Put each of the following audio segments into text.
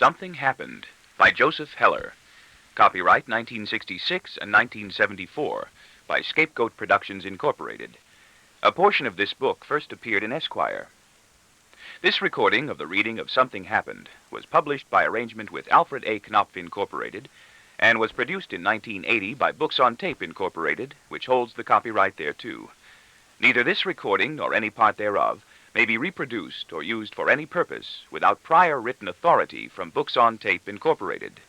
Something Happened by Joseph Heller. Copyright 1966 and 1974 by Scapegoat Productions, Incorporated. A portion of this book first appeared in Esquire. This recording of the reading of Something Happened was published by arrangement with Alfred A. Knopf, Incorporated, and was produced in 1980 by Books on Tape, Incorporated, which holds the copyright thereto. Neither this recording nor any part thereof may be reproduced or used for any purpose without prior written authority from Books on Tape, Incorporated.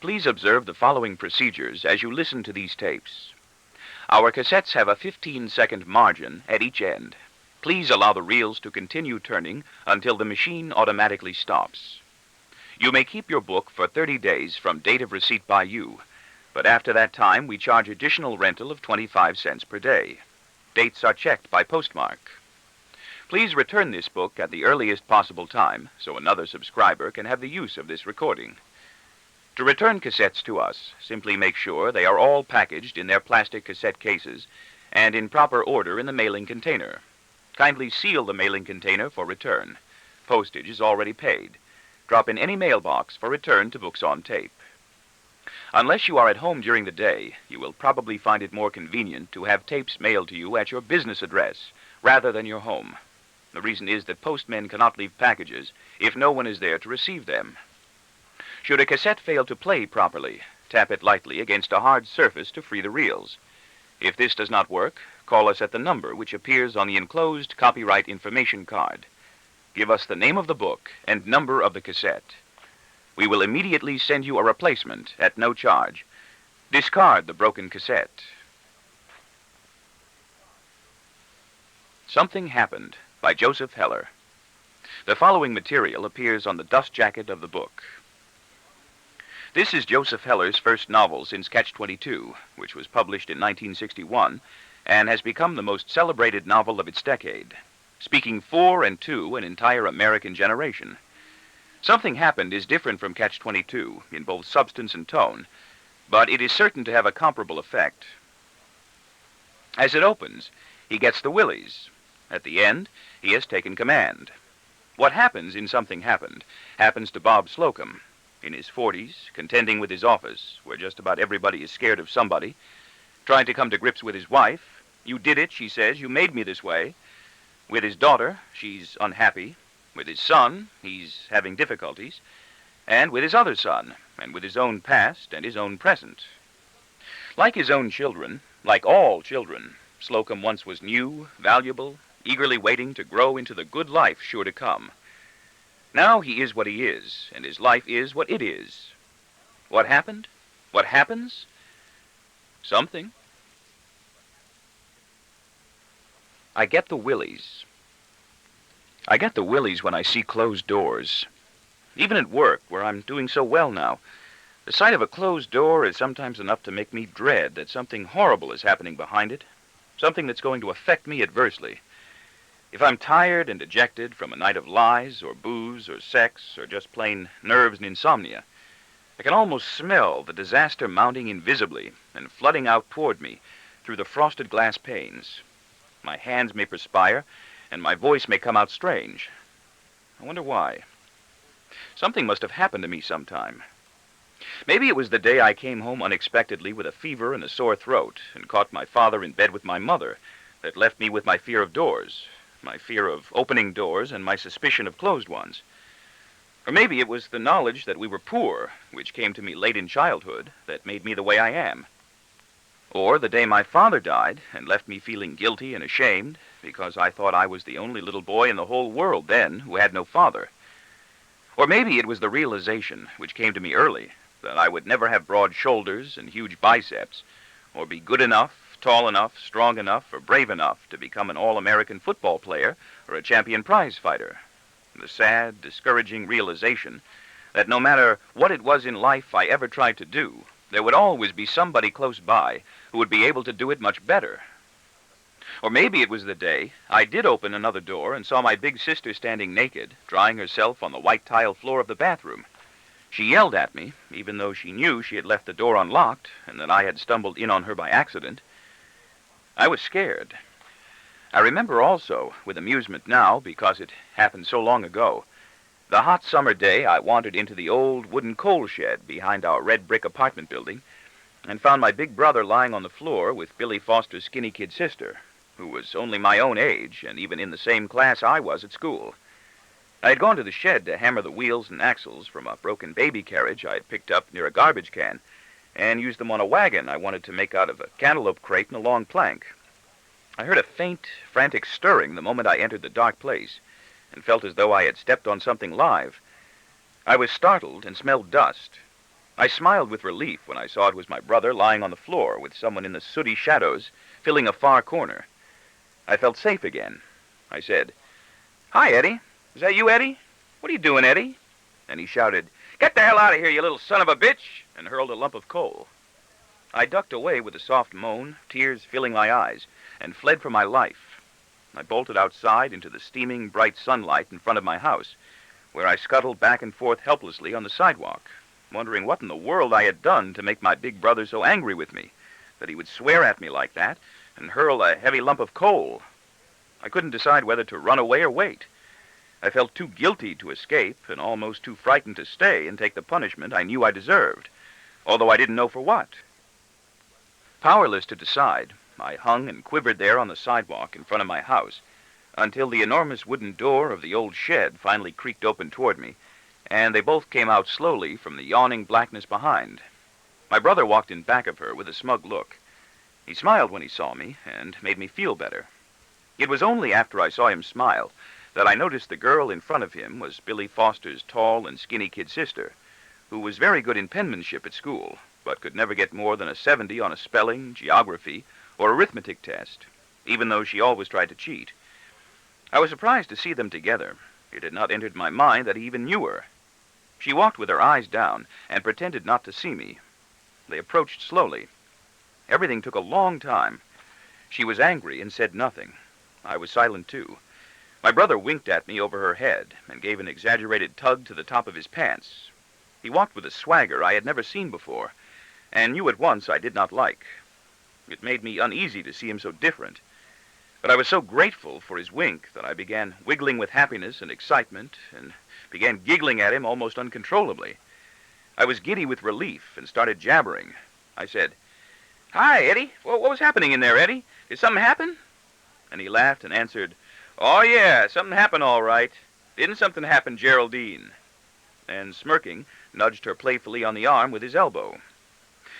Please observe the following procedures as you listen to these tapes. Our cassettes have a 15-second margin at each end. Please allow the reels to continue turning until the machine automatically stops. You may keep your book for 30 days from date of receipt by you, but after that time we charge additional rental of 25 cents per day. Dates are checked by postmark. Please return this book at the earliest possible time so another subscriber can have the use of this recording. To return cassettes to us, simply make sure they are all packaged in their plastic cassette cases and in proper order in the mailing container. Kindly seal the mailing container for return. Postage is already paid. Drop in any mailbox for return to Books on Tape. Unless you are at home during the day, you will probably find it more convenient to have tapes mailed to you at your business address rather than your home. The reason is that postmen cannot leave packages if no one is there to receive them. Should a cassette fail to play properly, tap it lightly against a hard surface to free the reels. If this does not work, call us at the number which appears on the enclosed copyright information card. Give us the name of the book and number of the cassette. We will immediately send you a replacement at no charge. Discard the broken cassette. Something Happened by Joseph Heller. The following material appears on the dust jacket of the book. This is Joseph Heller's first novel since Catch-22, which was published in 1961 and has become the most celebrated novel of its decade, speaking for and to an entire American generation. Something Happened is different from Catch-22 in both substance and tone, but it is certain to have a comparable effect. As it opens, he gets the willies. At the end, he has taken command. What happens in Something Happened happens to Bob Slocum, in his 40s, contending with his office, where just about everybody is scared of somebody, trying to come to grips with his wife. You did it, she says, you made me this way. With his daughter, she's unhappy. With his son, he's having difficulties. And with his other son, and with his own past and his own present. Like his own children, like all children, Slocum once was new, valuable, eagerly waiting to grow into the good life sure to come. Now he is what he is, and his life is what it is. What happened? What happens? Something. I get the willies. I get the willies when I see closed doors. Even at work, where I'm doing so well now, the sight of a closed door is sometimes enough to make me dread that something horrible is happening behind it, something that's going to affect me adversely. If I'm tired and dejected from a night of lies or booze or sex or just plain nerves and insomnia, I can almost smell the disaster mounting invisibly and flooding out toward me through the frosted glass panes. My hands may perspire, and my voice may come out strange. I wonder why. Something must have happened to me sometime. Maybe it was the day I came home unexpectedly with a fever and a sore throat and caught my father in bed with my mother that left me with my fear of doors, my fear of opening doors and my suspicion of closed ones. Or maybe it was the knowledge that we were poor, which came to me late in childhood, that made me the way I am. Or the day my father died and left me feeling guilty and ashamed because I thought I was the only little boy in the whole world then who had no father. Or maybe it was the realization, which came to me early, that I would never have broad shoulders and huge biceps, or be good enough, tall enough, strong enough, or brave enough to become an all-American football player or a champion prize fighter. The sad, discouraging realization that no matter what it was in life I ever tried to do, there would always be somebody close by who would be able to do it much better. Or maybe it was the day I did open another door and saw my big sister standing naked, drying herself on the white tile floor of the bathroom. She yelled at me, even though she knew she had left the door unlocked and that I had stumbled in on her by accident. I was scared. I remember also, with amusement now, because it happened so long ago, The hot summer day, I wandered into the old wooden coal shed behind our red brick apartment building and found my big brother lying on the floor with Billy Foster's skinny kid sister, who was only my own age and even in the same class I was at school. I had gone to the shed to hammer the wheels and axles from a broken baby carriage I had picked up near a garbage can and used them on a wagon I wanted to make out of a cantaloupe crate and a long plank. I heard a faint, frantic stirring the moment I entered the dark place, and felt as though I had stepped on something live. I was startled and smelled dust. I smiled with relief when I saw it was my brother lying on the floor with someone in the sooty shadows filling a far corner. I felt safe again. I said, "Hi, Eddie. Is that you, Eddie? What are you doing, Eddie?" And he shouted, "Get the hell out of here, you little son of a bitch!" and hurled a lump of coal. I ducked away with a soft moan, tears filling my eyes, and fled for my life. I bolted outside into the steaming, bright sunlight in front of my house, where I scuttled back and forth helplessly on the sidewalk, wondering what in the world I had done to make my big brother so angry with me, that he would swear at me like that and hurl a heavy lump of coal. I couldn't decide whether to run away or wait. I felt too guilty to escape and almost too frightened to stay and take the punishment I knew I deserved, although I didn't know for what. Powerless to decide, I hung and quivered there on the sidewalk in front of my house until the enormous wooden door of the old shed finally creaked open toward me, and they both came out slowly from the yawning blackness behind. My brother walked in back of her with a smug look. He smiled when he saw me and made me feel better. It was only after I saw him smile that I noticed the girl in front of him was Billy Foster's tall and skinny kid sister, who was very good in penmanship at school, but could never get more than a 70 on a spelling, geography, or arithmetic test, even though she always tried to cheat. I was surprised to see them together. It had not entered my mind that he even knew her. She walked with her eyes down and pretended not to see me. They approached slowly. Everything took a long time. She was angry and said nothing. I was silent too. My brother winked at me over her head and gave an exaggerated tug to the top of his pants. He walked with a swagger I had never seen before, and knew at once I did not like. It made me uneasy to see him so different. But I was so grateful for his wink that I began wiggling with happiness and excitement and began giggling at him almost uncontrollably. I was giddy with relief and started jabbering. I said, "Hi, Eddie. What was happening in there, Eddie? Did something happen?" And he laughed and answered, "Oh, yeah, something happened all right. Didn't something happen, Geraldine?" And smirking, nudged her playfully on the arm with his elbow.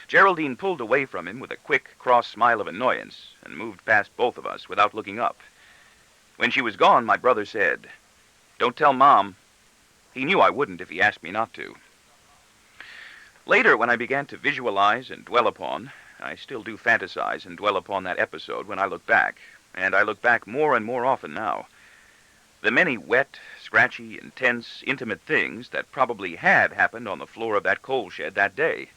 Geraldine pulled away from him with a quick, cross smile of annoyance and moved past both of us without looking up. When she was gone, my brother said, "Don't tell Mom." He knew I wouldn't if he asked me not to. Later, when I began to visualize and dwell upon, I still do fantasize and dwell upon that episode when I look back, and I look back more and more often now. The many wet, scratchy, intense, intimate things that probably had happened on the floor of that coal shed that day.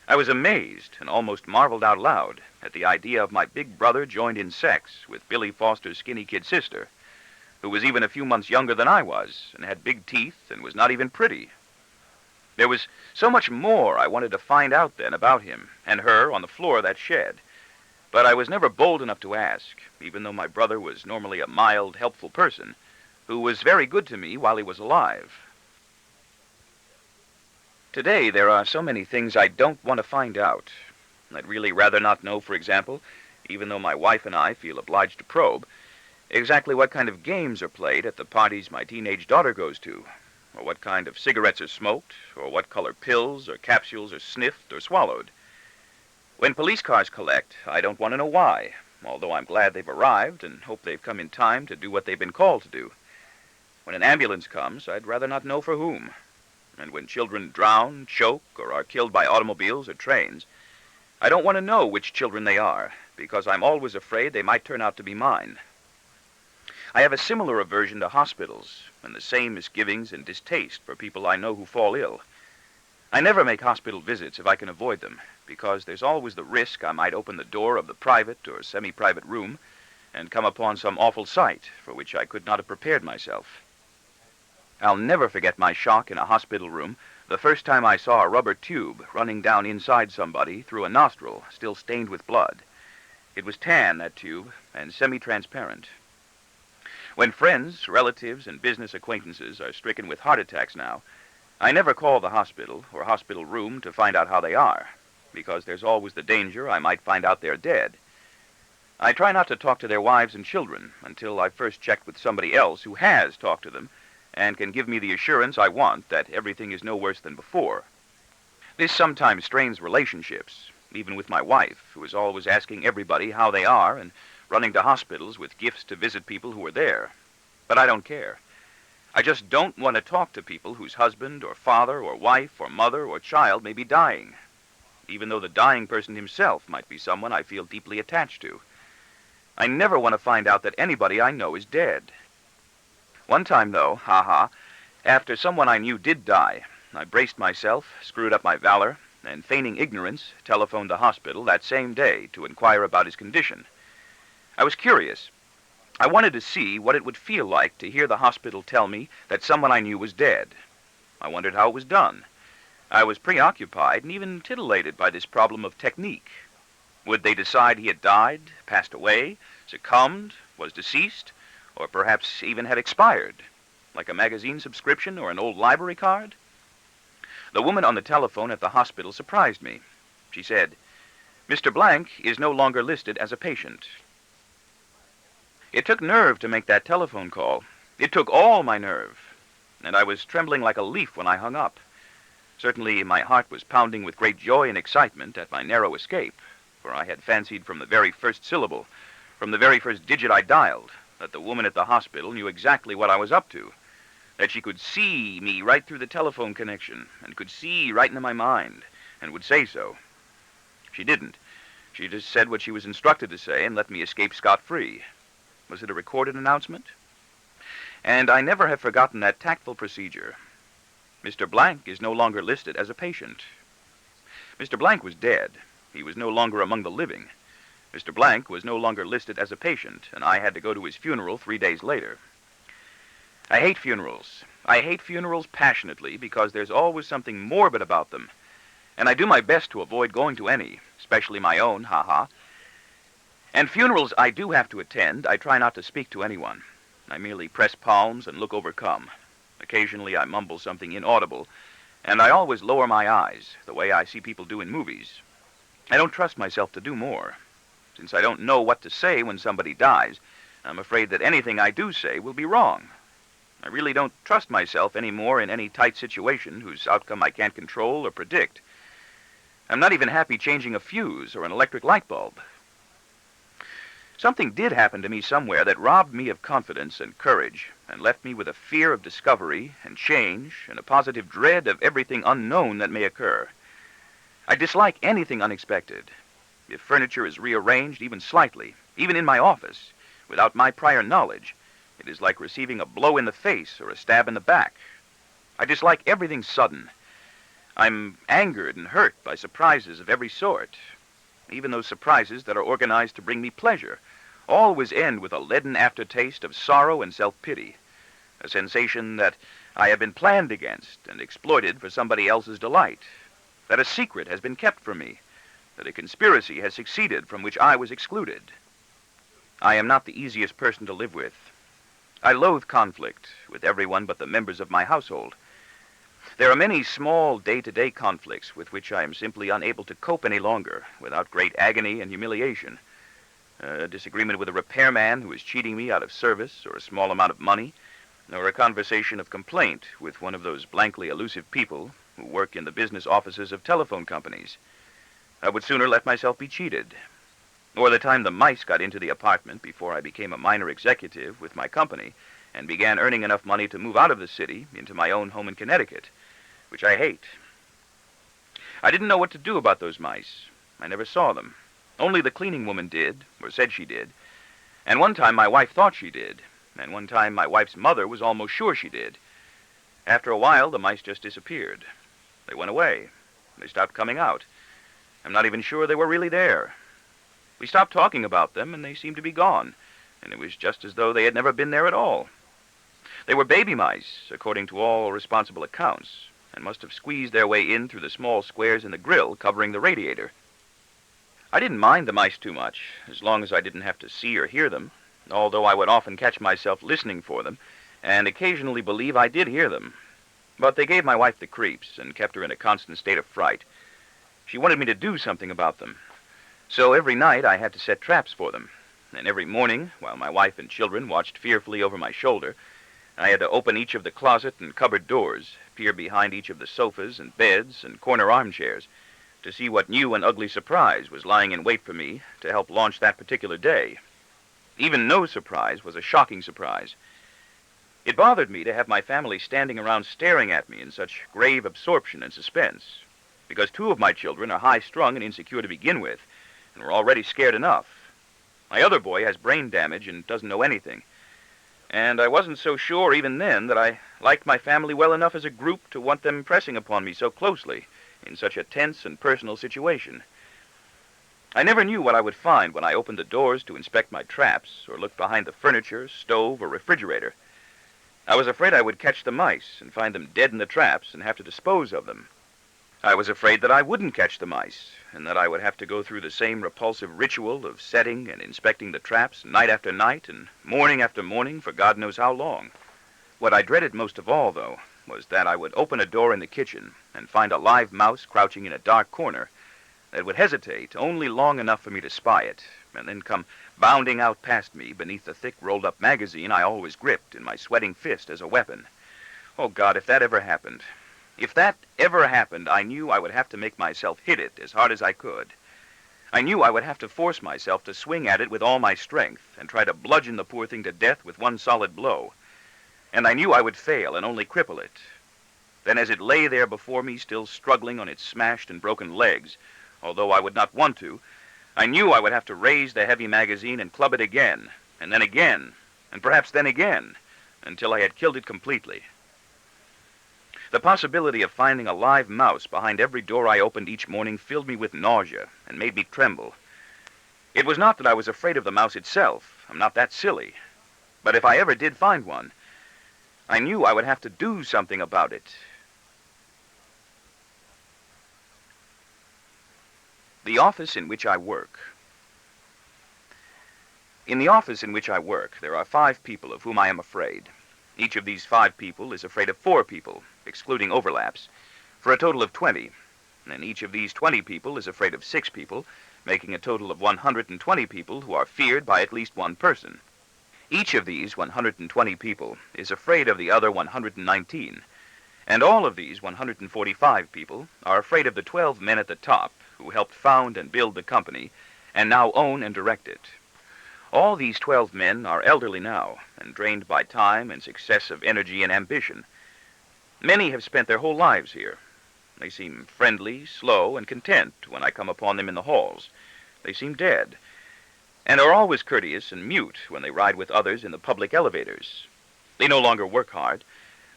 I was amazed and almost marveled out loud at the idea of my big brother joined in sex with Billy Foster's skinny kid sister, who was even a few months younger than I was and had big teeth and was not even pretty. There was so much more I wanted to find out then about him and her on the floor of that shed, but I was never bold enough to ask, even though my brother was normally a mild, helpful person who was very good to me while he was alive. Today, there are so many things I don't want to find out. I'd really rather not know, for example, even though my wife and I feel obliged to probe, exactly what kind of games are played at the parties my teenage daughter goes to, or what kind of cigarettes are smoked, or what color pills or capsules are sniffed or swallowed. When police cars collect, I don't want to know why, although I'm glad they've arrived and hope they've come in time to do what they've been called to do. When an ambulance comes, I'd rather not know for whom. And when children drown, choke, or are killed by automobiles or trains, I don't want to know which children they are, because I'm always afraid they might turn out to be mine. I have a similar aversion to hospitals, and the same misgivings and distaste for people I know who fall ill. I never make hospital visits if I can avoid them, because there's always the risk I might open the door of the private or semi-private room and come upon some awful sight for which I could not have prepared myself. I'll never forget my shock in a hospital room the first time I saw a rubber tube running down inside somebody through a nostril still stained with blood. It was tan, that tube, and semi-transparent. When friends, relatives, and business acquaintances are stricken with heart attacks now, I never call the hospital or hospital room to find out how they are, because there's always the danger I might find out they're dead. I try not to talk to their wives and children until I've first checked with somebody else who has talked to them and can give me the assurance I want that everything is no worse than before. This sometimes strains relationships, even with my wife, who is always asking everybody how they are and running to hospitals with gifts to visit people who are there. But I don't care. I just don't want to talk to people whose husband or father or wife or mother or child may be dying, even though the dying person himself might be someone I feel deeply attached to. I never want to find out that anybody I know is dead. One time, though, after someone I knew did die, I braced myself, screwed up my valor, and feigning ignorance, telephoned the hospital that same day to inquire about his condition. I was curious. I wanted to see what it would feel like to hear the hospital tell me that someone I knew was dead. I wondered how it was done. I was preoccupied and even titillated by this problem of technique. Would they decide he had died, passed away, succumbed, was deceased, or perhaps even had expired, like a magazine subscription or an old library card? The woman on the telephone at the hospital surprised me. She said, "Mr. Blank is no longer listed as a patient." It took nerve to make that telephone call. It took all my nerve, and I was trembling like a leaf when I hung up. Certainly my heart was pounding with great joy and excitement at my narrow escape, for I had fancied from the very first syllable, from the very first digit I dialed, that the woman at the hospital knew exactly what I was up to, that she could see me right through the telephone connection, and could see right into my mind, and would say so. She didn't. She just said what she was instructed to say and let me escape scot-free. Was it a recorded announcement? And I never have forgotten that tactful procedure. Mr. Blank is no longer listed as a patient. Mr. Blank was dead. He was no longer among the living. Mr. Blank was no longer listed as a patient, and I had to go to his funeral 3 days later. I hate funerals. I hate funerals passionately because there's always something morbid about them, and I do my best to avoid going to any, especially my own, And funerals I do have to attend, I try not to speak to anyone. I merely press palms and look overcome. Occasionally I mumble something inaudible, and I always lower my eyes, the way I see people do in movies. I don't trust myself to do more. Since I don't know what to say when somebody dies, I'm afraid that anything I do say will be wrong. I really don't trust myself anymore in any tight situation whose outcome I can't control or predict. I'm not even happy changing a fuse or an electric light bulb. Something did happen to me somewhere that robbed me of confidence and courage and left me with a fear of discovery and change and a positive dread of everything unknown that may occur. I dislike anything unexpected. If furniture is rearranged even slightly, even in my office, without my prior knowledge, it is like receiving a blow in the face or a stab in the back. I dislike everything sudden. I'm angered and hurt by surprises of every sort. Even those surprises that are organized to bring me pleasure always end with a leaden aftertaste of sorrow and self-pity, a sensation that I have been planned against and exploited for somebody else's delight, that a secret has been kept from me, that a conspiracy has succeeded from which I was excluded. I am not the easiest person to live with. I loathe conflict with everyone but the members of my household. There are many small day-to-day conflicts with which I am simply unable to cope any longer without great agony and humiliation. A disagreement with a repairman who is cheating me out of service or a small amount of money, or a conversation of complaint with one of those blankly elusive people who work in the business offices of telephone companies. I would sooner let myself be cheated. Or the time the mice got into the apartment before I became a minor executive with my company and began earning enough money to move out of the city into my own home in Connecticut, which I hate. I didn't know what to do about those mice. I never saw them. Only the cleaning woman did, or said she did. And one time my wife thought she did. And one time my wife's mother was almost sure she did. After a while, the mice just disappeared. They went away. They stopped coming out. I'm not even sure they were really there. We stopped talking about them, and they seemed to be gone. And it was just as though they had never been there at all. They were baby mice, according to all responsible accounts, and must have squeezed their way in through the small squares in the grill covering the radiator. I didn't mind the mice too much, as long as I didn't have to see or hear them. although I would often catch myself listening for them, and occasionally believe I did hear them. But they gave my wife the creeps and kept her in a constant state of fright. She wanted me to do something about them. So every night I had to set traps for them. And every morning, while my wife and children watched fearfully over my shoulder, I had to open each of the closet and cupboard doors, peer behind each of the sofas and beds and corner armchairs, to see what new and ugly surprise was lying in wait for me to help launch that particular day. Even no surprise was a shocking surprise. It bothered me to have my family standing around staring at me in such grave absorption and suspense, because two of my children are high-strung and insecure to begin with, and were already scared enough. My other boy has brain damage and doesn't know anything, and I wasn't so sure even then that I liked my family well enough as a group to want them pressing upon me so closely in such a tense and personal situation. I never knew what I would find when I opened the doors to inspect my traps or looked behind the furniture, stove, or refrigerator. I was afraid I would catch the mice and find them dead in the traps and have to dispose of them. I was afraid that I wouldn't catch the mice, and that I would have to go through the same repulsive ritual of setting and inspecting the traps night after night and morning after morning for God knows how long. What I dreaded most of all, though, was that I would open a door in the kitchen and find a live mouse crouching in a dark corner that would hesitate only long enough for me to spy it, and then come bounding out past me beneath the thick rolled-up magazine I always gripped in my sweating fist as a weapon. Oh, God, if that ever happened. If that ever happened, I knew I would have to make myself hit it as hard as I could. I knew I would have to force myself to swing at it with all my strength and try to bludgeon the poor thing to death with one solid blow. And I knew I would fail and only cripple it. Then as it lay there before me, still struggling on its smashed and broken legs, although I would not want to, I knew I would have to raise the heavy magazine and club it again, and perhaps then again, until I had killed it completely. The possibility of finding a live mouse behind every door I opened each morning filled me with nausea and made me tremble. It was not that I was afraid of the mouse itself. I'm not that silly. But if I ever did find one, I knew I would have to do something about it. The office in which I work. In the office in which I work, there are 5 people of whom I am afraid. Each of these 5 people is afraid of 4 people, excluding overlaps, for a total of 20. And each of these 20 people is afraid of 6 people, making a total of 120 people who are feared by at least one person. Each of these 120 people is afraid of the other 119, and all of these 145 people are afraid of the 12 men at the top who helped found and build the company and now own and direct it. All these 12 men are elderly now and drained by time and successive energy and ambition. Many have spent their whole lives here. They seem friendly, slow, and content when I come upon them in the halls. They seem dead, and are always courteous and mute when they ride with others in the public elevators. They no longer work hard.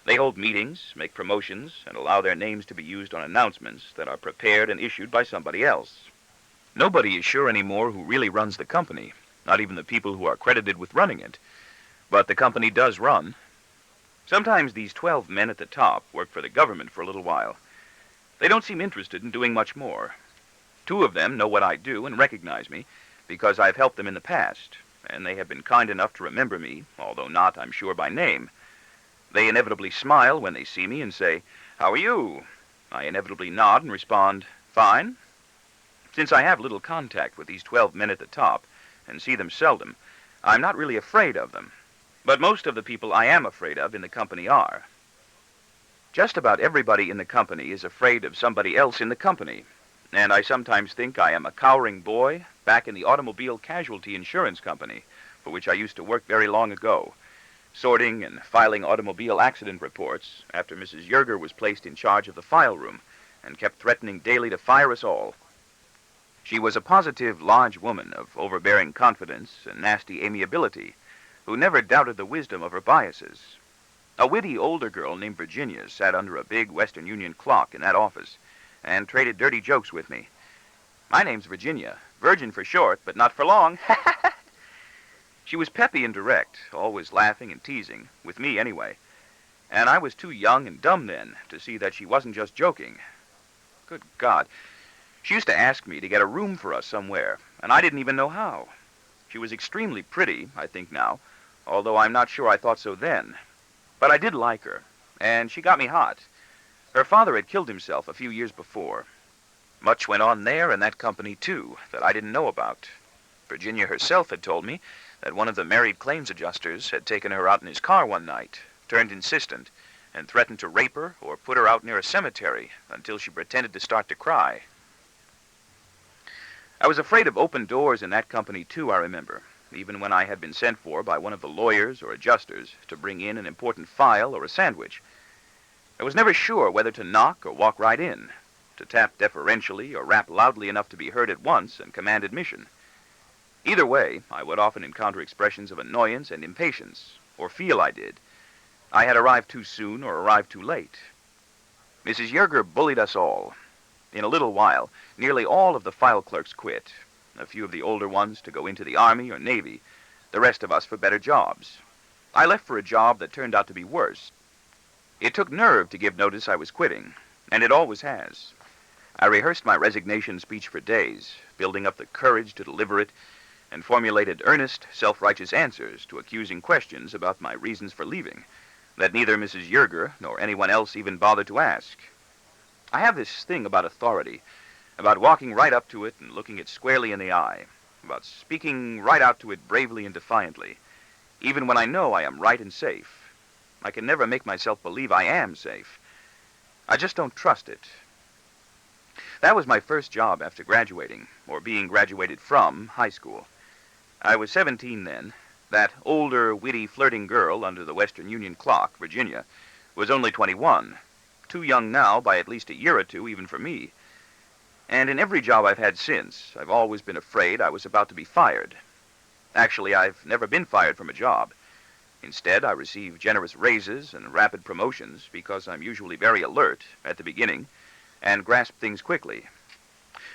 They hold meetings, make promotions, and allow their names to be used on announcements that are prepared and issued by somebody else. Nobody is sure anymore who really runs the company, not even the people who are credited with running it. But the company does run. Sometimes these 12 men at the top work for the government for a little while. They don't seem interested in doing much more. 2 of them know what I do and recognize me because I've helped them in the past, and they have been kind enough to remember me, although not, I'm sure, by name. They inevitably smile when they see me and say, "How are you?" I inevitably nod and respond, "Fine." Since I have little contact with these 12 men at the top and see them seldom, I'm not really afraid of them. But most of the people I am afraid of in the company are. Just about everybody in the company is afraid of somebody else in the company, and I sometimes think I am a cowering boy back in the automobile casualty insurance company, for which I used to work very long ago, sorting and filing automobile accident reports after Mrs. Yerger was placed in charge of the file room and kept threatening daily to fire us all. She was a positive, large woman of overbearing confidence and nasty amiability, who never doubted the wisdom of her biases. A witty older girl named Virginia sat under a big Western Union clock in that office and traded dirty jokes with me. "My name's Virginia, Virgin for short, but not for long." She was peppy and direct, always laughing and teasing, with me anyway, and I was too young and dumb then to see that she wasn't just joking. Good God. She used to ask me to get a room for us somewhere, and I didn't even know how. She was extremely pretty, I think now, although I'm not sure I thought so then. But I did like her, and she got me hot. Her father had killed himself a few years before. Much went on there in that company, too, that I didn't know about. Virginia herself had told me that one of the married claims adjusters had taken her out in his car one night, turned insistent, and threatened to rape her or put her out near a cemetery until she pretended to start to cry. I was afraid of open doors in that company, too, I remember, even when I had been sent for by one of the lawyers or adjusters to bring in an important file or a sandwich. I was never sure whether to knock or walk right in, to tap deferentially or rap loudly enough to be heard at once and command admission. Either way, I would often encounter expressions of annoyance and impatience, or feel I did. I had arrived too soon or arrived too late. Mrs. Yerger bullied us all. In a little while, nearly all of the file clerks quit, a few of the older ones to go into the Army or Navy, the rest of us for better jobs. I left for a job that turned out to be worse. It took nerve to give notice I was quitting, and it always has. I rehearsed my resignation speech for days, building up the courage to deliver it, and formulated earnest, self-righteous answers to accusing questions about my reasons for leaving, that neither Mrs. Yerger nor anyone else even bothered to ask. I have this thing about authority, about walking right up to it and looking it squarely in the eye, about speaking right out to it bravely and defiantly, even when I know I am right and safe. I can never make myself believe I am safe. I just don't trust it. That was my first job after graduating, or being graduated from, high school. I was 17 then. That older, witty, flirting girl under the Western Union clock, Virginia, was only 21. Too young now by at least a year or two, even for me. And in every job I've had since, I've always been afraid I was about to be fired. Actually, I've never been fired from a job. Instead, I receive generous raises and rapid promotions because I'm usually very alert at the beginning and grasp things quickly.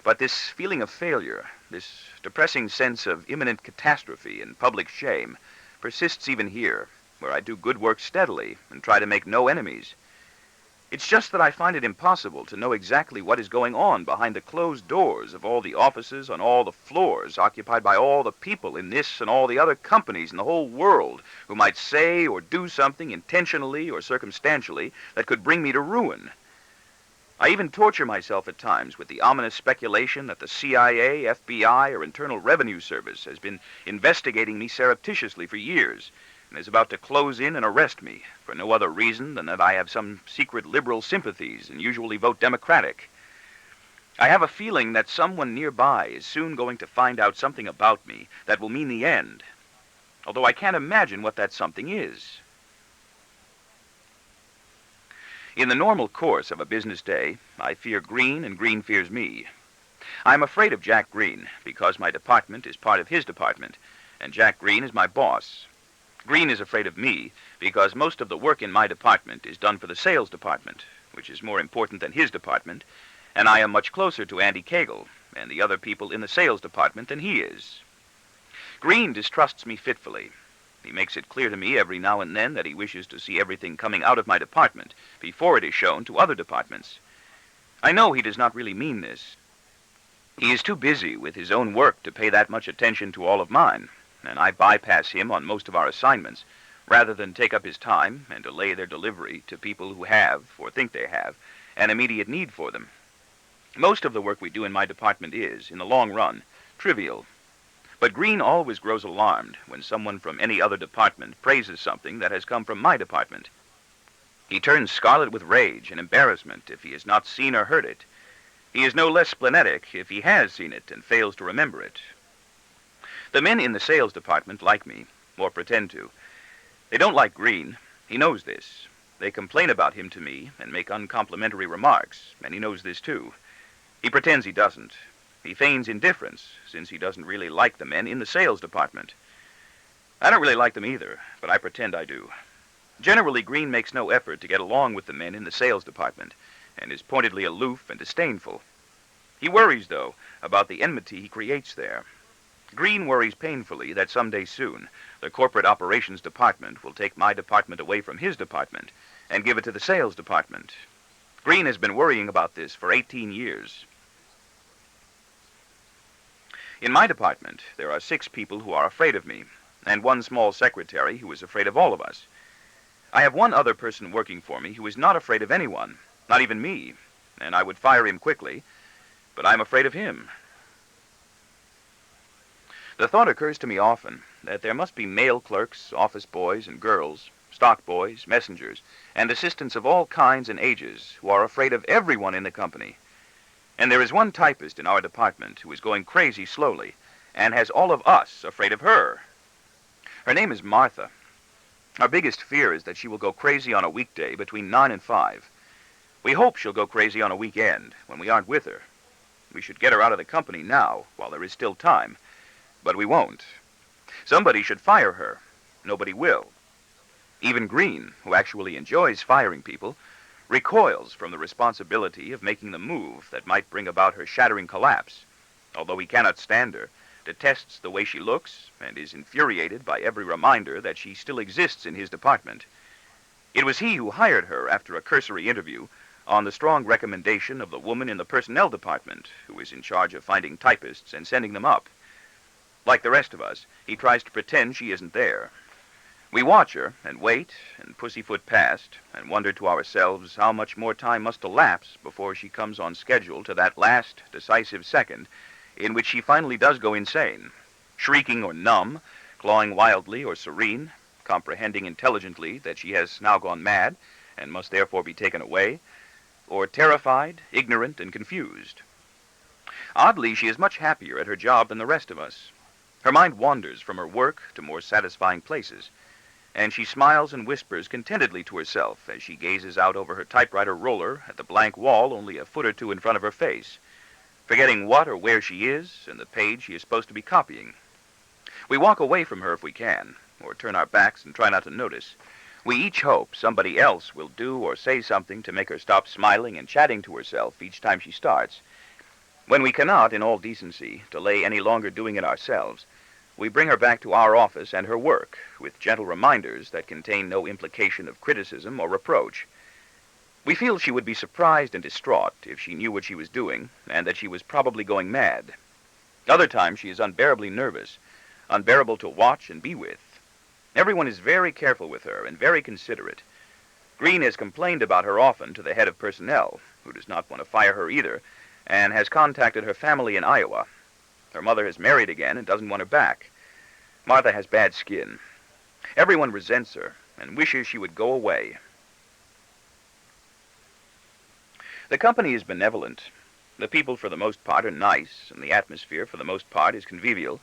But this feeling of failure, this depressing sense of imminent catastrophe and public shame, persists even here, where I do good work steadily and try to make no enemies. It's just that I find it impossible to know exactly what is going on behind the closed doors of all the offices on all the floors occupied by all the people in this and all the other companies in the whole world who might say or do something intentionally or circumstantially that could bring me to ruin. I even torture myself at times with the ominous speculation that the CIA, FBI, or Internal Revenue Service has been investigating me surreptitiously for years and is about to close in and arrest me for no other reason than that I have some secret liberal sympathies and usually vote Democratic. I have a feeling that someone nearby is soon going to find out something about me that will mean the end, although I can't imagine what that something is. In the normal course of a business day, I fear Green and Green fears me. I'm afraid of Jack Green because my department is part of his department, and Jack Green is my boss. Green is afraid of me because most of the work in my department is done for the sales department, which is more important than his department, and I am much closer to Andy Cagle and the other people in the sales department than he is. Green distrusts me fitfully. He makes it clear to me every now and then that he wishes to see everything coming out of my department before it is shown to other departments. I know he does not really mean this. He is too busy with his own work to pay that much attention to all of mine, and I bypass him on most of our assignments, rather than take up his time and delay their delivery to people who have, or think they have, an immediate need for them. Most of the work we do in my department is, in the long run, trivial. But Green always grows alarmed when someone from any other department praises something that has come from my department. He turns scarlet with rage and embarrassment if he has not seen or heard it. He is no less splenetic if he has seen it and fails to remember it. The men in the sales department like me, or pretend to. They don't like Green. He knows this. They complain about him to me and make uncomplimentary remarks, and he knows this too. He pretends he doesn't. He feigns indifference, since he doesn't really like the men in the sales department. I don't really like them either, but I pretend I do. Generally, Green makes no effort to get along with the men in the sales department, and is pointedly aloof and disdainful. He worries, though, about the enmity he creates there. Green worries painfully that someday soon the corporate operations department will take my department away from his department and give it to the sales department. Green has been worrying about this for 18 years. In my department, there are 6 people who are afraid of me, and 1 small secretary who is afraid of all of us. I have 1 other person working for me who is not afraid of anyone, not even me, and I would fire him quickly, but I'm afraid of him. The thought occurs to me often that there must be mail clerks, office boys and girls, stock boys, messengers, and assistants of all kinds and ages who are afraid of everyone in the company. And there is 1 typist in our department who is going crazy slowly and has all of us afraid of her. Her name is Martha. Our biggest fear is that she will go crazy on a weekday between 9 and 5. We hope she'll go crazy on a weekend when we aren't with her. We should get her out of the company now while there is still time, but we won't. Somebody should fire her. Nobody will. Even Green, who actually enjoys firing people, recoils from the responsibility of making the move that might bring about her shattering collapse. Although he cannot stand her, detests the way she looks, and is infuriated by every reminder that she still exists in his department. It was he who hired her after a cursory interview on the strong recommendation of the woman in the personnel department, who is in charge of finding typists and sending them up. Like the rest of us, he tries to pretend she isn't there. We watch her and wait and pussyfoot past and wonder to ourselves how much more time must elapse before she comes on schedule to that last decisive second in which she finally does go insane, shrieking or numb, clawing wildly or serene, comprehending intelligently that she has now gone mad and must therefore be taken away, or terrified, ignorant, and confused. Oddly, she is much happier at her job than the rest of us. Her mind wanders from her work to more satisfying places, and she smiles and whispers contentedly to herself as she gazes out over her typewriter roller at the blank wall only a foot or 2 in front of her face, forgetting what or where she is and the page she is supposed to be copying. We walk away from her if we can, or turn our backs and try not to notice. We each hope somebody else will do or say something to make her stop smiling and chatting to herself each time she starts. When we cannot, in all decency, delay any longer doing it ourselves, we bring her back to our office and her work, with gentle reminders that contain no implication of criticism or reproach. We feel she would be surprised and distraught if she knew what she was doing, and that she was probably going mad. Other times she is unbearably nervous, unbearable to watch and be with. Everyone is very careful with her and very considerate. Green has complained about her often to the head of personnel, who does not want to fire her either, and has contacted her family in Iowa. Her mother has married again and doesn't want her back. Martha has bad skin. Everyone resents her and wishes she would go away. The company is benevolent. The people for the most part are nice, and the atmosphere for the most part is convivial.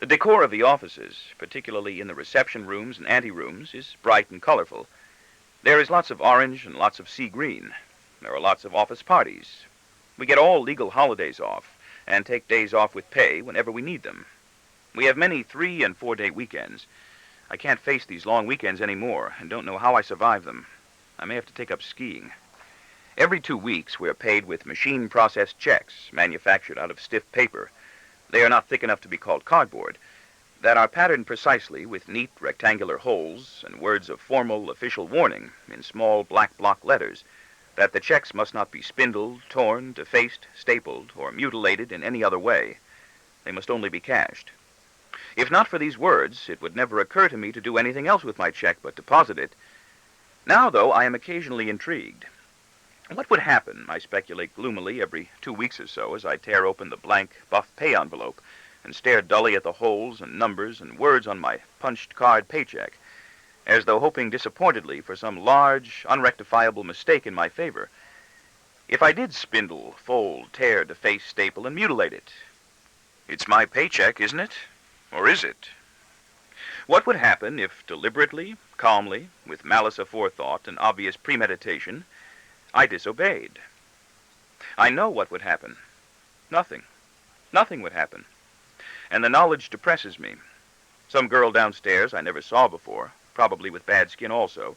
The decor of the offices, particularly in the reception rooms and anterooms, is bright and colorful. There is lots of orange and lots of sea green. There are lots of office parties. We get all legal holidays off, and take days off with pay whenever we need them. We have many 3- and 4-day weekends. I can't face these long weekends anymore, and don't know how I survive them. I may have to take up skiing. Every 2 weeks we are paid with machine-processed checks, manufactured out of stiff paper. They are not thick enough to be called cardboard, that are patterned precisely with neat rectangular holes and words of formal official warning in small black block letters that the checks must not be spindled, torn, defaced, stapled, or mutilated in any other way. They must only be cashed. If not for these words, it would never occur to me to do anything else with my check but deposit it. Now, though, I am occasionally intrigued. What would happen, I speculate gloomily, every 2 weeks or so as I tear open the blank buff pay envelope and stare dully at the holes and numbers and words on my punched card paycheck, as though hoping disappointedly for some large, unrectifiable mistake in my favor. If I did spindle, fold, tear, deface, staple, and mutilate it, it's my paycheck, isn't it? Or is it? What would happen if deliberately, calmly, with malice aforethought and obvious premeditation, I disobeyed? I know what would happen. Nothing. Nothing would happen. And the knowledge depresses me. Some girl downstairs I never saw before, probably with bad skin also,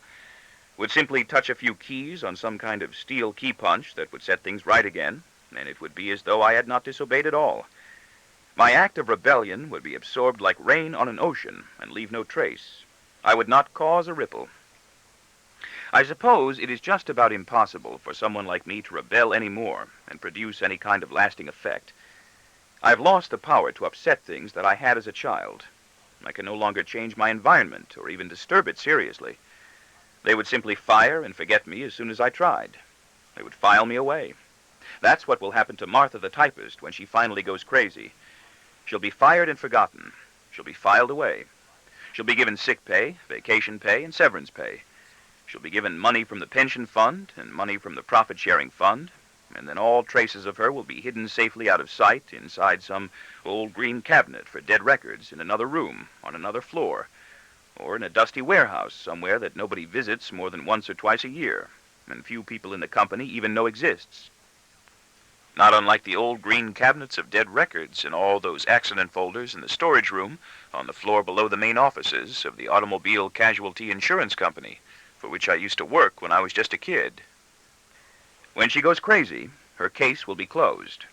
would simply touch a few keys on some kind of steel key punch that would set things right again, and it would be as though I had not disobeyed at all. My act of rebellion would be absorbed like rain on an ocean and leave no trace. I would not cause a ripple. I suppose it is just about impossible for someone like me to rebel any more and produce any kind of lasting effect. I've lost the power to upset things that I had as a child. I can no longer change my environment or even disturb it seriously. They would simply fire and forget me as soon as I tried. They would file me away. That's what will happen to Martha the typist when she finally goes crazy. She'll be fired and forgotten. She'll be filed away. She'll be given sick pay, vacation pay, and severance pay. She'll be given money from the pension fund and money from the profit-sharing fund, and then all traces of her will be hidden safely out of sight inside some old green cabinet for dead records in another room on another floor, or in a dusty warehouse somewhere that nobody visits more than once or twice a year, and few people in the company even know exists. Not unlike the old green cabinets of dead records in all those accident folders in the storage room on the floor below the main offices of the Automobile Casualty Insurance Company, for which I used to work when I was just a kid. When she goes crazy, her case will be closed.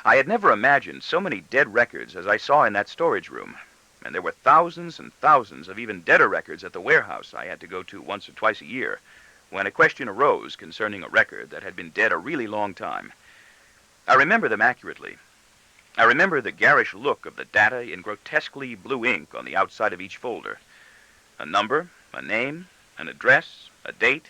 I had never imagined so many dead records as I saw in that storage room, and there were thousands and thousands of even deader records at the warehouse I had to go to once or twice a year, when a question arose concerning a record that had been dead a really long time. I remember them accurately. I remember the garish look of the data in grotesquely blue ink on the outside of each folder. A number, a name, an address, a date,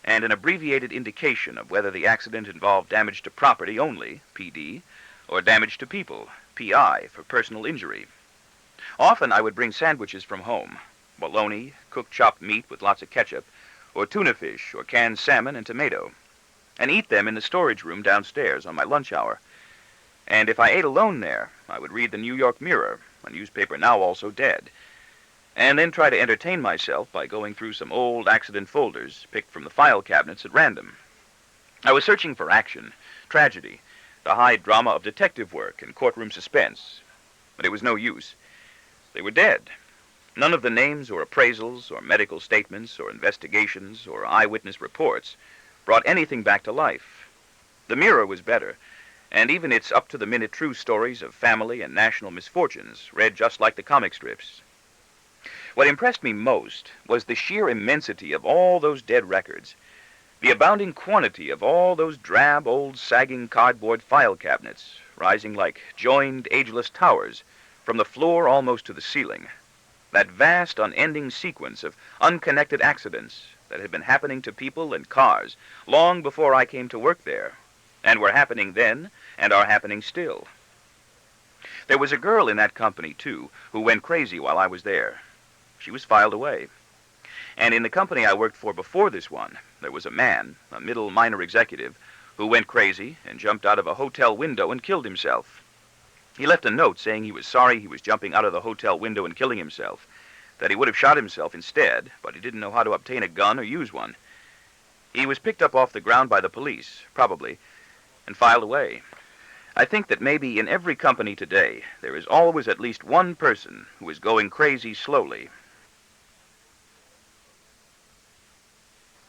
and an abbreviated indication of whether the accident involved damage to property only, PD, or damage to people, PI, for personal injury. Often I would bring sandwiches from home, bologna, cooked chopped meat with lots of ketchup, or tuna fish, or canned salmon and tomato, and eat them in the storage room downstairs on my lunch hour. And if I ate alone there, I would read the New York Mirror, a newspaper now also dead, and then try to entertain myself by going through some old accident folders picked from the file cabinets at random. I was searching for action, tragedy, the high drama of detective work and courtroom suspense, but it was no use. They were dead. None of the names or appraisals or medical statements or investigations or eyewitness reports brought anything back to life. The Mirror was better, and even its up-to-the-minute true stories of family and national misfortunes read just like the comic strips. What impressed me most was the sheer immensity of all those dead records, the abounding quantity of all those drab, old, sagging cardboard file cabinets, rising like joined, ageless towers from the floor almost to the ceiling. That vast, unending sequence of unconnected accidents that had been happening to people and cars long before I came to work there, and were happening then and are happening still. There was a girl in that company, too, who went crazy while I was there. She was filed away. And in the company I worked for before this one, there was a man, a middle minor executive, who went crazy and jumped out of a hotel window and killed himself. He left a note saying he was sorry he was jumping out of the hotel window and killing himself, that he would have shot himself instead, but he didn't know how to obtain a gun or use one. He was picked up off the ground by the police, probably, and filed away. I think that maybe in every company today, there is always at least one person who is going crazy slowly.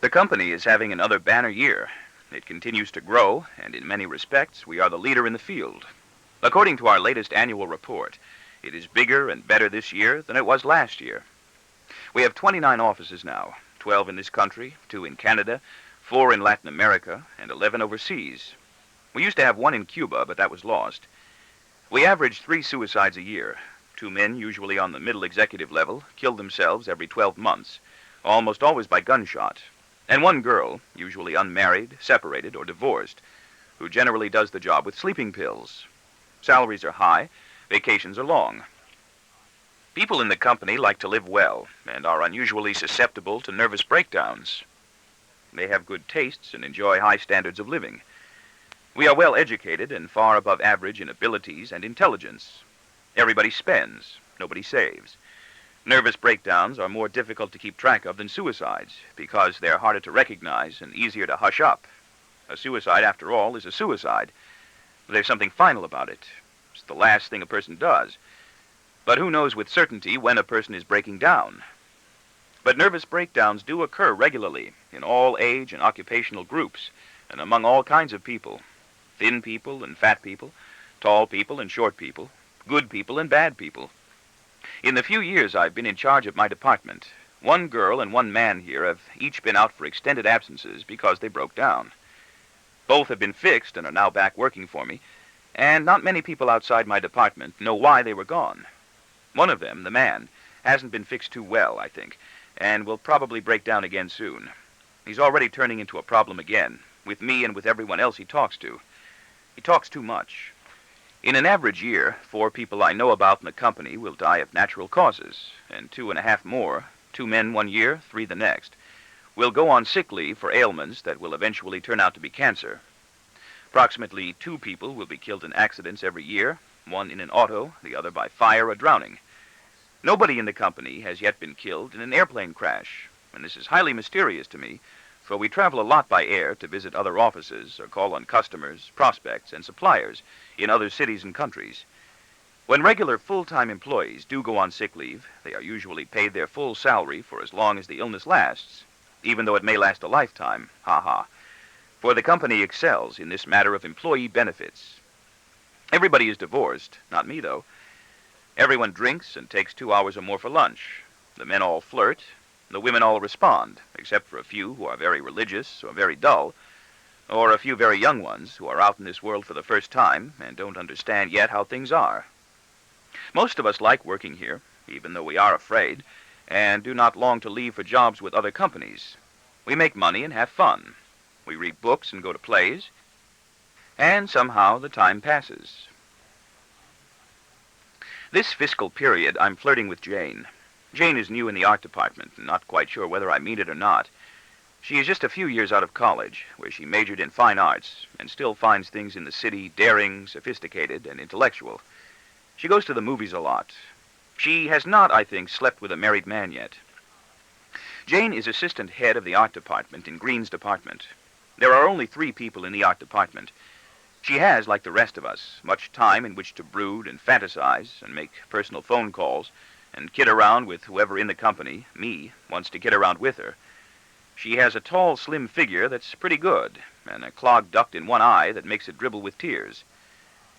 The company is having another banner year. It continues to grow, and in many respects, we are the leader in the field. According to our latest annual report, it is bigger and better this year than it was last year. We have 29 offices now, 12 in this country, 2 in Canada, 4 in Latin America, and 11 overseas. We used to have 1 in Cuba, but that was lost. We average 3 suicides a year. 2 men, usually on the middle executive level, kill themselves every 12 months, almost always by gunshot. And 1 girl, usually unmarried, separated, or divorced, who generally does the job with sleeping pills. Salaries are high, vacations are long. People in the company like to live well and are unusually susceptible to nervous breakdowns. They have good tastes and enjoy high standards of living. We are well educated and far above average in abilities and intelligence. Everybody spends, nobody saves. Nervous breakdowns are more difficult to keep track of than suicides because they're harder to recognize and easier to hush up. A suicide, after all, is a suicide. There's something final about it. It's the last thing a person does. But who knows with certainty when a person is breaking down? But nervous breakdowns do occur regularly in all age and occupational groups and among all kinds of people. Thin people and fat people, tall people and short people, good people and bad people. In the few years I've been in charge of my department, 1 girl and 1 man here have each been out for extended absences because they broke down. Both have been fixed and are now back working for me, and not many people outside my department know why they were gone. One of them, the man, hasn't been fixed too well, I think, and will probably break down again soon. He's already turning into a problem again, with me and with everyone else he talks to. He talks too much. In an average year, 4 people I know about in the company will die of natural causes, and 2.5 more, 2 men 1 year, 3 the next, will go on sick leave for ailments that will eventually turn out to be cancer. Approximately 2 people will be killed in accidents every year, one in an auto, the other by fire or drowning. Nobody in the company has yet been killed in an airplane crash, and this is highly mysterious to me, for we travel a lot by air to visit other offices or call on customers, prospects, and suppliers in other cities and countries. When regular full-time employees do go on sick leave, they are usually paid their full salary for as long as the illness lasts, even though it may last a lifetime, for the company excels in this matter of employee benefits. Everybody is divorced, not me though. Everyone drinks and takes 2 hours or more for lunch. The men all flirt. The women all respond, except for a few who are very religious or very dull, or a few very young ones who are out in this world for the first time and don't understand yet how things are. Most of us like working here, even though we are afraid, and do not long to leave for jobs with other companies. We make money and have fun. We read books and go to plays, and somehow the time passes. This fiscal period, I'm flirting with Jane. Jane is new in the art department, and not quite sure whether I mean it or not. She is just a few years out of college, where she majored in fine arts, and still finds things in the city daring, sophisticated, and intellectual. She goes to the movies a lot. She has not, I think, slept with a married man yet. Jane is assistant head of the art department in Green's department. There are only 3 people in the art department. She has, like the rest of us, much time in which to brood and fantasize and make personal phone calls and kid around with whoever in the company, me, wants to kid around with her. She has a tall, slim figure that's pretty good, and a clogged duct in one eye that makes it dribble with tears.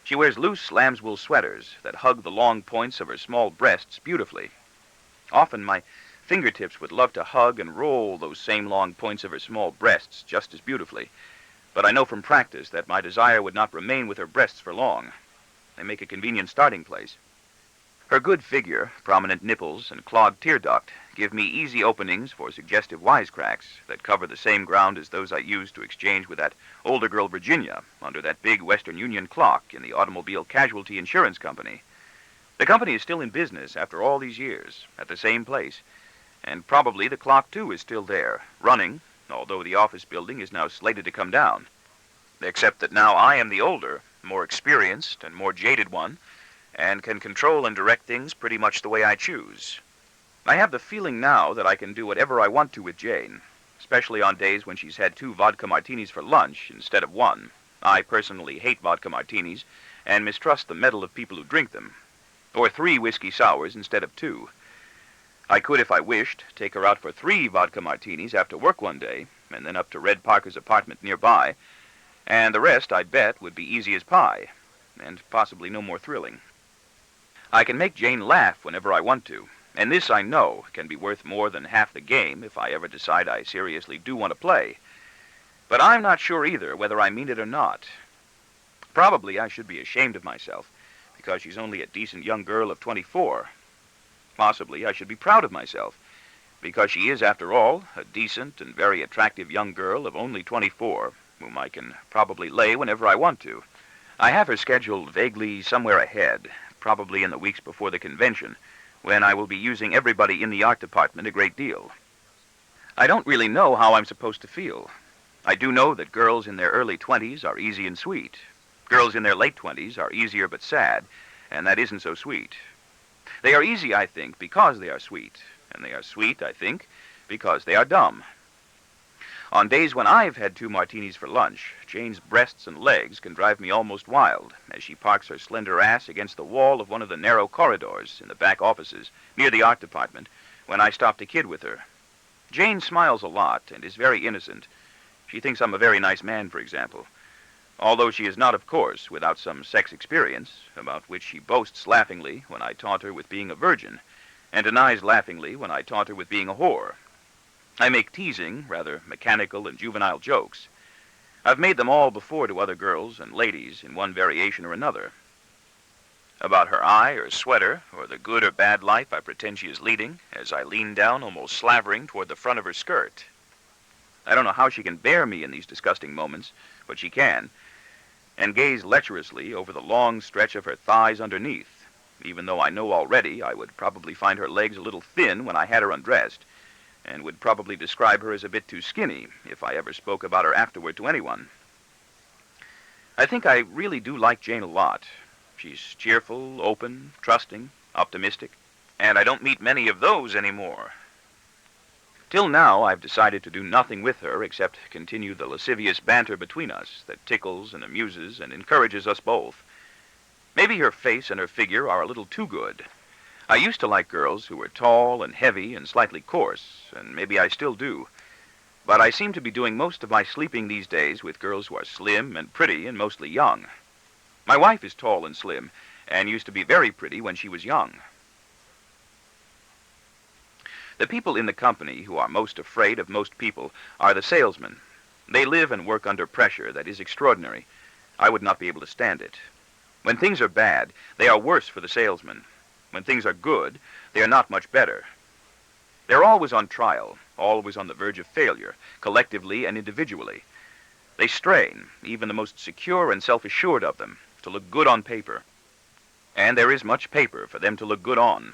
She wears loose lambswool sweaters that hug the long points of her small breasts beautifully. Often my fingertips would love to hug and roll those same long points of her small breasts just as beautifully, but I know from practice that my desire would not remain with her breasts for long. They make a convenient starting place. Her good figure, prominent nipples, and clogged tear duct give me easy openings for suggestive wisecracks that cover the same ground as those I used to exchange with that older girl Virginia under that big Western Union clock in the Automobile Casualty Insurance Company. The company is still in business after all these years, at the same place, and probably the clock, too, is still there, running, although the office building is now slated to come down. Except that now I am the older, more experienced, and more jaded one, and can control and direct things pretty much the way I choose. I have the feeling now that I can do whatever I want to with Jane, especially on days when she's had 2 vodka martinis for lunch instead of 1. I personally hate vodka martinis and mistrust the mettle of people who drink them. Or 3 whiskey sours instead of 2. I could, if I wished, take her out for 3 vodka martinis after work one day, and then up to Red Parker's apartment nearby, and the rest, I bet, would be easy as pie, and possibly no more thrilling. I can make Jane laugh whenever I want to, and this, I know, can be worth more than half the game if I ever decide I seriously do want to play. But I'm not sure either whether I mean it or not. Probably I should be ashamed of myself, because she's only a decent young girl of 24. Possibly I should be proud of myself, because she is, after all, a decent and very attractive young girl of only 24, whom I can probably lay whenever I want to. I have her scheduled vaguely somewhere ahead, probably in the weeks before the convention, when I will be using everybody in the art department a great deal. I don't really know how I'm supposed to feel. I do know that girls in their early 20s are easy and sweet. Girls in their late 20s are easier but sad, and that isn't so sweet. They are easy, I think, because they are sweet, and they are sweet, I think, because they are dumb. On days when I've had 2 martinis for lunch, Jane's breasts and legs can drive me almost wild as she parks her slender ass against the wall of one of the narrow corridors in the back offices near the art department when I stop to kid with her. Jane smiles a lot and is very innocent. She thinks I'm a very nice man, for example, although she is not, of course, without some sex experience, about which she boasts laughingly when I taunt her with being a virgin, and denies laughingly when I taunt her with being a whore. I make teasing, rather mechanical and juvenile jokes. I've made them all before to other girls and ladies in one variation or another. About her eye or sweater, or the good or bad life I pretend she is leading, as I lean down almost slavering toward the front of her skirt. I don't know how she can bear me in these disgusting moments, but she can, and gaze lecherously over the long stretch of her thighs underneath, even though I know already I would probably find her legs a little thin when I had her undressed, and would probably describe her as a bit too skinny if I ever spoke about her afterward to anyone. I think I really do like Jane a lot. She's cheerful, open, trusting, optimistic, and I don't meet many of those anymore. Till now, I've decided to do nothing with her except continue the lascivious banter between us that tickles and amuses and encourages us both. Maybe her face and her figure are a little too good. I used to like girls who were tall and heavy and slightly coarse, and maybe I still do. But I seem to be doing most of my sleeping these days with girls who are slim and pretty and mostly young. My wife is tall and slim, and used to be very pretty when she was young. The people in the company who are most afraid of most people are the salesmen. They live and work under pressure that is extraordinary. I would not be able to stand it. When things are bad, they are worse for the salesmen. When things are good, they are not much better. They're always on trial, always on the verge of failure, collectively and individually. They strain, even the most secure and self-assured of them, to look good on paper. And there is much paper for them to look good on.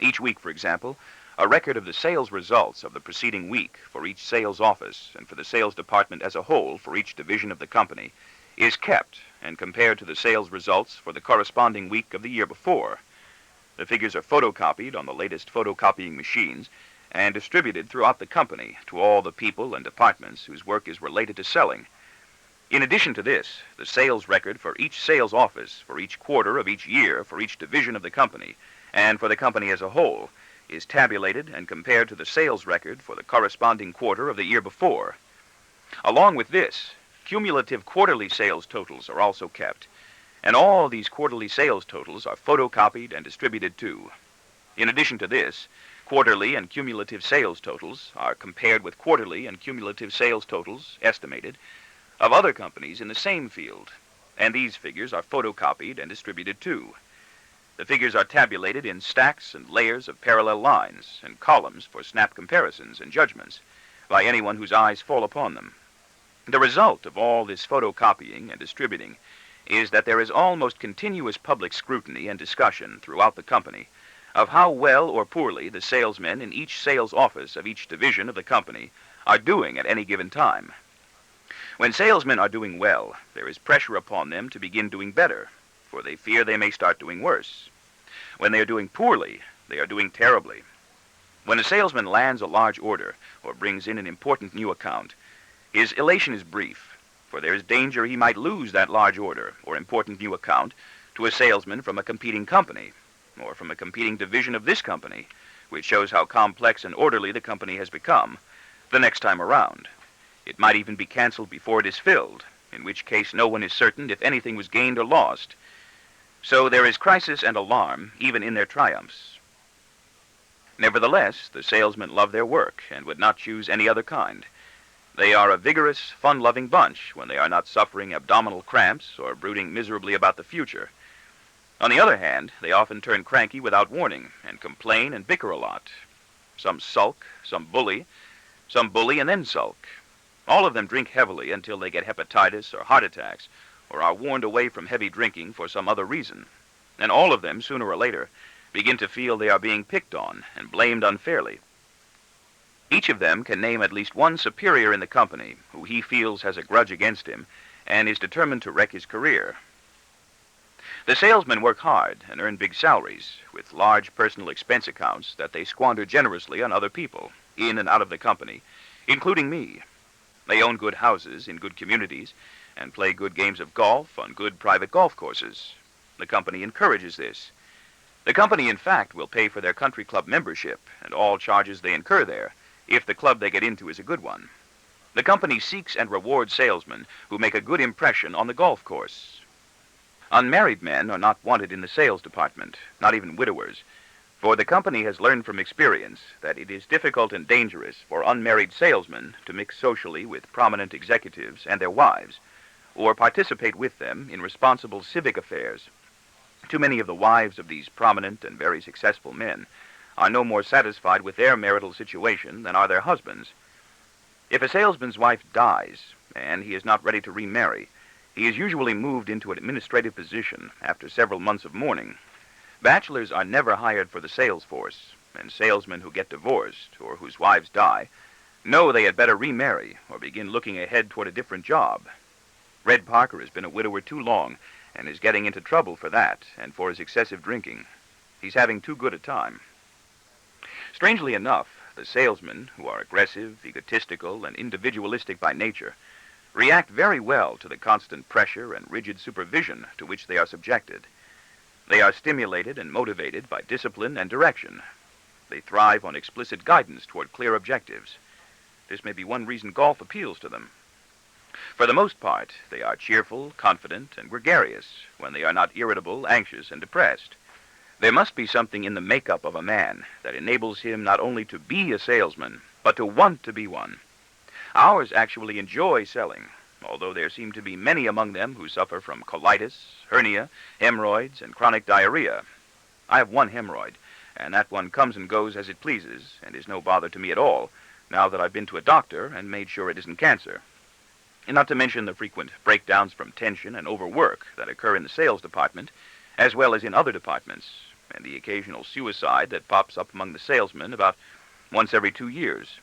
Each week, for example, a record of the sales results of the preceding week for each sales office and for the sales department as a whole for each division of the company is kept and compared to the sales results for the corresponding week of the year before. The figures are photocopied on the latest photocopying machines and distributed throughout the company to all the people and departments whose work is related to selling. In addition to this, the sales record for each sales office, for each quarter of each year, for each division of the company, and for the company as a whole, is tabulated and compared to the sales record for the corresponding quarter of the year before. Along with this, cumulative quarterly sales totals are also kept, and all these quarterly sales totals are photocopied and distributed too. In addition to this, quarterly and cumulative sales totals are compared with quarterly and cumulative sales totals, estimated, of other companies in the same field, and these figures are photocopied and distributed too. The figures are tabulated in stacks and layers of parallel lines and columns for snap comparisons and judgments by anyone whose eyes fall upon them. The result of all this photocopying and distributing is that there is almost continuous public scrutiny and discussion throughout the company of how well or poorly the salesmen in each sales office of each division of the company are doing at any given time. When salesmen are doing well, there is pressure upon them to begin doing better, for they fear they may start doing worse. When they are doing poorly, they are doing terribly. When a salesman lands a large order or brings in an important new account, his elation is brief, for there is danger he might lose that large order or important new account to a salesman from a competing company, or from a competing division of this company, which shows how complex and orderly the company has become, the next time around. It might even be canceled before it is filled, in which case no one is certain if anything was gained or lost. So there is crisis and alarm even in their triumphs. Nevertheless, the salesmen love their work and would not choose any other kind. They are a vigorous, fun-loving bunch when they are not suffering abdominal cramps or brooding miserably about the future. On the other hand, they often turn cranky without warning and complain and bicker a lot. Some sulk, some bully and then sulk. All of them drink heavily until they get hepatitis or heart attacks, or are warned away from heavy drinking for some other reason. And all of them, sooner or later, begin to feel they are being picked on and blamed unfairly. Each of them can name at least one superior in the company who he feels has a grudge against him and is determined to wreck his career. The salesmen work hard and earn big salaries, with large personal expense accounts that they squander generously on other people, in and out of the company, including me. They own good houses in good communities and play good games of golf on good private golf courses. The company encourages this. The company, in fact, will pay for their country club membership and all charges they incur there, if the club they get into is a good one. The company seeks and rewards salesmen who make a good impression on the golf course. Unmarried men are not wanted in the sales department, not even widowers, For the company has learned from experience that it is difficult and dangerous for unmarried salesmen to mix socially with prominent executives and their wives, or participate with them in responsible civic affairs. Too many of the wives of these prominent and very successful men are no more satisfied with their marital situation than are their husbands. If a salesman's wife dies, and he is not ready to remarry, he is usually moved into an administrative position after several months of mourning. Bachelors are never hired for the sales force, and salesmen who get divorced or whose wives die know they had better remarry or begin looking ahead toward a different job. Red Parker has been a widower too long and is getting into trouble for that and for his excessive drinking. He's having too good a time. Strangely enough, the salesmen, who are aggressive, egotistical, and individualistic by nature, react very well to the constant pressure and rigid supervision to which they are subjected. They are stimulated and motivated by discipline and direction. They thrive on explicit guidance toward clear objectives. This may be one reason golf appeals to them. For the most part, they are cheerful, confident, and gregarious when they are not irritable, anxious, and depressed. There must be something in the makeup of a man that enables him not only to be a salesman, but to want to be one. Ours actually enjoy selling, although there seem to be many among them who suffer from colitis, hernia, hemorrhoids, and chronic diarrhea. I have one hemorrhoid, and that one comes and goes as it pleases, and is no bother to me at all, now that I've been to a doctor and made sure it isn't cancer. And not to mention the frequent breakdowns from tension and overwork that occur in the sales department, as well as in other departments, and the occasional suicide that pops up among the salesmen about once every 2 years.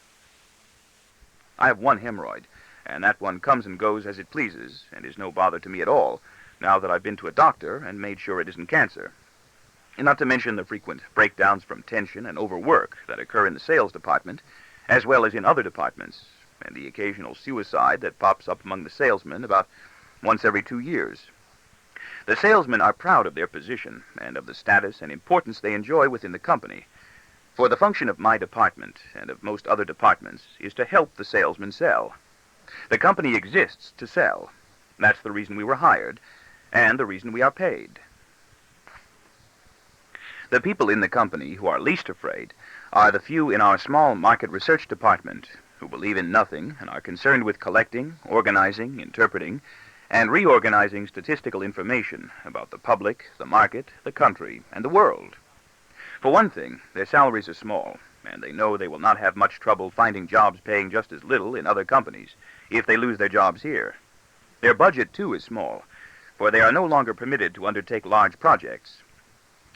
I have one hemorrhoid, and that one comes and goes as it pleases, and is no bother to me at all, now that I've been to a doctor and made sure it isn't cancer. And not to mention the frequent breakdowns from tension and overwork that occur in the sales department, as well as in other departments, and the occasional suicide that pops up among the salesmen about once every 2 years. The salesmen are proud of their position and of the status and importance they enjoy within the company. For the function of my department and of most other departments is to help the salesmen sell. The company exists to sell. That's the reason we were hired, and the reason we are paid. The people in the company who are least afraid are the few in our small market research department who believe in nothing and are concerned with collecting, organizing, interpreting, and reorganizing statistical information about the public, the market, the country, and the world. For one thing, their salaries are small, and they know they will not have much trouble finding jobs paying just as little in other companies if they lose their jobs here. Their budget, too, is small, for they are no longer permitted to undertake large projects.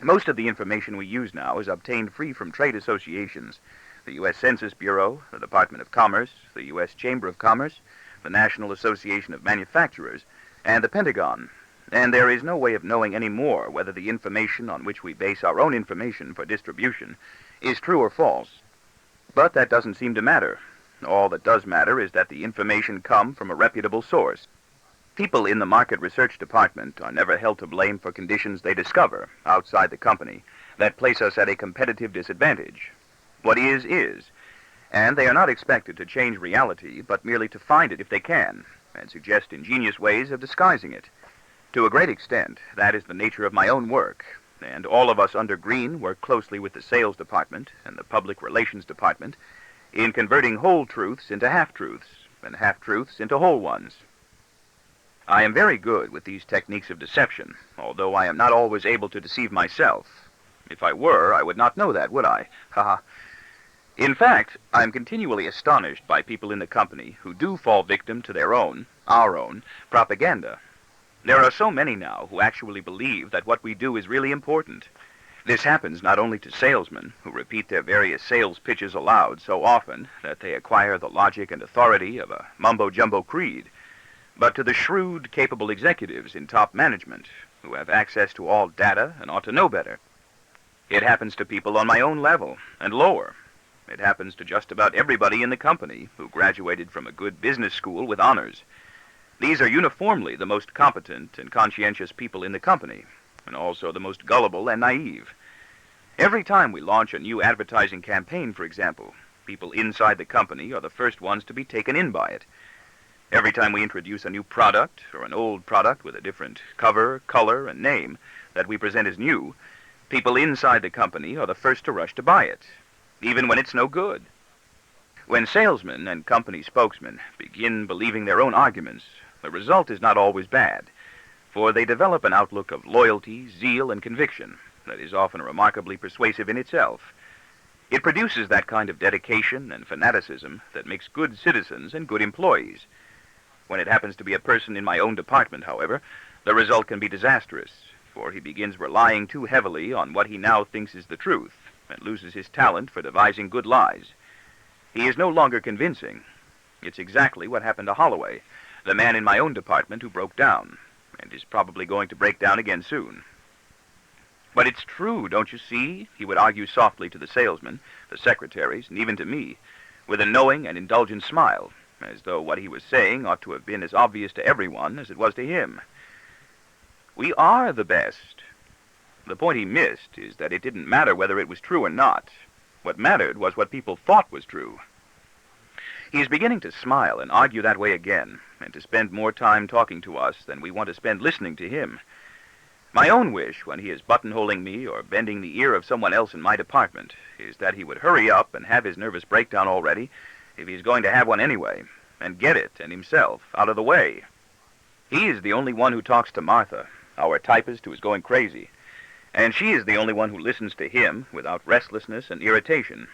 Most of the information we use now is obtained free from trade associations, the U.S. Census Bureau, the Department of Commerce, the U.S. Chamber of Commerce, the National Association of Manufacturers, and the Pentagon, and there is no way of knowing any more whether the information on which we base our own information for distribution is true or false. But that doesn't seem to matter. All that does matter is that the information come from a reputable source. People in the market research department are never held to blame for conditions they discover outside the company that place us at a competitive disadvantage. What is, and they are not expected to change reality, but merely to find it if they can, and suggest ingenious ways of disguising it. To a great extent, that is the nature of my own work, and all of us under Green work closely with the sales department and the public relations department in converting whole truths into half-truths, and half-truths into whole ones. I am very good with these techniques of deception, although I am not always able to deceive myself. If I were, I would not know that, would I? Ha-ha. In fact, I am continually astonished by people in the company who do fall victim to their own, our own, propaganda. There are so many now who actually believe that what we do is really important. This happens not only to salesmen, who repeat their various sales pitches aloud so often that they acquire the logic and authority of a mumbo-jumbo creed, but to the shrewd, capable executives in top management who have access to all data and ought to know better. It happens to people on my own level and lower. It happens to just about everybody in the company who graduated from a good business school with honors. These are uniformly the most competent and conscientious people in the company, and also the most gullible and naive. Every time we launch a new advertising campaign, for example, people inside the company are the first ones to be taken in by it. Every time we introduce a new product or an old product with a different cover, color, and name that we present as new, People inside the company are the first to rush to buy it, even when it's no good. When salesmen and company spokesmen begin believing their own arguments, the result is not always bad, for they develop an outlook of loyalty, zeal, and conviction that is often remarkably persuasive in itself. It produces that kind of dedication and fanaticism that makes good citizens and good employees. When it happens to be a person in my own department, however, the result can be disastrous, for he begins relying too heavily on what he now thinks is the truth and loses his talent for devising good lies. He is no longer convincing. It's exactly what happened to Holloway, the man in my own department who broke down, and is probably going to break down again soon. But it's true, don't you see? He would argue softly to the salesmen, the secretaries, and even to me, with a knowing and indulgent smile, as though what he was saying ought to have been as obvious to everyone as it was to him. We are the best. The point he missed is that it didn't matter whether it was true or not. What mattered was what people thought was true. He is beginning to smile and argue that way again, and to spend more time talking to us than we want to spend listening to him. My own wish, when he is buttonholing me or bending the ear of someone else in my department, is that he would hurry up and have his nervous breakdown already, if he's going to have one anyway, and get it, and himself, out of the way. He is the only one who talks to Martha, our typist who is going crazy, and she is the only one who listens to him without restlessness and irritation.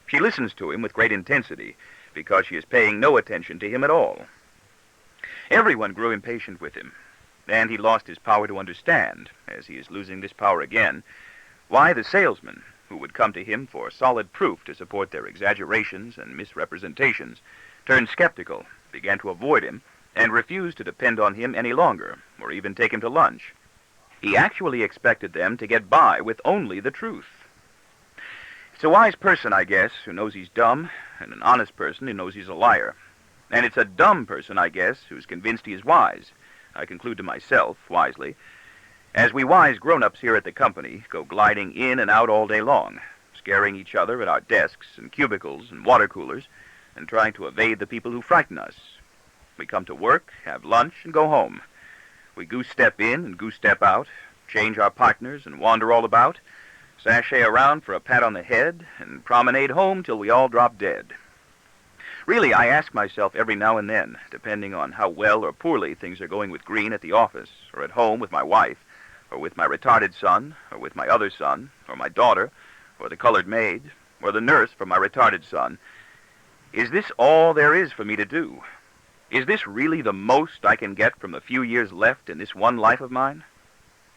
She listens to him with great intensity, because she is paying no attention to him at all. Everyone grew impatient with him, and he lost his power to understand, as he is losing this power again, why the salesmen, who would come to him for solid proof to support their exaggerations and misrepresentations, turned skeptical, began to avoid him, and refused to depend on him any longer, or even take him to lunch. He actually expected them to get by with only the truth. It's a wise person, I guess, who knows he's dumb, and an honest person who knows he's a liar. And it's a dumb person, I guess, who's convinced he is wise, I conclude to myself, wisely, as we wise grown-ups here at the company go gliding in and out all day long, scaring each other at our desks and cubicles and water coolers, and trying to evade the people who frighten us. We come to work, have lunch, and go home. We goose-step in and goose-step out, change our partners and wander all about, sashay around for a pat on the head, and promenade home till we all drop dead. Really, I ask myself every now and then, depending on how well or poorly things are going with Green at the office, or at home with my wife, or with my retarded son, or with my other son, or my daughter, or the colored maid, or the nurse for my retarded son, is this all there is for me to do? Is this really the most I can get from the few years left in this one life of mine?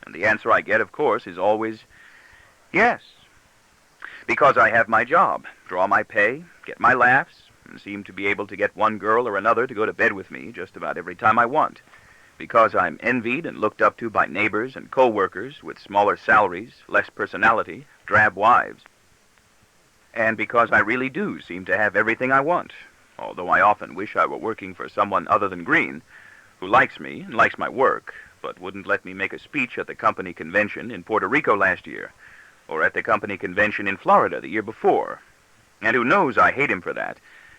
And the answer I get, of course, is always yes. Because I have my job, draw my pay, get my laughs, and seem to be able to get one girl or another to go to bed with me just about every time I want. Because I'm envied and looked up to by neighbors and co-workers with smaller salaries, less personality, drab wives. And because I really do seem to have everything I want, although I often wish I were working for someone other than Green, who likes me and likes my work, but wouldn't let me make a speech at the company convention in Puerto Rico last year, or at the company convention in Florida the year before, and who knows I hate him for that,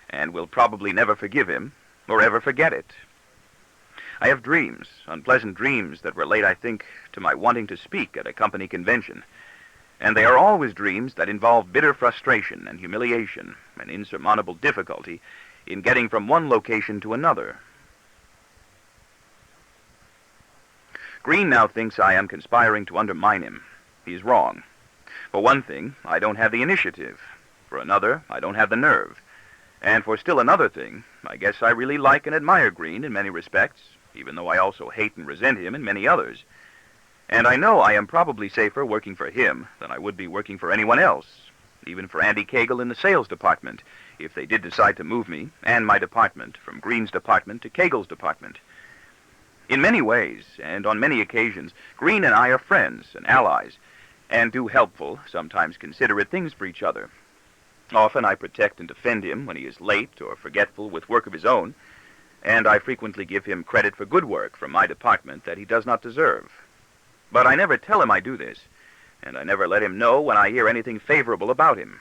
and will probably never forgive him, or ever forget it. I have dreams, unpleasant dreams that relate, I think, to my wanting to speak at a company convention, and they are always dreams that involve bitter frustration and humiliation and insurmountable difficulty in getting from one location to another. Green now thinks I am conspiring to undermine him. He is wrong. For one thing, I don't have the initiative. For another, I don't have the nerve. And for still another thing, I guess I really like and admire Green in many respects, even though I also hate and resent him in many others. And I know I am probably safer working for him than I would be working for anyone else, even for Andy Cagle in the sales department, if they did decide to move me and my department from Green's department to Cagle's department. In many ways, and on many occasions, Green and I are friends and allies, and do helpful, sometimes considerate things for each other. Often I protect and defend him when he is late or forgetful with work of his own, and I frequently give him credit for good work from my department that he does not deserve. But I never tell him I do this, and I never let him know when I hear anything favorable about him.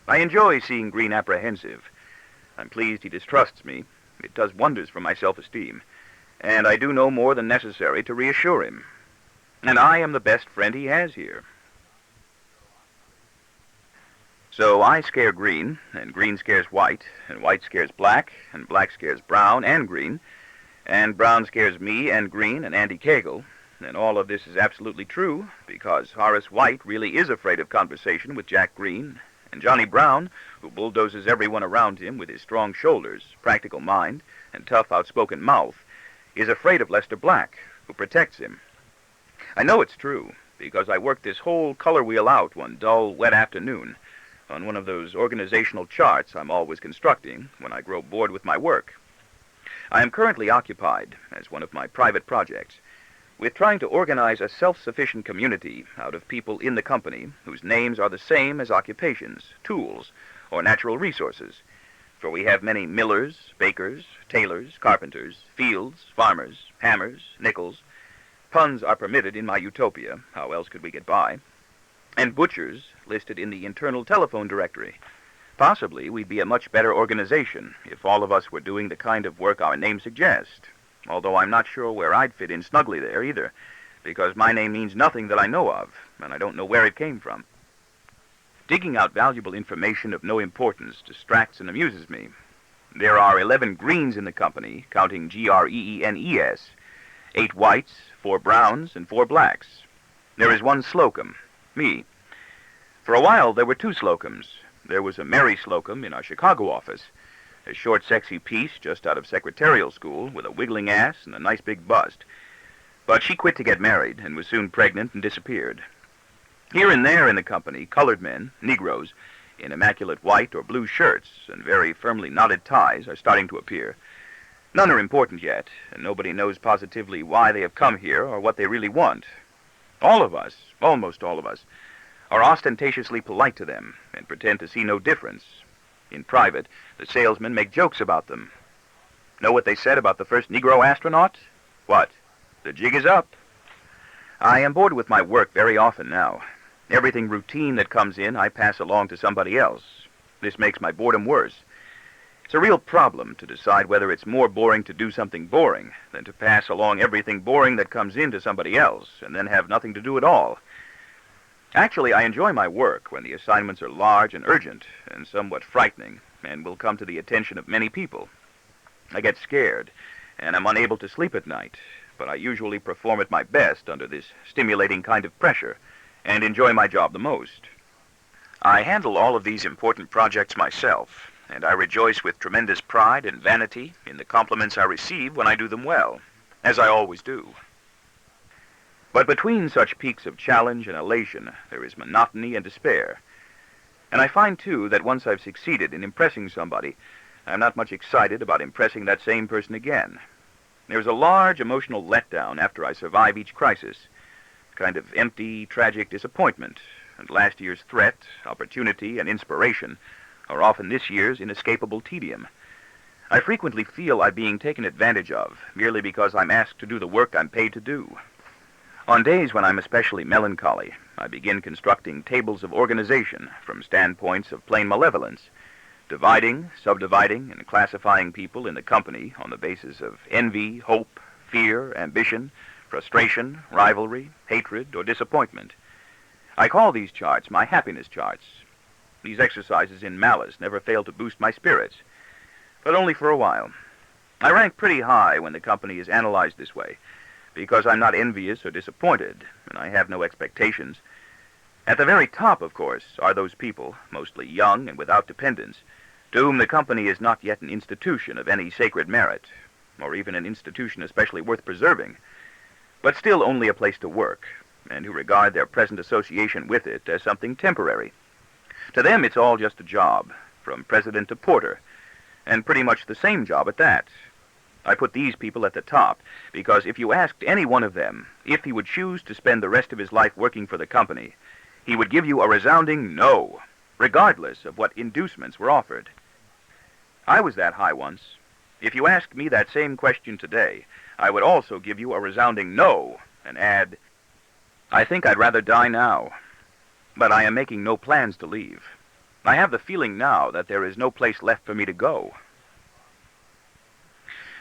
I enjoy seeing Green apprehensive. I'm pleased he distrusts me. It does wonders for my self-esteem, and I do no more than necessary to reassure him. And I am the best friend he has here. So I scare green, and green scares white, and white scares black, and black scares brown and green, and brown scares me and green and Andy Cagle. And all of this is absolutely true, because Horace White really is afraid of conversation with Jack Green, and Johnny Brown, who bulldozes everyone around him with his strong shoulders, practical mind, and tough, outspoken mouth, is afraid of Lester Black, who protects him. I know it's true, because I worked this whole color wheel out one dull, wet afternoon on one of those organizational charts I'm always constructing when I grow bored with my work. I am currently occupied, as one of my private projects, with trying to organize a self-sufficient community out of people in the company whose names are the same as occupations, tools, or natural resources. For we have many millers, bakers, tailors, carpenters, fields, farmers, hammers, nickels. Puns are permitted in my utopia, how else could we get by? And butchers listed in the internal telephone directory. Possibly we'd be a much better organization if all of us were doing the kind of work our name suggests, although I'm not sure where I'd fit in snugly there either, because my name means nothing that I know of, and I don't know where it came from. Digging out valuable information of no importance distracts and amuses me. There are 11 greens in the company, counting Greenes, 8 whites, 4 browns, and 4 blacks. There is one Slocum, me. For a while there were 2 Slocums. There was a Mary Slocum in our Chicago office, a short, sexy piece just out of secretarial school with a wiggling ass and a nice big bust. But she quit to get married and was soon pregnant and disappeared. Here and there in the company, colored men, Negroes, in immaculate white or blue shirts and very firmly knotted ties are starting to appear. None are important yet, and nobody knows positively why they have come here or what they really want. All of us, almost all of us, are ostentatiously polite to them and pretend to see no difference. In private, the salesmen make jokes about them. Know what they said about the first Negro astronaut? What? The jig is up. I am bored with my work very often now. Everything routine that comes in, I pass along to somebody else. This makes my boredom worse. It's a real problem to decide whether it's more boring to do something boring than to pass along everything boring that comes in to somebody else and then have nothing to do at all. Actually, I enjoy my work when the assignments are large and urgent and somewhat frightening and will come to the attention of many people. I get scared and am unable to sleep at night, but I usually perform at my best under this stimulating kind of pressure and enjoy my job the most. I handle all of these important projects myself, and I rejoice with tremendous pride and vanity in the compliments I receive when I do them well, as I always do. But between such peaks of challenge and elation, there is monotony and despair. And I find, too, that once I've succeeded in impressing somebody, I'm not much excited about impressing that same person again. There's a large emotional letdown after I survive each crisis, a kind of empty, tragic disappointment, and last year's threat, opportunity, and inspiration are often this year's inescapable tedium. I frequently feel I'm being taken advantage of, merely because I'm asked to do the work I'm paid to do. On days when I'm especially melancholy, I begin constructing tables of organization from standpoints of plain malevolence, dividing, subdividing, and classifying people in the company on the basis of envy, hope, fear, ambition, frustration, rivalry, hatred, or disappointment. I call these charts my happiness charts. These exercises in malice never fail to boost my spirits, but only for a while. I rank pretty high when the company is analyzed this way, because I'm not envious or disappointed, and I have no expectations. At the very top, of course, are those people, mostly young and without dependents, to whom the company is not yet an institution of any sacred merit, or even an institution especially worth preserving, but still only a place to work, and who regard their present association with it as something temporary. To them, it's all just a job, from president to porter, and pretty much the same job at that. I put these people at the top because if you asked any one of them if he would choose to spend the rest of his life working for the company, he would give you a resounding no, regardless of what inducements were offered. I was that high once. If you asked me that same question today, I would also give you a resounding no and add, I think I'd rather die now. But I am making no plans to leave. I have the feeling now that there is no place left for me to go.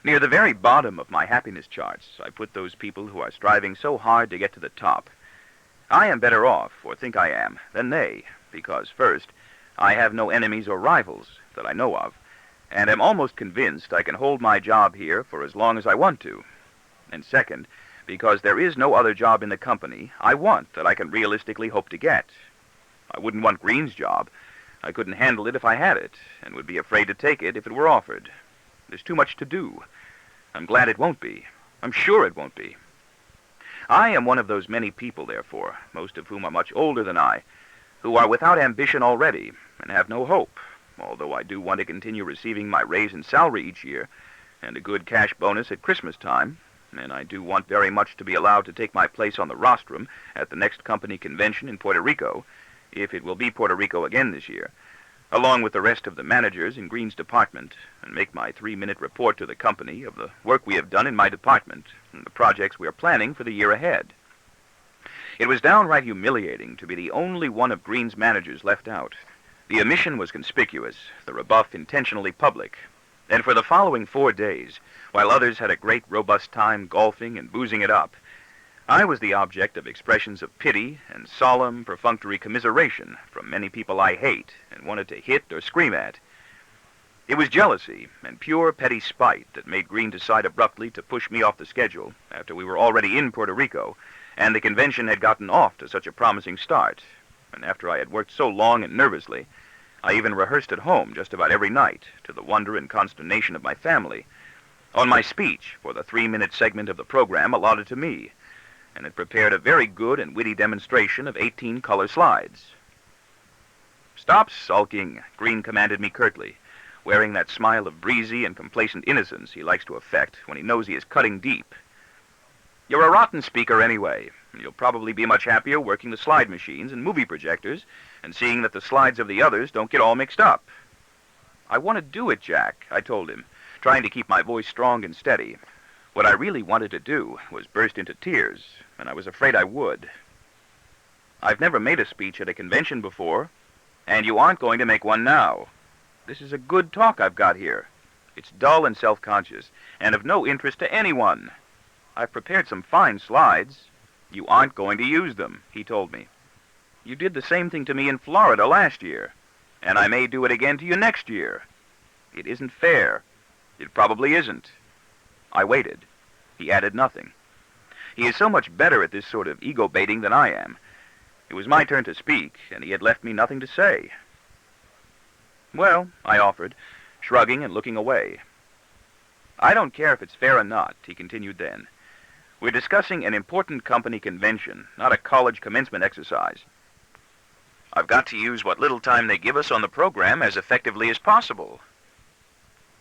Near the very bottom of my happiness charts, I put those people who are striving so hard to get to the top. I am better off, or think I am, than they, because first, I have no enemies or rivals that I know of, and am almost convinced I can hold my job here for as long as I want to. And second, because there is no other job in the company I want that I can realistically hope to get. I wouldn't want Green's job. I couldn't handle it if I had it, and would be afraid to take it if it were offered. There's too much to do. I'm glad it won't be. I'm sure it won't be. I am one of those many people, therefore, most of whom are much older than I, who are without ambition already and have no hope, although I do want to continue receiving my raise in salary each year and a good cash bonus at Christmas time, and I do want very much to be allowed to take my place on the rostrum at the next company convention in Puerto Rico, if it will be Puerto Rico again this year, along with the rest of the managers in Green's department, and make my 3-minute report to the company of the work we have done in my department and the projects we are planning for the year ahead. It was downright humiliating to be the only one of Green's managers left out. The omission was conspicuous, the rebuff intentionally public, and for the following 4 days, while others had a great robust time golfing and boozing it up, I was the object of expressions of pity and solemn, perfunctory commiseration from many people I hate and wanted to hit or scream at. It was jealousy and pure petty spite that made Green decide abruptly to push me off the schedule after we were already in Puerto Rico and the convention had gotten off to such a promising start, and after I had worked so long and nervously, I even rehearsed at home just about every night, to the wonder and consternation of my family, on my speech for the 3-minute segment of the program allotted to me, and had prepared a very good and witty demonstration of 18 color slides. "Stop sulking," Green commanded me curtly, wearing that smile of breezy and complacent innocence he likes to affect when he knows he is cutting deep. "You're a rotten speaker anyway, and you'll probably be much happier working the slide machines and movie projectors and seeing that the slides of the others don't get all mixed up." "I want to do it, Jack," I told him, trying to keep my voice strong and steady. What I really wanted to do was burst into tears, and I was afraid I would. "I've never made a speech at a convention before, and you aren't going to make one now. This is a good talk I've got here. It's dull and self-conscious, and of no interest to anyone. I've prepared some fine slides. You aren't going to use them," he told me. "You did the same thing to me in Florida last year, and I may do it again to you next year. It isn't fair. It probably isn't." I waited. He added nothing. He is so much better at this sort of ego-baiting than I am. It was my turn to speak, and he had left me nothing to say. "Well," I offered, shrugging and looking away. "I don't care if it's fair or not," he continued then. "We're discussing an important company convention, not a college commencement exercise. I've got to use what little time they give us on the program as effectively as possible."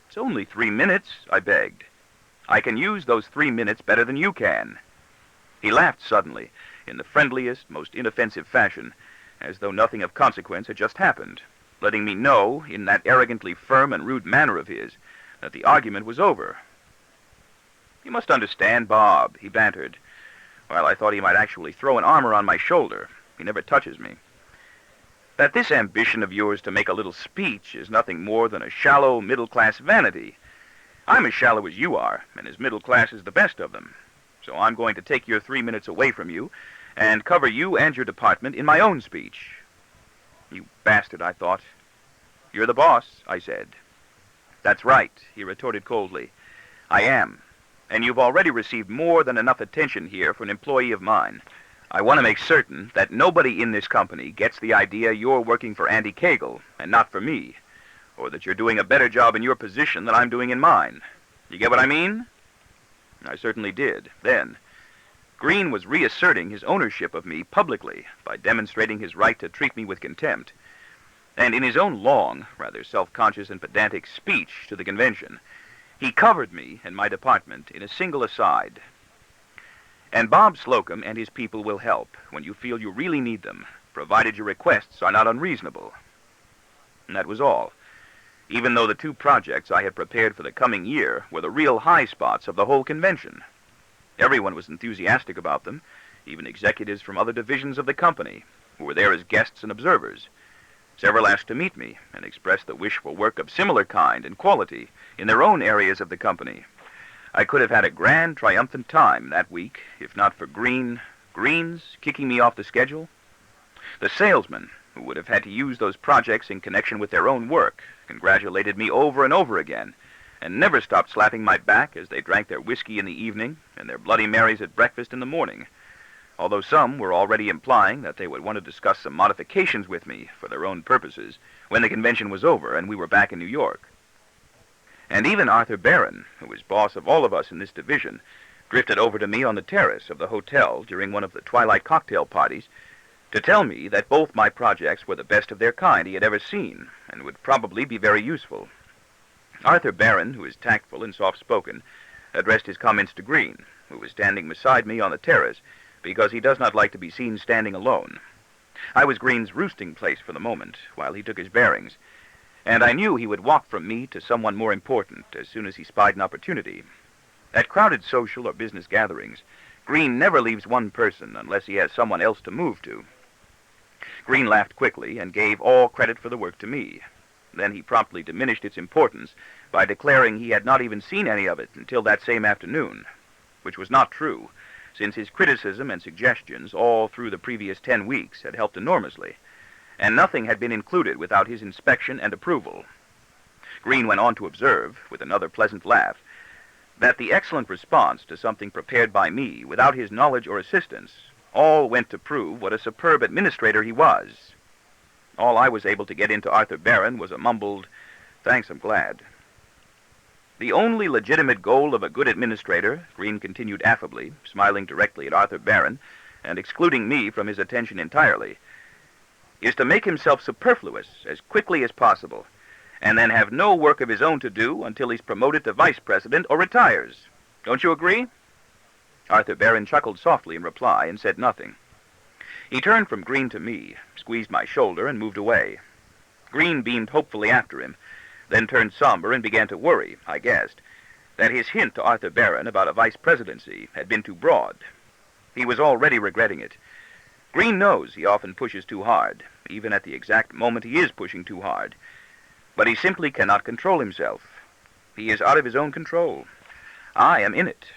"It's only 3 minutes," I begged. "I can use those 3 minutes better than you can." He laughed suddenly, in the friendliest, most inoffensive fashion, as though nothing of consequence had just happened, letting me know, in that arrogantly firm and rude manner of his, that the argument was over. "You must understand, Bob," he bantered, while I thought he might actually throw an arm around my shoulder. He never touches me. "That this ambition of yours to make a little speech is nothing more than a shallow, middle-class vanity. I'm as shallow as you are, and as middle-class as the best of them. So I'm going to take your 3 minutes away from you and cover you and your department in my own speech." "You bastard," I thought. "You're the boss," I said. "That's right," he retorted coldly. "I am. And you've already received more than enough attention here for an employee of mine. I want to make certain that nobody in this company gets the idea you're working for Andy Cagle and not for me, or that you're doing a better job in your position than I'm doing in mine. You get what I mean?" I certainly did, then. Green was reasserting his ownership of me publicly by demonstrating his right to treat me with contempt. And in his own long, rather self-conscious and pedantic speech to the convention, he covered me and my department in a single aside. "And Bob Slocum and his people will help when you feel you really need them, provided your requests are not unreasonable." And that was all, even though the 2 projects I had prepared for the coming year were the real high spots of the whole convention. Everyone was enthusiastic about them, even executives from other divisions of the company, who were there as guests and observers. Several asked to meet me and expressed the wish for work of similar kind and quality in their own areas of the company. I could have had a grand, triumphant time that week, if not for Green's kicking me off the schedule. The salesman, who would have had to use those projects in connection with their own work, congratulated me over and over again, and never stopped slapping my back as they drank their whiskey in the evening and their Bloody Marys at breakfast in the morning, although some were already implying that they would want to discuss some modifications with me for their own purposes when the convention was over and we were back in New York. And even Arthur Barron, who was boss of all of us in this division, drifted over to me on the terrace of the hotel during one of the twilight cocktail parties to tell me that both my projects were the best of their kind he had ever seen and would probably be very useful. Arthur Barron, who is tactful and soft-spoken, addressed his comments to Green, who was standing beside me on the terrace, because he does not like to be seen standing alone. I was Green's roosting place for the moment, while he took his bearings, and I knew he would walk from me to someone more important as soon as he spied an opportunity. At crowded social or business gatherings, Green never leaves one person unless he has someone else to move to. Green laughed quickly and gave all credit for the work to me. Then he promptly diminished its importance by declaring he had not even seen any of it until that same afternoon, which was not true, since his criticism and suggestions all through the previous 10 weeks had helped enormously, and nothing had been included without his inspection and approval. Green went on to observe, with another pleasant laugh, that the excellent response to something prepared by me without his knowledge or assistance all went to prove what a superb administrator he was. All I was able to get into Arthur Barron was a mumbled, "Thanks, I'm glad." The only legitimate goal of a good administrator, Green continued affably, smiling directly at Arthur Barron and excluding me from his attention entirely, is to make himself superfluous as quickly as possible, and then have no work of his own to do until he's promoted to vice president or retires. Don't you agree? Arthur Barron chuckled softly in reply and said nothing. He turned from Green to me, squeezed my shoulder, and moved away. Green beamed hopefully after him, then turned somber and began to worry, I guessed, that his hint to Arthur Barron about a vice presidency had been too broad. He was already regretting it. Green knows he often pushes too hard, even at the exact moment he is pushing too hard, but he simply cannot control himself. He is out of his own control. I am in it.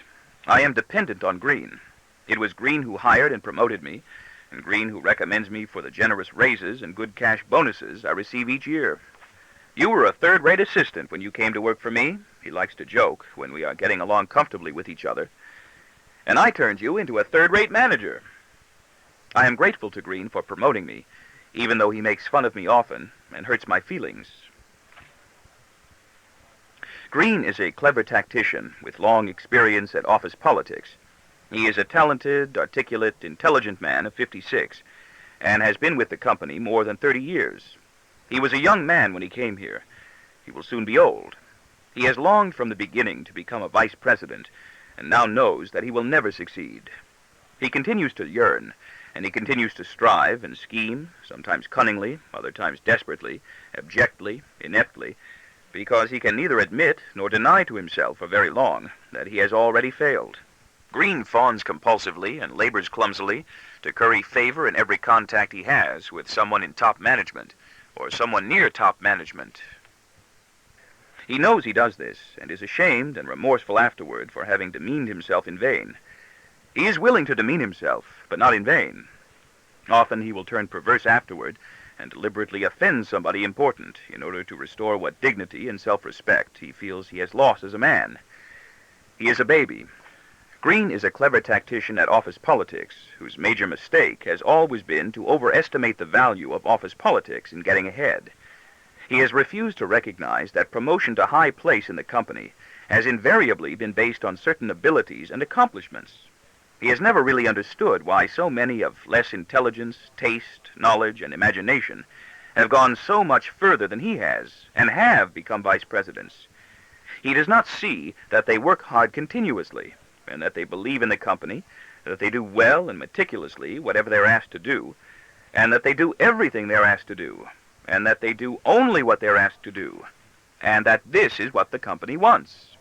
I am dependent on Green. It was Green who hired and promoted me, and Green who recommends me for the generous raises and good cash bonuses I receive each year. You were a third-rate assistant when you came to work for me, he likes to joke when we are getting along comfortably with each other, and I turned you into a third-rate manager. I am grateful to Green for promoting me, even though he makes fun of me often and hurts my feelings. Green is a clever tactician with long experience at office politics. He is a talented, articulate, intelligent man of 56, and has been with the company more than 30 years. He was a young man when he came here. He will soon be old. He has longed from the beginning to become a vice president, and now knows that he will never succeed. He continues to yearn, and he continues to strive and scheme, sometimes cunningly, other times desperately, abjectly, ineptly, because he can neither admit nor deny to himself for very long that he has already failed. Green fawns compulsively and labors clumsily to curry favor in every contact he has with someone in top management, or someone near top management. He knows he does this, and is ashamed and remorseful afterward for having demeaned himself in vain. He is willing to demean himself, but not in vain. Often he will turn perverse afterward and deliberately offend somebody important in order to restore what dignity and self-respect he feels he has lost as a man. He is a baby. Green is a clever tactician at office politics, whose major mistake has always been to overestimate the value of office politics in getting ahead. He has refused to recognize that promotion to high place in the company has invariably been based on certain abilities and accomplishments. He has never really understood why so many of less intelligence, taste, knowledge, and imagination have gone so much further than he has, and have become vice presidents. He does not see that they work hard continuously, and that they believe in the company, that they do well and meticulously whatever they're asked to do, and that they do everything they're asked to do, and that they do only what they're asked to do, and that this is what the company wants.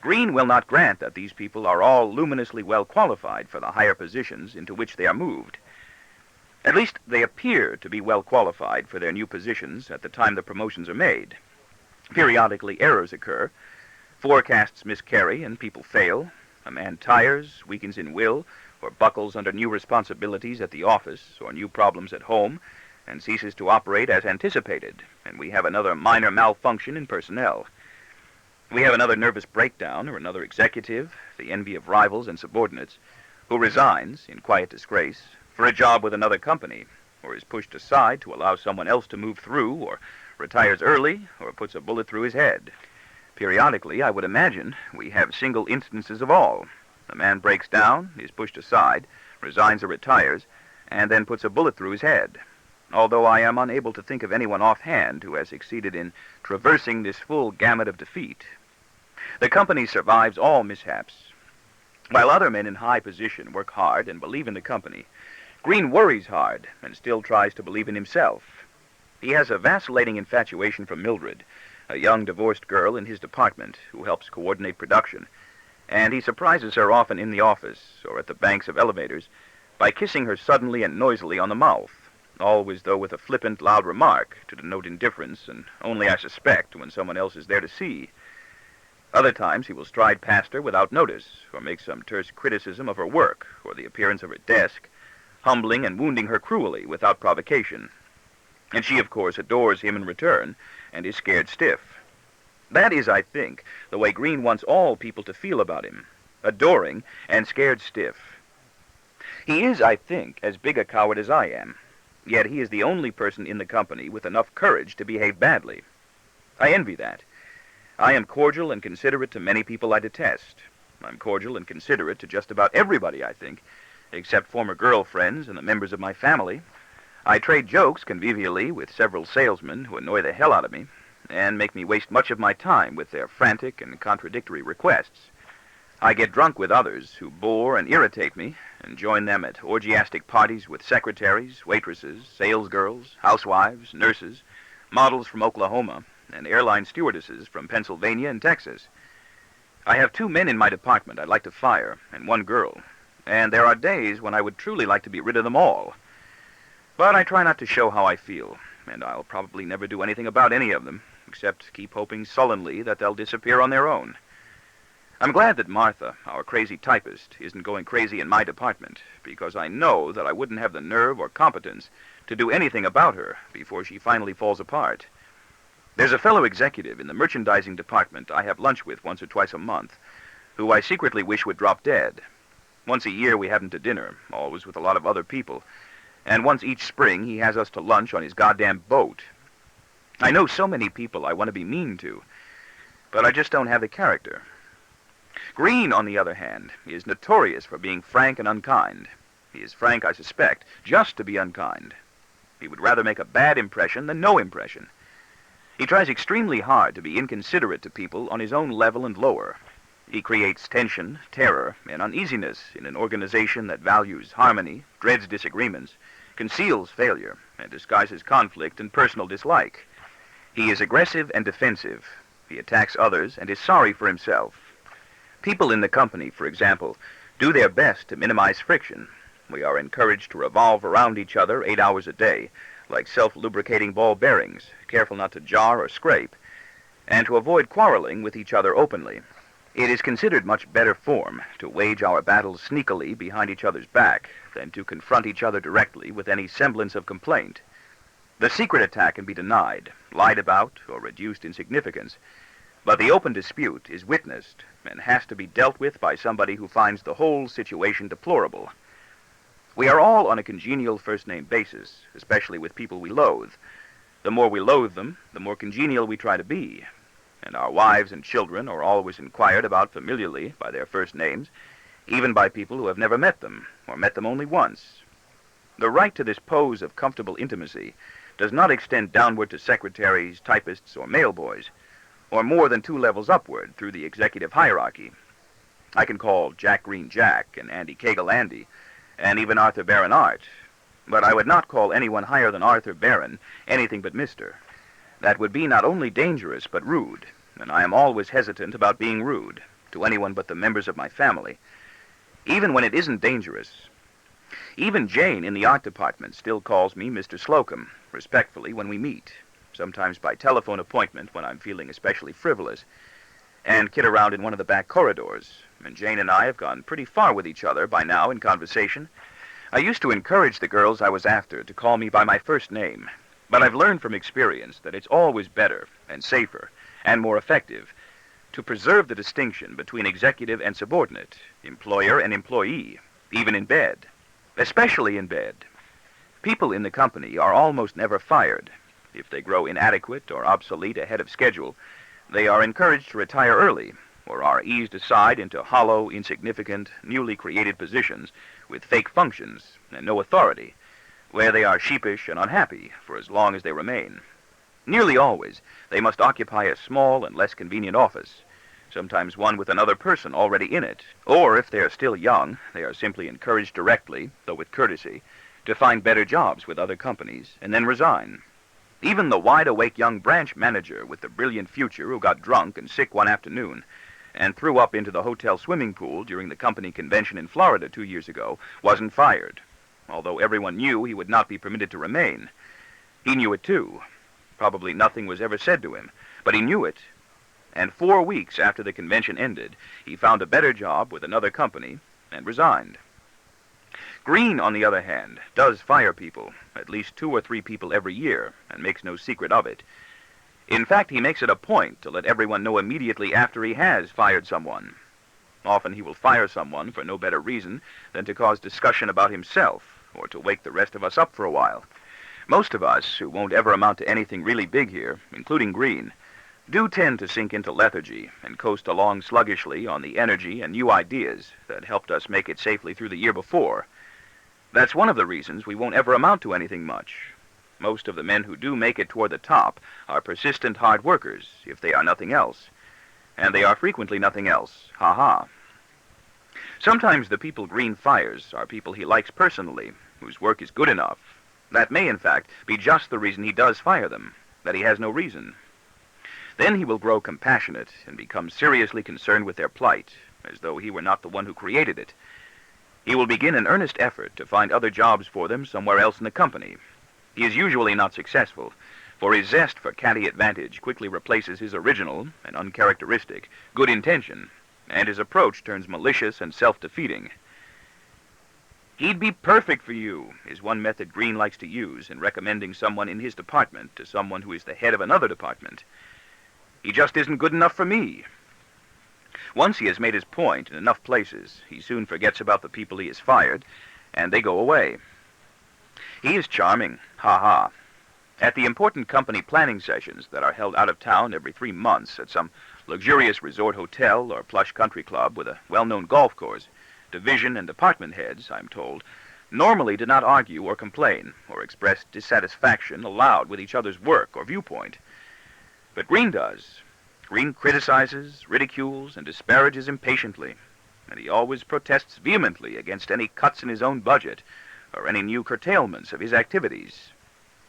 Green will not grant that these people are all luminously well qualified for the higher positions into which they are moved. At least they appear to be well qualified for their new positions at the time the promotions are made. Periodically errors occur, forecasts miscarry and people fail, a man tires, weakens in will, or buckles under new responsibilities at the office or new problems at home, and ceases to operate as anticipated, and we have another minor malfunction in personnel. We have another nervous breakdown or another executive, the envy of rivals and subordinates, who resigns, in quiet disgrace, for a job with another company, or is pushed aside to allow someone else to move through, or retires early, or puts a bullet through his head. Periodically, I would imagine, we have single instances of all. A man breaks down, is pushed aside, resigns or retires, and then puts a bullet through his head, although I am unable to think of anyone offhand who has succeeded in traversing this full gamut of defeat. The company survives all mishaps. While other men in high position work hard and believe in the company, Green worries hard and still tries to believe in himself. He has a vacillating infatuation for Mildred, a young divorced girl in his department who helps coordinate production, and he surprises her often in the office or at the banks of elevators by kissing her suddenly and noisily on the mouth, always though with a flippant, loud remark to denote indifference, and only, I suspect, when someone else is there to see. Other times he will stride past her without notice, or make some terse criticism of her work or the appearance of her desk, humbling and wounding her cruelly without provocation. And she, of course, adores him in return, and is scared stiff. That is, I think, the way Green wants all people to feel about him, adoring and scared stiff. He is, I think, as big a coward as I am, yet he is the only person in the company with enough courage to behave badly. I envy that. I am cordial and considerate to many people I detest. I'm cordial and considerate to just about everybody, I think, except former girlfriends and the members of my family. I trade jokes convivially with several salesmen who annoy the hell out of me and make me waste much of my time with their frantic and contradictory requests. I get drunk with others who bore and irritate me and join them at orgiastic parties with secretaries, waitresses, salesgirls, housewives, nurses, models from Oklahoma, and airline stewardesses from Pennsylvania and Texas. I have 2 men in my department I'd like to fire, and 1 girl, and there are days when I would truly like to be rid of them all. But I try not to show how I feel, and I'll probably never do anything about any of them, except keep hoping sullenly that they'll disappear on their own. I'm glad that Martha, our crazy typist, isn't going crazy in my department, because I know that I wouldn't have the nerve or competence to do anything about her before she finally falls apart. There's a fellow executive in the merchandising department I have lunch with once or twice a month, who I secretly wish would drop dead. Once a year we have him to dinner, always with a lot of other people, and once each spring he has us to lunch on his goddamn boat. I know so many people I want to be mean to, but I just don't have the character. Green, on the other hand, is notorious for being frank and unkind. He is frank, I suspect, just to be unkind. He would rather make a bad impression than no impression. He tries extremely hard to be inconsiderate to people on his own level and lower. He creates tension, terror, and uneasiness in an organization that values harmony, dreads disagreements, conceals failure, and disguises conflict and personal dislike. He is aggressive and defensive. He attacks others and is sorry for himself. People in the company, for example, do their best to minimize friction. We are encouraged to revolve around each other 8 hours a day, like self-lubricating ball bearings, careful not to jar or scrape, and to avoid quarreling with each other openly. It is considered much better form to wage our battles sneakily behind each other's back than to confront each other directly with any semblance of complaint. The secret attack can be denied, lied about, or reduced in significance, but the open dispute is witnessed and has to be dealt with by somebody who finds the whole situation deplorable. We are all on a congenial first-name basis, especially with people we loathe. The more we loathe them, the more congenial we try to be, and our wives and children are always inquired about familiarly by their first names, even by people who have never met them, or met them only once. The right to this pose of comfortable intimacy does not extend downward to secretaries, typists, or mailboys, or more than 2 levels upward through the executive hierarchy. I can call Jack Green Jack, and Andy Cagle Andy, and even Arthur Barron Art, but I would not call anyone higher than Arthur Barron anything but Mr. That would be not only dangerous, but rude, and I am always hesitant about being rude to anyone but the members of my family, even when it isn't dangerous. Even Jane in the art department still calls me Mr. Slocum, respectfully, when we meet, sometimes by telephone appointment when I'm feeling especially frivolous, and kid around in one of the back corridors, and Jane and I have gone pretty far with each other by now in conversation. I used to encourage the girls I was after to call me by my first name, but I've learned from experience that it's always better and safer and more effective to preserve the distinction between executive and subordinate, employer and employee, even in bed, especially in bed. People in the company are almost never fired. If they grow inadequate or obsolete ahead of schedule, they are encouraged to retire early or are eased aside into hollow, insignificant, newly created positions with fake functions and no authority, where they are sheepish and unhappy for as long as they remain. Nearly always, they must occupy a small and less convenient office, sometimes one with another person already in it, or if they are still young, they are simply encouraged directly, though with courtesy, to find better jobs with other companies and then resign. Even the wide-awake young branch manager with the brilliant future who got drunk and sick one afternoon and threw up into the hotel swimming pool during the company convention in Florida 2 years ago wasn't fired, although everyone knew he would not be permitted to remain. He knew it too. Probably nothing was ever said to him, but he knew it. And 4 weeks after the convention ended, he found a better job with another company and resigned. Green, on the other hand, does fire people, at least 2 or 3 people every year, and makes no secret of it. In fact, he makes it a point to let everyone know immediately after he has fired someone. Often he will fire someone for no better reason than to cause discussion about himself, or to wake the rest of us up for a while. Most of us, who won't ever amount to anything really big here, including Green, do tend to sink into lethargy and coast along sluggishly on the energy and new ideas that helped us make it safely through the year before. That's one of the reasons we won't ever amount to anything much. Most of the men who do make it toward the top are persistent hard workers, if they are nothing else. And they are frequently nothing else. Ha-ha. Sometimes the people Green fires are people he likes personally, whose work is good enough. That may, in fact, be just the reason he does fire them, that he has no reason. Then he will grow compassionate and become seriously concerned with their plight, as though he were not the one who created it. He will begin an earnest effort to find other jobs for them somewhere else in the company. He is usually not successful, for his zest for canny advantage quickly replaces his original and uncharacteristic good intention, and his approach turns malicious and self-defeating. He'd be perfect for you, is one method Green likes to use in recommending someone in his department to someone who is the head of another department. He just isn't good enough for me. Once he has made his point in enough places, he soon forgets about the people he has fired, and they go away. He is charming, ha-ha. At the important company planning sessions that are held out of town every 3 months at some luxurious resort hotel or plush country club with a well-known golf course, division and department heads, I'm told, normally do not argue or complain or express dissatisfaction aloud with each other's work or viewpoint. But Green does. Green criticizes, ridicules, and disparages impatiently, and he always protests vehemently against any cuts in his own budget or any new curtailments of his activities.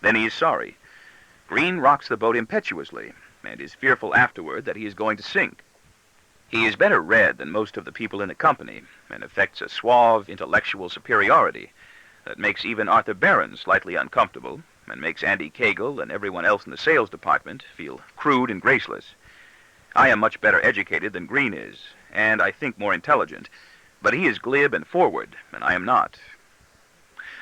Then he is sorry. Green rocks the boat impetuously, and is fearful afterward that he is going to sink. He is better read than most of the people in the company, and affects a suave, intellectual superiority that makes even Arthur Barron slightly uncomfortable, and makes Andy Cagle and everyone else in the sales department feel crude and graceless. I am much better educated than Green is, and I think more intelligent, but he is glib and forward, and I am not.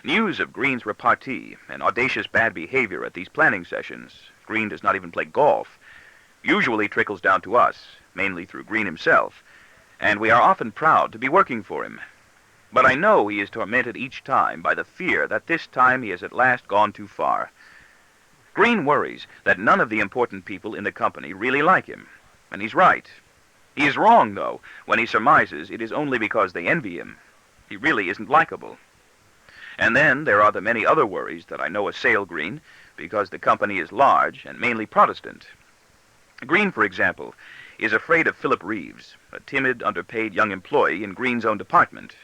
News of Green's repartee and audacious bad behavior at these planning sessions — Green does not even play golf — usually trickles down to us, mainly through Green himself, and we are often proud to be working for him. But I know he is tormented each time by the fear that this time he has at last gone too far. Green worries that none of the important people in the company really like him, and he's right. He is wrong, though, when he surmises it is only because they envy him. He really isn't likable. And then there are the many other worries that I know assail Green, because the company is large and mainly Protestant. Green, for example, is afraid of Philip Reeves, a timid, underpaid young employee in Green's own department.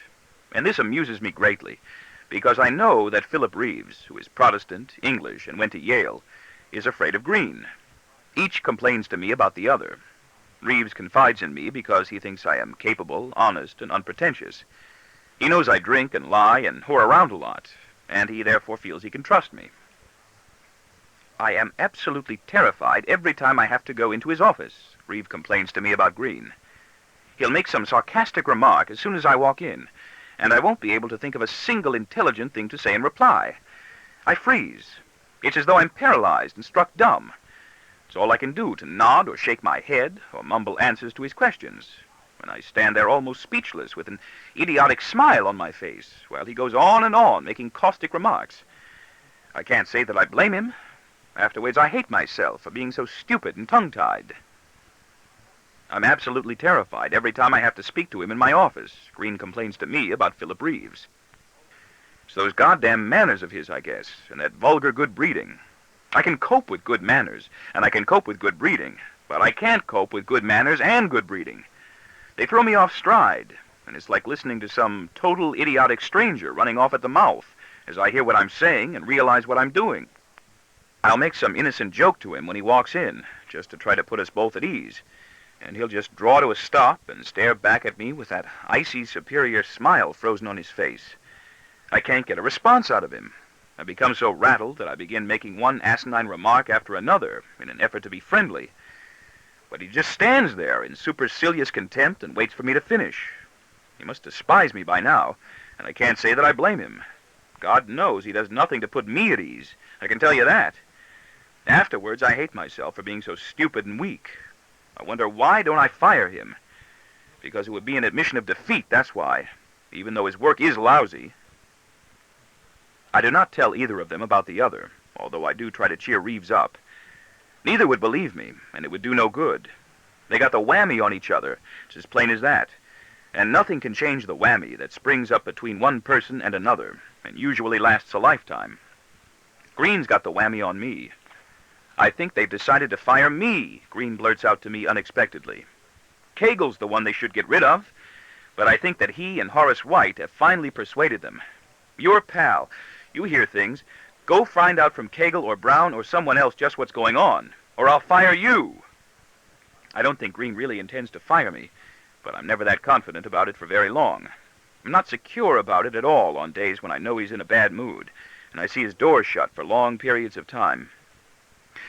And this amuses me greatly, because I know that Philip Reeves, who is Protestant, English, and went to Yale, is afraid of Green. Each complains to me about the other. Reeves confides in me because he thinks I am capable, honest, and unpretentious. He knows I drink and lie and whore around a lot, and he therefore feels he can trust me. I am absolutely terrified every time I have to go into his office, Reeves complains to me about Green. He'll make some sarcastic remark as soon as I walk in, and I won't be able to think of a single intelligent thing to say in reply. I freeze. It's as though I'm paralyzed and struck dumb. It's all I can do to nod or shake my head or mumble answers to his questions. And I stand there almost speechless with an idiotic smile on my face while he goes on and on making caustic remarks. I can't say that I blame him. Afterwards, I hate myself for being so stupid and tongue-tied. I'm absolutely terrified every time I have to speak to him in my office. Green complains to me about Philip Reeves. It's those goddamn manners of his, I guess, and that vulgar good breeding. I can cope with good manners, and I can cope with good breeding, but I can't cope with good manners and good breeding. They throw me off stride, and it's like listening to some total idiotic stranger running off at the mouth as I hear what I'm saying and realize what I'm doing. I'll make some innocent joke to him when he walks in, just to try to put us both at ease, and he'll just draw to a stop and stare back at me with that icy, superior smile frozen on his face. I can't get a response out of him. I become so rattled that I begin making one asinine remark after another in an effort to be friendly. But he just stands there in supercilious contempt and waits for me to finish. He must despise me by now, and I can't say that I blame him. God knows he does nothing to put me at ease. I can tell you that. Afterwards, I hate myself for being so stupid and weak. I wonder why don't I fire him? Because it would be an admission of defeat, that's why, even though his work is lousy. I do not tell either of them about the other, although I do try to cheer Reeves up. Neither would believe me, and it would do no good. They got the whammy on each other. It's as plain as that. And nothing can change the whammy that springs up between one person and another, and usually lasts a lifetime. Green's got the whammy on me. I think they've decided to fire me, Green blurts out to me unexpectedly. Kegel's the one they should get rid of, but I think that he and Horace White have finally persuaded them. Your pal. You hear things. Go find out from Kegel or Brown or someone else just what's going on, or I'll fire you. I don't think Green really intends to fire me, but I'm never that confident about it for very long. I'm not secure about it at all on days when I know he's in a bad mood, and I see his door shut for long periods of time.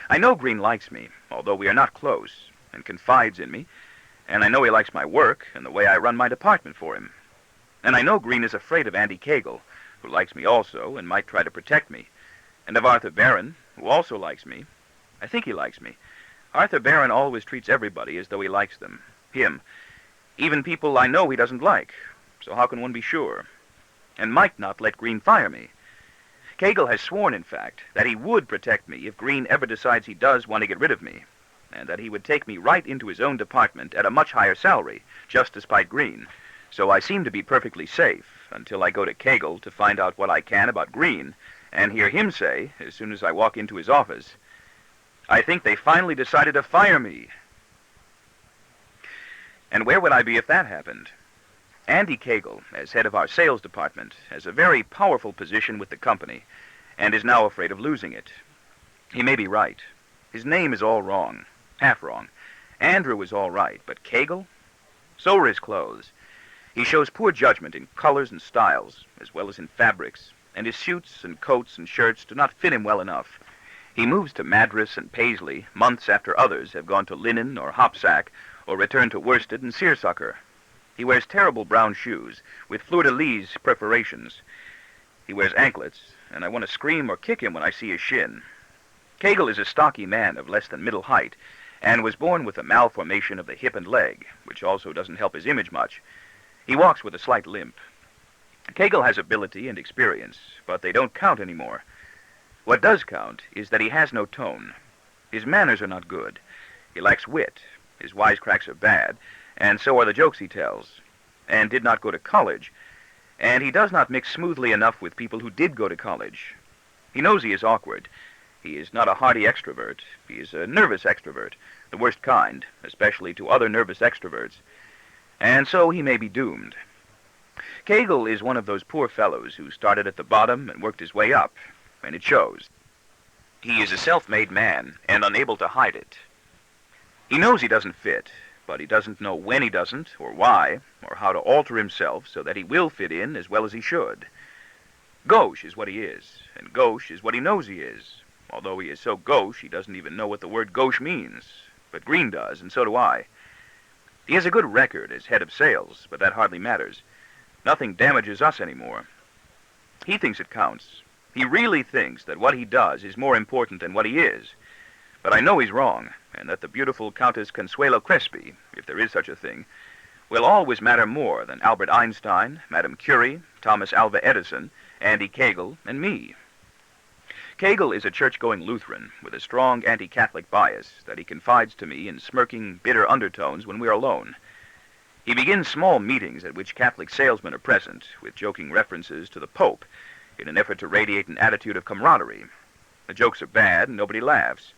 I know Green likes me, although we are not close, and confides in me, and I know he likes my work and the way I run my department for him. And I know Green is afraid of Andy Kegel, who likes me also and might try to protect me, and of Arthur Barron, who also likes me. I think he likes me. Arthur Barron always treats everybody as though he likes them. Him. Even people I know he doesn't like, so how can one be sure? And might not let Green fire me. Kegel has sworn, in fact, that he would protect me if Green ever decides he does want to get rid of me, and that he would take me right into his own department at a much higher salary, just to spite Green. So I seem to be perfectly safe until I go to Kegel to find out what I can about Green, and hear him say, as soon as I walk into his office, I think they finally decided to fire me. And where would I be if that happened? Andy Kegel, as head of our sales department, has a very powerful position with the company, and is now afraid of losing it. He may be right. His name is all wrong. Half wrong. Andrew is all right, but Kegel? So are his clothes. He shows poor judgment in colors and styles, as well as in fabrics, and his suits and coats and shirts do not fit him well enough. He moves to Madras and Paisley months after others have gone to linen or hopsack, or returned to worsted and seersucker. He wears terrible brown shoes, with fleur-de-lis perforations. He wears anklets, and I want to scream or kick him when I see his shin. Kegel is a stocky man of less than middle height, and was born with a malformation of the hip and leg, which also doesn't help his image much. He walks with a slight limp. Kegel has ability and experience, but they don't count anymore. What does count is that he has no tone. His manners are not good. He lacks wit. His wisecracks are bad, and so are the jokes he tells, and did not go to college, and he does not mix smoothly enough with people who did go to college. He knows he is awkward. He is not a hearty extrovert. He is a nervous extrovert, the worst kind, especially to other nervous extroverts, and so he may be doomed. Kegel is one of those poor fellows who started at the bottom and worked his way up, and it shows. He is a self-made man and unable to hide it. He knows he doesn't fit, but he doesn't know when he doesn't, or why, or how to alter himself so that he will fit in as well as he should. Gauche is what he is, and gauche is what he knows he is, although he is so gauche he doesn't even know what the word gauche means, but Green does, and so do I. He has a good record as head of sales, but that hardly matters. Nothing damages us anymore. He thinks it counts. He really thinks that what he does is more important than what he is. But I know he's wrong, and that the beautiful Countess Consuelo Crespi, if there is such a thing, will always matter more than Albert Einstein, Madame Curie, Thomas Alva Edison, Andy Kegel, and me. Kegel is a church-going Lutheran with a strong anti-Catholic bias that he confides to me in smirking, bitter undertones when we are alone. He begins small meetings at which Catholic salesmen are present, with joking references to the Pope, in an effort to radiate an attitude of camaraderie. The jokes are bad, and nobody laughs.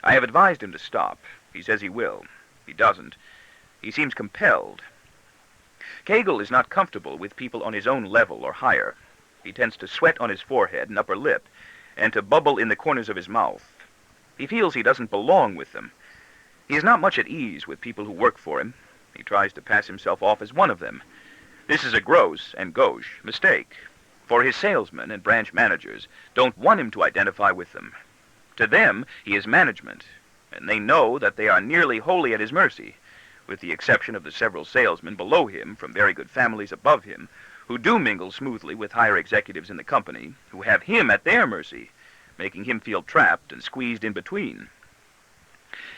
I have advised him to stop. He says he will. He doesn't. He seems compelled. Kegel is not comfortable with people on his own level or higher. He tends to sweat on his forehead and upper lip, and to bubble in the corners of his mouth. He feels he doesn't belong with them. He is not much at ease with people who work for him. He tries to pass himself off as one of them. This is a gross and gauche mistake, for his salesmen and branch managers don't want him to identify with them. To them, he is management, and they know that they are nearly wholly at his mercy, with the exception of the several salesmen below him from very good families above him, who do mingle smoothly with higher executives in the company, who have him at their mercy, making him feel trapped and squeezed in between.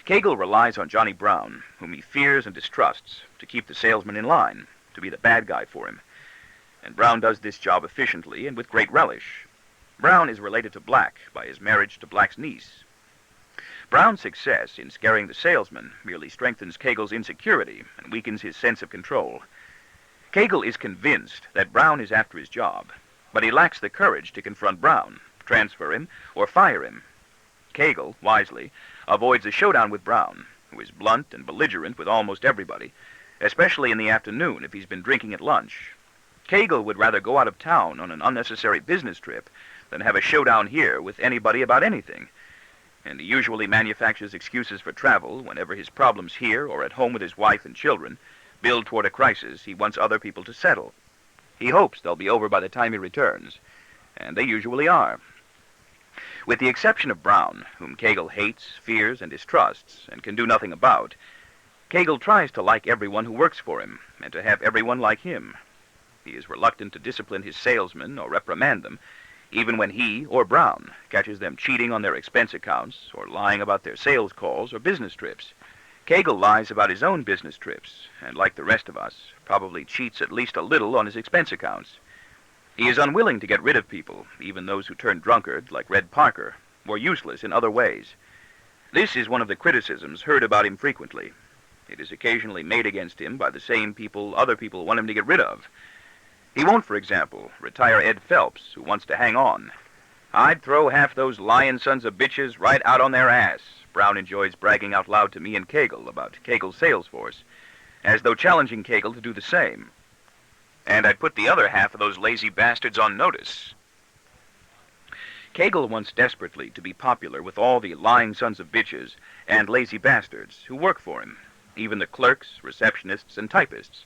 Kegel relies on Johnny Brown, whom he fears and distrusts, to keep the salesman in line, to be the bad guy for him. And Brown does this job efficiently and with great relish. Brown is related to Black by his marriage to Black's niece. Brown's success in scaring the salesman merely strengthens Kegel's insecurity and weakens his sense of control. Kegel is convinced that Brown is after his job, but he lacks the courage to confront Brown, transfer him, or fire him. Kegel, wisely, avoids a showdown with Brown, who is blunt and belligerent with almost everybody, especially in the afternoon if he's been drinking at lunch. Kegel would rather go out of town on an unnecessary business trip than have a showdown here with anybody about anything, and he usually manufactures excuses for travel whenever his problems here or at home with his wife and children build toward a crisis he wants other people to settle. He hopes they'll be over by the time he returns, and they usually are. With the exception of Brown, whom Kegel hates, fears, and distrusts, and can do nothing about, Kegel tries to like everyone who works for him, and to have everyone like him. He is reluctant to discipline his salesmen or reprimand them, even when he, or Brown, catches them cheating on their expense accounts, or lying about their sales calls or business trips. Kegel lies about his own business trips, and like the rest of us, probably cheats at least a little on his expense accounts. He is unwilling to get rid of people, even those who turn drunkard, like Red Parker, or useless in other ways. This is one of the criticisms heard about him frequently. It is occasionally made against him by the same people other people want him to get rid of. He won't, for example, retire Ed Phelps, who wants to hang on. "I'd throw half those lying sons of bitches right out on their ass," Brown enjoys bragging out loud to me and Kegel about Kegel's sales force, as though challenging Kegel to do the same. "And I'd put the other half of those lazy bastards on notice." Kegel wants desperately to be popular with all the lying sons of bitches and lazy bastards who work for him, even the clerks, receptionists, and typists,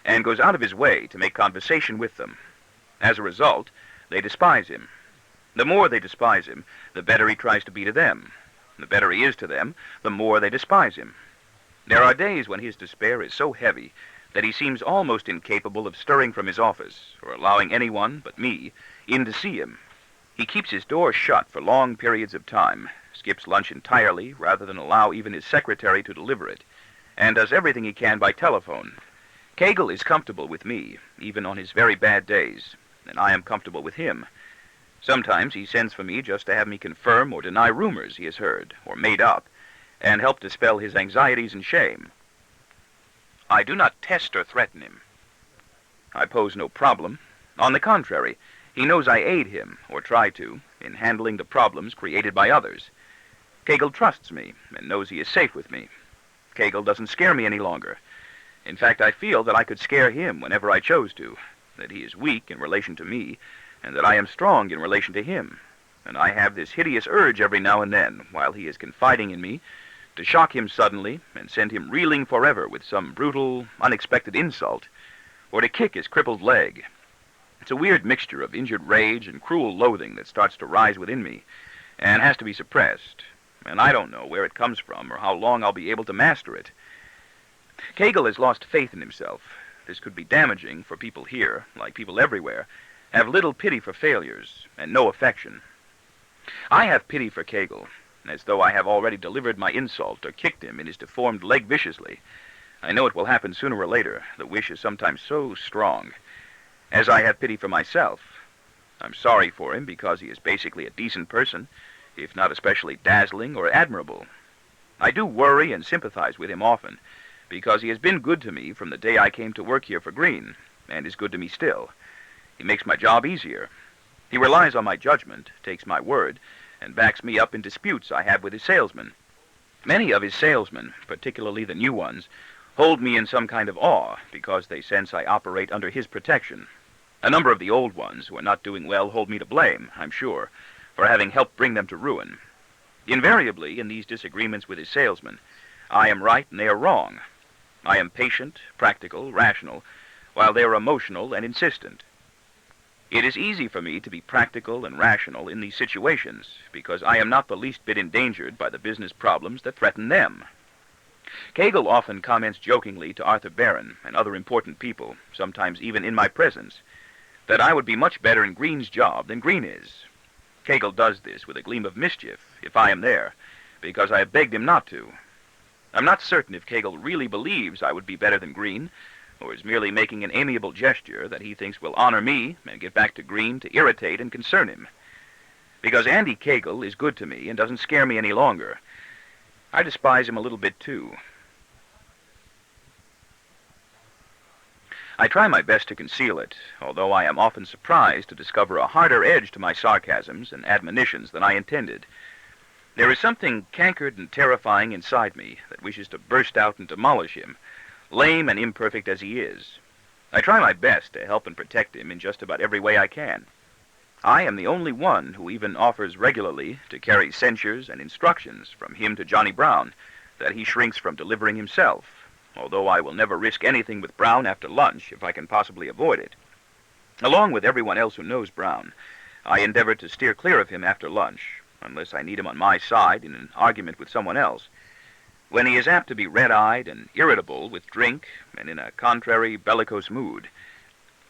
and goes out of his way to make conversation with them. As a result, they despise him. The more they despise him, the better he tries to be to them. The better he is to them, the more they despise him. There are days when his despair is so heavy that he seems almost incapable of stirring from his office or allowing anyone but me in to see him. He keeps his door shut for long periods of time, skips lunch entirely rather than allow even his secretary to deliver it, and does everything he can by telephone. Kegel is comfortable with me, even on his very bad days, and I am comfortable with him. Sometimes he sends for me just to have me confirm or deny rumors he has heard, or made up, and help dispel his anxieties and shame. I do not test or threaten him. I pose no problem. On the contrary, he knows I aid him, or try to, in handling the problems created by others. Kegel trusts me, and knows he is safe with me. Kegel doesn't scare me any longer. In fact, I feel that I could scare him whenever I chose to, that he is weak in relation to me, and that I am strong in relation to him, and I have this hideous urge every now and then, while he is confiding in me, to shock him suddenly and send him reeling forever with some brutal, unexpected insult, or to kick his crippled leg. It's a weird mixture of injured rage and cruel loathing that starts to rise within me, and has to be suppressed, and I don't know where it comes from or how long I'll be able to master it. Kegel has lost faith in himself. this could be damaging for people here, like people everywhere, have little pity for failures and no affection. I have pity for Kegel, as though I have already delivered my insult or kicked him in his deformed leg viciously. I know it will happen sooner or later. The wish is sometimes so strong. As I have pity for myself. I'm sorry for him because he is basically a decent person, if not especially dazzling or admirable. I do worry and sympathize with him often, because he has been good to me from the day I came to work here for Green, and is good to me still. He makes my job easier. He relies on my judgment, takes my word, and backs me up in disputes I have with his salesmen. Many of his salesmen, particularly the new ones, hold me in some kind of awe because they sense I operate under his protection. A number of the old ones who are not doing well hold me to blame, I'm sure, for having helped bring them to ruin. Invariably, in these disagreements with his salesmen, I am right and they are wrong. I am patient, practical, rational, while they are emotional and insistent. It is easy for me to be practical and rational in these situations, because I am not the least bit endangered by the business problems that threaten them. Kegel often comments jokingly to Arthur Barron and other important people, sometimes even in my presence, that I would be much better in Green's job than Green is. Kegel does this with a gleam of mischief, if I am there, because I have begged him not to. I'm not certain if Kegel really believes I would be better than Green, or is merely making an amiable gesture that he thinks will honor me and get back to Green to irritate and concern him. Because Andy Kegel is good to me and doesn't scare me any longer, I despise him a little bit too. I try my best to conceal it, although I am often surprised to discover a harder edge to my sarcasms and admonitions than I intended. There is something cankered and terrifying inside me that wishes to burst out and demolish him, lame and imperfect as he is. I try my best to help and protect him in just about every way I can. I am the only one who even offers regularly to carry censures and instructions from him to Johnny Brown that he shrinks from delivering himself, although I will never risk anything with Brown after lunch if I can possibly avoid it. Along with everyone else who knows Brown, I endeavor to steer clear of him after lunch, unless I need him on my side in an argument with someone else, when he is apt to be red-eyed and irritable with drink and in a contrary, bellicose mood.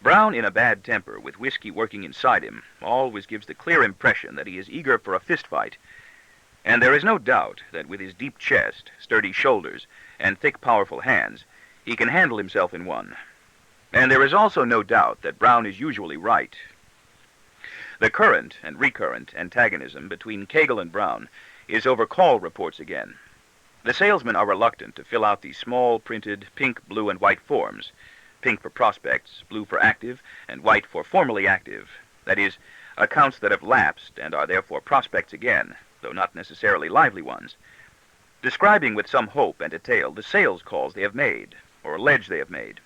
Brown, in a bad temper, with whiskey working inside him, always gives the clear impression that he is eager for a fist fight, and there is no doubt that with his deep chest, sturdy shoulders, and thick, powerful hands, he can handle himself in one. And there is also no doubt that Brown is usually right. The current and recurrent antagonism between Kegel and Brown is over call reports again. The salesmen are reluctant to fill out these small, printed pink, blue, and white forms, pink for prospects, blue for active, and white for formerly active, that is, accounts that have lapsed and are therefore prospects again, though not necessarily lively ones, describing with some hope and detail the sales calls they have made, or allege they have made.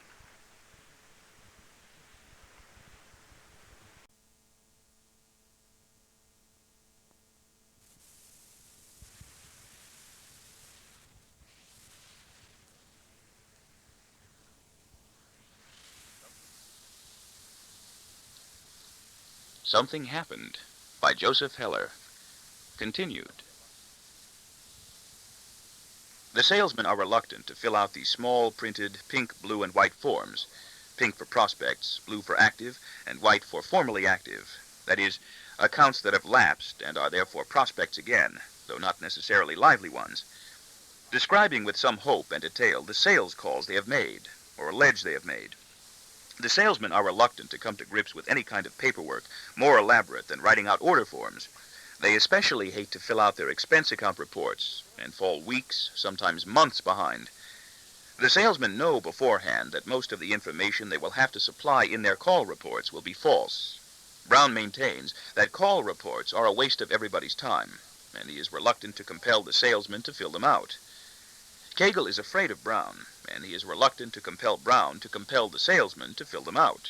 Something Happened by Joseph Heller. Continued. The salesmen are reluctant to fill out these small, printed pink, blue, and white forms, pink for prospects, blue for active, and white for formerly active, that is, accounts that have lapsed and are therefore prospects again, though not necessarily lively ones, describing with some hope and detail the sales calls they have made, or allege they have made. The salesmen are reluctant to come to grips with any kind of paperwork more elaborate than writing out order forms. They especially hate to fill out their expense account reports and fall weeks, sometimes months behind. The salesmen know beforehand that most of the information they will have to supply in their call reports will be false. Brown maintains that call reports are a waste of everybody's time, and he is reluctant to compel the salesmen to fill them out. Kegel is afraid of Brown, and he is reluctant to compel Brown to compel the salesman to fill them out.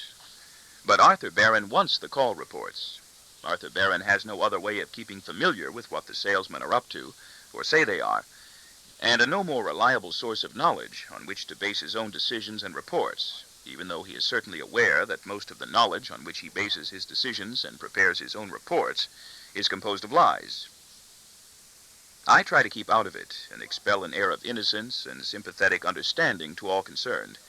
But Arthur Barron wants the call reports. Arthur Barron has no other way of keeping familiar with what the salesmen are up to, or say they are, and a no more reliable source of knowledge on which to base his own decisions and reports, even though he is certainly aware that most of the knowledge on which he bases his decisions and prepares his own reports is composed of lies. I try to keep out of it and expel an air of innocence and sympathetic understanding to all concerned.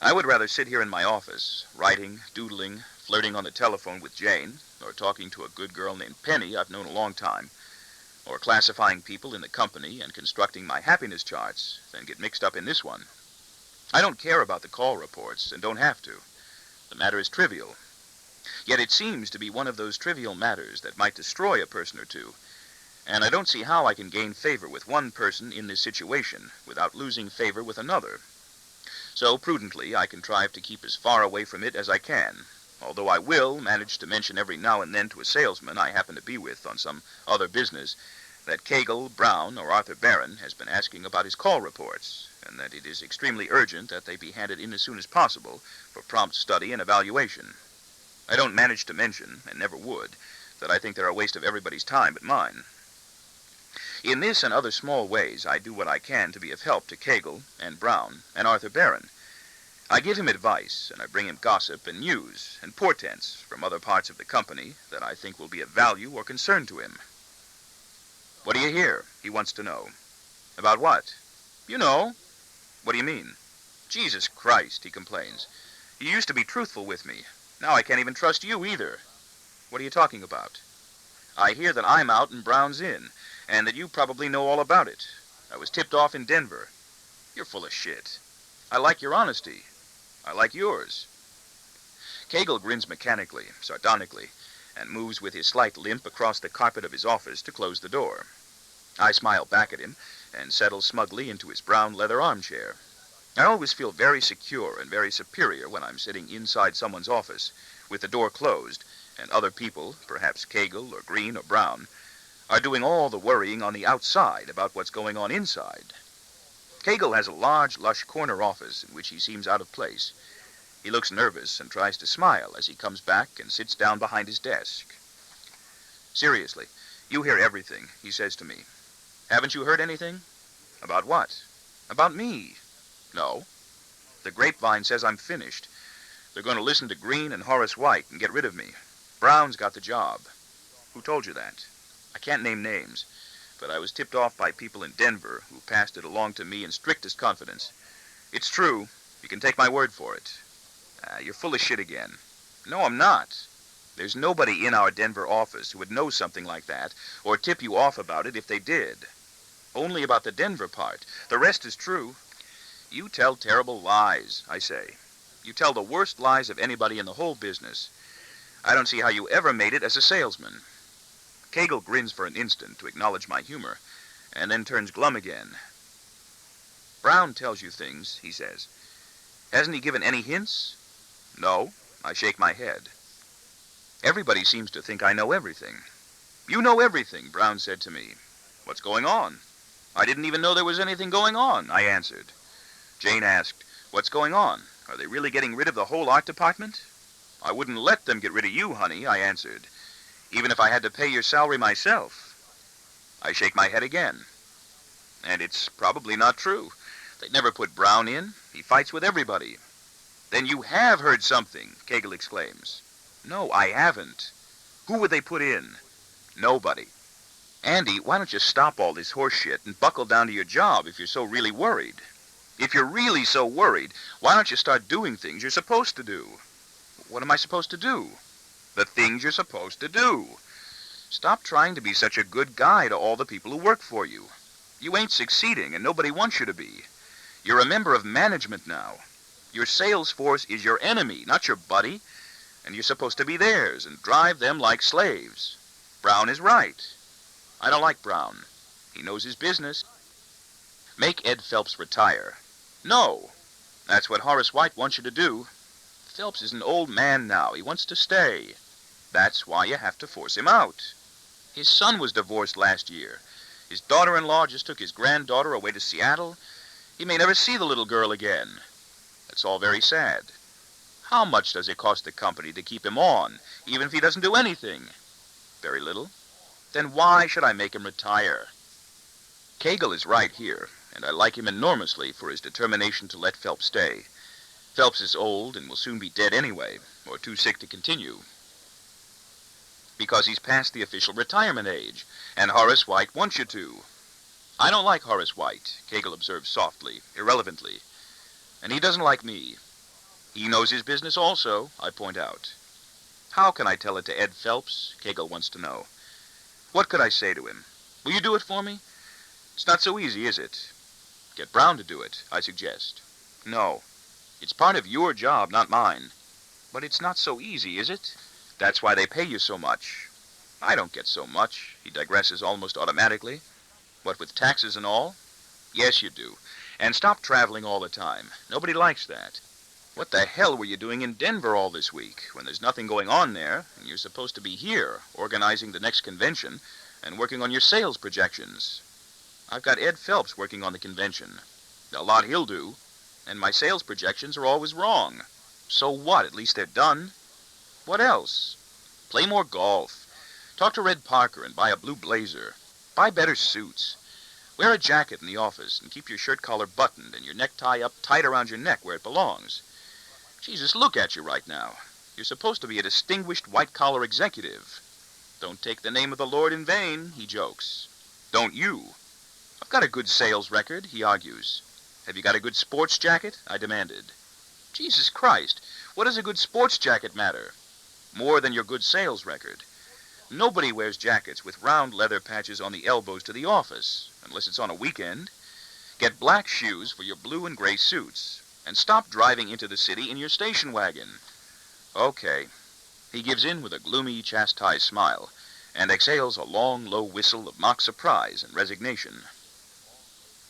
I would rather sit here in my office, writing, doodling, flirting on the telephone with Jane, or talking to a good girl named Penny I've known a long time, or classifying people in the company and constructing my happiness charts, than get mixed up in this one. I don't care about the call reports, and don't have to. The matter is trivial. Yet it seems to be one of those trivial matters that might destroy a person or two, and I don't see how I can gain favor with one person in this situation without losing favor with another. So, prudently, I contrive to keep as far away from it as I can, although I will manage to mention every now and then to a salesman I happen to be with on some other business that Kegel, Brown, or Arthur Barron has been asking about his call reports, and that it is extremely urgent that they be handed in as soon as possible for prompt study and evaluation. I don't manage to mention, and never would, that I think they're a waste of everybody's time but mine. In this and other small ways, I do what I can to be of help to Kegel and Brown and Arthur Barron. I give him advice, and I bring him gossip and news and portents from other parts of the company that I think will be of value or concern to him. What do you hear? He wants to know. About what? You know. What do you mean? Jesus Christ, he complains. You used to be truthful with me. Now I can't even trust you either. What are you talking about? I hear that I'm out and Brown's in, and that you probably know all about it. I was tipped off in Denver. You're full of shit. I like your honesty. I like yours. Kegel grins mechanically, sardonically, and moves with his slight limp across the carpet of his office to close the door. I smile back at him and settle smugly into his brown leather armchair. I always feel very secure and very superior when I'm sitting inside someone's office, with the door closed, and other people, perhaps Kegel or Green or Brown, are doing all the worrying on the outside about what's going on inside. Kegel has a large, lush corner office in which he seems out of place. He looks nervous and tries to smile as he comes back and sits down behind his desk. Seriously, you hear everything, he says to me. Haven't you heard anything? About what? About me. No. The grapevine says I'm finished. They're going to listen to Green and Horace White and get rid of me. Brown's got the job. Who told you that? I can't name names, but I was tipped off by people in Denver who passed it along to me in strictest confidence. It's true. You can take my word for it. You're full of shit again. No, I'm not. There's nobody in our Denver office who would know something like that or tip you off about it if they did. Only about the Denver part. The rest is true. You tell terrible lies, I say. You tell the worst lies of anybody in the whole business. I don't see how you ever made it as a salesman. Kegel grins for an instant to acknowledge my humor, and then turns glum again. Brown tells you things, he says. Hasn't he given any hints? No, I shake my head. Everybody seems to think I know everything. You know everything, Brown said to me. What's going on? I didn't even know there was anything going on, I answered. Jane asked, what's going on? Are they really getting rid of the whole art department? I wouldn't let them get rid of you, honey, I answered, even if I had to pay your salary myself. I shake my head again. And it's probably not true. They'd never put Brown in. He fights with everybody. Then you have heard something, Kegel exclaims. No, I haven't. Who would they put in? Nobody. Andy, why don't you stop all this horse shit and buckle down to your job if you're so really worried? If you're really so worried, why don't you start doing things you're supposed to do? What am I supposed to do? The things you're supposed to do. Stop trying to be such a good guy to all the people who work for you. You ain't succeeding, and nobody wants you to be. You're a member of management now. Your sales force is your enemy, not your buddy, and you're supposed to be theirs and drive them like slaves. Brown is right. I don't like Brown. He knows his business. Make Ed Phelps retire. No. That's what Horace White wants you to do. Phelps is an old man now. He wants to stay. That's why you have to force him out. His son was divorced last year. His daughter-in-law just took his granddaughter away to Seattle. He may never see the little girl again. That's all very sad. How much does it cost the company to keep him on, even if he doesn't do anything? Very little. Then why should I make him retire? Kegel is right here, and I like him enormously for his determination to let Phelps stay. Phelps is old and will soon be dead anyway, or too sick to continue. Because he's past the official retirement age, and Horace White wants you to. I don't like Horace White, Kegel observes softly, irrelevantly. And he doesn't like me. He knows his business also, I point out. How can I tell it to Ed Phelps? Kegel wants to know. What could I say to him? Will you do it for me? It's not so easy, is it? Get Brown to do it, I suggest. No. It's part of your job, not mine. But it's not so easy, is it? That's why they pay you so much. I don't get so much, he digresses almost automatically. What with taxes and all? Yes, you do. And stop traveling all the time. Nobody likes that. What the hell were you doing in Denver all this week, when there's nothing going on there, and you're supposed to be here, organizing the next convention, and working on your sales projections? I've got Ed Phelps working on the convention. A lot he'll do, and my sales projections are always wrong. So what? At least they're done. What else? Play more golf. Talk to Red Parker and buy a blue blazer. Buy better suits. Wear a jacket in the office and keep your shirt collar buttoned and your necktie up tight around your neck where it belongs. Jesus, look at you right now. You're supposed to be a distinguished white-collar executive. Don't take the name of the Lord in vain, he jokes. Don't you? I've got a good sales record, he argues. Have you got a good sports jacket? I demanded. Jesus Christ, what does a good sports jacket matter? More than your good sales record. Nobody wears jackets with round leather patches on the elbows to the office, unless it's on a weekend. Get black shoes for your blue and gray suits, and stop driving into the city in your station wagon. Okay. He gives in with a gloomy, chastised smile, and exhales a long, low whistle of mock surprise and resignation.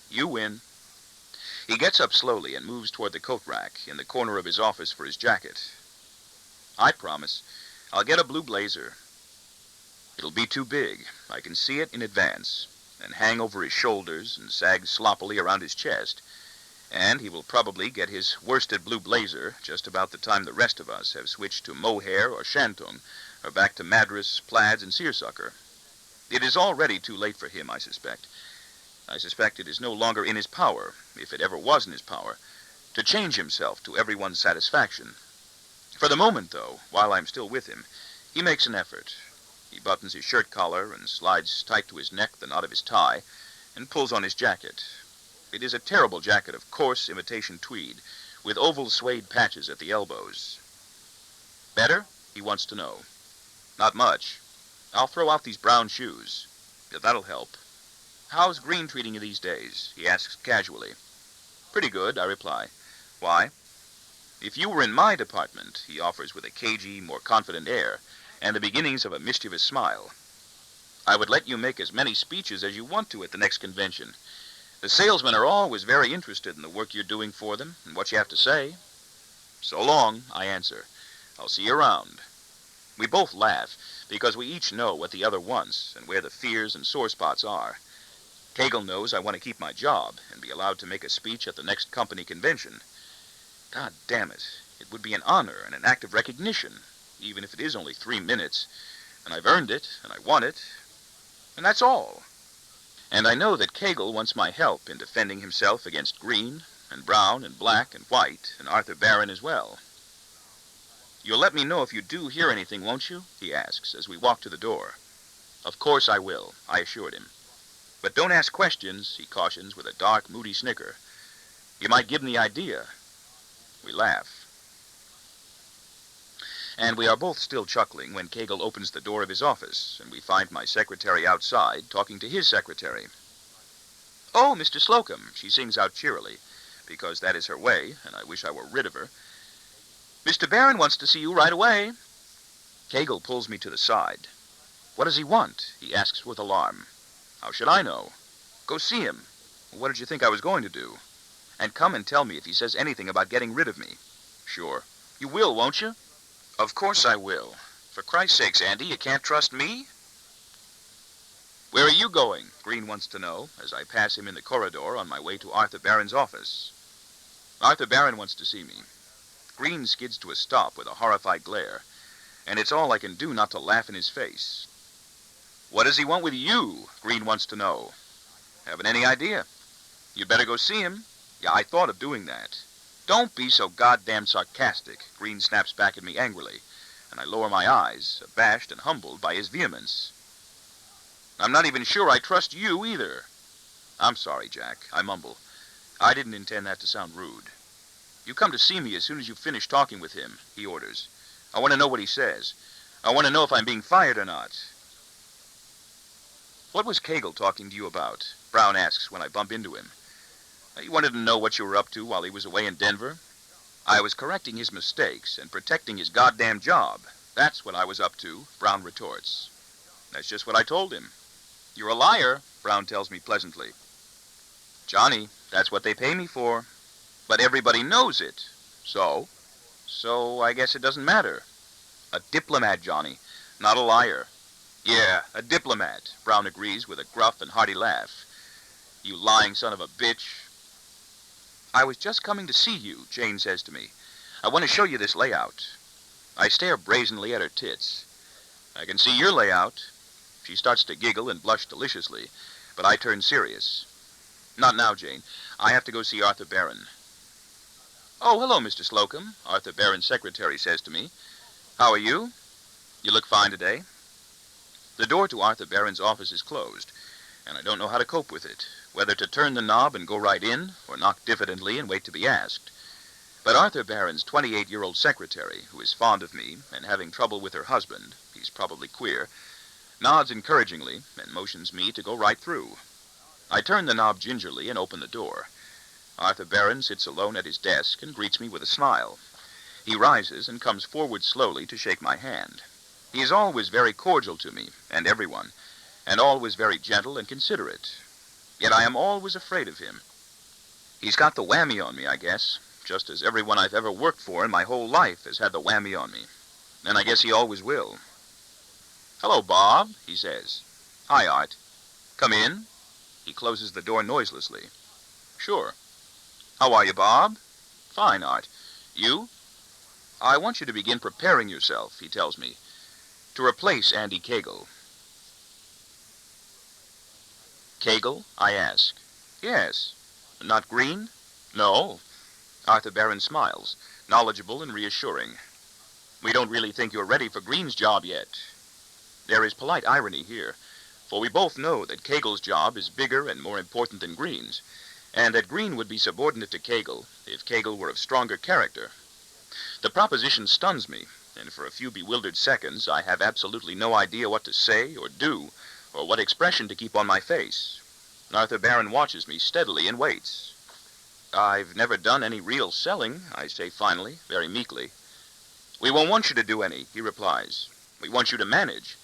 You win. He gets up slowly and moves toward the coat rack in the corner of his office for his jacket. I promise. I'll get a blue blazer. It'll be too big. I can see it in advance, and hang over his shoulders and sag sloppily around his chest. And he will probably get his worsted blue blazer just about the time the rest of us have switched to mohair or shantung, or back to madras, plaids, and seersucker. It is already too late for him, I suspect. I suspect it is no longer in his power, if it ever was in his power, to change himself to everyone's satisfaction. For the moment, though, while I'm still with him, he makes an effort. He buttons his shirt collar and slides tight to his neck the knot of his tie, and pulls on his jacket. It is a terrible jacket of coarse imitation tweed, with oval suede patches at the elbows. Better? He wants to know. Not much. I'll throw out these brown shoes. Yeah, that'll help. How's Green treating you these days? He asks casually. Pretty good, I reply. Why? If you were in my department, he offers with a cagey, more confident air, and the beginnings of a mischievous smile, I would let you make as many speeches as you want to at the next convention. The salesmen are always very interested in the work you're doing for them and what you have to say. So long, I answer. I'll see you around. We both laugh, because we each know what the other wants and where the fears and sore spots are. Kegel knows I want to keep my job and be allowed to make a speech at the next company convention. God damn it, it would be an honor and an act of recognition, even if it is only 3 minutes, and I've earned it, and I want it, and that's all. And I know that Kegel wants my help in defending himself against Green, and Brown, and Black, and White, and Arthur Barron as well. You'll let me know if you do hear anything, won't you? He asks as we walk to the door. Of course I will, I assured him. But don't ask questions, he cautions with a dark, moody snicker. You might give them the idea. We laugh. And we are both still chuckling when Kegel opens the door of his office, and we find my secretary outside talking to his secretary. Oh, Mr. Slocum, she sings out cheerily, because that is her way, and I wish I were rid of her. Mr. Barron wants to see you right away. Kegel pulls me to the side. What does he want? He asks with alarm. How should I know? Go see him. What did you think I was going to do? And come and tell me if he says anything about getting rid of me. Sure. You will, won't you? Of course I will. For Christ's sakes, Andy, you can't trust me? Where are you going? Green wants to know, as I pass him in the corridor on my way to Arthur Barron's office. Arthur Barron wants to see me. Green skids to a stop with a horrified glare, and it's all I can do not to laugh in his face. What does he want with you? Green wants to know. Haven't any idea. You'd better go see him. Yeah, I thought of doing that. Don't be so goddamn sarcastic, Green snaps back at me angrily, and I lower my eyes, abashed and humbled by his vehemence. I'm not even sure I trust you either. I'm sorry, Jack, I mumble. I didn't intend that to sound rude. You come to see me as soon as you finish talking with him, he orders. I want to know what he says. I want to know if I'm being fired or not. What was Cagle talking to you about? Brown asks when I bump into him. He wanted to know what you were up to while he was away in Denver. I was correcting his mistakes and protecting his goddamn job. That's what I was up to, Brown retorts. That's just what I told him. You're a liar, Brown tells me pleasantly. Johnny, that's what they pay me for. But everybody knows it. So? So I guess it doesn't matter. A diplomat, Johnny, not a liar. Yeah, a diplomat, Brown agrees with a gruff and hearty laugh. You lying son of a bitch. I was just coming to see you, Jane says to me. I want to show you this layout. I stare brazenly at her tits. I can see your layout. She starts to giggle and blush deliciously, but I turn serious. Not now, Jane. I have to go see Arthur Barron. Oh, hello, Mr. Slocum, Arthur Barron's secretary says to me. How are you? You look fine today. The door to Arthur Barron's office is closed, and I don't know how to cope with it, whether to turn the knob and go right in, or knock diffidently and wait to be asked. But Arthur Barron's 28-year-old secretary, who is fond of me and having trouble with her husband, he's probably queer, nods encouragingly and motions me to go right through. I turn the knob gingerly and open the door. Arthur Barron sits alone at his desk and greets me with a smile. He rises and comes forward slowly to shake my hand. He is always very cordial to me and everyone, and always very gentle and considerate. Yet I am always afraid of him. He's got the whammy on me, I guess, just as everyone I've ever worked for in my whole life has had the whammy on me. And I guess he always will. Hello, Bob, he says. Hi, Art. Come in. He closes the door noiselessly. Sure. How are you, Bob? Fine, Art. You? I want you to begin preparing yourself, he tells me, to replace Andy Cagle. Cagle? I ask. Yes. Not Green? No. Arthur Barron smiles, knowledgeable and reassuring. We don't really think you're ready for Green's job yet. There is polite irony here, for we both know that Cagle's job is bigger and more important than Green's, and that Green would be subordinate to Cagle if Cagle were of stronger character. The proposition stuns me, and for a few bewildered seconds I have absolutely no idea what to say or do, or what expression to keep on my face. Arthur Barron watches me steadily and waits. I've never done any real selling, I say finally, very meekly. We won't want you to do any, he replies. We want you to manage.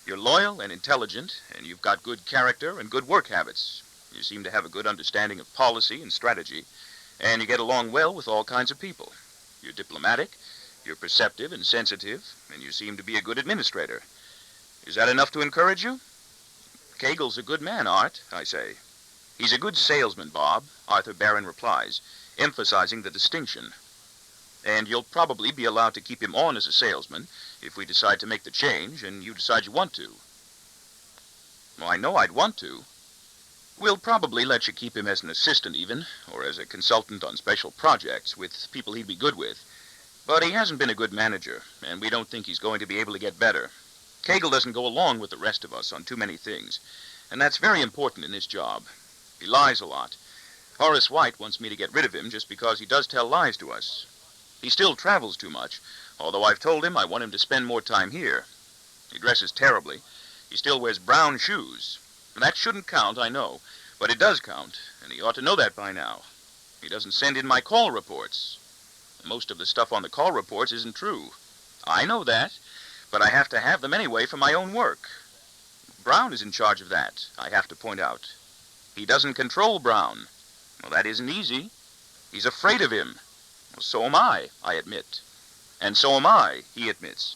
You're loyal and intelligent, and you've got good character and good work habits. You seem to have a good understanding of policy and strategy, and you get along well with all kinds of people. You're diplomatic, you're perceptive and sensitive, and you seem to be a good administrator. Is that enough to encourage you? Cagle's a good man, Art, I say. He's a good salesman, Bob, Arthur Barron replies, emphasizing the distinction. And you'll probably be allowed to keep him on as a salesman if we decide to make the change and you decide you want to. Well, I know I'd want to. We'll probably let you keep him as an assistant even, or as a consultant on special projects with people he'd be good with. But he hasn't been a good manager, and we don't think he's going to be able to get better. Cagle doesn't go along with the rest of us on too many things, and that's very important in this job. He lies a lot. Horace White wants me to get rid of him just because he does tell lies to us. He still travels too much, although I've told him I want him to spend more time here. He dresses terribly. He still wears brown shoes. That shouldn't count, I know, but it does count, and he ought to know that by now. He doesn't send in my call reports. Most of the stuff on the call reports isn't true. I know that, but I have to have them anyway for my own work. Brown is in charge of that, I have to point out. He doesn't control Brown. Well, that isn't easy. He's afraid of him. Well, so am I admit. And so am I, he admits.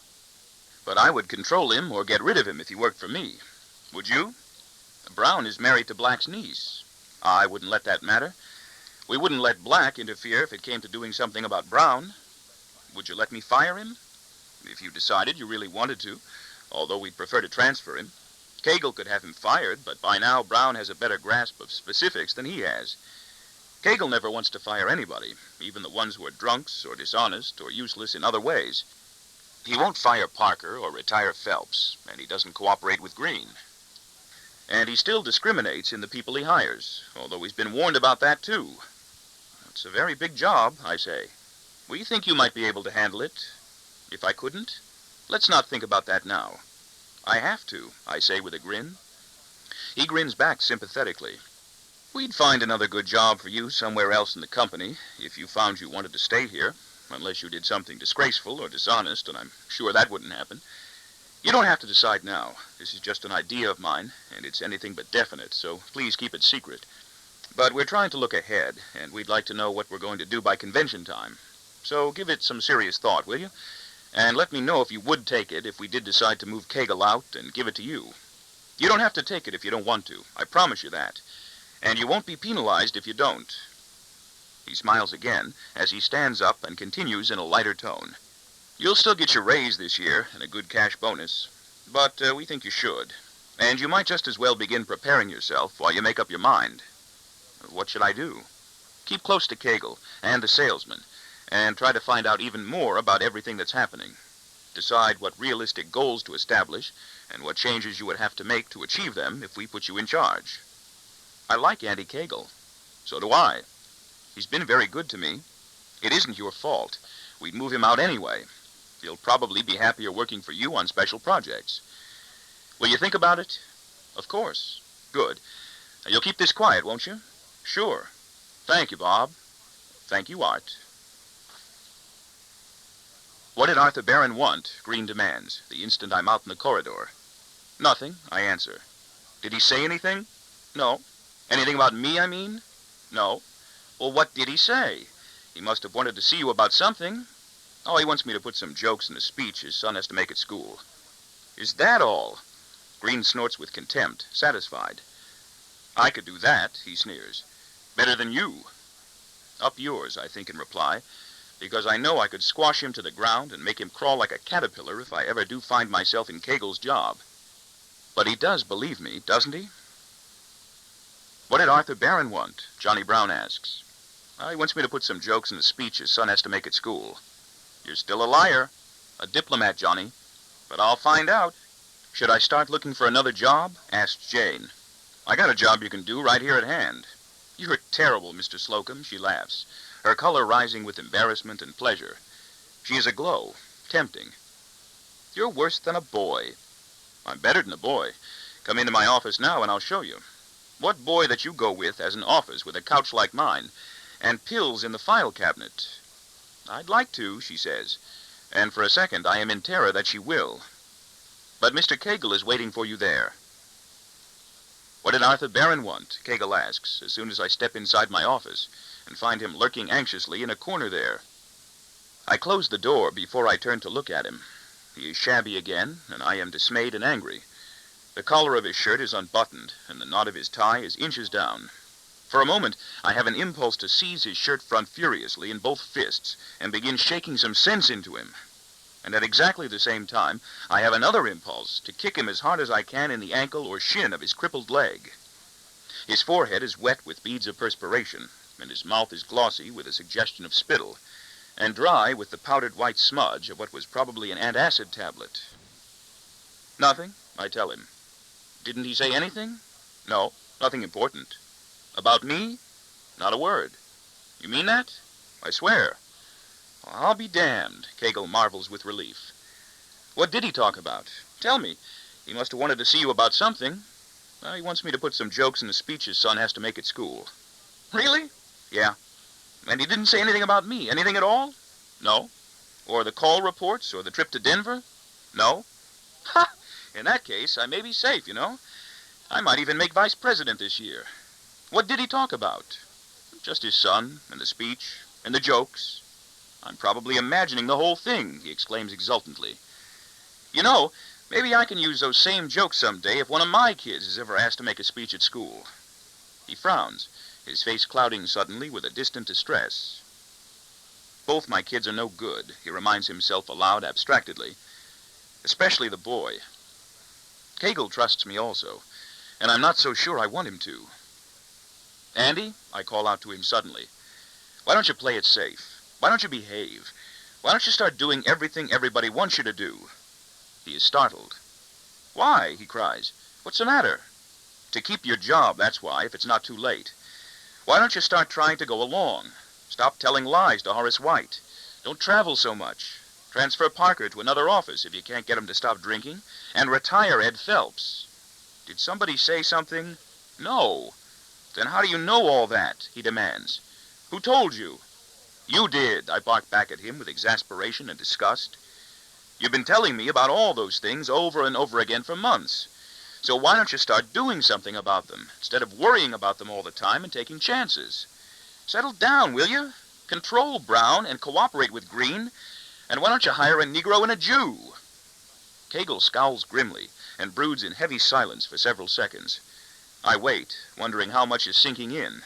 But I would control him or get rid of him if he worked for me. Would you? Brown is married to Black's niece. I wouldn't let that matter. We wouldn't let Black interfere if it came to doing something about Brown. Would you let me fire him? If you decided you really wanted to, although we'd prefer to transfer him. Cagle could have him fired, but by now Brown has a better grasp of specifics than he has. Cagle never wants to fire anybody, even the ones who are drunks or dishonest or useless in other ways. He won't fire Parker or retire Phelps, and he doesn't cooperate with Green. And he still discriminates in the people he hires, although he's been warned about that too. It's a very big job, I say. We think you might be able to handle it. If I couldn't, let's not think about that now. I have to, I say with a grin. He grins back sympathetically. We'd find another good job for you somewhere else in the company if you found you wanted to stay here, unless you did something disgraceful or dishonest, and I'm sure that wouldn't happen. You don't have to decide now. This is just an idea of mine, and it's anything but definite, so please keep it secret. But we're trying to look ahead, and we'd like to know what we're going to do by convention time. So give it some serious thought, will you? And let me know if you would take it if we did decide to move Kegel out and give it to you. You don't have to take it if you don't want to. I promise you that. And you won't be penalized if you don't. He smiles again as he stands up and continues in a lighter tone. You'll still get your raise this year and a good cash bonus, but we think you should. And you might just as well begin preparing yourself while you make up your mind. What should I do? Keep close to Kegel and the salesman, and try to find out even more about everything that's happening. Decide what realistic goals to establish and what changes you would have to make to achieve them if we put you in charge. I like Andy Kegel. So do I. He's been very good to me. It isn't your fault. We'd move him out anyway. He'll probably be happier working for you on special projects. Will you think about it? Of course. Good. You'll keep this quiet, won't you? Sure. Thank you, Bob. Thank you, Art. What did Arthur Barron want? Green demands, the instant I'm out in the corridor. Nothing, I answer. Did he say anything? No. Anything about me, I mean? No. Well, what did he say? He must have wanted to see you about something. Oh, he wants me to put some jokes in a speech his son has to make at school. Is that all? Green snorts with contempt, satisfied. I could do that, he sneers. Better than you. Up yours, I think in reply, because I know I could squash him to the ground and make him crawl like a caterpillar if I ever do find myself in Kegel's job. But he does believe me, doesn't he? What did Arthur Barron want? Johnny Brown asks. He wants me to put some jokes in a speech his son has to make at school. You're still a liar. A diplomat, Johnny. But I'll find out. Should I start looking for another job? Asked Jane. I got a job you can do right here at hand. You're terrible, Mr. Slocum, she laughs, her color rising with embarrassment and pleasure. She is aglow, tempting. You're worse than a boy. I'm better than a boy. Come into my office now and I'll show you. What boy that you go with has an office with a couch like mine and pills in the file cabinet? I'd like to, she says, and for a second I am in terror that she will. But Mr. Kegel is waiting for you there. What did Arthur Barron want? Kegel asks, as soon as I step inside my office and find him lurking anxiously in a corner there. I close the door before I turn to look at him. He is shabby again, and I am dismayed and angry. The collar of his shirt is unbuttoned, and the knot of his tie is inches down. For a moment, I have an impulse to seize his shirt front furiously in both fists and begin shaking some sense into him. And at exactly the same time, I have another impulse to kick him as hard as I can in the ankle or shin of his crippled leg. His forehead is wet with beads of perspiration, and his mouth is glossy with a suggestion of spittle, and dry with the powdered white smudge of what was probably an antacid tablet. Nothing, I tell him. Didn't he say anything? No, nothing important. About me? Not a word. You mean that? I swear. Well, I'll be damned, Kegel marvels with relief. What did he talk about? Tell me. He must have wanted to see you about something. He wants me to put some jokes in a speech his son has to make at school. Really? Yeah. And he didn't say anything about me? Anything at all? No. Or the call reports, or the trip to Denver? No. Ha! In that case, I may be safe, you know. I might even make vice president this year. What did he talk about? Just his son, and the speech, and the jokes. I'm probably imagining the whole thing, he exclaims exultantly. You know, maybe I can use those same jokes someday if one of my kids is ever asked to make a speech at school. He frowns, his face clouding suddenly with a distant distress. Both my kids are no good, he reminds himself aloud abstractedly. Especially the boy. Kegel trusts me also, and I'm not so sure I want him to. Andy, I call out to him suddenly, why don't you play it safe? Why don't you behave? Why don't you start doing everything everybody wants you to do? He is startled. Why? He cries. What's the matter? To keep your job, that's why, if it's not too late. Why don't you start trying to go along? Stop telling lies to Horace White. Don't travel so much. Transfer Parker to another office if you can't get him to stop drinking. And retire Ed Phelps. Did somebody say something? No. Then how do you know all that? He demands. Who told you? You did, I bark back at him with exasperation and disgust. You've been telling me about all those things over and over again for months. So why don't you start doing something about them, instead of worrying about them all the time and taking chances? Settle down, will you? Control Brown and cooperate with Green. And why don't you hire a Negro and a Jew? Cagle scowls grimly and broods in heavy silence for several seconds. I wait, wondering how much is sinking in.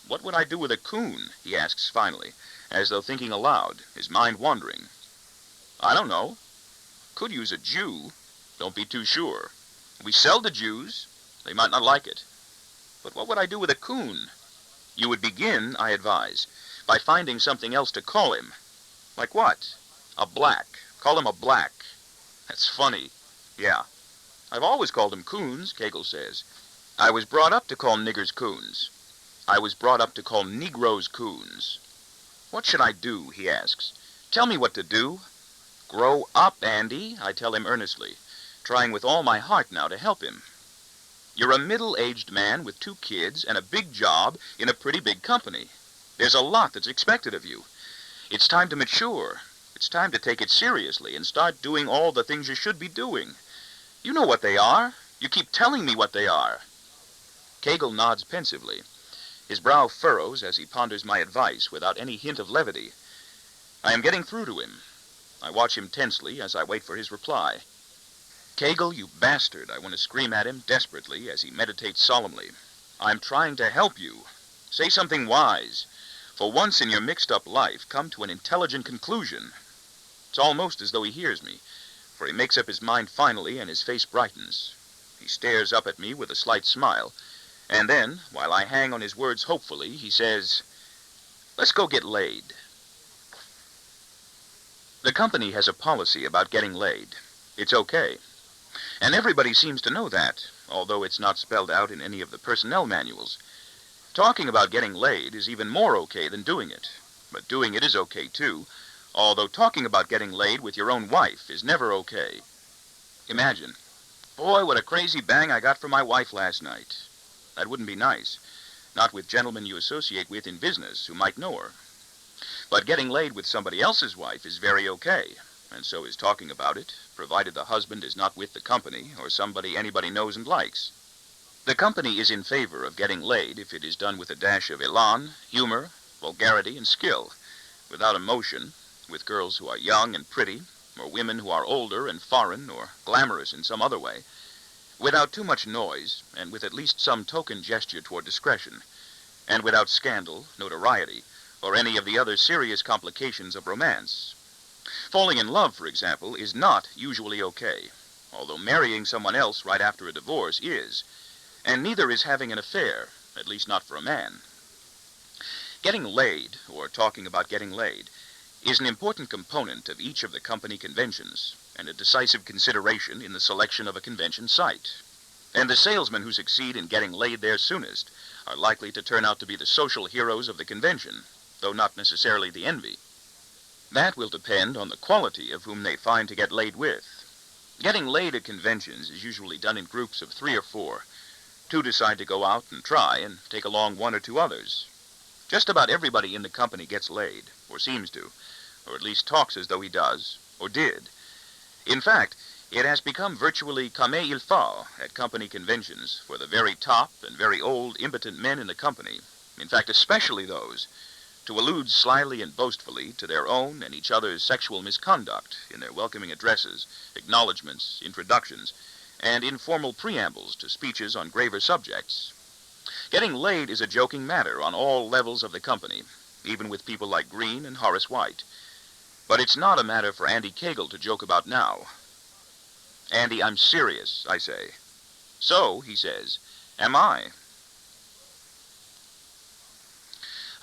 What would I do with a coon? He asks finally, as though thinking aloud, his mind wandering. I don't know. Could use a Jew. Don't be too sure. We sell to Jews. They might not like it. But what would I do with a coon? You would begin, I advise, by finding something else to call him. Like what? A black. Call him a black. That's funny. Yeah. I've always called them coons, Cagle says. I was brought up to call niggers coons. I was brought up to call Negroes coons. What should I do, he asks. Tell me what to do. Grow up, Andy, I tell him earnestly, trying with all my heart now to help him. You're a middle-aged man with 2 kids and a big job in a pretty big company. There's a lot that's expected of you. It's time to mature. It's time to take it seriously and start doing all the things you should be doing. You know what they are. You keep telling me what they are. Cagle nods pensively. His brow furrows as he ponders my advice without any hint of levity. I am getting through to him. I watch him tensely as I wait for his reply. Cagle, you bastard, I want to scream at him desperately as he meditates solemnly. I'm trying to help you. Say something wise. For once in your mixed-up life, come to an intelligent conclusion. It's almost as though he hears me, for he makes up his mind finally and his face brightens. He stares up at me with a slight smile, and then, while I hang on his words hopefully, he says, Let's go get laid. The company has a policy about getting laid. It's okay. And everybody seems to know that, although it's not spelled out in any of the personnel manuals. Talking about getting laid is even more okay than doing it. But doing it is okay too, although talking about getting laid with your own wife is never okay. Imagine, boy, what a crazy bang I got from my wife last night. That wouldn't be nice. Not with gentlemen you associate with in business who might know her. But getting laid with somebody else's wife is very okay, and so is talking about it, provided the husband is not with the company or somebody anybody knows and likes. The company is in favor of getting laid if it is done with a dash of elan, humor, vulgarity, and skill, without emotion, with girls who are young and pretty, or women who are older and foreign or glamorous in some other way, without too much noise, and with at least some token gesture toward discretion, and without scandal, notoriety, or any of the other serious complications of romance. Falling in love, for example, is not usually okay, although marrying someone else right after a divorce is, and neither is having an affair, at least not for a man. Getting laid, or talking about getting laid, is an important component of each of the company conventions, and a decisive consideration in the selection of a convention site. And the salesmen who succeed in getting laid there soonest are likely to turn out to be the social heroes of the convention, though not necessarily the envy. That will depend on the quality of whom they find to get laid with. Getting laid at conventions is usually done in groups of 3 or 4. 2 decide to go out and try and take along 1 or 2 others. Just about everybody in the company gets laid, or seems to, or at least talks as though he does, or did. In fact, it has become virtually comme il faut at company conventions for the very top and very old impotent men in the company, in fact especially those, to allude slyly and boastfully to their own and each other's sexual misconduct in their welcoming addresses, acknowledgments, introductions, and informal preambles to speeches on graver subjects. Getting laid is a joking matter on all levels of the company, even with people like Green and Horace White. But it's not a matter for Andy Cagle to joke about now. Andy, I'm serious, I say. So, he says, am I.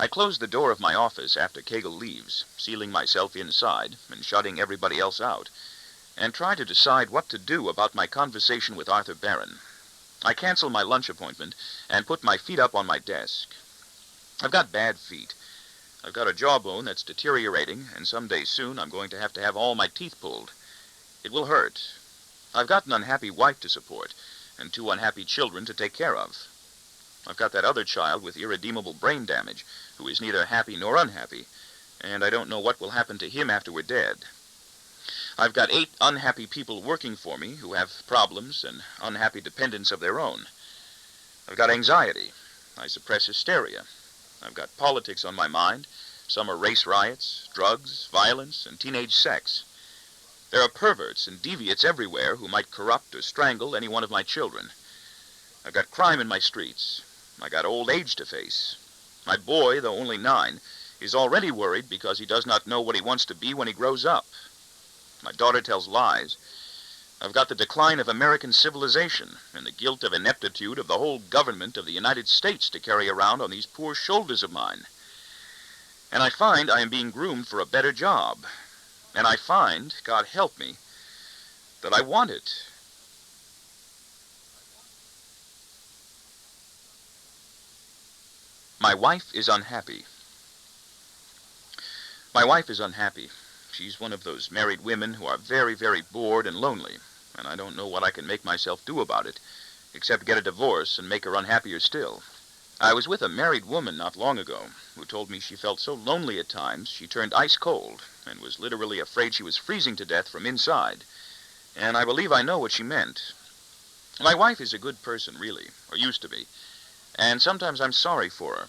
I close the door of my office after Cagle leaves, sealing myself inside and shutting everybody else out, and try to decide what to do about my conversation with Arthur Barron. I cancel my lunch appointment and put my feet up on my desk. I've got bad feet. I've got a jawbone that's deteriorating, and someday soon I'm going to have all my teeth pulled. It will hurt. I've got an unhappy wife to support, and 2 unhappy children to take care of. I've got that other child with irredeemable brain damage, who is neither happy nor unhappy, and I don't know what will happen to him after we're dead. I've got 8 unhappy people working for me who have problems and unhappy dependents of their own. I've got anxiety. I suppress hysteria. I've got politics on my mind. Some are race riots, drugs, violence, and teenage sex. There are perverts and deviates everywhere who might corrupt or strangle any one of my children. I've got crime in my streets. I got old age to face. My boy, though only 9, is already worried because he does not know what he wants to be when he grows up. My daughter tells lies. I've got the decline of American civilization and the guilt of ineptitude of the whole government of the United States to carry around on these poor shoulders of mine. And I find I am being groomed for a better job. And I find, God help me, that I want it. My wife is unhappy. My wife is unhappy. She's one of those married women who are very, very bored and lonely, and I don't know what I can make myself do about it, except get a divorce and make her unhappier still. I was with a married woman not long ago who told me she felt so lonely at times she turned ice cold and was literally afraid she was freezing to death from inside, and I believe I know what she meant. My wife is a good person, really, or used to be, and sometimes I'm sorry for her.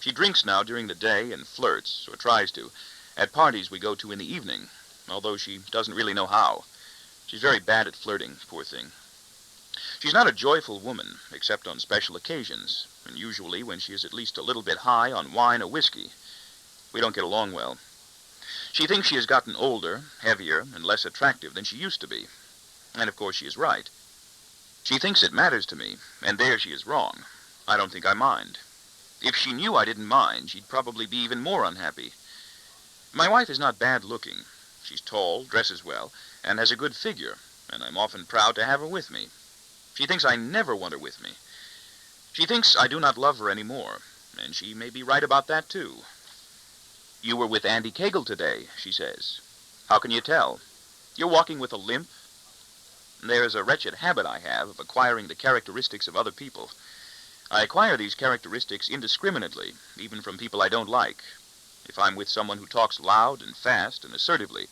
She drinks now during the day and flirts, or tries to, at parties we go to in the evening, although she doesn't really know how. She's very bad at flirting, poor thing. She's not a joyful woman, except on special occasions, and usually when she is at least a little bit high on wine or whiskey. We don't get along well. She thinks she has gotten older, heavier, and less attractive than she used to be. And of course she is right. She thinks it matters to me, and there she is wrong. I don't think I mind. If she knew I didn't mind, she'd probably be even more unhappy. My wife is not bad looking. She's tall, dresses well, and has a good figure, and I'm often proud to have her with me. She thinks I never want her with me. She thinks I do not love her anymore, and she may be right about that, too. You were with Andy Cagle today, she says. How can you tell? You're walking with a limp. There's a wretched habit I have of acquiring the characteristics of other people. I acquire these characteristics indiscriminately, even from people I don't like. If I'm with someone who talks loud and fast and assertively,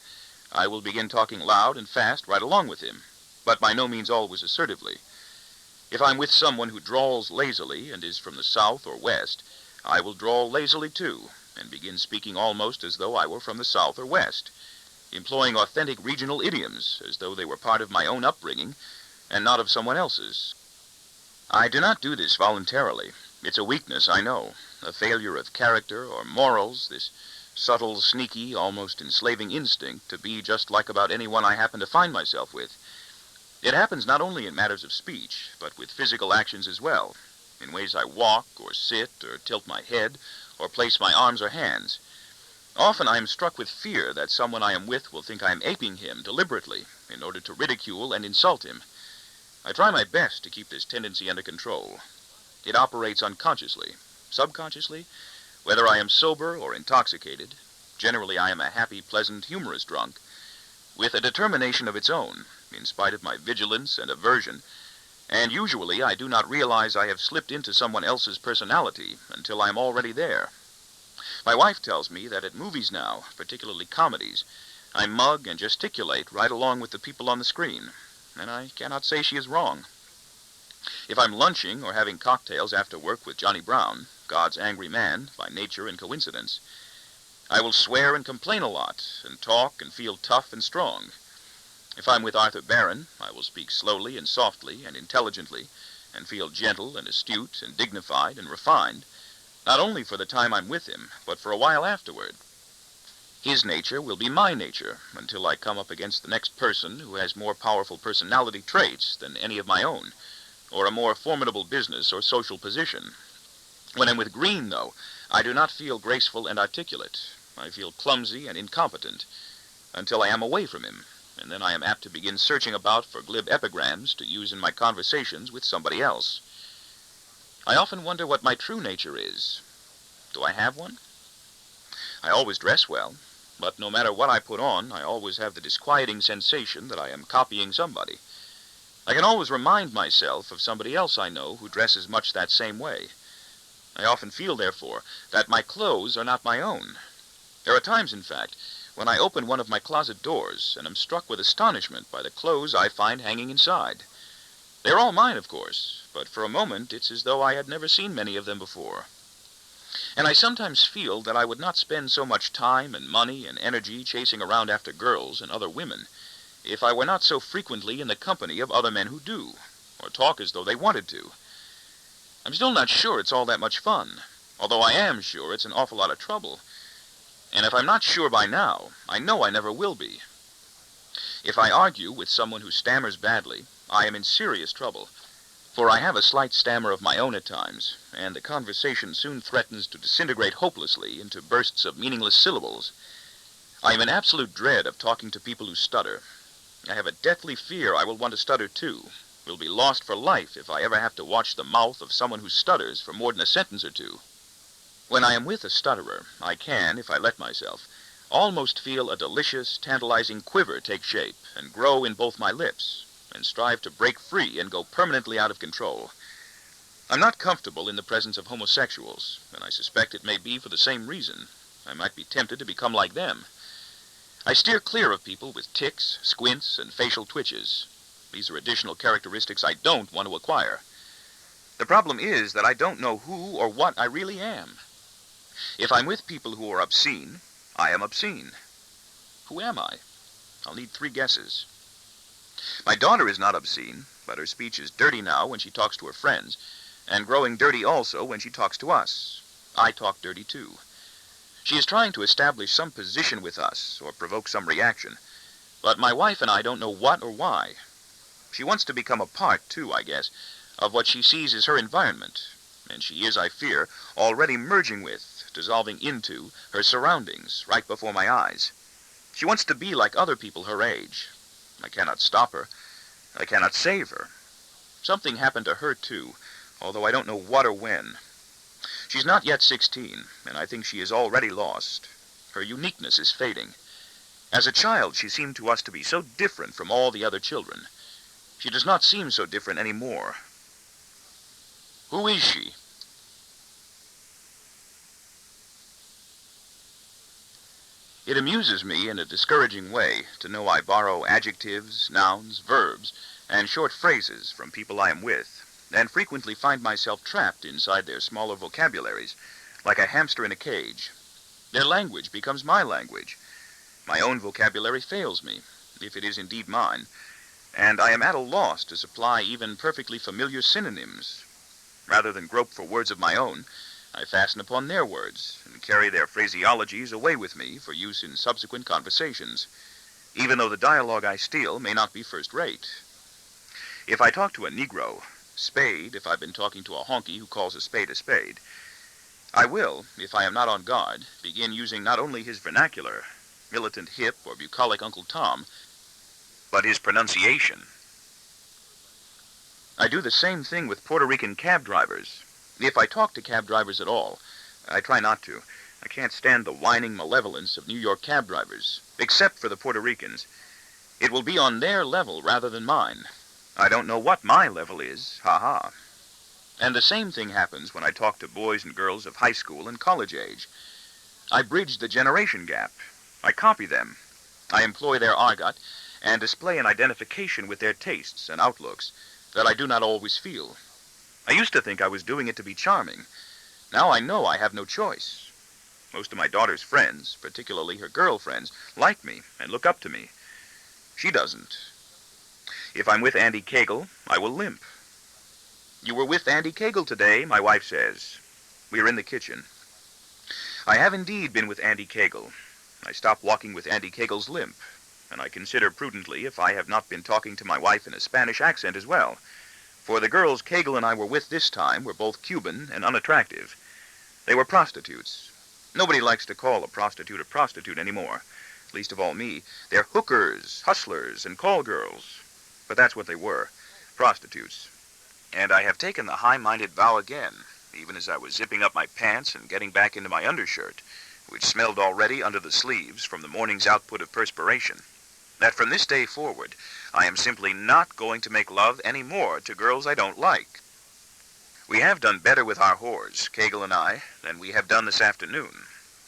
I will begin talking loud and fast right along with him, but by no means always assertively. If I'm with someone who drawls lazily and is from the South or West, I will drawl lazily too, and begin speaking almost as though I were from the South or West, employing authentic regional idioms as though they were part of my own upbringing and not of someone else's. I do not do this voluntarily. It's a weakness, I know, a failure of character or morals, this subtle, sneaky, almost enslaving instinct to be just like about anyone I happen to find myself with. It happens not only in matters of speech, but with physical actions as well, in ways I walk, or sit, or tilt my head, or place my arms or hands. Often I am struck with fear that someone I am with will think I am aping him deliberately in order to ridicule and insult him. I try my best to keep this tendency under control. It operates unconsciously, subconsciously, whether I am sober or intoxicated. Generally I am a happy, pleasant, humorous drunk, with a determination of its own, in spite of my vigilance and aversion, and usually I do not realize I have slipped into someone else's personality until I am already there. My wife tells me that at movies now, particularly comedies, I mug and gesticulate right along with the people on the screen, and I cannot say she is wrong. If I'm lunching or having cocktails after work with Johnny Brown, God's angry man, by nature and coincidence, I will swear and complain a lot, and talk and feel tough and strong. If I'm with Arthur Barron, I will speak slowly and softly and intelligently, and feel gentle and astute and dignified and refined, not only for the time I'm with him, but for a while afterward. His nature will be my nature until I come up against the next person who has more powerful personality traits than any of my own, or a more formidable business or social position. When I'm with Green, though, I do not feel graceful and articulate. I feel clumsy and incompetent until I am away from him, and then I am apt to begin searching about for glib epigrams to use in my conversations with somebody else. I often wonder what my true nature is. Do I have one? I always dress well, but no matter what I put on, I always have the disquieting sensation that I am copying somebody. I can always remind myself of somebody else I know who dresses much that same way. I often feel, therefore, that my clothes are not my own. There are times, in fact, when I open one of my closet doors and am struck with astonishment by the clothes I find hanging inside. They are all mine, of course, but for a moment it's as though I had never seen many of them before. And I sometimes feel that I would not spend so much time and money and energy chasing around after girls and other women if I were not so frequently in the company of other men who do, or talk as though they wanted to. I'm still not sure it's all that much fun, although I am sure it's an awful lot of trouble. And if I'm not sure by now, I know I never will be. If I argue with someone who stammers badly, I am in serious trouble, for I have a slight stammer of my own at times, and the conversation soon threatens to disintegrate hopelessly into bursts of meaningless syllables. I am in absolute dread of talking to people who stutter. I have a deathly fear I will want to stutter too, will be lost for life if I ever have to watch the mouth of someone who stutters for more than a sentence or two. When I am with a stutterer, I can, if I let myself, almost feel a delicious, tantalizing quiver take shape and grow in both my lips, and strive to break free and go permanently out of control. I'm not comfortable in the presence of homosexuals, and I suspect it may be for the same reason. I might be tempted to become like them. I steer clear of people with tics, squints, and facial twitches. These are additional characteristics I don't want to acquire. The problem is that I don't know who or what I really am. If I'm with people who are obscene, I am obscene. Who am I? I'll need 3 guesses. My daughter is not obscene, but her speech is dirty now when she talks to her friends, and growing dirty also when she talks to us. I talk dirty too. She is trying to establish some position with us, or provoke some reaction, but my wife and I don't know what or why. She wants to become a part, too, I guess, of what she sees as her environment, and she is, I fear, already merging with, dissolving into, her surroundings right before my eyes. She wants to be like other people her age. I cannot stop her. I cannot save her. Something happened to her, too, although I don't know what or when. She's not yet 16, and I think she is already lost. Her uniqueness is fading. As a child, she seemed to us to be so different from all the other children. She does not seem so different anymore. Who is she? It amuses me in a discouraging way to know I borrow adjectives, nouns, verbs, and short phrases from people I am with, and frequently find myself trapped inside their smaller vocabularies, like a hamster in a cage. Their language becomes my language. My own vocabulary fails me, if it is indeed mine, and I am at a loss to supply even perfectly familiar synonyms. Rather than grope for words of my own, I fasten upon their words and carry their phraseologies away with me for use in subsequent conversations, even though the dialogue I steal may not be first-rate. If I talk to a Negro, spade if I've been talking to a honky who calls a spade, I will, if I am not on guard, begin using not only his vernacular, militant hip or bucolic Uncle Tom, but his pronunciation. I do the same thing with Puerto Rican cab drivers. If I talk to cab drivers at all, I try not to. I can't stand the whining malevolence of New York cab drivers, except for the Puerto Ricans. It will be on their level rather than mine. I don't know what my level is, ha-ha. And the same thing happens when I talk to boys and girls of high school and college age. I bridge the generation gap. I copy them. I employ their argot and display an identification with their tastes and outlooks that I do not always feel. I used to think I was doing it to be charming. Now I know I have no choice. Most of my daughter's friends, particularly her girlfriends, like me and look up to me. She doesn't. If I'm with Andy Cagle, I will limp. You were with Andy Cagle today, my wife says. We are in the kitchen. I have indeed been with Andy Cagle. I stopped walking with Andy Cagle's limp, and I consider prudently if I have not been talking to my wife in a Spanish accent as well, for the girls Cagle and I were with this time were both Cuban and unattractive. They were prostitutes. Nobody likes to call a prostitute anymore, least of all me. They're hookers, hustlers, and call girls. But that's what they were, prostitutes. And I have taken the high-minded vow again even as I was zipping up my pants and getting back into my undershirt, which smelled already under the sleeves from the morning's output of perspiration, that from this day forward, I am simply not going to make love any more to girls I don't like. We have done better with our whores, Kegel and I, than we have done this afternoon,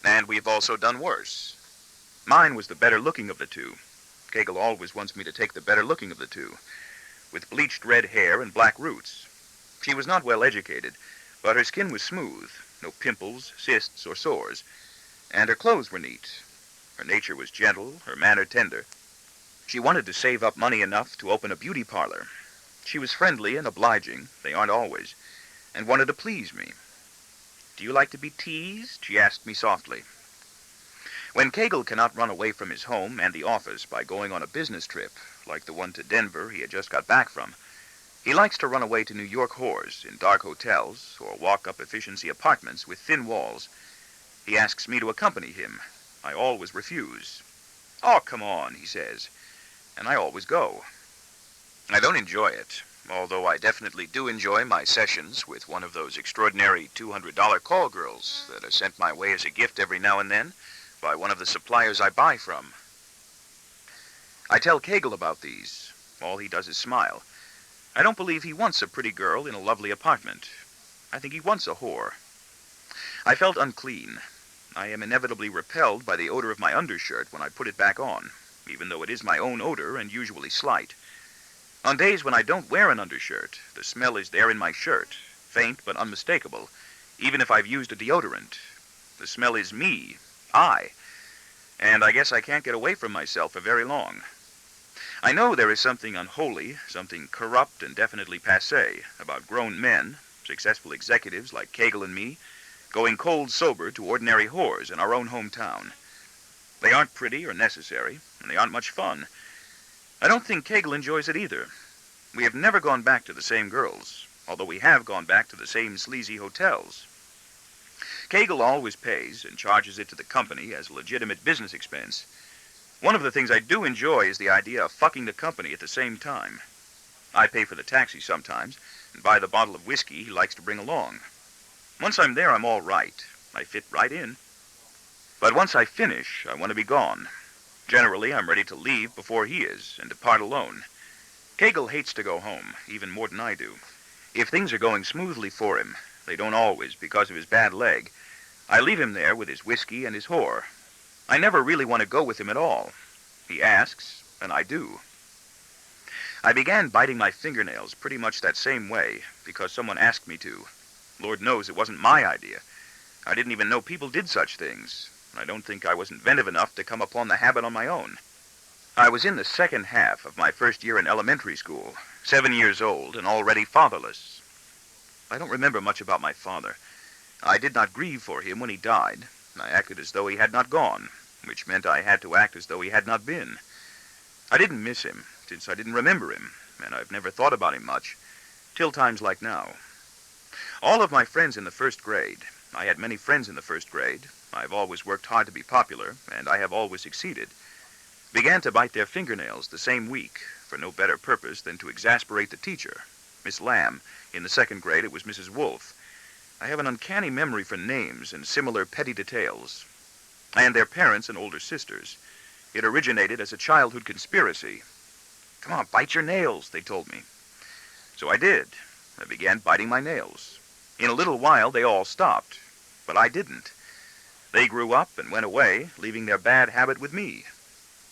and we have also done worse. Mine was the better looking of the two. Kegel always wants me to take the better looking of the two, with bleached red hair and black roots. She was not well educated, but her skin was smooth, no pimples, cysts, or sores, and her clothes were neat. Her nature was gentle, her manner tender. She wanted to save up money enough to open a beauty parlor. She was friendly and obliging, they aren't always, and wanted to please me. "Do you like to be teased?" she asked me softly. When Kegel cannot run away from his home and the office by going on a business trip, like the one to Denver he had just got back from, he likes to run away to New York whores in dark hotels or walk-up efficiency apartments with thin walls. He asks me to accompany him. I always refuse. "Oh, come on," he says, and I always go. I don't enjoy it, although I definitely do enjoy my sessions with one of those extraordinary $200 call girls that are sent my way as a gift every now and then by one of the suppliers I buy from. I tell Kegel about these. All he does is smile. I don't believe he wants a pretty girl in a lovely apartment. I think he wants a whore. I felt unclean. I am inevitably repelled by the odor of my undershirt when I put it back on, even though it is my own odor and usually slight. On days when I don't wear an undershirt, the smell is there in my shirt, faint but unmistakable, even if I've used a deodorant. The smell is me, and I guess I can't get away from myself for very long. I know there is something unholy, something corrupt and definitely passé about grown men, successful executives like Kegel and me, going cold sober to ordinary whores in our own hometown. They aren't pretty or necessary, and they aren't much fun. I don't think Kegel enjoys it either. We have never gone back to the same girls, although we have gone back to the same sleazy hotels. Kegel always pays and charges it to the company as a legitimate business expense. One of the things I do enjoy is the idea of fucking the company at the same time. I pay for the taxi sometimes and buy the bottle of whiskey he likes to bring along. Once I'm there, I'm all right. I fit right in. But once I finish, I want to be gone. Generally, I'm ready to leave before he is and depart alone. Kegel hates to go home, even more than I do. If things are going smoothly for him, they don't always because of his bad leg, I leave him there with his whiskey and his whore. I never really want to go with him at all. He asks, and I do. I began biting my fingernails pretty much that same way because someone asked me to. Lord knows it wasn't my idea. I didn't even know people did such things. I don't think I was inventive enough to come upon the habit on my own. I was in the second half of my first year in elementary school, 7 years old and already fatherless. I don't remember much about my father. I did not grieve for him when he died. I acted as though he had not gone, which meant I had to act as though he had not been. I didn't miss him, since I didn't remember him, and I've never thought about him much, till times like now. All of my friends in the first grade, I had many friends in the first grade, I've always worked hard to be popular, and I have always succeeded, began to bite their fingernails the same week, for no better purpose than to exasperate the teacher, Miss Lamb. In the second grade, it was Mrs. Wolfe. I have an uncanny memory for names and similar petty details, and their parents and older sisters. It originated as a childhood conspiracy. "Come on, bite your nails," they told me. So I did. I began biting my nails. In a little while, they all stopped, but I didn't. They grew up and went away, leaving their bad habit with me.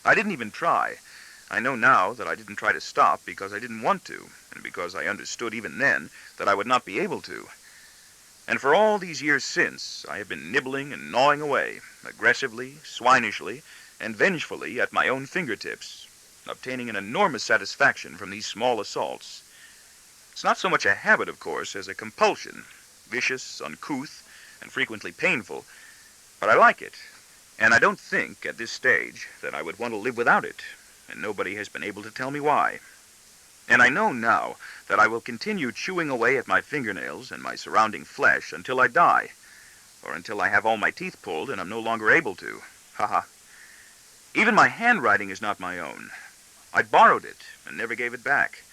I didn't even try. I know now that I didn't try to stop because I didn't want to, and because I understood even then that I would not be able to. And for all these years since, I have been nibbling and gnawing away, aggressively, swinishly, and vengefully at my own fingertips, obtaining an enormous satisfaction from these small assaults. It's not so much a habit, of course, as a compulsion, vicious, uncouth, and frequently painful, but I like it, and I don't think, at this stage, that I would want to live without it, and nobody has been able to tell me why. And I know now that I will continue chewing away at my fingernails and my surrounding flesh until I die, or until I have all my teeth pulled and I'm no longer able to. Ha. Even my handwriting is not my own. I borrowed it and never gave it back.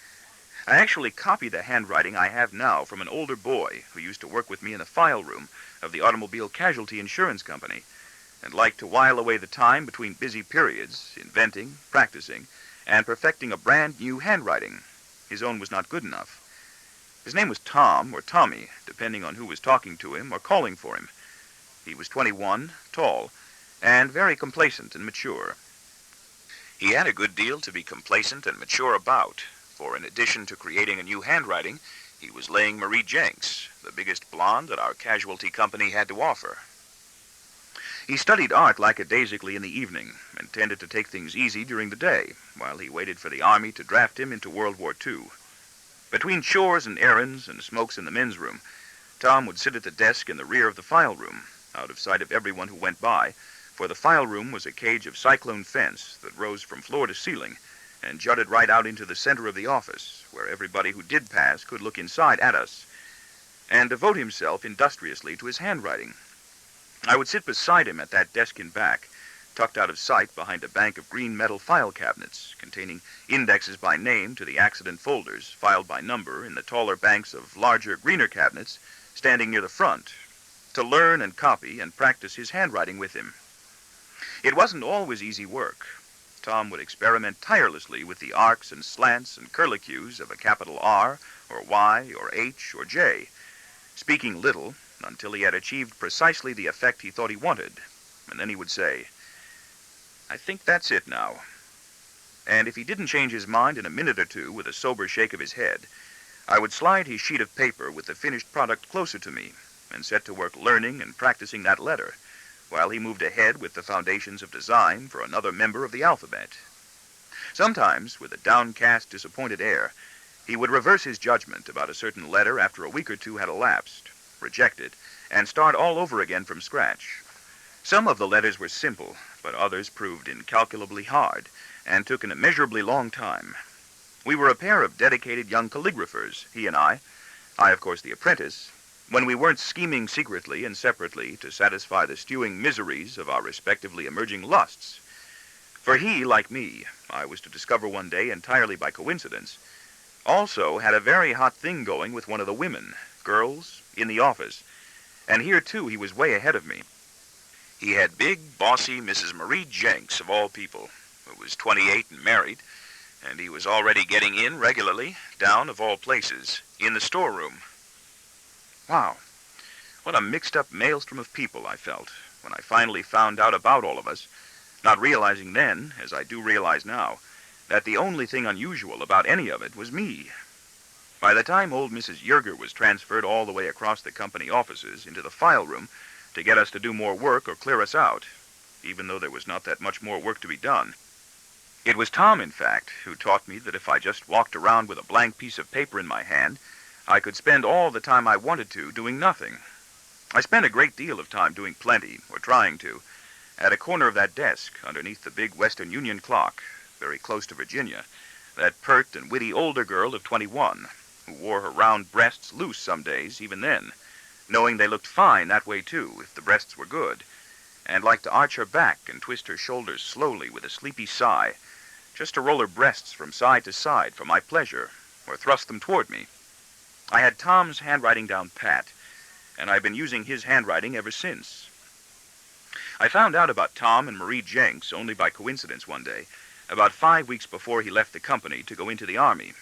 I actually copied the handwriting I have now from an older boy who used to work with me in the file room of the Automobile Casualty Insurance Company, and liked to while away the time between busy periods, inventing, practicing, and perfecting a brand new handwriting. His own was not good enough. His name was Tom, or Tommy, depending on who was talking to him or calling for him. He was 21, tall, and very complacent and mature. He had a good deal to be complacent and mature about, for in addition to creating a new handwriting, he was laying Marie Jenks, the biggest blonde that our casualty company had to offer. He studied art lackadaisically in the evening, and tended to take things easy during the day, while he waited for the Army to draft him into World War II. Between chores and errands and smokes in the men's room, Tom would sit at the desk in the rear of the file room, out of sight of everyone who went by, for the file room was a cage of cyclone fence that rose from floor to ceiling and jutted right out into the center of the office, where everybody who did pass could look inside at us and devote himself industriously to his handwriting. I would sit beside him at that desk in back, tucked out of sight behind a bank of green metal file cabinets containing indexes by name to the accident folders, filed by number in the taller banks of larger, greener cabinets standing near the front, to learn and copy and practice his handwriting with him. It wasn't always easy work. Tom would experiment tirelessly with the arcs and slants and curlicues of a capital R, or Y, or H, or J, speaking little until he had achieved precisely the effect he thought he wanted, and then he would say, "I think that's it now." And if he didn't change his mind in a minute or two with a sober shake of his head, I would slide his sheet of paper with the finished product closer to me and set to work learning and practicing that letter, while he moved ahead with the foundations of design for another member of the alphabet. Sometimes, with a downcast, disappointed air, he would reverse his judgment about a certain letter after a week or two had elapsed, reject it, and start all over again from scratch. Some of the letters were simple, but others proved incalculably hard, and took an immeasurably long time. We were a pair of dedicated young calligraphers, he and I, of course, the apprentice, when we weren't scheming secretly and separately to satisfy the stewing miseries of our respectively emerging lusts. For he, like me, I was to discover one day entirely by coincidence, also had a very hot thing going with one of the women, girls, in the office, and here, too, he was way ahead of me. He had big, bossy Mrs. Marie Jenks, of all people, who was 28 and married, and he was already getting in regularly, down, of all places, in the storeroom. Wow, what a mixed-up maelstrom of people I felt when I finally found out about all of us, not realizing then, as I do realize now, that the only thing unusual about any of it was me. By the time old Mrs. Yerger was transferred all the way across the company offices into the file room to get us to do more work or clear us out, even though there was not that much more work to be done, it was Tom, in fact, who taught me that if I just walked around with a blank piece of paper in my hand, I could spend all the time I wanted to doing nothing. I spent a great deal of time doing plenty, or trying to, at a corner of that desk underneath the big Western Union clock, very close to Virginia, that pert and witty older girl of 21, who wore her round breasts loose some days, even then, knowing they looked fine that way too, if the breasts were good, and liked to arch her back and twist her shoulders slowly with a sleepy sigh, just to roll her breasts from side to side for my pleasure, or thrust them toward me. I had Tom's handwriting down pat, and I've been using his handwriting ever since. I found out about Tom and Marie Jenks only by coincidence one day, about 5 weeks before he left the company to go into the Army.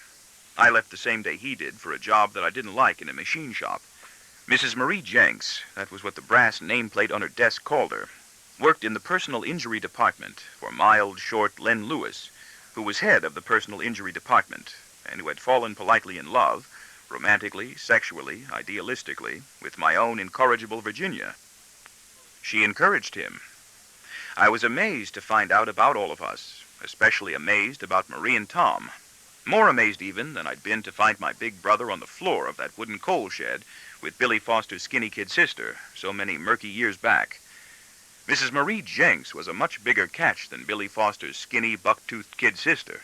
I left the same day he did for a job that I didn't like in a machine shop. Mrs. Marie Jenks, that was what the brass nameplate on her desk called her, worked in the personal injury department for mild, short Len Lewis, who was head of the personal injury department, and who had fallen politely in love, romantically, sexually, idealistically, with my own incorrigible Virginia. She encouraged him. I was amazed to find out about all of us, especially amazed about Marie and Tom. More amazed even than I'd been to find my big brother on the floor of that wooden coal shed with Billy Foster's skinny kid sister so many murky years back. Mrs. Marie Jenks was a much bigger catch than Billy Foster's skinny, buck-toothed kid sister.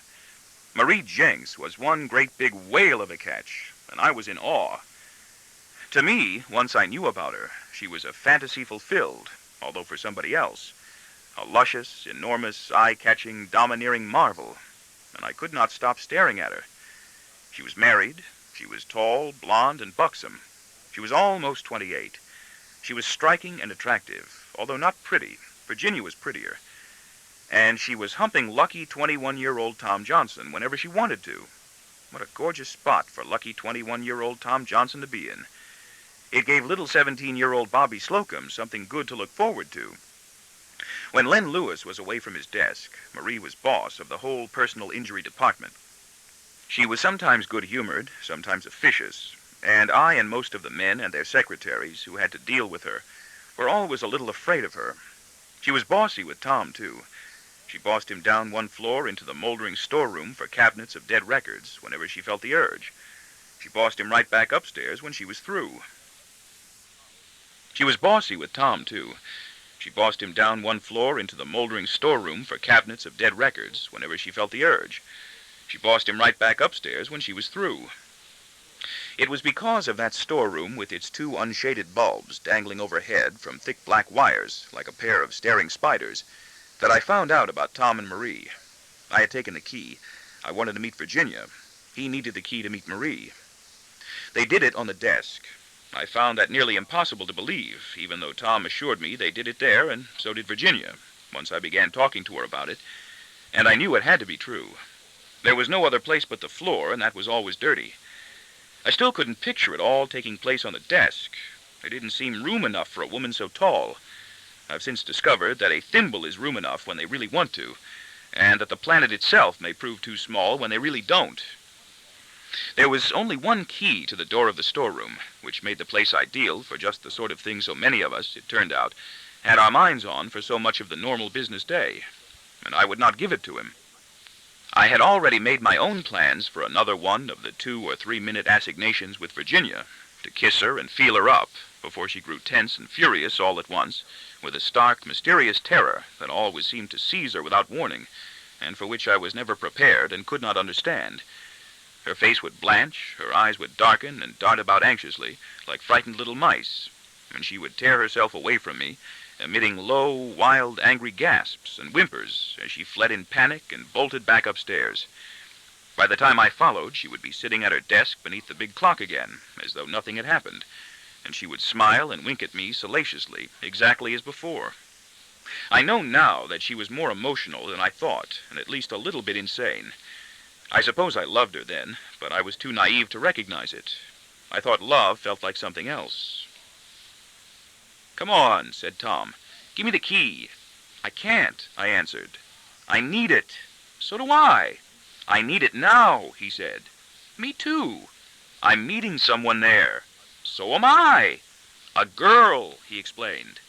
Marie Jenks was one great big whale of a catch, and I was in awe. To me, once I knew about her, she was a fantasy fulfilled, although for somebody else, a luscious, enormous, eye-catching, domineering marvel, and I could not stop staring at her. She was married. She was tall, blonde, and buxom. She was almost 28. She was striking and attractive, although not pretty. Virginia was prettier. And she was humping lucky 21-year-old Tom Johnson whenever she wanted to. What a gorgeous spot for lucky 21-year-old Tom Johnson to be in. It gave little 17-year-old Bobby Slocum something good to look forward to. When Len Lewis was away from his desk, Marie was boss of the whole personal injury department. She was sometimes good-humored, sometimes officious, and I and most of the men and their secretaries who had to deal with her were always a little afraid of her. She was bossy with Tom, too. She bossed him down one floor into the moldering storeroom for cabinets of dead records whenever she felt the urge. She bossed him right back upstairs when she was through. She was bossy with Tom, too. She bossed him down one floor into the moldering storeroom for cabinets of dead records whenever she felt the urge. She bossed him right back upstairs when she was through. It was because of that storeroom with its two unshaded bulbs dangling overhead from thick black wires like a pair of staring spiders that I found out about Tom and Marie. I had taken the key. I wanted to meet Virginia. He needed the key to meet Marie. They did it on the desk. I found that nearly impossible to believe, even though Tom assured me they did it there, and so did Virginia, once I began talking to her about it, and I knew it had to be true. There was no other place but the floor, and that was always dirty. I still couldn't picture it all taking place on the desk. There didn't seem room enough for a woman so tall. I've since discovered that a thimble is room enough when they really want to, and that the planet itself may prove too small when they really don't. There was only one key to the door of the storeroom, which made the place ideal for just the sort of thing so many of us, it turned out, had our minds on for so much of the normal business day, and I would not give it to him. I had already made my own plans for another one of the 2 or 3 minute assignations with Virginia, to kiss her and feel her up before she grew tense and furious all at once, with a stark, mysterious terror that always seemed to seize her without warning, and for which I was never prepared and could not understand. Her face would blanch, her eyes would darken and dart about anxiously, like frightened little mice, and she would tear herself away from me, emitting low, wild, angry gasps and whimpers as she fled in panic and bolted back upstairs. By the time I followed, she would be sitting at her desk beneath the big clock again, as though nothing had happened, and she would smile and wink at me salaciously, exactly as before. I know now that she was more emotional than I thought, and at least a little bit insane. I suppose I loved her then, but I was too naive to recognize it. I thought love felt like something else. "Come on," said Tom. "Give me the key." "I can't," I answered. "I need it." "So do I." "I need it now," he said. "Me too." "I'm meeting someone there." "So am I." "A girl," he explained.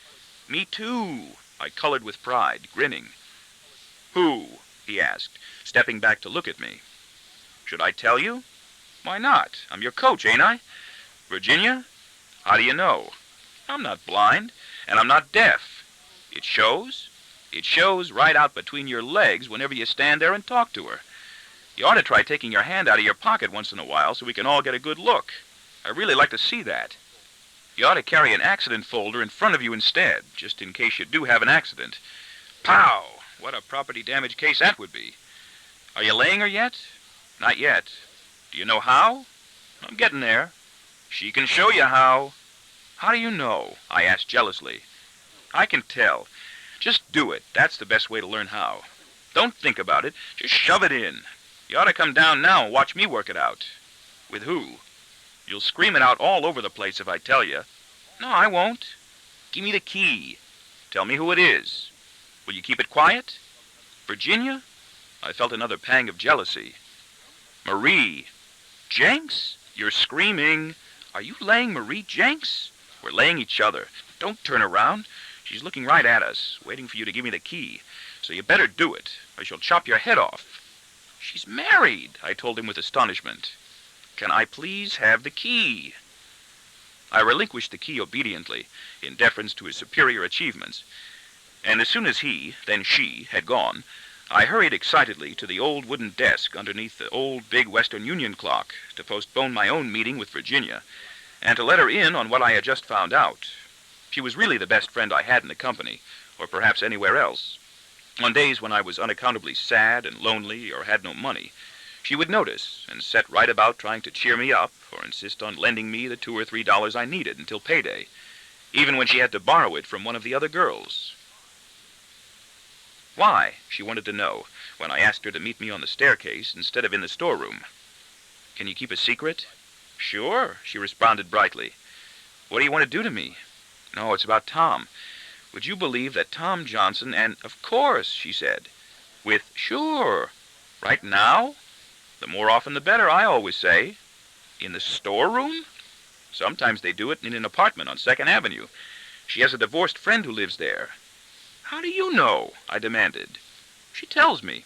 "Me too." I colored with pride, grinning. "Who?" he asked, stepping back to look at me. "Should I tell you?" "Why not? I'm your coach, ain't I?" "Virginia?" "How do you know?" "I'm not blind, and I'm not deaf." "It shows?" "It shows right out between your legs whenever you stand there and talk to her. You ought to try taking your hand out of your pocket once in a while so we can all get a good look. I'd really like to see that. You ought to carry an accident folder in front of you instead, just in case you do have an accident. Pow! What a property damage case that would be. Are you laying her yet?" "Not yet." "Do you know how?" "I'm getting there." "She can show you how." "How do you know?" I asked jealously. "I can tell. Just do it. That's the best way to learn how. Don't think about it. Just shove it in. You ought to come down now and watch me work it out." "With who?" "You'll scream it out all over the place if I tell you." "No, I won't." "Give me the key." "Tell me who it is." "Will you keep it quiet?" "Virginia?" I felt another pang of jealousy. "Marie." "Jenks? You're screaming. Are you laying Marie Jenks?" "We're laying each other. Don't turn around. She's looking right at us, waiting for you to give me the key. So you better do it, or she'll chop your head off." "She's married," I told him with astonishment. "Can I please have the key?" I relinquished the key obediently, in deference to his superior achievements, and as soon as he, then she, had gone, I hurried excitedly to the old wooden desk underneath the old big Western Union clock to postpone my own meeting with Virginia, and to let her in on what I had just found out. She was really the best friend I had in the company, or perhaps anywhere else. On days when I was unaccountably sad and lonely or had no money, She would notice and set right about trying to cheer me up or insist on lending me the $2 or $3 I needed until payday, even when she had to borrow it from one of the other girls. Why, she wanted to know, when I asked her to meet me on the staircase instead of in the storeroom. Can you keep a secret? Sure, she responded brightly. What do you want to do to me? No, it's about Tom. Would you believe that Tom Johnson and, of course, she said, with sure, right now? The more often the better, I always say. In the storeroom? Sometimes they do it in an apartment on 2nd Avenue. She has a divorced friend who lives there. How do you know? I demanded. She tells me.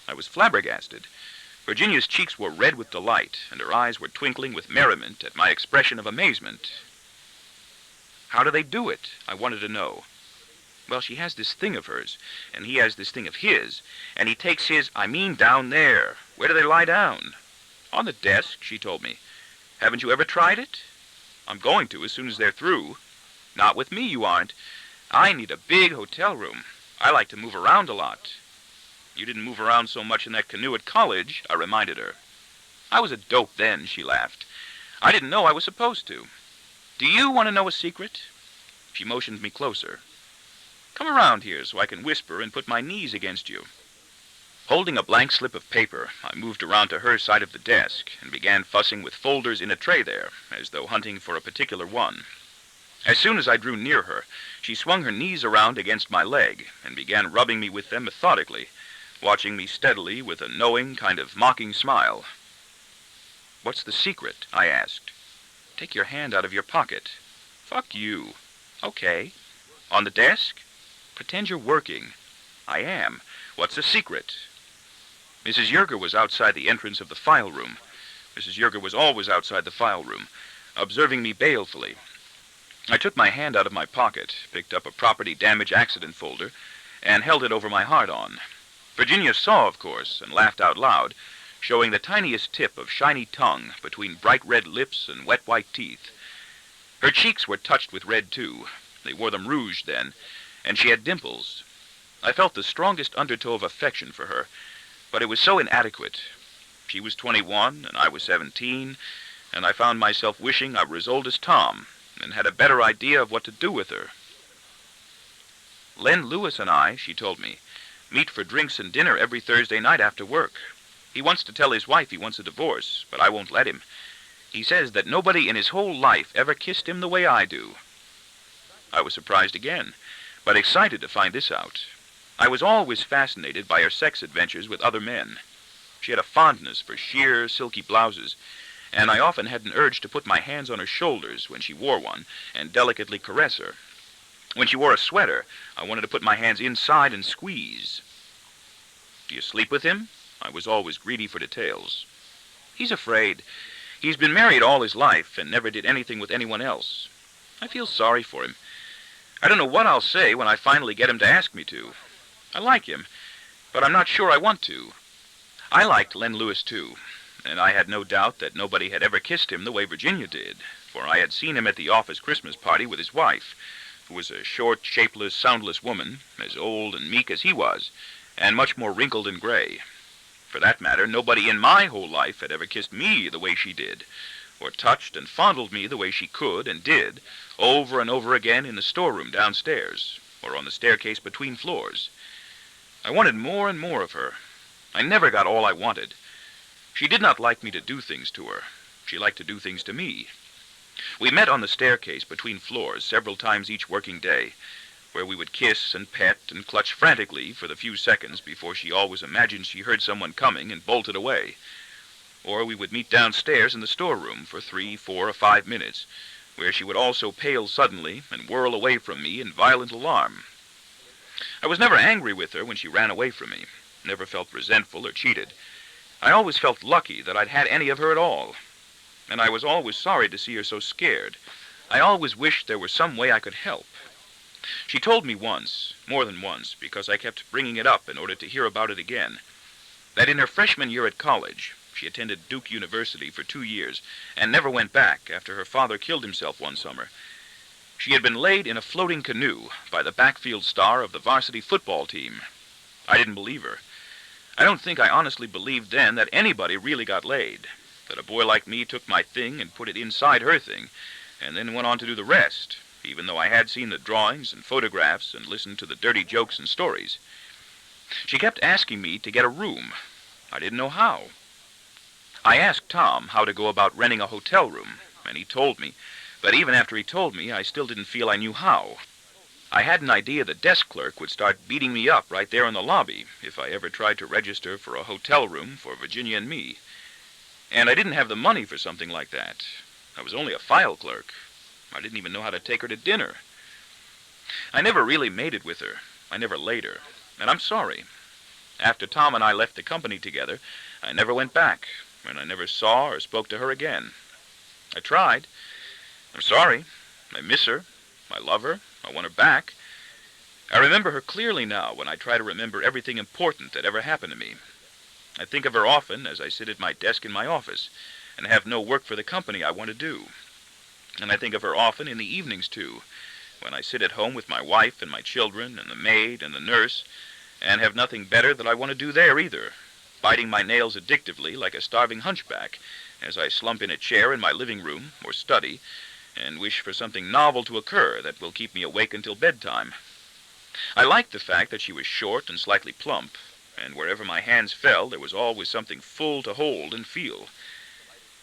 I was flabbergasted. Virginia's cheeks were red with delight, and her eyes were twinkling with merriment at my expression of amazement. How do they do it? I wanted to know. Well, she has this thing of hers, and he has this thing of his, and he takes his, down there. Where do they lie down? On the desk, she told me. Haven't you ever tried it? I'm going to as soon as they're through. Not with me, you aren't. I need a big hotel room. I like to move around a lot. You didn't move around so much in that canoe at college, I reminded her. I was a dope then, she laughed. I didn't know I was supposed to. Do you want to know a secret? She motioned me closer. Come around here so I can whisper and put my knees against you. Holding a blank slip of paper, I moved around to her side of the desk and began fussing with folders in a tray there, as though hunting for a particular one. As soon as I drew near her, she swung her knees around against my leg and began rubbing me with them methodically, watching me steadily with a knowing, kind of mocking smile. What's the secret? I asked. Take your hand out of your pocket. Fuck you. Okay. On the desk? Pretend you're working. I am. What's the secret? Mrs. Yerger was outside the entrance of the file room. Mrs. Yerger was always outside the file room, observing me balefully. I took my hand out of my pocket, picked up a property damage accident folder, and held it over my heart-on. Virginia saw, of course, and laughed out loud, showing the tiniest tip of shiny tongue between bright red lips and wet white teeth. Her cheeks were touched with red, too. They wore them rouged then, and she had dimples. I felt the strongest undertow of affection for her, but it was so inadequate. She was 21, and I was 17, and I found myself wishing I were as old as Tom, and had a better idea of what to do with her. Len Lewis and I, she told me, meet for drinks and dinner every Thursday night after work. He wants to tell his wife he wants a divorce, but I won't let him. He says that nobody in his whole life ever kissed him the way I do. I was surprised again, but excited to find this out. I was always fascinated by her sex adventures with other men. She had a fondness for sheer, silky blouses, and I often had an urge to put my hands on her shoulders when she wore one and delicately caress her. When she wore a sweater, I wanted to put my hands inside and squeeze. Do you sleep with him? I was always greedy for details. He's afraid. He's been married all his life and never did anything with anyone else. I feel sorry for him. I don't know what I'll say when I finally get him to ask me to. I like him, but I'm not sure I want to. I liked Len Lewis, too, and I had no doubt that nobody had ever kissed him the way Virginia did, for I had seen him at the office Christmas party with his wife, who was a short, shapeless, soundless woman, as old and meek as he was, and much more wrinkled and gray. For that matter, nobody in my whole life had ever kissed me the way she did, or touched and fondled me the way she could and did, over and over again in the storeroom downstairs, or on the staircase between floors. I wanted more and more of her. I never got all I wanted. She did not like me to do things to her. She liked to do things to me. We met on the staircase between floors several times each working day, where we would kiss and pet and clutch frantically for the few seconds before she always imagined she heard someone coming and bolted away. Or we would meet downstairs in the storeroom for 3, 4, or 5 minutes, where she would also pale suddenly and whirl away from me in violent alarm. I was never angry with her when she ran away from me, never felt resentful or cheated. I always felt lucky that I'd had any of her at all, and I was always sorry to see her so scared. I always wished there were some way I could help. She told me once, more than once, because I kept bringing it up in order to hear about it again, that in her freshman year at college, she attended Duke University for 2 years and never went back after her father killed himself one summer. She had been laid in a floating canoe by the backfield star of the varsity football team. I didn't believe her. I don't think I honestly believed then that anybody really got laid, that a boy like me took my thing and put it inside her thing, and then went on to do the rest, even though I had seen the drawings and photographs and listened to the dirty jokes and stories. She kept asking me to get a room. I didn't know how. I asked Tom how to go about renting a hotel room, and he told me, but even after he told me, I still didn't feel I knew how. I had an idea the desk clerk would start beating me up right there in the lobby if I ever tried to register for a hotel room for Virginia and me. And I didn't have the money for something like that. I was only a file clerk. I didn't even know how to take her to dinner. I never really made it with her. I never laid her. And I'm sorry. After Tom and I left the company together, I never went back, and I never saw or spoke to her again. I tried. I'm sorry. I miss her. I love her. I want her back. I remember her clearly now when I try to remember everything important that ever happened to me. I think of her often as I sit at my desk in my office and have no work for the company I want to do. And I think of her often in the evenings, too, when I sit at home with my wife and my children and the maid and the nurse and have nothing better that I want to do there either, biting my nails addictively like a starving hunchback as I slump in a chair in my living room or study and wish for something novel to occur that will keep me awake until bedtime. I liked the fact that she was short and slightly plump, and wherever my hands fell there was always something full to hold and feel.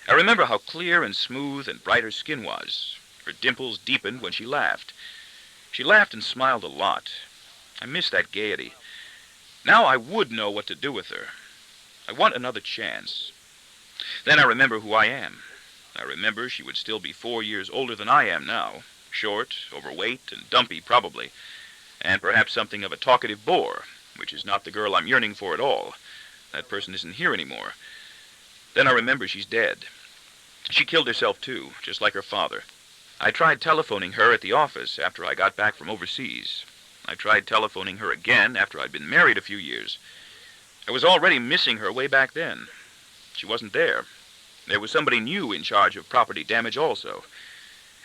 I remember how clear and smooth and bright her skin was. Her dimples deepened when she laughed. She laughed and smiled a lot. I miss that gaiety. Now I would know what to do with her. I want another chance. Then I remember who I am. I remember she would still be 4 years older than I am now, short, overweight, and dumpy probably, and perhaps something of a talkative bore, which is not the girl I'm yearning for at all. That person isn't here anymore. Then I remember she's dead. She killed herself too, just like her father. I tried telephoning her at the office after I got back from overseas. I tried telephoning her again after I'd been married a few years. I was already missing her way back then. She wasn't there. There was somebody new in charge of property damage also.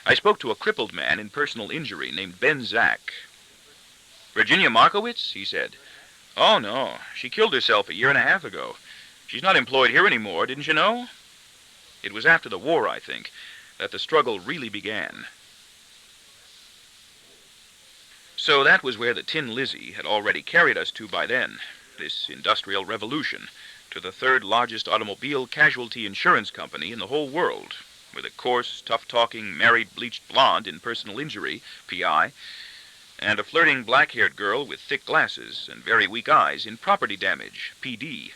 I spoke to a crippled man in personal injury named Ben Zack. "Virginia Markowitz?" he said. "Oh, no. She killed herself a year and a half ago. She's not employed here anymore, didn't you know?" It was after the war, I think, that the struggle really began. So that was where the Tin Lizzie had already carried us to by then, this industrial revolution, to the third largest automobile casualty insurance company in the whole world, with a coarse, tough-talking, married bleached blonde in personal injury, PI, and a flirting black-haired girl with thick glasses and very weak eyes in property damage, PD,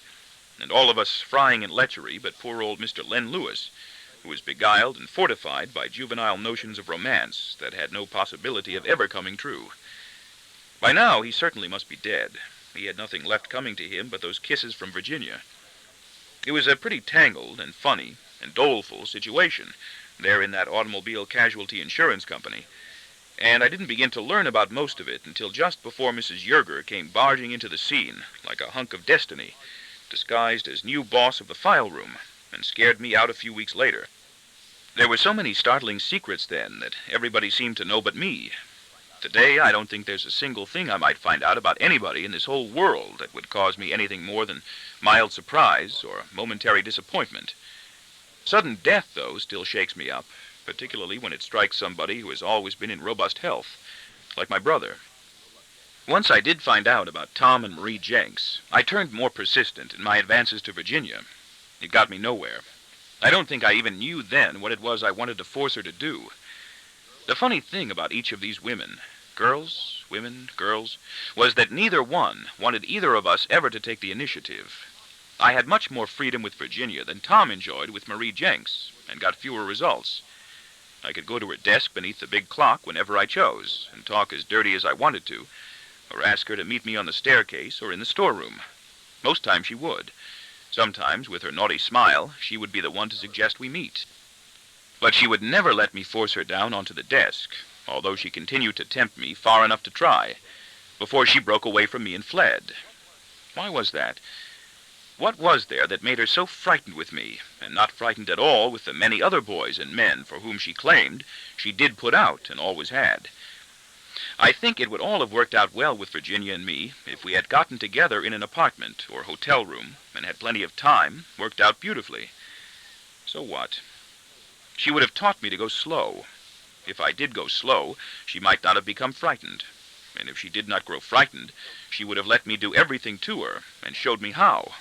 and all of us frying in lechery but poor old Mr. Len Lewis, who was beguiled and fortified by juvenile notions of romance that had no possibility of ever coming true. By now, he certainly must be dead. He had nothing left coming to him but those kisses from Virginia. It was a pretty tangled and funny and doleful situation there in that automobile casualty insurance company, and I didn't begin to learn about most of it until just before Mrs. Yerger came barging into the scene like a hunk of destiny, disguised as new boss of the file room, and scared me out a few weeks later. There were so many startling secrets then that everybody seemed to know but me. Today, I don't think there's a single thing I might find out about anybody in this whole world that would cause me anything more than mild surprise or momentary disappointment. Sudden death, though, still shakes me up, particularly when it strikes somebody who has always been in robust health, like my brother. Once I did find out about Tom and Marie Jenks, I turned more persistent in my advances to Virginia. It got me nowhere. I don't think I even knew then what it was I wanted to force her to do. The funny thing about each of these women, girls, women, girls, was that neither one wanted either of us ever to take the initiative. I had much more freedom with Virginia than Tom enjoyed with Marie Jenks, and got fewer results. I could go to her desk beneath the big clock whenever I chose, and talk as dirty as I wanted to, or ask her to meet me on the staircase or in the storeroom. Most times she would. Sometimes, with her naughty smile, she would be the one to suggest we meet. But she would never let me force her down onto the desk, although she continued to tempt me far enough to try, before she broke away from me and fled. Why was that? What was there that made her so frightened with me, and not frightened at all with the many other boys and men for whom she claimed she did put out and always had? I think it would all have worked out well with Virginia and me if we had gotten together in an apartment or hotel room and had plenty of time, worked out beautifully. So what? She would have taught me to go slow. If I did go slow, she might not have become frightened. And if she did not grow frightened, she would have let me do everything to her and showed me how.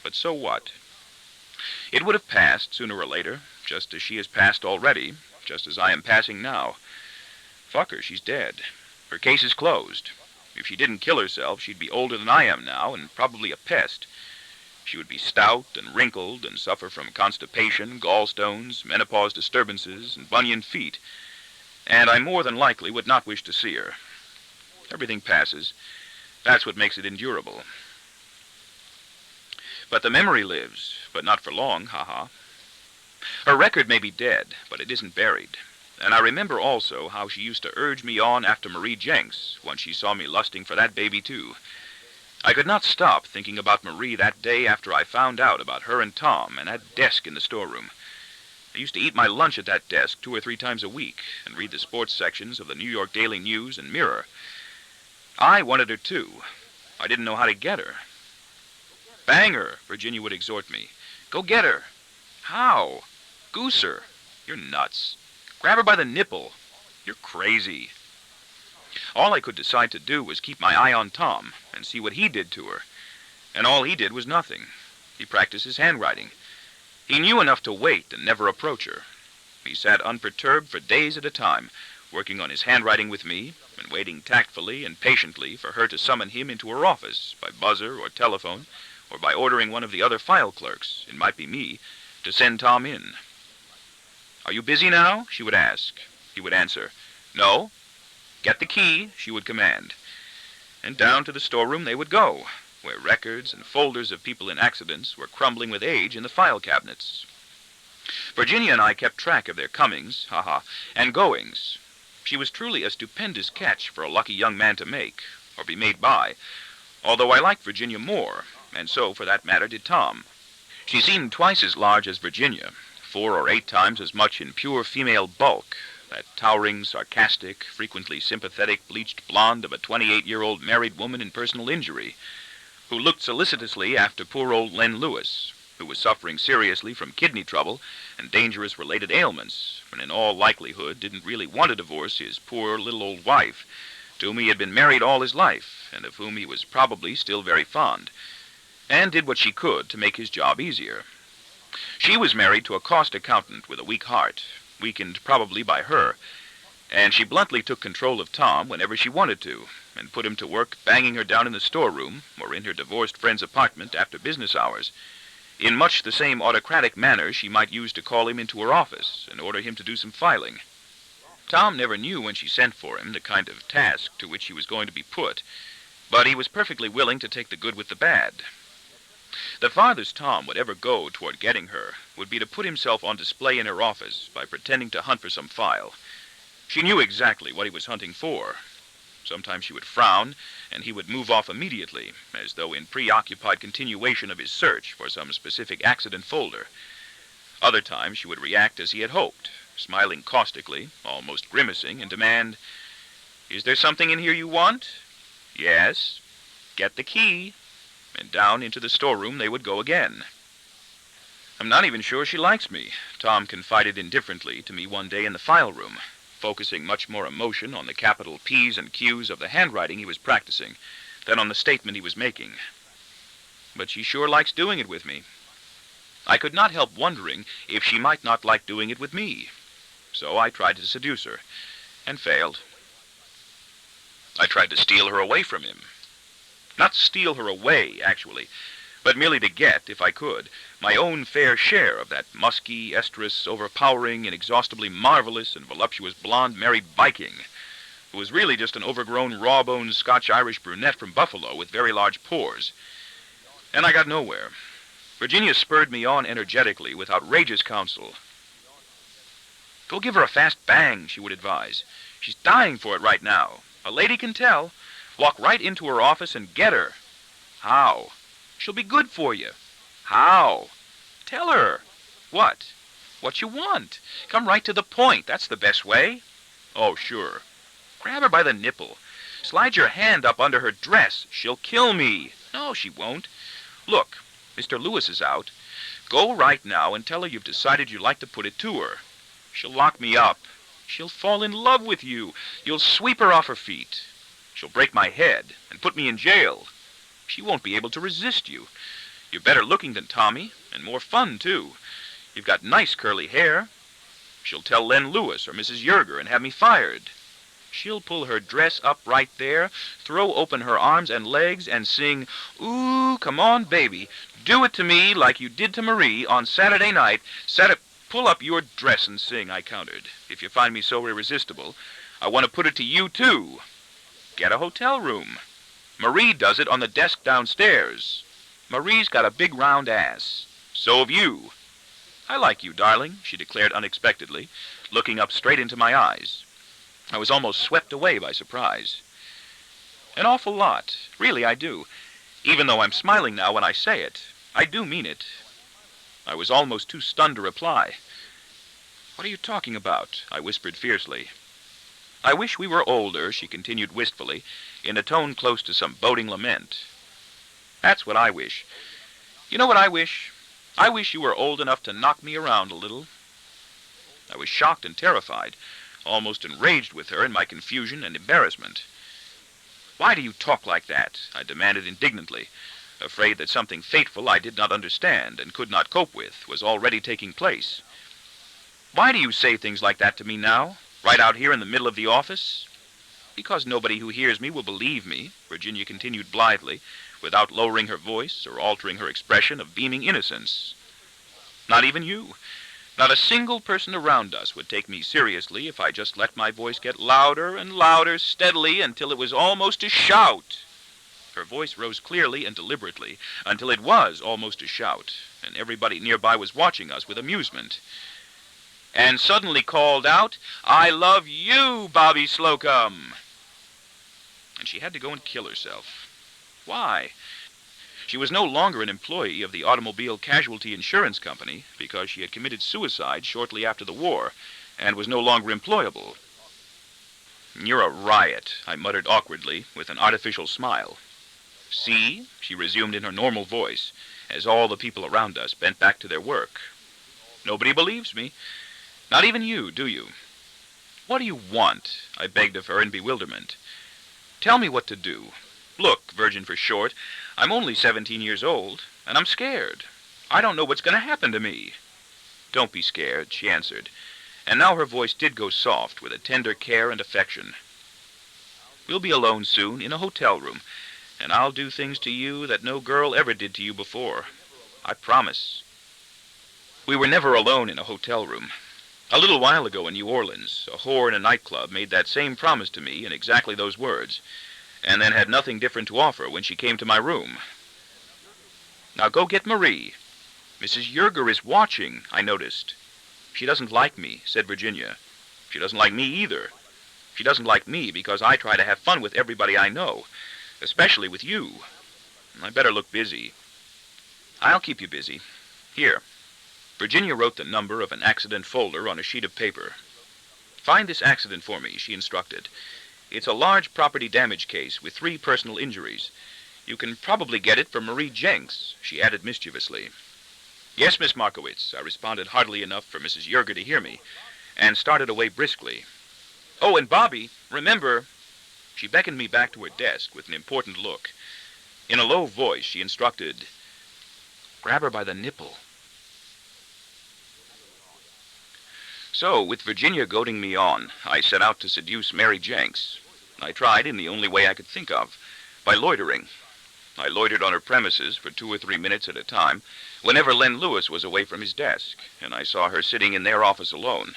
But so what? It would have passed sooner or later, just as she has passed already, just as I am passing now. Fuck her, she's dead. Her case is closed. If she didn't kill herself, she'd be older than I am now, and probably a pest. She would be stout and wrinkled and suffer from constipation, gallstones, menopause disturbances, and bunion feet. And I more than likely would not wish to see her. Everything passes. That's what makes it endurable. But the memory lives, but not for long, ha-ha. Her record may be dead, but it isn't buried. And I remember also how she used to urge me on after Marie Jenks, once she saw me lusting for that baby too. I could not stop thinking about Marie that day after I found out about her and Tom and that desk in the storeroom. I used to eat my lunch at that desk 2 or 3 times a week and read the sports sections of the New York Daily News and Mirror. I wanted her too. I didn't know how to get her. Bang her, Virginia would exhort me. Go get her. How? Goose her. You're nuts. Grab her by the nipple. You're crazy. All I could decide to do was keep my eye on Tom and see what he did to her. And all he did was nothing. He practiced his handwriting. He knew enough to wait and never approach her. He sat unperturbed for days at a time, working on his handwriting with me and waiting tactfully and patiently for her to summon him into her office by buzzer or telephone, or by ordering one of the other file clerks, it might be me, to send Tom in. "Are you busy now?" she would ask. He would answer, "No." "Get the key," she would command. And down to the storeroom they would go, where records and folders of people in accidents were crumbling with age in the file cabinets. Virginia and I kept track of their comings, and goings. She was truly a stupendous catch for a lucky young man to make, or be made by, although I liked Virginia more, and so, for that matter, did Tom. She seemed twice as large as Virginia, 4 or 8 times as much in pure female bulk, that towering, sarcastic, frequently sympathetic, bleached blonde of a 28-year-old married woman in personal injury, who looked solicitously after poor old Len Lewis, who was suffering seriously from kidney trouble and dangerous related ailments, and in all likelihood didn't really want to divorce his poor little old wife, to whom he had been married all his life, and of whom he was probably still very fond, and did what she could to make his job easier. She was married to a cost accountant with a weak heart, weakened probably by her, and she bluntly took control of Tom whenever she wanted to, and put him to work banging her down in the storeroom or in her divorced friend's apartment after business hours, in much the same autocratic manner she might use to call him into her office and order him to do some filing. Tom never knew when she sent for him the kind of task to which he was going to be put, but he was perfectly willing to take the good with the bad. The farthest Tom would ever go toward getting her would be to put himself on display in her office by pretending to hunt for some file. She knew exactly what he was hunting for. Sometimes she would frown, and he would move off immediately, as though in preoccupied continuation of his search for some specific accident folder. Other times she would react as he had hoped, smiling caustically, almost grimacing, and demand, "Is there something in here you want?" "Yes." "Get the key." And down into the storeroom they would go again. "I'm not even sure she likes me," Tom confided indifferently to me one day in the file room, focusing much more emotion on the capital P's and Q's of the handwriting he was practicing than on the statement he was making. "But she sure likes doing it with me." I could not help wondering if she might not like doing it with me. So I tried to seduce her, and failed. I tried to steal her away from him. Not steal her away, actually, but merely to get, if I could, my own fair share of that musky, estrus, overpowering, inexhaustibly marvelous and voluptuous blonde married Viking, who was really just an overgrown, raw-boned Scotch-Irish brunette from Buffalo with very large pores. And I got nowhere. Virginia spurred me on energetically with outrageous counsel. "Go give her a fast bang," she would advise. "She's dying for it right now. A lady can tell. Walk right into her office and get her." "How?" "She'll be good for you." "How?" "Tell her." "What?" "What you want. Come right to the point. That's the best way." "Oh, sure." Grab her by the nipple. Slide your hand up under her dress. She'll kill me. No, she won't. Look, Mr. Lewis is out. Go right now and tell her you've decided you'd like to put it to her. She'll lock me up. She'll fall in love with you. You'll sweep her off her feet. She'll break my head and put me in jail. She won't be able to resist you. You're better looking than Tommy, and more fun, too. You've got nice curly hair. She'll tell Len Lewis or Mrs. Yerger and have me fired. She'll pull her dress up right there, throw open her arms and legs, and sing, "Ooh, come on, baby. Do it to me like you did to Marie on Saturday night. Pull up your dress and sing," I countered. "If you find me so irresistible, I want to put it to you, too. Get a hotel room. Marie does it on the desk downstairs. Marie's got a big round ass. So have you. I like you, darling," she declared unexpectedly, looking up straight into my eyes. I was almost swept away by surprise. "An awful lot. Really, I do. Even though I'm smiling now when I say it, I do mean it." I was almost too stunned to reply. "What are you talking about?" I whispered fiercely. "I wish we were older," she continued wistfully, in a tone close to some boding lament. "That's what I wish. You know what I wish? I wish you were old enough to knock me around a little." I was shocked and terrified, almost enraged with her in my confusion and embarrassment. "Why do you talk like that?" I demanded indignantly, afraid that something fateful I did not understand and could not cope with was already taking place. "Why do you say things like that to me now, right out here in the middle of the office?" "Because nobody who hears me will believe me," Virginia continued blithely, without lowering her voice or altering her expression of beaming innocence. "Not even you. Not a single person around us would take me seriously if I just let my voice get louder and louder steadily until it was almost a shout." Her voice rose clearly and deliberately until it was almost a shout, and everybody nearby was watching us with amusement. "And suddenly called out, 'I love you, Bobby Slocum!'" And she had to go and kill herself. Why? She was no longer an employee of the Automobile Casualty Insurance Company because she had committed suicide shortly after the war and was no longer employable. "You're a riot," I muttered awkwardly with an artificial smile. "See?" she resumed in her normal voice, as all the people around us bent back to their work. "Nobody believes me. Not even you, do you?" "What do you want?" I begged of her in bewilderment. "Tell me what to do. Look, Virgin for short, I'm only 17 years old, and I'm scared. I don't know what's going to happen to me." "Don't be scared," she answered, and now her voice did go soft with a tender care and affection. "We'll be alone soon in a hotel room, and I'll do things to you that no girl ever did to you before. I promise." We were never alone in a hotel room. A little while ago in New Orleans, a whore in a nightclub made that same promise to me in exactly those words, and then had nothing different to offer when she came to my room. "Now go get Marie. Mrs. Yerger is watching," I noticed. "She doesn't like me," said Virginia. "She doesn't like me either. She doesn't like me because I try to have fun with everybody I know, especially with you. I better look busy." "I'll keep you busy. Here." Virginia wrote the number of an accident folder on a sheet of paper. "Find this accident for me," she instructed. "It's a large property damage case with 3 personal injuries. You can probably get it from Marie Jenks," she added mischievously. "Yes, Miss Markowitz," I responded heartily enough for Mrs. Yerger to hear me, and started away briskly. "Oh, and Bobby, remember—" She beckoned me back to her desk with an important look. In a low voice, she instructed, "Grab her by the nipple." So, with Virginia goading me on, I set out to seduce Mary Jenks. I tried in the only way I could think of, by loitering. I loitered on her premises for 2 or 3 minutes at a time, whenever Len Lewis was away from his desk, and I saw her sitting in their office alone.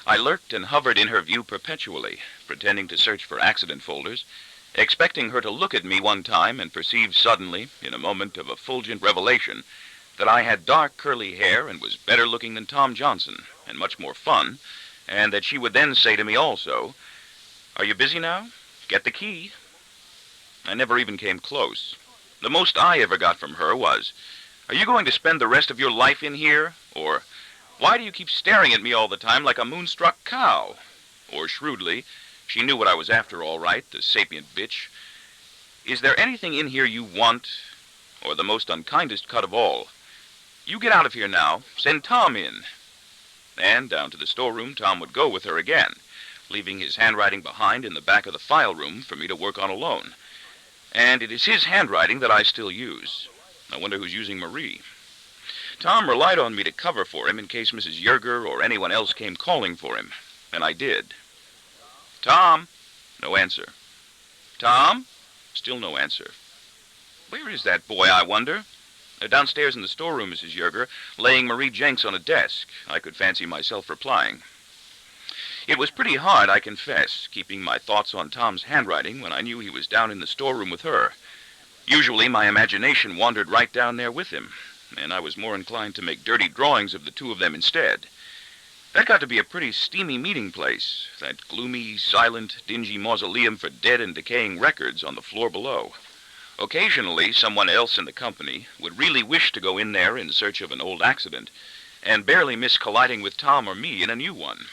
I lurked and hovered in her view perpetually, pretending to search for accident folders, expecting her to look at me one time and perceive suddenly, in a moment of effulgent revelation, that I had dark curly hair and was better looking than Tom Johnson, and much more fun, and that she would then say to me also, "Are you busy now? Get the key." I never even came close. The most I ever got from her was, "Are you going to spend the rest of your life in here?" Or, "Why do you keep staring at me all the time like a moonstruck cow?" Or shrewdly, She knew what I was after all right, the sapient bitch. "Is there anything in here you want, or the most unkindest cut of all? You get out of here now. Send Tom in." And down to the storeroom Tom would go with her again, leaving his handwriting behind in the back of the file room for me to work on alone. And it is his handwriting that I still use. I wonder who's using Marie. Tom relied on me to cover for him in case Mrs. Yerger or anyone else came calling for him, and I did. "Tom." No answer. "Tom?" Still no answer. Where is that boy, I wonder? Downstairs in the storeroom, Mrs. Yerger, laying Marie Jenks on a desk. I could fancy myself replying. It was pretty hard, I confess, keeping my thoughts on Tom's handwriting when I knew he was down in the storeroom with her. Usually my imagination wandered right down there with him, and I was more inclined to make dirty drawings of the two of them instead. That got to be a pretty steamy meeting place, that gloomy, silent, dingy mausoleum for dead and decaying records on the floor below. Occasionally, someone else in the company would really wish to go in there in search of an old accident, and barely miss colliding with Tom or me in a new one.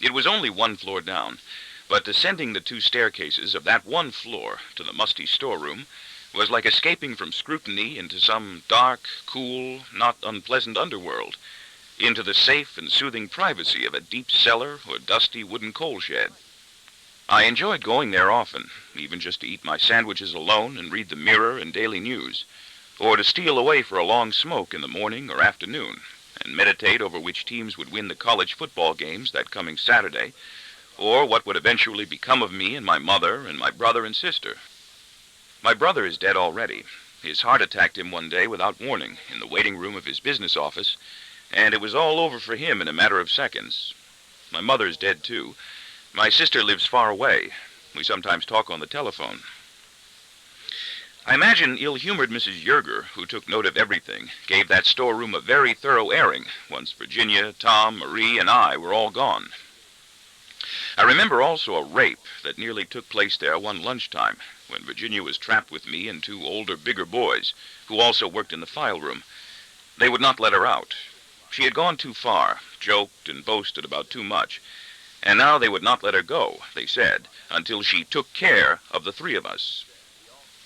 It was only one floor down, but descending the two staircases of that one floor to the musty storeroom was like escaping from scrutiny into some dark, cool, not unpleasant underworld, into the safe and soothing privacy of a deep cellar or dusty wooden coal shed. I enjoyed going there often, even just to eat my sandwiches alone and read the Mirror and Daily News, or to steal away for a long smoke in the morning or afternoon, and meditate over which teams would win the college football games that coming Saturday, or what would eventually become of me and my mother and my brother and sister. My brother is dead already. His heart attacked him one day without warning in the waiting room of his business office, and it was all over for him in a matter of seconds. My mother's dead, too. My sister lives far away. We sometimes talk on the telephone. I imagine ill-humored Mrs. Yerger, who took note of everything, gave that storeroom a very thorough airing once Virginia, Tom, Marie, and I were all gone. I remember also a rape that nearly took place there one lunchtime, when Virginia was trapped with me and two older, bigger boys, who also worked in the file room. They would not let her out. She had gone too far, joked and boasted about too much, and now they would not let her go, they said, until she took care of the three of us.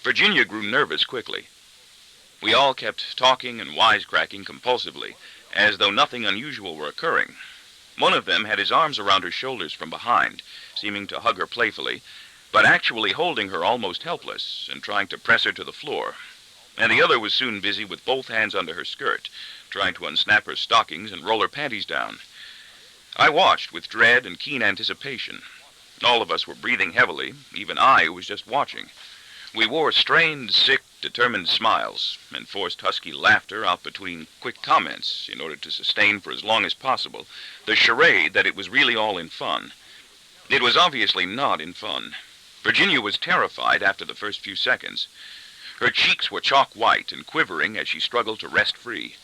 Virginia grew nervous quickly. We all kept talking and wisecracking compulsively, as though nothing unusual were occurring. One of them had his arms around her shoulders from behind, seeming to hug her playfully, but actually holding her almost helpless and trying to press her to the floor. And the other was soon busy with both hands under her skirt, trying to unsnap her stockings and roll her panties down. I watched with dread and keen anticipation. All of us were breathing heavily, even I, who was just watching. We wore strained, sick, determined smiles, and forced husky laughter out between quick comments in order to sustain for as long as possible the charade that it was really all in fun. It was obviously not in fun. Virginia was terrified after the first few seconds. Her cheeks were chalk white and quivering as she struggled to wrest free.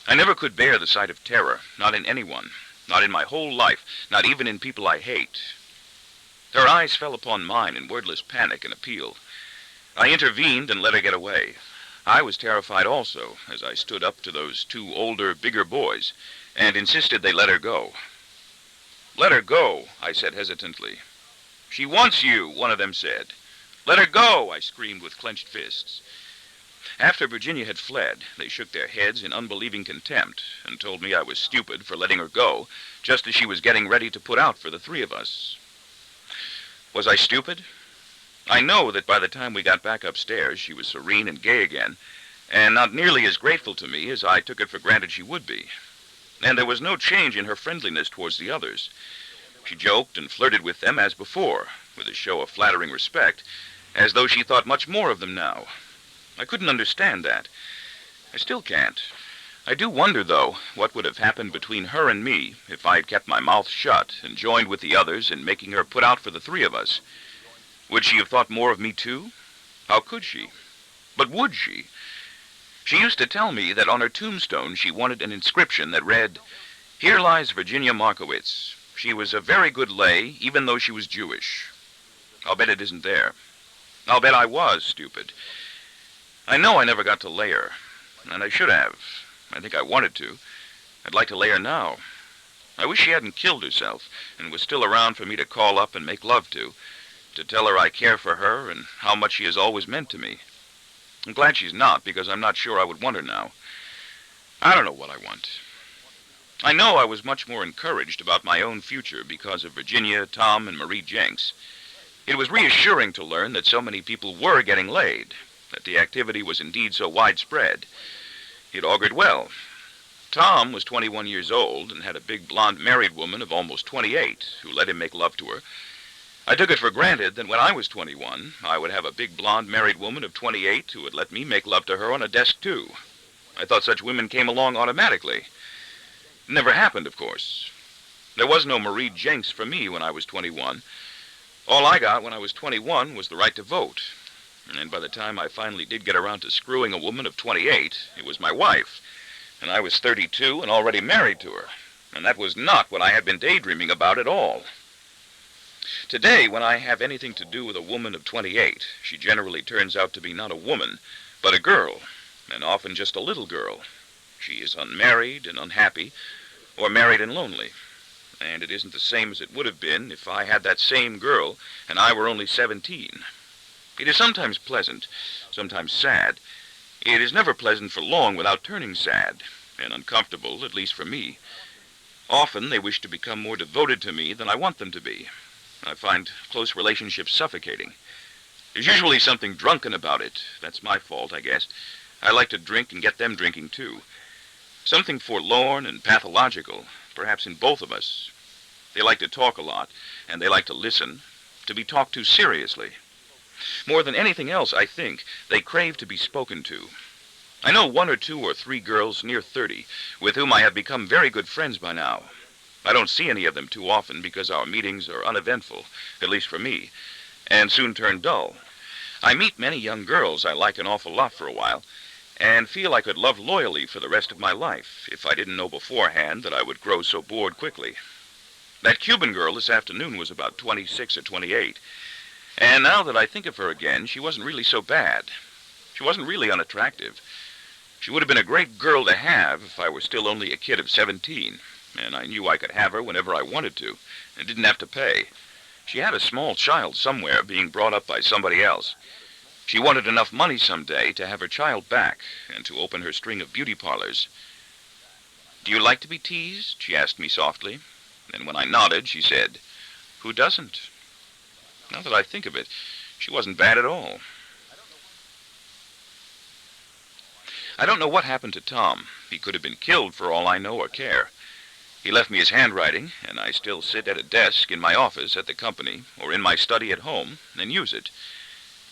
I never could bear the sight of terror, not in anyone, not in my whole life, not even in people I hate. Her eyes fell upon mine in wordless panic and appeal. I intervened and let her get away. I was terrified also, as I stood up to those two older, bigger boys, and insisted they let her go. "Let her go," I said hesitantly. "She wants you," one of them said. "Let her go," I screamed with clenched fists. After Virginia had fled, they shook their heads in unbelieving contempt and told me I was stupid for letting her go, just as she was getting ready to put out for the three of us. Was I stupid? I know that by the time we got back upstairs, she was serene and gay again, and not nearly as grateful to me as I took it for granted she would be. And there was no change in her friendliness towards the others. She joked and flirted with them as before, with a show of flattering respect, as though she thought much more of them now. I couldn't understand that. I still can't. I do wonder, though, what would have happened between her and me if I had kept my mouth shut and joined with the others in making her put out for the three of us. Would she have thought more of me, too? How could she? But would she? She used to tell me that on her tombstone she wanted an inscription that read, "Here lies Virginia Markowitz. She was a very good lay, even though she was Jewish." I'll bet it isn't there. I'll bet I was stupid. I know I never got to lay her, and I should have. I think I wanted to. I'd like to lay her now. I wish she hadn't killed herself and was still around for me to call up and make love to tell her I care for her and how much she has always meant to me. I'm glad she's not, because I'm not sure I would want her now. I don't know what I want. I know I was much more encouraged about my own future because of Virginia, Tom, and Marie Jenks. It was reassuring to learn that so many people were getting laid, that the activity was indeed so widespread. It augured well. Tom was 21 years old and had a big blonde married woman of almost 28 who let him make love to her. I took it for granted that when I was 21, I would have a big blonde married woman of 28 who would let me make love to her on a desk, too. I thought such women came along automatically. It never happened, of course. There was no Marie Jenks for me when I was 21. All I got when I was 21 was the right to vote. And by the time I finally did get around to screwing a woman of 28, it was my wife. And I was 32 and already married to her. And that was not what I had been daydreaming about at all. Today, when I have anything to do with a woman of 28, she generally turns out to be not a woman, but a girl, and often just a little girl. She is unmarried and unhappy, or married and lonely. And it isn't the same as it would have been if I had that same girl and I were only 17. It is sometimes pleasant, sometimes sad. It is never pleasant for long without turning sad, and uncomfortable, at least for me. Often they wish to become more devoted to me than I want them to be. I find close relationships suffocating. There's usually something drunken about it. That's my fault, I guess. I like to drink and get them drinking, too. Something forlorn and pathological, perhaps in both of us. They like to talk a lot, and they like to listen, to be talked to seriously. More than anything else, I think, they crave to be spoken to. I know 1 or 2 or 3 girls near 30 with whom I have become very good friends by now. I don't see any of them too often because our meetings are uneventful, at least for me, and soon turn dull. I meet many young girls I like an awful lot for a while, and feel I could love loyally for the rest of my life if I didn't know beforehand that I would grow so bored quickly. That Cuban girl this afternoon was about 26 or 28, and now that I think of her again, she wasn't really so bad. She wasn't really unattractive. She would have been a great girl to have if I were still only a kid of 17, and I knew I could have her whenever I wanted to, and didn't have to pay. She had a small child somewhere being brought up by somebody else. She wanted enough money someday to have her child back and to open her string of beauty parlors. "Do you like to be teased?" she asked me softly. And when I nodded, she said, "Who doesn't?" Now that I think of it, she wasn't bad at all. I don't know what happened to Tom. He could have been killed for all I know or care. He left me his handwriting, and I still sit at a desk in my office at the company or in my study at home and use it.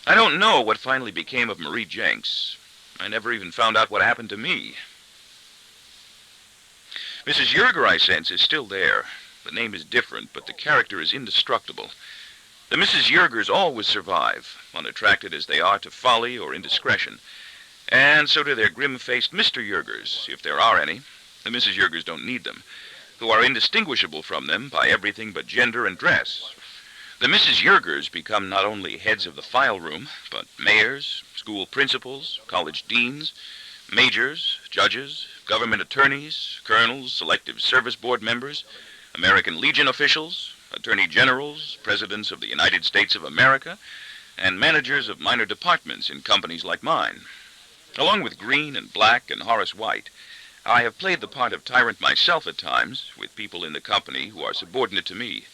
I don't know what finally became of Marie Jenks. I never even found out what happened to me. Mrs. Yerger, I sense, is still there. The name is different, but the character is indestructible. The Mrs. Yergers always survive, unattracted as they are to folly or indiscretion. And so do their grim-faced Mr. Yergers, if there are any. The Mrs. Yergers don't need them, who are indistinguishable from them by everything but gender and dress. The Mrs. Yergers become not only heads of the file room, but mayors, school principals, college deans, majors, judges, government attorneys, colonels, selective service board members, American Legion officials, attorney generals, presidents of the United States of America, and managers of minor departments in companies like mine. Along with Greene and Black and Horace White, I have played the part of tyrant myself at times with people in the company who are subordinate to me.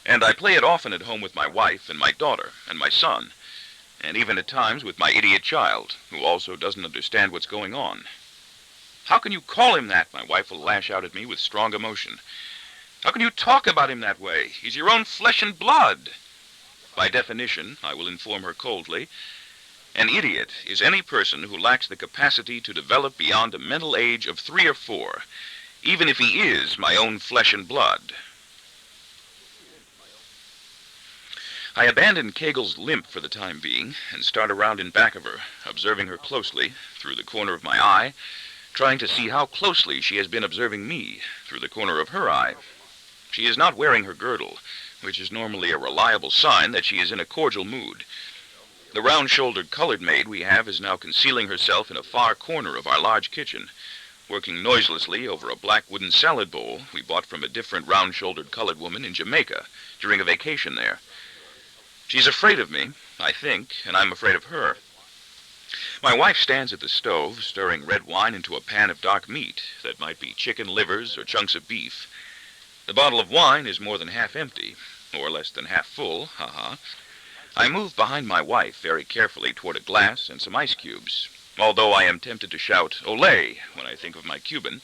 And I play it often at home with my wife and my daughter and my son, and even at times with my idiot child, who also doesn't understand what's going on. "How can you call him that?" my wife will lash out at me with strong emotion. "How can you talk about him that way? He's your own flesh and blood." By definition, I will inform her coldly, an idiot is any person who lacks the capacity to develop beyond a mental age of 3 or 4, even if he is my own flesh and blood. I abandon Kegel's limp for the time being and start around in back of her, observing her closely through the corner of my eye, trying to see how closely she has been observing me through the corner of her eye. She is not wearing her girdle, which is normally a reliable sign that she is in a cordial mood. The round-shouldered colored maid we have is now concealing herself in a far corner of our large kitchen. working noiselessly over a black wooden salad bowl we bought from a different round-shouldered colored woman in Jamaica during a vacation there. She's afraid of me, I think, and I'm afraid of her. My wife stands at the stove, stirring red wine into a pan of dark meat that might be chicken livers or chunks of beef. The bottle of wine is more than half empty, or less than half full, I move behind my wife very carefully toward a glass and some ice cubes, although I am tempted to shout, "Olé," when I think of my Cuban,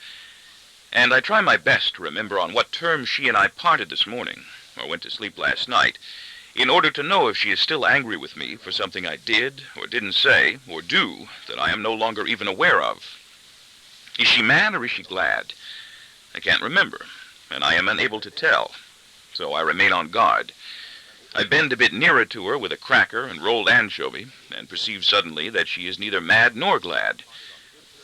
and I try my best to remember on what terms she and I parted this morning, or went to sleep last night, in order to know if she is still angry with me for something I did, or didn't say, or do, that I am no longer even aware of. Is she mad or is she glad? I can't remember, and I am unable to tell, so I remain on guard. I bend a bit nearer to her with a cracker and rolled anchovy, and perceive suddenly that she is neither mad nor glad.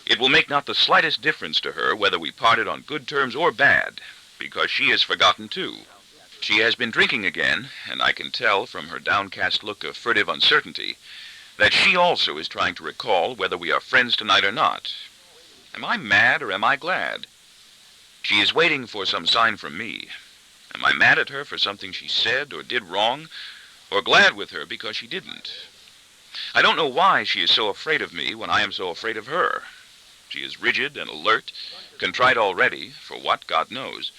It will make not the slightest difference to her whether we parted on good terms or bad, because she has forgotten too. She has been drinking again, and I can tell from her downcast look of furtive uncertainty that she also is trying to recall whether we are friends tonight or not. Am I mad or am I glad? She is waiting for some sign from me. Am I mad at her for something she said or did wrong, or glad with her because she didn't? I don't know why she is so afraid of me when I am so afraid of her. She is rigid and alert, contrite already, for what, God knows.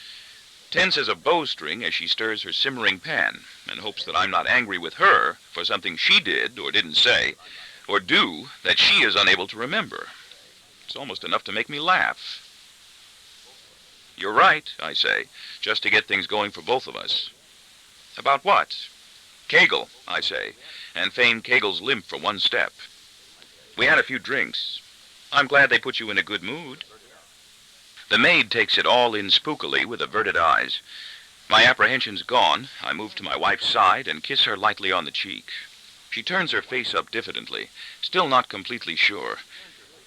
Tense as a bowstring as she stirs her simmering pan, and hopes that I'm not angry with her for something she did or didn't say, or do that she is unable to remember. It's almost enough to make me laugh. You're right, I say, just to get things going for both of us. About what? Kegel, I say, and feign Kegel's limp for one step. We had a few drinks. I'm glad they put you in a good mood. The maid takes it all in spookily with averted eyes. My apprehensions gone, I move to my wife's side and kiss her lightly on the cheek. She turns her face up diffidently, still not completely sure.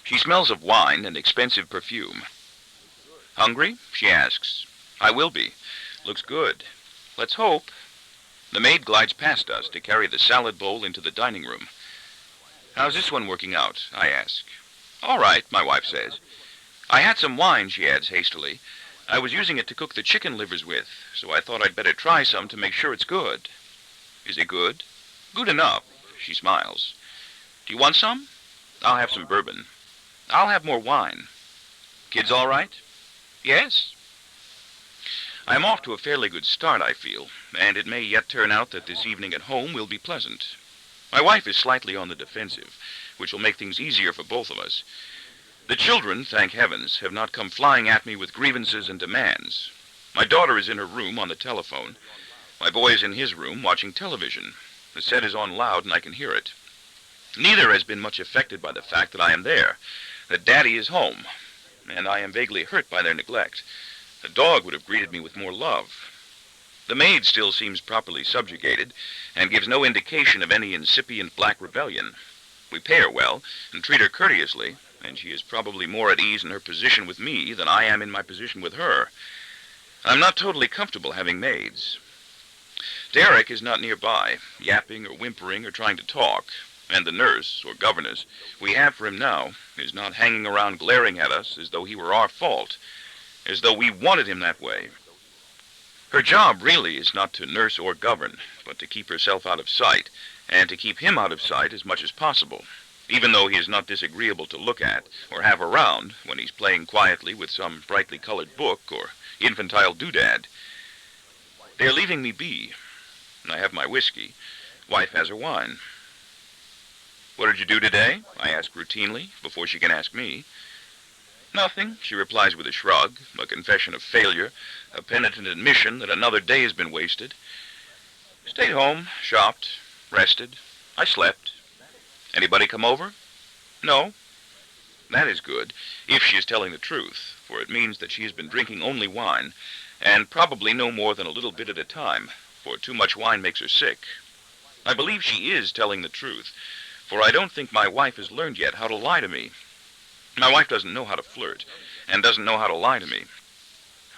She smells of wine and expensive perfume. Hungry? She asks. I will be. Looks good. Let's hope. The maid glides past us to carry the salad bowl into the dining room. How's this one working out? I ask. All right, my wife says. I had some wine, she adds hastily. I was using it to cook the chicken livers with, so I thought I'd better try some to make sure it's good. Is it good? Good enough, she smiles. Do you want some? I'll have some bourbon. I'll have more wine. Kids all right? Yes. I'm off to a fairly good start, I feel, and it may yet turn out that this evening at home will be pleasant. My wife is slightly on the defensive, which will make things easier for both of us. The children, thank heavens, have not come flying at me with grievances and demands. My daughter is in her room on the telephone. My boy is in his room watching television. The set is on loud and I can hear it. Neither has been much affected by the fact that I am there, that Daddy is home, and I am vaguely hurt by their neglect. The dog would have greeted me with more love. The maid still seems properly subjugated and gives no indication of any incipient black rebellion. We pay her well and treat her courteously, and she is probably more at ease in her position with me than I am in my position with her. I'm not totally comfortable having maids. Derek is not nearby, yapping or whimpering or trying to talk, and the nurse, or governess, we have for him now is not hanging around glaring at us as though he were our fault, as though we wanted him that way. Her job really is not to nurse or govern, but to keep herself out of sight, and to keep him out of sight as much as possible, even though he is not disagreeable to look at or have around when he's playing quietly with some brightly colored book or infantile doodad. They're leaving me be. I have my whiskey. Wife has her wine. What did you do today? I ask routinely, before she can ask me. Nothing, she replies with a shrug, a confession of failure, a penitent admission that another day has been wasted. Stayed home, shopped, rested. I slept. Anybody come over? No. That is good, if she is telling the truth, for it means that she has been drinking only wine, and probably no more than a little bit at a time, for too much wine makes her sick. I believe she is telling the truth, for I don't think my wife has learned yet how to lie to me. My wife doesn't know how to flirt, and doesn't know how to lie to me.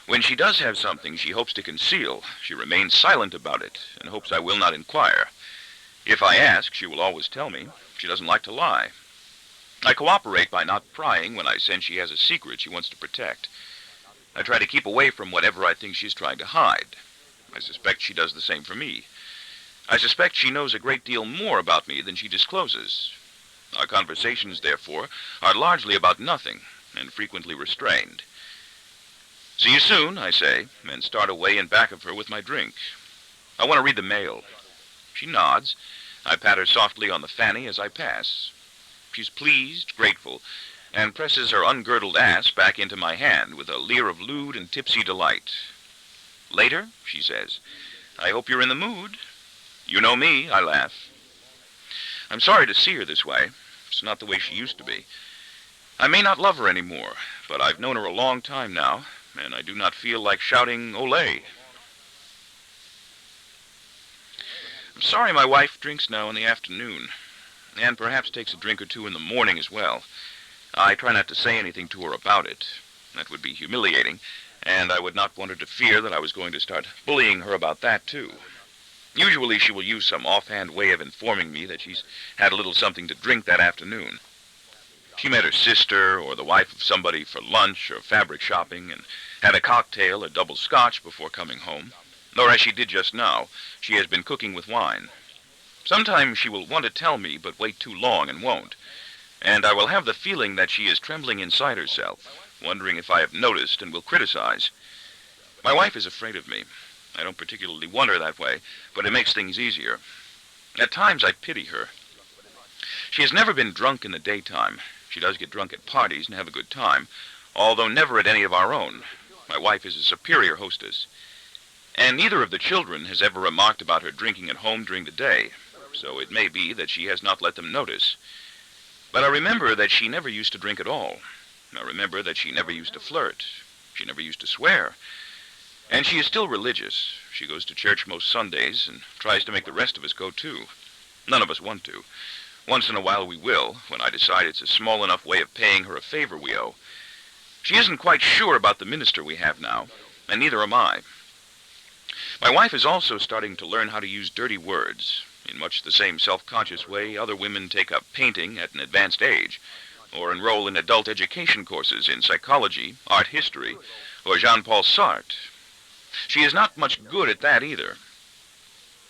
When she does have something she hopes to conceal, she remains silent about it, and hopes I will not inquire. If I ask, she will always tell me. She doesn't like to lie. I cooperate by not prying when I sense she has a secret she wants to protect. I try to keep away from whatever I think she's trying to hide. I suspect she does the same for me. I suspect she knows a great deal more about me than she discloses. Our conversations, therefore, are largely about nothing and frequently restrained. "See you soon," I say, and start away in back of her with my drink. "I want to read the mail." She nods. I pat her softly on the fanny as I pass. She's pleased, grateful, and presses her ungirdled ass back into my hand with a leer of lewd and tipsy delight. "Later," she says. "I hope you're in the mood." "You know me," I laugh. I'm sorry to see her this way. It's not the way she used to be. I may not love her anymore, but I've known her a long time now, and I do not feel like shouting, "Olé." I'm sorry my wife drinks now in the afternoon, and perhaps takes a drink or two in the morning as well. I try not to say anything to her about it. That would be humiliating, and I would not want her to fear that I was going to start bullying her about that, too. Usually she will use some offhand way of informing me that she's had a little something to drink that afternoon. She met her sister or the wife of somebody for lunch or fabric shopping and had a cocktail or double scotch before coming home. Or as she did just now, she has been cooking with wine. Sometimes she will want to tell me but wait too long and won't. And I will have the feeling that she is trembling inside herself, wondering if I have noticed and will criticize. My wife is afraid of me. I don't particularly want her that way, but it makes things easier. At times I pity her. She has never been drunk in the daytime. She does get drunk at parties and have a good time, although never at any of our own. My wife is a superior hostess. And neither of the children has ever remarked about her drinking at home during the day, so it may be that she has not let them notice. But I remember that she never used to drink at all. I remember that she never used to flirt. She never used to swear. And she is still religious. She goes to church most Sundays and tries to make the rest of us go too. None of us want to. Once in a while we will, when I decide it's a small enough way of paying her a favor we owe. She isn't quite sure about the minister we have now, and neither am I. My wife is also starting to learn how to use dirty words, in much the same self-conscious way other women take up painting at an advanced age, or enroll in adult education courses in psychology, art history, or Jean-Paul Sartre. She is not much good at that either.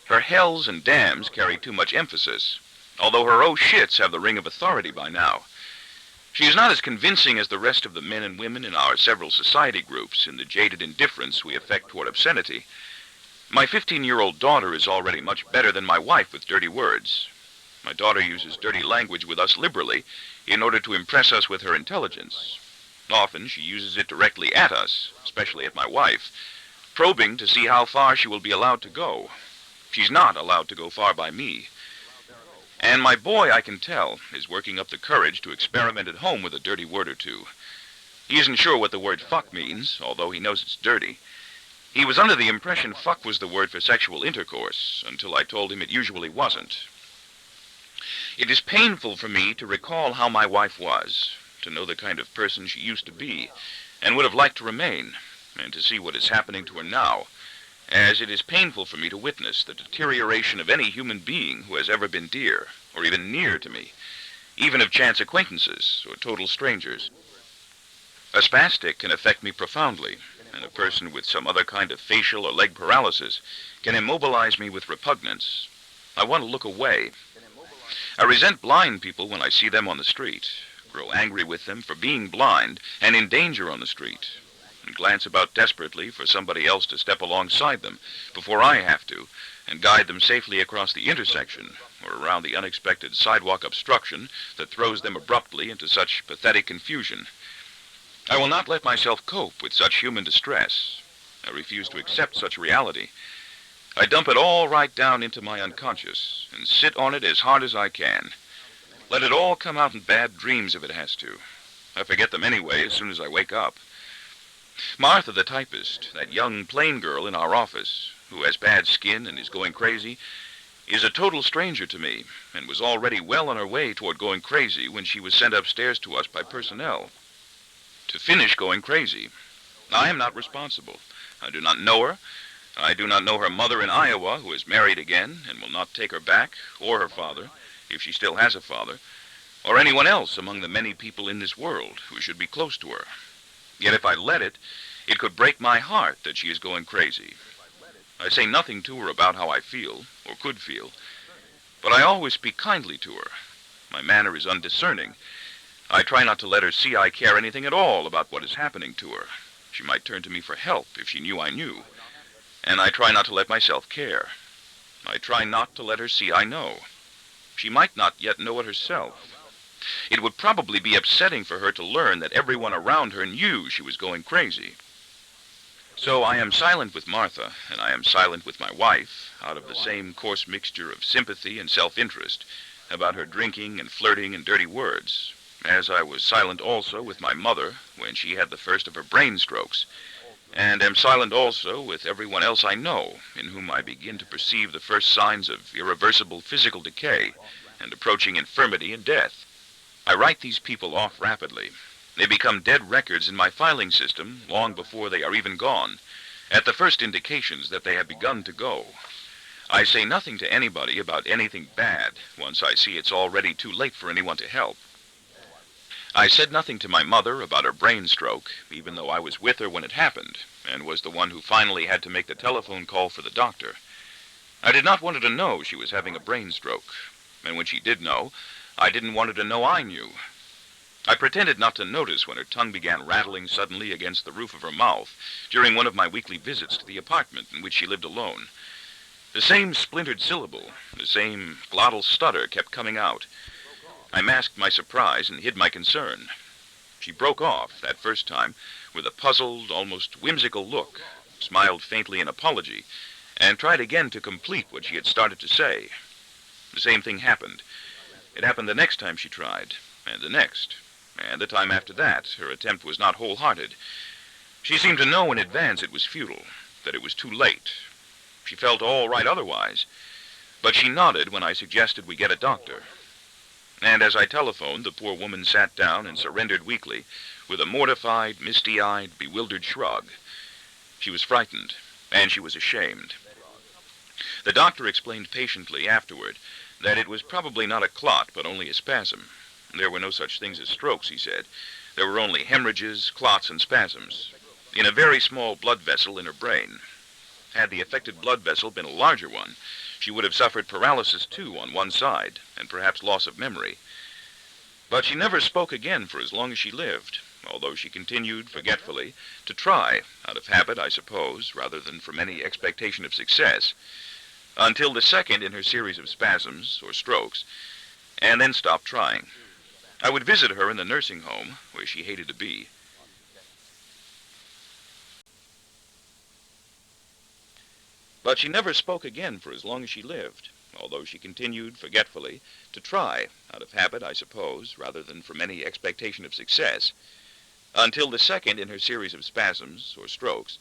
Her hells and damns carry too much emphasis, although her oh shits have the ring of authority by now. She is not as convincing as the rest of the men and women in our several society groups in the jaded indifference we affect toward obscenity. My 15-year-old daughter is already much better than my wife with dirty words. My daughter uses dirty language with us liberally in order to impress us with her intelligence. Often she uses it directly at us, especially at my wife, probing to see how far she will be allowed to go. She's not allowed to go far by me. And my boy, I can tell, is working up the courage to experiment at home with a dirty word or two. He isn't sure what the word fuck means, although he knows it's dirty. He was under the impression fuck was the word for sexual intercourse, until I told him it usually wasn't. It is painful for me to recall how my wife was, to know the kind of person she used to be, and would have liked to remain, and to see what is happening to her now, as it is painful for me to witness the deterioration of any human being who has ever been dear, or even near to me, even of chance acquaintances or total strangers. A spastic can affect me profoundly, and a person with some other kind of facial or leg paralysis can immobilize me with repugnance. I want to look away. I resent blind people when I see them on the street, grow angry with them for being blind and in danger on the street, and glance about desperately for somebody else to step alongside them before I have to, and guide them safely across the intersection or around the unexpected sidewalk obstruction that throws them abruptly into such pathetic confusion. I will not let myself cope with such human distress. I refuse to accept such reality. I dump it all right down into my unconscious and sit on it as hard as I can. Let it all come out in bad dreams if it has to. I forget them anyway as soon as I wake up. Martha, the typist, that young plain girl in our office, who has bad skin and is going crazy, is a total stranger to me, and was already well on her way toward going crazy when she was sent upstairs to us by personnel. To finish going crazy. I am not responsible. I do not know her. I do not know her mother in Iowa, who is married again and will not take her back, or her father, if she still has a father. or anyone else among the many people in this world who should be close to her. Yet if I let it, it could break my heart that she is going crazy. I say nothing to her about how I feel, or could feel, but I always speak kindly to her. My manner is undiscerning. I try not to let her see I care anything at all about what is happening to her. She might turn to me for help if she knew I knew. And I try not to let myself care. I try not to let her see I know. She might not yet know it herself. It would probably be upsetting for her to learn that everyone around her knew she was going crazy. So I am silent with Martha, and I am silent with my wife, out of the same coarse mixture of sympathy and self-interest about her drinking and flirting and dirty words, as I was silent also with my mother when she had the first of her brain strokes, and am silent also with everyone else I know, in whom I begin to perceive the first signs of irreversible physical decay and approaching infirmity and death. I write these people off rapidly. They become dead records in my filing system long before they are even gone, at the first indications that they have begun to go. I say nothing to anybody about anything bad once I see it's already too late for anyone to help. I said nothing to my mother about her brain stroke, even though I was with her when it happened, and was the one who finally had to make the telephone call for the doctor. I did not want her to know she was having a brain stroke, and when she did know, I didn't want her to know I knew. I pretended not to notice when her tongue began rattling suddenly against the roof of her mouth during one of my weekly visits to the apartment in which she lived alone. The same splintered syllable, the same glottal stutter kept coming out. I masked my surprise and hid my concern. She broke off, that first time, with a puzzled, almost whimsical look, smiled faintly in apology, and tried again to complete what she had started to say. The same thing happened. It happened the next time she tried, and the next, and the time after that. Her attempt was not wholehearted. She seemed to know in advance it was futile, that it was too late. She felt all right otherwise, but she nodded when I suggested we get a doctor. And as I telephoned, the poor woman sat down and surrendered weakly, with a mortified, misty-eyed, bewildered shrug. She was frightened, and she was ashamed. The doctor explained patiently afterward that it was probably not a clot, but only a spasm. There were no such things as strokes, he said. There were only hemorrhages, clots, and spasms, in a very small blood vessel in her brain. Had the affected blood vessel been a larger one, she would have suffered paralysis too on one side, and perhaps loss of memory. But she never spoke again for as long as she lived, although she continued, forgetfully, to try, out of habit, I suppose, rather than from any expectation of success, until the second in her series of spasms, or strokes, and then stopped trying. I would visit her in the nursing home, where she hated to be. But she never spoke again for as long as she lived, although she continued, forgetfully, to try, out of habit, I suppose, rather than from any expectation of success, until the second in her series of spasms, or strokes,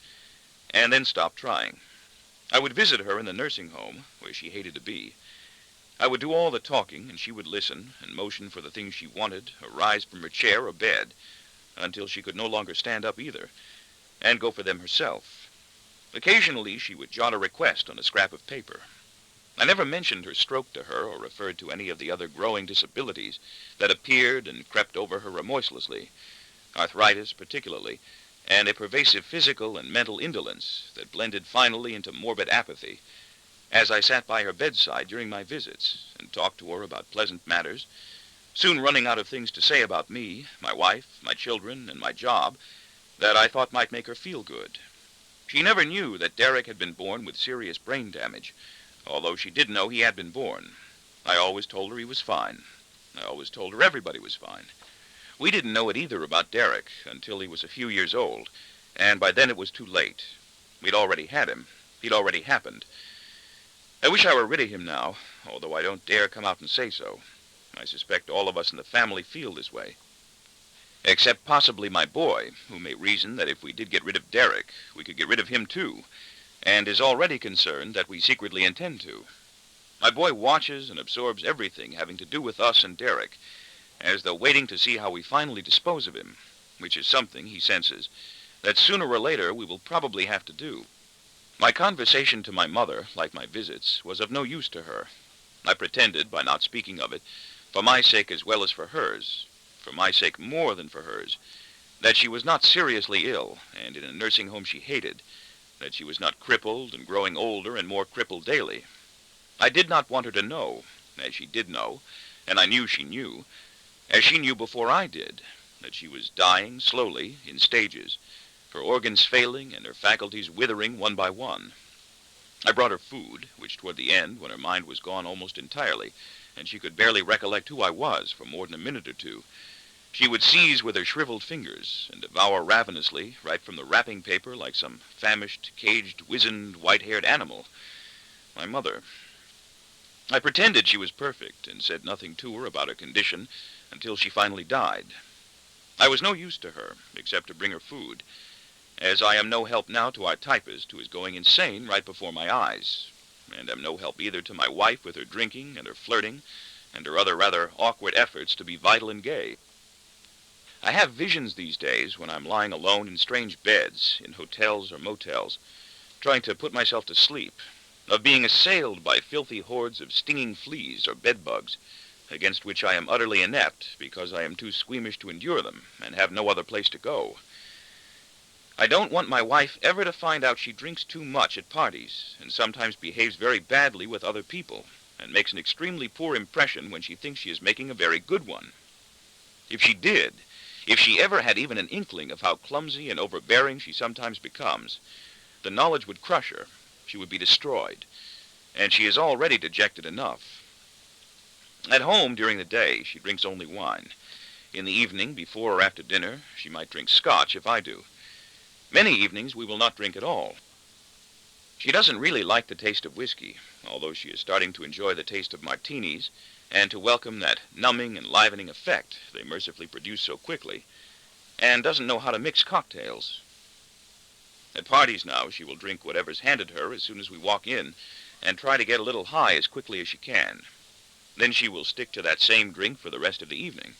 and then stopped trying. I would visit her in the nursing home, where she hated to be. I would do all the talking, and she would listen and motion for the things she wanted, or rise from her chair or bed, until she could no longer stand up either, and go for them herself. Occasionally she would jot a request on a scrap of paper. I never mentioned her stroke to her, or referred to any of the other growing disabilities that appeared and crept over her remorselessly, arthritis particularly, and a pervasive physical and mental indolence that blended finally into morbid apathy, as I sat by her bedside during my visits and talked to her about pleasant matters, soon running out of things to say about me, my wife, my children, and my job that I thought might make her feel good. She never knew that Derek had been born with serious brain damage, although she did know he had been born. I always told her he was fine. I always told her everybody was fine. We didn't know it either about Derek until he was a few years old, and by then it was too late. We'd already had him. He'd already happened. I wish I were rid of him now, although I don't dare come out and say so. I suspect all of us in the family feel this way. Except possibly my boy, who may reason that if we did get rid of Derek, we could get rid of him too, and is already concerned that we secretly intend to. My boy watches and absorbs everything having to do with us and Derek, as though waiting to see how we finally dispose of him, which is something, he senses, that sooner or later we will probably have to do. My conversation to my mother, like my visits, was of no use to her. I pretended, by not speaking of it, for my sake as well as for hers, for my sake more than for hers, that she was not seriously ill and in a nursing home she hated, that she was not crippled and growing older and more crippled daily. I did not want her to know, as she did know, and I knew she knew, as she knew before I did, that she was dying slowly in stages, her organs failing and her faculties withering one by one. I brought her food, which toward the end, when her mind was gone almost entirely, and she could barely recollect who I was for more than a minute or two, she would seize with her shriveled fingers and devour ravenously right from the wrapping paper like some famished, caged, wizened, white-haired animal. My mother. I pretended she was perfect and said nothing to her about her condition until she finally died. I was no use to her, except to bring her food, as I am no help now to our typist, who is going insane right before my eyes, and am no help either to my wife with her drinking and her flirting and her other rather awkward efforts to be vital and gay. I have visions these days when I'm lying alone in strange beds, in hotels or motels, trying to put myself to sleep, of being assailed by filthy hordes of stinging fleas or bedbugs, against which I am utterly inept because I am too squeamish to endure them and have no other place to go. I don't want my wife ever to find out she drinks too much at parties and sometimes behaves very badly with other people and makes an extremely poor impression when she thinks she is making a very good one. If she did, if she ever had even an inkling of how clumsy and overbearing she sometimes becomes, the knowledge would crush her. She would be destroyed, and she is already dejected enough. At home during the day, she drinks only wine. In the evening, before or after dinner, she might drink scotch if I do. Many evenings we will not drink at all. She doesn't really like the taste of whiskey, although she is starting to enjoy the taste of martinis and to welcome that numbing and livening effect they mercifully produce so quickly, and doesn't know how to mix cocktails. At parties now, she will drink whatever's handed her as soon as we walk in and try to get a little high as quickly as she can. Then she will stick to that same drink for the rest of the evening.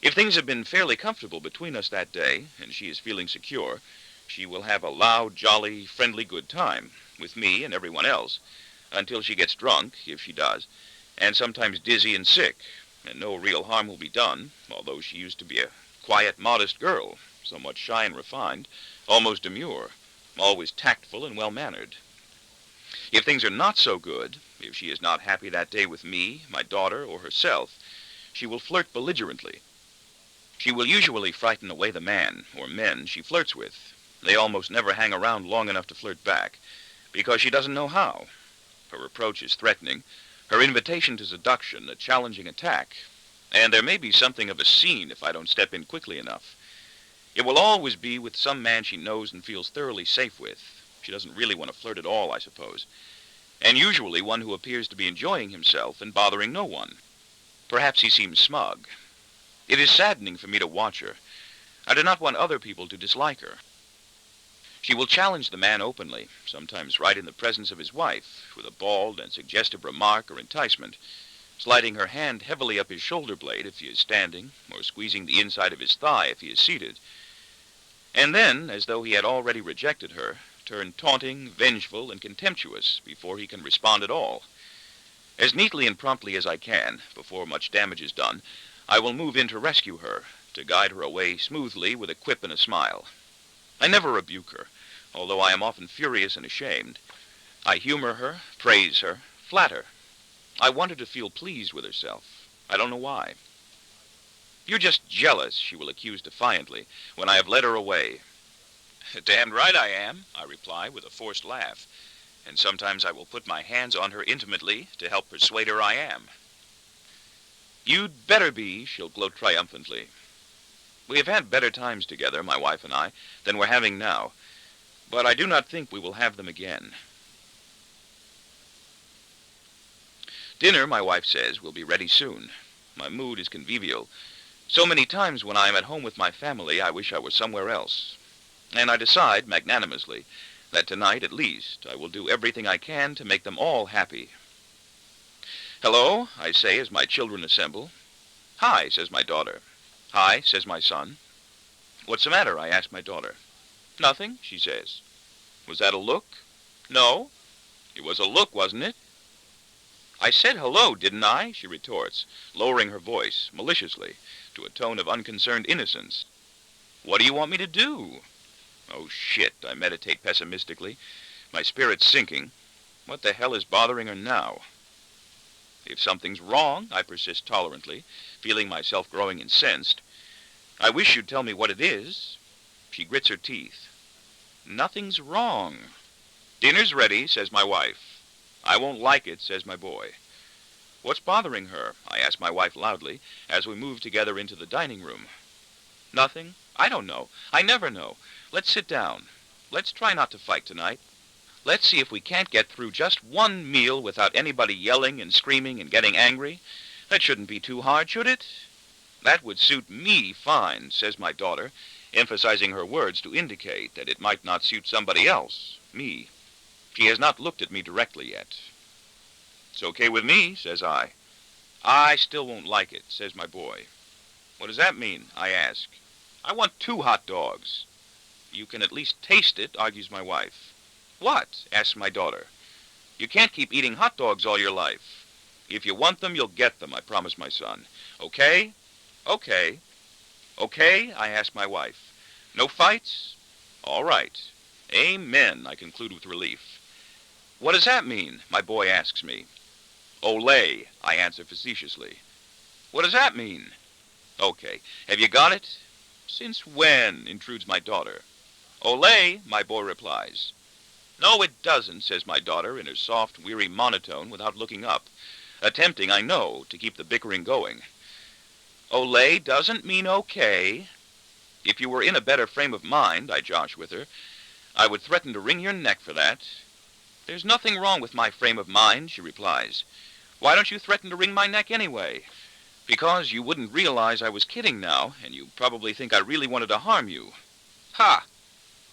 If things have been fairly comfortable between us that day, and she is feeling secure, she will have a loud, jolly, friendly good time with me and everyone else, until she gets drunk, if she does, and sometimes dizzy and sick, and no real harm will be done, although she used to be a quiet, modest girl, somewhat shy and refined, almost demure, always tactful and well-mannered. If things are not so good, if she is not happy that day with me, my daughter, or herself, she will flirt belligerently. She will usually frighten away the man, or men, she flirts with. They almost never hang around long enough to flirt back, because she doesn't know how. Her approach is threatening, her invitation to seduction a challenging attack, and there may be something of a scene if I don't step in quickly enough. It will always be with some man she knows and feels thoroughly safe with. She doesn't really want to flirt at all, I suppose, and usually one who appears to be enjoying himself and bothering no one. Perhaps he seems smug. It is saddening for me to watch her. I do not want other people to dislike her. She will challenge the man openly, sometimes right in the presence of his wife, with a bald and suggestive remark or enticement, sliding her hand heavily up his shoulder blade if he is standing, or squeezing the inside of his thigh if he is seated. And then, as though he had already rejected her, turn taunting, vengeful, and contemptuous before he can respond at all. As neatly and promptly as I can, before much damage is done, I will move in to rescue her, to guide her away smoothly with a quip and a smile. I never rebuke her, although I am often furious and ashamed. I humor her, praise her, flatter. I want her to feel pleased with herself. I don't know why. You're just jealous, she will accuse defiantly, when I have led her away. Damned right I am, I reply with a forced laugh, and sometimes I will put my hands on her intimately to help persuade her I am. You'd better be, she'll gloat triumphantly. We have had better times together, my wife and I, than we're having now, but I do not think we will have them again. Dinner, my wife says, will be ready soon. My mood is convivial. So many times when I am at home with my family, I wish I were somewhere else. And I decide, magnanimously, that tonight, at least, I will do everything I can to make them all happy. Hello, I say as my children assemble. Hi, says my daughter. Hi, says my son. What's the matter? I ask my daughter. Nothing, she says. Was that a look? No. It was a look, wasn't it? I said hello, didn't I? She retorts, lowering her voice maliciously to a tone of unconcerned innocence. What do you want me to do? Oh, shit, I meditate pessimistically, my spirits sinking. What the hell is bothering her now? If something's wrong, I persist tolerantly, feeling myself growing incensed. I wish you'd tell me what it is. She grits her teeth. Nothing's wrong. Dinner's ready, says my wife. I won't like it, says my boy. What's bothering her? I ask my wife loudly as we move together into the dining room. Nothing? I don't know. I never know. Let's sit down. Let's try not to fight tonight. Let's see if we can't get through just one meal without anybody yelling and screaming and getting angry. That shouldn't be too hard, should it? That would suit me fine, says my daughter, emphasizing her words to indicate that it might not suit somebody else, me. She has not looked at me directly yet. It's okay with me, says I. I still won't like it, says my boy. What does that mean? I ask. I want 2 hot dogs. You can at least taste it, argues my wife. What? Asks my daughter. You can't keep eating hot dogs all your life. If you want them, you'll get them, I promise my son. Okay? Okay. Okay? I ask my wife. No fights? All right. Amen, I conclude with relief. What does that mean? My boy asks me. Olay, I answer facetiously. What does that mean? Okay. Have you got it? Since when? Intrudes my daughter. Olay, my boy replies. No, it doesn't, says my daughter in her soft, weary monotone without looking up, attempting, I know, to keep the bickering going. Olay doesn't mean okay. If you were in a better frame of mind, I josh with her, I would threaten to wring your neck for that. There's nothing wrong with my frame of mind, she replies. Why don't you threaten to wring my neck anyway? Because you wouldn't realize I was kidding now, and you probably think I really wanted to harm you. Ha!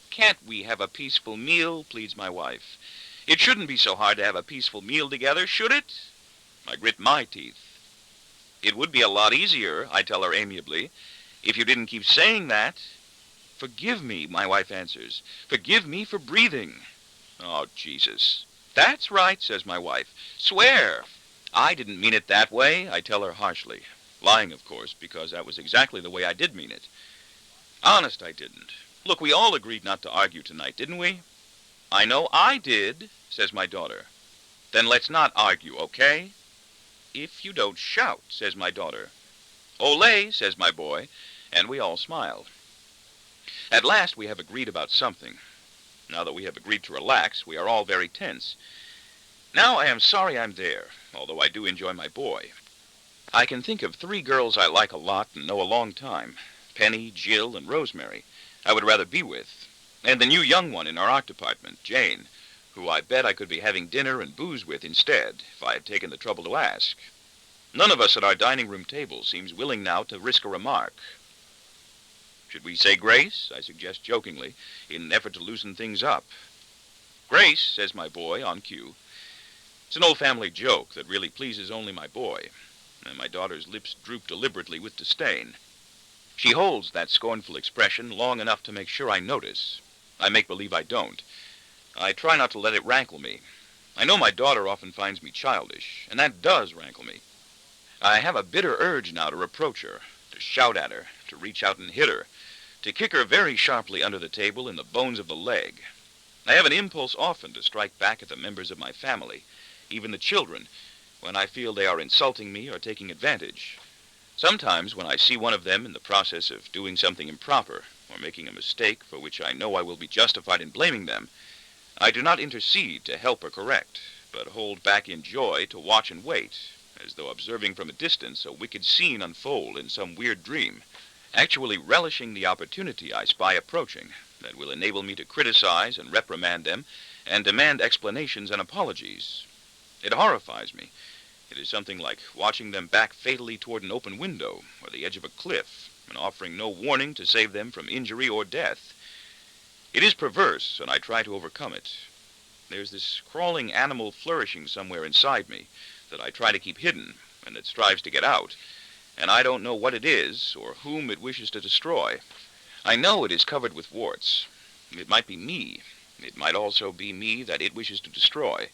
Can't we have a peaceful meal, pleads my wife. It shouldn't be so hard to have a peaceful meal together, should it? I grit my teeth. It would be a lot easier, I tell her amiably, if you didn't keep saying that. Forgive me, my wife answers. Forgive me for breathing. Oh, Jesus. That's right, says my wife. Swear. I didn't mean it that way, I tell her harshly. Lying, of course, because that was exactly the way I did mean it. Honest, I didn't. Look, we all agreed not to argue tonight, didn't we? I know I did, says my daughter. Then let's not argue, okay? If you don't shout, says my daughter. Olay, says my boy, and we all smiled. At last we have agreed about something. Now that we have agreed to relax, we are all very tense. Now I am sorry I'm there, although I do enjoy my boy. I can think of 3 girls I like a lot and know a long time. Penny, Jill, and Rosemary, I would rather be with. And the new young one in our art department, Jane, who I bet I could be having dinner and booze with instead, if I had taken the trouble to ask. None of us at our dining room table seems willing now to risk a remark. Should we say grace? I suggest jokingly, in an effort to loosen things up. Grace, says my boy, on cue. It's an old family joke that really pleases only my boy, and my daughter's lips droop deliberately with disdain. She holds that scornful expression long enough to make sure I notice. I make believe I don't. I try not to let it rankle me. I know my daughter often finds me childish, and that does rankle me. I have a bitter urge now to reproach her, to shout at her, to reach out and hit her, to kick her very sharply under the table in the bones of the leg. I have an impulse often to strike back at the members of my family, even the children, when I feel they are insulting me or taking advantage. Sometimes when I see one of them in the process of doing something improper or making a mistake for which I know I will be justified in blaming them, I do not intercede to help or correct, but hold back in joy to watch and wait, as though observing from a distance a wicked scene unfold in some weird dream, actually relishing the opportunity I spy approaching that will enable me to criticize and reprimand them and demand explanations and apologies. It horrifies me. It is something like watching them back fatally toward an open window or the edge of a cliff and offering no warning to save them from injury or death. It is perverse, and I try to overcome it. There's this crawling animal flourishing somewhere inside me that I try to keep hidden and that strives to get out, and I don't know what it is or whom it wishes to destroy. I know it is covered with warts. It might be me. It might also be me that it wishes to destroy.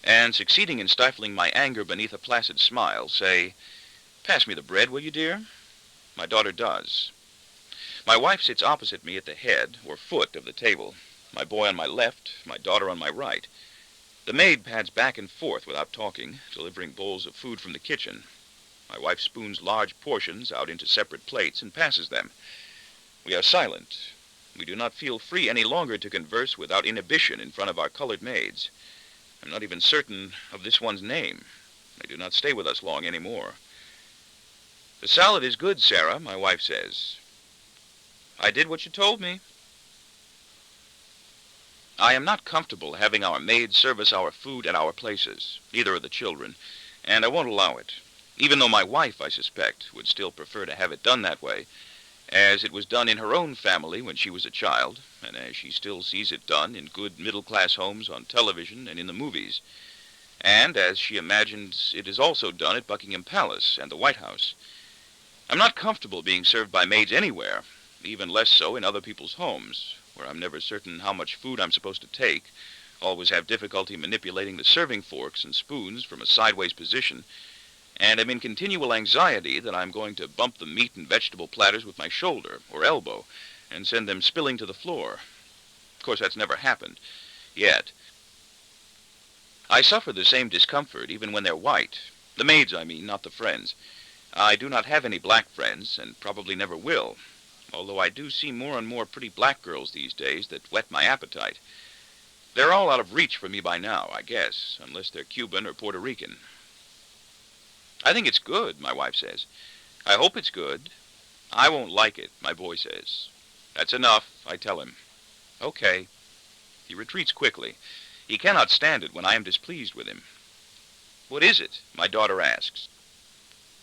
and, succeeding in stifling my anger beneath a placid smile, say, "Pass me the bread, will you, dear?" My daughter does. My wife sits opposite me at the head, or foot, of the table, my boy on my left, my daughter on my right. The maid pads back and forth without talking, delivering bowls of food from the kitchen. My wife spoons large portions out into separate plates and passes them. We are silent. We do not feel free any longer to converse without inhibition in front of our colored maids. I'm not even certain of this one's name. They do not stay with us long anymore. "The salad is good, Sarah," my wife says. "I did what you told me." I am not comfortable having our maids service our food at our places, neither are the children, and I won't allow it, even though my wife, I suspect, would still prefer to have it done that way, as it was done in her own family when she was a child, and as she still sees it done in good middle-class homes on television and in the movies, and as she imagines it is also done at Buckingham Palace and the White House. I'm not comfortable being served by maids anywhere, even less so in other people's homes, where I'm never certain how much food I'm supposed to take, always have difficulty manipulating the serving forks and spoons from a sideways position, and am in continual anxiety that I'm going to bump the meat and vegetable platters with my shoulder or elbow and send them spilling to the floor. Of course, that's never happened yet. I suffer the same discomfort even when they're white. The maids, I mean, not the friends. I do not have any black friends, and probably never will, although I do see more and more pretty black girls these days that whet my appetite. They're all out of reach for me by now, I guess, unless they're Cuban or Puerto Rican. "I think it's good," my wife says. "I hope it's good." "I won't like it," my boy says. "That's enough," I tell him. "Okay." He retreats quickly. He cannot stand it when I am displeased with him. "What is it?" my daughter asks.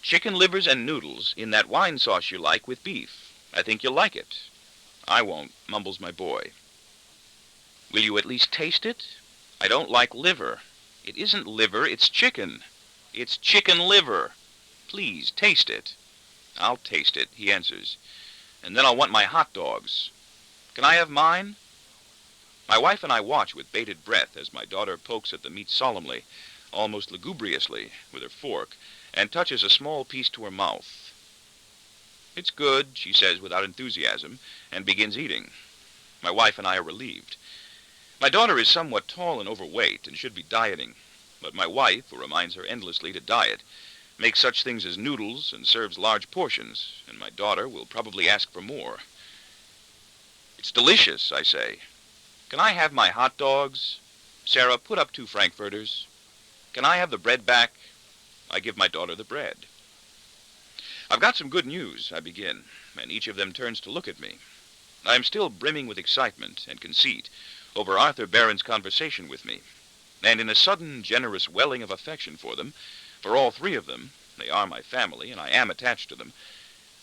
"Chicken livers and noodles in that wine sauce you like with beef. I think you'll like it." "I won't," mumbles my boy. "Will you at least taste it?" "I don't like liver." "It isn't liver, it's chicken." "It's chicken liver. Please, taste it." "I'll taste it," he answers. "And then I'll want my hot dogs." "Can I have mine?" My wife and I watch with bated breath as my daughter pokes at the meat solemnly, almost lugubriously, with her fork, and touches a small piece to her mouth. "It's good," she says without enthusiasm, and begins eating. My wife and I are relieved. My daughter is somewhat tall and overweight and should be dieting, but my wife, who reminds her endlessly to diet, makes such things as noodles and serves large portions, and my daughter will probably ask for more. "It's delicious," I say. "Can I have my hot dogs?" "Sarah, put up 2 frankfurters." "Can I have the bread back?" I give my daughter the bread. "I've got some good news," I begin, and each of them turns to look at me. I am still brimming with excitement and conceit over Arthur Barron's conversation with me, and in a sudden generous welling of affection for them, for all 3 of them, they are my family and I am attached to them,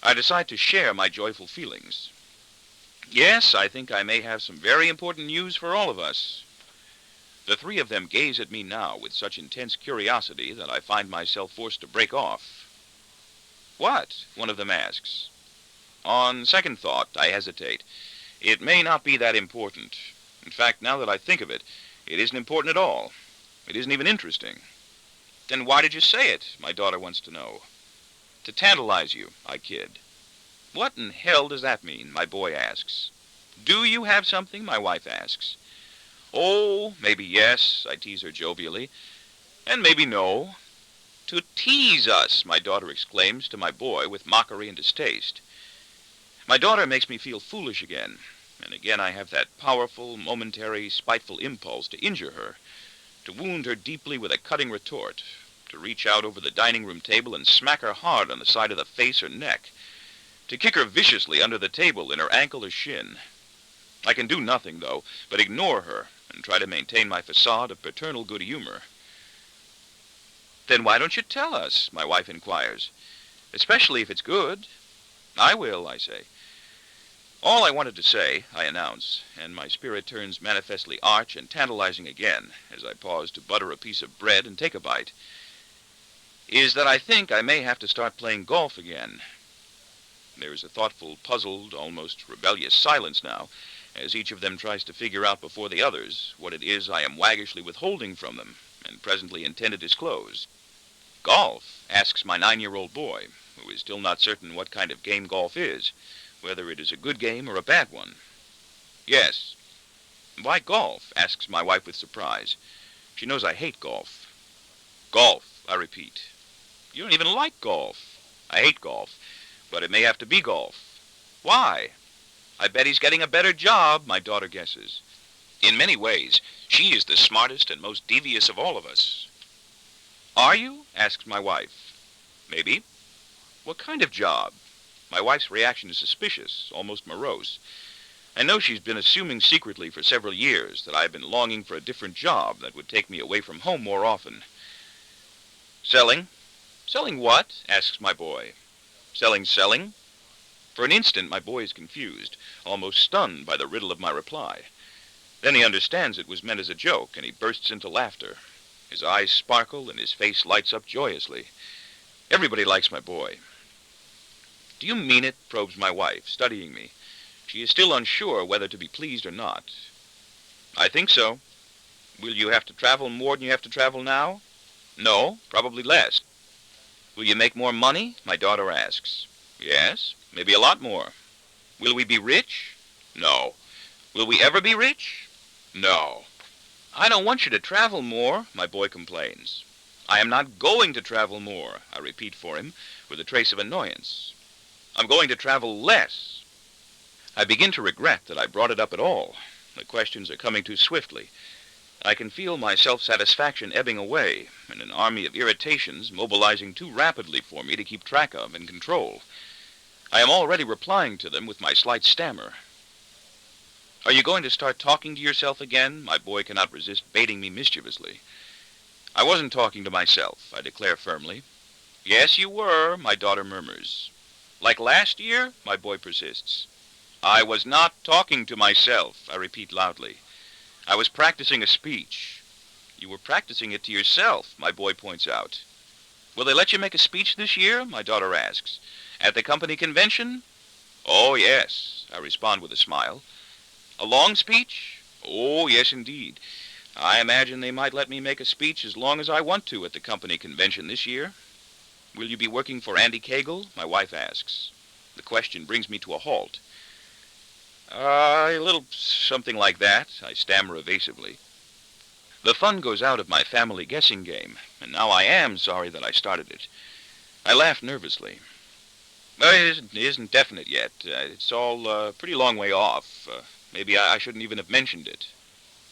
I decide to share my joyful feelings. "Yes, I think I may have some very important news for all of us." The 3 of them gaze at me now with such intense curiosity that I find myself forced to break off. "What?" one of them asks. On second thought, I hesitate. It may not be that important. In fact, now that I think of it, it isn't important at all. It isn't even interesting. "Then why did you say it?" my daughter wants to know. "To tantalize you," I kid. "What in hell does that mean?" my boy asks. "Do you have something?" my wife asks. "Oh, maybe yes," I tease her jovially, "and maybe no." "To tease us," my daughter exclaims to my boy with mockery and distaste. My daughter makes me feel foolish again, and again I have that powerful, momentary, spiteful impulse to injure her, to wound her deeply with a cutting retort, to reach out over the dining room table and smack her hard on the side of the face or neck, to kick her viciously under the table in her ankle or shin. I can do nothing, though, but ignore her and try to maintain my facade of paternal good humor. "Then why don't you tell us?" my wife inquires. "Especially if it's good." "I will," I say. "All I wanted to say," I announce, and my spirit turns manifestly arch and tantalizing again as I pause to butter a piece of bread and take a bite, "is that I think I may have to start playing golf again." There is a thoughtful, puzzled, almost rebellious silence now, as each of them tries to figure out before the others what it is I am waggishly withholding from them, and presently intend to disclose. Golf? Asks my 9-year-old boy, who is still not certain what kind of game golf is, whether it is a good game or a bad one. Yes. Why golf? Asks my wife with surprise. She knows I hate golf. Golf, I repeat. You don't even like golf. I hate golf, but it may have to be golf. Why? I bet he's getting a better job, my daughter guesses. In many ways, she is the smartest and most devious of all of us. Are you? Asks my wife. Maybe. What kind of job? My wife's reaction is suspicious, almost morose. I know she's been assuming secretly for several years that I've been longing for a different job that would take me away from home more often. Selling? Selling what? Asks my boy. Selling? For an instant, my boy is confused, almost stunned by the riddle of my reply. Then he understands it was meant as a joke, and he bursts into laughter. His eyes sparkle, and his face lights up joyously. Everybody likes my boy. Do you mean it? Probes my wife, studying me. She is still unsure whether to be pleased or not. I think so. Will you have to travel more than you have to travel now? No, probably less. Will you make more money? My daughter asks. Yes, maybe a lot more. Will we be rich? No. Will we ever be rich? No. I don't want you to travel more, my boy complains. I am not going to travel more, I repeat for him, with a trace of annoyance. I'm going to travel less. I begin to regret that I brought it up at all. The questions are coming too swiftly. I can feel my self-satisfaction ebbing away, and an army of irritations mobilizing too rapidly for me to keep track of and control. I am already replying to them with my slight stammer. Are you going to start talking to yourself again? My boy cannot resist baiting me mischievously. I wasn't talking to myself, I declare firmly. Yes, you were, my daughter murmurs. Like last year? My boy persists. I was not talking to myself, I repeat loudly. I was practicing a speech. You were practicing it to yourself, my boy points out. Will they let you make a speech this year? My daughter asks. At the company convention? Oh, yes, I respond with a smile. A long speech? Oh, yes, indeed. I imagine they might let me make a speech as long as I want to at the company convention this year. Will you be working for Andy Cagle? My wife asks. The question brings me to a halt. A little something like that, I stammer evasively. The fun goes out of my family guessing game, and now I am sorry that I started it. I laugh nervously. It isn't definite yet. It's all a pretty long way off. Maybe I shouldn't even have mentioned it.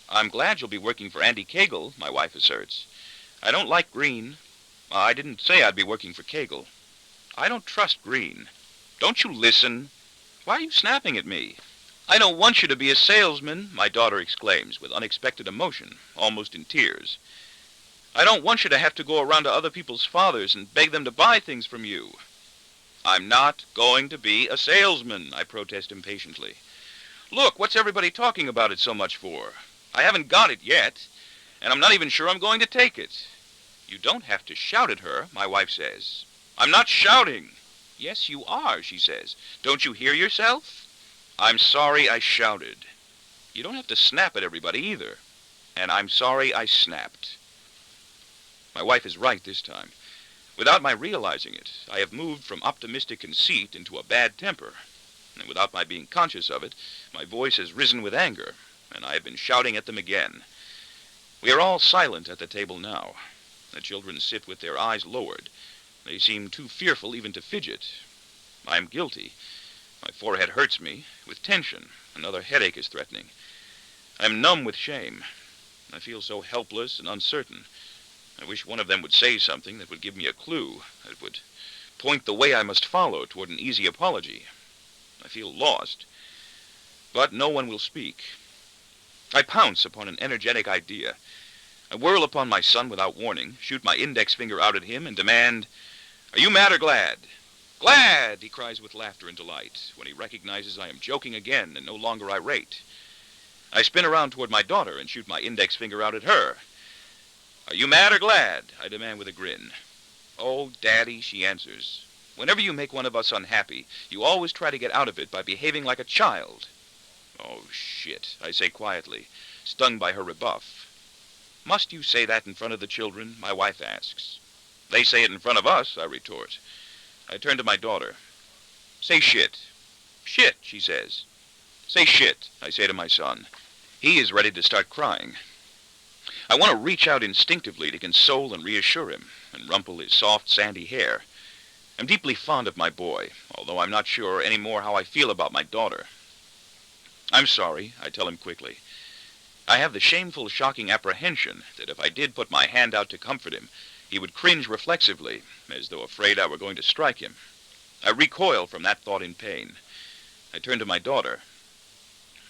I'm glad you'll be working for Andy Cagle, my wife asserts. I don't like Green. I didn't say I'd be working for Cagle. I don't trust Green. Don't you listen? Why are you snapping at me? I don't want you to be a salesman, my daughter exclaims with unexpected emotion, almost in tears. I don't want you to have to go around to other people's fathers and beg them to buy things from you. I'm not going to be a salesman, I protest impatiently. Look, what's everybody talking about it so much for? I haven't got it yet, and I'm not even sure I'm going to take it. You don't have to shout at her, my wife says. I'm not shouting. Yes, you are, she says. Don't you hear yourself? I'm sorry I shouted. You don't have to snap at everybody either. And I'm sorry I snapped. My wife is right this time. Without my realizing it, I have moved from optimistic conceit into a bad temper. And without my being conscious of it, my voice has risen with anger, and I have been shouting at them again. We are all silent at the table now. The children sit with their eyes lowered. They seem too fearful even to fidget. I am guilty. My forehead hurts me with tension. Another headache is threatening. I am numb with shame. I feel so helpless and uncertain. I wish one of them would say something that would give me a clue, that would point the way I must follow toward an easy apology. I feel lost. But no one will speak. I pounce upon an energetic idea. I whirl upon my son without warning, shoot my index finger out at him, and demand, "Are you mad or glad?" "Glad!" he cries with laughter and delight, when he recognizes I am joking again and no longer irate. I spin around toward my daughter and shoot my index finger out at her. "Are you mad or glad?" I demand with a grin. "Oh, Daddy," she answers. "Whenever you make one of us unhappy, you always try to get out of it by behaving like a child." "Oh, shit," I say quietly, stung by her rebuff. "Must you say that in front of the children?" my wife asks. "They say it in front of us," I retort. I turn to my daughter. "Say shit." "Shit," she says. "Say shit," I say to my son. He is ready to start crying. I want to reach out instinctively to console and reassure him and rumple his soft, sandy hair. I'm deeply fond of my boy, although I'm not sure any more how I feel about my daughter. "I'm sorry," I tell him quickly. I have the shameful, shocking apprehension that if I did put my hand out to comfort him, he would cringe reflexively, as though afraid I were going to strike him. I recoil from that thought in pain. I turn to my daughter.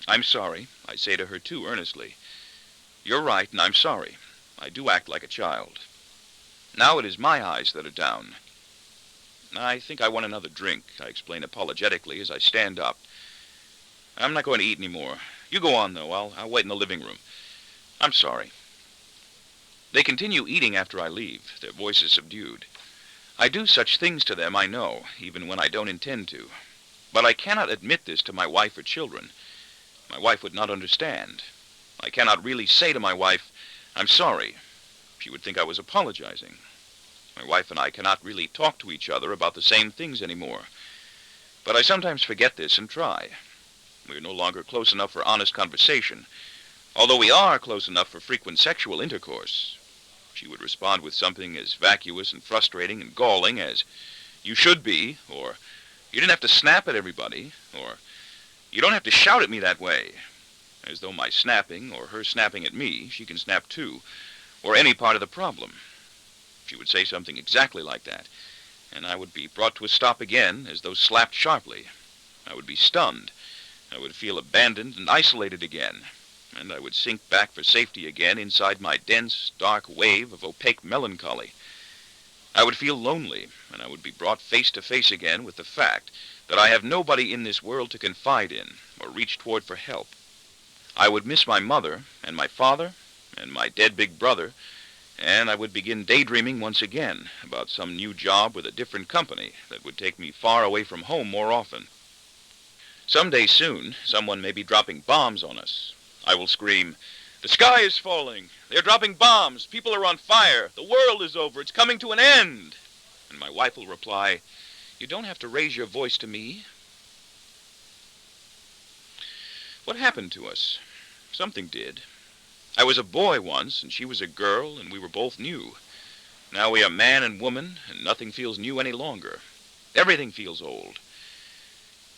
"I'm sorry," I say to her too earnestly. "You're right, and I'm sorry. I do act like a child. Now it is my eyes that are down." "I think I want another drink," I explain apologetically as I stand up. "I'm not going to eat any more. You go on, though. I'll wait in the living room. I'm sorry." They continue eating after I leave, their voices subdued. I do such things to them, I know, even when I don't intend to. But I cannot admit this to my wife or children. My wife would not understand. I cannot really say to my wife, "I'm sorry." She would think I was apologizing. My wife and I cannot really talk to each other about the same things anymore. But I sometimes forget this and try. We are no longer close enough for honest conversation, although we are close enough for frequent sexual intercourse. She would respond with something as vacuous and frustrating and galling as, "You should be," or "You didn't have to snap at everybody," or "You don't have to shout at me that way," as though my snapping or her snapping at me, she can snap too, or any part of the problem. She would say something exactly like that, and I would be brought to a stop again as though slapped sharply. I would be stunned. I would feel abandoned and isolated again, and I would sink back for safety again inside my dense, dark wave of opaque melancholy. I would feel lonely, and I would be brought face to face again with the fact that I have nobody in this world to confide in or reach toward for help. I would miss my mother and my father and my dead big brother, and I would begin daydreaming once again about some new job with a different company that would take me far away from home more often. Someday soon, someone may be dropping bombs on us. I will scream, "The sky is falling! They're dropping bombs! People are on fire! The world is over! It's coming to an end!" And my wife will reply, "You don't have to raise your voice to me." What happened to us? Something did. I was a boy once, and she was a girl, and we were both new. Now we are man and woman, and nothing feels new any longer. Everything feels old.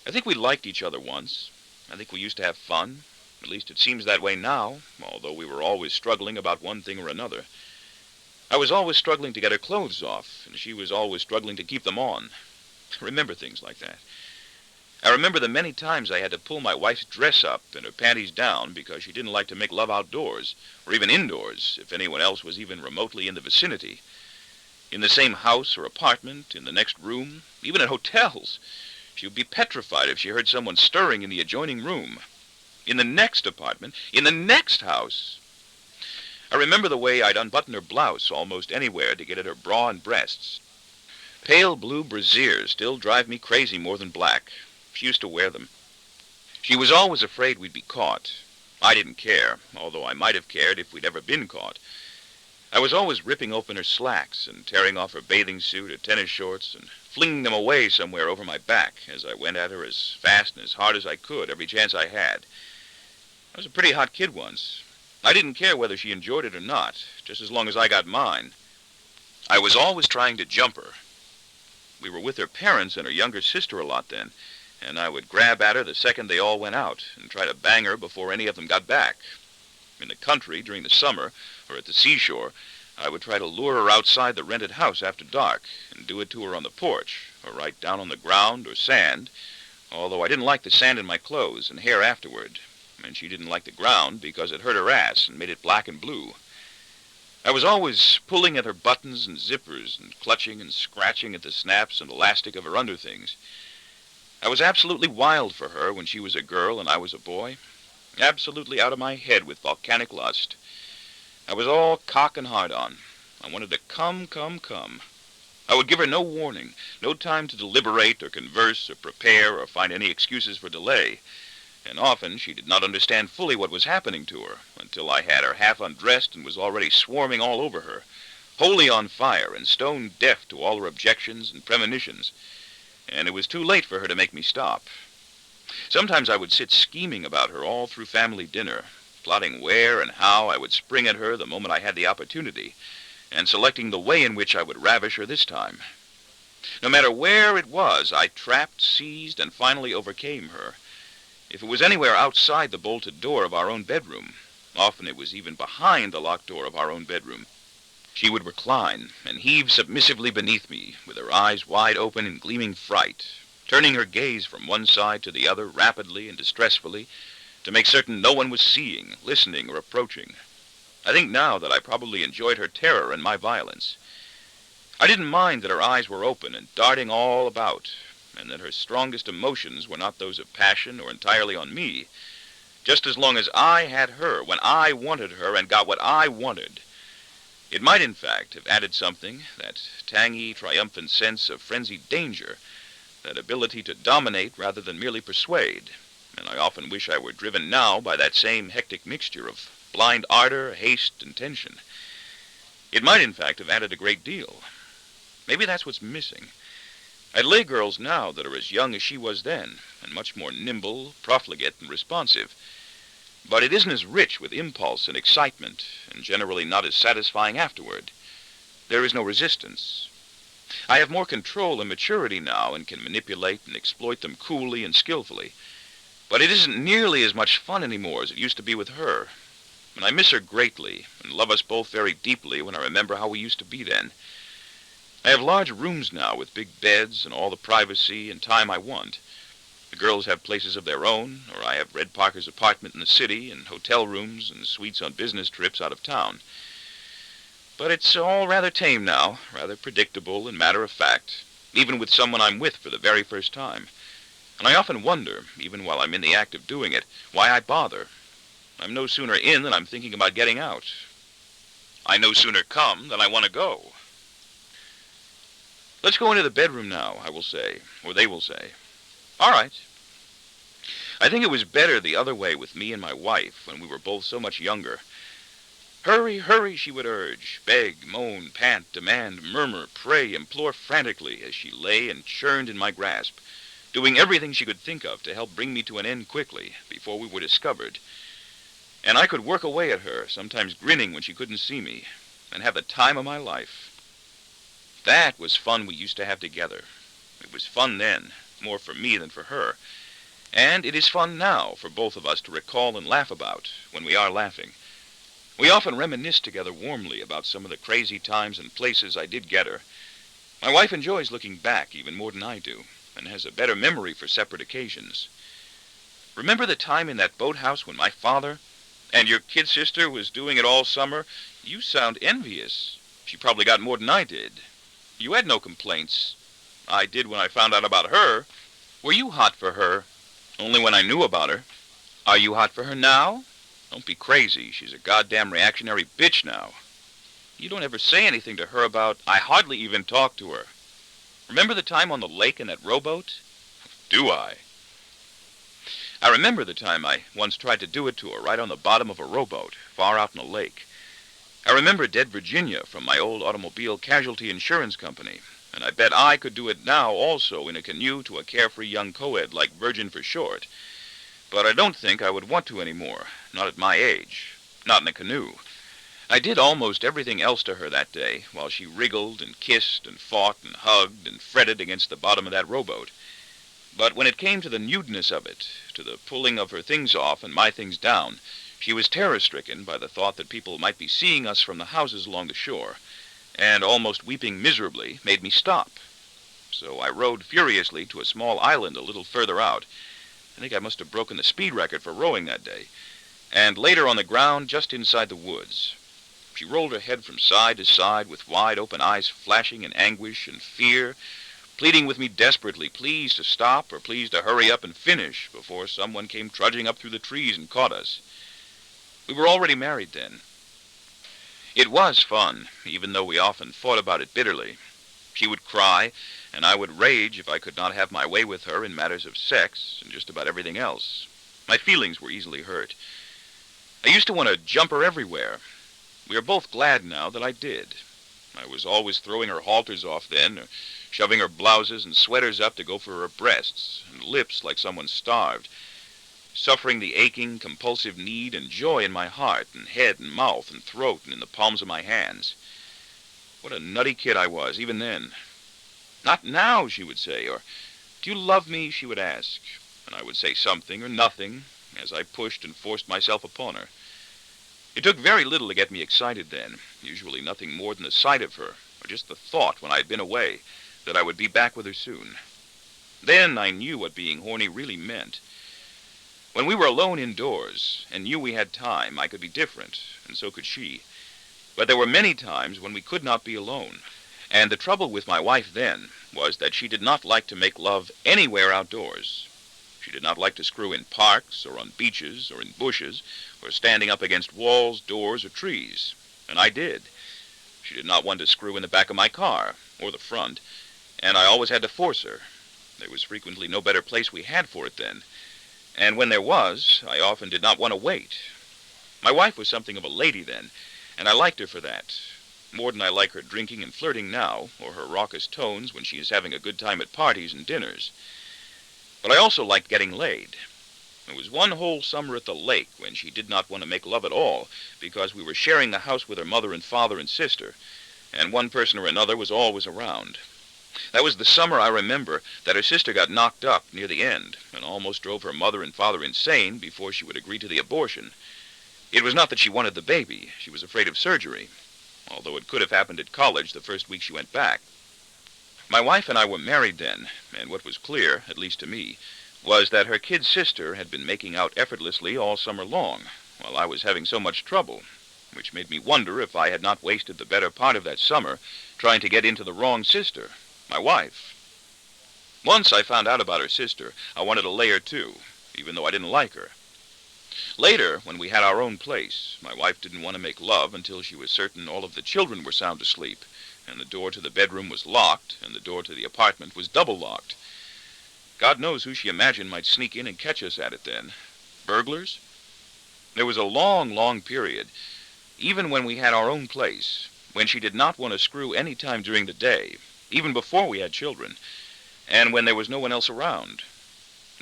I think we liked each other once. I think we used to have fun. At least it seems that way now, although we were always struggling about one thing or another. I was always struggling to get her clothes off, and she was always struggling to keep them on. I remember things like that. I remember the many times I had to pull my wife's dress up and her panties down because she didn't like to make love outdoors, or even indoors, if anyone else was even remotely in the vicinity. In the same house or apartment, in the next room, even at hotels, she would be petrified if she heard someone stirring in the adjoining room. In the next apartment, in the next house. I remember the way I'd unbutton her blouse almost anywhere to get at her bra and breasts. Pale blue brassieres still drive me crazy more than black. She used to wear them. She was always afraid we'd be caught. I didn't care, although I might have cared if we'd ever been caught. I was always ripping open her slacks and tearing off her bathing suit or tennis shorts and flinging them away somewhere over my back as I went at her as fast and as hard as I could every chance I had. I was a pretty hot kid once. I didn't care whether she enjoyed it or not, just as long as I got mine. I was always trying to jump her. We were with her parents and her younger sister a lot then, and I would grab at her the second they all went out and try to bang her before any of them got back. In the country during the summer or at the seashore, I would try to lure her outside the rented house after dark and do it to her on the porch or right down on the ground or sand, although I didn't like the sand in my clothes and hair afterward, and she didn't like the ground because it hurt her ass and made it black and blue. I was always pulling at her buttons and zippers and clutching and scratching at the snaps and elastic of her underthings. I was absolutely wild for her when she was a girl and I was a boy, absolutely out of my head with volcanic lust. I was all cock and hard-on. I wanted to come. I would give her no warning, no time to deliberate or converse or prepare or find any excuses for delay. and often she did not understand fully what was happening to her until I had her half undressed and was already swarming all over her, wholly on fire and stone deaf to all her objections and premonitions, and it was too late for her to make me stop. Sometimes I would sit scheming about her all through family dinner, plotting where and how I would spring at her the moment I had the opportunity, and selecting the way in which I would ravish her this time. No matter where it was, I trapped, seized, and finally overcame her. If it was anywhere outside the bolted door of our own bedroom, often it was even behind the locked door of our own bedroom, she would recline and heave submissively beneath me, with her eyes wide open in gleaming fright, turning her gaze from one side to the other rapidly and distressfully, to make certain no one was seeing, listening, or approaching. I think now that I probably enjoyed her terror and my violence. I didn't mind that her eyes were open and darting all about, and that her strongest emotions were not those of passion or entirely on me, just as long as I had her when I wanted her and got what I wanted. It might, in fact, have added something, that tangy, triumphant sense of frenzied danger, that ability to dominate rather than merely persuade, and I often wish I were driven now by that same hectic mixture of blind ardor, haste, and tension. It might, in fact, have added a great deal. Maybe that's what's missing. I'd lay girls now that are as young as she was then, and much more nimble, profligate, and responsive. But it isn't as rich with impulse and excitement, and generally not as satisfying afterward. There is no resistance. I have more control and maturity now, and can manipulate and exploit them coolly and skillfully. But it isn't nearly as much fun anymore as it used to be with her. And I miss her greatly, and love us both very deeply when I remember how we used to be then. I have large rooms now with big beds and all the privacy and time I want. The girls have places of their own, or I have Red Parker's apartment in the city and hotel rooms and suites on business trips out of town. But it's all rather tame now, rather predictable and matter-of-fact, even with someone I'm with for the very first time. And I often wonder, even while I'm in the act of doing it, why I bother. I'm no sooner in than I'm thinking about getting out. I no sooner come than I want to go. Let's go into the bedroom now, I will say, or they will say. All right. I think it was better the other way with me and my wife when we were both so much younger. Hurry, hurry, she would urge, beg, moan, pant, demand, murmur, pray, implore frantically as she lay and churned in my grasp, doing everything she could think of to help bring me to an end quickly before we were discovered. And I could work away at her, sometimes grinning when she couldn't see me, and have the time of my life. That was fun we used to have together. It was fun then, more for me than for her. And it is fun now for both of us to recall and laugh about when we are laughing. We often reminisce together warmly about some of the crazy times and places I did get her. My wife enjoys looking back even more than I do, and has a better memory for separate occasions. Remember the time in that boathouse when my father and your kid sister was doing it all summer? You sound envious. She probably got more than I did. You had no complaints. I did when I found out about her. Were you hot for her? Only when I knew about her. Are you hot for her now? Don't be crazy. She's a goddamn reactionary bitch now. You don't ever say anything to her about... I hardly even talk to her. Remember the time on the lake in that rowboat? Do I? I remember the time I once tried to do it to her right on the bottom of a rowboat, far out in the lake. I remember dead Virginia from my old automobile casualty insurance company, and I bet I could do it now also in a canoe to a carefree young co-ed like Virgin for short. But I don't think I would want to anymore, not at my age, not in a canoe. I did almost everything else to her that day, while she wriggled and kissed and fought and hugged and fretted against the bottom of that rowboat. But when it came to the nudeness of it, to the pulling of her things off and my things down, she was terror-stricken by the thought that people might be seeing us from the houses along the shore, and almost weeping miserably made me stop. So I rowed furiously to a small island a little further out. I think I must have broken the speed record for rowing that day, and laid her on the ground just inside the woods. She rolled her head from side to side with wide-open eyes flashing in anguish and fear, pleading with me desperately, please to stop or please to hurry up and finish before someone came trudging up through the trees and caught us. We were already married then. It was fun, even though we often fought about it bitterly. She would cry, and I would rage if I could not have my way with her in matters of sex and just about everything else. My feelings were easily hurt. I used to want to jump her everywhere. We are both glad now that I did. I was always throwing her halters off then, or shoving her blouses and sweaters up to go for her breasts and lips like someone starved, suffering the aching, compulsive need and joy in my heart and head and mouth and throat and in the palms of my hands. What a nutty kid I was, even then. Not now, she would say, or, do you love me, she would ask, and I would say something or nothing as I pushed and forced myself upon her. It took very little to get me excited then, usually nothing more than the sight of her, or just the thought when I had been away that I would be back with her soon. Then I knew what being horny really meant. When we were alone indoors and knew we had time, I could be different, and so could she. But there were many times when we could not be alone. And the trouble with my wife then was that she did not like to make love anywhere outdoors. She did not like to screw in parks or on beaches or in bushes or standing up against walls, doors, or trees. And I did. She did not want to screw in the back of my car or the front, and I always had to force her. There was frequently no better place we had for it then. And when there was, I often did not want to wait. My wife was something of a lady then, and I liked her for that. More than I like her drinking and flirting now, or her raucous tones when she is having a good time at parties and dinners. But I also liked getting laid. There was one whole summer at the lake when she did not want to make love at all, because we were sharing the house with her mother and father and sister, and one person or another was always around. That was the summer, I remember, that her sister got knocked up near the end and almost drove her mother and father insane before she would agree to the abortion. It was not that she wanted the baby. She was afraid of surgery, although it could have happened at college the first week she went back. My wife and I were married then, and what was clear, at least to me, was that her kid sister had been making out effortlessly all summer long, while I was having so much trouble, which made me wonder if I had not wasted the better part of that summer trying to get into the wrong sister, my wife. Once I found out about her sister, I wanted to lay her too, even though I didn't like her. Later, when we had our own place, my wife didn't want to make love until she was certain all of the children were sound asleep, and the door to the bedroom was locked, and the door to the apartment was double locked. God knows who she imagined might sneak in and catch us at it then. Burglars? There was a long, long period, even when we had our own place, when she did not want to screw any time during the day, even before we had children, and when there was no one else around.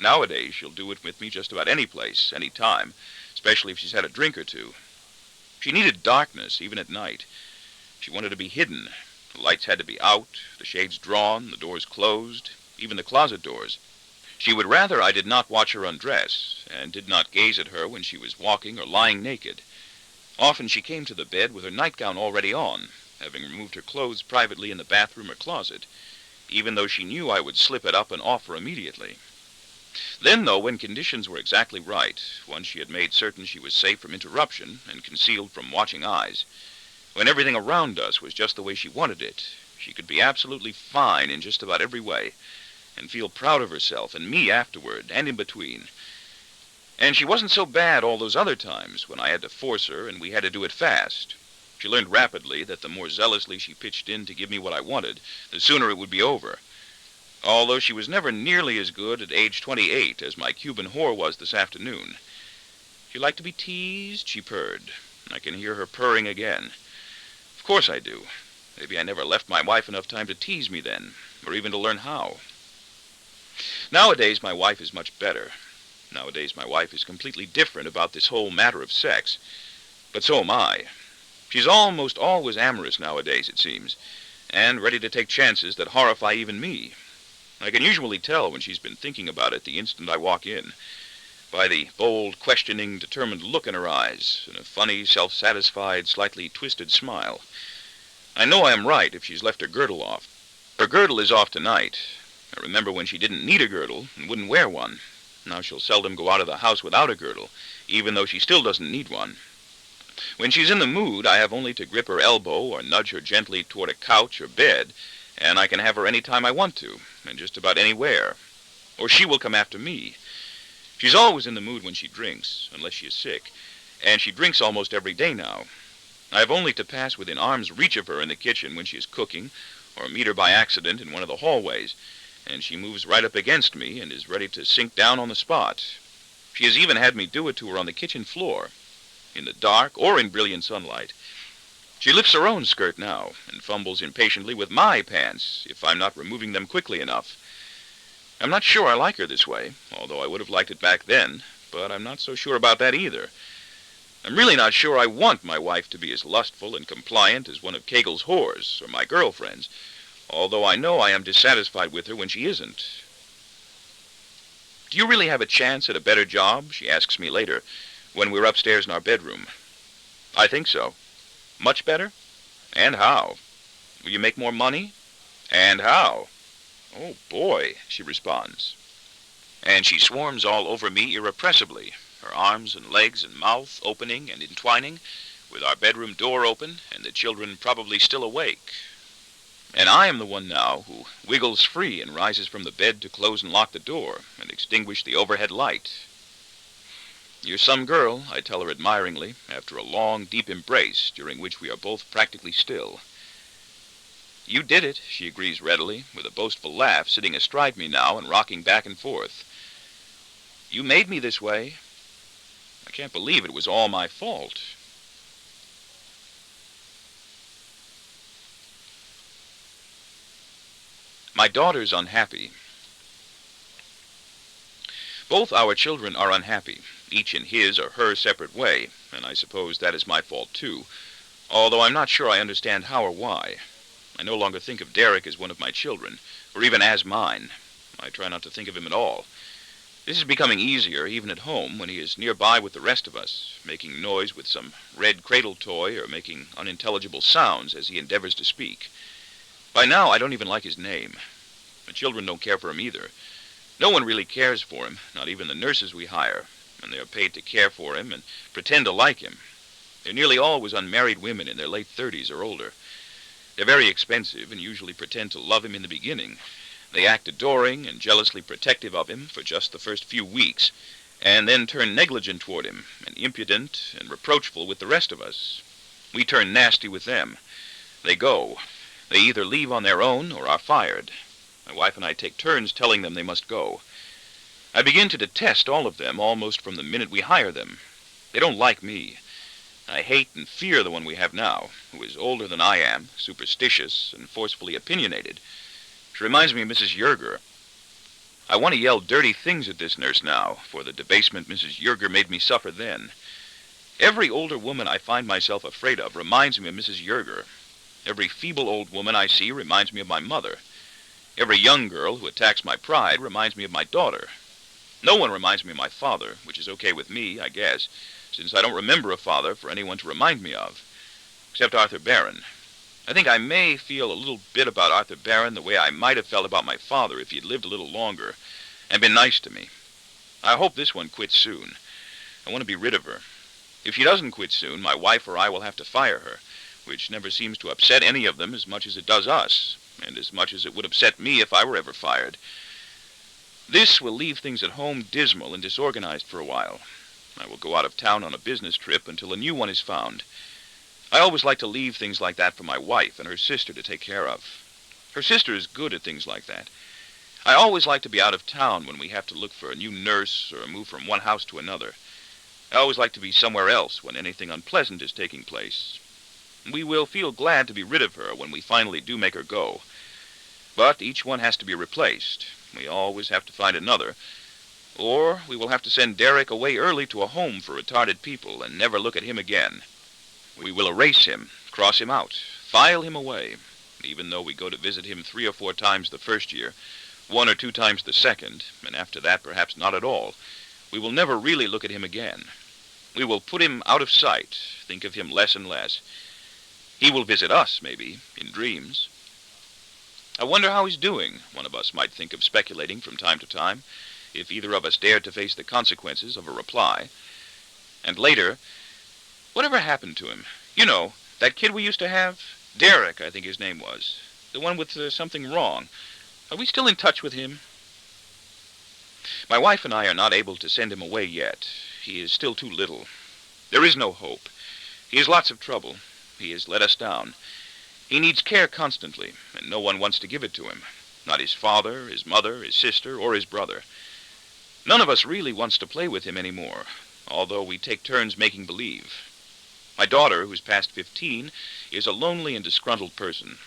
Nowadays, she'll do it with me just about any place, any time, especially if she's had a drink or two. She needed darkness, even at night. She wanted to be hidden. The lights had to be out, the shades drawn, the doors closed, even the closet doors. She would rather I did not watch her undress, and did not gaze at her when she was walking or lying naked. Often she came to the bed with her nightgown already on, having removed her clothes privately in the bathroom or closet, even though she knew I would slip it up and off her immediately. Then, though, when conditions were exactly right, once she had made certain she was safe from interruption and concealed from watching eyes, when everything around us was just the way she wanted it, she could be absolutely fine in just about every way, and feel proud of herself and me afterward and in between. And she wasn't so bad all those other times when I had to force her and we had to do it fast. She learned rapidly that the more zealously she pitched in to give me what I wanted, the sooner it would be over. Although she was never nearly as good at age 28 as my Cuban whore was this afternoon. She liked to be teased, she purred. I can hear her purring again. Of course I do. Maybe I never left my wife enough time to tease me then, or even to learn how. Nowadays, my wife is much better. Nowadays, my wife is completely different about this whole matter of sex. But so am I. She's almost always amorous nowadays, it seems, and ready to take chances that horrify even me. I can usually tell when she's been thinking about it the instant I walk in, by the bold, questioning, determined look in her eyes, and a funny, self-satisfied, slightly twisted smile. I know I am right if she's left her girdle off. Her girdle is off tonight. I remember when she didn't need a girdle and wouldn't wear one. Now she'll seldom go out of the house without a girdle, even though she still doesn't need one. When she's in the mood, I have only to grip her elbow or nudge her gently toward a couch or bed, and I can have her any time I want to, and just about anywhere. Or she will come after me. She's always in the mood when she drinks, unless she is sick, and she drinks almost every day now. I have only to pass within arm's reach of her in the kitchen when she is cooking, or meet her by accident in one of the hallways, and she moves right up against me and is ready to sink down on the spot. She has even had me do it to her on the kitchen floor, in the dark or in brilliant sunlight. She lifts her own skirt now and fumbles impatiently with my pants if I'm not removing them quickly enough. I'm not sure I like her this way, although I would have liked it back then, but I'm not so sure about that either. I'm really not sure I want my wife to be as lustful and compliant as one of Kegel's whores or my girlfriends, although I know I am dissatisfied with her when she isn't. Do you really have a chance at a better job? She asks me later, when we're upstairs in our bedroom. I think so. Much better? And how? Will you make more money? And how? Oh, boy, she responds. And she swarms all over me irrepressibly, her arms and legs and mouth opening and entwining, with our bedroom door open and the children probably still awake. And I am the one now who wiggles free and rises from the bed to close and lock the door and extinguish the overhead light. You're some girl, I tell her admiringly, after a long, deep embrace during which we are both practically still. You did it, she agrees readily, with a boastful laugh, sitting astride me now and rocking back and forth. You made me this way. I can't believe it was all my fault. My daughter's unhappy. Both our children are unhappy, each in his or her separate way, and I suppose that is my fault too, although I'm not sure I understand how or why. I no longer think of Derek as one of my children, or even as mine. I try not to think of him at all. This is becoming easier, even at home, when he is nearby with the rest of us, making noise with some red cradle toy or making unintelligible sounds as he endeavors to speak. By now, I don't even like his name. The children don't care for him either. No one really cares for him, not even the nurses we hire, and they are paid to care for him and pretend to like him. They're nearly always unmarried women in their late 30s or older. They're very expensive and usually pretend to love him in the beginning. They act adoring and jealously protective of him for just the first few weeks, and then turn negligent toward him and impudent and reproachful with the rest of us. We turn nasty with them. They go. They either leave on their own or are fired. My wife and I take turns telling them they must go. I begin to detest all of them almost from the minute we hire them. They don't like me. I hate and fear the one we have now, who is older than I am, superstitious, and forcefully opinionated. She reminds me of Mrs. Yerger. I want to yell dirty things at this nurse now, for the debasement Mrs. Yerger made me suffer then. Every older woman I find myself afraid of reminds me of Mrs. Yerger. Every feeble old woman I see reminds me of my mother. Every young girl who attacks my pride reminds me of my daughter. No one reminds me of my father, which is okay with me, I guess, since I don't remember a father for anyone to remind me of, except Arthur Barron. I think I may feel a little bit about Arthur Barron the way I might have felt about my father if he had lived a little longer and been nice to me. I hope this one quits soon. I want to be rid of her. If she doesn't quit soon, my wife or I will have to fire her, which never seems to upset any of them as much as it does us, and as much as it would upset me if I were ever fired. This will leave things at home dismal and disorganized for a while. I will go out of town on a business trip until a new one is found. I always like to leave things like that for my wife and her sister to take care of. Her sister is good at things like that. I always like to be out of town when we have to look for a new nurse or move from one house to another. I always like to be somewhere else when anything unpleasant is taking place. We will feel glad to be rid of her when we finally do make her go. But each one has to be replaced. We always have to find another. Or we will have to send Derek away early to a home for retarded people and never look at him again. We will erase him, cross him out, file him away, even though we go to visit him 3 or 4 times the first year, 1 or 2 times the second, and after that perhaps not at all. We will never really look at him again. We will put him out of sight, think of him less and less. He will visit us, maybe, in dreams. I wonder how he's doing, one of us might think of speculating from time to time, if either of us dared to face the consequences of a reply. And later, whatever happened to him? You know, that kid we used to have? Derek, I think his name was. The one with something wrong. Are we still in touch with him? My wife and I are not able to send him away yet. He is still too little. There is no hope. He has lots of trouble. He has let us down. He needs care constantly, and no one wants to give it to him. Not his father, his mother, his sister, or his brother. None of us really wants to play with him anymore, although we take turns making believe. My daughter, who's past 15, is a lonely and disgruntled person.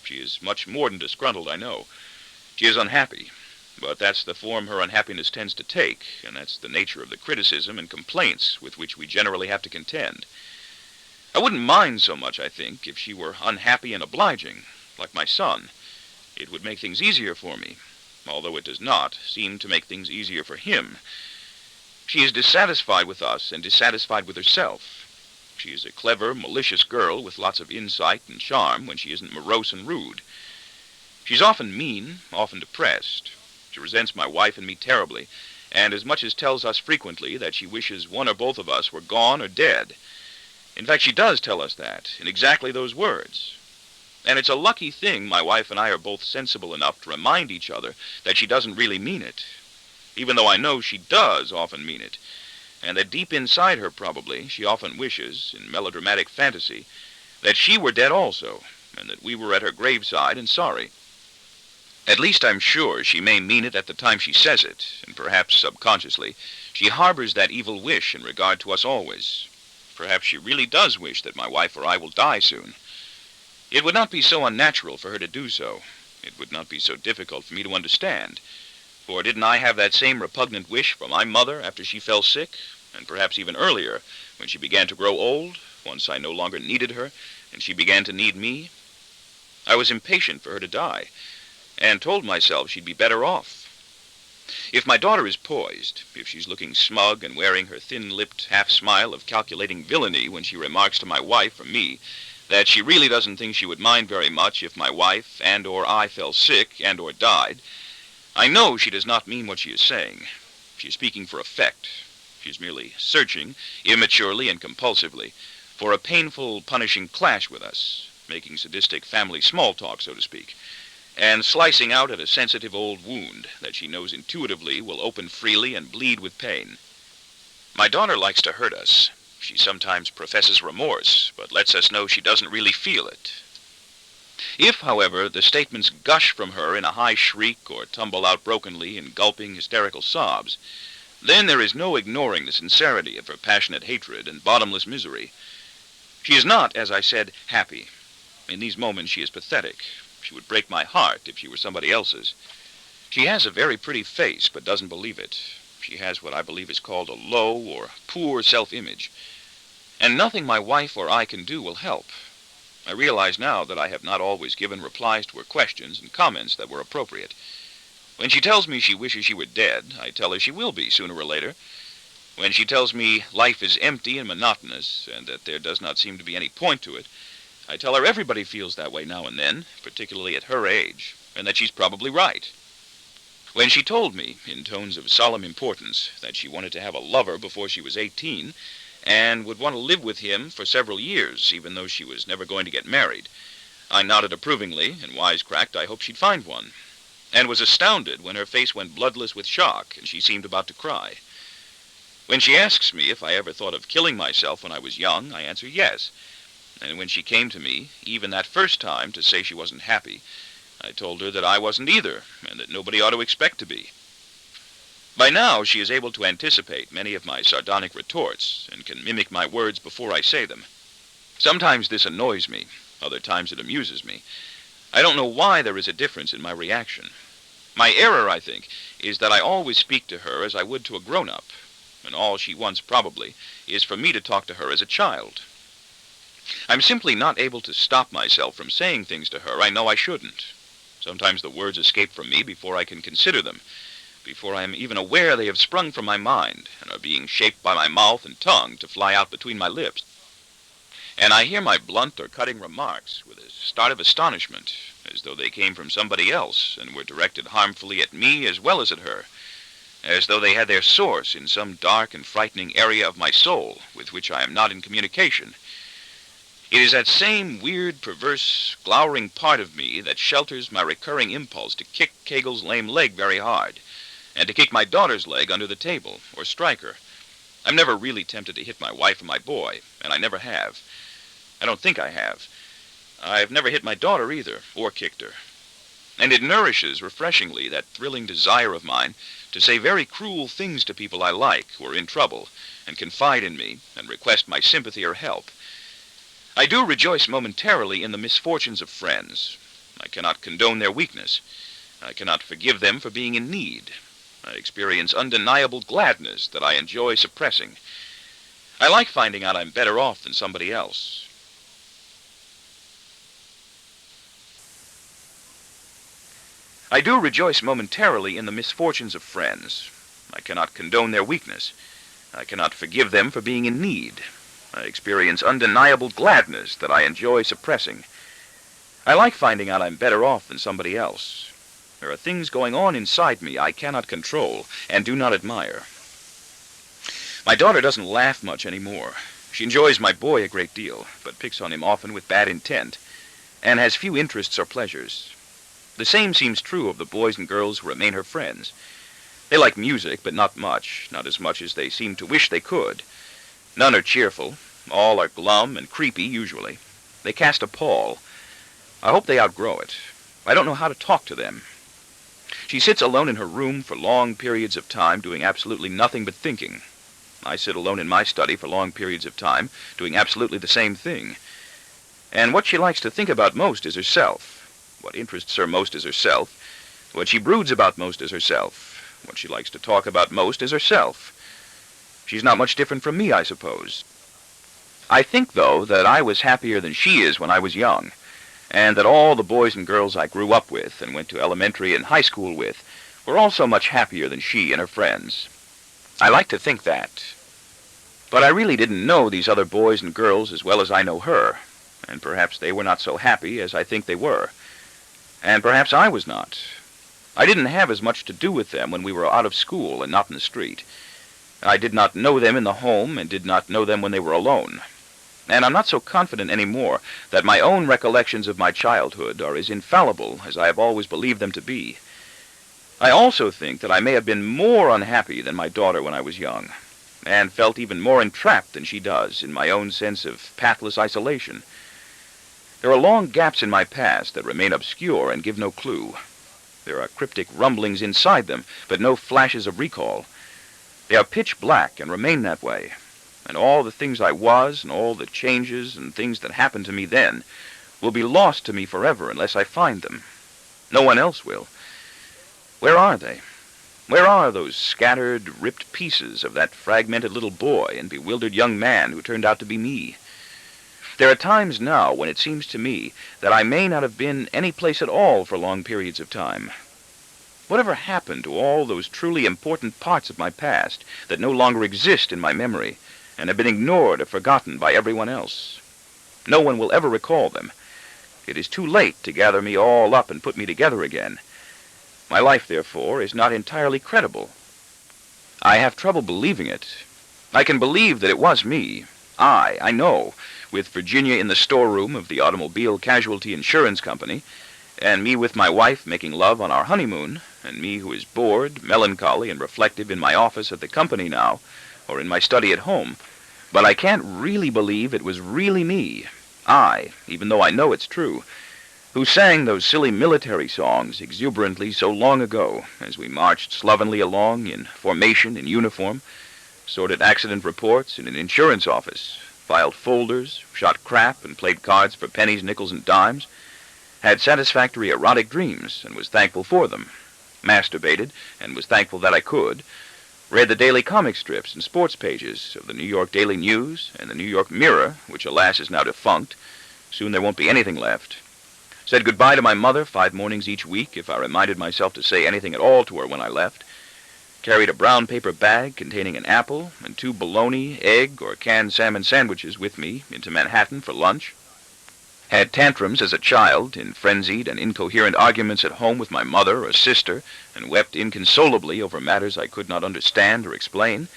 She is much more than disgruntled, I know. She is unhappy, but that's the form her unhappiness tends to take, and that's the nature of the criticism and complaints with which we generally have to contend. I wouldn't mind so much, I think, if she were unhappy and obliging, like my son. It would make things easier for me, although it does not seem to make things easier for him. She is dissatisfied with us and dissatisfied with herself. She is a clever, malicious girl with lots of insight and charm when she isn't morose and rude. She's often mean, often depressed. She resents my wife and me terribly, and as much as tells us frequently that she wishes one or both of us were gone or dead. In fact, she does tell us that, in exactly those words. And it's a lucky thing my wife and I are both sensible enough to remind each other that she doesn't really mean it, even though I know she does often mean it, and that deep inside her, probably, she often wishes, in melodramatic fantasy, that she were dead also, and that we were at her graveside and sorry. At least I'm sure she may mean it at the time she says it, and perhaps subconsciously she harbors that evil wish in regard to us always. Perhaps she really does wish that my wife or I will die soon. It would not be so unnatural for her to do so. It would not be so difficult for me to understand. For didn't I have that same repugnant wish for my mother after she fell sick, and perhaps even earlier, when she began to grow old, once I no longer needed her, and she began to need me? I was impatient for her to die, and told myself she'd be better off. If my daughter is poised, if she's looking smug and wearing her thin-lipped half-smile of calculating villainy when she remarks to my wife or me that she really doesn't think she would mind very much if my wife and or I fell sick and or died, I know she does not mean what she is saying. She is speaking for effect. She is merely searching, immaturely and compulsively, for a painful, punishing clash with us, making sadistic family small talk, so to speak, and slicing out at a sensitive old wound that she knows intuitively will open freely and bleed with pain. My daughter likes to hurt us. She sometimes professes remorse, but lets us know she doesn't really feel it. If, however, the statements gush from her in a high shriek or tumble out brokenly in gulping, hysterical sobs, then there is no ignoring the sincerity of her passionate hatred and bottomless misery. She is not, as I said, happy. In these moments she is pathetic. She would break my heart if she were somebody else's. She has a very pretty face, but doesn't believe it. She has what I believe is called a low or poor self-image. And nothing my wife or I can do will help. I realize now that I have not always given replies to her questions and comments that were appropriate. When she tells me she wishes she were dead, I tell her she will be sooner or later. When she tells me life is empty and monotonous, and that there does not seem to be any point to it, I tell her everybody feels that way now and then, particularly at her age, and that she's probably right. When she told me, in tones of solemn importance, that she wanted to have a lover before she was 18, and would want to live with him for several years, even though she was never going to get married, I nodded approvingly and wisecracked I hoped she'd find one, and was astounded when her face went bloodless with shock and she seemed about to cry. When she asks me if I ever thought of killing myself when I was young, I answer yes. And when she came to me, even that first time, to say she wasn't happy, I told her that I wasn't either, and that nobody ought to expect to be. By now, she is able to anticipate many of my sardonic retorts, and can mimic my words before I say them. Sometimes this annoys me, other times it amuses me. I don't know why there is a difference in my reaction. My error, I think, is that I always speak to her as I would to a grown-up, and all she wants, probably, is for me to talk to her as a child. I'm simply not able to stop myself from saying things to her I know I shouldn't. Sometimes the words escape from me before I can consider them, before I am even aware they have sprung from my mind and are being shaped by my mouth and tongue to fly out between my lips. And I hear my blunt or cutting remarks with a start of astonishment, as though they came from somebody else and were directed harmfully at me as well as at her, as though they had their source in some dark and frightening area of my soul with which I am not in communication. It is that same weird, perverse, glowering part of me that shelters my recurring impulse to kick Kegel's lame leg very hard, and to kick my daughter's leg under the table, or strike her. I'm never really tempted to hit my wife or my boy, and I never have. I don't think I have. I've never hit my daughter either, or kicked her. And it nourishes refreshingly that thrilling desire of mine to say very cruel things to people I like who are in trouble and confide in me and request my sympathy or help. I do rejoice momentarily in the misfortunes of friends. I cannot condone their weakness. I cannot forgive them for being in need. I experience undeniable gladness that I enjoy suppressing. I like finding out I'm better off than somebody else. I do rejoice momentarily in the misfortunes of friends. I cannot condone their weakness. I cannot forgive them for being in need. I experience undeniable gladness that I enjoy suppressing. I like finding out I'm better off than somebody else. There are things going on inside me I cannot control and do not admire. My daughter doesn't laugh much anymore. She enjoys my boy a great deal, but picks on him often with bad intent, and has few interests or pleasures. The same seems true of the boys and girls who remain her friends. They like music, but not much, not as much as they seem to wish they could. None are cheerful. All are glum and creepy, usually. They cast a pall. I hope they outgrow it. I don't know how to talk to them. She sits alone in her room for long periods of time, doing absolutely nothing but thinking. I sit alone in my study for long periods of time, doing absolutely the same thing. And what she likes to think about most is herself. What interests her most is herself. What she broods about most is herself. What she likes to talk about most is herself. She's not much different from me, I suppose. I think, though, that I was happier than she is when I was young, and that all the boys and girls I grew up with and went to elementary and high school with were also much happier than she and her friends. I like to think that. But I really didn't know these other boys and girls as well as I know her, and perhaps they were not so happy as I think they were. And perhaps I was not. I didn't have as much to do with them when we were out of school and not in the street. I did not know them in the home and did not know them when they were alone. And I'm not so confident anymore that my own recollections of my childhood are as infallible as I have always believed them to be. I also think that I may have been more unhappy than my daughter when I was young, and felt even more entrapped than she does in my own sense of pathless isolation. There are long gaps in my past that remain obscure and give no clue. There are cryptic rumblings inside them, but no flashes of recall. They are pitch black and remain that way, and all the things I was and all the changes and things that happened to me then will be lost to me forever unless I find them. No one else will. Where are they? Where are those scattered, ripped pieces of that fragmented little boy and bewildered young man who turned out to be me? There are times now when it seems to me that I may not have been any place at all for long periods of time. Whatever happened to all those truly important parts of my past that no longer exist in my memory and have been ignored or forgotten by everyone else? No one will ever recall them. It is too late to gather me all up and put me together again. My life, therefore, is not entirely credible. I have trouble believing it. I can believe that it was me. I know, with Virginia in the storeroom of the Automobile Casualty Insurance Company, and me with my wife making love on our honeymoon, and me who is bored, melancholy, and reflective in my office at the company now, or in my study at home. But I can't really believe it was really me, even though I know it's true, who sang those silly military songs exuberantly so long ago as we marched slovenly along in formation in uniform, sorted accident reports in an insurance office, filed folders, shot crap, and played cards for pennies, nickels, and dimes, had satisfactory erotic dreams and was thankful for them, masturbated and was thankful that I could, read the daily comic strips and sports pages of the New York Daily News and the New York Mirror, which alas is now defunct. Soon there won't be anything left. Said goodbye to my mother 5 mornings each week if I reminded myself to say anything at all to her when I left. Carried a brown paper bag containing an apple and 2 bologna, egg, or canned salmon sandwiches with me into Manhattan for lunch. Had tantrums as a child in frenzied and incoherent arguments at home with my mother or sister, and wept inconsolably over matters I could not understand or explain.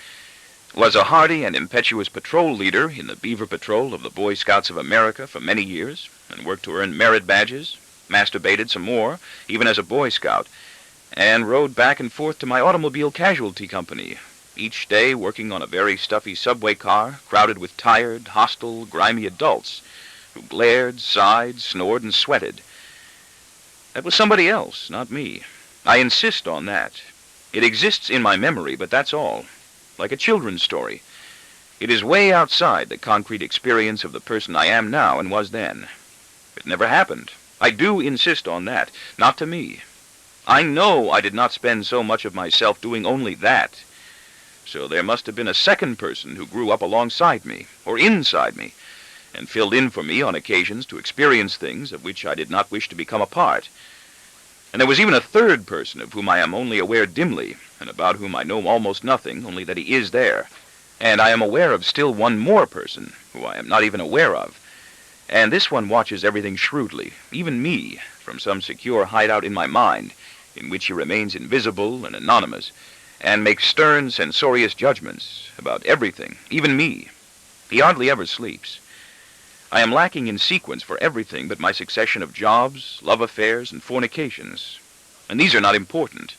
Was a hardy and impetuous patrol leader in the Beaver Patrol of the Boy Scouts of America for many years, and worked to earn merit badges, masturbated some more, even as a Boy Scout, and rode back and forth to my automobile casualty company, each day working on a very stuffy subway car crowded with tired, hostile, grimy adults who glared, sighed, snored, and sweated. That was somebody else, not me. I insist on that. It exists in my memory, but that's all. Like a children's story. It is way outside the concrete experience of the person I am now and was then. It never happened. I do insist on that. Not to me. I know I did not spend so much of myself doing only that. So there must have been a second person who grew up alongside me, or inside me, and filled in for me on occasions to experience things of which I did not wish to become a part. And there was even a third person of whom I am only aware dimly, and about whom I know almost nothing, only that he is there. And I am aware of still one more person, who I am not even aware of. And this one watches everything shrewdly, even me, from some secure hideout in my mind, in which he remains invisible and anonymous, and makes stern, censorious judgments about everything, even me. He hardly ever sleeps. I am lacking in sequence for everything but my succession of jobs, love affairs, and fornications. And these are not important.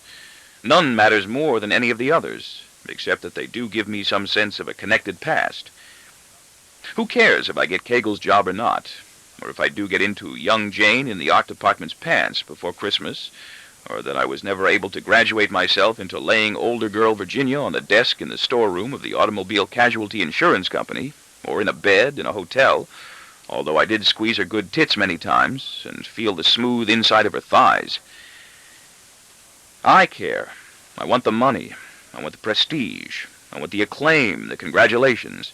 None matters more than any of the others, except that they do give me some sense of a connected past. Who cares if I get Kegel's job or not, or if I do get into young Jane in the art department's pants before Christmas, or that I was never able to graduate myself into laying older girl Virginia on the desk in the storeroom of the Automobile Casualty Insurance Company, or in a bed in a hotel, although I did squeeze her good tits many times and feel the smooth inside of her thighs. I care. I want the money. I want the prestige. I want the acclaim, the congratulations.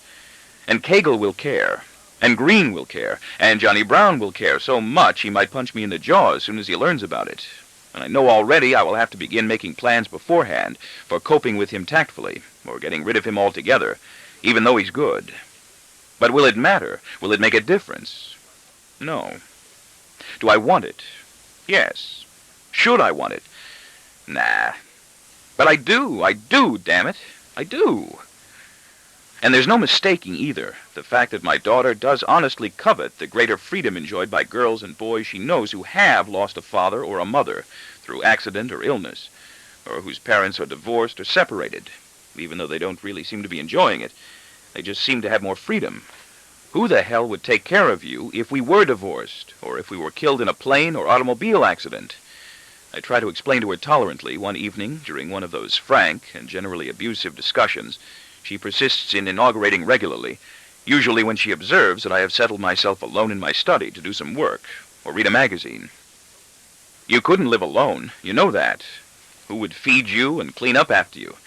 And Kegel will care. And Green will care. And Johnny Brown will care so much he might punch me in the jaw as soon as he learns about it. And I know already I will have to begin making plans beforehand for coping with him tactfully, or getting rid of him altogether, even though he's good. But will it matter? Will it make a difference? No. Do I want it? Yes. Should I want it? Nah. But I do, damn it. I do. And there's no mistaking either the fact that my daughter does honestly covet the greater freedom enjoyed by girls and boys she knows who have lost a father or a mother through accident or illness, or whose parents are divorced or separated, even though they don't really seem to be enjoying it. They just seem to have more freedom. Who the hell would take care of you if we were divorced, or if we were killed in a plane or automobile accident? I try to explain to her tolerantly one evening during one of those frank and generally abusive discussions she persists in inaugurating regularly, usually when she observes that I have settled myself alone in my study to do some work or read a magazine. You couldn't live alone, you know that. Who would feed you and clean up after you,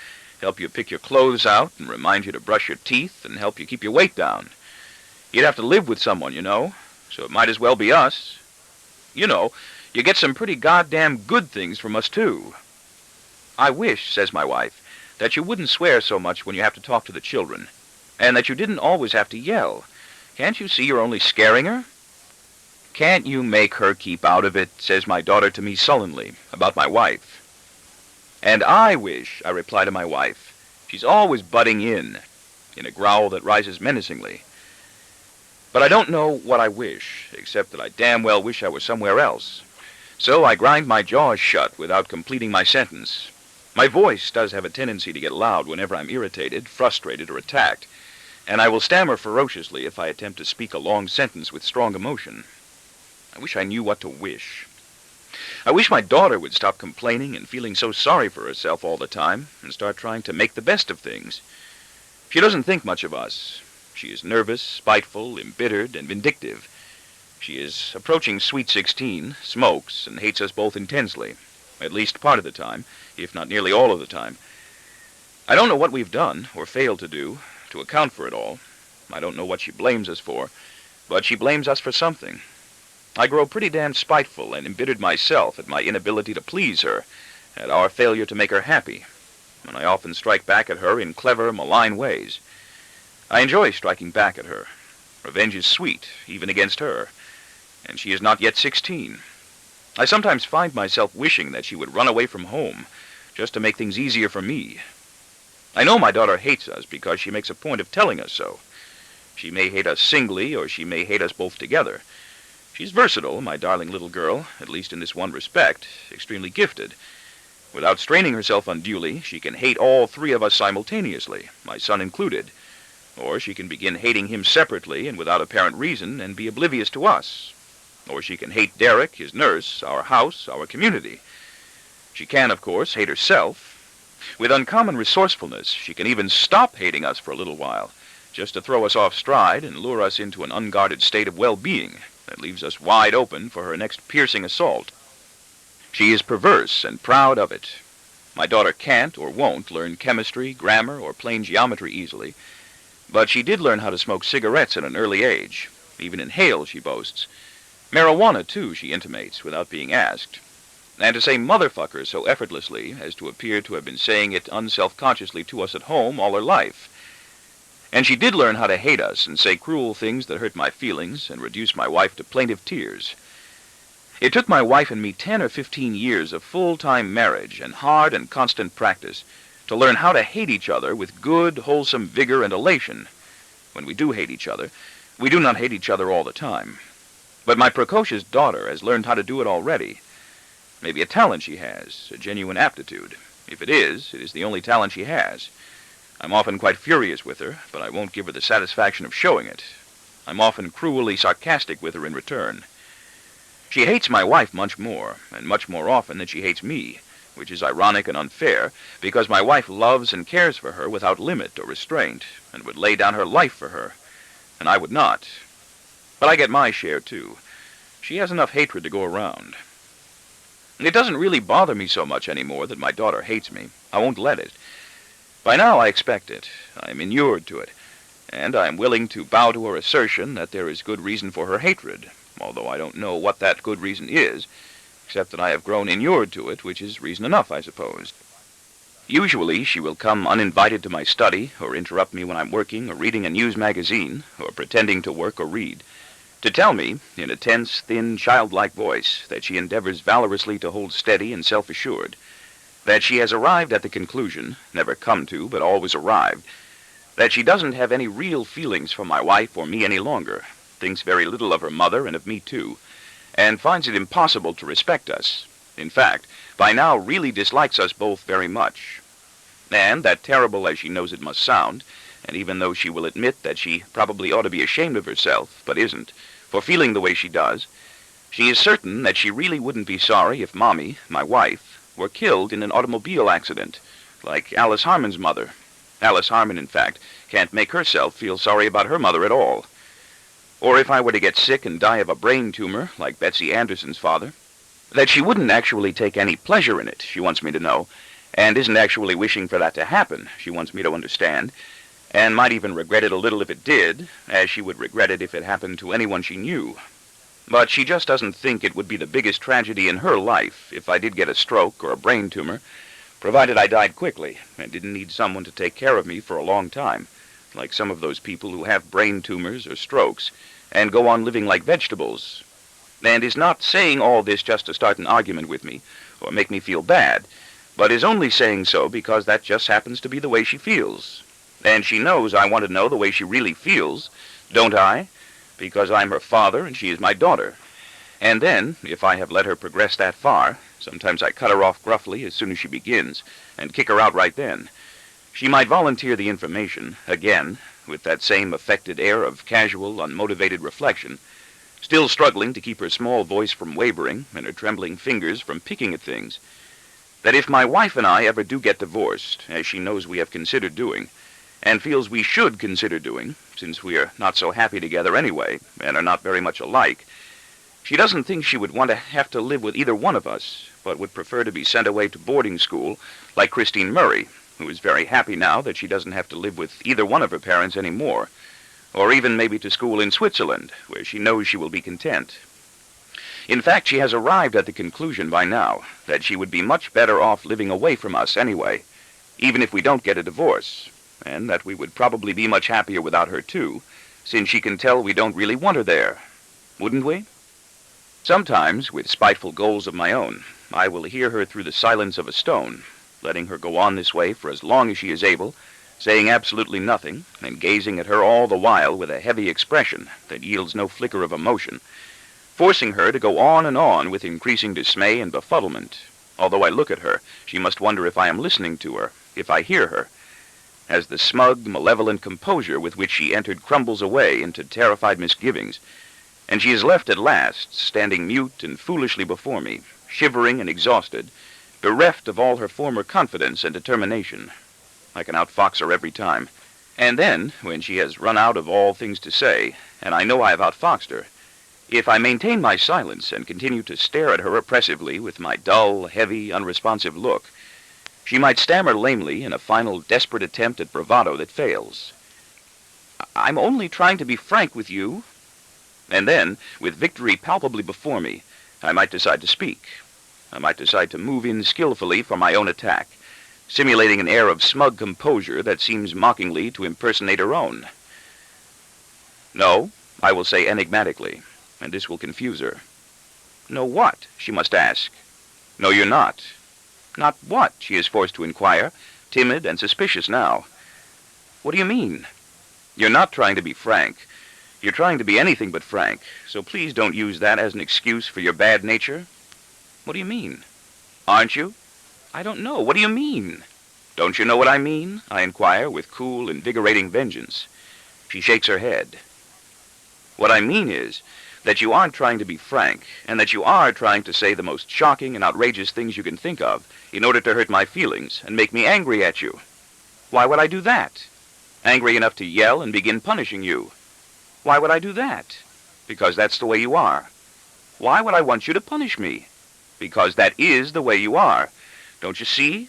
help you pick your clothes out and remind you to brush your teeth and help you keep your weight down? You'd have to live with someone, you know, so it might as well be us. You know, you get some pretty goddamn good things from us, too. I wish, says my wife, that you wouldn't swear so much when you have to talk to the children, and that you didn't always have to yell. Can't you see you're only scaring her? Can't you make her keep out of it, says my daughter to me sullenly, about my wife. And I wish, I reply to my wife, she's always butting in a growl that rises menacingly. But I don't know what I wish, except that I damn well wish I were somewhere else. So I grind my jaws shut without completing my sentence. My voice does have a tendency to get loud whenever I'm irritated, frustrated, or attacked, and I will stammer ferociously if I attempt to speak a long sentence with strong emotion. I wish I knew what to wish. I wish my daughter would stop complaining and feeling so sorry for herself all the time and start trying to make the best of things. She doesn't think much of us. She is nervous, spiteful, embittered, and vindictive. She is approaching sweet 16, smokes, and hates us both intensely, at least part of the time, if not nearly all of the time. I don't know what we've done, or failed to do, to account for it all. I don't know what she blames us for, but she blames us for something. I grow pretty damn spiteful and embittered myself at my inability to please her, at our failure to make her happy, and I often strike back at her in clever, malign ways. I enjoy striking back at her. Revenge is sweet, even against her, and she is not yet 16. I sometimes find myself wishing that she would run away from home, just to make things easier for me. I know my daughter hates us because she makes a point of telling us so. She may hate us singly, or she may hate us both together. She's versatile, my darling little girl, at least in this one respect, extremely gifted. Without straining herself unduly, she can hate all three of us simultaneously, my son included. Or she can begin hating him separately and without apparent reason and be oblivious to us. Or she can hate Derek, his nurse, our house, our community. She can, of course, hate herself. With uncommon resourcefulness, she can even stop hating us for a little while, just to throw us off stride and lure us into an unguarded state of well-being that leaves us wide open for her next piercing assault. She is perverse and proud of it. My daughter can't or won't learn chemistry, grammar, or plain geometry easily, but she did learn how to smoke cigarettes at an early age, even inhale, she boasts. Marijuana, too, she intimates, without being asked. And to say motherfucker so effortlessly as to appear to have been saying it unselfconsciously to us at home all her life. And she did learn how to hate us and say cruel things that hurt my feelings and reduce my wife to plaintive tears. It took my wife and me 10 or 15 years of full-time marriage and hard and constant practice to learn how to hate each other with good, wholesome vigor and elation. When we do hate each other, we do not hate each other all the time. But my precocious daughter has learned how to do it already. Maybe a talent she has, a genuine aptitude. If it is the only talent she has. I'm often quite furious with her, but I won't give her the satisfaction of showing it. I'm often cruelly sarcastic with her in return. She hates my wife much more, and much more often than she hates me, which is ironic and unfair, because my wife loves and cares for her without limit or restraint, and would lay down her life for her, and I would not. But I get my share, too. She has enough hatred to go around. It doesn't really bother me so much anymore that my daughter hates me. I won't let it. By now I expect it. I am inured to it, and I am willing to bow to her assertion that there is good reason for her hatred, although I don't know what that good reason is, except that I have grown inured to it, which is reason enough, I suppose. Usually she will come uninvited to my study, or interrupt me when I'm working or reading a news magazine, or pretending to work or read, to tell me, in a tense, thin, childlike voice, that she endeavors valorously to hold steady and self-assured, that she has arrived at the conclusion, never come to, but always arrived, that she doesn't have any real feelings for my wife or me any longer, thinks very little of her mother and of me too, and finds it impossible to respect us. In fact, by now really dislikes us both very much. And that terrible as she knows it must sound, and even though she will admit that she probably ought to be ashamed of herself, but isn't, for feeling the way she does, she is certain that she really wouldn't be sorry if Mommy, my wife, were killed in an automobile accident, like Alice Harmon's mother. Alice Harmon, in fact, can't make herself feel sorry about her mother at all. Or if I were to get sick and die of a brain tumor, like Betsy Anderson's father, that she wouldn't actually take any pleasure in it, she wants me to know, and isn't actually wishing for that to happen, she wants me to understand, and might even regret it a little if it did, as she would regret it if it happened to anyone she knew. But she just doesn't think it would be the biggest tragedy in her life if I did get a stroke or a brain tumor, provided I died quickly and didn't need someone to take care of me for a long time, like some of those people who have brain tumors or strokes and go on living like vegetables. And is not saying all this just to start an argument with me or make me feel bad, but is only saying so because that just happens to be the way she feels. And she knows I want to know the way she really feels, don't I? Because I'm her father and she is my daughter. And then, if I have let her progress that far, sometimes I cut her off gruffly as soon as she begins, and kick her out right then. She might volunteer the information, again, with that same affected air of casual, unmotivated reflection, still struggling to keep her small voice from wavering and her trembling fingers from picking at things, that if my wife and I ever do get divorced, as she knows we have considered doing, and feels we should consider doing, since we are not so happy together anyway, and are not very much alike, she doesn't think she would want to have to live with either one of us, but would prefer to be sent away to boarding school, like Christine Murray, who is very happy now that she doesn't have to live with either one of her parents anymore, or even maybe to school in Switzerland, where she knows she will be content. In fact, she has arrived at the conclusion by now that she would be much better off living away from us anyway, even if we don't get a divorce, and that we would probably be much happier without her too, since she can tell we don't really want her there. Wouldn't we? Sometimes, with spiteful goals of my own, I will hear her through the silence of a stone, letting her go on this way for as long as she is able, saying absolutely nothing, and gazing at her all the while with a heavy expression that yields no flicker of emotion, forcing her to go on and on with increasing dismay and befuddlement. Although I look at her, she must wonder if I am listening to her, if I hear her, as the smug, malevolent composure with which she entered crumbles away into terrified misgivings, and she is left at last, standing mute and foolishly before me, shivering and exhausted, bereft of all her former confidence and determination. I can outfox her every time. And then, when she has run out of all things to say, and I know I have outfoxed her, if I maintain my silence and continue to stare at her oppressively with my dull, heavy, unresponsive look, she might stammer lamely in a final desperate attempt at bravado that fails. "I'm only trying to be frank with you." And then, with victory palpably before me, I might decide to speak. I might decide to move in skillfully for my own attack, simulating an air of smug composure that seems mockingly to impersonate her own. "No," I will say enigmatically, and this will confuse her. "No what?" she must ask. "No, you're not." "Not what?" she is forced to inquire, timid and suspicious now. "What do you mean?" "You're not trying to be frank. You're trying to be anything but frank, so please don't use that as an excuse for your bad nature." "What do you mean?" "Aren't you?" "I don't know. What do you mean?" "Don't you know what I mean?" I inquire with cool, invigorating vengeance. She shakes her head. "What I mean is that you aren't trying to be frank, and that you are trying to say the most shocking and outrageous things you can think of in order to hurt my feelings and make me angry at you." "Why would I do that?" "Angry enough to yell and begin punishing you." "Why would I do that?" "Because that's the way you are." "Why would I want you to punish me?" "Because that is the way you are. Don't you see?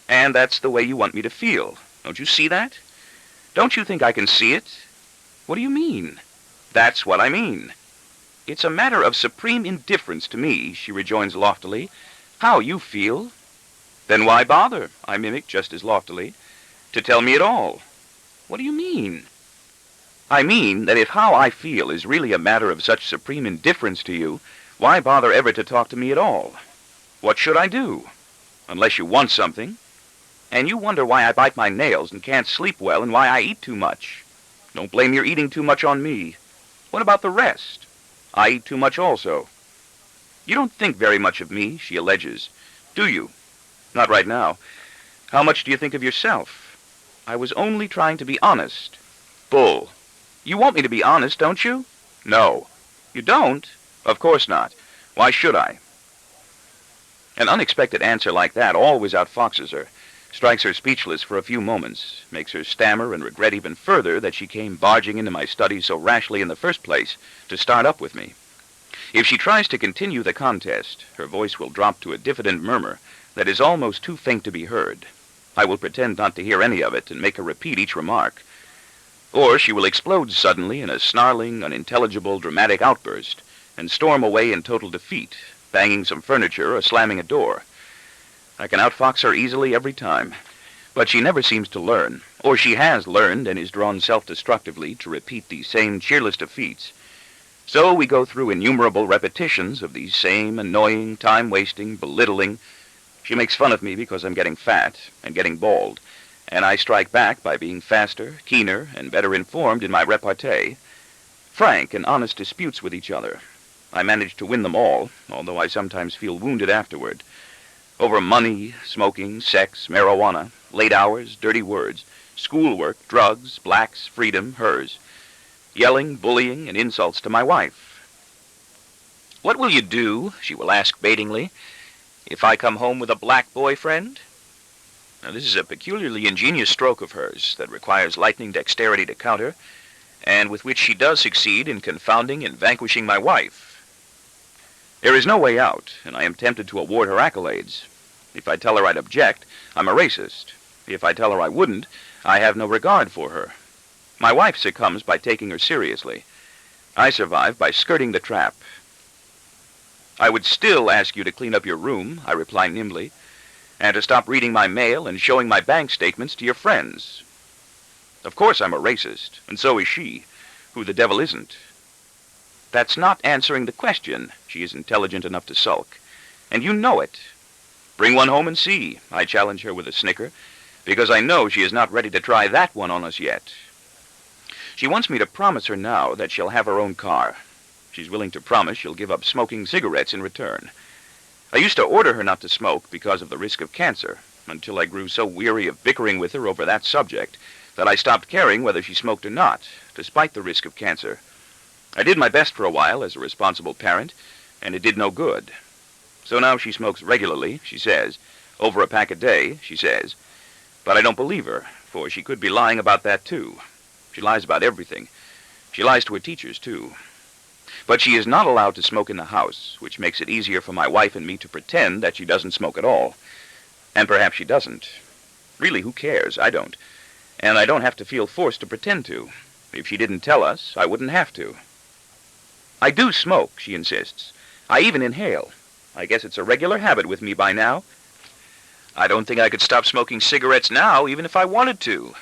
And that's the way you want me to feel. Don't you see that? Don't you think I can see it?" "What do you mean?" "That's what I mean." "It's a matter of supreme indifference to me," she rejoins loftily, "how you feel." "Then why bother," I mimic just as loftily, "to tell me at all?" "What do you mean?" "I mean that if how I feel is really a matter of such supreme indifference to you, why bother ever to talk to me at all? What should I do? Unless you want something. And you wonder why I bite my nails and can't sleep well and why I eat too much. Don't blame your eating too much on me. What about the rest? I eat too much also. You don't think very much of me," she alleges. "Do you?" "Not right now." "How much do you think of yourself?" "I was only trying to be honest." "Bull." "You want me to be honest, don't you?" "No." "You don't?" "Of course not. Why should I?" An unexpected answer like that always outfoxes her, strikes her speechless for a few moments, makes her stammer and regret even further that she came barging into my study so rashly in the first place to start up with me. If she tries to continue the contest, her voice will drop to a diffident murmur that is almost too faint to be heard. I will pretend not to hear any of it and make her repeat each remark. Or she will explode suddenly in a snarling, unintelligible, dramatic outburst and storm away in total defeat, banging some furniture or slamming a door. I can outfox her easily every time, but she never seems to learn, or she has learned and is drawn self-destructively to repeat these same cheerless defeats. So we go through innumerable repetitions of these same annoying, time-wasting, belittling. She makes fun of me because I'm getting fat and getting bald, and I strike back by being faster, keener, and better informed in my repartee. Frank and honest disputes with each other. I manage to win them all, although I sometimes feel wounded afterward. Over money, smoking, sex, marijuana, late hours, dirty words, schoolwork, drugs, blacks, freedom, hers. Yelling, bullying, and insults to my wife. "What will you do," she will ask baitingly, "if I come home with a black boyfriend?" Now, this is a peculiarly ingenious stroke of hers that requires lightning dexterity to counter, and with which she does succeed in confounding and vanquishing my wife. There is no way out, and I am tempted to award her accolades. If I tell her I'd object, I'm a racist. If I tell her I wouldn't, I have no regard for her. My wife succumbs by taking her seriously. I survive by skirting the trap. "I would still ask you to clean up your room," I reply nimbly, "and to stop reading my mail and showing my bank statements to your friends." Of course I'm a racist, and so is she. Who the devil isn't? "That's not answering the question," she is intelligent enough to sulk. "And you know it." "Bring one home and see," I challenge her with a snicker, because I know she is not ready to try that one on us yet. She wants me to promise her now that she'll have her own car. She's willing to promise she'll give up smoking cigarettes in return. I used to order her not to smoke because of the risk of cancer, until I grew so weary of bickering with her over that subject that I stopped caring whether she smoked or not, despite the risk of cancer. I did my best for a while as a responsible parent, and it did no good. So now she smokes regularly, she says, over a pack a day, she says. But I don't believe her, for she could be lying about that too. She lies about everything. She lies to her teachers too. But she is not allowed to smoke in the house, which makes it easier for my wife and me to pretend that she doesn't smoke at all. And perhaps she doesn't. Really, who cares? I don't. And I don't have to feel forced to pretend to. If she didn't tell us, I wouldn't have to. I do smoke, she insists. I even inhale. I guess it's a regular habit with me by now. I don't think I could stop smoking cigarettes now, even if I wanted to.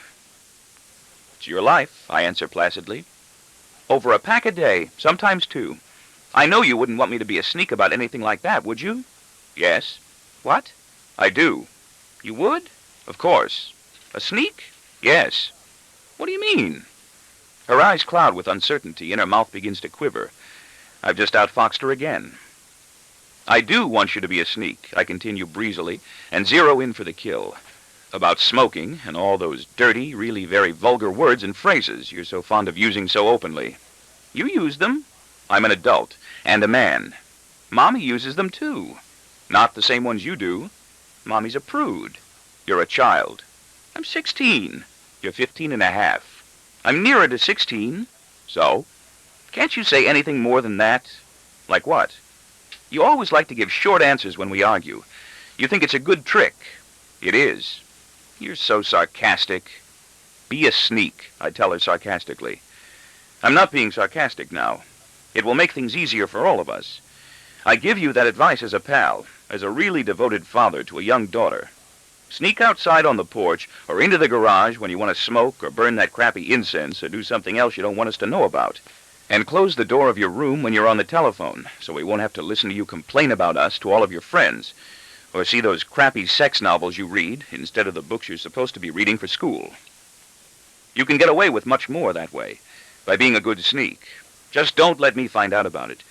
It's your life, I answer placidly. Over a pack a day, sometimes two. I know you wouldn't want me to be a sneak about anything like that, would you? Yes. What? I do. You would? Of course. A sneak? Yes. What do you mean? Her eyes cloud with uncertainty, and her mouth begins to quiver. I've just outfoxed her again. I do want you to be a sneak, I continue breezily, and zero in for the kill. About smoking, and all those dirty, really very vulgar words and phrases you're so fond of using so openly. You use them. I'm an adult, and a man. Mommy uses them too. Not the same ones you do. Mommy's a prude. You're a child. I'm 16. You're 15 and a half. I'm nearer to 16. So? Can't you say anything more than that? Like what? You always like to give short answers when we argue. You think it's a good trick. It is. You're so sarcastic. Be a sneak, I tell her sarcastically. I'm not being sarcastic now. It will make things easier for all of us. I give you that advice as a pal, as a really devoted father to a young daughter. Sneak outside on the porch or into the garage when you want to smoke or burn that crappy incense or do something else you don't want us to know about. And close the door of your room when you're on the telephone so we won't have to listen to you complain about us to all of your friends or see those crappy sex novels you read instead of the books you're supposed to be reading for school. You can get away with much more that way, by being a good sneak. Just don't let me find out about it,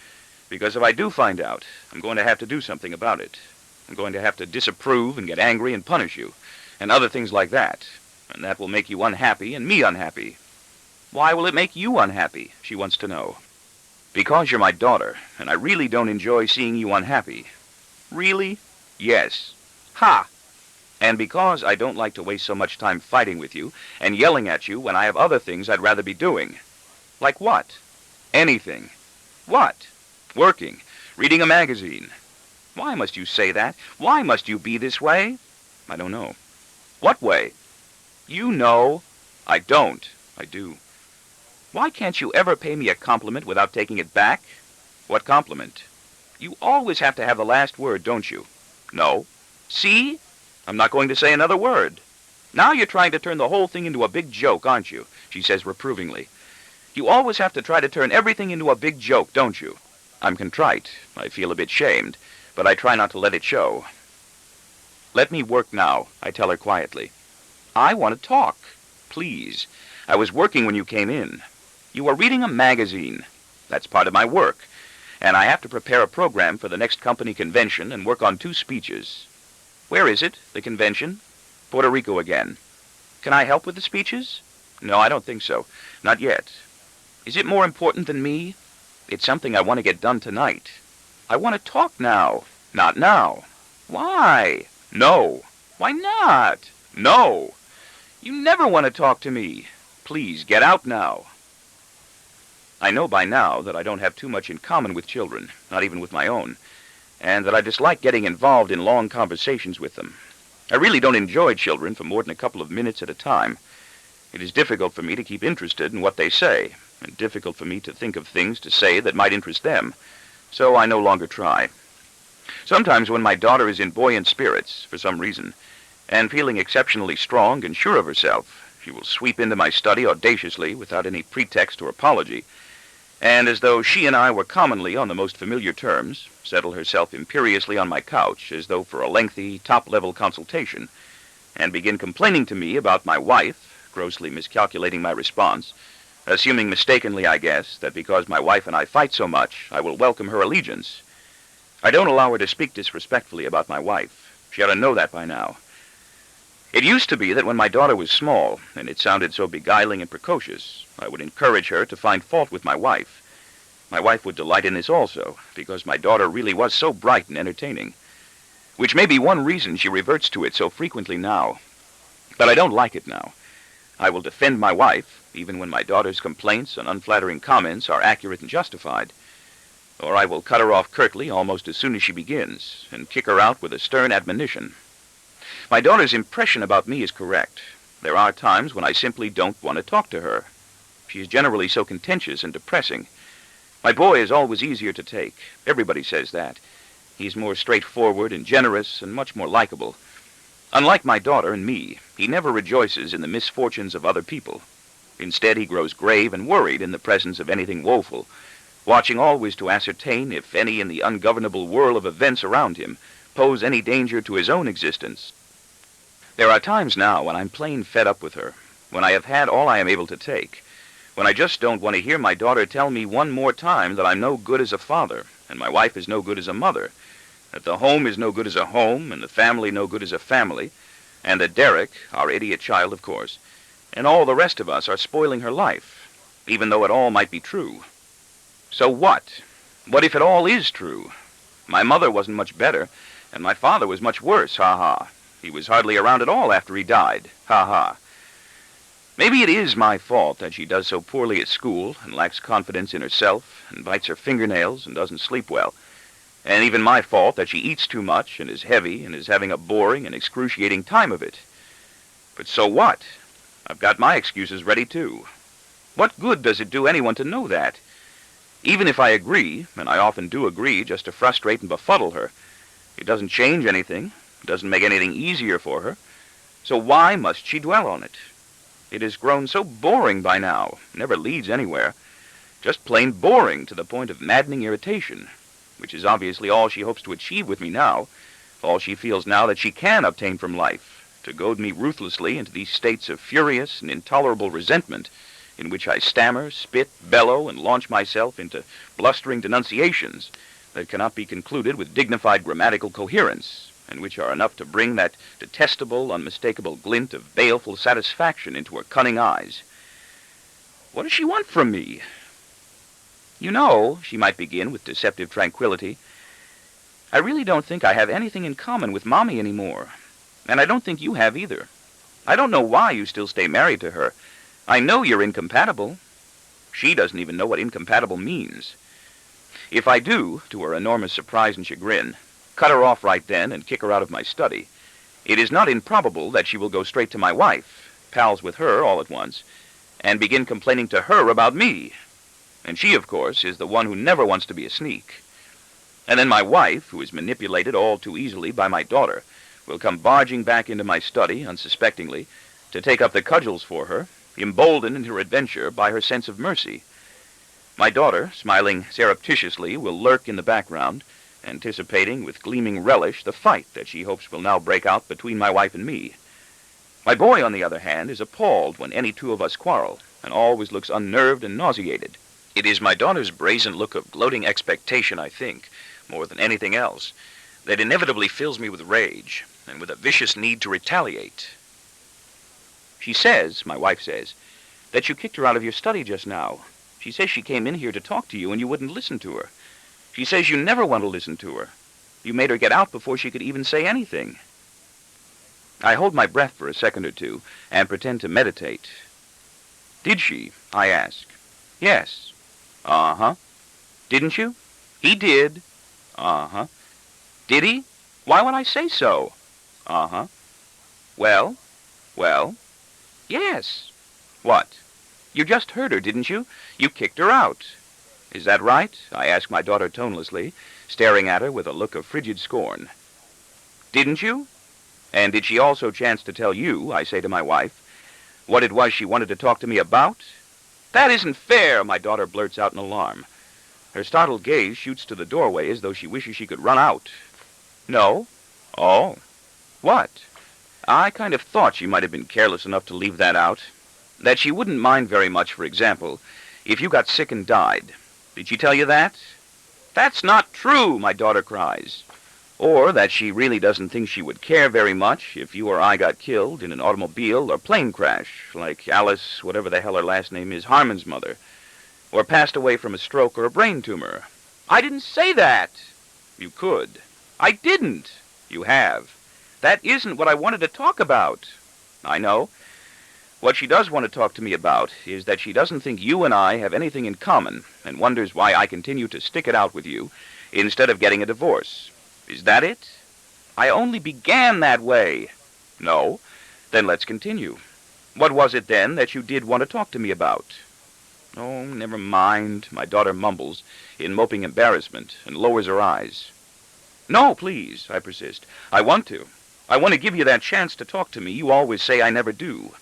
because if I do find out, I'm going to have to do something about it. I'm going to have to disapprove and get angry and punish you, and other things like that, and that will make you unhappy and me unhappy. Why will it make you unhappy, she wants to know. Because you're my daughter, and I really don't enjoy seeing you unhappy. Really? Yes. Ha! And because I don't like to waste so much time fighting with you and yelling at you when I have other things I'd rather be doing. Like what? Anything. What? Working. Reading a magazine. Why must you say that? Why must you be this way? I don't know. What way? You know. I don't. I do. Why can't you ever pay me a compliment without taking it back? What compliment? You always have to have the last word, don't you? No. See? I'm not going to say another word. Now you're trying to turn the whole thing into a big joke, aren't you? She says reprovingly. You always have to try to turn everything into a big joke, don't you? I'm contrite. I feel a bit shamed, but I try not to let it show. Let me work now, I tell her quietly. I want to talk. Please. I was working when you came in. You are reading a magazine. That's part of my work. And I have to prepare a program for the next company convention and work on 2 speeches. Where is it, the convention? Puerto Rico again. Can I help with the speeches? No, I don't think so. Not yet. Is it more important than me? It's something I want to get done tonight. I want to talk now. Not now. Why? No. Why not? No. You never want to talk to me. Please, get out now. I know by now that I don't have too much in common with children, not even with my own, and that I dislike getting involved in long conversations with them. I really don't enjoy children for more than a couple of minutes at a time. It is difficult for me to keep interested in what they say, and difficult for me to think of things to say that might interest them, so I no longer try. Sometimes when my daughter is in buoyant spirits, for some reason, and feeling exceptionally strong and sure of herself, she will sweep into my study audaciously without any pretext or apology, and as though she and I were commonly on the most familiar terms, settle herself imperiously on my couch as though for a lengthy, top-level consultation, and begin complaining to me about my wife, grossly miscalculating my response, assuming mistakenly, I guess, that because my wife and I fight so much, I will welcome her allegiance. I don't allow her to speak disrespectfully about my wife. She ought to know that by now. It used to be that when my daughter was small, and it sounded so beguiling and precocious, I would encourage her to find fault with my wife. My wife would delight in this also, because my daughter really was so bright and entertaining, which may be one reason she reverts to it so frequently now. But I don't like it now. I will defend my wife, even when my daughter's complaints and unflattering comments are accurate and justified. Or I will cut her off curtly almost as soon as she begins, and kick her out with a stern admonition. My daughter's impression about me is correct. There are times when I simply don't want to talk to her. She is generally so contentious and depressing. My boy is always easier to take. Everybody says that. He's more straightforward and generous and much more likable. Unlike my daughter and me, he never rejoices in the misfortunes of other people. Instead, he grows grave and worried in the presence of anything woeful, watching always to ascertain if any in the ungovernable whirl of events around him pose any danger to his own existence. There are times now when I'm plain fed up with her, when I have had all I am able to take, when I just don't want to hear my daughter tell me one more time that I'm no good as a father, and my wife is no good as a mother, that the home is no good as a home, and the family no good as a family, and that Derek, our idiot child of course, and all the rest of us are spoiling her life, even though it all might be true. So what? What if it all is true? My mother wasn't much better, and my father was much worse, ha-ha. He was hardly around at all after he died, ha-ha. Maybe it is my fault that she does so poorly at school and lacks confidence in herself and bites her fingernails and doesn't sleep well. And even my fault that she eats too much and is heavy and is having a boring and excruciating time of it. But so what? I've got my excuses ready too. What good does it do anyone to know that? Even if I agree, and I often do agree just to frustrate and befuddle her, it doesn't change anything, it doesn't make anything easier for her. So why must she dwell on it? It has grown so boring by now, never leads anywhere. Just plain boring to the point of maddening irritation, which is obviously all she hopes to achieve with me now, all she feels now that she can obtain from life, to goad me ruthlessly into these states of furious and intolerable resentment, in which I stammer, spit, bellow, and launch myself into blustering denunciations that cannot be concluded with dignified grammatical coherence, and which are enough to bring that detestable, unmistakable glint of baleful satisfaction into her cunning eyes. What does she want from me? You know, she might begin with deceptive tranquility, I really don't think I have anything in common with Mommy anymore, and I don't think you have either. I don't know why you still stay married to her. I know you're incompatible. She doesn't even know what incompatible means. If I do, to her enormous surprise and chagrin, cut her off right then and kick her out of my study, it is not improbable that she will go straight to my wife, pals with her all at once, and begin complaining to her about me. And she, of course, is the one who never wants to be a sneak. And then my wife, who is manipulated all too easily by my daughter, will come barging back into my study, unsuspectingly, to take up the cudgels for her, emboldened in her adventure by her sense of mercy. My daughter, smiling surreptitiously, will lurk in the background, anticipating with gleaming relish the fight that she hopes will now break out between my wife and me. My boy, on the other hand, is appalled when any two of us quarrel, and always looks unnerved and nauseated. It is my daughter's brazen look of gloating expectation, I think, more than anything else, that inevitably fills me with rage, and with a vicious need to retaliate. She says, my wife says, that you kicked her out of your study just now. She says she came in here to talk to you and you wouldn't listen to her. She says you never want to listen to her. You made her get out before she could even say anything. I hold my breath for a second or two and pretend to meditate. Did she? I ask. Yes. Uh-huh. Didn't you? He did. Uh-huh. Did he? Why would I say so? Uh-huh. Well? Well? Yes. What? You just heard her, didn't you? You kicked her out. Is that right? I ask my daughter tonelessly, staring at her with a look of frigid scorn. Didn't you? And did she also chance to tell you, I say to my wife, what it was she wanted to talk to me about? That isn't fair, my daughter blurts out in alarm. Her startled gaze shoots to the doorway as though she wishes she could run out. No? Oh. What? I kind of thought she might have been careless enough to leave that out. That she wouldn't mind very much, for example, if you got sick and died. Did she tell you that? That's not true, my daughter cries. Or that she really doesn't think she would care very much if you or I got killed in an automobile or plane crash, like Alice, whatever the hell her last name is, Harmon's mother. or passed away from a stroke or a brain tumor. I didn't say that. You could. I didn't. You have. That isn't what I wanted to talk about. I know. What she does want to talk to me about is that she doesn't think you and I have anything in common and wonders why I continue to stick it out with you instead of getting a divorce. Is that it? I only began that way. No? Then let's continue. What was it then that you did want to talk to me about? Oh, never mind, my daughter mumbles in moping embarrassment and lowers her eyes. No, please, I persist. I want to. I want to give you that chance to talk to me. You always say I never do.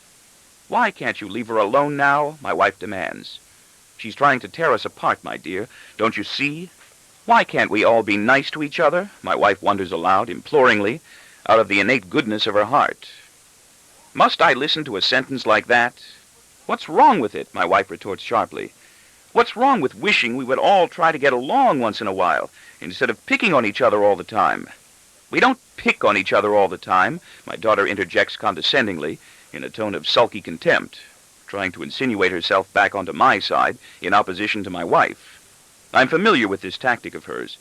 Why can't you leave her alone now? My wife demands. She's trying to tear us apart, my dear. Don't you see? Why can't we all be nice to each other? My wife wonders aloud, imploringly, out of the innate goodness of her heart. Must I listen to a sentence like that? What's wrong with it? My wife retorts sharply. What's wrong with wishing we would all try to get along once in a while, instead of picking on each other all the time? We don't pick on each other all the time, my daughter interjects condescendingly, in a tone of sulky contempt, trying to insinuate herself back onto my side in opposition to my wife. I'm familiar with this tactic of hers.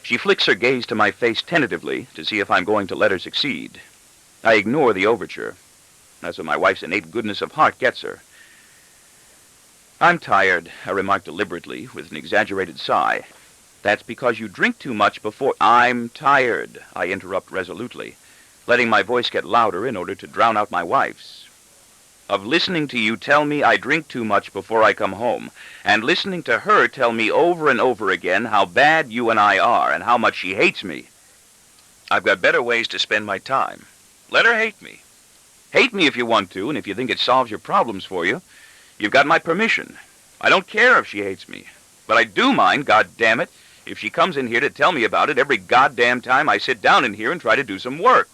She flicks her gaze to my face tentatively to see if I'm going to let her succeed. I ignore the overture. That's what my wife's innate goodness of heart gets her. I'm tired, I remark deliberately with an exaggerated sigh. That's because you drink too much before... I'm tired, I interrupt resolutely, letting my voice get louder in order to drown out my wife's. Of listening to you tell me I drink too much before I come home, and listening to her tell me over and over again how bad you and I are and how much she hates me. I've got better ways to spend my time. Let her hate me. Hate me if you want to, and if you think it solves your problems for you. You've got my permission. I don't care if she hates me. But I do mind, goddammit, if she comes in here to tell me about it every goddamn time I sit down in here and try to do some work.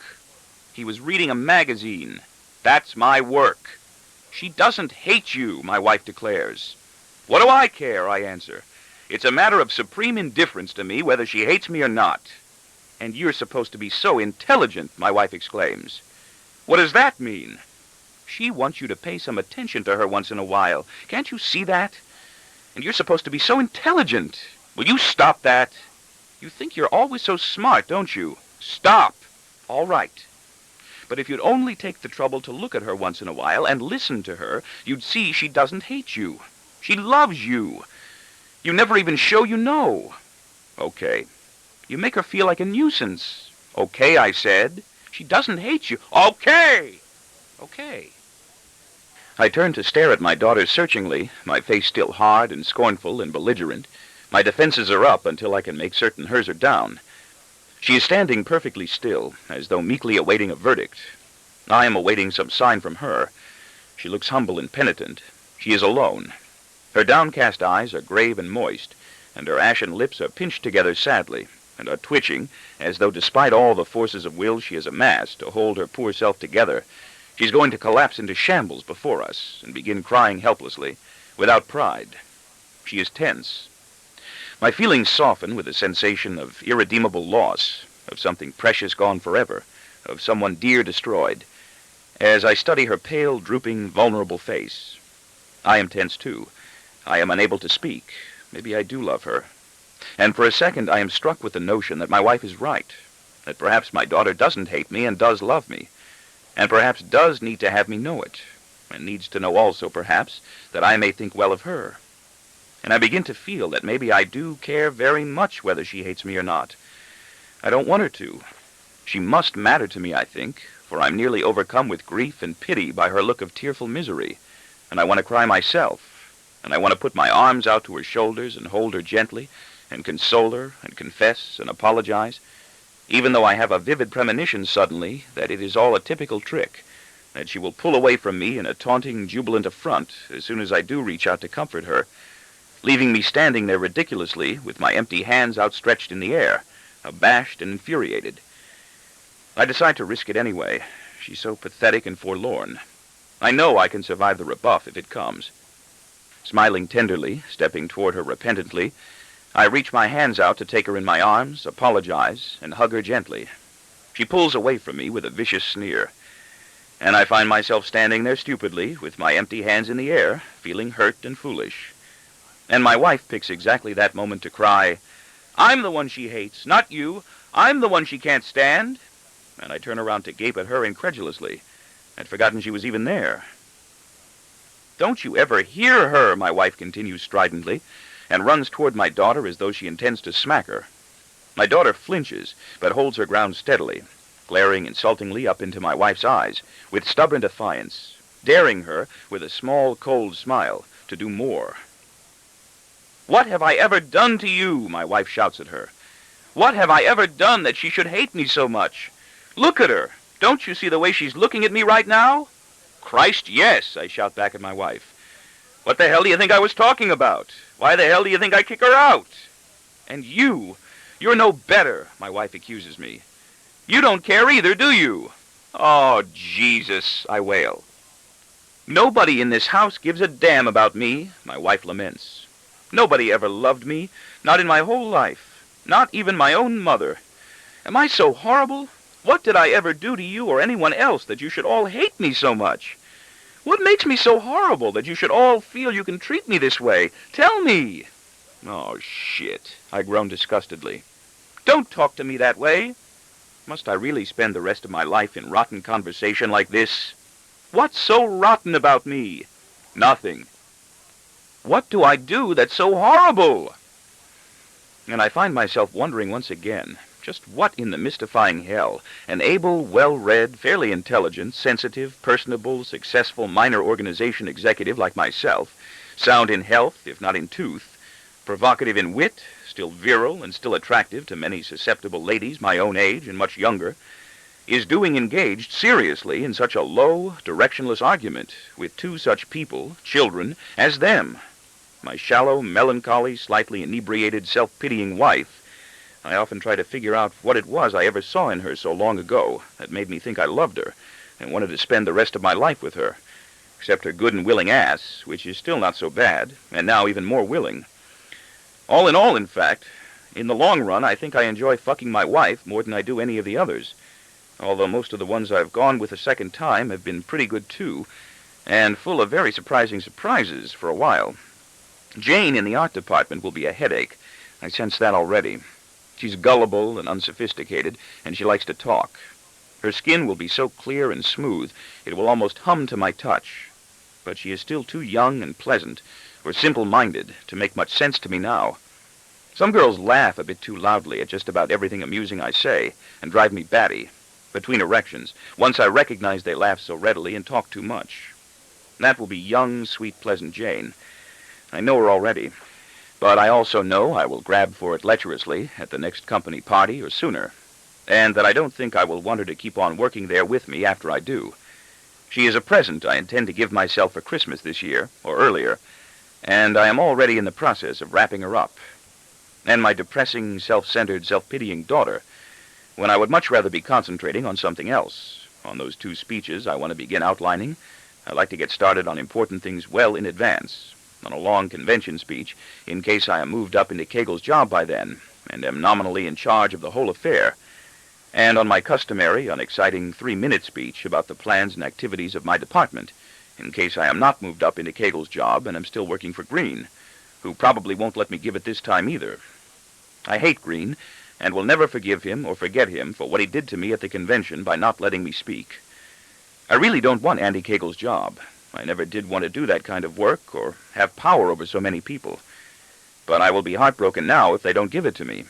He was reading a magazine. That's my work. She doesn't hate you, my wife declares. What do I care, I answer. It's a matter of supreme indifference to me whether she hates me or not. And you're supposed to be so intelligent, my wife exclaims. What does that mean? She wants you to pay some attention to her once in a while. Can't you see that? And you're supposed to be so intelligent. Will you stop that? You think you're always so smart, don't you? Stop. All right. But if you'd only take the trouble to look at her once in a while and listen to her, you'd see she doesn't hate you. She loves you. You never even show you know. Okay. You make her feel like a nuisance. Okay, I said. She doesn't hate you. Okay. Okay. I turn to stare at my daughter searchingly, my face still hard and scornful and belligerent. My defenses are up until I can make certain hers are down. She is standing perfectly still, as though meekly awaiting a verdict. I am awaiting some sign from her. She looks humble and penitent. She is alone. Her downcast eyes are grave and moist, and her ashen lips are pinched together sadly, and are twitching, as though despite all the forces of will she has amassed to hold her poor self together, she's going to collapse into shambles before us and begin crying helplessly, without pride. She is tense. My feelings soften with a sensation of irredeemable loss, of something precious gone forever, of someone dear destroyed, as I study her pale, drooping, vulnerable face. I am tense too. I am unable to speak. Maybe I do love her. And for a second I am struck with the notion that my wife is right, that perhaps my daughter doesn't hate me and does love me, and perhaps does need to have me know it, and needs to know also, perhaps, that I may think well of her. And I begin to feel that maybe I do care very much whether she hates me or not. I don't want her to. She must matter to me, I think, for I'm nearly overcome with grief and pity by her look of tearful misery, and I want to cry myself, and I want to put my arms out to her shoulders and hold her gently, and console her, and confess, and apologize, even though I have a vivid premonition suddenly that it is all a typical trick, that she will pull away from me in a taunting, jubilant affront as soon as I do reach out to comfort her, leaving me standing there ridiculously with my empty hands outstretched in the air, abashed and infuriated. I decide to risk it anyway. She's so pathetic and forlorn. I know I can survive the rebuff if it comes. Smiling tenderly, stepping toward her repentantly, I reach my hands out to take her in my arms, apologize, and hug her gently. She pulls away from me with a vicious sneer, and I find myself standing there stupidly, with my empty hands in the air, feeling hurt and foolish. And my wife picks exactly that moment to cry, "I'm the one she hates, not you. I'm the one she can't stand." And I turn around to gape at her incredulously. I'd forgotten she was even there. "Don't you ever hear her?" my wife continues stridently, and runs toward my daughter as though she intends to smack her. My daughter flinches, but holds her ground steadily, glaring insultingly up into my wife's eyes with stubborn defiance, daring her, with a small, cold smile, to do more. "What have I ever done to you?" my wife shouts at her. "What have I ever done that she should hate me so much? Look at her. Don't you see the way she's looking at me right now?" "Christ, yes," I shout back at my wife. "What the hell do you think I was talking about? Why the hell do you think I kick her out?" "And you're no better," my wife accuses me. "You don't care either, do you?" "Oh, Jesus," I wail. "Nobody in this house gives a damn about me," my wife laments. "Nobody ever loved me, not in my whole life, not even my own mother. Am I so horrible? What did I ever do to you or anyone else that you should all hate me so much? What makes me so horrible that you should all feel you can treat me this way? Tell me." "Oh, shit," I groan disgustedly. "Don't talk to me that way. Must I really spend the rest of my life in rotten conversation like this? What's so rotten about me? Nothing. What do I do that's so horrible?" And I find myself wondering once again, just what in the mystifying hell an able, well-read, fairly intelligent, sensitive, personable, successful minor organization executive like myself, sound in health, if not in tooth, provocative in wit, still virile and still attractive to many susceptible ladies my own age and much younger, is doing engaged seriously in such a low, directionless argument with two such people, children, as them. My shallow, melancholy, slightly inebriated, self-pitying wife. I often try to figure out what it was I ever saw in her so long ago that made me think I loved her and wanted to spend the rest of my life with her, except her good and willing ass, which is still not so bad, and now even more willing. All, in fact, in the long run, I think I enjoy fucking my wife more than I do any of the others, although most of the ones I've gone with a second time have been pretty good too, and full of very surprising surprises for a while. Jane in the art department will be a headache. I sense that already. She's gullible and unsophisticated, and she likes to talk. Her skin will be so clear and smooth, it will almost hum to my touch. But she is still too young and pleasant, or simple-minded, to make much sense to me now. Some girls laugh a bit too loudly at just about everything amusing I say, and drive me batty, between erections, once I recognize they laugh so readily and talk too much. That will be young, sweet, pleasant Jane. I know her already, but I also know I will grab for it lecherously at the next company party or sooner, and that I don't think I will want her to keep on working there with me after I do. She is a present I intend to give myself for Christmas this year, or earlier, and I am already in the process of wrapping her up. And my depressing, self-centered, self-pitying daughter, when I would much rather be concentrating on something else. On those 2 speeches I want to begin outlining. I like to get started on important things well in advance. On a long convention speech, in case I am moved up into Kegel's job by then, and am nominally in charge of the whole affair. And on my customary, unexciting 3-minute speech about the plans and activities of my department, in case I am not moved up into Kegel's job and am still working for Green, who probably won't let me give it this time either. I hate Green, and will never forgive him or forget him for what he did to me at the convention by not letting me speak. I really don't want Andy Kegel's job. I never did want to do that kind of work or have power over so many people. But I will be heartbroken now if they don't give it to me.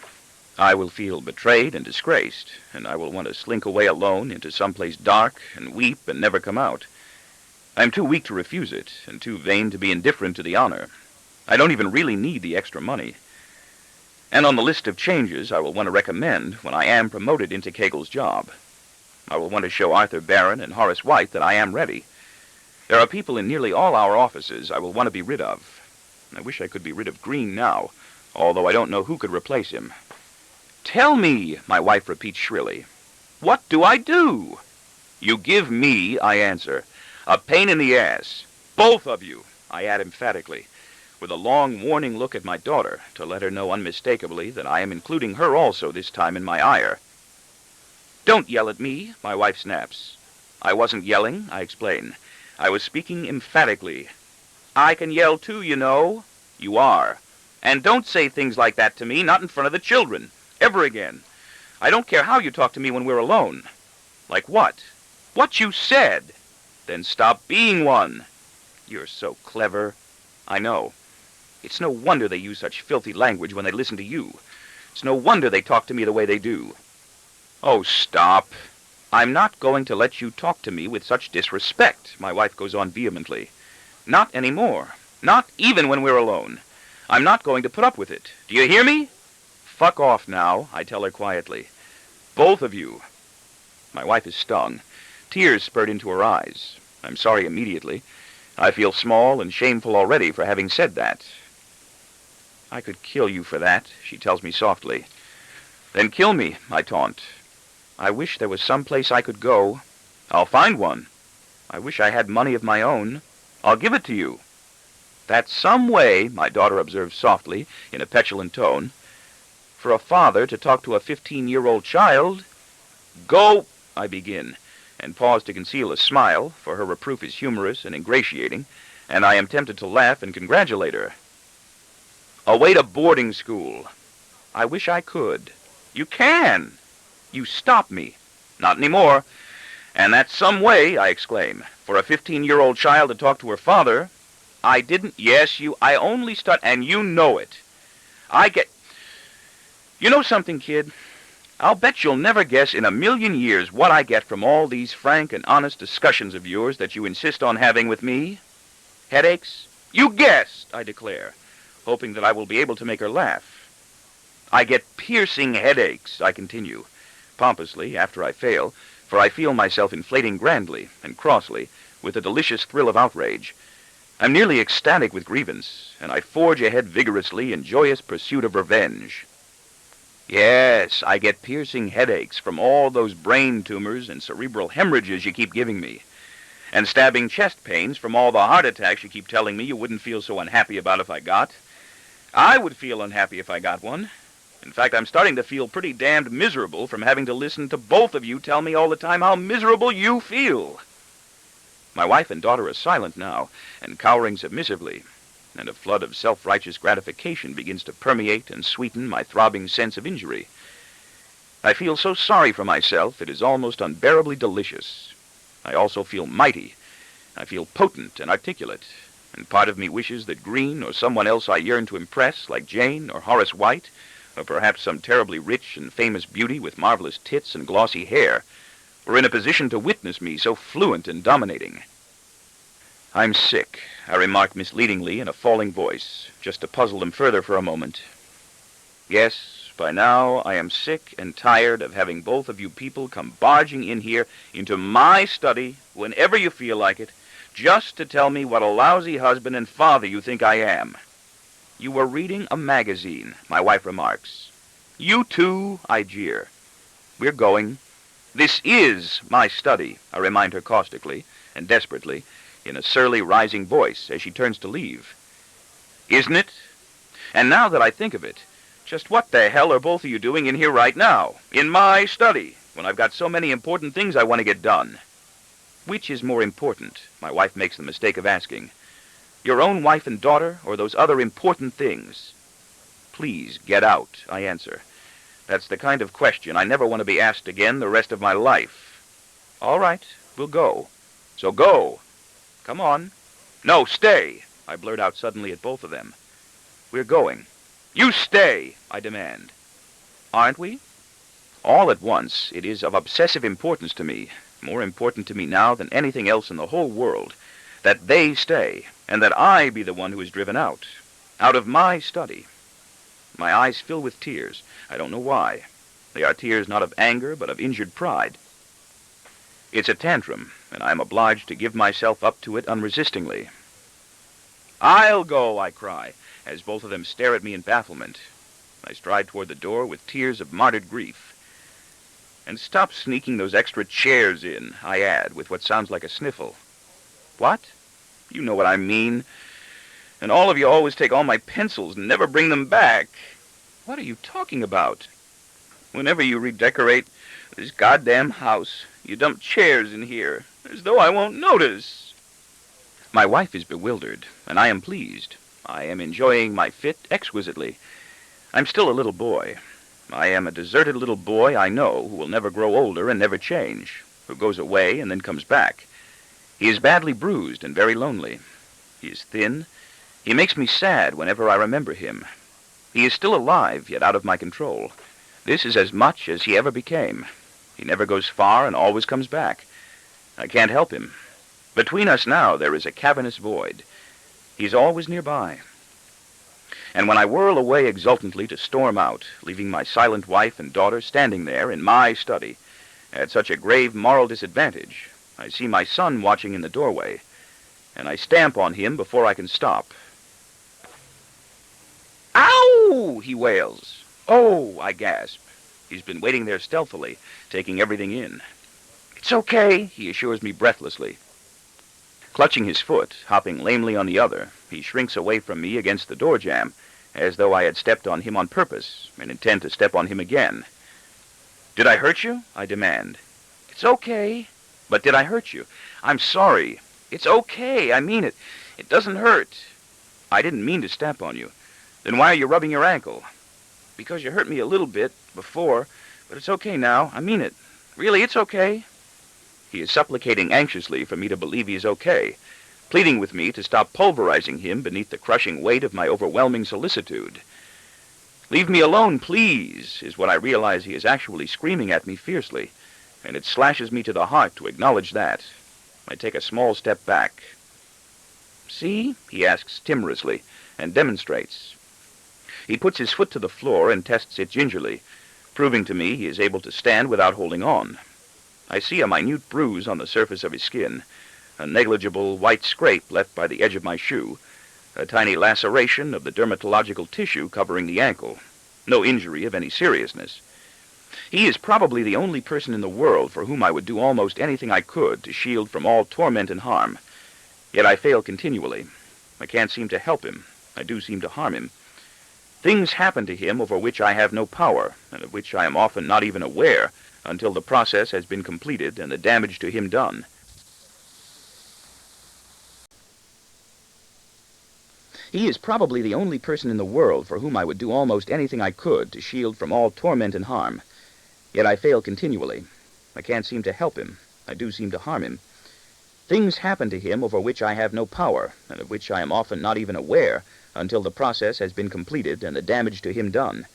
I will feel betrayed and disgraced, and I will want to slink away alone into someplace dark and weep and never come out. I am too weak to refuse it, and too vain to be indifferent to the honor. I don't even really need the extra money. And on the list of changes I will want to recommend when I am promoted into Kegel's job. I will want to show Arthur Barron and Horace White that I am ready. There are people in nearly all our offices I will want to be rid of. I wish I could be rid of Green now, although I don't know who could replace him. "Tell me," my wife repeats shrilly. "What do I do?" "You give me," I answer, "a pain in the ass. Both of you," I add emphatically, with a long warning look at my daughter to let her know unmistakably that I am including her also this time in my ire. "Don't yell at me," my wife snaps. "I wasn't yelling," I explain. "I was speaking emphatically. I can yell too, you know." You are. And don't say things like that to me, not in front of the children. Ever again. I don't care how you talk to me when we're alone. Like what? What you said. Then stop being one. You're so clever. I know. It's no wonder they use such filthy language when they listen to you. It's no wonder they talk to me the way they do. Oh, stop. I'm not going to let you talk to me with such disrespect, my wife goes on vehemently. Not anymore. Not even when we're alone. I'm not going to put up with it. Do you hear me? Fuck off now, I tell her quietly. Both of you. My wife is stung. Tears spurt into her eyes. I'm sorry immediately. I feel small and shameful already for having said that. I could kill you for that, she tells me softly. Then kill me, I taunt. I wish there was some place I could go. I'll find one. I wish I had money of my own. I'll give it to you. That's some way, my daughter observes softly, in a petulant tone, for a father to talk to a 15-year-old child. Go, I begin, and pause to conceal a smile, for her reproof is humorous and ingratiating, and I am tempted to laugh and congratulate her. Away to boarding school. I wish I could. You can. You stop me. Not anymore. And that's some way, I exclaim, for a 15-year-old child to talk to her father. I didn't. Yes, I only and you know it. You know something, kid? I'll bet you'll never guess in a million years what I get from all these frank and honest discussions of yours that you insist on having with me. Headaches? You guessed, I declare, hoping that I will be able to make her laugh. I get piercing headaches, I continue, pompously, after I fail, for I feel myself inflating grandly and crossly with a delicious thrill of outrage. I'm nearly ecstatic with grievance, and I forge ahead vigorously in joyous pursuit of revenge. Yes, I get piercing headaches from all those brain tumors and cerebral hemorrhages you keep giving me, and stabbing chest pains from all the heart attacks you keep telling me you wouldn't feel so unhappy about if I got. I would feel unhappy if I got one. In fact, I'm starting to feel pretty damned miserable from having to listen to both of you tell me all the time how miserable you feel. My wife and daughter are silent now, and cowering submissively, and a flood of self-righteous gratification begins to permeate and sweeten my throbbing sense of injury. I feel so sorry for myself, it is almost unbearably delicious. I also feel mighty. I feel potent and articulate, and part of me wishes that Green or someone else I yearn to impress, like Jane or Horace White, or perhaps some terribly rich and famous beauty with marvelous tits and glossy hair, were in a position to witness me so fluent and dominating. I'm sick, I remarked misleadingly in a falling voice, just to puzzle them further for a moment. Yes, by now I am sick and tired of having both of you people come barging in here into my study whenever you feel like it, just to tell me what a lousy husband and father you think I am. You were reading a magazine, my wife remarks. You too, I jeer. We're going. This is my study, I remind her caustically and desperately, in a surly, rising voice as she turns to leave. Isn't it? And now that I think of it, just what the hell are both of you doing in here right now, in my study, when I've got so many important things I want to get done? Which is more important, my wife makes the mistake of asking. Your own wife and daughter, or those other important things? Please, get out, I answer. That's the kind of question I never want to be asked again the rest of my life. All right, we'll go. So go. Come on. No, stay, I blurt out suddenly at both of them. We're going. You stay, I demand. Aren't we? All at once, it is of obsessive importance to me, more important to me now than anything else in the whole world, that they stay, and that I be the one who is driven out of my study. My eyes fill with tears. I don't know why. They are tears not of anger, but of injured pride. It's a tantrum, and I am obliged to give myself up to it unresistingly. I'll go, I cry, as both of them stare at me in bafflement. I stride toward the door with tears of martyred grief. And stop sneaking those extra chairs in, I add, with what sounds like a sniffle. What? You know what I mean. And all of you always take all my pencils and never bring them back. What are you talking about? Whenever you redecorate this goddamn house, you dump chairs in here, as though I won't notice. My wife is bewildered, and I am pleased. I am enjoying my fit exquisitely. I'm still a little boy. I am a deserted little boy I know who will never grow older and never change, who goes away and then comes back. He is badly bruised and very lonely. He is thin. He makes me sad whenever I remember him. He is still alive, yet out of my control. This is as much as he ever became. He never goes far and always comes back. I can't help him. Between us now there is a cavernous void. He's always nearby. And when I whirl away exultantly to storm out, leaving my silent wife and daughter standing there in my study, at such a grave moral disadvantage, I see my son watching in the doorway, and I stamp on him before I can stop. "Ow!" he wails. "Oh!" I gasp. He's been waiting there stealthily, taking everything in. "It's okay," he assures me breathlessly. Clutching his foot, hopping lamely on the other, he shrinks away from me against the door jamb, as though I had stepped on him on purpose, and intend to step on him again. "Did I hurt you?" I demand. "It's okay." "But did I hurt you?" "I'm sorry." "It's okay. I mean it. It doesn't hurt." "I didn't mean to step on you." "Then why are you rubbing your ankle?" "Because you hurt me a little bit before, but it's okay now. I mean it. Really, it's okay." He is supplicating anxiously for me to believe he is okay, pleading with me to stop pulverizing him beneath the crushing weight of my overwhelming solicitude. "Leave me alone, please," is what I realize he is actually screaming at me fiercely, and it slashes me to the heart to acknowledge that. I take a small step back. "See?" he asks timorously, and demonstrates. He puts his foot to the floor and tests it gingerly, proving to me he is able to stand without holding on. I see a minute bruise on the surface of his skin, a negligible white scrape left by the edge of my shoe, a tiny laceration of the dermatological tissue covering the ankle. No injury of any seriousness. He is probably the only person in the world for whom I would do almost anything I could to shield from all torment and harm. Yet I fail continually. I can't seem to help him. I do seem to harm him. Things happen to him over which I have no power, and of which I am often not even aware, until the process has been completed and the damage to him done. He is probably the only person in the world for whom I would do almost anything I could to shield from all torment and harm. Yet I fail continually. I can't seem to help him. I do seem to harm him. Things happen to him over which I have no power, and of which I am often not even aware, until the process has been completed and the damage to him done.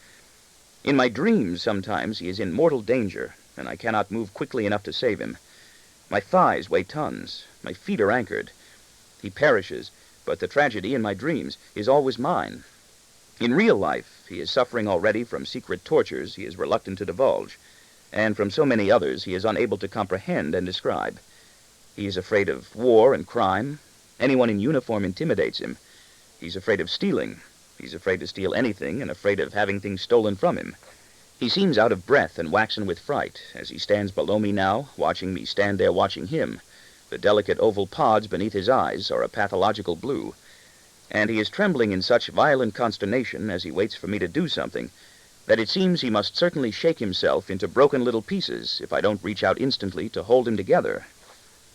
In my dreams, sometimes, he is in mortal danger, and I cannot move quickly enough to save him. My thighs weigh tons. My feet are anchored. He perishes, but the tragedy in my dreams is always mine. In real life, he is suffering already from secret tortures he is reluctant to divulge, and from so many others he is unable to comprehend and describe. He is afraid of war and crime. Anyone in uniform intimidates him. He's afraid of stealing. He's afraid to steal anything and afraid of having things stolen from him. He seems out of breath and waxen with fright as he stands below me now, watching me stand there watching him. The delicate oval pods beneath his eyes are a pathological blue, and he is trembling in such violent consternation as he waits for me to do something that it seems he must certainly shake himself into broken little pieces if I don't reach out instantly to hold him together.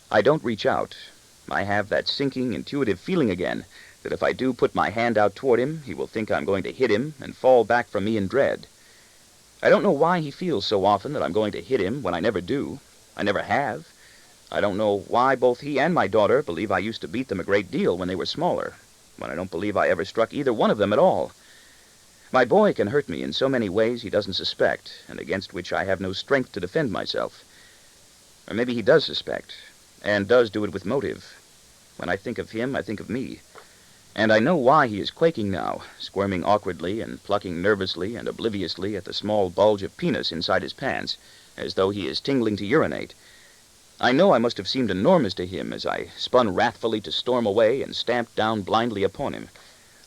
I don't reach out. I have that sinking, intuitive feeling again that if I do put my hand out toward him, he will think I'm going to hit him and fall back from me in dread. I don't know why he feels so often that I'm going to hit him when I never do. I never have. I don't know why both he and my daughter believe I used to beat them a great deal when they were smaller, when I don't believe I ever struck either one of them at all. My boy can hurt me in so many ways he doesn't suspect, and against which I have no strength to defend myself. Or maybe he does suspect, and does do it with motive. When I think of him, I think of me. And I know why he is quaking now, squirming awkwardly and plucking nervously and obliviously at the small bulge of penis inside his pants, as though he is tingling to urinate. I know I must have seemed enormous to him as I spun wrathfully to storm away and stamped down blindly upon him.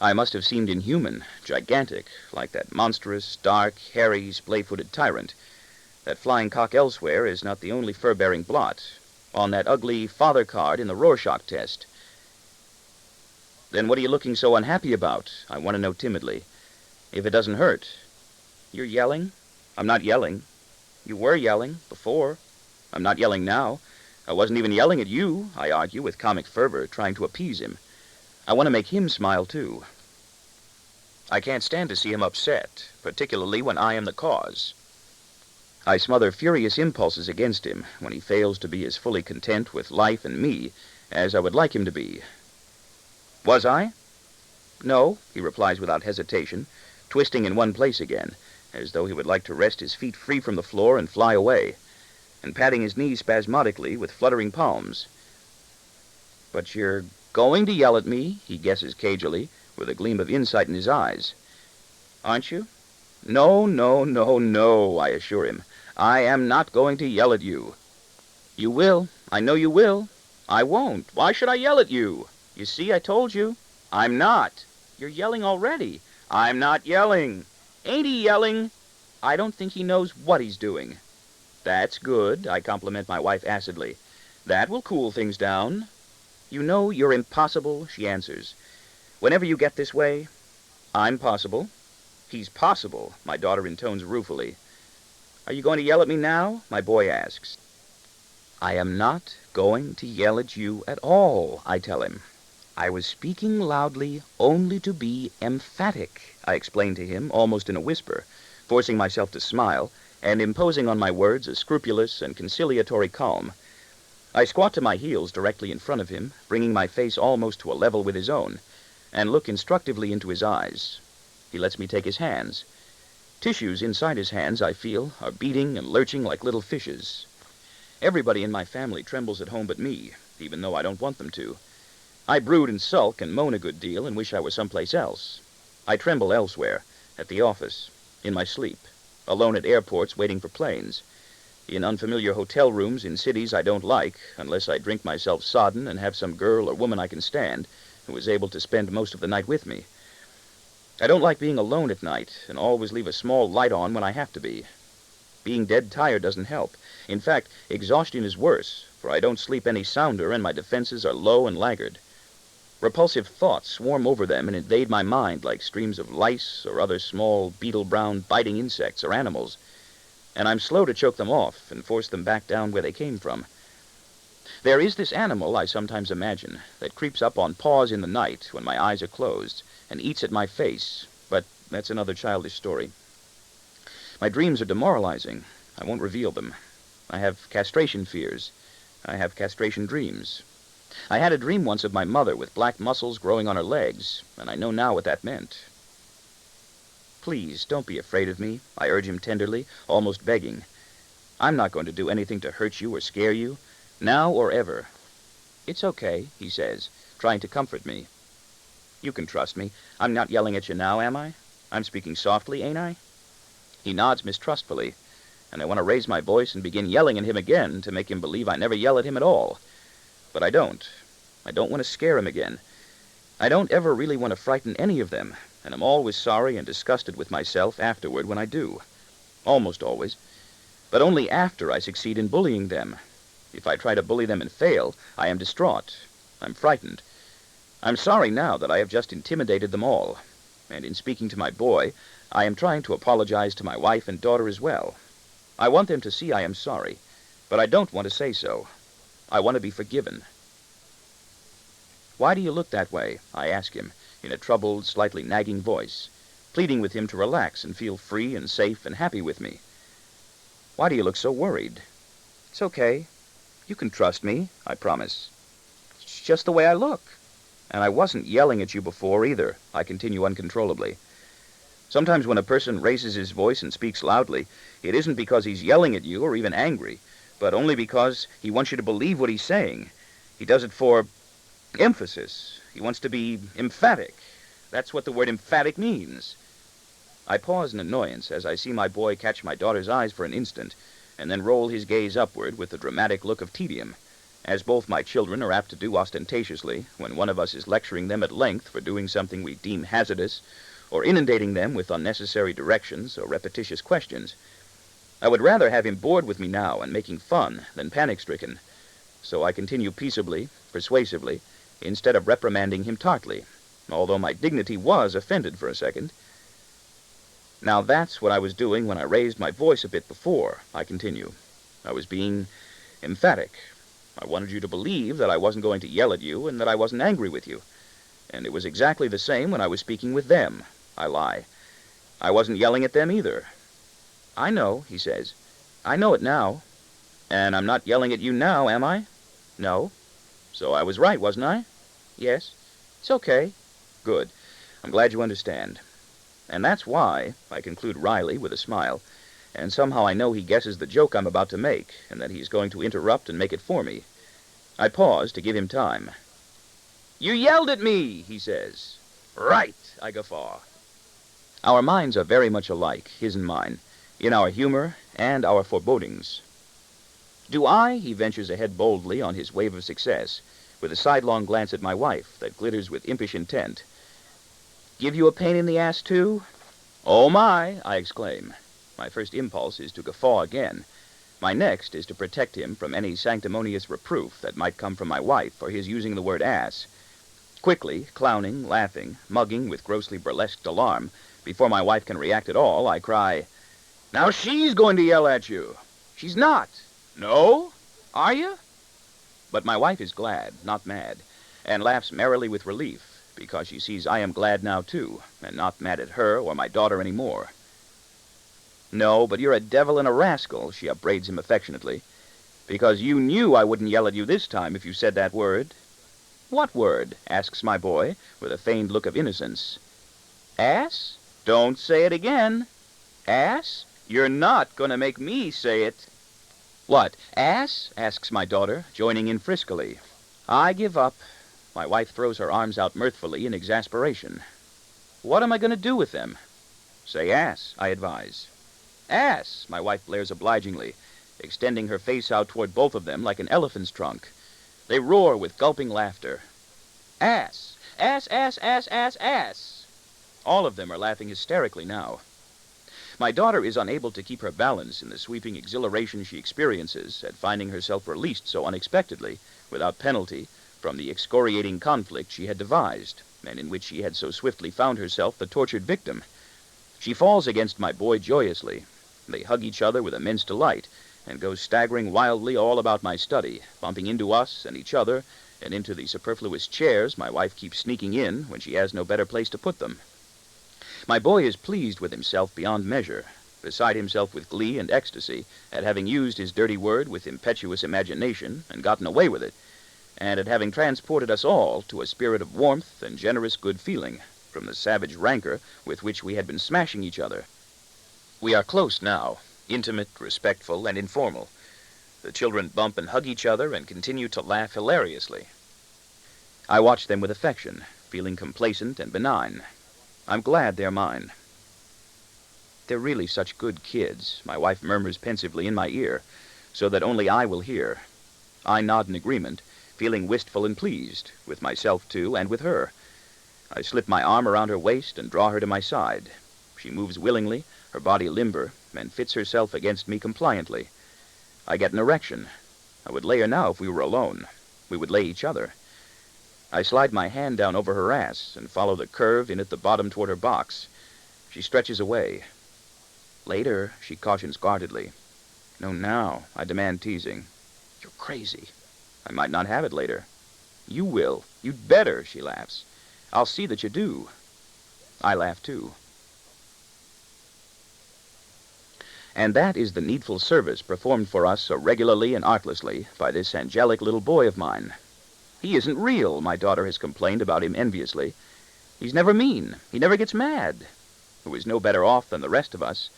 I must have seemed inhuman, gigantic, like that monstrous, dark, hairy, splay-footed tyrant. That flying cock elsewhere is not the only fur-bearing blot on that ugly father card in the Rorschach test. Then what are you looking so unhappy about? I want to know timidly. If it doesn't hurt. You're yelling? I'm not yelling. You were yelling before. I'm not yelling now. I wasn't even yelling at you, I argue with comic fervor, trying to appease him. I want to make him smile, too. I can't stand to see him upset, particularly when I am the cause. I smother furious impulses against him when he fails to be as fully content with life and me as I would like him to be. Was I? No, he replies without hesitation, twisting in one place again, as though he would like to wrest his feet free from the floor and fly away, and patting his knees spasmodically with fluttering palms. But you're going to yell at me, he guesses cagily, with a gleam of insight in his eyes. Aren't you? No, no, no, no, I assure him. I am not going to yell at you. You will. I know you will. I won't. Why should I yell at you? You see, I told you. I'm not. You're yelling already. I'm not yelling. Ain't he yelling? I don't think he knows what he's doing. That's good, I compliment my wife acidly. That will cool things down. You know you're impossible, she answers. Whenever you get this way, I'm possible. He's possible, my daughter intones ruefully. Are you going to yell at me now? My boy asks. I am not going to yell at you at all, I tell him. I was speaking loudly only to be emphatic, I explain to him, almost in a whisper, forcing myself to smile, and imposing on my words a scrupulous and conciliatory calm. I squat to my heels directly in front of him, bringing my face almost to a level with his own, and look instructively into his eyes. He lets me take his hands. Tissues inside his hands, I feel, are beating and lurching like little fishes. Everybody in my family trembles at home but me, even though I don't want them to. I brood and sulk and moan a good deal and wish I were someplace else. I tremble elsewhere, at the office, in my sleep, alone at airports waiting for planes, in unfamiliar hotel rooms in cities I don't like, unless I drink myself sodden and have some girl or woman I can stand, who is able to spend most of the night with me. I don't like being alone at night, and always leave a small light on when I have to be. Being dead tired doesn't help. In fact, exhaustion is worse, for I don't sleep any sounder and my defenses are low and laggard. Repulsive thoughts swarm over them and invade my mind like streams of lice or other small beetle-brown biting insects or animals, and I'm slow to choke them off and force them back down where they came from. There is this animal, I sometimes imagine, that creeps up on paws in the night when my eyes are closed and eats at my face, but that's another childish story. My dreams are demoralizing. I won't reveal them. I have castration fears. I have castration dreams. I had a dream once of my mother with black muscles growing on her legs, and I know now what that meant. Please, don't be afraid of me, I urge him tenderly, almost begging. I'm not going to do anything to hurt you or scare you, now or ever. It's okay, he says, trying to comfort me. You can trust me. I'm not yelling at you now, am I? I'm speaking softly, ain't I? He nods mistrustfully, and I want to raise my voice and begin yelling at him again to make him believe I never yell at him at all. But I don't. I don't want to scare him again. I don't ever really want to frighten any of them, and I'm always sorry and disgusted with myself afterward when I do. Almost always. But only after I succeed in bullying them. If I try to bully them and fail, I am distraught. I'm frightened. I'm sorry now that I have just intimidated them all. And in speaking to my boy, I am trying to apologize to my wife and daughter as well. I want them to see I am sorry, but I don't want to say so. I want to be forgiven. Why do you look that way? I ask him, in a troubled, slightly nagging voice, pleading with him to relax and feel free and safe and happy with me. Why do you look so worried? It's okay. You can trust me, I promise. It's just the way I look. And I wasn't yelling at you before either, I continue uncontrollably. Sometimes when a person raises his voice and speaks loudly, it isn't because he's yelling at you or even angry, but only because he wants you to believe what he's saying. He does it for emphasis. He wants to be emphatic. That's what the word emphatic means. I pause in annoyance as I see my boy catch my daughter's eyes for an instant, and then roll his gaze upward with a dramatic look of tedium, as both my children are apt to do ostentatiously when one of us is lecturing them at length for doing something we deem hazardous, or inundating them with unnecessary directions or repetitious questions. I would rather have him bored with me now and making fun than panic-stricken, so I continue peaceably, persuasively, instead of reprimanding him tartly, although my dignity was offended for a second. Now that's what I was doing when I raised my voice a bit before, I continue. I was being emphatic. I wanted you to believe that I wasn't going to yell at you and that I wasn't angry with you. And it was exactly the same when I was speaking with them. I lie. I wasn't yelling at them either. I know, he says. I know it now. And I'm not yelling at you now, am I? No. So I was right, wasn't I? Yes. It's okay. Good. I'm glad you understand. And that's why, I conclude wryly with a smile, and somehow I know he guesses the joke I'm about to make, and that he's going to interrupt and make it for me. I pause to give him time. You yelled at me, he says. Right, I guffaw. Our minds are very much alike, his and mine, in our humor and our forebodings. Do I, he ventures ahead boldly on his wave of success, with a sidelong glance at my wife that glitters with impish intent, give you a pain in the ass, too? Oh, my, I exclaim. My first impulse is to guffaw again. My next is to protect him from any sanctimonious reproof that might come from my wife for his using the word ass. Quickly, clowning, laughing, mugging with grossly burlesqued alarm, before my wife can react at all, I cry, Now she's going to yell at you. She's not. No? Are you? But my wife is glad, not mad, and laughs merrily with relief, because she sees I am glad now, too, and not mad at her or my daughter any more. No, but you're a devil and a rascal, she upbraids him affectionately, because you knew I wouldn't yell at you this time if you said that word. What word? Asks my boy, with a feigned look of innocence. Ass? Don't say it again. Ass? You're not going to make me say it. What, ass? Asks my daughter, joining in friskily. I give up. My wife throws her arms out mirthfully in exasperation. What am I going to do with them? Say ass, I advise. Ass, my wife blares obligingly, extending her face out toward both of them like an elephant's trunk. They roar with gulping laughter. Ass! Ass, ass, ass, ass, ass! All of them are laughing hysterically now. My daughter is unable to keep her balance in the sweeping exhilaration she experiences at finding herself released so unexpectedly, without penalty, from the excoriating conflict she had devised, and in which she had so swiftly found herself the tortured victim. She falls against my boy joyously. They hug each other with immense delight, and go staggering wildly all about my study, bumping into us and each other, and into the superfluous chairs my wife keeps sneaking in when she has no better place to put them. My boy is pleased with himself beyond measure, beside himself with glee and ecstasy at having used his dirty word with impetuous imagination and gotten away with it, and at having transported us all to a spirit of warmth and generous good feeling from the savage rancor with which we had been smashing each other. We are close now, intimate, respectful, and informal. The children bump and hug each other and continue to laugh hilariously. I watch them with affection, feeling complacent and benign. I'm glad they're mine. They're really such good kids, my wife murmurs pensively in my ear, so that only I will hear. I nod in agreement, feeling wistful and pleased, with myself too, and with her. I slip my arm around her waist and draw her to my side. She moves willingly, her body limber, and fits herself against me compliantly. I get an erection. I would lay her now if we were alone. We would lay each other. I slide my hand down over her ass and follow the curve in at the bottom toward her box. She stretches away. Later, she cautions guardedly. No, now, I demand, teasing. You're crazy. I might not have it later. You will. You'd better, she laughs. I'll see that you do. I laugh too. And that is the needful service performed for us so regularly and artlessly by this angelic little boy of mine. He isn't real, my daughter has complained about him enviously. He's never mean. He never gets mad. Who is no better off than the rest of us,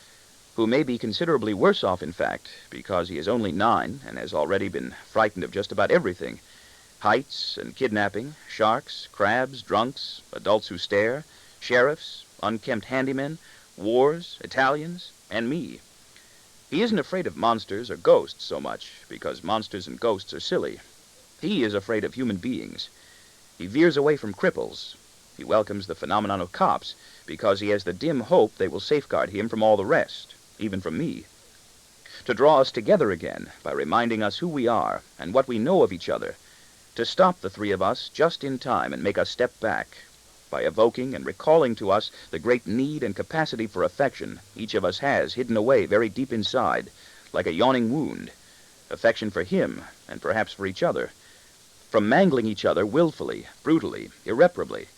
who may be considerably worse off, in fact, because he is only 9 and has already been frightened of just about everything. Heights and kidnapping, sharks, crabs, drunks, adults who stare, sheriffs, unkempt handymen, wars, Italians, and me. He isn't afraid of monsters or ghosts so much, because monsters and ghosts are silly. He is afraid of human beings. He veers away from cripples. He welcomes the phenomenon of cops, because he has the dim hope they will safeguard him from all the rest, even from me. To draw us together again by reminding us who we are and what we know of each other, to stop the three of us just in time and make us step back, by evoking and recalling to us the great need and capacity for affection each of us has hidden away very deep inside, like a yawning wound, affection for him and perhaps for each other, from mangling each other willfully, brutally, irreparably,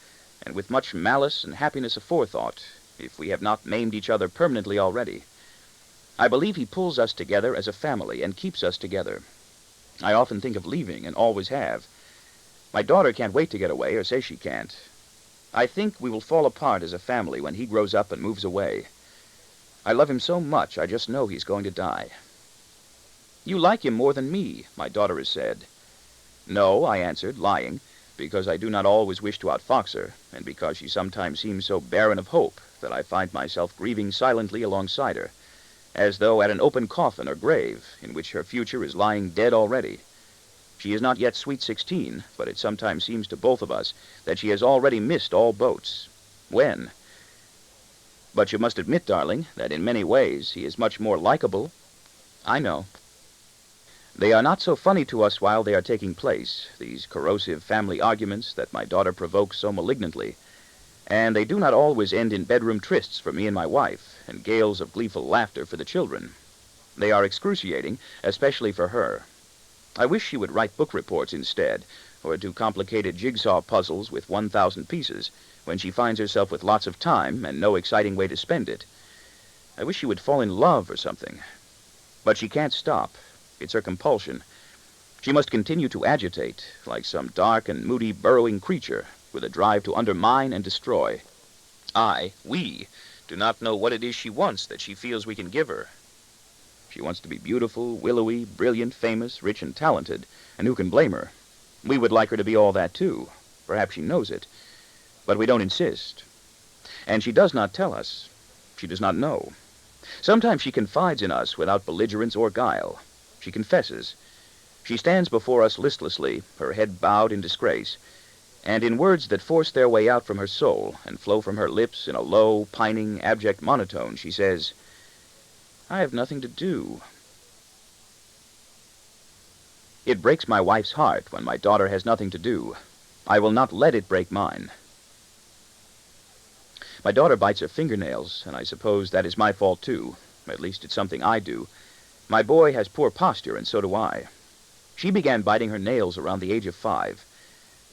and with much malice and happiness aforethought, if we have not maimed each other permanently already. I believe he pulls us together as a family and keeps us together. I often think of leaving, and always have. My daughter can't wait to get away, or says she can't. I think we will fall apart as a family when he grows up and moves away. I love him so much, I just know he's going to die. You like him more than me, my daughter has said. No, I answered, lying, because I do not always wish to outfox her, and because she sometimes seems so barren of hope that I find myself grieving silently alongside her, as though at an open coffin or grave in which her future is lying dead already. She is not yet sweet 16, but it sometimes seems to both of us that she has already missed all boats. When? But you must admit, darling, that in many ways he is much more likable. I know. They are not so funny to us while they are taking place, these corrosive family arguments that my daughter provokes so malignantly, and they do not always end in bedroom trysts for me and my wife, and gales of gleeful laughter for the children. They are excruciating, especially for her. I wish she would write book reports instead, or do complicated jigsaw puzzles with 1,000 pieces, when she finds herself with lots of time and no exciting way to spend it. I wish she would fall in love or something. But she can't stop. It's her compulsion. She must continue to agitate, like some dark and moody burrowing creature, with a drive to undermine and destroy. We, do not know what it is she wants that she feels we can give her. She wants to be beautiful, willowy, brilliant, famous, rich, and talented, and who can blame her? We would like her to be all that, too. Perhaps she knows it. But we don't insist. And she does not tell us. She does not know. Sometimes she confides in us without belligerence or guile. She confesses. She stands before us listlessly, her head bowed in disgrace, and in words that force their way out from her soul and flow from her lips in a low, pining, abject monotone, she says, "I have nothing to do." It breaks my wife's heart when my daughter has nothing to do. I will not let it break mine. My daughter bites her fingernails, and I suppose that is my fault, too. At least it's something I do. My boy has poor posture, and so do I. She began biting her nails around the age of 5.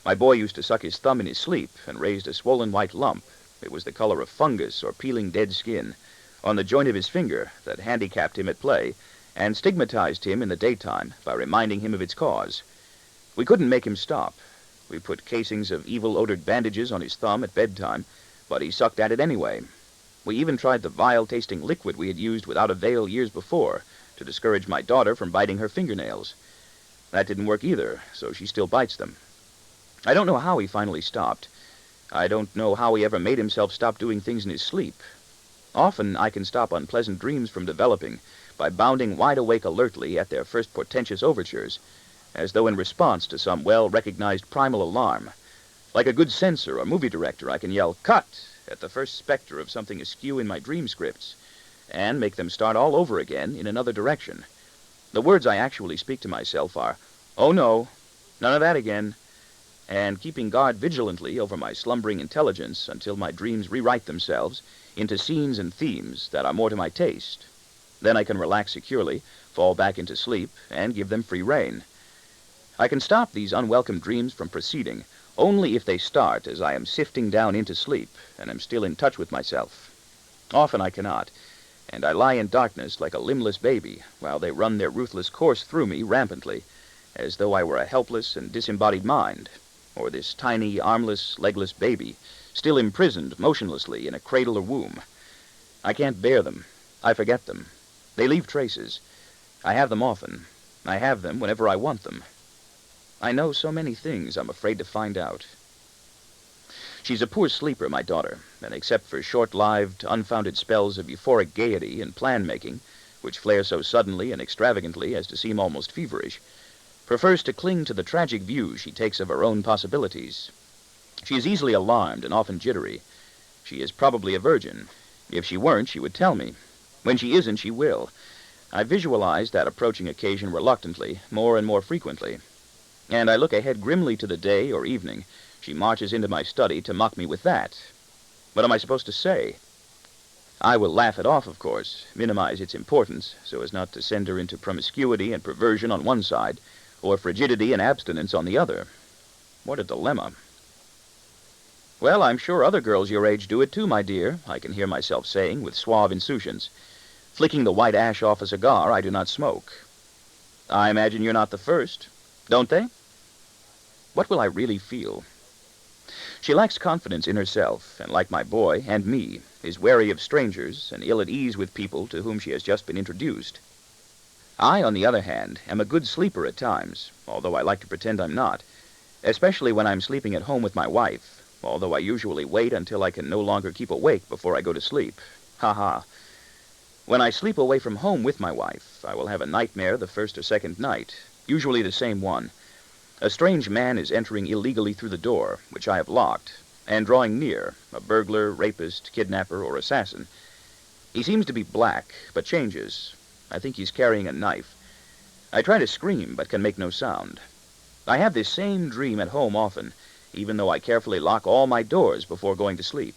My boy used to suck his thumb in his sleep and raised a swollen white lump. It was the color of fungus or peeling dead skin on the joint of his finger that handicapped him at play and stigmatized him in the daytime by reminding him of its cause. We couldn't make him stop. We put casings of evil-odored bandages on his thumb at bedtime, but he sucked at it anyway. We even tried the vile-tasting liquid we had used without avail years before to discourage my daughter from biting her fingernails. That didn't work either, so she still bites them. I don't know how he finally stopped. I don't know how he ever made himself stop doing things in his sleep. Often I can stop unpleasant dreams from developing by bounding wide awake alertly at their first portentous overtures, as though in response to some well-recognized primal alarm. Like a good censor or movie director, I can yell, "Cut!" at the first specter of something askew in my dream scripts, and make them start all over again in another direction. The words I actually speak to myself are, "Oh no, none of that again," and keeping guard vigilantly over my slumbering intelligence until my dreams rewrite themselves into scenes and themes that are more to my taste. Then I can relax securely, fall back into sleep, and give them free rein. I can stop these unwelcome dreams from proceeding only if they start as I am sifting down into sleep and am still in touch with myself. Often I cannot, and I lie in darkness like a limbless baby while they run their ruthless course through me rampantly, as though I were a helpless and disembodied mind, or this tiny, armless, legless baby, still imprisoned motionlessly in a cradle or womb. I can't bear them. I forget them. They leave traces. I have them often. I have them whenever I want them. I know so many things I'm afraid to find out. She's a poor sleeper, my daughter, and except for short-lived, unfounded spells of euphoric gaiety and plan-making, which flare so suddenly and extravagantly as to seem almost feverish, prefers to cling to the tragic view she takes of her own possibilities. She is easily alarmed and often jittery. She is probably a virgin. If she weren't, she would tell me. When she isn't, she will. I visualize that approaching occasion reluctantly, more and more frequently. And I look ahead grimly to the day or evening she marches into my study to mock me with that. What am I supposed to say? I will laugh it off, of course, minimize its importance, so as not to send her into promiscuity and perversion on one side, or frigidity and abstinence on the other. What a dilemma. "Well, I'm sure other girls your age do it too, my dear," I can hear myself saying with suave insouciance. Flicking the white ash off a cigar I do not smoke. "I imagine you're not the first. Don't they?" What will I really feel? She lacks confidence in herself, and like my boy, and me, is wary of strangers, and ill at ease with people to whom she has just been introduced. I, on the other hand, am a good sleeper at times, although I like to pretend I'm not, especially when I'm sleeping at home with my wife, although I usually wait until I can no longer keep awake before I go to sleep. Ha ha. When I sleep away from home with my wife, I will have a nightmare the first or second night, usually the same one. A strange man is entering illegally through the door, which I have locked, and drawing near, a burglar, rapist, kidnapper, or assassin. He seems to be black, but changes. I think he's carrying a knife. I try to scream, but can make no sound. I have this same dream at home often, even though I carefully lock all my doors before going to sleep.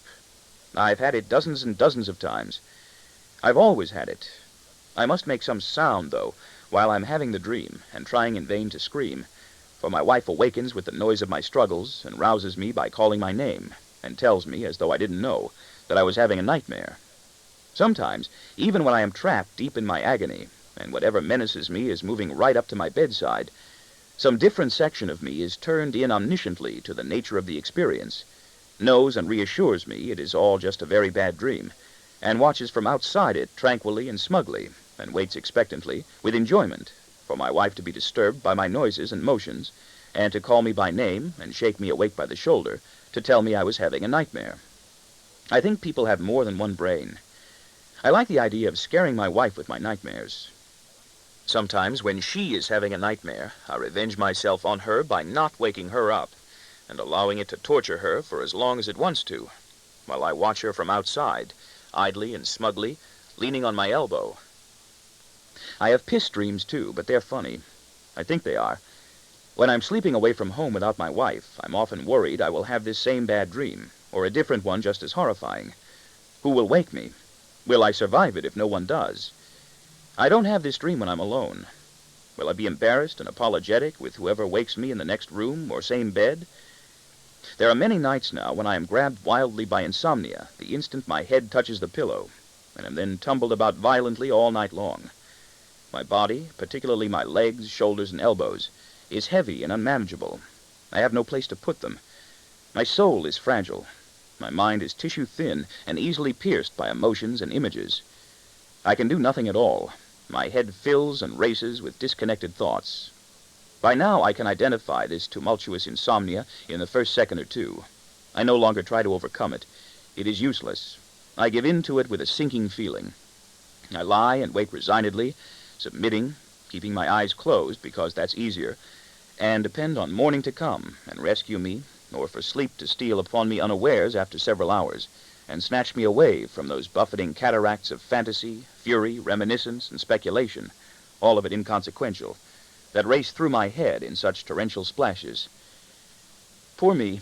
I've had it dozens and dozens of times. I've always had it. I must make some sound, though, while I'm having the dream, and trying in vain to scream, for my wife awakens with the noise of my struggles, and rouses me by calling my name, and tells me, as though I didn't know, that I was having a nightmare. Sometimes, even when I am trapped deep in my agony, and whatever menaces me is moving right up to my bedside, some different section of me is turned in omnisciently to the nature of the experience, knows and reassures me it is all just a very bad dream, and watches from outside it tranquilly and smugly, and waits expectantly, with enjoyment, for my wife to be disturbed by my noises and motions, and to call me by name and shake me awake by the shoulder to tell me I was having a nightmare. I think people have more than one brain. I like the idea of scaring my wife with my nightmares. Sometimes, when she is having a nightmare, I revenge myself on her by not waking her up, and allowing it to torture her for as long as it wants to, while I watch her from outside, idly and smugly, leaning on my elbow. I have piss dreams, too, but they're funny. I think they are. When I'm sleeping away from home without my wife, I'm often worried I will have this same bad dream, or a different one just as horrifying. Who will wake me? Will I survive it if no one does? I don't have this dream when I'm alone. Will I be embarrassed and apologetic with whoever wakes me in the next room or same bed? There are many nights now when I am grabbed wildly by insomnia the instant my head touches the pillow, and am then tumbled about violently all night long. My body, particularly my legs, shoulders, and elbows, is heavy and unmanageable. I have no place to put them. My soul is fragile. My mind is tissue-thin and easily pierced by emotions and images. I can do nothing at all. My head fills and races with disconnected thoughts. By now I can identify this tumultuous insomnia in the first second or two. I no longer try to overcome it. It is useless. I give in to it with a sinking feeling. I lie and wake resignedly, submitting, keeping my eyes closed because that's easier, and depend on morning to come and rescue me, or for sleep to steal upon me unawares after several hours, and snatch me away from those buffeting cataracts of fantasy, fury, reminiscence, and speculation, all of it inconsequential, that race through my head in such torrential splashes. Poor me.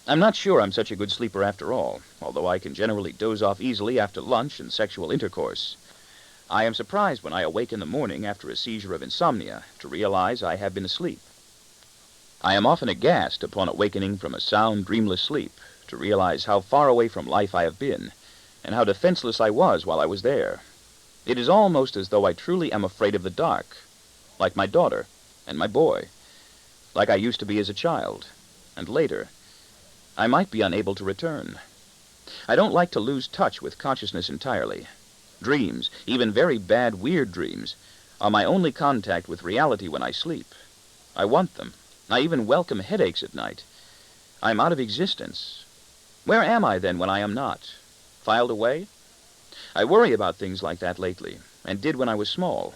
I'm not sure I'm such a good sleeper after all, although I can generally doze off easily after lunch and sexual intercourse. I am surprised when I awake in the morning after a seizure of insomnia to realize I have been asleep. I am often aghast upon awakening from a sound, dreamless sleep to realize how far away from life I have been, and how defenseless I was while I was there. It is almost as though I truly am afraid of the dark, like my daughter and my boy, like I used to be as a child, and later. I might be unable to return. I don't like to lose touch with consciousness entirely. Dreams, even very bad, weird dreams, are my only contact with reality when I sleep. I want them. I even welcome headaches at night. I am out of existence. Where am I, then, when I am not? Filed away? I worry about things like that lately, and did when I was small.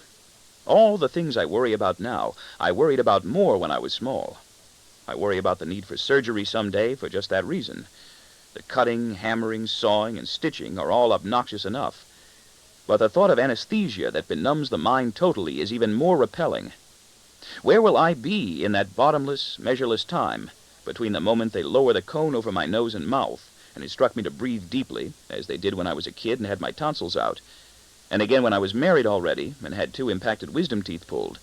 All the things I worry about now, I worried about more when I was small. I worry about the need for surgery someday for just that reason. The cutting, hammering, sawing, and stitching are all obnoxious enough. But the thought of anesthesia that benumbs the mind totally is even more repelling. Where will I be in that bottomless, measureless time between the moment they lower the cone over my nose and mouth, and instruct me to breathe deeply, as they did when I was a kid and had my tonsils out, and again when I was married already and had 2 impacted wisdom teeth pulled,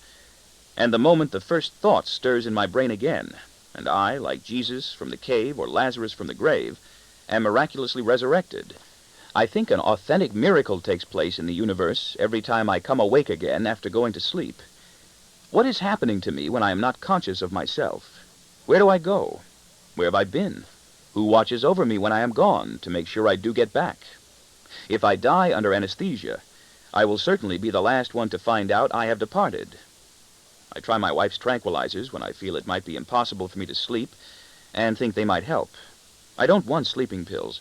and the moment the first thought stirs in my brain again, and I, like Jesus from the cave or Lazarus from the grave, am miraculously resurrected. I think an authentic miracle takes place in the universe every time I come awake again after going to sleep. What is happening to me when I am not conscious of myself? Where do I go? Where have I been? Who watches over me when I am gone to make sure I do get back? If I die under anesthesia, I will certainly be the last one to find out I have departed. I try my wife's tranquilizers when I feel it might be impossible for me to sleep and think they might help. I don't want sleeping pills.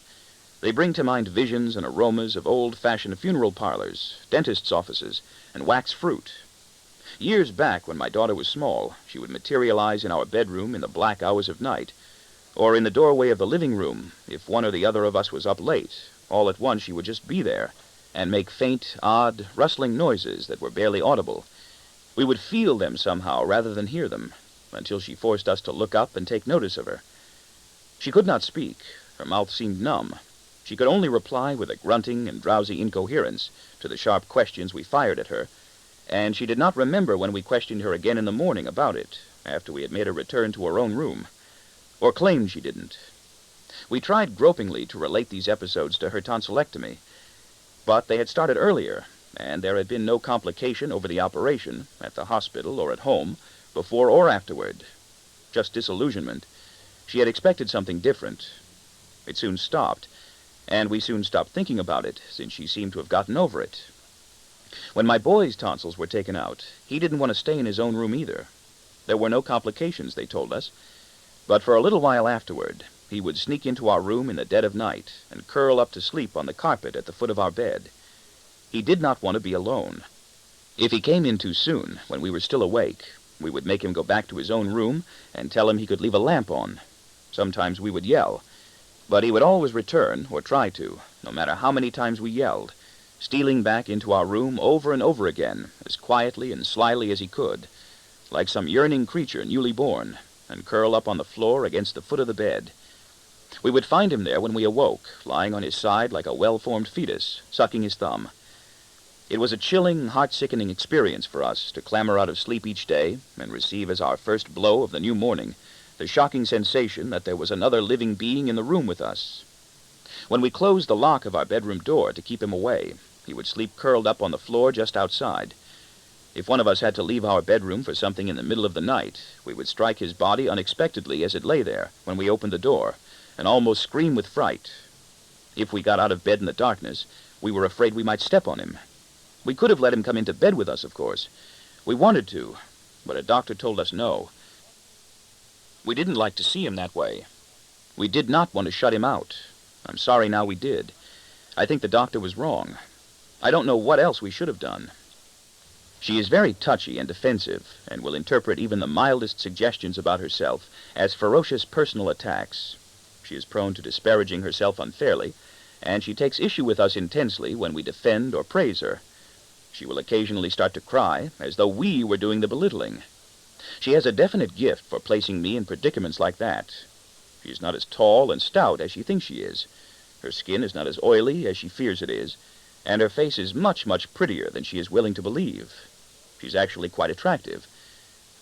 They bring to mind visions and aromas of old-fashioned funeral parlors, dentists' offices, and wax fruit. Years back, when my daughter was small, she would materialize in our bedroom in the black hours of night, or in the doorway of the living room if one or the other of us was up late. All at once she would just be there and make faint, odd, rustling noises that were barely audible. We would feel them somehow rather than hear them, until she forced us to look up and take notice of her. She could not speak. Her mouth seemed numb. She could only reply with a grunting and drowsy incoherence to the sharp questions we fired at her, and she did not remember when we questioned her again in the morning about it, after we had made her return to her own room, or claimed she didn't. We tried gropingly to relate these episodes to her tonsillectomy, but they had started earlier, and there had been no complication over the operation, at the hospital or at home, before or afterward. Just disillusionment. She had expected something different. It soon stopped, and we soon stopped thinking about it, since she seemed to have gotten over it. When my boy's tonsils were taken out, he didn't want to stay in his own room either. There were no complications, they told us, but for a little while afterward, he would sneak into our room in the dead of night and curl up to sleep on the carpet at the foot of our bed. He did not want to be alone. If he came in too soon, when we were still awake, we would make him go back to his own room and tell him he could leave a lamp on. Sometimes we would yell, but he would always return, or try to, no matter how many times we yelled, stealing back into our room over and over again, as quietly and slyly as he could, like some yearning creature newly born, and curl up on the floor against the foot of the bed. We would find him there when we awoke, lying on his side like a well-formed fetus, sucking his thumb. It was a chilling, heart-sickening experience for us to clamber out of sleep each day and receive as our first blow of the new morning the shocking sensation that there was another living being in the room with us. When we closed the lock of our bedroom door to keep him away, he would sleep curled up on the floor just outside. If one of us had to leave our bedroom for something in the middle of the night, we would strike his body unexpectedly as it lay there when we opened the door, and almost scream with fright. If we got out of bed in the darkness, we were afraid we might step on him. We could have let him come into bed with us, of course. We wanted to, but a doctor told us no. We didn't like to see him that way. We did not want to shut him out. I'm sorry now we did. I think the doctor was wrong. I don't know what else we should have done. She is very touchy and defensive, and will interpret even the mildest suggestions about herself as ferocious personal attacks. She is prone to disparaging herself unfairly, and she takes issue with us intensely when we defend or praise her. She will occasionally start to cry, as though we were doing the belittling. She has a definite gift for placing me in predicaments like that. She is not as tall and stout as she thinks she is. Her skin is not as oily as she fears it is, and her face is much, much prettier than she is willing to believe. She's actually quite attractive.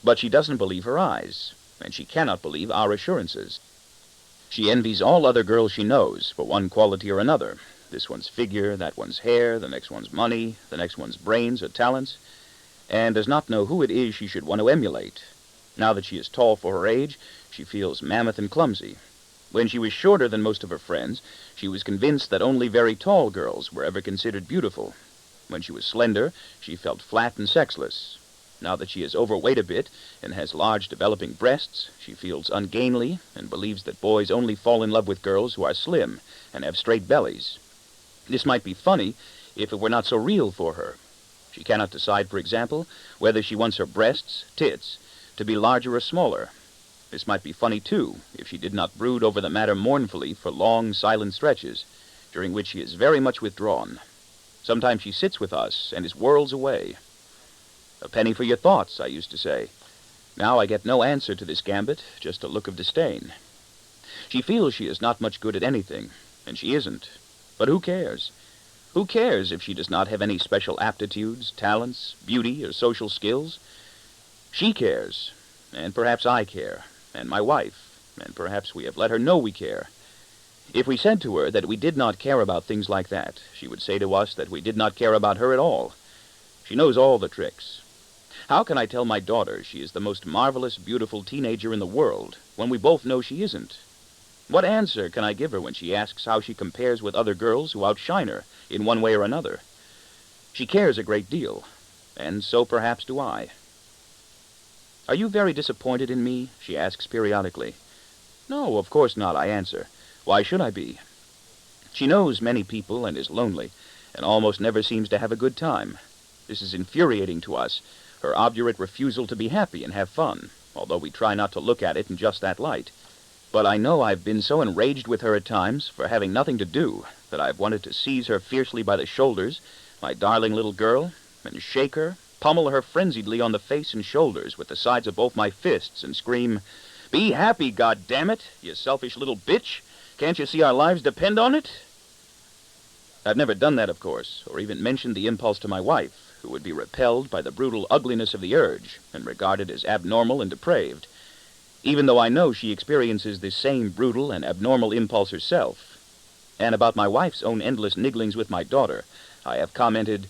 But she doesn't believe her eyes, and she cannot believe our assurances. She envies all other girls she knows for one quality or another. This one's figure, that one's hair, the next one's money, the next one's brains or talents, and does not know who it is she should want to emulate. Now that she is tall for her age, she feels mammoth and clumsy. When she was shorter than most of her friends, she was convinced that only very tall girls were ever considered beautiful. When she was slender, she felt flat and sexless. Now that she is overweight a bit and has large developing breasts, she feels ungainly and believes that boys only fall in love with girls who are slim and have straight bellies. This might be funny if it were not so real for her. She cannot decide, for example, whether she wants her breasts, tits, to be larger or smaller. This might be funny, too, if she did not brood over the matter mournfully for long, silent stretches, during which she is very much withdrawn. Sometimes she sits with us and is worlds away. "A penny for your thoughts," I used to say. Now I get no answer to this gambit, just a look of disdain. She feels she is not much good at anything, and she isn't. But who cares? Who cares if she does not have any special aptitudes, talents, beauty, or social skills? She cares, and perhaps I care, and my wife, and perhaps we have let her know we care. If we said to her that we did not care about things like that, she would say to us that we did not care about her at all. She knows all the tricks. How can I tell my daughter she is the most marvelous, beautiful teenager in the world when we both know she isn't? What answer can I give her when she asks how she compares with other girls who outshine her in one way or another? She cares a great deal, and so perhaps do I. Are you very disappointed in me? She asks periodically. No, of course not, I answer. Why should I be? She knows many people and is lonely, and almost never seems to have a good time. This is infuriating to us, her obdurate refusal to be happy and have fun, although we try not to look at it in just that light. But I know I've been so enraged with her at times for having nothing to do that I've wanted to seize her fiercely by the shoulders, my darling little girl, and shake her, pummel her frenziedly on the face and shoulders with the sides of both my fists, and scream, "Be happy, goddammit, you selfish little bitch! Can't you see our lives depend on it?" I've never done that, of course, or even mentioned the impulse to my wife, who would be repelled by the brutal ugliness of the urge and regarded as abnormal and depraved, even though I know she experiences this same brutal and abnormal impulse herself. And about my wife's own endless nigglings with my daughter, I have commented,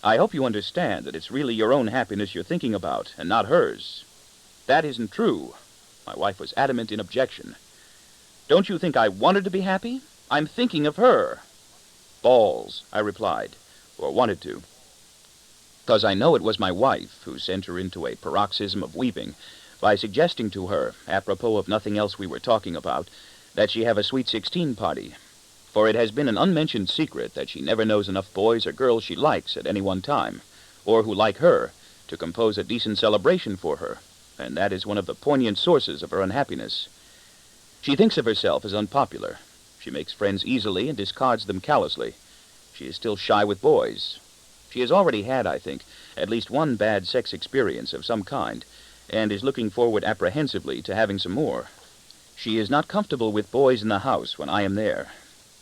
"I hope you understand that it's really your own happiness you're thinking about, and not hers." "That isn't true." My wife was adamant in objection. "Don't you think I want her to be happy? I'm thinking of her." "Balls," I replied, or wanted to, because I know it was my wife who sent her into a paroxysm of weeping by suggesting to her, apropos of nothing else we were talking about, that she have a Sweet 16 party. For it has been an unmentioned secret that she never knows enough boys or girls she likes at any one time, or who like her, to compose a decent celebration for her, and that is one of the poignant sources of her unhappiness. She thinks of herself as unpopular. She makes friends easily and discards them callously. She is still shy with boys. She has already had, I think, at least one bad sex experience of some kind, and is looking forward apprehensively to having some more. She is not comfortable with boys in the house when I am there.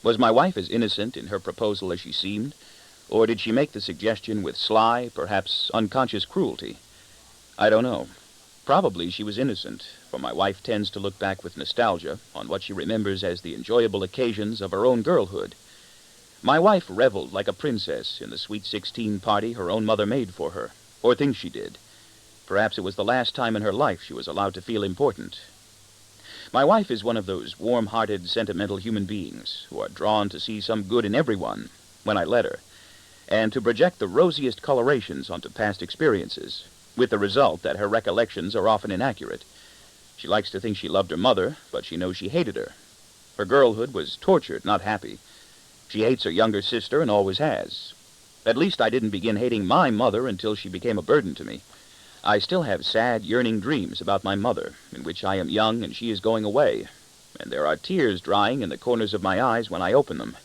Was my wife as innocent in her proposal as she seemed, or did she make the suggestion with sly, perhaps unconscious cruelty? I don't know. Probably she was innocent, for my wife tends to look back with nostalgia on what she remembers as the enjoyable occasions of her own girlhood. My wife reveled like a princess in the Sweet 16 party her own mother made for her, or thinks she did. Perhaps it was the last time in her life she was allowed to feel important. My wife is one of those warm-hearted, sentimental human beings who are drawn to see some good in everyone, when I let her, and to project the rosiest colorations onto past experiences, with the result that her recollections are often inaccurate. She likes to think she loved her mother, but she knows she hated her. Her girlhood was tortured, not happy. She hates her younger sister and always has. At least I didn't begin hating my mother until she became a burden to me. I still have sad, yearning dreams about my mother, in which I am young and she is going away, and there are tears drying in the corners of my eyes when I open them.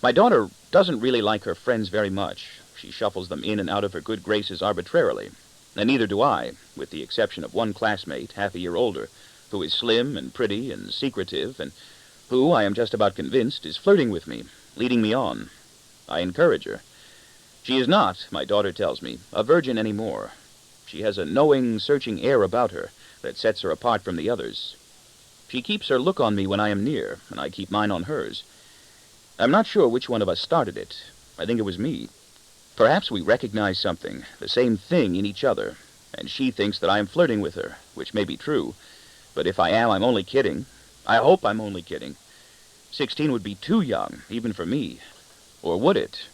My daughter doesn't really like her friends very much. She shuffles them in and out of her good graces arbitrarily, and neither do I, with the exception of one classmate, half a year older, who is slim and pretty and secretive, and who, I am just about convinced, is flirting with me, leading me on. I encourage her. She is not, my daughter tells me, a virgin any more. She has a knowing, searching air about her that sets her apart from the others. She keeps her look on me when I am near, and I keep mine on hers. I'm not sure which one of us started it. I think it was me. Perhaps we recognize something, the same thing in each other, and she thinks that I am flirting with her, which may be true, but if I am, I'm only kidding. I hope I'm only kidding. 16 would be too young, even for me. Or would it?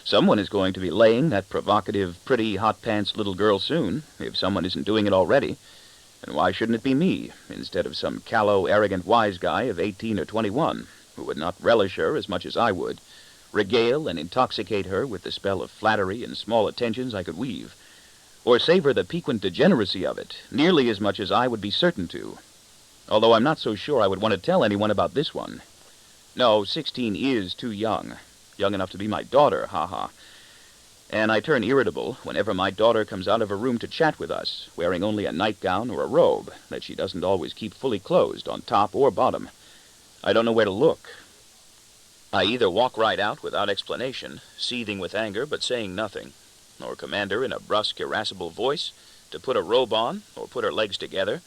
Someone is going to be laying that provocative, pretty, hot-pants little girl soon, if someone isn't doing it already. And why shouldn't it be me, instead of some callow, arrogant wise guy of 18 or 21, who would not relish her as much as I would, regale and intoxicate her with the spell of flattery and small attentions I could weave, or savor the piquant degeneracy of it, nearly as much as I would be certain to, although I'm not so sure I would want to tell anyone about this one. No, 16 is too young. Young enough to be my daughter, ha-ha. And I turn irritable whenever my daughter comes out of her room to chat with us, wearing only a nightgown or a robe that she doesn't always keep fully closed on top or bottom. I don't know where to look. I either walk right out without explanation, seething with anger but saying nothing, or command her in a brusque, irascible voice to put a robe on or put her legs together,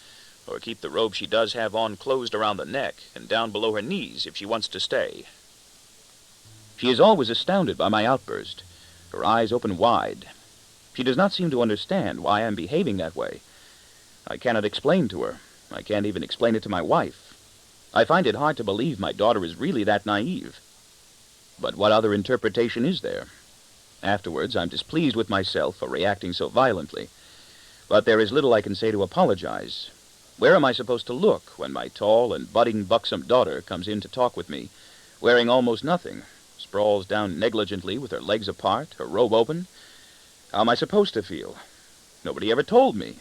or keep the robe she does have on closed around the neck and down below her knees if she wants to stay. She is always astounded by my outburst, her eyes open wide. She does not seem to understand why I am behaving that way. I cannot explain to her. I can't even explain it to my wife. I find it hard to believe my daughter is really that naive. But what other interpretation is there? Afterwards, I'm displeased with myself for reacting so violently. But there is little I can say to apologize. Where am I supposed to look when my tall and budding buxom daughter comes in to talk with me, wearing almost nothing, sprawls down negligently with her legs apart, her robe open? How am I supposed to feel? Nobody ever told me.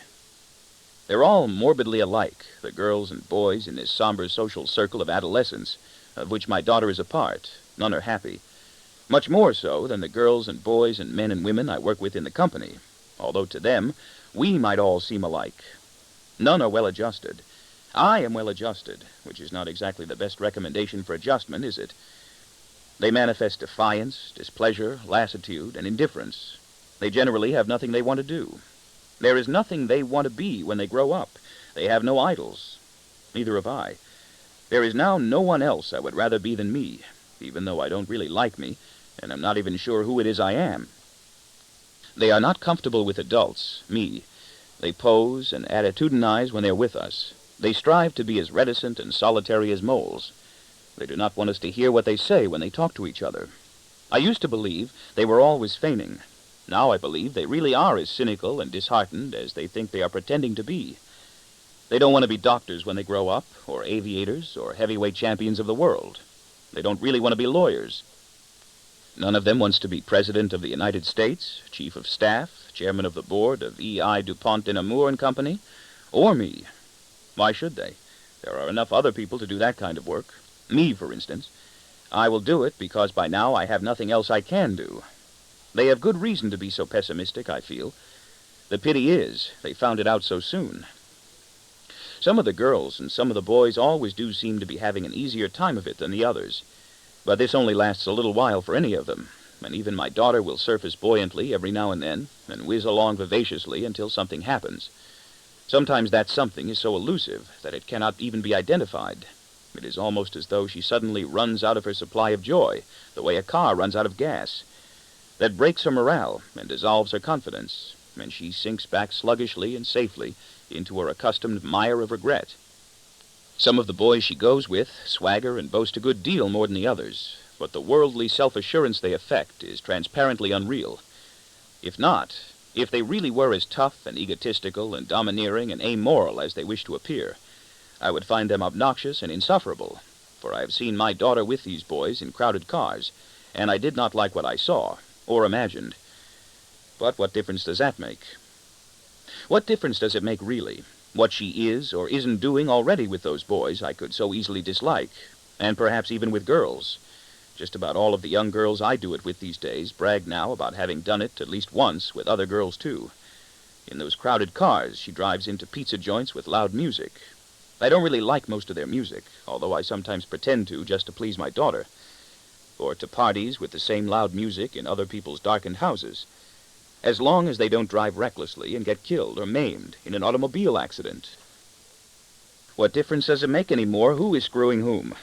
They're all morbidly alike, the girls and boys in this somber social circle of adolescence, of which my daughter is a part. None are happy. Much more so than the girls and boys and men and women I work with in the company, although to them, we might all seem alike. None are well-adjusted. I am well-adjusted, which is not exactly the best recommendation for adjustment, is it? They manifest defiance, displeasure, lassitude, and indifference. They generally have nothing they want to do. There is nothing they want to be when they grow up. They have no idols. Neither have I. There is now no one else I would rather be than me, even though I don't really like me, and I'm not even sure who it is I am. They are not comfortable with adults, me. They pose and attitudinize when they're with us. They strive to be as reticent and solitary as moles. They do not want us to hear what they say when they talk to each other. I used to believe they were always feigning. Now I believe they really are as cynical and disheartened as they think they are pretending to be. They don't want to be doctors when they grow up, or aviators, or heavyweight champions of the world. They don't really want to be lawyers. None of them wants to be President of the United States, Chief of Staff, Chairman of the Board of E.I. DuPont de Nemours and Company, or me. Why should they? There are enough other people to do that kind of work. Me, for instance. I will do it because by now I have nothing else I can do. They have good reason to be so pessimistic, I feel. The pity is, they found it out so soon. Some of the girls and some of the boys always do seem to be having an easier time of it than the others. But this only lasts a little while for any of them, and even my daughter will surface buoyantly every now and then, and whiz along vivaciously until something happens. Sometimes that something is so elusive that it cannot even be identified. It is almost as though she suddenly runs out of her supply of joy, the way a car runs out of gas. That breaks her morale and dissolves her confidence, and she sinks back sluggishly and safely into her accustomed mire of regret. Some of the boys she goes with swagger and boast a good deal more than the others, but the worldly self-assurance they affect is transparently unreal. If they really were as tough and egotistical and domineering and amoral as they wish to appear, I would find them obnoxious and insufferable, for I have seen my daughter with these boys in crowded cars, and I did not like what I saw, or imagined. But what difference does that make? What difference does it make, really? What she is or isn't doing already with those boys I could so easily dislike, and perhaps even with girls. Just about all of the young girls I do it with these days brag now about having done it at least once with other girls, too. In those crowded cars she drives into pizza joints with loud music. I don't really like most of their music, although I sometimes pretend to just to please my daughter. Or to parties with the same loud music in other people's darkened houses. As long as they don't drive recklessly and get killed or maimed in an automobile accident. What difference does it make anymore who is screwing whom?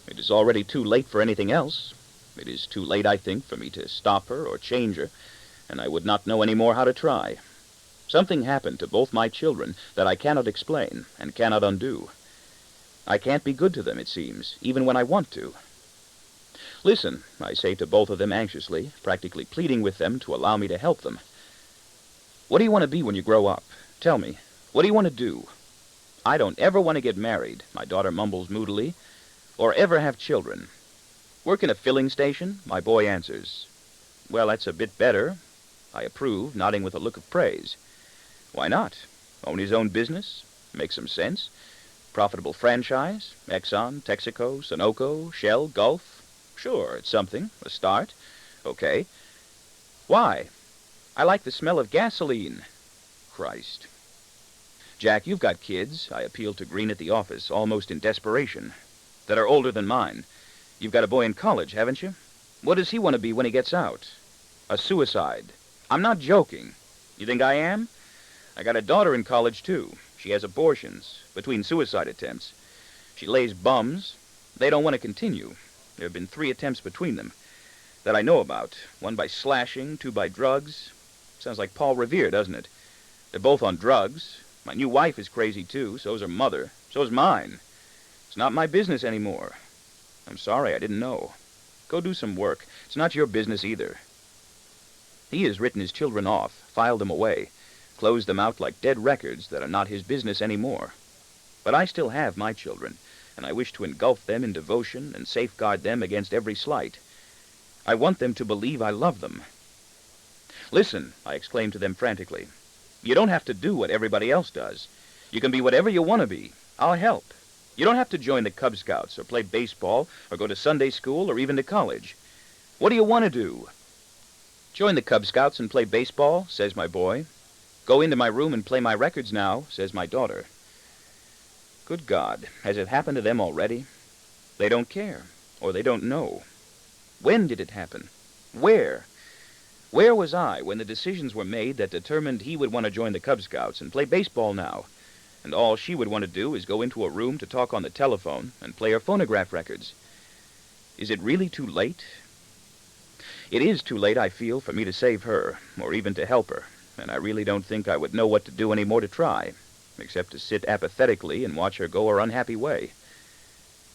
It is already too late for anything else. It is too late, I think, for me to stop her or change her, and I would not know any more how to try. Something happened to both my children that I cannot explain and cannot undo. I can't be good to them, it seems, even when I want to. Listen, I say to both of them anxiously, practically pleading with them to allow me to help them. What do you want to be when you grow up? Tell me. What do you want to do? I don't ever want to get married, my daughter mumbles moodily, or ever have children. Work in a filling station? My boy answers. Well, that's a bit better. I approve, nodding with a look of praise. Why not? Own his own business? Make some sense? Profitable franchise? Exxon, Texaco, Sunoco, Shell, Gulf? Sure, it's something. A start. Okay. Why? I like the smell of gasoline. Christ. Jack, you've got kids, I appealed to Green at the office, almost in desperation, that are older than mine. You've got a boy in college, haven't you? What does he want to be when he gets out? A suicide. I'm not joking. You think I am? I got a daughter in college, too. She has abortions, between suicide attempts. She lays bums. They don't want to continue. There have been 3 attempts between them that I know about. 1 by slashing, 2 by drugs. Sounds like Paul Revere, doesn't it? They're both on drugs. My new wife is crazy, too. So's her mother. So's mine. It's not my business anymore. I'm sorry, I didn't know. Go do some work. It's not your business either. He has written his children off, filed them away, closed them out like dead records that are not his business anymore. But I still have my children, and I wish to engulf them in devotion and safeguard them against every slight. I want them to believe I love them. Listen, I exclaimed to them frantically. You don't have to do what everybody else does. You can be whatever you want to be. I'll help. You don't have to join the Cub Scouts or play baseball or go to Sunday school or even to college. What do you want to do? Join the Cub Scouts and play baseball, says my boy. Go into my room and play my records now, says my daughter. Good God, has it happened to them already? They don't care, or they don't know. When did it happen? Where? Where was I when the decisions were made that determined he would want to join the Cub Scouts and play baseball now, and all she would want to do is go into a room to talk on the telephone and play her phonograph records? Is it really too late? It is too late, I feel, for me to save her, or even to help her, and I really don't think I would know what to do any more to try, except to sit apathetically and watch her go her unhappy way.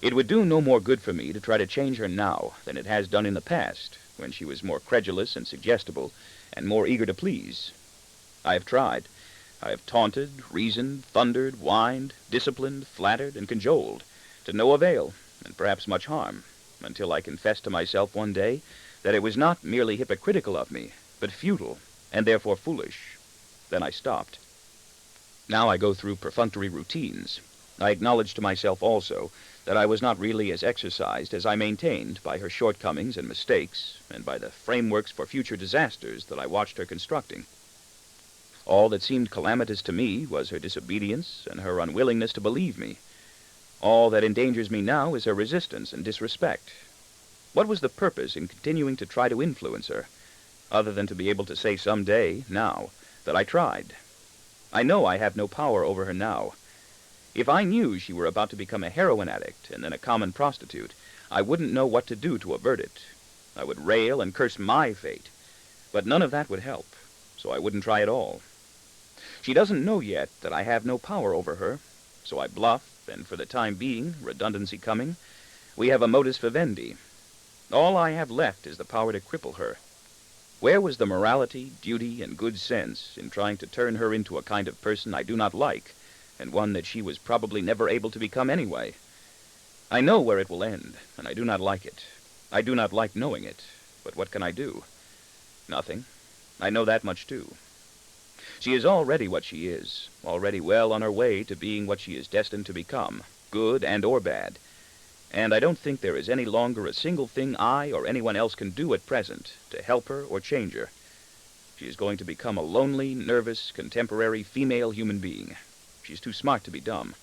It would do no more good for me to try to change her now than it has done in the past, when she was more credulous and suggestible, and more eager to please. I have tried. I have taunted, reasoned, thundered, whined, disciplined, flattered, and cajoled, to no avail, and perhaps much harm, until I confessed to myself one day that it was not merely hypocritical of me, but futile, and therefore foolish. Then I stopped. Now I go through perfunctory routines. I acknowledge to myself also that I was not really as exercised as I maintained by her shortcomings and mistakes, and by the frameworks for future disasters that I watched her constructing. All that seemed calamitous to me was her disobedience and her unwillingness to believe me. All that endangers me now is her resistance and disrespect. What was the purpose in continuing to try to influence her, other than to be able to say some day, now, that I tried? I know I have no power over her now. If I knew she were about to become a heroin addict and then a common prostitute, I wouldn't know what to do to avert it. I would rail and curse my fate, but none of that would help, so I wouldn't try at all. She doesn't know yet that I have no power over her, so I bluff, and for the time being, redundancy coming, we have a modus vivendi. All I have left is the power to cripple her. Where was the morality, duty, and good sense in trying to turn her into a kind of person I do not like, and one that she was probably never able to become anyway? I know where it will end, and I do not like it. I do not like knowing it, but what can I do? Nothing. I know that much too. She is already what she is, already well on her way to being what she is destined to become, good and or bad, and I don't think there is any longer a single thing I or anyone else can do at present to help her or change her. She is going to become a lonely, nervous, contemporary female human being. She is too smart to be dumb.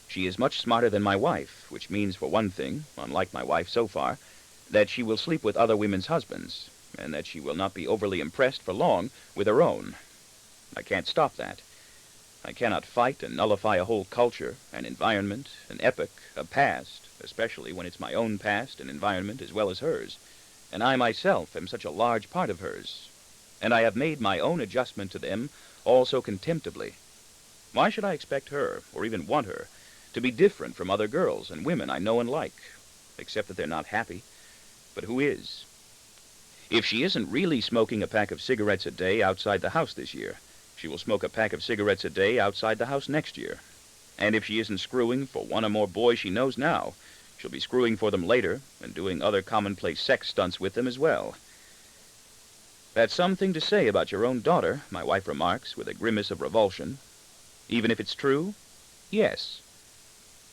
She is much smarter than my wife, which means, for one thing, unlike my wife so far, that she will sleep with other women's husbands, and that she will not be overly impressed for long with her own. I can't stop that. I cannot fight and nullify a whole culture, an environment, an epoch, a past, especially when it's my own past and environment as well as hers, and I myself am such a large part of hers, and I have made my own adjustment to them all so contemptibly. Why should I expect her, or even want her, to be different from other girls and women I know and like, except that they're not happy? But who is? If she isn't really smoking a pack of cigarettes a day outside the house this year, she will smoke a pack of cigarettes a day outside the house next year. And if she isn't screwing for one or more boys she knows now, she'll be screwing for them later and doing other commonplace sex stunts with them as well. That's something to say about your own daughter, my wife remarks with a grimace of revulsion. Even if it's true? Yes.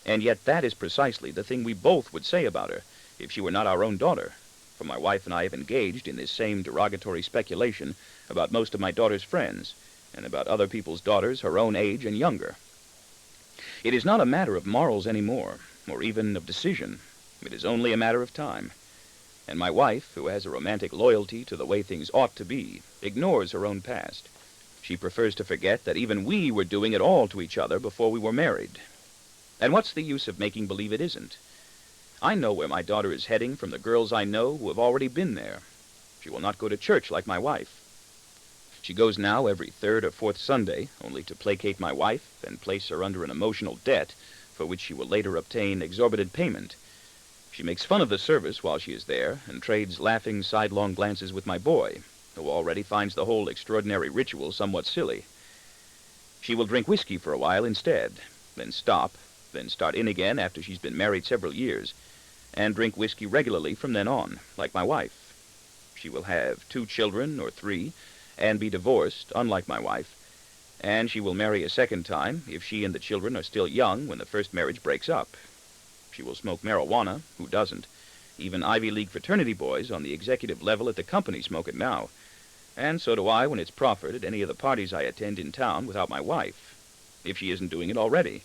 And yet that is precisely the thing we both would say about her if she were not our own daughter, for my wife and I have engaged in this same derogatory speculation about most of my daughter's friends, and about other people's daughters her own age and younger. It is not a matter of morals anymore, or even of decision. It is only a matter of time. And my wife, who has a romantic loyalty to the way things ought to be, ignores her own past. She prefers to forget that even we were doing it all to each other before we were married. And what's the use of making believe it isn't? I know where my daughter is heading from the girls I know who have already been there. She will not go to church like my wife. She goes now every third or fourth Sunday, only to placate my wife and place her under an emotional debt for which she will later obtain exorbitant payment. She makes fun of the service while she is there and trades laughing sidelong glances with my boy, who already finds the whole extraordinary ritual somewhat silly. She will drink whiskey for a while instead, then stop, then start in again after she's been married several years, and drink whiskey regularly from then on, like my wife. She will have 2 children or 3, and be divorced, unlike my wife, and she will marry a second time if she and the children are still young when the first marriage breaks up. She will smoke marijuana, who doesn't? Even Ivy League fraternity boys on the executive level at the company smoke it now, and so do I when it's proffered at any of the parties I attend in town without my wife, if she isn't doing it already.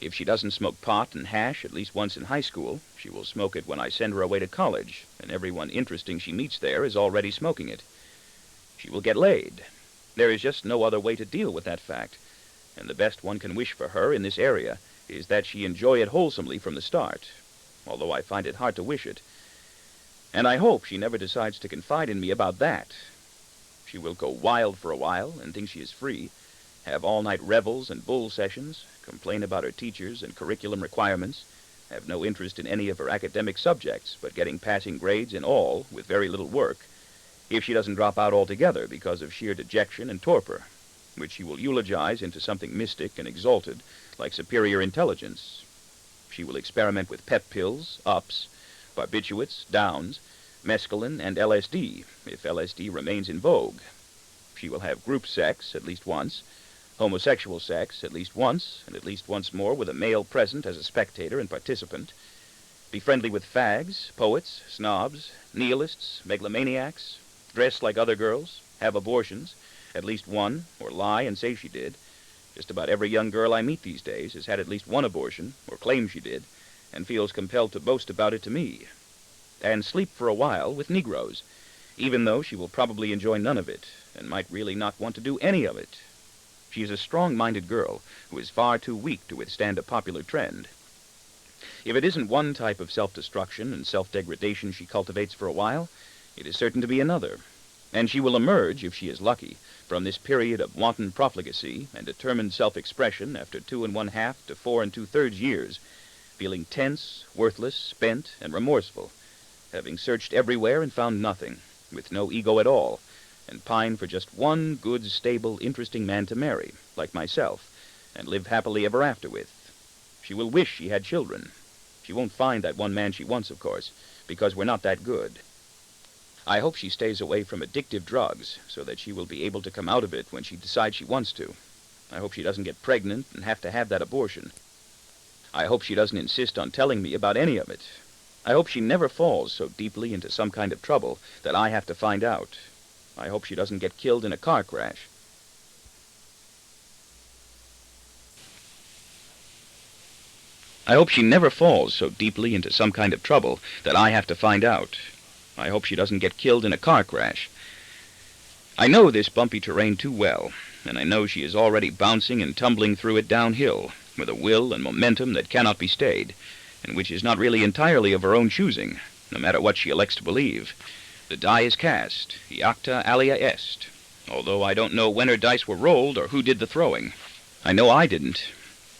If she doesn't smoke pot and hash at least once in high school, she will smoke it when I send her away to college, and everyone interesting she meets there is already smoking it. She will get laid. There is just no other way to deal with that fact, and the best one can wish for her in this area is that she enjoy it wholesomely from the start, although I find it hard to wish it. And I hope she never decides to confide in me about that. She will go wild for a while and think she is free, have all-night revels and bull sessions, complain about her teachers and curriculum requirements, have no interest in any of her academic subjects, but getting passing grades in all with very little work, if she doesn't drop out altogether because of sheer dejection and torpor, which she will eulogize into something mystic and exalted, like superior intelligence. She will experiment with pep pills, ups, barbiturates, downs, mescaline, and LSD, if LSD remains in vogue. She will have group sex at least once, homosexual sex at least once, and at least once more with a male present as a spectator and participant, be friendly with fags, poets, snobs, nihilists, megalomaniacs, dress like other girls, have abortions, at least one, or lie and say she did. Just about every young girl I meet these days has had at least one abortion, or claims she did, and feels compelled to boast about it to me. And sleep for a while with Negroes, even though she will probably enjoy none of it, and might really not want to do any of it. She is a strong-minded girl who is far too weak to withstand a popular trend. If it isn't one type of self-destruction and self-degradation she cultivates for a while, it is certain to be another, and she will emerge, if she is lucky, from this period of wanton profligacy and determined self-expression after 2 1/2 to 4 2/3 years, feeling tense, worthless, spent, and remorseful, having searched everywhere and found nothing, with no ego at all, and pine for just one good, stable, interesting man to marry, like myself, and live happily ever after with. She will wish she had children. She won't find that one man she wants, of course, because we're not that good. I hope she stays away from addictive drugs so that she will be able to come out of it when she decides she wants to. I hope she doesn't get pregnant and have to have that abortion. I hope she doesn't insist on telling me about any of it. I hope she never falls so deeply into some kind of trouble that I have to find out. I hope she doesn't get killed in a car crash. I hope she never falls so deeply into some kind of trouble that I have to find out. I hope she doesn't get killed in a car crash. I know this bumpy terrain too well, and I know she is already bouncing and tumbling through it downhill, with a will and momentum that cannot be stayed, and which is not really entirely of her own choosing, no matter what she elects to believe. The die is cast, iacta alia est, although I don't know when her dice were rolled or who did the throwing. I know I didn't.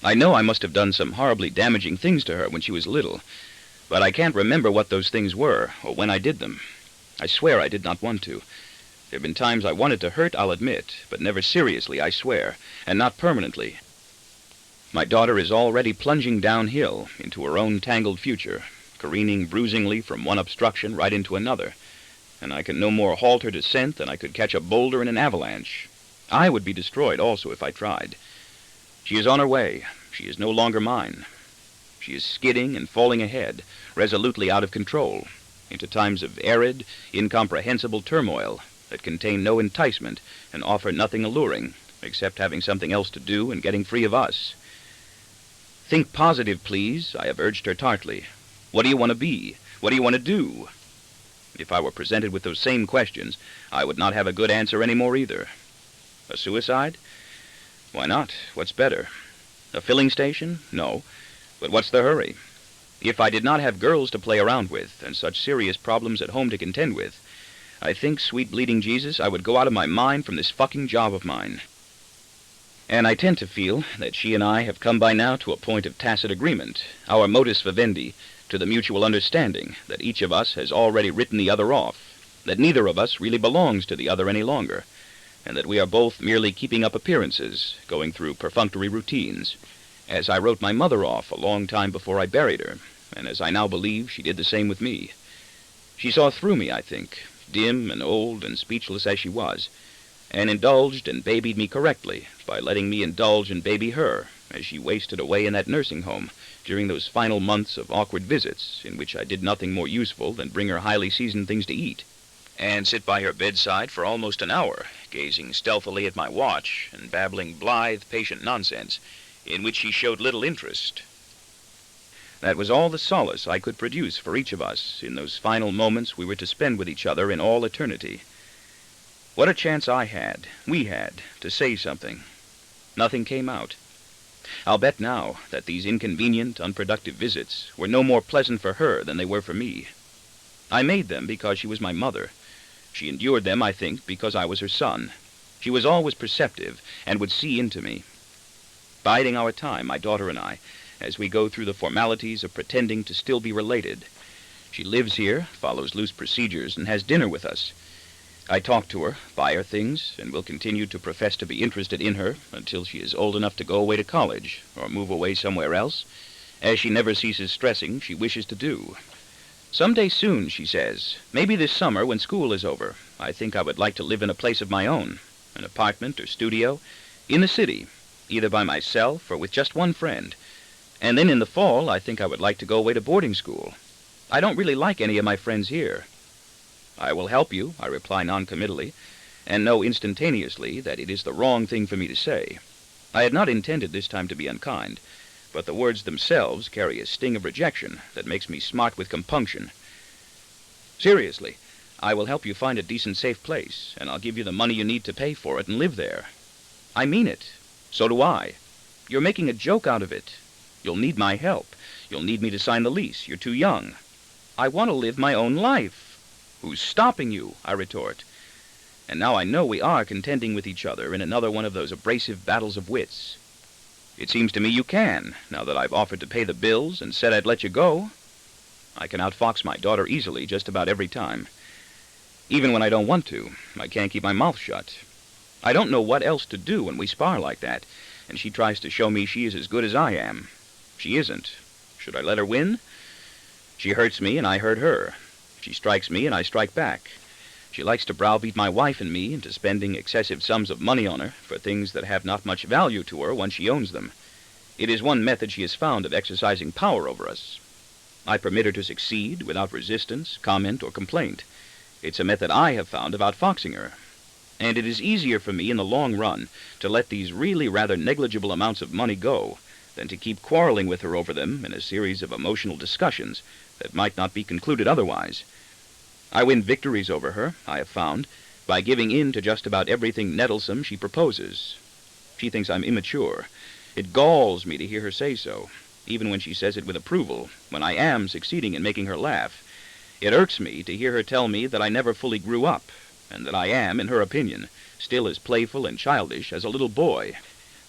I know I must have done some horribly damaging things to her when she was little, but I can't remember what those things were, or when I did them. I swear I did not want to. There have been times I wanted to hurt, I'll admit, but never seriously, I swear, and not permanently. My daughter is already plunging downhill into her own tangled future, careening bruisingly from one obstruction right into another, and I can no more halt her descent than I could catch a boulder in an avalanche. I would be destroyed also if I tried. She is on her way. She is no longer mine. She is skidding and falling ahead, resolutely out of control, into times of arid, incomprehensible turmoil that contain no enticement and offer nothing alluring, except having something else to do and getting free of us. Think positive, please, I have urged her tartly. What do you want to be? What do you want to do? If I were presented with those same questions, I would not have a good answer any more either. A suicide? Why not? What's better? A filling station? No. But what's the hurry? If I did not have girls to play around with and such serious problems at home to contend with, I think, sweet bleeding Jesus, I would go out of my mind from this fucking job of mine. And I tend to feel that she and I have come by now to a point of tacit agreement, our modus vivendi, to the mutual understanding that each of us has already written the other off, that neither of us really belongs to the other any longer, and that we are both merely keeping up appearances, going through perfunctory routines, as I wrote my mother off a long time before I buried her, and as I now believe she did the same with me. She saw through me, I think, dim and old and speechless as she was, and indulged and babied me correctly by letting me indulge and baby her as she wasted away in that nursing home during those final months of awkward visits in which I did nothing more useful than bring her highly seasoned things to eat, and sit by her bedside for almost an hour, gazing stealthily at my watch and babbling blithe, patient nonsense in which she showed little interest. That was all the solace I could produce for each of us in those final moments we were to spend with each other in all eternity. What a chance we had, to say something. Nothing came out. I'll bet now that these inconvenient, unproductive visits were no more pleasant for her than they were for me. I made them because she was my mother. She endured them, I think, because I was her son. She was always perceptive and would see into me. Biding our time, my daughter and I, as we go through the formalities of pretending to still be related. She lives here, follows loose procedures, and has dinner with us. I talk to her, buy her things, and will continue to profess to be interested in her until she is old enough to go away to college or move away somewhere else, as she never ceases stressing she wishes to do. Some day soon, she says, maybe this summer when school is over, I think I would like to live in a place of my own, an apartment or studio, in the city, either by myself or with just one friend. And then in the fall, I think I would like to go away to boarding school. I don't really like any of my friends here. I will help you, I reply noncommittally, and know instantaneously that it is the wrong thing for me to say. I had not intended this time to be unkind, but the words themselves carry a sting of rejection that makes me smart with compunction. Seriously, I will help you find a decent, safe place, and I'll give you the money you need to pay for it and live there. I mean it. So do I. You're making a joke out of it. You'll need my help. You'll need me to sign the lease. You're too young. I want to live my own life. Who's stopping you? I retort. And now I know we are contending with each other in another one of those abrasive battles of wits. It seems to me you can, now that I've offered to pay the bills and said I'd let you go. I can outfox my daughter easily just about every time. Even when I don't want to, I can't keep my mouth shut. I don't know what else to do when we spar like that, and she tries to show me she is as good as I am. She isn't. Should I let her win? She hurts me and I hurt her. She strikes me and I strike back. She likes to browbeat my wife and me into spending excessive sums of money on her for things that have not much value to her once she owns them. It is one method she has found of exercising power over us. I permit her to succeed without resistance, comment, or complaint. It's a method I have found of outfoxing her. And it is easier for me in the long run to let these really rather negligible amounts of money go than to keep quarreling with her over them in a series of emotional discussions that might not be concluded otherwise. I win victories over her, I have found, by giving in to just about everything nettlesome she proposes. She thinks I'm immature. It galls me to hear her say so, even when she says it with approval, when I am succeeding in making her laugh. It irks me to hear her tell me that I never fully grew up, and that I am, in her opinion, still as playful and childish as a little boy.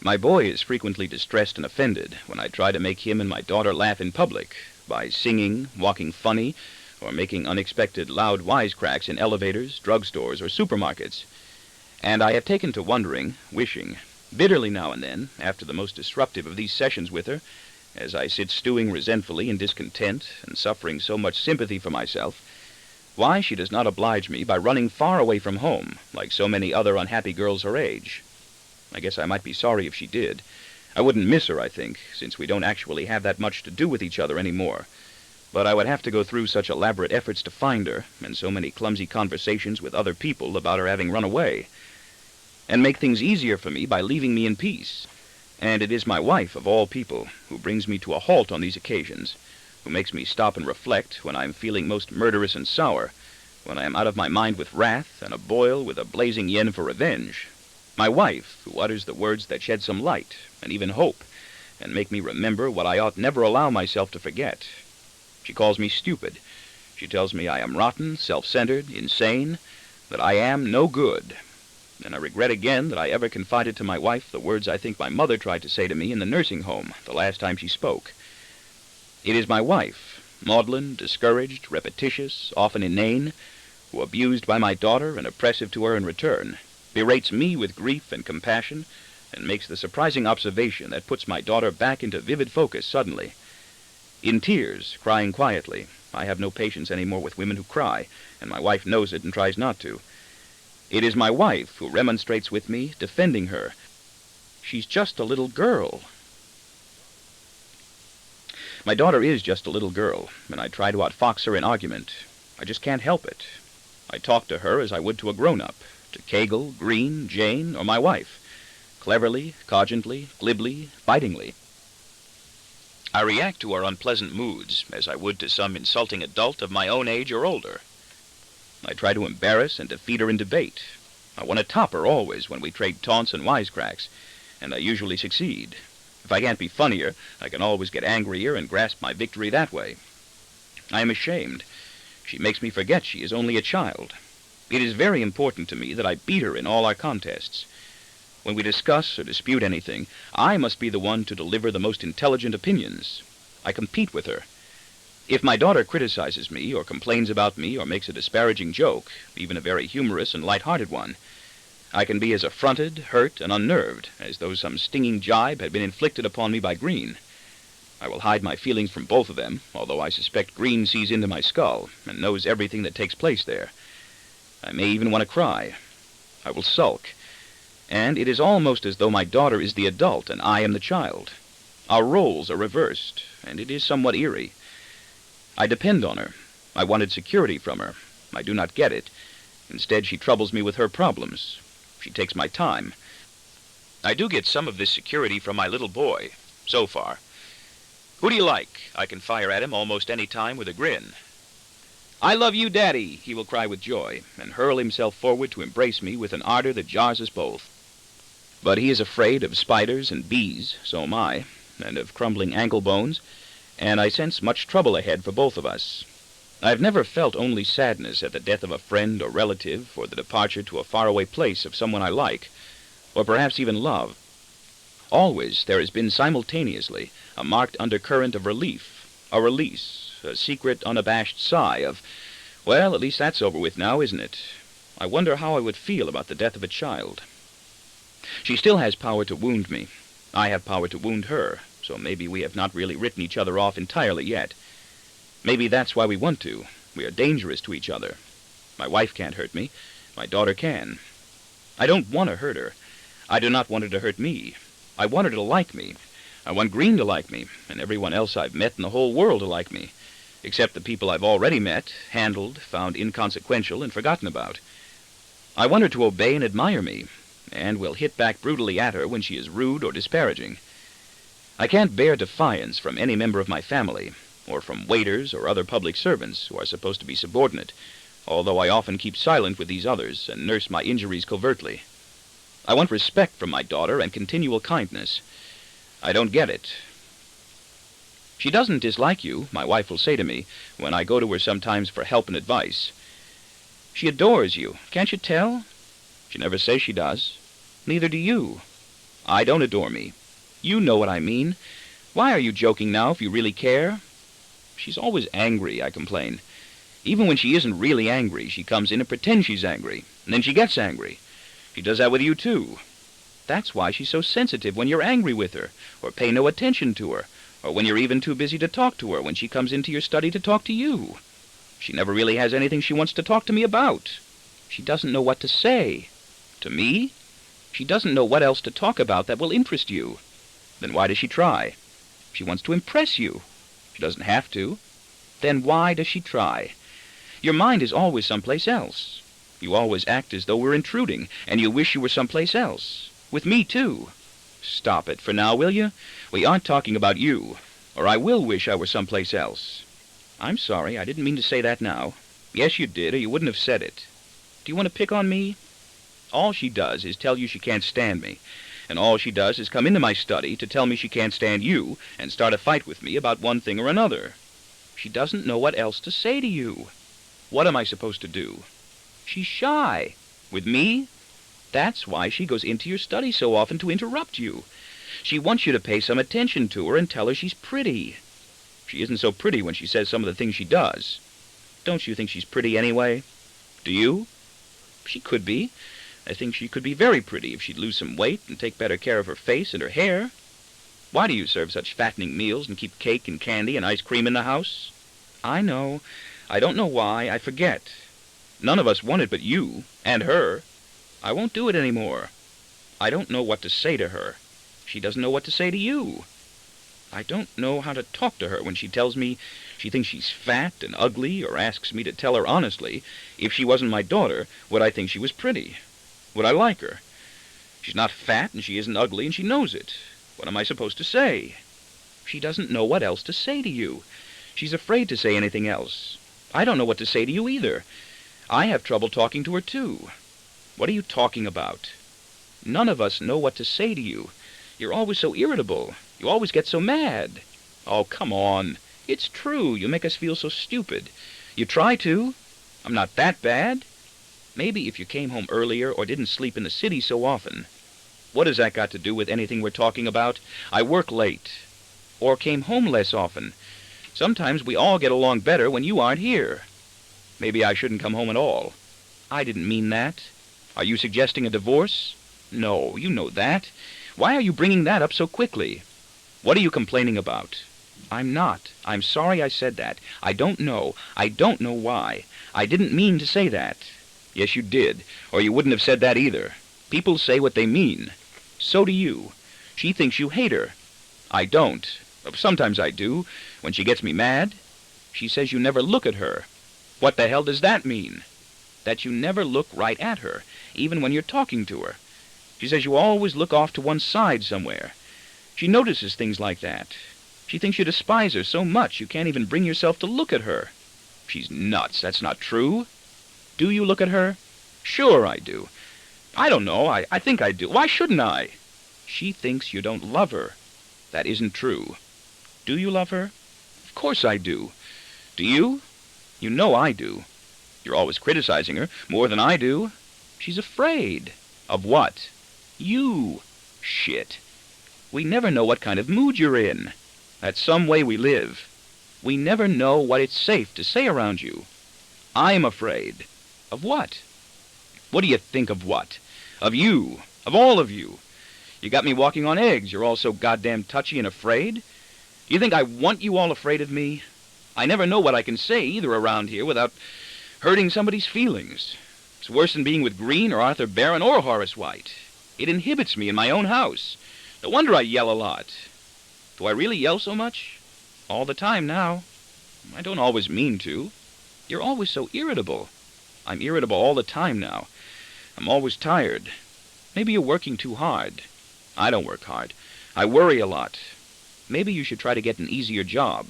My boy is frequently distressed and offended when I try to make him and my daughter laugh in public, by singing, walking funny, or making unexpected loud wisecracks in elevators, drugstores, or supermarkets. And I have taken to wondering, wishing, bitterly now and then, after the most disruptive of these sessions with her, as I sit stewing resentfully in discontent and suffering so much sympathy for myself, why she does not oblige me by running far away from home, like so many other unhappy girls her age. I guess I might be sorry if she did. I wouldn't miss her, I think, since we don't actually have that much to do with each other anymore. But I would have to go through such elaborate efforts to find her, and so many clumsy conversations with other people about her having run away, and make things easier for me by leaving me in peace. And it is my wife, of all people, who brings me to a halt on these occasions, who makes me stop and reflect when I am feeling most murderous and sour, when I am out of my mind with wrath and a boil with a blazing yen for revenge. My wife, who utters the words that shed some light, and even hope, and make me remember what I ought never allow myself to forget. She calls me stupid. She tells me I am rotten, self-centered, insane, that I am no good. And I regret again that I ever confided to my wife the words I think my mother tried to say to me in the nursing home the last time she spoke. It is my wife, maudlin, discouraged, repetitious, often inane, who, abused by my daughter and oppressive to her in return, berates me with grief and compassion, and makes the surprising observation that puts my daughter back into vivid focus suddenly. In tears, crying quietly. I have no patience any more with women who cry, and my wife knows it and tries not to. It is my wife who remonstrates with me, defending her. She's just a little girl. My daughter is just a little girl, and I try to outfox her in argument. I just can't help it. I talk to her as I would to a grown-up, to Kegel, Green, Jane, or my wife, cleverly, cogently, glibly, bitingly. I react to her unpleasant moods as I would to some insulting adult of my own age or older. I try to embarrass and defeat her in debate. I want to top her always when we trade taunts and wisecracks, and I usually succeed. If I can't be funnier, I can always get angrier and grasp my victory that way. I am ashamed. She makes me forget she is only a child. It is very important to me that I beat her in all our contests. When we discuss or dispute anything, I must be the one to deliver the most intelligent opinions. I compete with her. If my daughter criticizes me, or complains about me, or makes a disparaging joke, even a very humorous and light-hearted one, I can be as affronted, hurt, and unnerved as though some stinging jibe had been inflicted upon me by Green. I will hide my feelings from both of them, although I suspect Green sees into my skull and knows everything that takes place there. I may even want to cry. I will sulk. And it is almost as though my daughter is the adult and I am the child. Our roles are reversed, and it is somewhat eerie. I depend on her. I wanted security from her. I do not get it. Instead, she troubles me with her problems. She takes my time. I do get some of this security from my little boy, so far. Who do you like? I can fire at him almost any time with a grin. I love you, Daddy, he will cry with joy, and hurl himself forward to embrace me with an ardor that jars us both. But he is afraid of spiders and bees, so am I, and of crumbling ankle bones, and I sense much trouble ahead for both of us. I've never felt only sadness at the death of a friend or relative, or the departure to a faraway place of someone I like, or perhaps even love. Always there has been simultaneously a marked undercurrent of relief, a release, a secret, unabashed sigh of, well, at least that's over with now, isn't it? I wonder how I would feel about the death of a child. She still has power to wound me. I have power to wound her, so maybe we have not really written each other off entirely yet. Maybe that's why we want to. We are dangerous to each other. My wife can't hurt me. My daughter can. I don't want to hurt her. I do not want her to hurt me. I want her to like me. I want Green to like me, and everyone else I've met in the whole world to like me, except the people I've already met, handled, found inconsequential, and forgotten about. I want her to obey and admire me, and will hit back brutally at her when she is rude or disparaging. I can't bear defiance from any member of my family, or from waiters or other public servants who are supposed to be subordinate, although I often keep silent with these others and nurse my injuries covertly. I want respect from my daughter and continual kindness. I don't get it. She doesn't dislike you, my wife will say to me, when I go to her sometimes for help and advice. She adores you, can't you tell? She never says she does. Neither do you. I don't adore me. You know what I mean. Why are you joking now if you really care? She's always angry, I complain. Even when she isn't really angry, she comes in and pretends she's angry, and then she gets angry. She does that with you, too. That's why she's so sensitive when you're angry with her, or pay no attention to her, or when you're even too busy to talk to her when she comes into your study to talk to you. She never really has anything she wants to talk to me about. She doesn't know what to say. To me? She doesn't know what else to talk about that will interest you. Then why does she try? She wants to impress you. She doesn't have to. Then why does she try? Your mind is always someplace else. You always act as though we're intruding, and you wish you were someplace else. With me, too. Stop it for now, will you? We aren't talking about you, or I will wish I were someplace else. I'm sorry, I didn't mean to say that now. Yes, you did, or you wouldn't have said it. Do you want to pick on me? All she does is tell you she can't stand me. And all she does is come into my study to tell me she can't stand you and start a fight with me about one thing or another. She doesn't know what else to say to you. What am I supposed to do? She's shy. With me? That's why she goes into your study so often to interrupt you. She wants you to pay some attention to her and tell her she's pretty. She isn't so pretty when she says some of the things she does. Don't you think she's pretty anyway? Do you? She could be. I think she could be very pretty if she'd lose some weight and take better care of her face and her hair. Why do you serve such fattening meals and keep cake and candy and ice cream in the house? I know. I don't know why. I forget. None of us want it but you and her. I won't do it any more. I don't know what to say to her. She doesn't know what to say to you. I don't know how to talk to her when she tells me she thinks she's fat and ugly, or asks me to tell her honestly, if she wasn't my daughter, would I think she was pretty? Would I like her? She's not fat and she isn't ugly and she knows it. What am I supposed to say? She doesn't know what else to say to you. She's afraid to say anything else. I don't know what to say to you either. I have trouble talking to her too. What are you talking about? None of us know what to say to you. You're always so irritable. You always get so mad. Oh, come on. It's true. You make us feel so stupid. You try to. I'm not that bad. Maybe if you came home earlier or didn't sleep in the city so often. What has that got to do with anything we're talking about? I work late. Or came home less often. Sometimes we all get along better when you aren't here. Maybe I shouldn't come home at all. I didn't mean that. Are you suggesting a divorce? No, you know that. Why are you bringing that up so quickly? What are you complaining about? I'm not. I'm sorry I said that. I don't know. I don't know why. I didn't mean to say that. Yes, you did, or you wouldn't have said that either. People say what they mean. So do you. She thinks you hate her. I don't. Sometimes I do, when she gets me mad. She says you never look at her. What the hell does that mean? That you never look right at her, even when you're talking to her. She says you always look off to one side somewhere. She notices things like that. She thinks you despise her so much you can't even bring yourself to look at her. She's nuts. That's not true. Do you look at her? Sure I do. I don't know. I think I do. Why shouldn't I? She thinks you don't love her. That isn't true. Do you love her? Of course I do. Do you? You know I do. You're always criticizing her, more than I do. She's afraid. Of what? You. Shit. We never know what kind of mood you're in. That's some way we live. We never know what it's safe to say around you. I'm afraid. Of what? What do you think of what? Of you. Of all of you. You got me walking on eggs. You're all so goddamn touchy and afraid. You think I want you all afraid of me? I never know what I can say either around here without hurting somebody's feelings. It's worse than being with Green or Arthur Barron or Horace White. It inhibits me in my own house. No wonder I yell a lot. Do I really yell so much? All the time now. I don't always mean to. You're always so irritable. I'm irritable all the time now. I'm always tired. Maybe you're working too hard. I don't work hard. I worry a lot. Maybe you should try to get an easier job.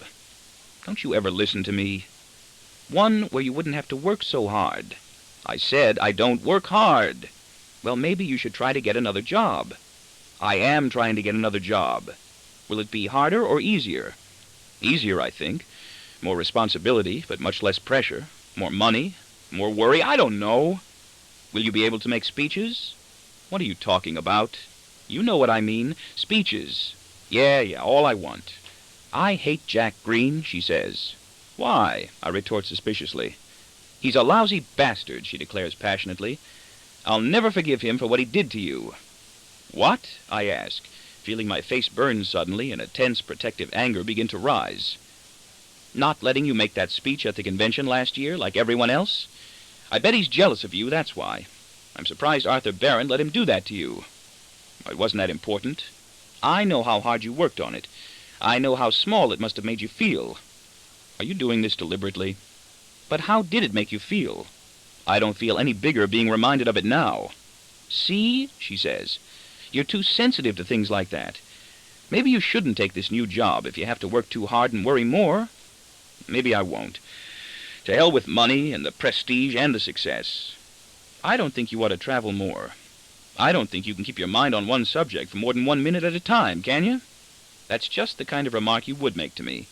Don't you ever listen to me? One where you wouldn't have to work so hard. I said I don't work hard. Well, maybe you should try to get another job. I am trying to get another job. Will it be harder or easier? Easier, I think. More responsibility, but much less pressure. More money. More worry. I don't know. Will you be able to make speeches? What are you talking about? You know what I mean. Speeches. Yeah, all I want. I hate Jack Green, she says. Why? I retort suspiciously. He's a lousy bastard, she declares passionately. I'll never forgive him for what he did to you. What? I ask, feeling my face burn suddenly and a tense, protective anger begin to rise. Not letting you make that speech at the convention last year, like everyone else? I bet he's jealous of you, that's why. I'm surprised Arthur Barron let him do that to you. It wasn't that important. I know how hard you worked on it. I know how small it must have made you feel. Are you doing this deliberately? But how did it make you feel? I don't feel any bigger being reminded of it now. See, she says, you're too sensitive to things like that. Maybe you shouldn't take this new job if you have to work too hard and worry more. Maybe I won't. To hell with money and the prestige and the success. I don't think you ought to travel more. I don't think you can keep your mind on one subject for more than 1 minute at a time, can you? That's just the kind of remark you would make to me.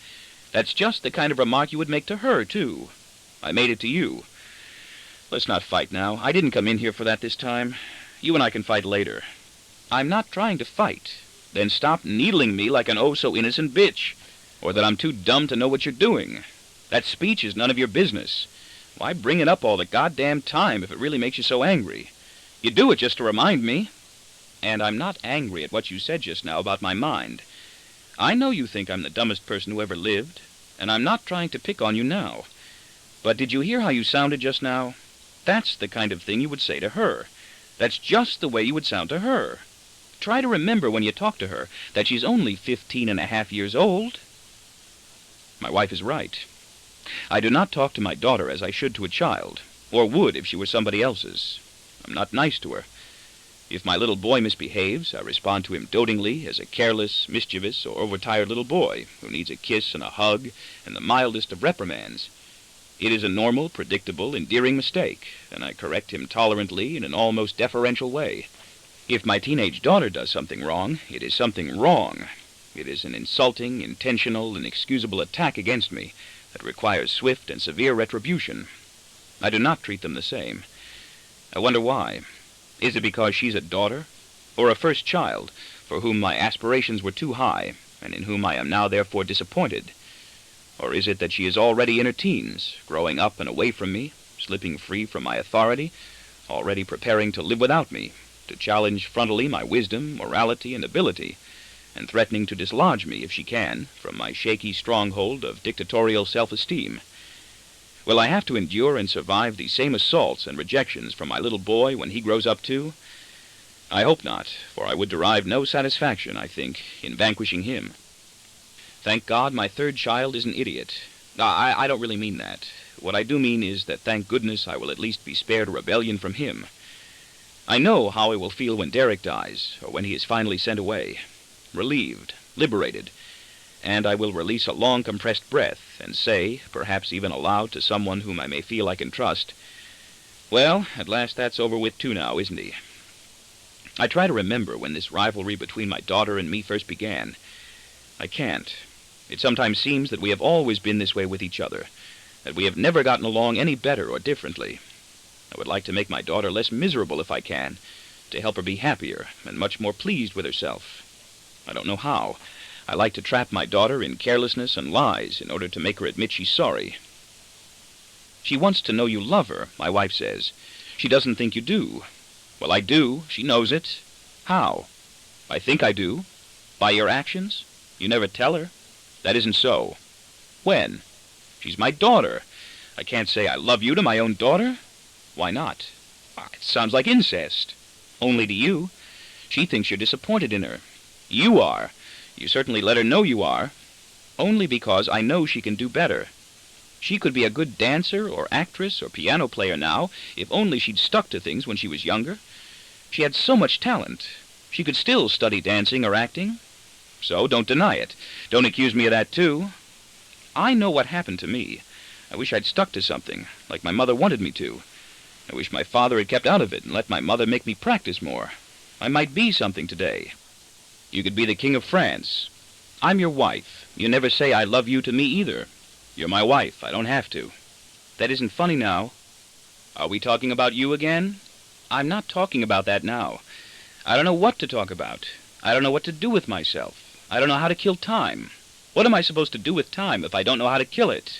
That's just the kind of remark you would make to her, too. I made it to you. Let's not fight now. I didn't come in here for that this time. You and I can fight later. I'm not trying to fight. Then stop needling me like an oh-so-innocent bitch, or that I'm too dumb to know what you're doing. That speech is none of your business. Why bring it up all the goddamn time if it really makes you so angry? You do it just to remind me. And I'm not angry at what you said just now about my mind. I know you think I'm the dumbest person who ever lived, and I'm not trying to pick on you now. But did you hear how you sounded just now? That's the kind of thing you would say to her. That's just the way you would sound to her. Try to remember when you talk to her that she's only 15.5 years old. My wife is right. I do not talk to my daughter as I should to a child, or would if she were somebody else's. I'm not nice to her. If my little boy misbehaves, I respond to him dotingly as a careless, mischievous, or overtired little boy who needs a kiss and a hug and the mildest of reprimands. It is a normal, predictable, endearing mistake, and I correct him tolerantly in an almost deferential way. If my teenage daughter does something wrong, it is something wrong. It is an insulting, intentional, and inexcusable attack against me that requires swift and severe retribution. I do not treat them the same. I wonder why. Is it because she's a daughter, or a first child, for whom my aspirations were too high, and in whom I am now therefore disappointed? Or is it that she is already in her teens, growing up and away from me, slipping free from my authority, already preparing to live without me, to challenge frontally my wisdom, morality, and ability, and threatening to dislodge me, if she can, from my shaky stronghold of dictatorial self-esteem? Will I have to endure and survive the same assaults and rejections from my little boy when he grows up too? I hope not, for I would derive no satisfaction, I think, in vanquishing him. Thank God my third child is an idiot. I don't really mean that. What I do mean is that thank goodness I will at least be spared a rebellion from him. I know how I will feel when Derek dies, or when he is finally sent away. Relieved, liberated, and I will release a long compressed breath and say, perhaps even aloud to someone whom I may feel I can trust, well, at last that's over with too now, isn't he? I try to remember when this rivalry between my daughter and me first began. I can't. It sometimes seems that we have always been this way with each other, that we have never gotten along any better or differently. I would like to make my daughter less miserable if I can, to help her be happier and much more pleased with herself. I don't know how. I like to trap my daughter in carelessness and lies in order to make her admit she's sorry. She wants to know you love her, my wife says. She doesn't think you do. Well, I do. She knows it. How? I think I do. By your actions? You never tell her. That isn't so. When? She's my daughter. I can't say I love you to my own daughter. Why not? It sounds like incest. Only to you. She thinks you're disappointed in her. You are. You certainly let her know you are. Only because I know she can do better. She could be a good dancer or actress or piano player now, if only she'd stuck to things when she was younger. She had so much talent. She could still study dancing or acting. So don't deny it. Don't accuse me of that, too. I know what happened to me. I wish I'd stuck to something, like my mother wanted me to. I wish my father had kept out of it and let my mother make me practice more. I might be something today. You could be the King of France. I'm your wife. You never say I love you to me either. You're my wife. I don't have to. That isn't funny now. Are we talking about you again? I'm not talking about that now. I don't know what to talk about. I don't know what to do with myself. I don't know how to kill time. What am I supposed to do with time if I don't know how to kill it?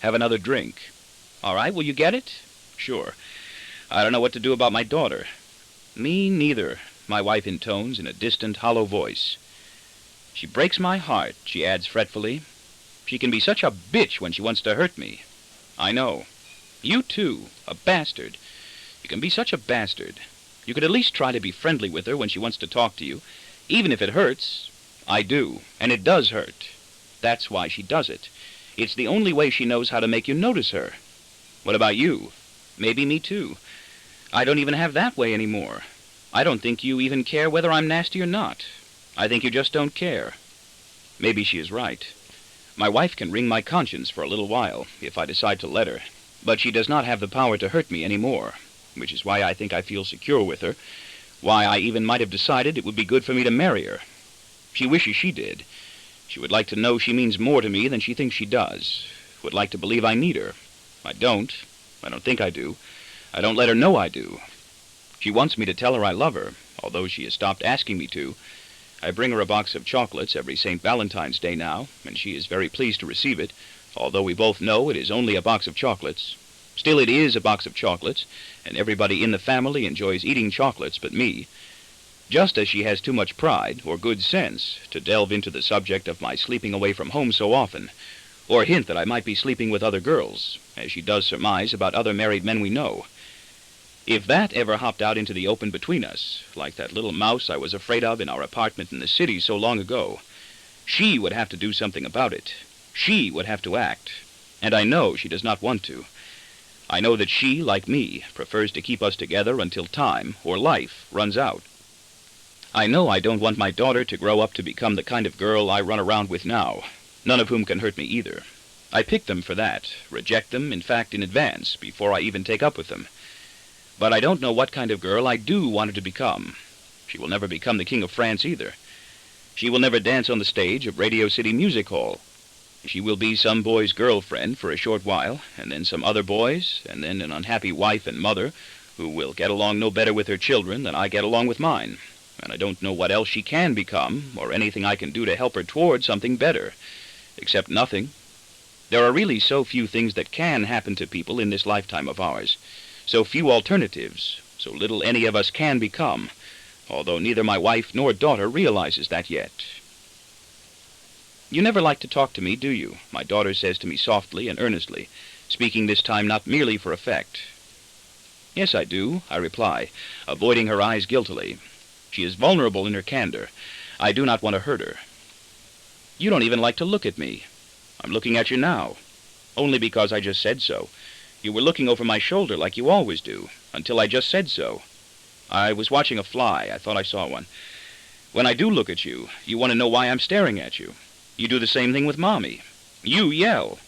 Have another drink. All right, will you get it? Sure. I don't know what to do about my daughter. Me neither, my wife intones in a distant, hollow voice. She breaks my heart, she adds fretfully. She can be such a bitch when she wants to hurt me. I know. You too, a bastard. You can be such a bastard. You could at least try to be friendly with her when she wants to talk to you, even if it hurts. I do, and it does hurt. That's why she does it. It's the only way she knows how to make you notice her. What about you? Maybe me too. I don't even have that way anymore. I don't think you even care whether I'm nasty or not. I think you just don't care. Maybe she is right. My wife can wring my conscience for a little while, if I decide to let her. But she does not have the power to hurt me anymore. which is why I think I feel secure with her, why I even might have decided it would be good for me to marry her. She wishes she did. She would like to know she means more to me than she thinks she does. Would like to believe I need her. I don't. I don't think I do. I don't let her know I do. She wants me to tell her I love her, although she has stopped asking me to. I bring her a box of chocolates every St. Valentine's Day now, and she is very pleased to receive it, although we both know it is only a box of chocolates. Still, it is a box of chocolates, and everybody in the family enjoys eating chocolates but me. Just as she has too much pride, or good sense, to delve into the subject of my sleeping away from home so often, or hint that I might be sleeping with other girls, as she does surmise about other married men we know. If that ever hopped out into the open between us, like that little mouse I was afraid of in our apartment in the city so long ago, she would have to do something about it. She would have to act, and I know she does not want to. I know that she, like me, prefers to keep us together until time, or life, runs out. I know I don't want my daughter to grow up to become the kind of girl I run around with now, none of whom can hurt me either. I pick them for that, reject them, in fact, in advance, before I even take up with them. But I don't know what kind of girl I do want her to become. She will never become the King of France either. She will never dance on the stage of Radio City Music Hall. She will be some boy's girlfriend for a short while, and then some other boy's, and then an unhappy wife and mother who will get along no better with her children than I get along with mine. And I don't know what else she can become, or anything I can do to help her toward something better, except nothing. There are really so few things that can happen to people in this lifetime of ours, so few alternatives, so little any of us can become, although neither my wife nor daughter realizes that yet. You never like to talk to me, do you? My daughter says to me softly and earnestly, speaking this time not merely for effect. Yes, I do, I reply, avoiding her eyes guiltily. She is vulnerable in her candor. I do not want to hurt her. You don't even like to look at me. I'm looking at you now, only because I just said so. You were looking over my shoulder like you always do, until I just said so. I was watching a fly. I thought I saw one. When I do look at you, you want to know why I'm staring at you. You do the same thing with Mommy. You yell.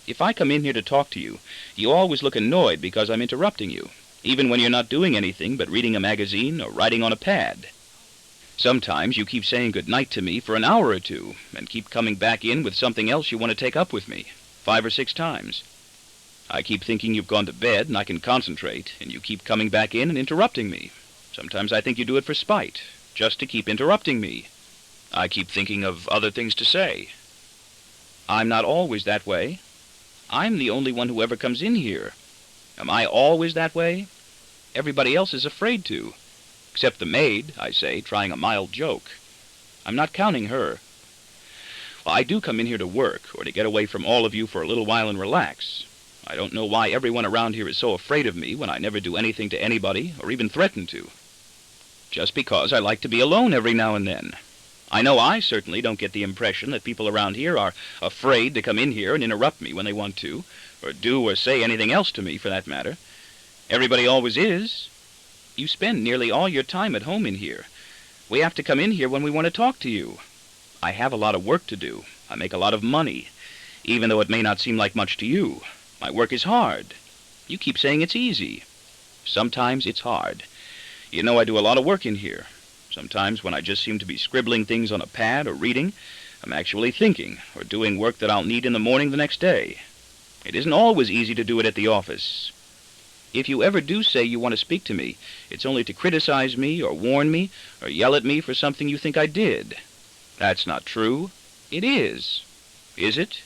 If I come in here to talk to you, you always look annoyed because I'm interrupting you, even when you're not doing anything but reading a magazine or writing on a pad. Sometimes you keep saying good night to me for an hour or two, and keep coming back in with something else you want to take up with me, 5 or 6 times. I keep thinking you've gone to bed and I can concentrate, and you keep coming back in and interrupting me. Sometimes I think you do it for spite, just to keep interrupting me. I keep thinking of other things to say. I'm not always that way. I'm the only one who ever comes in here. Am I always that way? Everybody else is afraid to. Except the maid, I say, trying a mild joke. I'm not counting her. Well, I do come in here to work, or to get away from all of you for a little while and relax. I don't know why everyone around here is so afraid of me when I never do anything to anybody, or even threaten to. Just because I like to be alone every now and then. I know I certainly don't get the impression that people around here are afraid to come in here and interrupt me when they want to, or do or say anything else to me for that matter. Everybody always is. You spend nearly all your time at home in here. We have to come in here when we want to talk to you. I have a lot of work to do. I make a lot of money, even though it may not seem like much to you. My work is hard. You keep saying it's easy. Sometimes it's hard. You know I do a lot of work in here. Sometimes when I just seem to be scribbling things on a pad or reading, I'm actually thinking or doing work that I'll need in the morning the next day. It isn't always easy to do it at the office. If you ever do say you want to speak to me, it's only to criticize me or warn me or yell at me for something you think I did. That's not true. It is. Is it?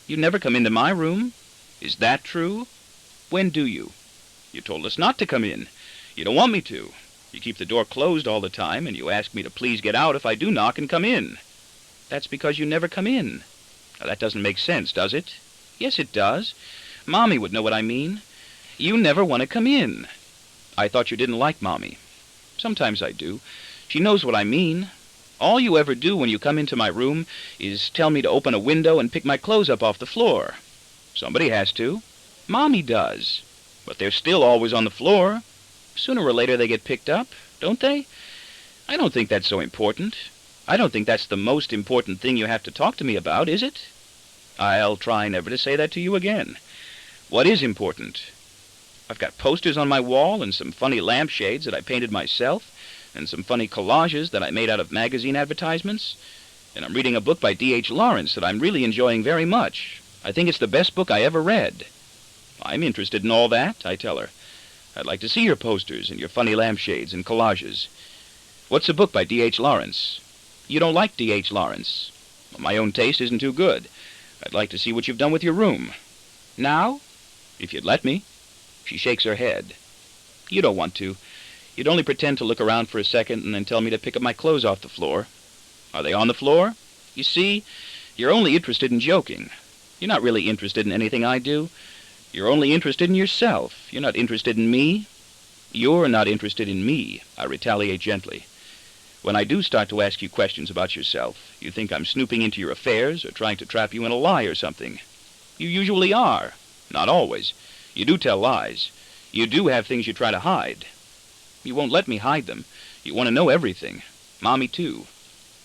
You never come into my room. Is that true? When do you? You told us not to come in. You don't want me to. You keep the door closed all the time, and you ask me to please get out if I do knock and come in. That's because you never come in. Now, that doesn't make sense, does it? Yes, it does. Mommy would know what I mean. You never want to come in. I thought you didn't like Mommy. Sometimes I do. She knows what I mean. All you ever do when you come into my room is tell me to open a window and pick my clothes up off the floor. Somebody has to. Mommy does. But they're still always on the floor. Sooner or later they get picked up, don't they? I don't think that's so important. I don't think that's the most important thing you have to talk to me about, is it? I'll try never to say that to you again. What is important? I've got posters on my wall and some funny lampshades that I painted myself and some funny collages that I made out of magazine advertisements. And I'm reading a book by D.H. Lawrence that I'm really enjoying very much. I think it's the best book I ever read. I'm interested in all that, I tell her. I'd like to see your posters and your funny lampshades and collages. What's a book by D.H. Lawrence? You don't like D.H. Lawrence. Well, my own taste isn't too good. I'd like to see what you've done with your room. Now? If you'd let me. She shakes her head. You don't want to. You'd only pretend to look around for a second and then tell me to pick up my clothes off the floor. Are they on the floor? You see, you're only interested in joking. You're not really interested in anything I do. You're only interested in yourself. You're not interested in me. You're not interested in me, I retaliate gently. When I do start to ask you questions about yourself, you think I'm snooping into your affairs or trying to trap you in a lie or something. You usually are. Not always. You do tell lies. You do have things you try to hide. You won't let me hide them. You want to know everything. Mommy, too.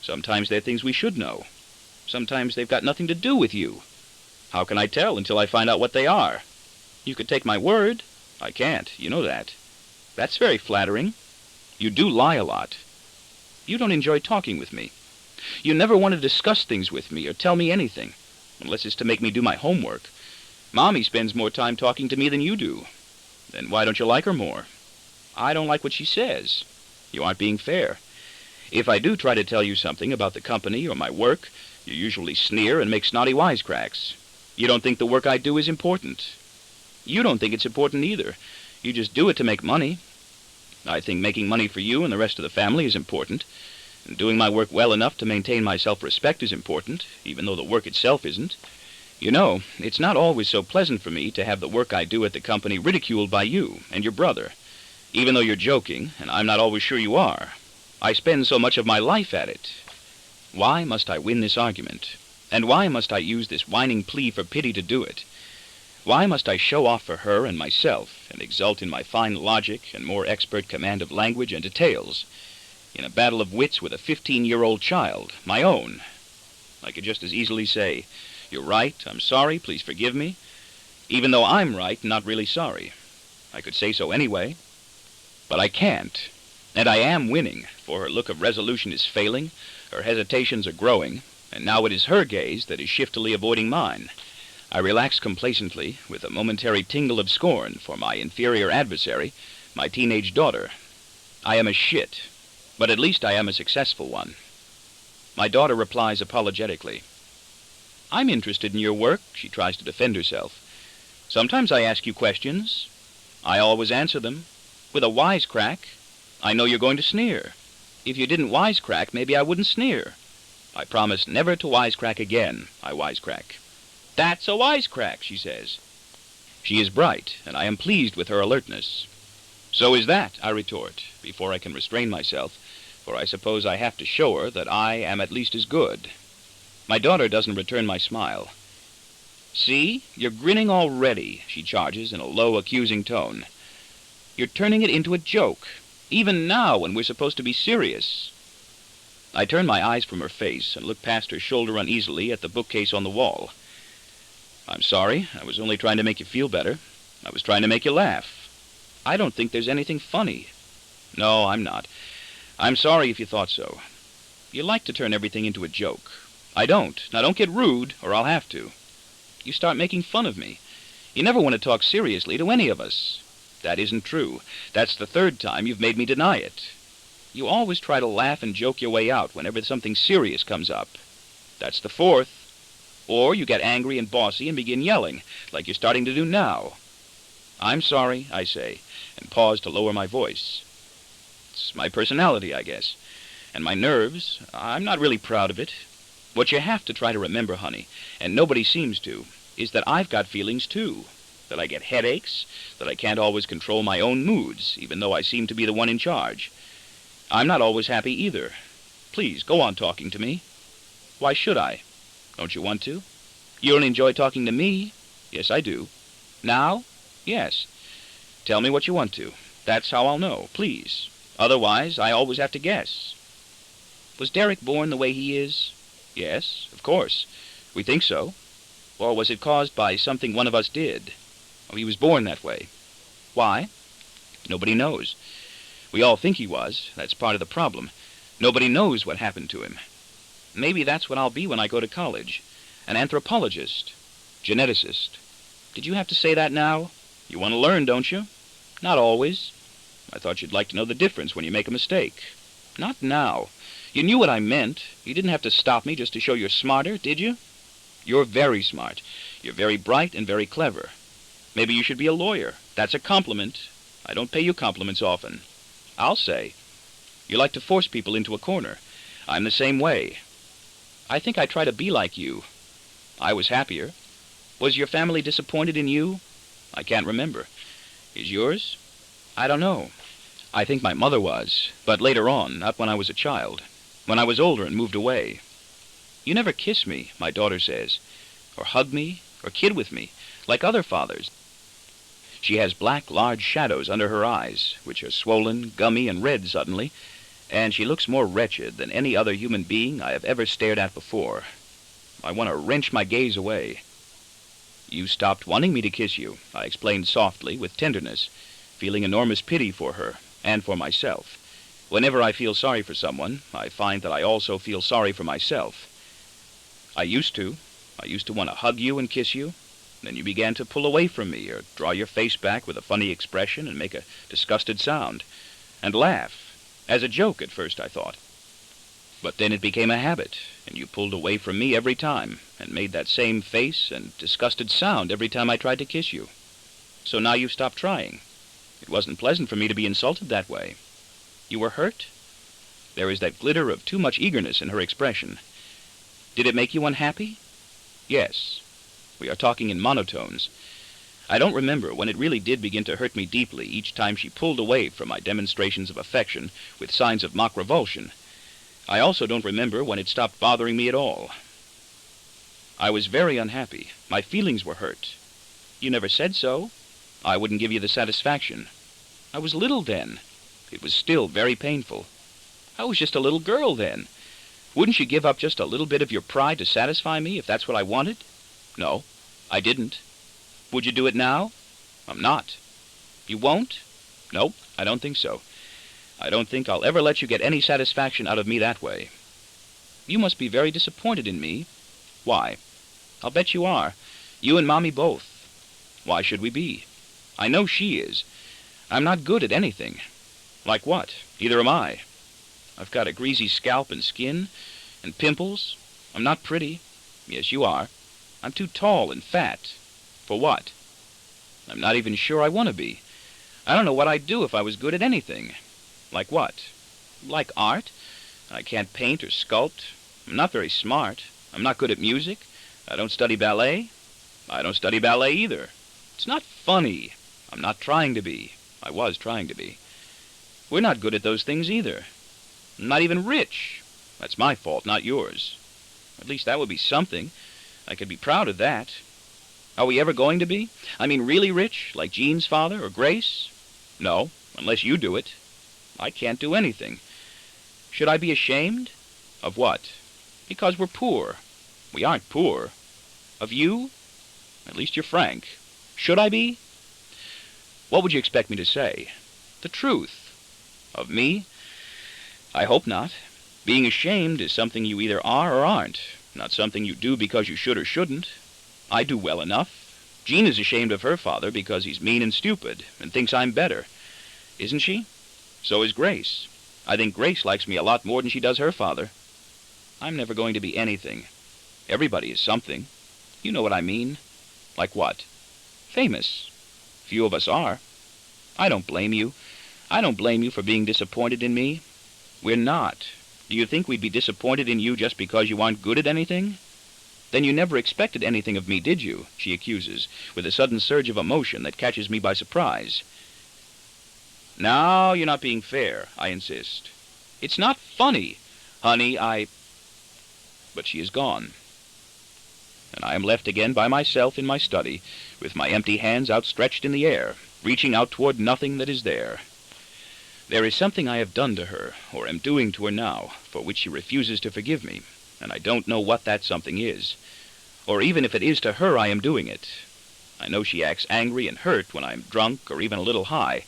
Sometimes they're things we should know. Sometimes they've got nothing to do with you. How can I tell until I find out what they are? You could take my word. I can't. You know that. That's very flattering. You do lie a lot. You don't enjoy talking with me. You never want to discuss things with me or tell me anything, unless it's to make me do my homework. Mommy spends more time talking to me than you do. Then why don't you like her more? I don't like what she says. You aren't being fair. If I do try to tell you something about the company or my work, you usually sneer and make snotty wisecracks. You don't think the work I do is important. You don't think it's important either. You just do it to make money. I think making money for you and the rest of the family is important, and doing my work well enough to maintain my self-respect is important, even though the work itself isn't. You know, it's not always so pleasant for me to have the work I do at the company ridiculed by you and your brother, even though you're joking, and I'm not always sure you are. I spend so much of my life at it. Why must I win this argument? And why must I use this whining plea for pity to do it? Why must I show off for her and myself and exult in my fine logic and more expert command of language and details in a battle of wits with a 15-year-old child, my own? I could just as easily say, "You're right, I'm sorry, please forgive me," even though I'm right and not really sorry. I could say so anyway, but I can't. And I am winning, for her look of resolution is failing, her hesitations are growing, and now it is her gaze that is shiftily avoiding mine. I relax complacently, with a momentary tingle of scorn for my inferior adversary, my teenage daughter. I am a shit, but at least I am a successful one. My daughter replies apologetically. I'm interested in your work, she tries to defend herself. Sometimes I ask you questions. I always answer them, with a wisecrack. I know you're going to sneer. If you didn't wisecrack, maybe I wouldn't sneer. I promise never to wisecrack again, I wisecrack. That's a wisecrack, she says. She is bright, and I am pleased with her alertness. So is that, I retort, before I can restrain myself, for I suppose I have to show her that I am at least as good. My daughter doesn't return my smile. See, you're grinning already, she charges in a low, accusing tone. You're turning it into a joke, even now when we're supposed to be serious. I turn my eyes from her face and look past her shoulder uneasily at the bookcase on the wall. I'm sorry, I was only trying to make you feel better. I was trying to make you laugh. I don't think there's anything funny. No, I'm not. I'm sorry if you thought so. You like to turn everything into a joke. I don't. Now don't get rude, or I'll have to. You start making fun of me. You never want to talk seriously to any of us. That isn't true. That's the third time you've made me deny it. You always try to laugh and joke your way out whenever something serious comes up. That's the fourth. Or you get angry and bossy and begin yelling, like you're starting to do now. I'm sorry, I say, and pause to lower my voice. It's my personality, I guess. And my nerves, I'm not really proud of it. What you have to try to remember, honey, and nobody seems to, is that I've got feelings too. That I get headaches, that I can't always control my own moods, even though I seem to be the one in charge. I'm not always happy either. Please, go on talking to me. Why should I? Don't you want to? You don't enjoy talking to me? Yes, I do. Now? Yes. Tell me what you want to. That's how I'll know, please. Otherwise, I always have to guess. Was Derek born the way he is? Yes, of course. We think so. Or was it caused by something one of us did? Oh, he was born that way. Why? Nobody knows. We all think he was. That's part of the problem. Nobody knows what happened to him. Maybe that's what I'll be when I go to college. An anthropologist. Geneticist. Did you have to say that now? You want to learn, don't you? Not always. I thought you'd like to know the difference when you make a mistake. Not now. You knew what I meant. You didn't have to stop me just to show you're smarter, did you? You're very smart. You're very bright and very clever. Maybe you should be a lawyer. That's a compliment. I don't pay you compliments often. I'll say. You like to force people into a corner. I'm the same way. I think I try to be like you. I was happier. Was your family disappointed in you? I can't remember. Is yours? I don't know. I think my mother was, but later on, not when I was a child. When I was older and moved away. You never kiss me, my daughter says, or hug me, or kid with me, like other fathers. She has black, large shadows under her eyes, which are swollen, gummy, and red suddenly, and she looks more wretched than any other human being I have ever stared at before. I want to wrench my gaze away. You stopped wanting me to kiss you, I explained softly, with tenderness, feeling enormous pity for her, and for myself. Whenever I feel sorry for someone, I find that I also feel sorry for myself. I used to want to hug you and kiss you. Then you began to pull away from me, or draw your face back with a funny expression and make a disgusted sound, and laugh. As a joke at first, I thought. But then it became a habit, and you pulled away from me every time, and made that same face and disgusted sound every time I tried to kiss you. So now you've stopped trying. It wasn't pleasant for me to be insulted that way. You were hurt? There is that glitter of too much eagerness in her expression. Did it make you unhappy? Yes. We are talking in monotones. I don't remember when it really did begin to hurt me deeply each time she pulled away from my demonstrations of affection with signs of mock revulsion. I also don't remember when it stopped bothering me at all. I was very unhappy. My feelings were hurt. You never said so. I wouldn't give you the satisfaction. I was little then. It was still very painful. I was just a little girl then. Wouldn't you give up just a little bit of your pride to satisfy me if that's what I wanted? No, I didn't. Would you do it now? I'm not. You won't? Nope, I don't think so. I don't think I'll ever let you get any satisfaction out of me that way. You must be very disappointed in me. Why? I'll bet you are. You and Mommy both. Why should we be? I know she is. I'm not good at anything. Like what? Neither am I. I've got a greasy scalp and skin, and pimples. I'm not pretty. Yes, you are. I'm too tall and fat. For what? I'm not even sure I want to be. I don't know what I'd do if I was good at anything. Like what? Like art. I can't paint or sculpt. I'm not very smart. I'm not good at music. I don't study ballet. I don't study ballet either. It's not funny. I'm not trying to be. I was trying to be. We're not good at those things either. I'm not even rich. That's my fault, not yours. At least that would be something. I could be proud of that. Are we ever going to be? I mean really rich, like Jean's father or Grace? No, unless you do it. I can't do anything. Should I be ashamed? Of what? Because we're poor. We aren't poor. Of you? At least you're frank. Should I be? What would you expect me to say? The truth. Of me? I hope not. Being ashamed is something you either are or aren't, not something you do because you should or shouldn't. I do well enough. Jean is ashamed of her father because he's mean and stupid and thinks I'm better. Isn't she? So is Grace. I think Grace likes me a lot more than she does her father. I'm never going to be anything. Everybody is something. You know what I mean. Like what? Famous. Few of us are. I don't blame you. I don't blame you for being disappointed in me. We're not. Do you think we'd be disappointed in you just because you aren't good at anything? Then you never expected anything of me, did you? She accuses, with a sudden surge of emotion that catches me by surprise. Now you're not being fair, I insist. It's not funny. Honey, But she is gone. And I am left again by myself in my study, with my empty hands outstretched in the air, reaching out toward nothing that is there. There is something I have done to her, or am doing to her now, for which she refuses to forgive me, and I don't know what that something is, or even if it is to her I am doing it. I know she acts angry and hurt when I'm drunk or even a little high.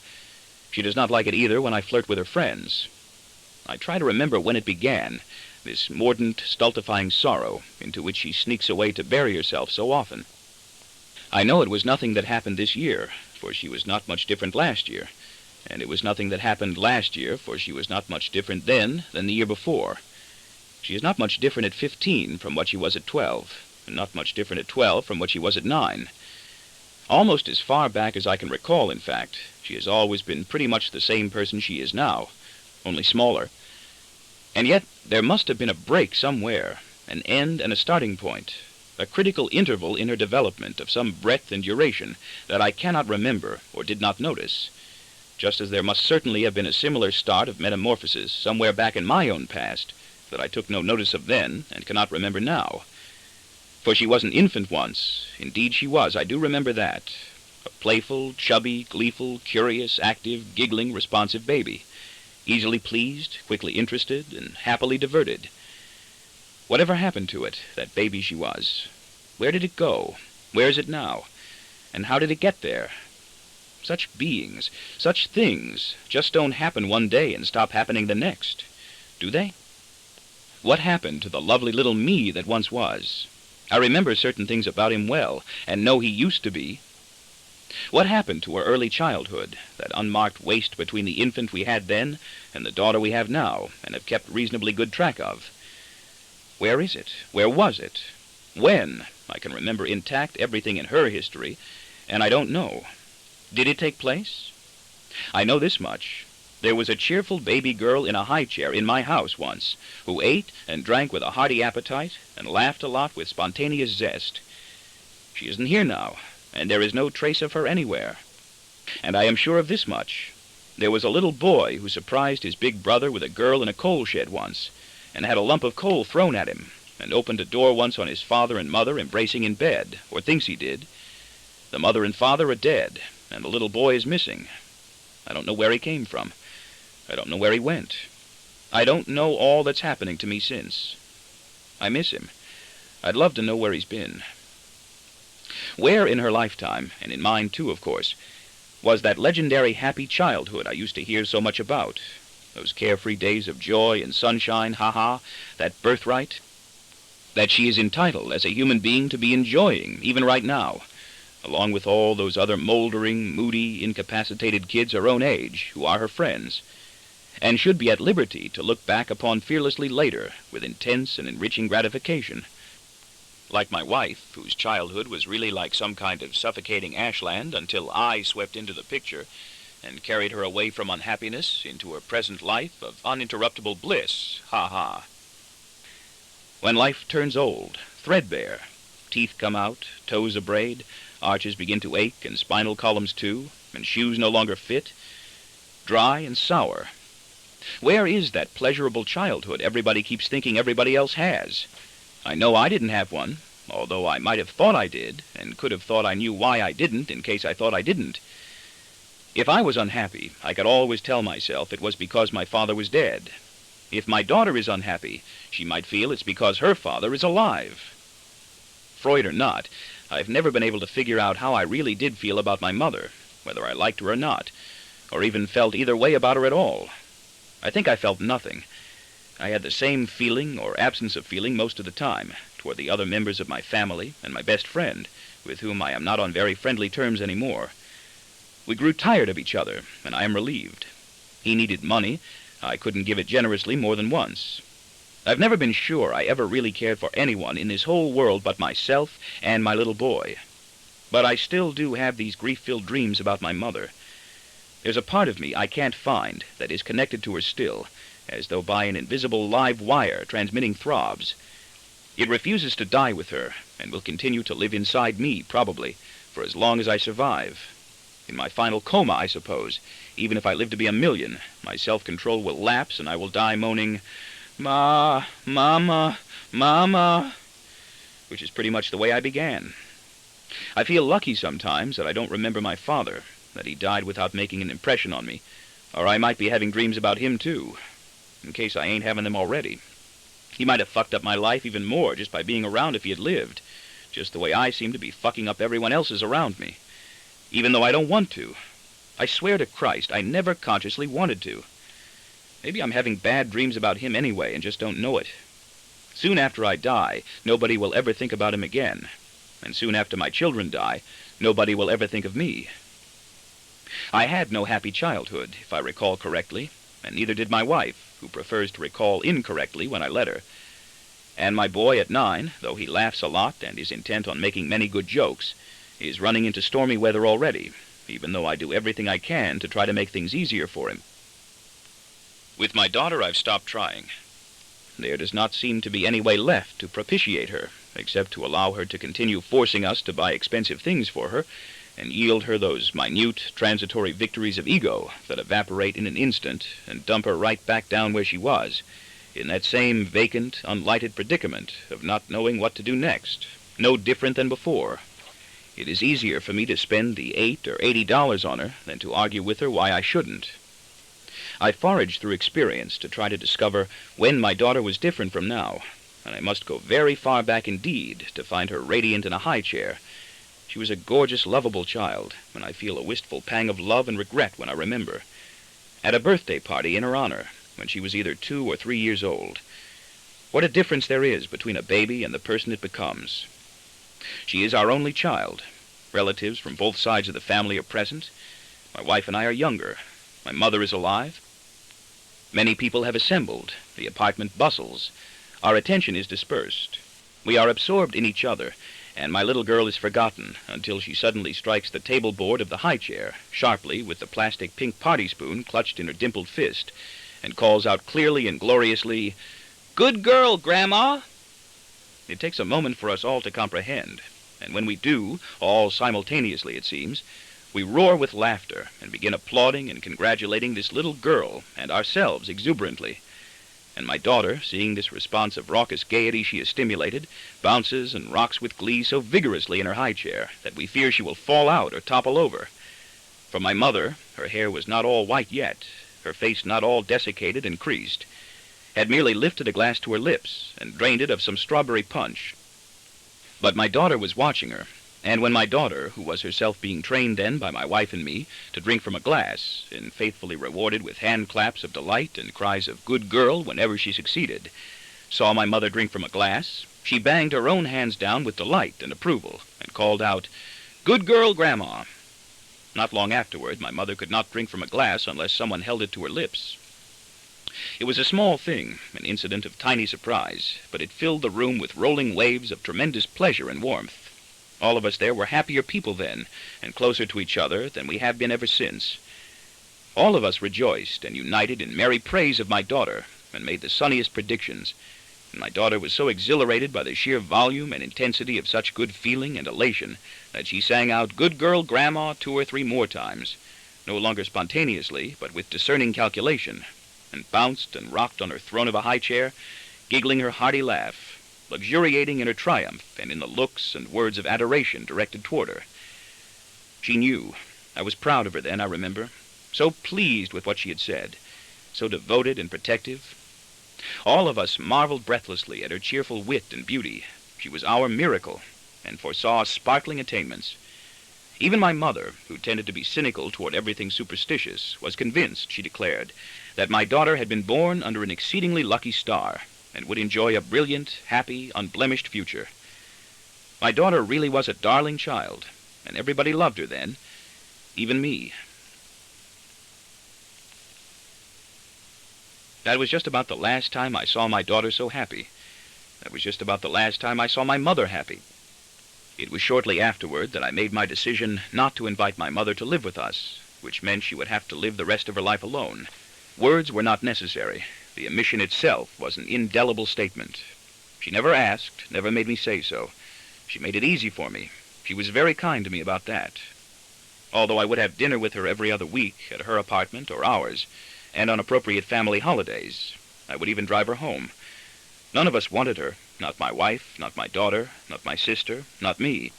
She does not like it either when I flirt with her friends. I try to remember when it began, this mordant, stultifying sorrow into which she sneaks away to bury herself so often. I know it was nothing that happened this year, for she was not much different last year, and it was nothing that happened last year, for she was not much different then than the year before. She is not much different at 15 from what she was at 12, and not much different at 12 from what she was at 9. Almost as far back as I can recall, in fact, she has always been pretty much the same person she is now, only smaller. And yet there must have been a break somewhere, an end and a starting point, a critical interval in her development of some breadth and duration that I cannot remember or did not notice, just as there must certainly have been a similar start of metamorphosis somewhere back in my own past that I took no notice of then and cannot remember now. For she was an infant once. Indeed she was, I do remember that. A playful, chubby, gleeful, curious, active, giggling, responsive baby, easily pleased, quickly interested, and happily diverted. Whatever happened to it, that baby she was? Where did it go? Where is it now? And how did it get there? Such beings, such things, just don't happen one day and stop happening the next, do they? What happened to the lovely little me that once was? I remember certain things about him well, and know he used to be. What happened to her early childhood, that unmarked waste between the infant we had then and the daughter we have now, and have kept reasonably good track of? Where is it? Where was it? When? I can remember intact everything in her history, and I don't know. Did it take place? I know this much. There was a cheerful baby girl in a high chair in my house once, who ate and drank with a hearty appetite and laughed a lot with spontaneous zest. She isn't here now, and there is no trace of her anywhere. And I am sure of this much. There was a little boy who surprised his big brother with a girl in a coal shed once, and had a lump of coal thrown at him, and opened a door once on his father and mother embracing in bed, or thinks he did. The mother and father are dead, and the little boy is missing. I don't know where he came from. I don't know where he went. I don't know all that's happening to me since. I miss him. I'd love to know where he's been. Where in her lifetime, and in mine too, of course, was that legendary happy childhood I used to hear so much about? Those carefree days of joy and sunshine, ha-ha, that birthright that she is entitled as a human being to be enjoying, even right now, along with all those other moldering, moody, incapacitated kids her own age who are her friends, and should be at liberty to look back upon fearlessly later with intense and enriching gratification. Like my wife, whose childhood was really like some kind of suffocating ashland until I swept into the picture and carried her away from unhappiness into her present life of uninterruptible bliss, ha-ha. When life turns old, threadbare, teeth come out, toes abrade, arches begin to ache, and spinal columns too, and shoes no longer fit, dry and sour. Where is that pleasurable childhood everybody keeps thinking everybody else has? I know I didn't have one, although I might have thought I did, and could have thought I knew why I didn't in case I thought I didn't. If I was unhappy, I could always tell myself it was because my father was dead. If my daughter is unhappy, she might feel it's because her father is alive. Freud or not, I've never been able to figure out how I really did feel about my mother, whether I liked her or not, or even felt either way about her at all. I think I felt nothing. I had the same feeling or absence of feeling most of the time toward the other members of my family and my best friend, with whom I am not on very friendly terms anymore. We grew tired of each other, and I am relieved. He needed money. I couldn't give it generously more than once. I've never been sure I ever really cared for anyone in this whole world but myself and my little boy. But I still do have these grief-filled dreams about my mother. There's a part of me I can't find that is connected to her still, as though by an invisible live wire transmitting throbs. It refuses to die with her, and will continue to live inside me, probably, for as long as I survive. In my final coma, I suppose, even if I live to be 1,000,000, my self-control will lapse, and I will die moaning, "Ma, Mama, Mama," which is pretty much the way I began. I feel lucky sometimes that I don't remember my father, that he died without making an impression on me, or I might be having dreams about him, too, in case I ain't having them already. He might have fucked up my life even more just by being around if he had lived. just the way I seem to be fucking up everyone else's around me, even though I don't want to. I swear to Christ, I never consciously wanted to. Maybe I'm having bad dreams about him anyway and just don't know it. Soon after I die, nobody will ever think about him again. And soon after my children die, nobody will ever think of me. I had no happy childhood, if I recall correctly, and neither did my wife, who prefers to recall incorrectly when I let her. And my boy at 9, though he laughs a lot and is intent on making many good jokes, is running into stormy weather already, even though I do everything I can to try to make things easier for him. With my daughter, I've stopped trying. There does not seem to be any way left to propitiate her, except to allow her to continue forcing us to buy expensive things for her, and yield her those minute, transitory victories of ego that evaporate in an instant and dump her right back down where she was, in that same vacant, unlighted predicament of not knowing what to do next, no different than before. It is easier for me to spend the $8 or $80 on her than to argue with her why I shouldn't. I foraged through experience to try to discover when my daughter was different from now, and I must go very far back indeed to find her radiant in a high chair. She was a gorgeous, lovable child, and I feel a wistful pang of love and regret when I remember. At a birthday party in her honor, when she was either 2 or 3 years old. What a difference there is between a baby and the person it becomes. She is our only child. Relatives from both sides of the family are present. My wife and I are younger. My mother is alive. Many people have assembled. The apartment bustles. Our attention is dispersed. We are absorbed in each other, and my little girl is forgotten until she suddenly strikes the table board of the high chair, sharply with the plastic pink party spoon clutched in her dimpled fist, and calls out clearly and gloriously, "Good girl, Grandma!" It takes a moment for us all to comprehend, and when we do, all simultaneously it seems, we roar with laughter and begin applauding and congratulating this little girl and ourselves exuberantly. And my daughter, seeing this response of raucous gaiety she has stimulated, bounces and rocks with glee so vigorously in her high chair that we fear she will fall out or topple over. For my mother, her hair was not all white yet, her face not all desiccated and creased, had merely lifted a glass to her lips and drained it of some strawberry punch. But my daughter was watching her, and when my daughter, who was herself being trained then by my wife and me to drink from a glass, and faithfully rewarded with hand claps of delight and cries of "good girl" whenever she succeeded, saw my mother drink from a glass, she banged her own hands down with delight and approval, and called out, "Good girl, Grandma." Not long afterward, my mother could not drink from a glass unless someone held it to her lips. It was a small thing, an incident of tiny surprise, but it filled the room with rolling waves of tremendous pleasure and warmth. All of us there were happier people then, and closer to each other than we have been ever since. All of us rejoiced and united in merry praise of my daughter, and made the sunniest predictions. And my daughter was so exhilarated by the sheer volume and intensity of such good feeling and elation that she sang out "Good girl, Grandma" 2 or 3 more times, no longer spontaneously, but with discerning calculation, and bounced and rocked on her throne of a high chair, giggling her hearty laugh, luxuriating in her triumph and in the looks and words of adoration directed toward her. She knew. I was proud of her then, I remember, so pleased with what she had said, so devoted and protective. All of us marveled breathlessly at her cheerful wit and beauty. She was our miracle, and foresaw sparkling attainments. Even my mother, who tended to be cynical toward everything superstitious, was convinced, she declared, that my daughter had been born under an exceedingly lucky star, and would enjoy a brilliant, happy, unblemished future. My daughter really was a darling child, and everybody loved her then, even me. That was just about the last time I saw my daughter so happy. That was just about the last time I saw my mother happy. It was shortly afterward that I made my decision not to invite my mother to live with us, which meant she would have to live the rest of her life alone. Words were not necessary. The omission itself was an indelible statement. She never asked, never made me say so. She made it easy for me. She was very kind to me about that. Although I would have dinner with her every other week at her apartment or ours, and on appropriate family holidays, I would even drive her home. None of us wanted her, not my wife, not my daughter, not my sister, not me.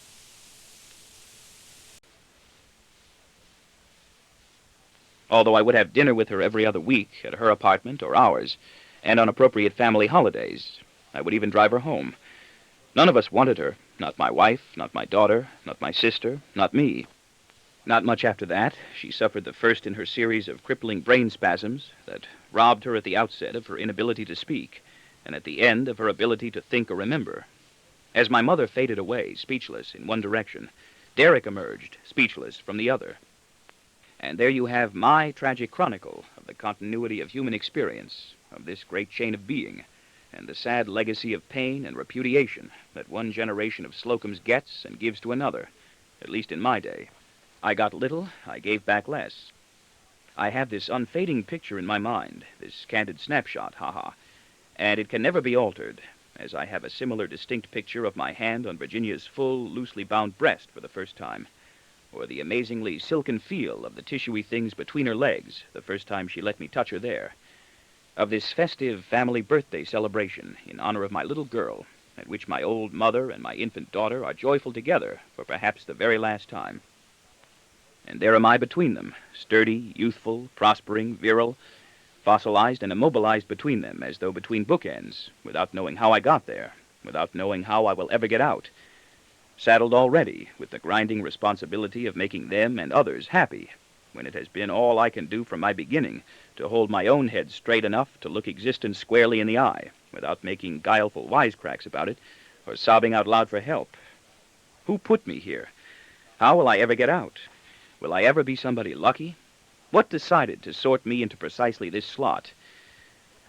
Although I would have dinner with her every other week at her apartment or ours, and on appropriate family holidays, I would even drive her home. None of us wanted her. Not my wife, not my daughter, not my sister, not me. Not much after that, she suffered the first in her series of crippling brain spasms that robbed her at the outset of her inability to speak, and at the end of her ability to think or remember. As my mother faded away, speechless, in one direction, Derek emerged, speechless, from the other. And there you have my tragic chronicle of the continuity of human experience, of this great chain of being, and the sad legacy of pain and repudiation that one generation of Slocums gets and gives to another, at least in my day. I got little, I gave back less. I have this unfading picture in my mind, this candid snapshot, and it can never be altered, as I have a similar distinct picture of my hand on Virginia's full, loosely bound breast for the first time, or the amazingly silken feel of the tissuey things between her legs the first time she let me touch her there, of this festive family birthday celebration in honor of my little girl, at which my old mother and my infant daughter are joyful together for perhaps the very last time. And there am I between them, sturdy, youthful, prospering, virile, fossilized and immobilized between them, as though between bookends, without knowing how I got there, without knowing how I will ever get out, saddled already with the grinding responsibility of making them and others happy, when it has been all I can do from my beginning to hold my own head straight enough to look existence squarely in the eye, without making guileful wisecracks about it, or sobbing out loud for help. Who put me here? How will I ever get out? Will I ever be somebody lucky? What decided to sort me into precisely this slot?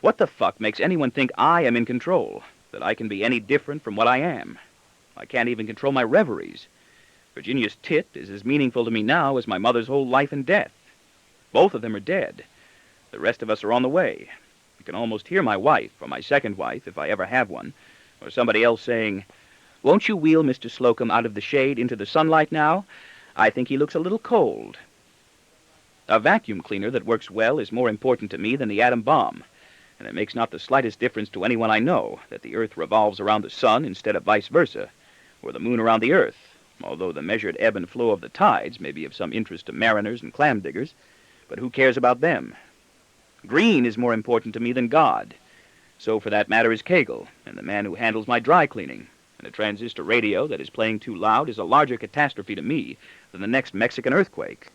What the fuck makes anyone think I am in control, that I can be any different from what I am? I can't even control my reveries. Virginia's tit is as meaningful to me now as my mother's whole life and death. Both of them are dead. The rest of us are on the way. I can almost hear my wife, or my second wife, if I ever have one, or somebody else saying, "Won't you wheel Mr. Slocum out of the shade into the sunlight now? I think he looks a little cold." A vacuum cleaner that works well is more important to me than the atom bomb, and it makes not the slightest difference to anyone I know that the Earth revolves around the sun instead of vice versa, or the moon around the Earth, although the measured ebb and flow of the tides may be of some interest to mariners and clam diggers, but who cares about them? Green is more important to me than God. So, for that matter, is Kegel, and the man who handles my dry cleaning, and a transistor radio that is playing too loud is a larger catastrophe to me than the next Mexican earthquake.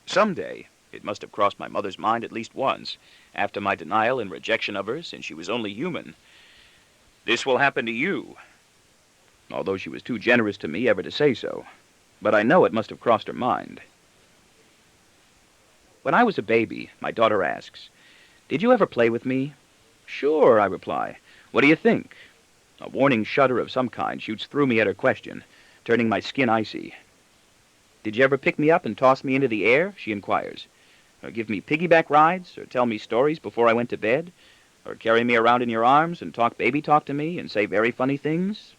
Someday, it must have crossed my mother's mind at least once, after my denial and rejection of her since she was only human. This will happen to you. Although she was too generous to me ever to say so. But I know it must have crossed her mind. When I was a baby, my daughter asks, "Did you ever play with me?" "Sure," I reply. "What do you think?" A warning shudder of some kind shoots through me at her question, turning my skin icy. "Did you ever pick me up and toss me into the air?" she inquires. "Or give me piggyback rides, or tell me stories before I went to bed, or carry me around in your arms and talk baby talk to me and say very funny things?"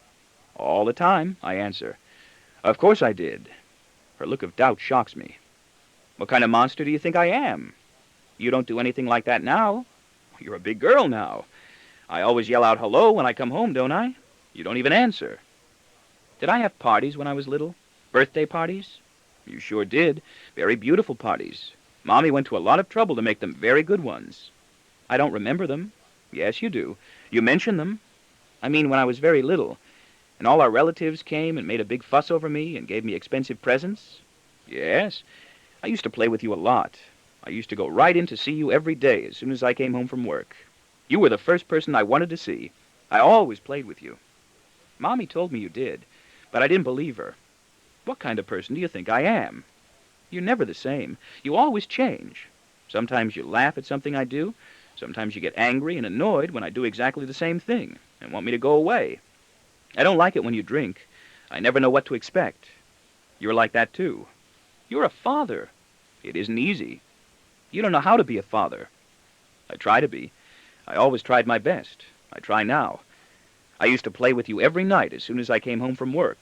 "All the time," I answer. "Of course I did." Her look of doubt shocks me. "What kind of monster do you think I am? You don't do anything like that now. You're a big girl now. I always yell out hello when I come home, don't I? You don't even answer." "Did I have parties when I was little? Birthday parties?" "You sure did. Very beautiful parties. Mommy went to a lot of trouble to make them very good ones." "I don't remember them." "Yes, you do. You mention them. I mean when I was very little, and all our relatives came and made a big fuss over me and gave me expensive presents." "Yes. I used to play with you a lot. I used to go right in to see you every day as soon as I came home from work. You were the first person I wanted to see. I always played with you." "Mommy told me you did, but I didn't believe her." "What kind of person do you think I am?" "You're never the same. You always change. Sometimes you laugh at something I do. Sometimes you get angry and annoyed when I do exactly the same thing and want me to go away. I don't like it when you drink. I never know what to expect. You're like that, too. You're a father. It isn't easy. You don't know how to be a father." "I try to be. I always tried my best. I try now. I used to play with you every night as soon as I came home from work."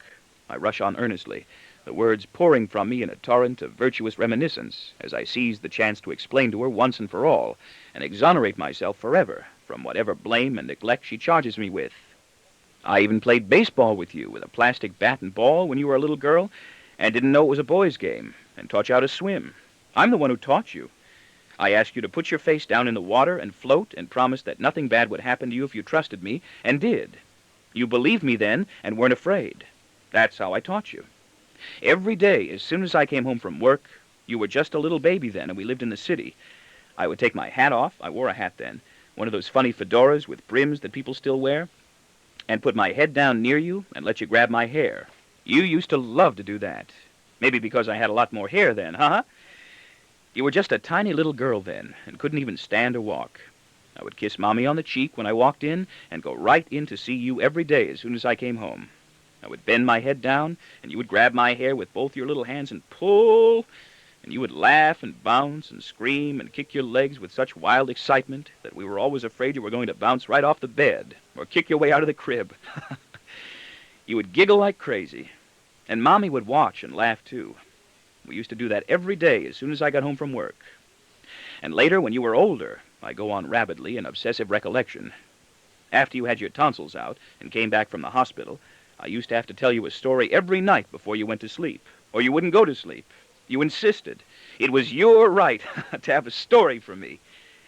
I rush on earnestly, the words pouring from me in a torrent of virtuous reminiscence as I seize the chance to explain to her once and for all and exonerate myself forever from whatever blame and neglect she charges me with. "I even played baseball with you with a plastic bat and ball when you were a little girl and didn't know it was a boy's game, and taught you how to swim. I'm the one who taught you. I asked you to put your face down in the water and float and promised that nothing bad would happen to you if you trusted me, and did. You believed me then and weren't afraid. That's how I taught you. Every day, as soon as I came home from work, you were just a little baby then, and we lived in the city. I would take my hat off, I wore a hat then, one of those funny fedoras with brims that people still wear, and put my head down near you and let you grab my hair. You used to love to do that. Maybe because I had a lot more hair then, huh? You were just a tiny little girl then, and couldn't even stand or walk. I would kiss Mommy on the cheek when I walked in, and go right in to see you every day as soon as I came home. I would bend my head down, and you would grab my hair with both your little hands and pull, and you would laugh and bounce and scream and kick your legs with such wild excitement that we were always afraid you were going to bounce right off the bed or kick your way out of the crib. You would giggle like crazy, and Mommy would watch and laugh too. We used to do that every day as soon as I got home from work. And later, when you were older, I go on rapidly in obsessive recollection. After you had your tonsils out and came back from the hospital, I used to have to tell you a story every night before you went to sleep, or you wouldn't go to sleep. You insisted. It was your right to have a story from me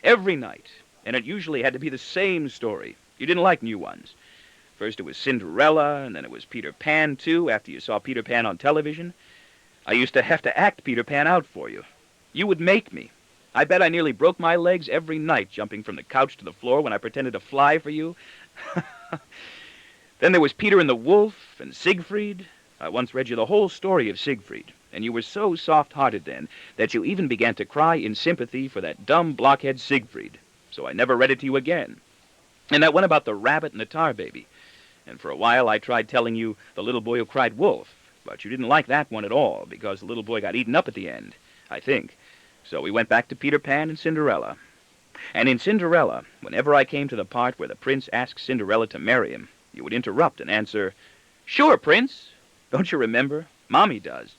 every night, and it usually had to be the same story. You didn't like new ones. First it was Cinderella, and then it was Peter Pan, too, after you saw Peter Pan on television. I used to have to act Peter Pan out for you. You would make me. I bet I nearly broke my legs every night jumping from the couch to the floor when I pretended to fly for you. Then there was Peter and the Wolf and Siegfried. I once read you the whole story of Siegfried, and you were so soft-hearted then that you even began to cry in sympathy for that dumb blockhead Siegfried. So I never read it to you again. And that one about the rabbit and the tar baby. And for a while I tried telling you the little boy who cried wolf, but you didn't like that one at all because the little boy got eaten up at the end, I think. So we went back to Peter Pan and Cinderella. And in Cinderella, whenever I came to the part where the prince asks Cinderella to marry him, you would interrupt and answer, "Sure, Prince." Don't you remember? Mommy does.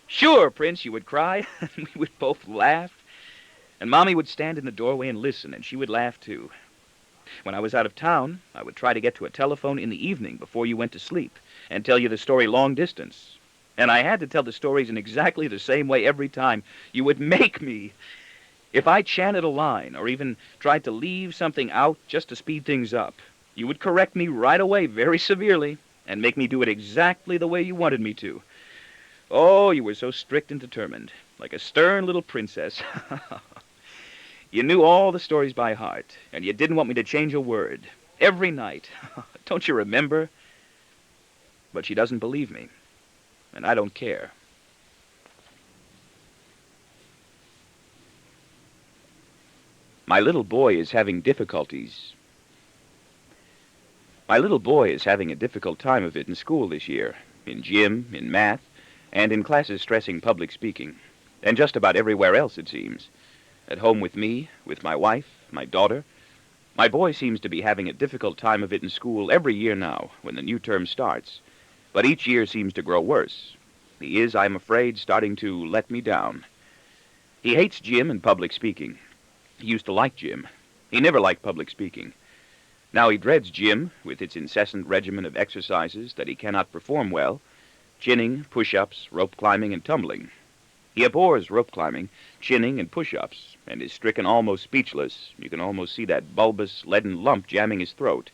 "Sure, Prince," you would cry, and we would both laugh. And Mommy would stand in the doorway and listen, and she would laugh too. When I was out of town, I would try to get to a telephone in the evening before you went to sleep and tell you the story long distance. And I had to tell the stories in exactly the same way every time. You would make me. If I chanted a line or even tried to leave something out just to speed things up, you would correct me right away very severely and make me do it exactly the way you wanted me to. Oh, you were so strict and determined, like a stern little princess. You knew all the stories by heart, and you didn't want me to change a word. Every night. Don't you remember? But she doesn't believe me, and I don't care. My little boy is having difficulties. My little boy is having a difficult time of it in school this year, in gym, in math, and in classes stressing public speaking, and just about everywhere else, it seems. At home with me, with my wife, my daughter. My boy seems to be having a difficult time of it in school every year now, when the new term starts. But each year seems to grow worse. He is, I'm afraid, starting to let me down. He hates gym and public speaking. He used to like gym. He never liked public speaking. Now he dreads gym, with its incessant regimen of exercises that he cannot perform well, chinning, push-ups, rope climbing, and tumbling. He abhors rope climbing, chinning, and push-ups, and is stricken almost speechless. You can almost see that bulbous, leaden lump jamming his throat,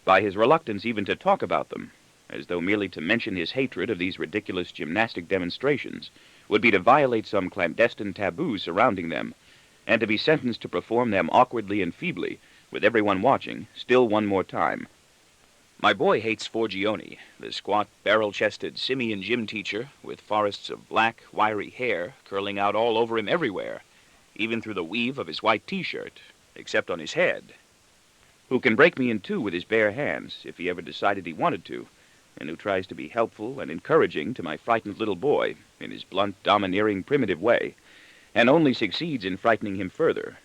by his reluctance even to talk about them, as though merely to mention his hatred of these ridiculous gymnastic demonstrations would be to violate some clandestine taboo surrounding them, and to be sentenced to perform them awkwardly and feebly, with everyone watching, still one more time. My boy hates Forgione, the squat, barrel-chested simian gym teacher with forests of black, wiry hair curling out all over him everywhere, even through the weave of his white T-shirt, except on his head, who can break me in two with his bare hands if he ever decided he wanted to, and who tries to be helpful and encouraging to my frightened little boy in his blunt, domineering, primitive way, and only succeeds in frightening him further.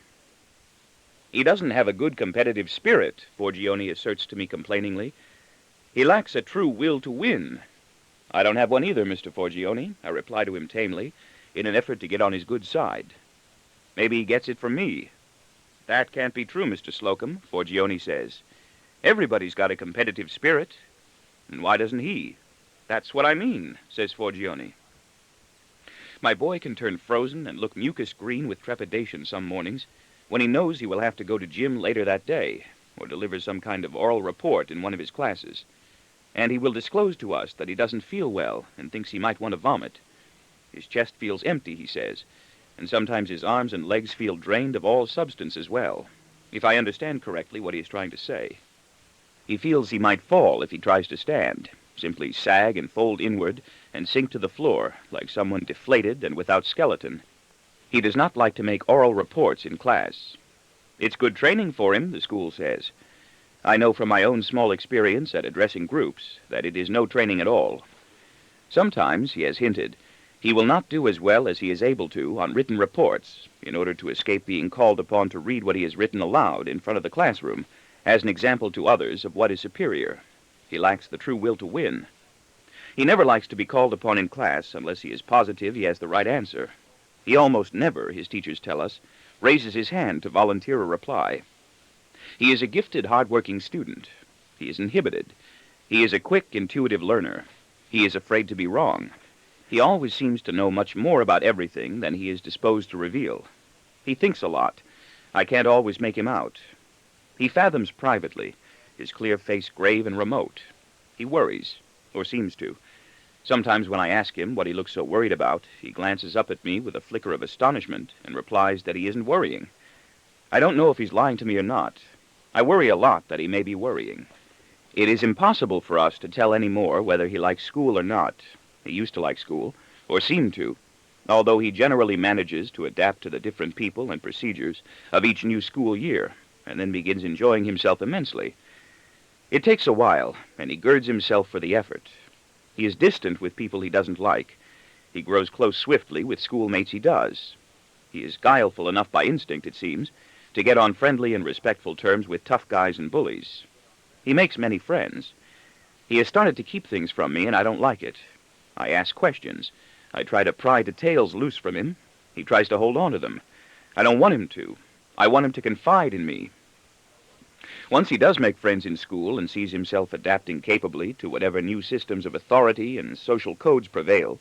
He doesn't have a good competitive spirit, Forgione asserts to me complainingly. He lacks a true will to win. I don't have one either, Mr. Forgione, I reply to him tamely, in an effort to get on his good side. Maybe he gets it from me. That can't be true, Mr. Slocum, Forgione says. Everybody's got a competitive spirit. And why doesn't he? That's what I mean, says Forgione. My boy can turn frozen and look mucus green with trepidation some mornings, when he knows he will have to go to gym later that day, or delivers some kind of oral report in one of his classes. And he will disclose to us that he doesn't feel well and thinks he might want to vomit. His chest feels empty, he says, and sometimes his arms and legs feel drained of all substance as well, if I understand correctly what he is trying to say. He feels he might fall if he tries to stand, simply sag and fold inward and sink to the floor like someone deflated and without skeleton. He does not like to make oral reports in class. It's good training for him, the school says. I know from my own small experience at addressing groups that it is no training at all. Sometimes, he has hinted, he will not do as well as he is able to on written reports in order to escape being called upon to read what he has written aloud in front of the classroom as an example to others of what is superior. He lacks the true will to win. He never likes to be called upon in class unless he is positive he has the right answer. He almost never, his teachers tell us, raises his hand to volunteer a reply. He is a gifted, hard-working student. He is inhibited. He is a quick, intuitive learner. He is afraid to be wrong. He always seems to know much more about everything than he is disposed to reveal. He thinks a lot. I can't always make him out. He fathoms privately, his clear face grave and remote. He worries, or seems to. Sometimes when I ask him what he looks so worried about, he glances up at me with a flicker of astonishment and replies that he isn't worrying. I don't know if he's lying to me or not. I worry a lot that he may be worrying. It is impossible for us to tell any more whether he likes school or not. He used to like school, or seemed to, although he generally manages to adapt to the different people and procedures of each new school year, and then begins enjoying himself immensely. It takes a while, and he girds himself for the effort. He is distant with people he doesn't like. He grows close swiftly with schoolmates he does. He is guileful enough by instinct, it seems, to get on friendly and respectful terms with tough guys and bullies. He makes many friends. He has started to keep things from me, and I don't like it. I ask questions. I try to pry details loose from him. He tries to hold on to them. I don't want him to. I want him to confide in me. Once he does make friends in school and sees himself adapting capably to whatever new systems of authority and social codes prevail,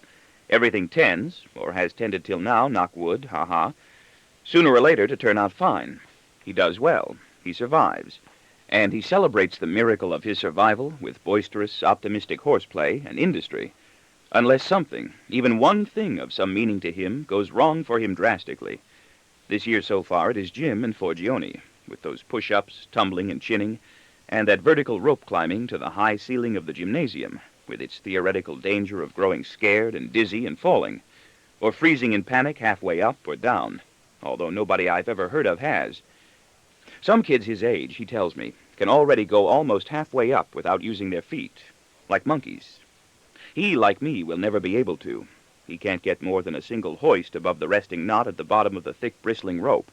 everything tends, or has tended till now, knock wood, sooner or later to turn out fine. He does well. He survives. And he celebrates the miracle of his survival with boisterous, optimistic horseplay and industry, unless something, even one thing of some meaning to him, goes wrong for him drastically. This year so far it is gym and Forgione, with those push-ups, tumbling and chinning, and that vertical rope climbing to the high ceiling of the gymnasium, with its theoretical danger of growing scared and dizzy and falling, or freezing in panic halfway up or down, although nobody I've ever heard of has. Some kids his age, he tells me, can already go almost halfway up without using their feet, like monkeys. He, like me, will never be able to. He can't get more than a single hoist above the resting knot at the bottom of the thick, bristling rope.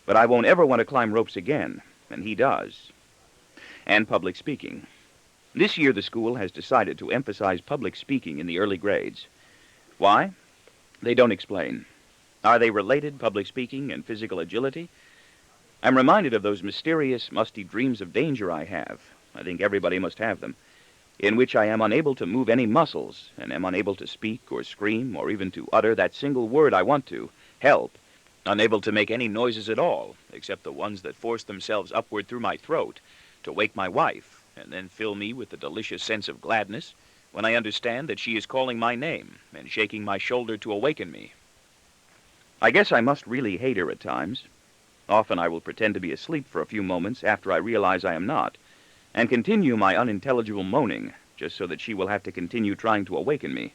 But I won't ever want to climb ropes again, and he does. And public speaking. This year the school has decided to emphasize public speaking in the early grades. Why? They don't explain. Are they related, public speaking and physical agility? I'm reminded of those mysterious, musty dreams of danger I have. I think everybody must have them, in which I am unable to move any muscles, and am unable to speak or scream or even to utter that single word I want to, help, unable to make any noises at all, except the ones that force themselves upward through my throat, to wake my wife, and then fill me with the delicious sense of gladness when I understand that she is calling my name and shaking my shoulder to awaken me. I guess I must really hate her at times. Often I will pretend to be asleep for a few moments after I realize I am not, and continue my unintelligible moaning, just so that she will have to continue trying to awaken me.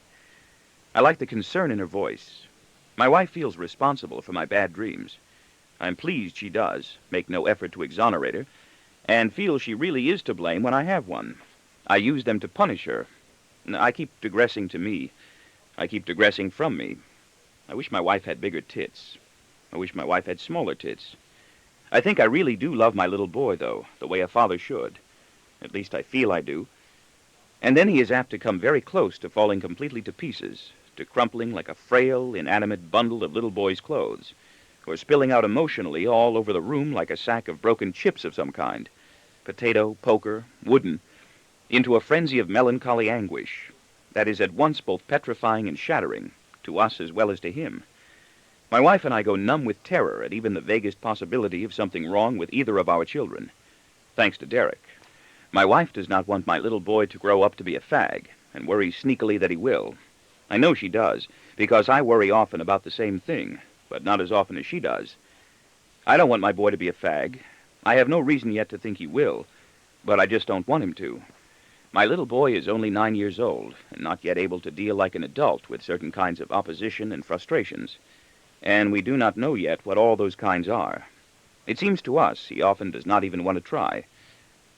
I like the concern in her voice. My wife feels responsible for my bad dreams. I'm pleased she does, make no effort to exonerate her, and feel she really is to blame when I have one. I use them to punish her. I keep digressing to me. I keep digressing from me. I wish my wife had bigger tits. I wish my wife had smaller tits. I think I really do love my little boy, though, the way a father should. At least I feel I do. And then he is apt to come very close to falling completely to pieces, to crumpling like a frail, inanimate bundle of little boy's clothes, or spilling out emotionally all over the room like a sack of broken chips of some kind, potato, poker, wooden, into a frenzy of melancholy anguish that is at once both petrifying and shattering, to us as well as to him. My wife and I go numb with terror at even the vaguest possibility of something wrong with either of our children. thanks to Derek. My wife does not want my little boy to grow up to be a fag, and worries sneakily that he will. I know she does, because I worry often about the same thing, but not as often as she does. I don't want my boy to be a fag. I have no reason yet to think he will, but I just don't want him to. My little boy is only 9 years old, and not yet able to deal like an adult with certain kinds of opposition and frustrations, and we do not know yet what all those kinds are. It seems to us he often does not even want to try.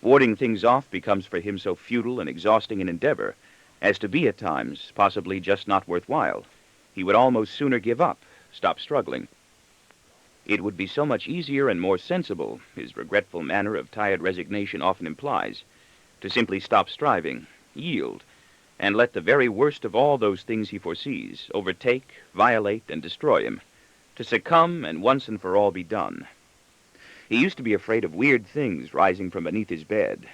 Warding things off becomes for him so futile and exhausting an endeavor as to be at times possibly just not worthwhile. He would almost sooner give up, stop struggling. It would be so much easier and more sensible, his regretful manner of tired resignation often implies, to simply stop striving, yield, and let the very worst of all those things he foresees overtake, violate, and destroy him, to succumb and once and for all be done. He used to be afraid of weird things rising from beneath his bed.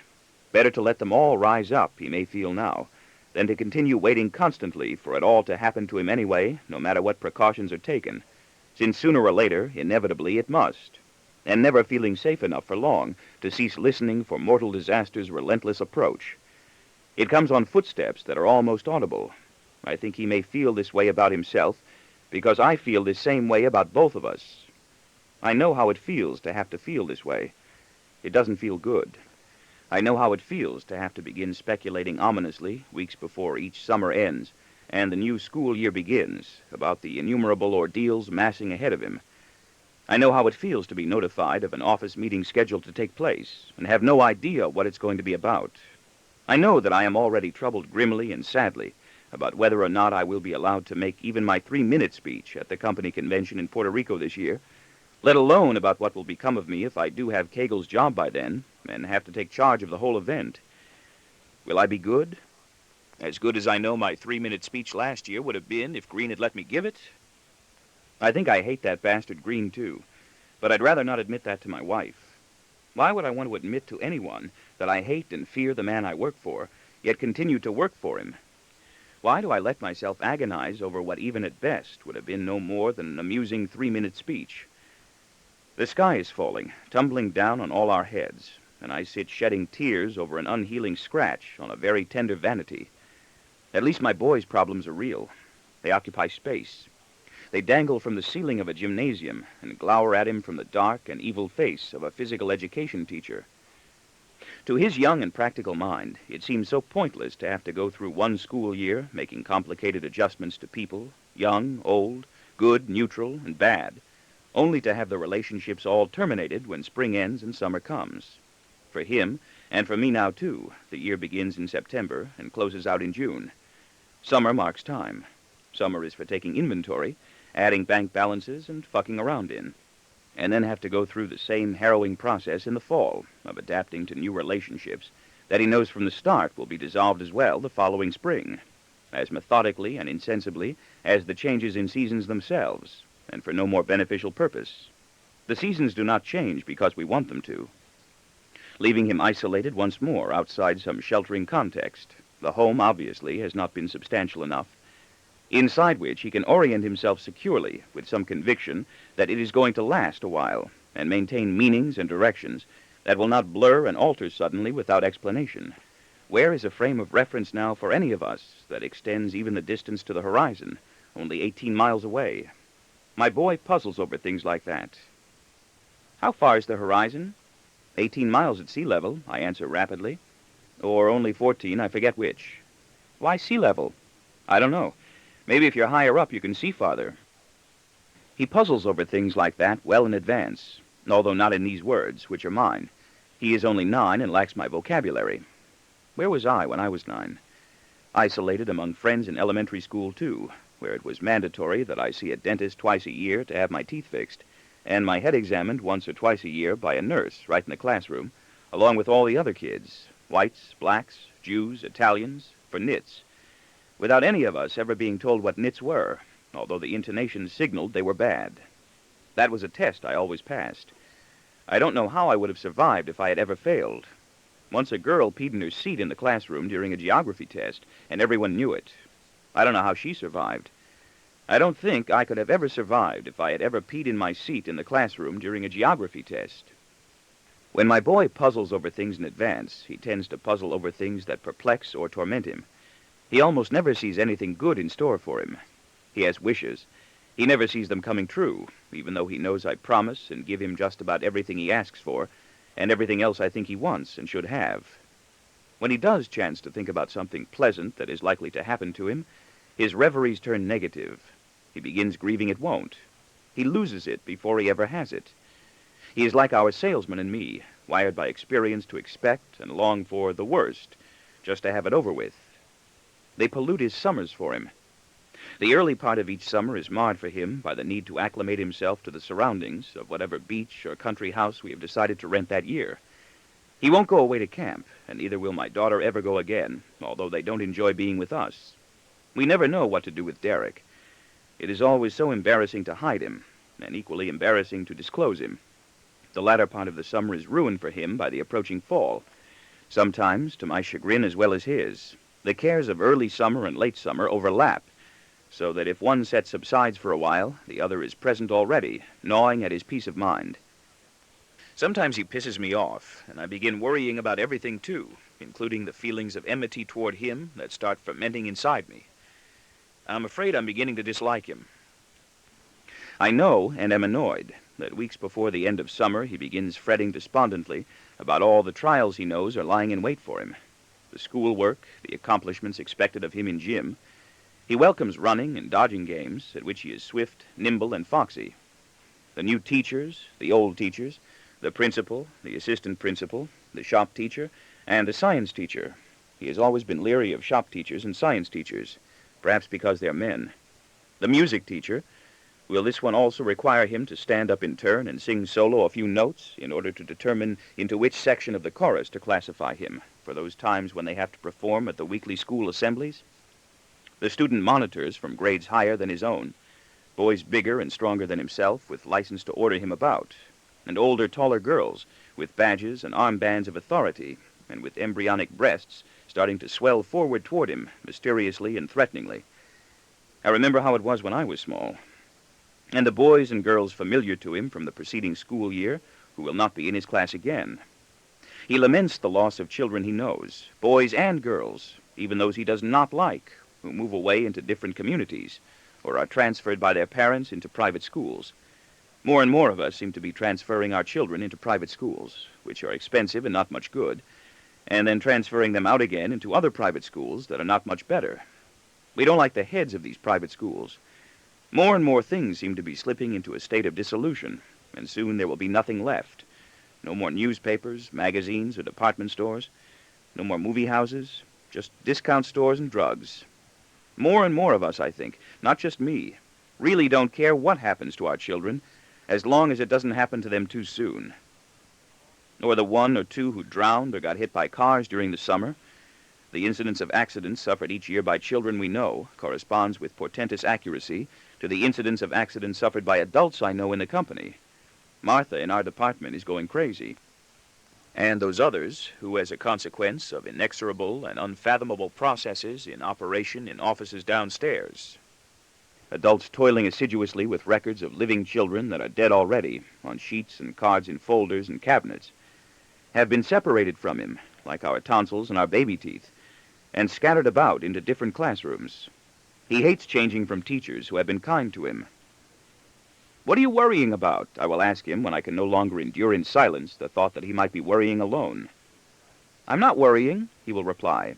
Better to let them all rise up, he may feel now, than to continue waiting constantly for it all to happen to him anyway, no matter what precautions are taken, since sooner or later, inevitably, it must, and never feeling safe enough for long to cease listening for mortal disaster's relentless approach. It comes on footsteps that are almost audible. I think he may feel this way about himself, because I feel this same way about both of us. I know how it feels to have to feel this way. It doesn't feel good. I know how it feels to have to begin speculating ominously weeks before each summer ends and the new school year begins about the innumerable ordeals massing ahead of him. I know how it feels to be notified of an office meeting scheduled to take place and have no idea what it's going to be about. I know that I am already troubled grimly and sadly about whether or not I will be allowed to make even my 3-minute speech at the company convention in Puerto Rico this year, let alone about what will become of me if I do have Kegel's job by then and have to take charge of the whole event. Will I be good? As good as I know my 3-minute speech last year would have been if Green had let me give it? I think I hate that bastard Green, too, but I'd rather not admit that to my wife. Why would I want to admit to anyone that I hate and fear the man I work for, yet continue to work for him? Why do I let myself agonize over what even at best would have been no more than an amusing 3-minute speech? The sky is falling, tumbling down on all our heads, and I sit shedding tears over an unhealing scratch on a very tender vanity. At least my boy's problems are real. They occupy space. They dangle from the ceiling of a gymnasium and glower at him from the dark and evil face of a physical education teacher. To his young and practical mind, it seems so pointless to have to go through one school year making complicated adjustments to people, young, old, good, neutral, and bad, only to have the relationships all terminated when spring ends and summer comes. For him, and for me now too, the year begins in September and closes out in June. Summer marks time. Summer is for taking inventory, adding bank balances, and fucking around in. And then have to go through the same harrowing process in the fall of adapting to new relationships that he knows from the start will be dissolved as well the following spring, as methodically and insensibly as the changes in seasons themselves, and for no more beneficial purpose. The seasons do not change because we want them to. Leaving him isolated once more outside some sheltering context, the home obviously has not been substantial enough, inside which he can orient himself securely with some conviction that it is going to last a while and maintain meanings and directions that will not blur and alter suddenly without explanation. Where is a frame of reference now for any of us that extends even the distance to the horizon, only 18 miles away? My boy puzzles over things like that. How far is the horizon? 18 miles at sea level, I answer rapidly. Or only 14, I forget which. Why sea level? I don't know. Maybe if you're higher up, you can see farther. He puzzles over things like that well in advance, although not in these words, which are mine. He is only 9 and lacks my vocabulary. Where was I when I was 9? Isolated among friends in elementary school, too, where it was mandatory that I see a dentist twice a year to have my teeth fixed, and my head examined once or twice a year by a nurse right in the classroom, along with all the other kids, whites, blacks, Jews, Italians, for nits, without any of us ever being told what nits were, although the intonations signaled they were bad. That was a test I always passed. I don't know how I would have survived if I had ever failed. Once a girl peed in her seat in the classroom during a geography test, and everyone knew it. I don't know how she survived. I don't think I could have ever survived if I had ever peed in my seat in the classroom during a geography test. When my boy puzzles over things in advance, he tends to puzzle over things that perplex or torment him. He almost never sees anything good in store for him. He has wishes. He never sees them coming true, even though he knows I promise and give him just about everything he asks for, and everything else I think he wants and should have. When he does chance to think about something pleasant that is likely to happen to him, his reveries turn negative. He begins grieving it won't. He loses it before he ever has it. He is like our salesman and me, wired by experience to expect and long for the worst, just to have it over with. They pollute his summers for him. The early part of each summer is marred for him by the need to acclimate himself to the surroundings of whatever beach or country house we have decided to rent that year. He won't go away to camp, and neither will my daughter ever go again, although they don't enjoy being with us. We never know what to do with Derek. It is always so embarrassing to hide him, and equally embarrassing to disclose him. The latter part of the summer is ruined for him by the approaching fall, sometimes to my chagrin as well as his. The cares of early summer and late summer overlap, so that if one set subsides for a while, the other is present already, gnawing at his peace of mind. Sometimes he pisses me off, and I begin worrying about everything, too, including the feelings of enmity toward him that start fermenting inside me. I'm afraid I'm beginning to dislike him. I know, and am annoyed, that weeks before the end of summer he begins fretting despondently about all the trials he knows are lying in wait for him. The schoolwork, the accomplishments expected of him in gym. He welcomes running and dodging games, at which he is swift, nimble, and foxy. The new teachers, the old teachers, the principal, the assistant principal, the shop teacher, and the science teacher. He has always been leery of shop teachers and science teachers, perhaps because they're men. The music teacher. Will this one also require him to stand up in turn and sing solo a few notes in order to determine into which section of the chorus to classify him for those times when they have to perform at the weekly school assemblies? The student monitors from grades higher than his own, boys bigger and stronger than himself with license to order him about, and older, taller girls with badges and armbands of authority and with embryonic breasts starting to swell forward toward him mysteriously and threateningly. I remember how it was when I was small. And the boys and girls familiar to him from the preceding school year who will not be in his class again. He laments the loss of children he knows, boys and girls, even those he does not like, who move away into different communities or are transferred by their parents into private schools. More and more of us seem to be transferring our children into private schools, which are expensive and not much good, and then transferring them out again into other private schools that are not much better. We don't like the heads of these private schools. More and more things seem to be slipping into a state of dissolution, and soon there will be nothing left. No more newspapers, magazines, or department stores. No more movie houses, just discount stores and drugs. More and more of us, I think, not just me, really don't care what happens to our children as long as it doesn't happen to them too soon. Or the one or two who drowned or got hit by cars during the summer. The incidence of accidents suffered each year by children we know corresponds with portentous accuracy to the incidence of accidents suffered by adults I know in the company. Martha in our department is going crazy. And those others who, as a consequence of inexorable and unfathomable processes in operation in offices downstairs. Adults toiling assiduously with records of living children that are dead already on sheets and cards in folders and cabinets, have been separated from him, like our tonsils and our baby teeth, and scattered about into different classrooms. He hates changing from teachers who have been kind to him. "What are you worrying about?" I will ask him when I can no longer endure in silence the thought that he might be worrying alone. "I'm not worrying," he will reply.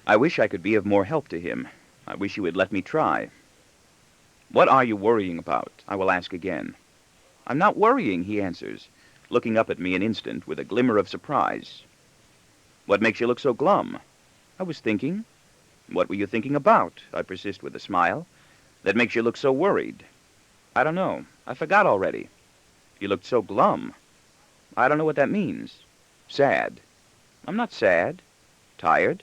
I wish I could be of more help to him. I wish he would let me try. "What are you worrying about?" I will ask again. "I'm not worrying," he answers, looking up at me an instant with a glimmer of surprise. "What makes you look so glum?" "I was thinking." "What were you thinking about?" I persist with a smile. "That makes you look so worried." "I don't know. I forgot already." "You looked so glum." "I don't know what that means." "Sad." "I'm not sad." "Tired?"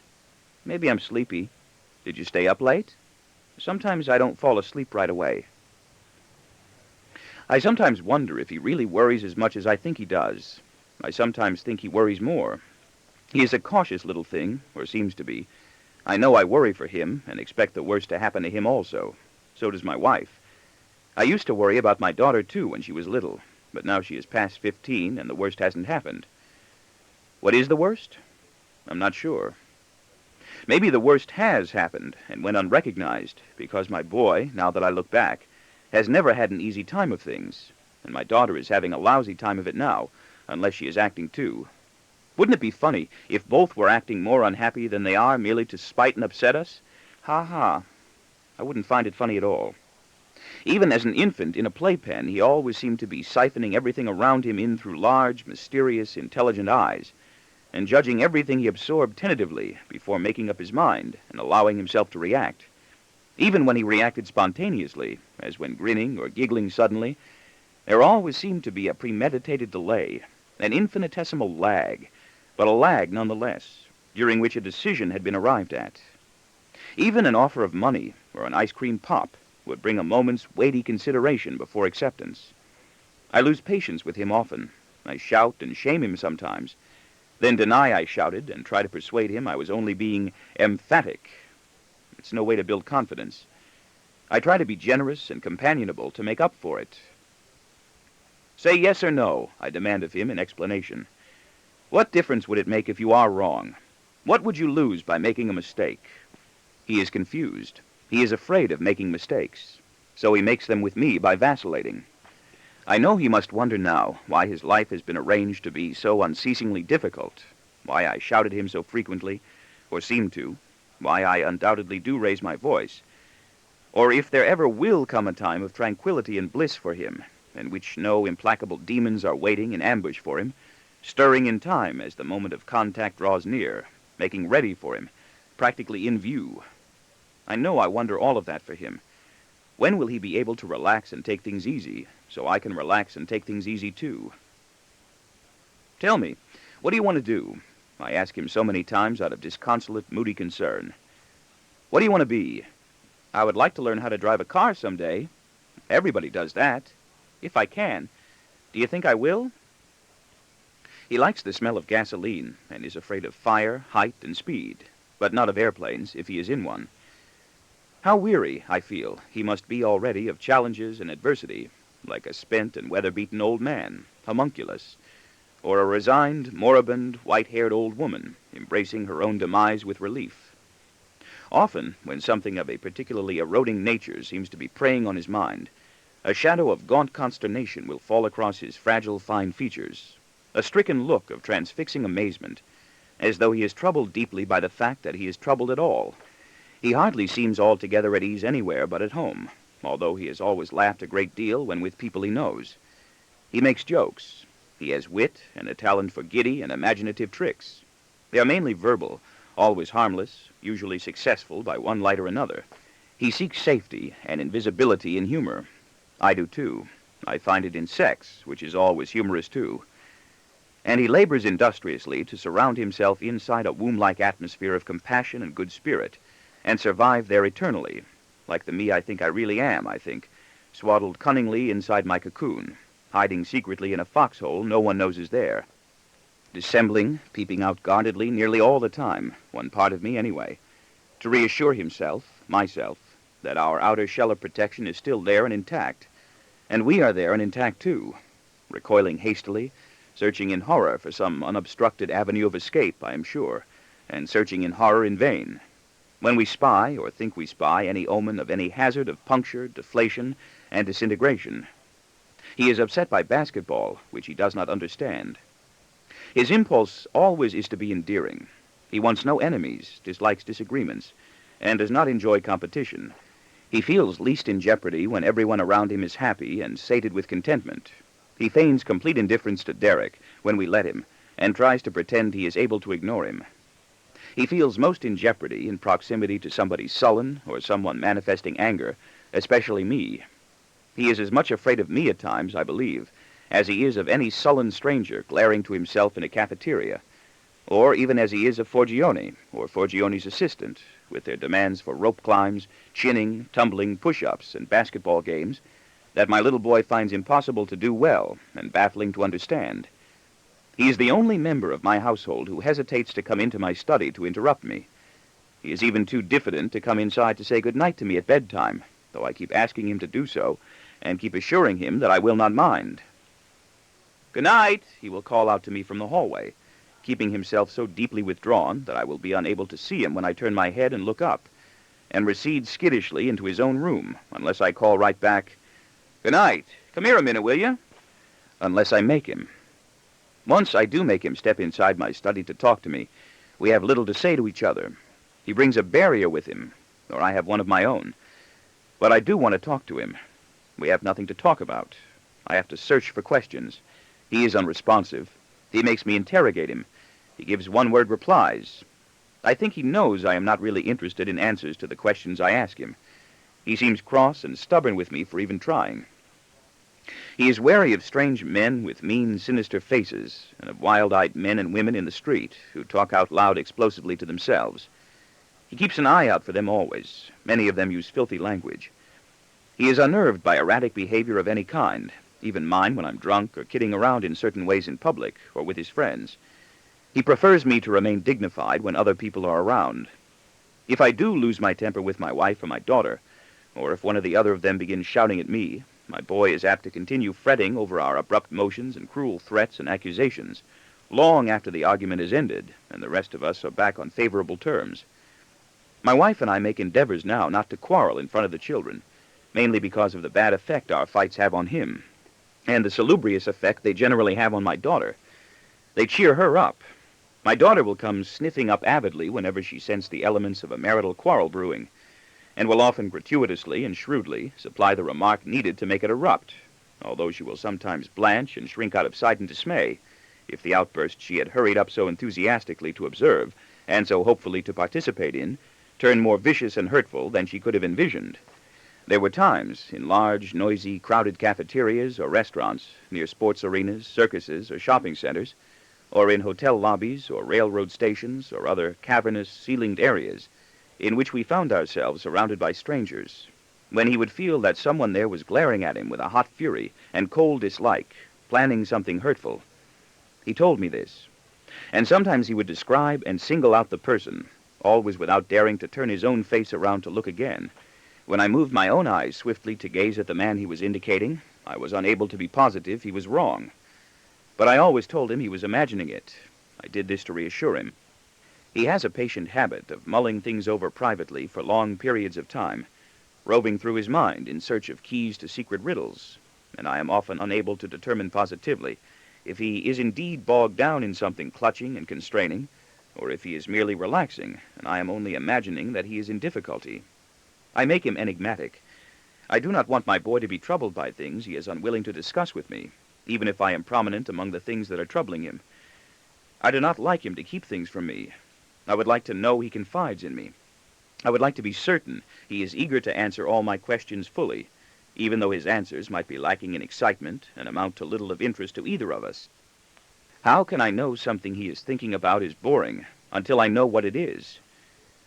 "Maybe I'm sleepy." "Did you stay up late?" "Sometimes I don't fall asleep right away." I sometimes wonder if he really worries as much as I think he does. I sometimes think he worries more. He is a cautious little thing, or seems to be. I know I worry for him and expect the worst to happen to him also. So does my wife. I used to worry about my daughter, too, when she was little, but now she is past 15 and the worst hasn't happened. What is the worst? I'm not sure. Maybe the worst has happened and went unrecognized, because my boy, now that I look back, has never had an easy time of things, and my daughter is having a lousy time of it now, unless she is acting too. Wouldn't it be funny if both were acting more unhappy than they are merely to spite and upset us? Ha ha. I wouldn't find it funny at all. Even as an infant in a playpen, he always seemed to be siphoning everything around him in through large, mysterious, intelligent eyes, and judging everything he absorbed tentatively before making up his mind and allowing himself to react. Even when he reacted spontaneously, as when grinning or giggling suddenly, there always seemed to be a premeditated delay, an infinitesimal lag, but a lag nonetheless, during which a decision had been arrived at. Even an offer of money or an ice cream pop would bring a moment's weighty consideration before acceptance. I lose patience with him often. I shout and shame him sometimes, then deny I shouted and try to persuade him I was only being emphatic. It's no way to build confidence. I try to be generous and companionable to make up for it. Say yes or no, I demand of him in explanation. What difference would it make if you are wrong? What would you lose by making a mistake? He is confused. He is afraid of making mistakes, so he makes them with me by vacillating. I know he must wonder now why his life has been arranged to be so unceasingly difficult, why I shouted him so frequently, or seem to, why I undoubtedly do raise my voice, or if there ever will come a time of tranquility and bliss for him, in which no implacable demons are waiting in ambush for him, stirring in time as the moment of contact draws near, making ready for him, practically in view. I know I wonder all of that for him. When will he be able to relax and take things easy, so I can relax and take things easy too? Tell me, what do you want to do? I ask him so many times out of disconsolate, moody concern. What do you want to be? I would like to learn how to drive a car someday. Everybody does that. If I can. Do you think I will? He likes the smell of gasoline and is afraid of fire, height, and speed, but not of airplanes if he is in one. How weary, I feel, he must be already of challenges and adversity, like a spent and weather-beaten old man, homunculus, or a resigned, moribund, white-haired old woman, embracing her own demise with relief. Often, when something of a particularly eroding nature seems to be preying on his mind, a shadow of gaunt consternation will fall across his fragile, fine features, a stricken look of transfixing amazement, as though he is troubled deeply by the fact that he is troubled at all. He hardly seems altogether at ease anywhere but at home, although he has always laughed a great deal when with people he knows. He makes jokes. He has wit and a talent for giddy and imaginative tricks. They are mainly verbal, always harmless, usually successful by one light or another. He seeks safety and invisibility in humor. I do too. I find it in sex, which is always humorous too. And he labors industriously to surround himself inside a womb-like atmosphere of compassion and good spirit, and survive there eternally, like the me I think I really am, swaddled cunningly inside my cocoon, hiding secretly in a foxhole no one knows is there, dissembling, peeping out guardedly nearly all the time, one part of me anyway, to reassure himself, myself, that our outer shell of protection is still there and intact, and we are there and intact too, recoiling hastily, searching in horror for some unobstructed avenue of escape, I am sure, and searching in horror in vain. When we spy, or think we spy, any omen of any hazard of puncture, deflation, and disintegration. He is upset by basketball, which he does not understand. His impulse always is to be endearing. He wants no enemies, dislikes disagreements, and does not enjoy competition. He feels least in jeopardy when everyone around him is happy and sated with contentment. He feigns complete indifference to Derek when we let him, and tries to pretend he is able to ignore him. He feels most in jeopardy in proximity to somebody sullen or someone manifesting anger, especially me. He is as much afraid of me at times, I believe, as he is of any sullen stranger glaring to himself in a cafeteria, or even as he is of Forgione or Forgione's assistant, with their demands for rope climbs, chinning, tumbling, push-ups, and basketball games that my little boy finds impossible to do well and baffling to understand. He is the only member of my household who hesitates to come into my study to interrupt me. He is even too diffident to come inside to say good night to me at bedtime, though I keep asking him to do so, and keep assuring him that I will not mind. "Good night," he will call out to me from the hallway, keeping himself so deeply withdrawn that I will be unable to see him when I turn my head and look up, and recedes skittishly into his own room, unless I call right back, "Good night. Come here a minute, will you?" Unless I make him. Once I do make him step inside my study to talk to me. We have little to say to each other. He brings a barrier with him, or I have one of my own. But I do want to talk to him. We have nothing to talk about. I have to search for questions. He is unresponsive. He makes me interrogate him. He gives one-word replies. I think he knows I am not really interested in answers to the questions I ask him. He seems cross and stubborn with me for even trying. He is wary of strange men with mean, sinister faces, and of wild-eyed men and women in the street who talk out loud explosively to themselves. He keeps an eye out for them always. Many of them use filthy language. He is unnerved by erratic behavior of any kind, even mine when I'm drunk or kidding around in certain ways in public or with his friends. He prefers me to remain dignified when other people are around. If I do lose my temper with my wife or my daughter, or if one or the other of them begins shouting at me, my boy is apt to continue fretting over our abrupt motions and cruel threats and accusations, long after the argument is ended and the rest of us are back on favorable terms. My wife and I make endeavors now not to quarrel in front of the children, mainly because of the bad effect our fights have on him, and the salubrious effect they generally have on my daughter. They cheer her up. My daughter will come sniffing up avidly whenever she scents the elements of a marital quarrel brewing, and will often gratuitously and shrewdly supply the remark needed to make it erupt, although she will sometimes blanch and shrink out of sight in dismay if the outburst she had hurried up so enthusiastically to observe, and so hopefully to participate in, turned more vicious and hurtful than she could have envisioned. There were times, in large, noisy, crowded cafeterias or restaurants, near sports arenas, circuses, or shopping centers, or in hotel lobbies or railroad stations or other cavernous, ceilinged areas, in which we found ourselves surrounded by strangers, when he would feel that someone there was glaring at him with a hot fury and cold dislike, planning something hurtful. He told me this, and sometimes he would describe and single out the person, always without daring to turn his own face around to look again. When I moved my own eyes swiftly to gaze at the man he was indicating, I was unable to be positive he was wrong. But I always told him he was imagining it. I did this to reassure him. He has a patient habit of mulling things over privately for long periods of time, roving through his mind in search of keys to secret riddles, and I am often unable to determine positively if he is indeed bogged down in something clutching and constraining, or if he is merely relaxing, and I am only imagining that he is in difficulty. I make him enigmatic. I do not want my boy to be troubled by things he is unwilling to discuss with me, even if I am prominent among the things that are troubling him. I do not like him to keep things from me. I would like to know he confides in me. I would like to be certain he is eager to answer all my questions fully, even though his answers might be lacking in excitement and amount to little of interest to either of us. How can I know something he is thinking about is boring until I know what it is?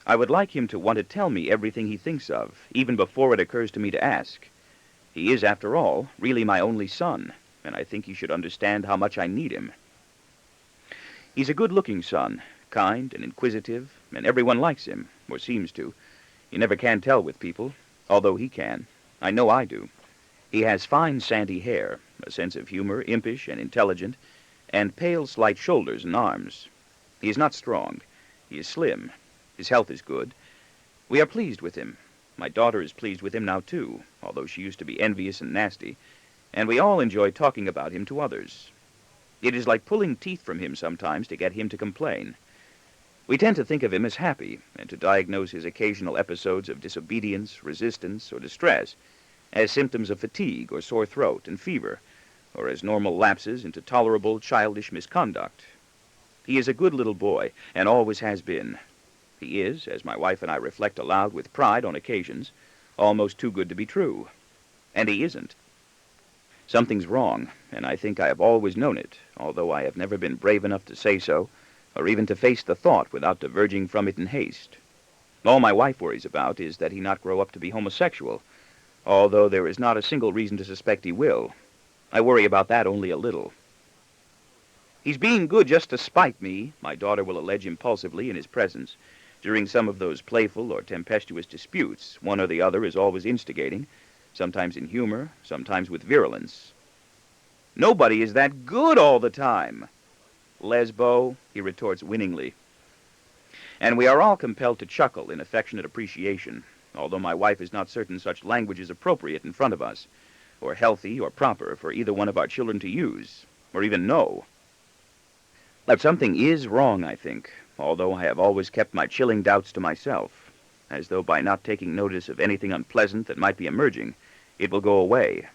I would like him to want to tell me everything he thinks of, even before it occurs to me to ask. He is, after all, really my only son, and I think he should understand how much I need him. He's a good-looking son, kind and inquisitive, and everyone likes him, or seems to. You never can tell with people, although he can. I know I do. He has fine sandy hair, a sense of humor, impish and intelligent, and pale, slight shoulders and arms. He is not strong. He is slim. His health is good. We are pleased with him. My daughter is pleased with him now, too, although she used to be envious and nasty, and we all enjoy talking about him to others. It is like pulling teeth from him sometimes to get him to complain. We tend to think of him as happy, and to diagnose his occasional episodes of disobedience, resistance, or distress as symptoms of fatigue or sore throat and fever, or as normal lapses into tolerable childish misconduct. He is a good little boy, and always has been. He is, as my wife and I reflect aloud with pride on occasions, almost too good to be true. And he isn't. Something's wrong, and I think I have always known it, although I have never been brave enough to say so, or even to face the thought without diverging from it in haste. All my wife worries about is that he not grow up to be homosexual, although there is not a single reason to suspect he will. I worry about that only a little. He's being good just to spite me, my daughter will allege impulsively in his presence. During some of those playful or tempestuous disputes, one or the other is always instigating, sometimes in humor, sometimes with virulence. Nobody is that good all the time. Lesbo, he retorts winningly. And we are all compelled to chuckle in affectionate appreciation, although my wife is not certain such language is appropriate in front of us, or healthy or proper for either one of our children to use, or even know. That something is wrong, I think, although I have always kept my chilling doubts to myself, as though by not taking notice of anything unpleasant that might be emerging, it will go away.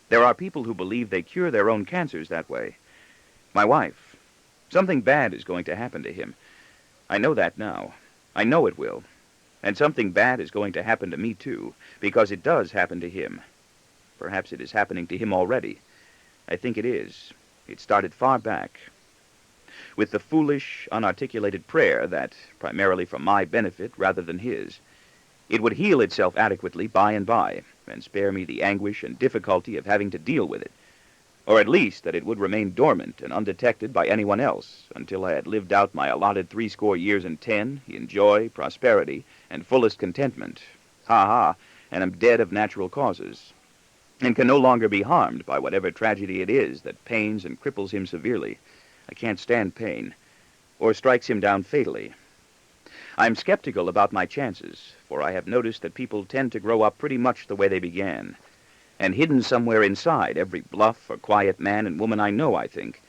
There are people who believe they cure their own cancers that way. My wife, something bad is going to happen to him. I know that now. I know it will. And something bad is going to happen to me, too, because it does happen to him. Perhaps it is happening to him already. I think it is. It started far back, with the foolish, unarticulated prayer that, primarily for my benefit rather than his, it would heal itself adequately by and spare me the anguish and difficulty of having to deal with it, or at least that it would remain dormant and undetected by anyone else until I had lived out my allotted 70 years and 10 in joy, prosperity, and fullest contentment, and am dead of natural causes, and can no longer be harmed by whatever tragedy it is that pains and cripples him severely. I can't stand pain, or strikes him down fatally. I'm skeptical about my chances, for I have noticed that people tend to grow up pretty much the way they began, and hidden somewhere inside every bluff or quiet man and woman I know, I think,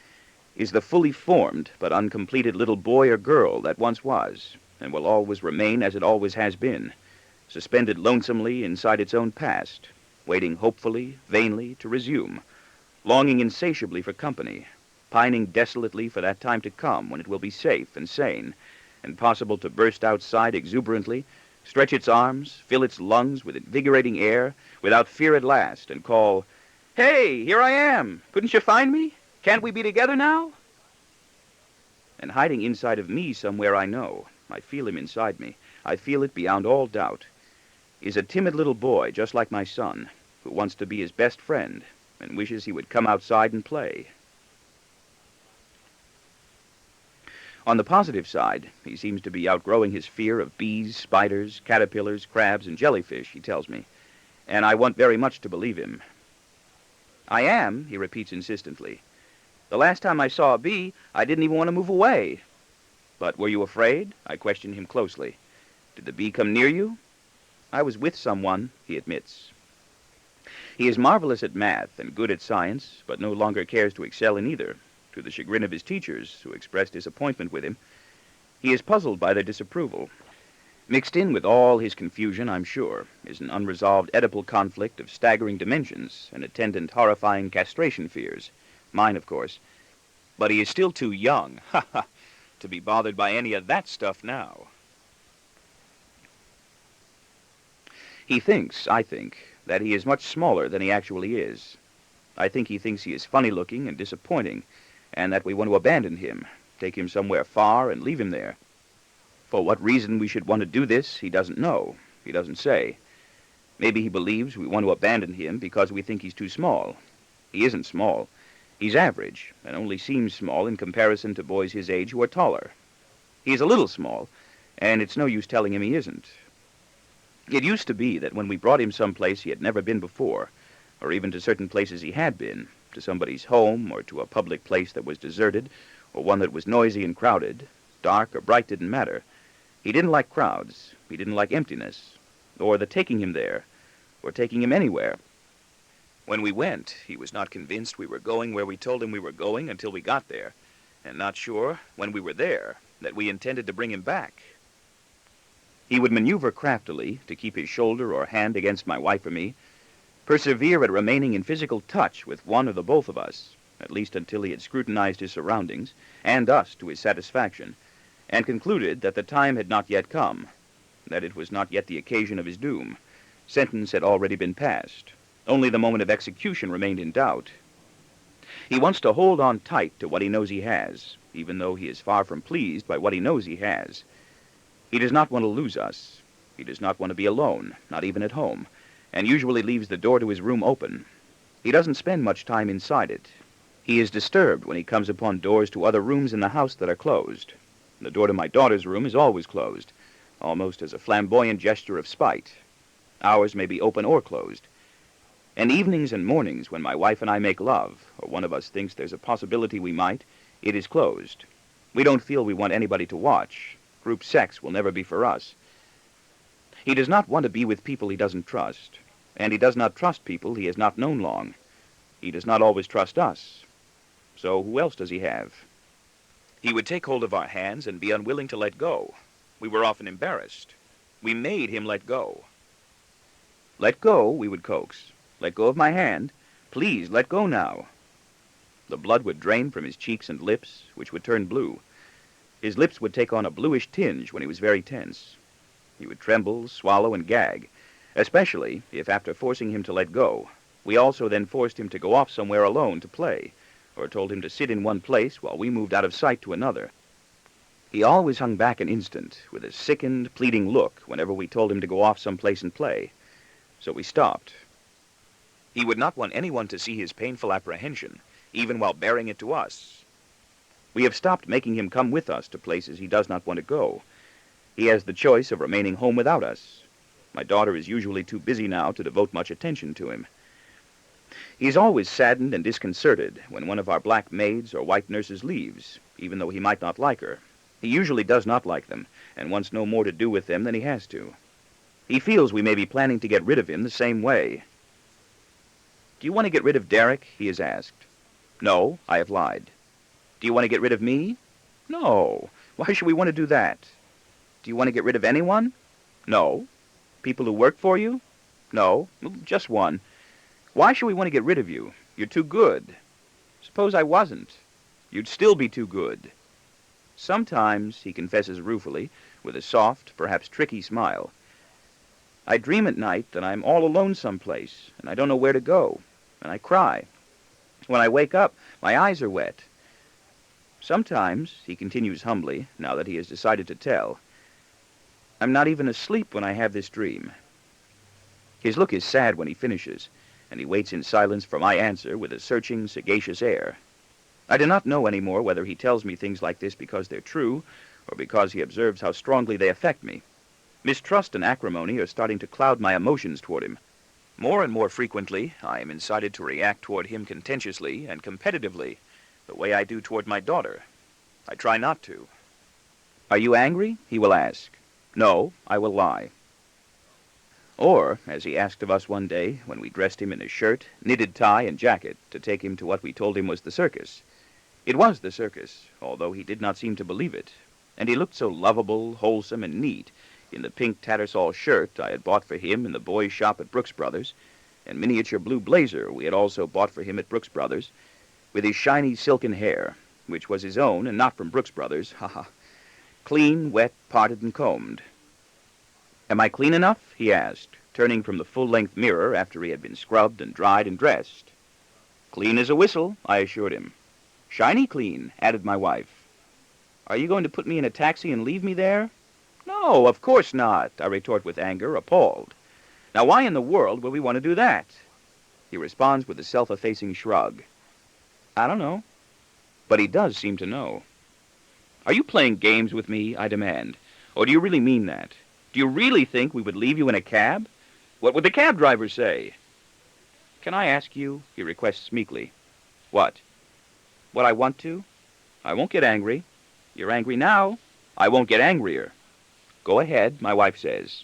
is the fully formed but uncompleted little boy or girl that once was, and will always remain as it always has been, suspended lonesomely inside its own past, waiting hopefully, vainly, to resume, longing insatiably for company, pining desolately for that time to come when it will be safe and sane, and possible to burst outside exuberantly, stretch its arms, fill its lungs with invigorating air, without fear at last, and call, "Hey, here I am! Couldn't you find me? Can't we be together now?" And hiding inside of me somewhere I know, I feel him inside me, I feel it beyond all doubt, is a timid little boy just like my son, who wants to be his best friend, and wishes he would come outside and play. On the positive side, he seems to be outgrowing his fear of bees, spiders, caterpillars, crabs, and jellyfish, he tells me, and I want very much to believe him. "I am," he repeats insistently. "The last time I saw a bee, I didn't even want to move away." "But were you afraid?" I question him closely. "Did the bee come near you?" "I was with someone," he admits. He is marvelous at math and good at science, but no longer cares to excel in either, to the chagrin of his teachers, who expressed disappointment with him. He is puzzled by their disapproval. Mixed in with all his confusion, I'm sure, is an unresolved Oedipal conflict of staggering dimensions and attendant horrifying castration fears. Mine, of course. But he is still too young, to be bothered by any of that stuff now. He thinks, I think, that he is much smaller than he actually is. I think he thinks he is funny-looking and disappointing, and that we want to abandon him, take him somewhere far and leave him there. For what reason we should want to do this, he doesn't know. He doesn't say. Maybe he believes we want to abandon him because we think he's too small. He isn't small. He's average, and only seems small in comparison to boys his age who are taller. He's a little small, and it's no use telling him he isn't. It used to be that when we brought him someplace he had never been before, or even to certain places he had been, to somebody's home, or to a public place that was deserted, or one that was noisy and crowded, dark or bright didn't matter. He didn't like crowds, he didn't like emptiness, or the taking him there, or taking him anywhere. When we went, he was not convinced we were going where we told him we were going until we got there, and not sure, when we were there, that we intended to bring him back. He would maneuver craftily to keep his shoulder or hand against my wife or me, persevere at remaining in physical touch with one or the both of us, at least until he had scrutinized his surroundings, and us to his satisfaction, and concluded that the time had not yet come, that it was not yet the occasion of his doom. Sentence had already been passed. Only the moment of execution remained in doubt. He wants to hold on tight to what he knows he has, even though he is far from pleased by what he knows he has. He does not want to lose us. He does not want to be alone, not even at home, and usually leaves the door to his room open. He doesn't spend much time inside it. He is disturbed when he comes upon doors to other rooms in the house that are closed. The door to my daughter's room is always closed, almost as a flamboyant gesture of spite. Ours may be open or closed. And evenings and mornings when my wife and I make love, or one of us thinks there's a possibility we might, It is closed. We don't feel we want anybody to watch. Group sex will never be for us. He does not want to be with people he doesn't trust, and he does not trust people he has not known long. He does not always trust us. So who else does he have? He would take hold of our hands and be unwilling to let go. We were often embarrassed. We made him let go. Let go, we would coax. Let go of my hand. Please, let go now. The blood would drain from his cheeks and lips, which would turn blue. His lips would take on a bluish tinge when he was very tense. He would tremble, swallow, and gag, especially if, after forcing him to let go, we also then forced him to go off somewhere alone to play, or told him to sit in one place while we moved out of sight to another. He always hung back an instant with a sickened, pleading look whenever we told him to go off someplace and play. So we stopped. He would not want anyone to see his painful apprehension, even while bearing it to us. We have stopped making him come with us to places he does not want to go. He has the choice of remaining home without us. My daughter is usually too busy now to devote much attention to him. He is always saddened and disconcerted when one of our black maids or white nurses leaves, even though he might not like her. He usually does not like them, and wants no more to do with them than he has to. He feels we may be planning to get rid of him the same way. Do you want to get rid of Derek? He has asked. No, I have lied. Do you want to get rid of me? No. Why should we want to do that? Do you want to get rid of anyone? No. People who work for you? No, just one. Why should we want to get rid of you? You're too good. Suppose I wasn't. You'd still be too good. Sometimes, he confesses ruefully, with a soft, perhaps tricky smile, I dream at night that I'm all alone someplace, and I don't know where to go, and I cry. When I wake up, my eyes are wet. Sometimes, he continues humbly, now that he has decided to tell, I'm not even asleep when I have this dream. His look is sad when he finishes, and he waits in silence for my answer with a searching, sagacious air. I do not know any more whether he tells me things like this because they're true, or because he observes how strongly they affect me. Mistrust and acrimony are starting to cloud my emotions toward him. More and more frequently, I am incited to react toward him contentiously and competitively, the way I do toward my daughter. I try not to. Are you angry? He will ask. No, I will lie. Or, as he asked of us one day when we dressed him in a shirt, knitted tie, and jacket to take him to what we told him was the circus. It was the circus, although he did not seem to believe it, and he looked so lovable, wholesome, and neat in the pink tattersall shirt I had bought for him in the boys' shop at Brooks Brothers, and miniature blue blazer we had also bought for him at Brooks Brothers, with his shiny silken hair, which was his own and not from Brooks Brothers, clean, wet, parted, and combed. Am I clean enough? He asked, turning from the full-length mirror after he had been scrubbed and dried and dressed. Clean as a whistle, I assured him. Shiny clean, added my wife. Are you going to put me in a taxi and leave me there? No, of course not, I retort with anger, appalled. Now why in the world would we want to do that? He responds with a self-effacing shrug. I don't know. But he does seem to know. Are you playing games with me, I demand? Or do you really mean that? Do you really think we would leave you in a cab? What would the cab driver say? Can I ask you, he requests meekly. What? What I want to? I won't get angry. You're angry now. I won't get angrier. Go ahead, my wife says.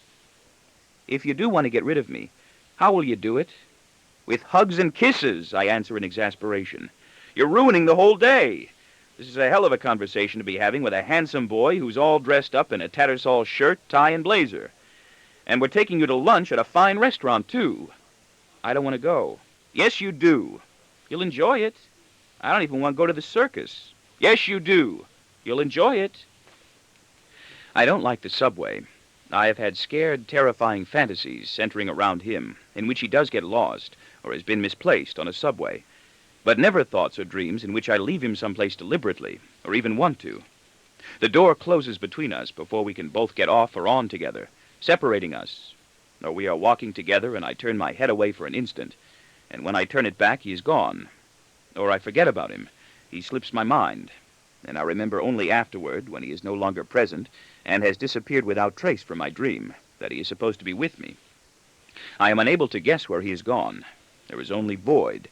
If you do want to get rid of me, how will you do it? With hugs and kisses, I answer in exasperation. You're ruining the whole day. This is a hell of a conversation to be having with a handsome boy who's all dressed up in a tattersall shirt, tie, and blazer. And we're taking you to lunch at a fine restaurant, too. I don't want to go. Yes, you do. You'll enjoy it. I don't even want to go to the circus. Yes, you do. You'll enjoy it. I don't like the subway. I have had scared, terrifying fantasies centering around him, in which he does get lost, or has been misplaced on a subway, but never thoughts or dreams in which I leave him someplace deliberately, or even want to. The door closes between us before we can both get off or on together, separating us, or we are walking together and I turn my head away for an instant, and when I turn it back, he is gone. Or I forget about him. He slips my mind, and I remember only afterward, when he is no longer present, and has disappeared without trace from my dream, that he is supposed to be with me. I am unable to guess where he is gone. There is only void.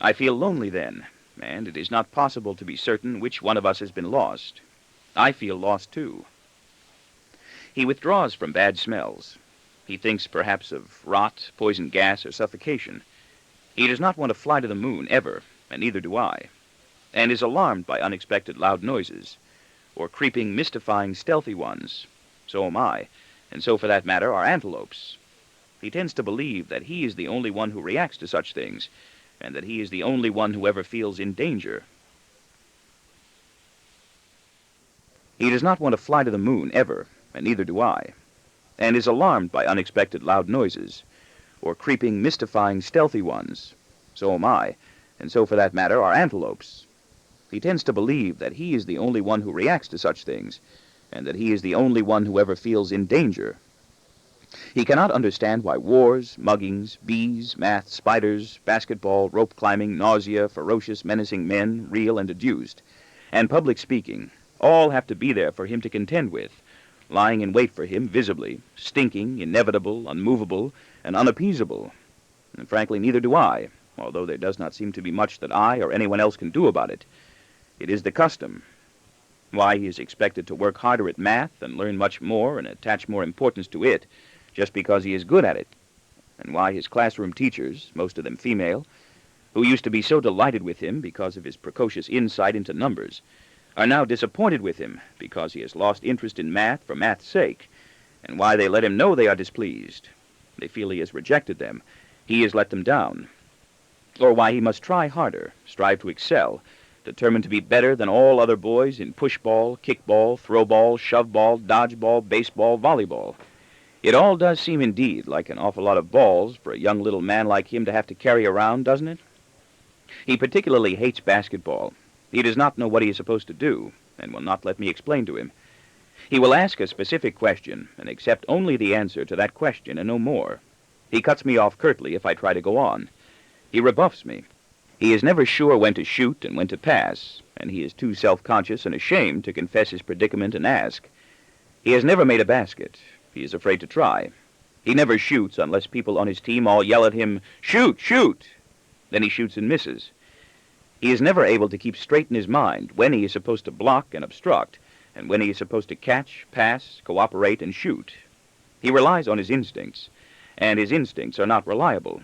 I feel lonely then, and it is not possible to be certain which one of us has been lost. I feel lost, too. He withdraws from bad smells. He thinks perhaps of rot, poison gas, or suffocation. He does not want to fly to the moon, ever, and neither do I, and is alarmed by unexpected loud noises, or creeping, mystifying, stealthy ones. So am I, and so, for that matter, are antelopes. He tends to believe that he is the only one who reacts to such things, and that he is the only one who ever feels in danger. He does not want to fly to the moon, ever, and neither do I, and is alarmed by unexpected loud noises, or creeping, mystifying, stealthy ones. So am I, and so, for that matter, are antelopes. He tends to believe that he is the only one who reacts to such things, and that he is the only one who ever feels in danger. He cannot understand why wars, muggings, bees, math, spiders, basketball, rope climbing, nausea, ferocious, menacing men, real and adduced, and public speaking, all have to be there for him to contend with, lying in wait for him visibly, stinking, inevitable, unmovable, and unappeasable. And frankly, neither do I, although there does not seem to be much that I or anyone else can do about it. It is the custom. Why he is expected to work harder at math and learn much more and attach more importance to it just because he is good at it, and why his classroom teachers, most of them female, who used to be so delighted with him because of his precocious insight into numbers, are now disappointed with him because he has lost interest in math for math's sake, and why they let him know they are displeased. They feel he has rejected them, he has let them down, or why he must try harder, strive to excel, determined to be better than all other boys in pushball, kickball, throwball, shoveball, dodgeball, baseball, volleyball. It all does seem indeed like an awful lot of balls for a young little man like him to have to carry around, doesn't it? He particularly hates basketball. He does not know what he is supposed to do, and will not let me explain to him. He will ask a specific question, and accept only the answer to that question and no more. He cuts me off curtly if I try to go on. He rebuffs me. He is never sure when to shoot and when to pass, and he is too self-conscious and ashamed to confess his predicament and ask. He has never made a basket. He is afraid to try. He never shoots unless people on his team all yell at him, "Shoot, shoot!" Then he shoots and misses. He is never able to keep straight in his mind when he is supposed to block and obstruct, and when he is supposed to catch, pass, cooperate, and shoot. He relies on his instincts, and his instincts are not reliable.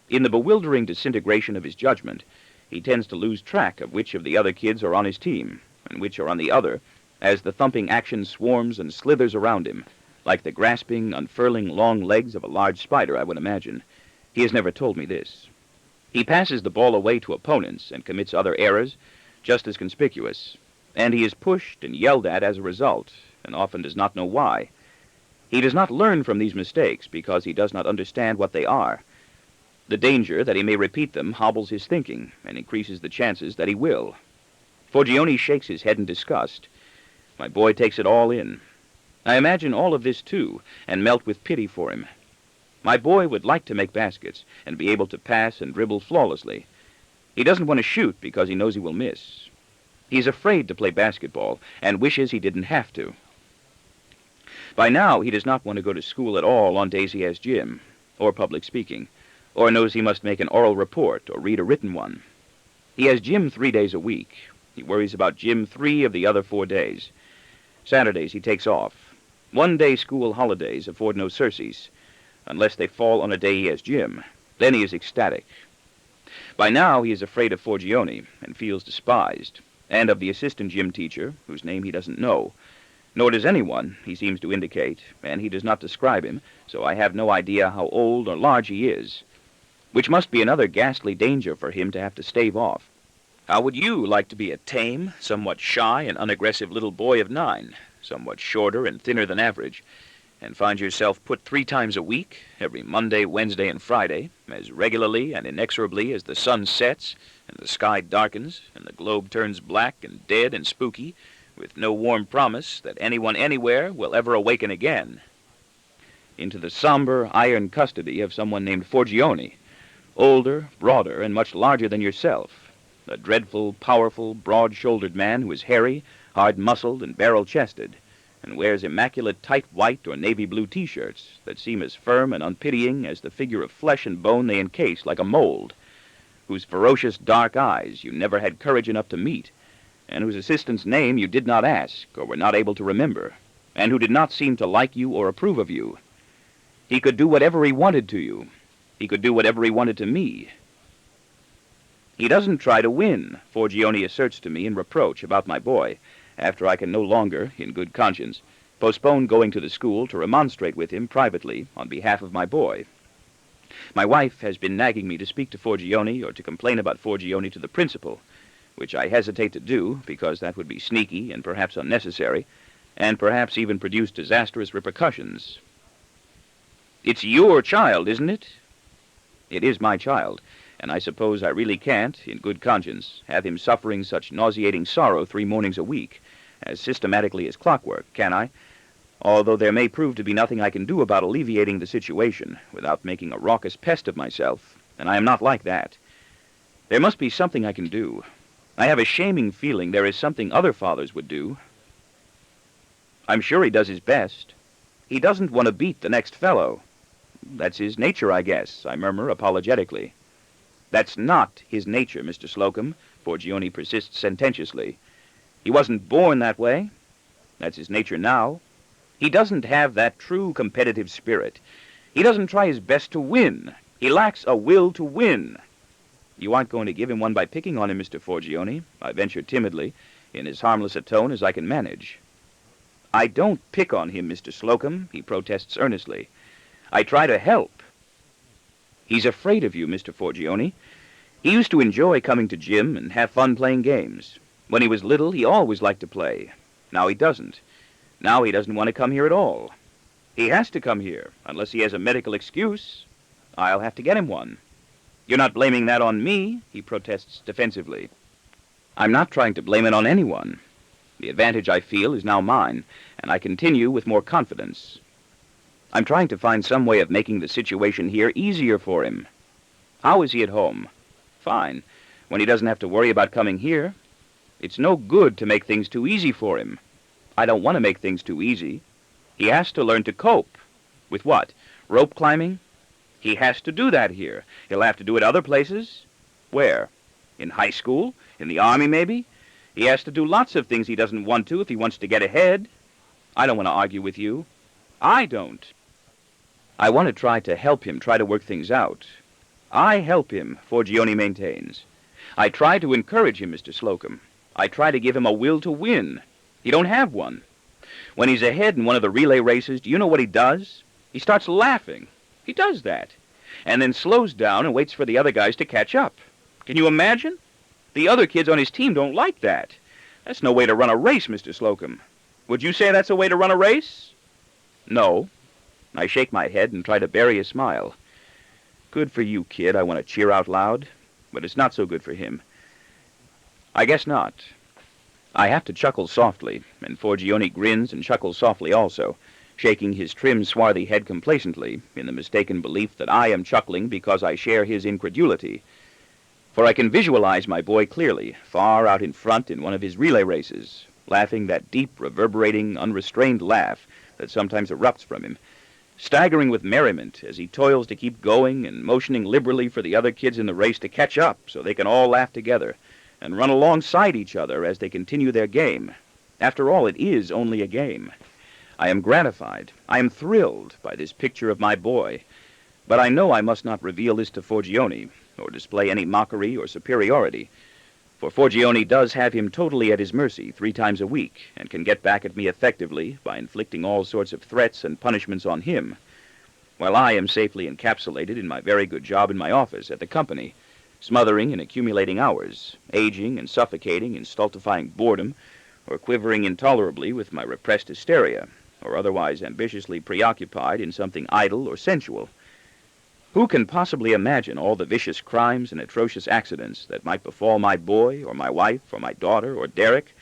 In the bewildering disintegration of his judgment, he tends to lose track of which of the other kids are on his team, and which are on the other, as the thumping action swarms and slithers around him, like the grasping, unfurling long legs of a large spider, I would imagine. He has never told me this. He passes the ball away to opponents and commits other errors, just as conspicuous, and he is pushed and yelled at as a result, and often does not know why. He does not learn from these mistakes because he does not understand what they are. The danger that he may repeat them hobbles his thinking and increases the chances that he will. Forgione shakes his head in disgust. My boy takes it all in. I imagine all of this, too, and melt with pity for him. My boy would like to make baskets and be able to pass and dribble flawlessly. He doesn't want to shoot because he knows he will miss. He's afraid to play basketball and wishes he didn't have to. By now, he does not want to go to school at all on days he has gym, or public speaking, or knows he must make an oral report or read a written one. He has gym 3 days a week. He worries about gym 3 of the other 4 days. Saturdays he takes off. 1-day school holidays afford no surcease, unless they fall on a day he has gym. Then he is ecstatic. By now he is afraid of Forgione and feels despised, and of the assistant gym teacher, whose name he doesn't know. Nor does anyone, he seems to indicate, and he does not describe him, so I have no idea how old or large he is, which must be another ghastly danger for him to have to stave off. How would you like to be a tame, somewhat shy and unaggressive little boy of 9, somewhat shorter and thinner than average, and find yourself put 3 times a week, every Monday, Wednesday, and Friday, as regularly and inexorably as the sun sets, and the sky darkens, and the globe turns black and dead and spooky, with no warm promise that anyone anywhere will ever awaken again, into the somber, iron custody of someone named Forgione, older, broader, and much larger than yourself, a dreadful, powerful, broad-shouldered man who is hairy, hard-muscled, and barrel-chested, and wears immaculate tight white or navy blue T-shirts that seem as firm and unpitying as the figure of flesh and bone they encase like a mold. whose ferocious dark eyes you never had courage enough to meet, and whose assistant's name you did not ask or were not able to remember, and who did not seem to like you or approve of you. He could do whatever he wanted to you. He could do whatever he wanted to me. He doesn't try to win, Forgione asserts to me in reproach about my boy, after I can no longer, in good conscience, postpone going to the school to remonstrate with him privately on behalf of my boy. My wife has been nagging me to speak to Forgione or to complain about Forgione to the principal, which I hesitate to do because that would be sneaky and perhaps unnecessary, and perhaps even produce disastrous repercussions. It's your child, isn't it? It is my child, and I suppose I really can't, in good conscience, have him suffering such nauseating sorrow 3 mornings a week, as systematically as clockwork, can I? Although there may prove to be nothing I can do about alleviating the situation without making a raucous pest of myself, and I am not like that. There must be something I can do. I have a shaming feeling there is something other fathers would do. I'm sure he does his best. He doesn't want to beat the next fellow. That's his nature, I guess, I murmur apologetically. That's not his nature, Mr. Slocum, Forgione persists sententiously. He wasn't born that way. That's his nature now. He doesn't have that true competitive spirit. He doesn't try his best to win. He lacks a will to win. You aren't going to give him one by picking on him, Mr. Forgione, I venture timidly, in as harmless a tone as I can manage. I don't pick on him, Mr. Slocum, he protests earnestly. I try to help. He's afraid of you, Mr. Forgione. He used to enjoy coming to gym and have fun playing games. When he was little, he always liked to play. Now he doesn't. Now he doesn't want to come here at all. He has to come here, unless he has a medical excuse. I'll have to get him one. You're not blaming that on me, he protests defensively. I'm not trying to blame it on anyone. The advantage I feel is now mine, and I continue with more confidence. I'm trying to find some way of making the situation here easier for him. How is he at home? Fine, when he doesn't have to worry about coming here. It's no good to make things too easy for him. I don't want to make things too easy. He has to learn to cope. With what? Rope climbing? He has to do that here. He'll have to do it other places. Where? In high school? In the army, maybe? He has to do lots of things he doesn't want to if he wants to get ahead. I don't want to argue with you. I don't. I want to try to help him try to work things out. I help him, Forgione maintains. I try to encourage him, Mr. Slocum. I try to give him a will to win. He don't have one. When he's ahead in one of the relay races, do you know what he does? He starts laughing. He does that. And then slows down and waits for the other guys to catch up. Can you imagine? The other kids on his team don't like that. That's no way to run a race, Mr. Slocum. Would you say that's a way to run a race? No. I shake my head and try to bury a smile. Good for you, kid, I want to cheer out loud, but it's not so good for him. I guess not. I have to chuckle softly, and Forgione grins and chuckles softly also, shaking his trim, swarthy head complacently in the mistaken belief that I am chuckling because I share his incredulity. For I can visualize my boy clearly, far out in front in one of his relay races, laughing that deep, reverberating, unrestrained laugh that sometimes erupts from him, staggering with merriment as he toils to keep going and motioning liberally for the other kids in the race to catch up so they can all laugh together and run alongside each other as they continue their game. After all, it is only a game. I am gratified, I am thrilled by this picture of my boy, but I know I must not reveal this to Forgione or display any mockery or superiority, for Forgione does have him totally at his mercy 3 times a week, and can get back at me effectively by inflicting all sorts of threats and punishments on him, while I am safely encapsulated in my very good job in my office at the company, smothering and accumulating hours, aging and suffocating in stultifying boredom, or quivering intolerably with my repressed hysteria, or otherwise ambitiously preoccupied in something idle or sensual. Who can possibly imagine all the vicious crimes and atrocious accidents that might befall my boy, or my wife, or my daughter, or Derek,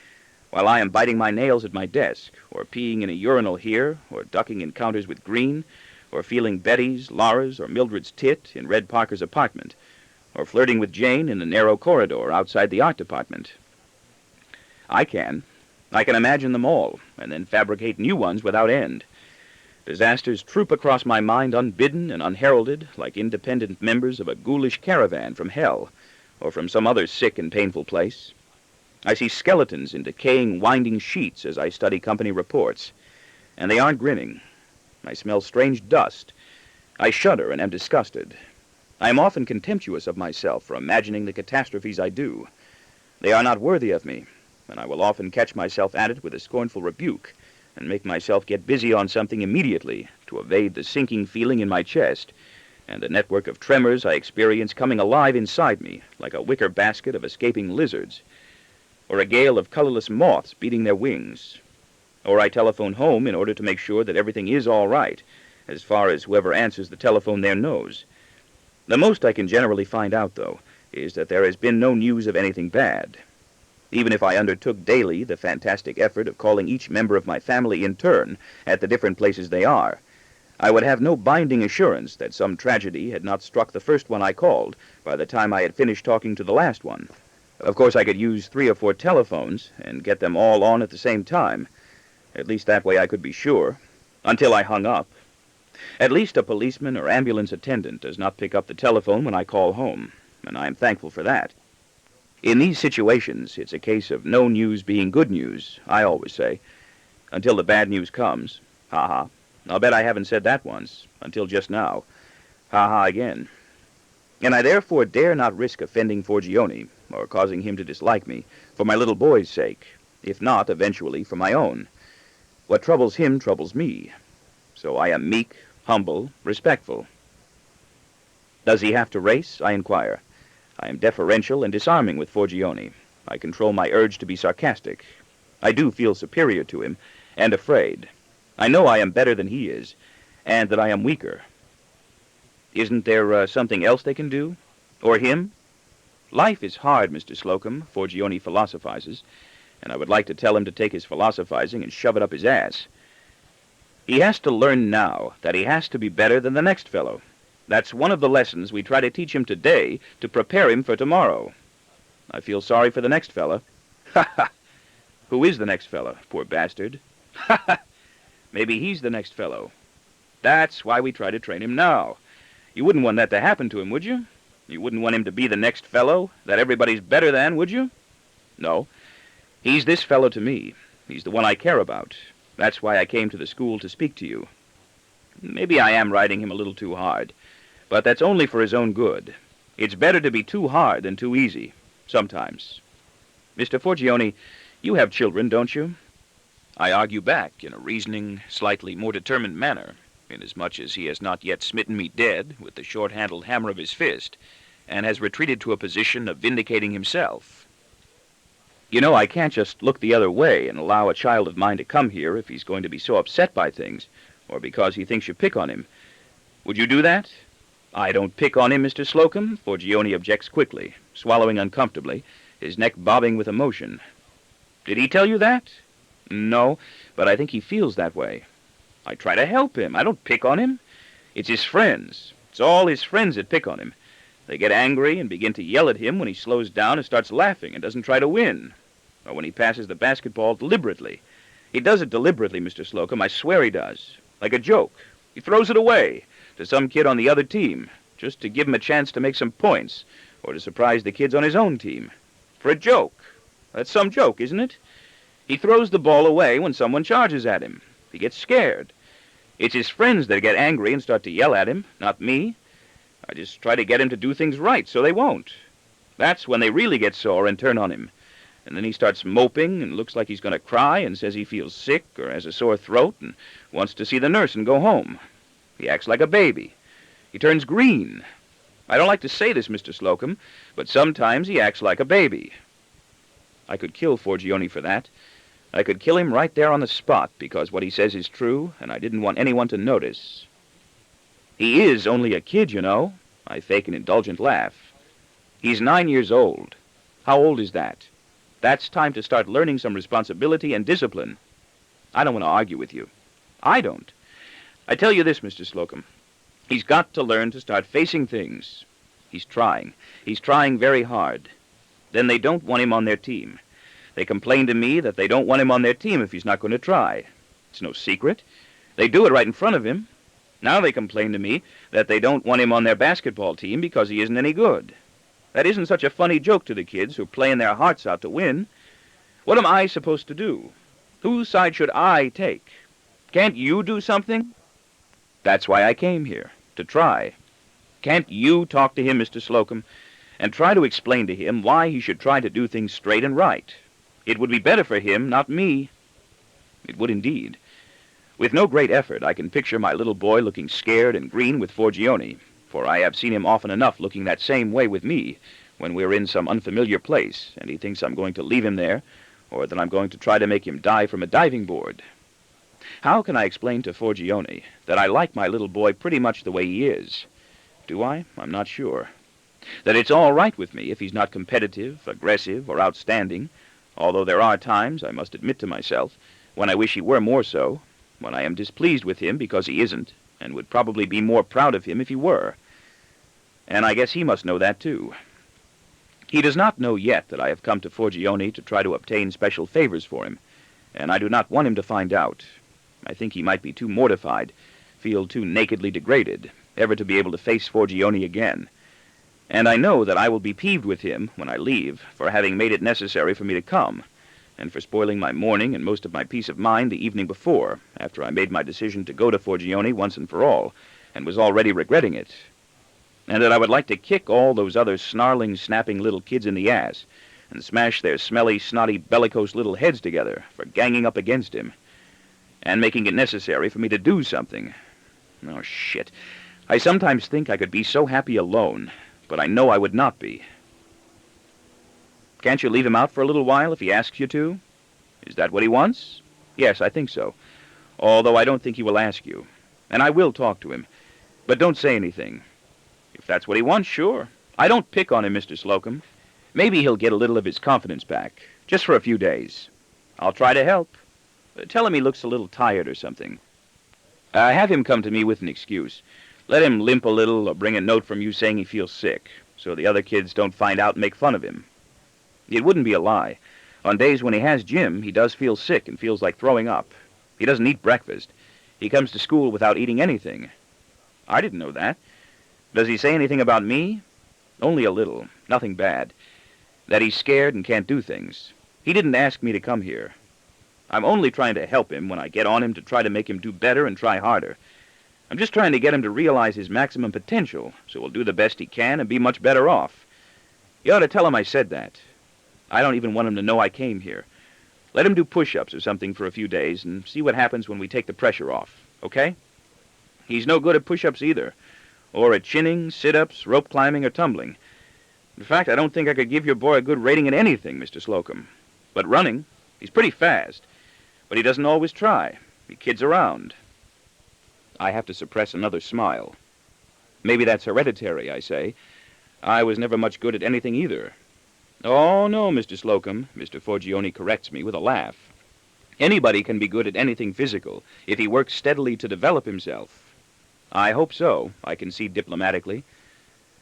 while I am biting my nails at my desk, or peeing in a urinal here, or ducking encounters with Green, or feeling Betty's, Laura's, or Mildred's tit in Red Parker's apartment, or flirting with Jane in the narrow corridor outside the art department? I can imagine them all, and then fabricate new ones without end. Disasters troop across my mind unbidden and unheralded, like independent members of a ghoulish caravan from hell, or from some other sick and painful place. I see skeletons in decaying, winding sheets as I study company reports, and they aren't grinning. I smell strange dust. I shudder and am disgusted. I am often contemptuous of myself for imagining the catastrophes I do. They are not worthy of me, and I will often catch myself at it with a scornful rebuke, and make myself get busy on something immediately to evade the sinking feeling in my chest, and the network of tremors I experience coming alive inside me, like a wicker basket of escaping lizards, or a gale of colorless moths beating their wings. Or I telephone home in order to make sure that everything is all right, as far as whoever answers the telephone there knows. The most I can generally find out, though, is that there has been no news of anything bad. Even if I undertook daily the fantastic effort of calling each member of my family in turn at the different places they are, I would have no binding assurance that some tragedy had not struck the first one I called by the time I had finished talking to the last one. Of course, I could use 3 or 4 telephones and get them all on at the same time. At least that way I could be sure, until I hung up. At least a policeman or ambulance attendant does not pick up the telephone when I call home, and I am thankful for that. In these situations, it's a case of no news being good news, I always say, until the bad news comes. Ha-ha. I'll bet I haven't said that once, until just now. Ha-ha again. And I therefore dare not risk offending Forgione, or causing him to dislike me, for my little boy's sake, if not, eventually, for my own. What troubles him troubles me. So I am meek, humble, respectful. Does he have to race? I inquire. I am deferential and disarming with Forgione. I control my urge to be sarcastic. I do feel superior to him, and afraid. I know I am better than he is, and that I am weaker. Isn't there something else they can do? Or him? Life is hard, Mr. Slocum, Forgione philosophizes, and I would like to tell him to take his philosophizing and shove it up his ass. He has to learn now that he has to be better than the next fellow. That's one of the lessons we try to teach him today to prepare him for tomorrow. I feel sorry for the next fella. Ha ha! Who is the next fella, poor bastard? Ha ha! Maybe he's the next fellow. That's why we try to train him now. You wouldn't want that to happen to him, would you? You wouldn't want him to be the next fellow that everybody's better than, would you? No. He's this fellow to me. He's the one I care about. That's why I came to the school to speak to you. Maybe I am riding him a little too hard, but that's only for his own good. It's better to be too hard than too easy, sometimes. Mr. Forgione, you have children, don't you? I argue back in a reasoning, slightly more determined manner, inasmuch as he has not yet smitten me dead with the short-handled hammer of his fist, and has retreated to a position of vindicating himself. You know, I can't just look the other way and allow a child of mine to come here if he's going to be so upset by things, or because he thinks you pick on him. Would you do that? I don't pick on him, Mr. Slocum, Forgione objects quickly, swallowing uncomfortably, his neck bobbing with emotion. Did he tell you that? No, but I think he feels that way. I try to help him. I don't pick on him. It's his friends. It's all his friends that pick on him. They get angry and begin to yell at him when he slows down and starts laughing and doesn't try to win, or when he passes the basketball deliberately. He does it deliberately, Mr. Slocum. I swear he does. Like a joke. He throws it away to some kid on the other team, just to give him a chance to make some points, or to surprise the kids on his own team. For a joke. That's some joke, isn't it? He throws the ball away when someone charges at him. He gets scared. It's his friends that get angry and start to yell at him, not me. I just try to get him to do things right so they won't. That's when they really get sore and turn on him. And then he starts moping and looks like he's going to cry and says he feels sick or has a sore throat and wants to see the nurse and go home. He acts like a baby. He turns green. I don't like to say this, Mr. Slocum, but sometimes he acts like a baby. I could kill Forgione for that. I could kill him right there on the spot because what he says is true, and I didn't want anyone to notice. He is only a kid, you know. I fake an indulgent laugh. He's 9 years old. How old is that? That's time to start learning some responsibility and discipline. I don't want to argue with you. I don't. I tell you this, Mr. Slocum. He's got to learn to start facing things. He's trying. He's trying very hard. Then they don't want him on their team. They complain to me that they don't want him on their team if he's not going to try. It's no secret. They do it right in front of him. Now they complain to me that they don't want him on their basketball team because he isn't any good. That isn't such a funny joke to the kids who are playing their hearts out to win. What am I supposed to do? Whose side should I take? Can't you do something? That's why I came here, to try. Can't you talk to him, Mr. Slocum, and try to explain to him why he should try to do things straight and right? It would be better for him, not me. It would indeed. With no great effort, I can picture my little boy looking scared and green with Forgione, for I have seen him often enough looking that same way with me when we're in some unfamiliar place, and he thinks I'm going to leave him there, or that I'm going to try to make him die from a diving board. How can I explain to Forgione that I like my little boy pretty much the way he is? Do I? I'm not sure. That it's all right with me if he's not competitive, aggressive, or outstanding, although there are times, I must admit to myself, when I wish he were more so, when I am displeased with him because he isn't, and would probably be more proud of him if he were. And I guess he must know that, too. He does not know yet that I have come to Forgione to try to obtain special favors for him, and I do not want him to find out. I think he might be too mortified, feel too nakedly degraded, ever to be able to face Forgione again. And I know that I will be peeved with him when I leave for having made it necessary for me to come, and for spoiling my morning and most of my peace of mind the evening before, after I made my decision to go to Forgione once and for all, and was already regretting it. And that I would like to kick all those other snarling, snapping little kids in the ass, and smash their smelly, snotty, bellicose little heads together for ganging up against him, and making it necessary for me to do something. Oh, shit. I sometimes think I could be so happy alone, but I know I would not be. Can't you leave him out for a little while if he asks you to? Is that what he wants? Yes, I think so. Although I don't think he will ask you. And I will talk to him. But don't say anything. If that's what he wants, sure. I don't pick on him, Mr. Slocum. Maybe he'll get a little of his confidence back, just for a few days. I'll try to help. Tell him he looks a little tired or something. Have him come to me with an excuse. Let him limp a little or bring a note from you saying he feels sick, so the other kids don't find out and make fun of him. It wouldn't be a lie. On days when he has gym, he does feel sick and feels like throwing up. He doesn't eat breakfast. He comes to school without eating anything. I didn't know that. Does he say anything about me? Only a little. Nothing bad. That he's scared and can't do things. He didn't ask me to come here. I'm only trying to help him when I get on him to try to make him do better and try harder. I'm just trying to get him to realize his maximum potential, so he'll do the best he can and be much better off. You ought to tell him I said that. I don't even want him to know I came here. Let him do push-ups or something for a few days and see what happens when we take the pressure off, okay? He's no good at push-ups either, or at chinning, sit-ups, rope climbing, or tumbling. In fact, I don't think I could give your boy a good rating in anything, Mr. Slocum. But running, he's pretty fast, but he doesn't always try. He kids around. I have to suppress another smile. Maybe that's hereditary, I say. I was never much good at anything either. Oh, no, Mr. Slocum, Mr. Forgione corrects me with a laugh. Anybody can be good at anything physical if he works steadily to develop himself. I hope so, I concede diplomatically.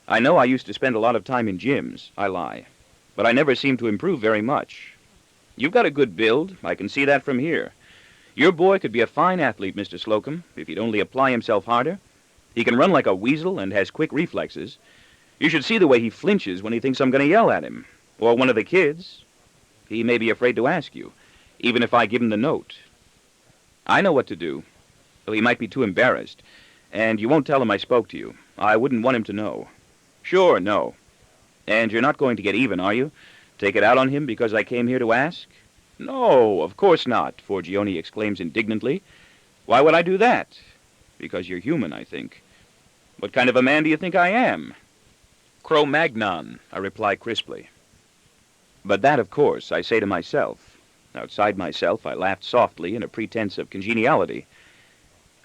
I know I used to spend a lot of time in gyms, I lie, but I never seemed to improve very much. You've got a good build, I can see that from here. Your boy could be a fine athlete, Mr. Slocum, if he'd only apply himself harder. He can run like a weasel and has quick reflexes. You should see the way he flinches when he thinks I'm going to yell at him. Or one of the kids. He may be afraid to ask you, even if I give him the note. I know what to do, though he might be too embarrassed. And you won't tell him I spoke to you. I wouldn't want him to know. Sure, no. And you're not going to get even, are you? Take it out on him because I came here to ask? No, of course not, Forgione exclaims indignantly. Why would I do that? Because you're human, I think. What kind of a man do you think I am? Cro-Magnon, I reply crisply. But that, of course, I say to myself. Outside myself, I laughed softly in a pretense of congeniality.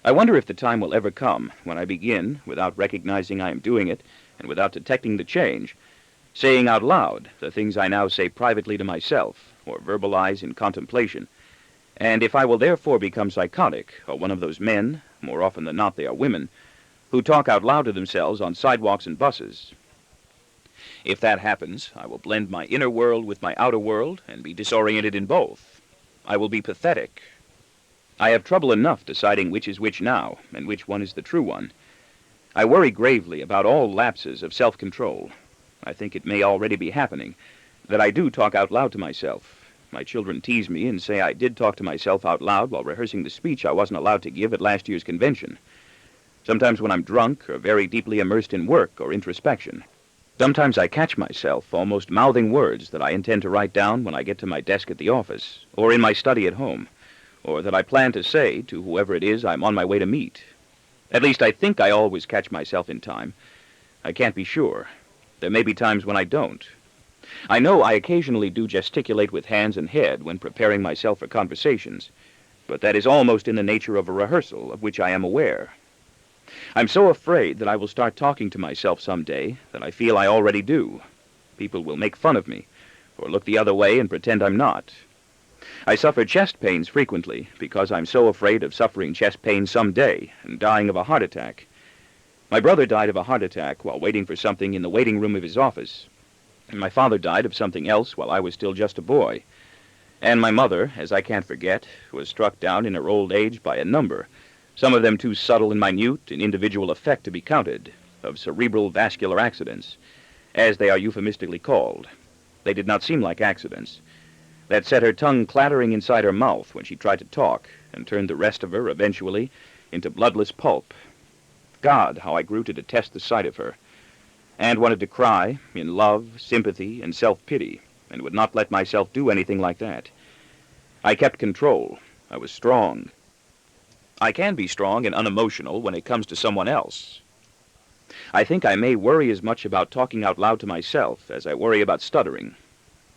I wonder if the time will ever come when I begin, without recognizing I am doing it, and without detecting the change, saying out loud the things I now say privately to myself, or verbalize in contemplation, and if I will therefore become psychotic, or one of those men, more often than not they are women, who talk out loud to themselves on sidewalks and buses. If that happens, I will blend my inner world with my outer world and be disoriented in both. I will be pathetic. I have trouble enough deciding which is which now, and which one is the true one. I worry gravely about all lapses of self-control. I think it may already be happening, that I do talk out loud to myself. My children tease me and say I did talk to myself out loud while rehearsing the speech I wasn't allowed to give at last year's convention. Sometimes when I'm drunk or very deeply immersed in work or introspection. Sometimes I catch myself almost mouthing words that I intend to write down when I get to my desk at the office, or in my study at home, or that I plan to say to whoever it is I'm on my way to meet. At least I think I always catch myself in time. I can't be sure. There may be times when I don't. I know I occasionally do gesticulate with hands and head when preparing myself for conversations, but that is almost in the nature of a rehearsal of which I am aware. I'm so afraid that I will start talking to myself someday that I feel I already do. People will make fun of me, or look the other way and pretend I'm not. I suffer chest pains frequently because I'm so afraid of suffering chest pains someday and dying of a heart attack. My brother died of a heart attack while waiting for something in the waiting room of his office. And my father died of something else while I was still just a boy. And my mother, as I can't forget, was struck down in her old age by a number, some of them too subtle and minute in individual effect to be counted, of cerebral vascular accidents, as they are euphemistically called. They did not seem like accidents. That set her tongue clattering inside her mouth when she tried to talk, and turned the rest of her, eventually, into bloodless pulp. God, how I grew to detest the sight of her, and wanted to cry in love, sympathy, and self-pity, and would not let myself do anything like that. I kept control. I was strong. I can be strong and unemotional when it comes to someone else. I think I may worry as much about talking out loud to myself as I worry about stuttering.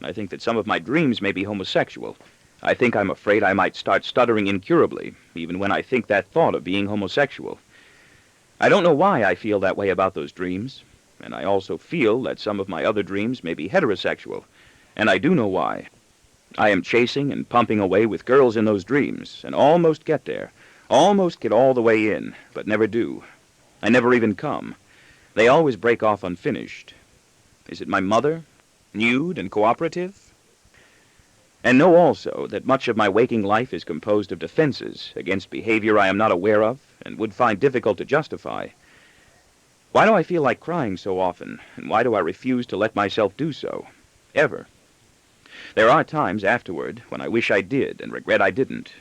I think that some of my dreams may be homosexual. I think I'm afraid I might start stuttering incurably, even when I think that thought of being homosexual. I don't know why I feel that way about those dreams, and I also feel that some of my other dreams may be heterosexual, and I do know why. I am chasing and pumping away with girls in those dreams, and almost get there. Almost get all the way in, but never do. I never even come. They always break off unfinished. Is it my mother, nude and cooperative? And know also that much of my waking life is composed of defenses against behavior I am not aware of and would find difficult to justify. Why do I feel like crying so often, and why do I refuse to let myself do so? Ever. There are times afterward when I wish I did and regret I didn't.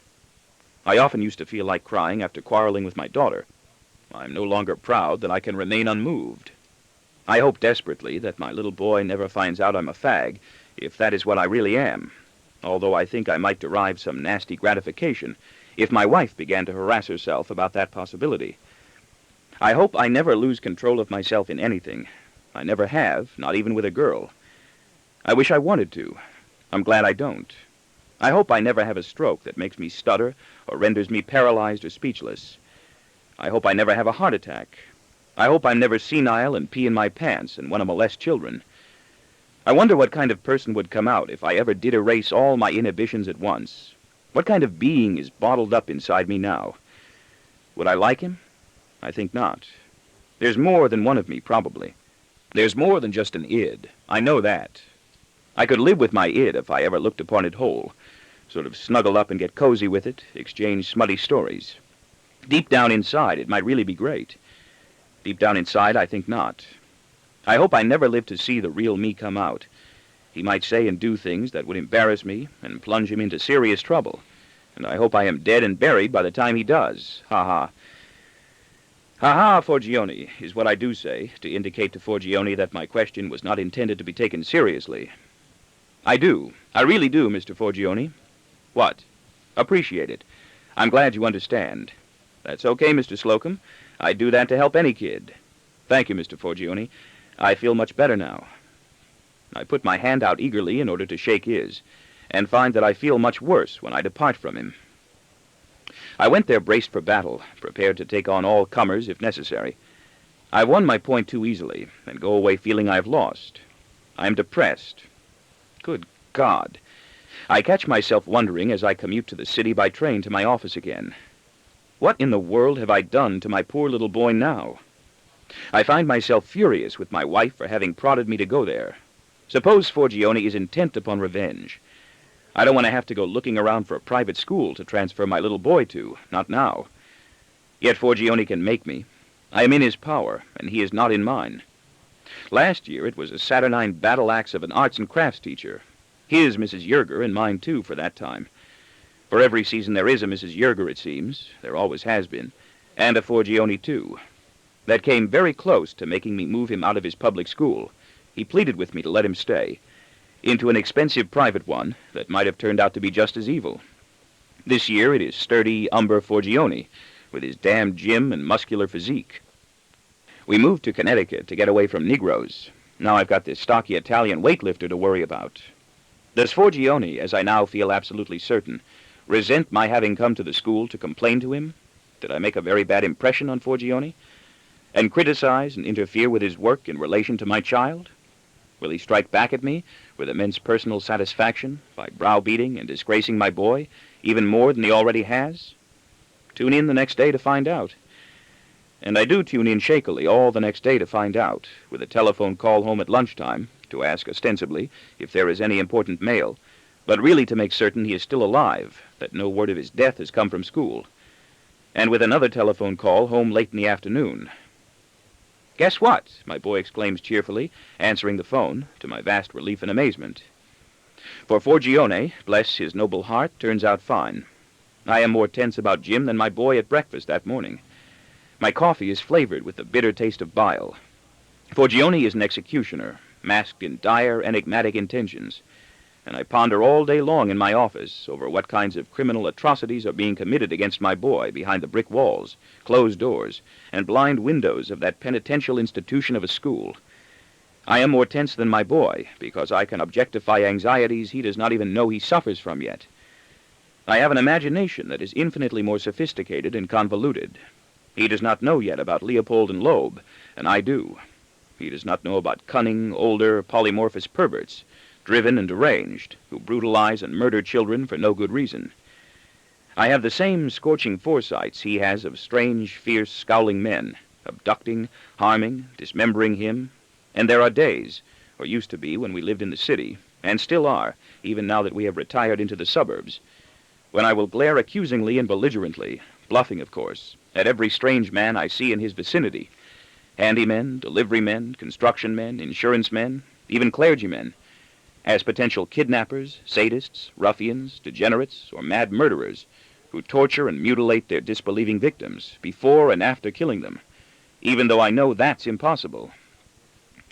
I often used to feel like crying after quarreling with my daughter. I'm no longer proud that I can remain unmoved. I hope desperately that my little boy never finds out I'm a fag, if that is what I really am, although I think I might derive some nasty gratification if my wife began to harass herself about that possibility. I hope I never lose control of myself in anything. I never have, not even with a girl. I wish I wanted to. I'm glad I don't. I hope I never have a stroke that makes me stutter or renders me paralyzed or speechless. I hope I never have a heart attack. I hope I'm never senile and pee in my pants and want to molest children. I wonder what kind of person would come out if I ever did erase all my inhibitions at once. What kind of being is bottled up inside me now? Would I like him? I think not. There's more than one of me, probably. There's more than just an id. I know that. I could live with my id if I ever looked upon it whole, sort of snuggle up and get cozy with it, exchange smutty stories. Deep down inside, it might really be great. Deep down inside, I think not. I hope I never live to see the real me come out. He might say and do things that would embarrass me and plunge him into serious trouble, and I hope I am dead and buried by the time he does. Ha-ha. Ha-ha, Forgione, is what I do say, to indicate to Forgione that my question was not intended to be taken seriously. I do. I really do, Mr. Forgione. What? Appreciate it. I'm glad you understand. That's okay, Mr. Slocum. I'd do that to help any kid. Thank you, Mr. Forgione. I feel much better now. I put my hand out eagerly in order to shake his, and find that I feel much worse when I depart from him. I went there braced for battle, prepared to take on all comers if necessary. I've won my point too easily, and go away feeling I've lost. I am depressed. Good God. I catch myself wondering as I commute to the city by train to my office again. What in the world have I done to my poor little boy now? I find myself furious with my wife for having prodded me to go there. Suppose Forgione is intent upon revenge. I don't want to have to go looking around for a private school to transfer my little boy to, not now. Yet Forgione can make me. I am in his power, and he is not in mine. Last year it was a saturnine battle axe of an arts and crafts teacher. His Mrs. Yerger, and mine too for that time. For every season there is a Mrs. Yerger, it seems. There always has been. And a Forgione, too. That came very close to making me move him out of his public school. He pleaded with me to let him stay, into an expensive private one that might have turned out to be just as evil. This year it is sturdy Umber Forgione, with his damned Jim and muscular physique. We moved to Connecticut to get away from Negroes. Now I've got this stocky Italian weightlifter to worry about. Does Forgione, as I now feel absolutely certain, resent my having come to the school to complain to him? Did I make a very bad impression on Forgione? And criticize and interfere with his work in relation to my child? Will he strike back at me with immense personal satisfaction by browbeating and disgracing my boy even more than he already has? Tune in the next day to find out. And I do tune in shakily all the next day to find out, with a telephone call home at lunchtime to ask ostensibly if there is any important mail, but really to make certain he is still alive, that no word of his death has come from school, and with another telephone call home late in the afternoon. "Guess what?" my boy exclaims cheerfully, answering the phone, to my vast relief and amazement. For Forgione, bless his noble heart, turns out fine. I am more tense about Jim than my boy at breakfast that morning. My coffee is flavored with the bitter taste of bile. Forgione is an executioner, masked in dire, enigmatic intentions, and I ponder all day long in my office over what kinds of criminal atrocities are being committed against my boy behind the brick walls, closed doors, and blind windows of that penitential institution of a school. I am more tense than my boy, because I can objectify anxieties he does not even know he suffers from yet. I have an imagination that is infinitely more sophisticated and convoluted. He does not know yet about Leopold and Loeb, and I do. He does not know about cunning, older, polymorphous perverts, driven and deranged, who brutalize and murder children for no good reason. I have the same scorching foresights he has of strange, fierce, scowling men, abducting, harming, dismembering him. And there are days, or used to be when we lived in the city, and still are, even now that we have retired into the suburbs, when I will glare accusingly and belligerently, bluffing, of course, at every strange man I see in his vicinity, handymen, delivery men, construction men, insurance men, even clergymen, as potential kidnappers, sadists, ruffians, degenerates, or mad murderers who torture and mutilate their disbelieving victims before and after killing them, even though I know that's impossible.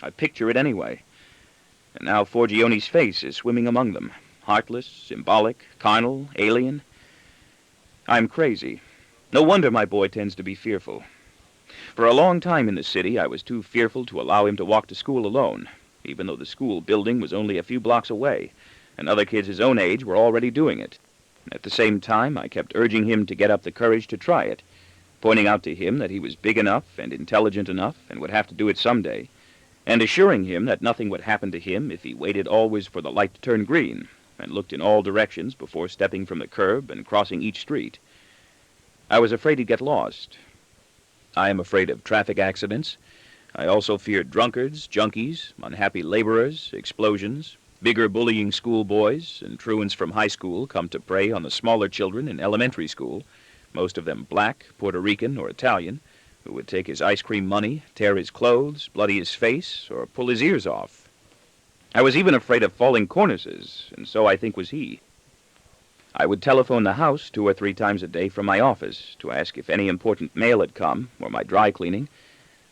I picture it anyway. And now Forgione's face is swimming among them, heartless, symbolic, carnal, alien. I'm crazy. No wonder my boy tends to be fearful. For a long time in the city, I was too fearful to allow him to walk to school alone, even though the school building was only a few blocks away, and other kids his own age were already doing it. At the same time, I kept urging him to get up the courage to try it, pointing out to him that he was big enough and intelligent enough and would have to do it someday, and assuring him that nothing would happen to him if he waited always for the light to turn green and looked in all directions before stepping from the curb and crossing each street. I was afraid he'd get lost. I am afraid of traffic accidents. I also feared drunkards, junkies, unhappy laborers, explosions, bigger bullying schoolboys, and truants from high school come to prey on the smaller children in elementary school, most of them black, Puerto Rican, or Italian, who would take his ice cream money, tear his clothes, bloody his face, or pull his ears off. I was even afraid of falling cornices, and so I think was he. I would telephone the house 2 or 3 times a day from my office to ask if any important mail had come, or my dry cleaning,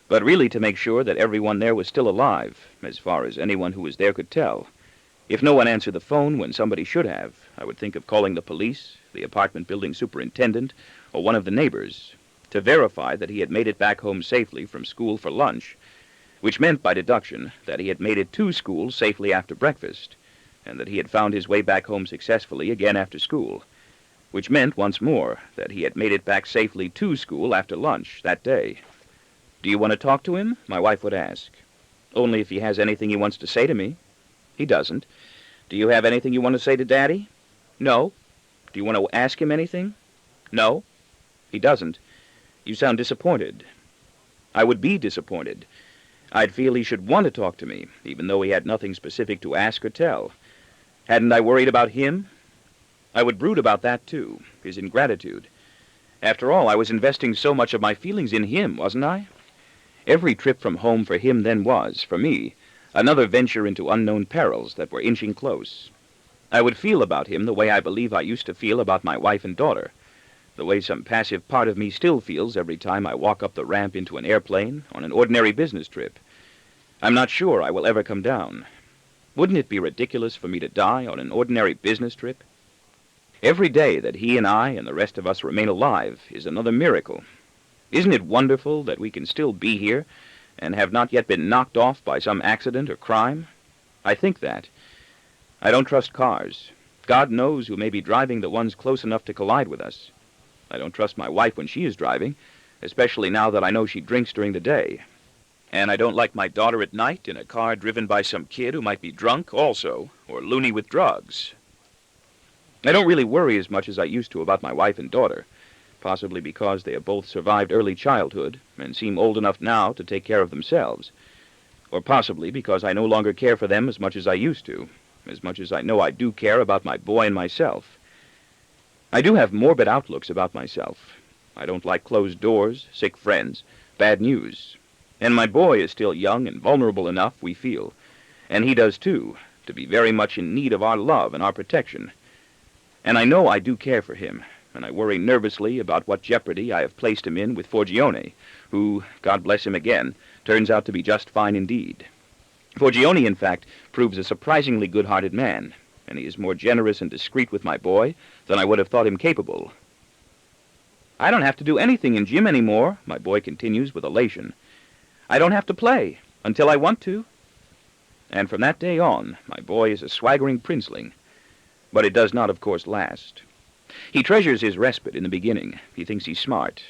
but really to make sure that everyone there was still alive, as far as anyone who was there could tell. If no one answered the phone when somebody should have, I would think of calling the police, the apartment building superintendent, or one of the neighbors, to verify that he had made it back home safely from school for lunch, which meant by deduction that he had made it to school safely after breakfast, and that he had found his way back home successfully again after school, which meant once more that he had made it back safely to school after lunch that day. "Do you want to talk to him?" my wife would ask. "Only if he has anything he wants to say to me." "He doesn't." "Do you have anything you want to say to Daddy?" "No." "Do you want to ask him anything?" "No." "He doesn't." "You sound disappointed." I would be disappointed. I'd feel he should want to talk to me, even though he had nothing specific to ask or tell. Hadn't I worried about him? I would brood about that, too, his ingratitude. After all, I was investing so much of my feelings in him, wasn't I? Every trip from home for him then was, for me, another venture into unknown perils that were inching close. I would feel about him the way I believe I used to feel about my wife and daughter, the way some passive part of me still feels every time I walk up the ramp into an airplane on an ordinary business trip. I'm not sure I will ever come down. Wouldn't it be ridiculous for me to die on an ordinary business trip? Every day that he and I and the rest of us remain alive is another miracle. Isn't it wonderful that we can still be here and have not yet been knocked off by some accident or crime? I think that. I don't trust cars. God knows who may be driving the ones close enough to collide with us. I don't trust my wife when she is driving, especially now that I know she drinks during the day. And I don't like my daughter at night in a car driven by some kid who might be drunk also, or loony with drugs. I don't really worry as much as I used to about my wife and daughter, possibly because they have both survived early childhood and seem old enough now to take care of themselves, or possibly because I no longer care for them as much as I used to, as much as I know I do care about my boy and myself. I do have morbid outlooks about myself. I don't like closed doors, sick friends, bad news. And my boy is still young and vulnerable enough, we feel, and he does too, to be very much in need of our love and our protection. And I know I do care for him, and I worry nervously about what jeopardy I have placed him in with Forgione, who, God bless him again, turns out to be just fine indeed. Forgione, in fact, proves a surprisingly good-hearted man, and he is more generous and discreet with my boy than I would have thought him capable. I don't have to do anything in gym anymore, my boy continues with elation. I don't have to play until I want to. And from that day on, my boy is a swaggering princeling. But it does not, of course, last. He treasures his respite in the beginning. He thinks he's smart.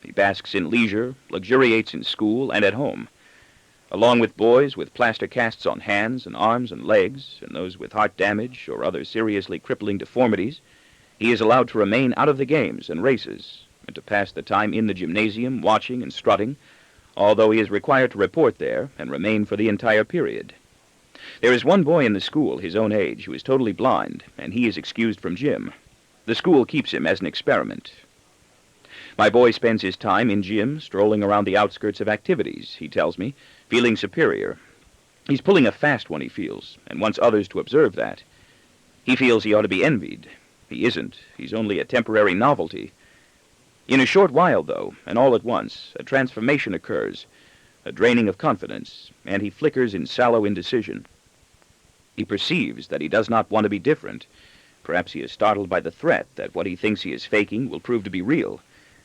He basks in leisure, luxuriates in school and at home. Along with boys with plaster casts on hands and arms and legs, and those with heart damage or other seriously crippling deformities, he is allowed to remain out of the games and races, and to pass the time in the gymnasium watching and strutting, although he is required to report there and remain for the entire period. There is one boy in the school his own age who is totally blind, and he is excused from gym. The school keeps him as an experiment. My boy spends his time in gym, strolling around the outskirts of activities, he tells me, feeling superior. He's pulling a fast one, he feels, and wants others to observe that. He feels he ought to be envied. He isn't. He's only a temporary novelty. In a short while, though, and all at once, a transformation occurs, a draining of confidence, and he flickers in sallow indecision. He perceives that he does not want to be different. Perhaps he is startled by the threat that what he thinks he is faking will prove to be real,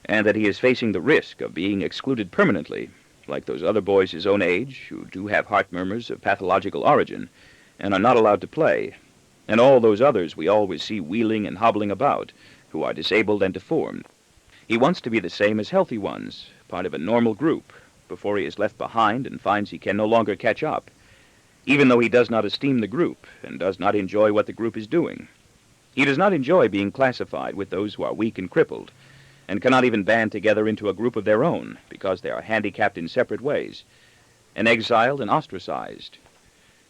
and that he is facing the risk of being excluded permanently, like those other boys his own age who do have heart murmurs of pathological origin and are not allowed to play, and all those others we always see wheeling and hobbling about, who are disabled and deformed. He wants to be the same as healthy ones, part of a normal group, before he is left behind and finds he can no longer catch up, even though he does not esteem the group and does not enjoy what the group is doing. He does not enjoy being classified with those who are weak and crippled, and cannot even band together into a group of their own, because they are handicapped in separate ways, and exiled and ostracized.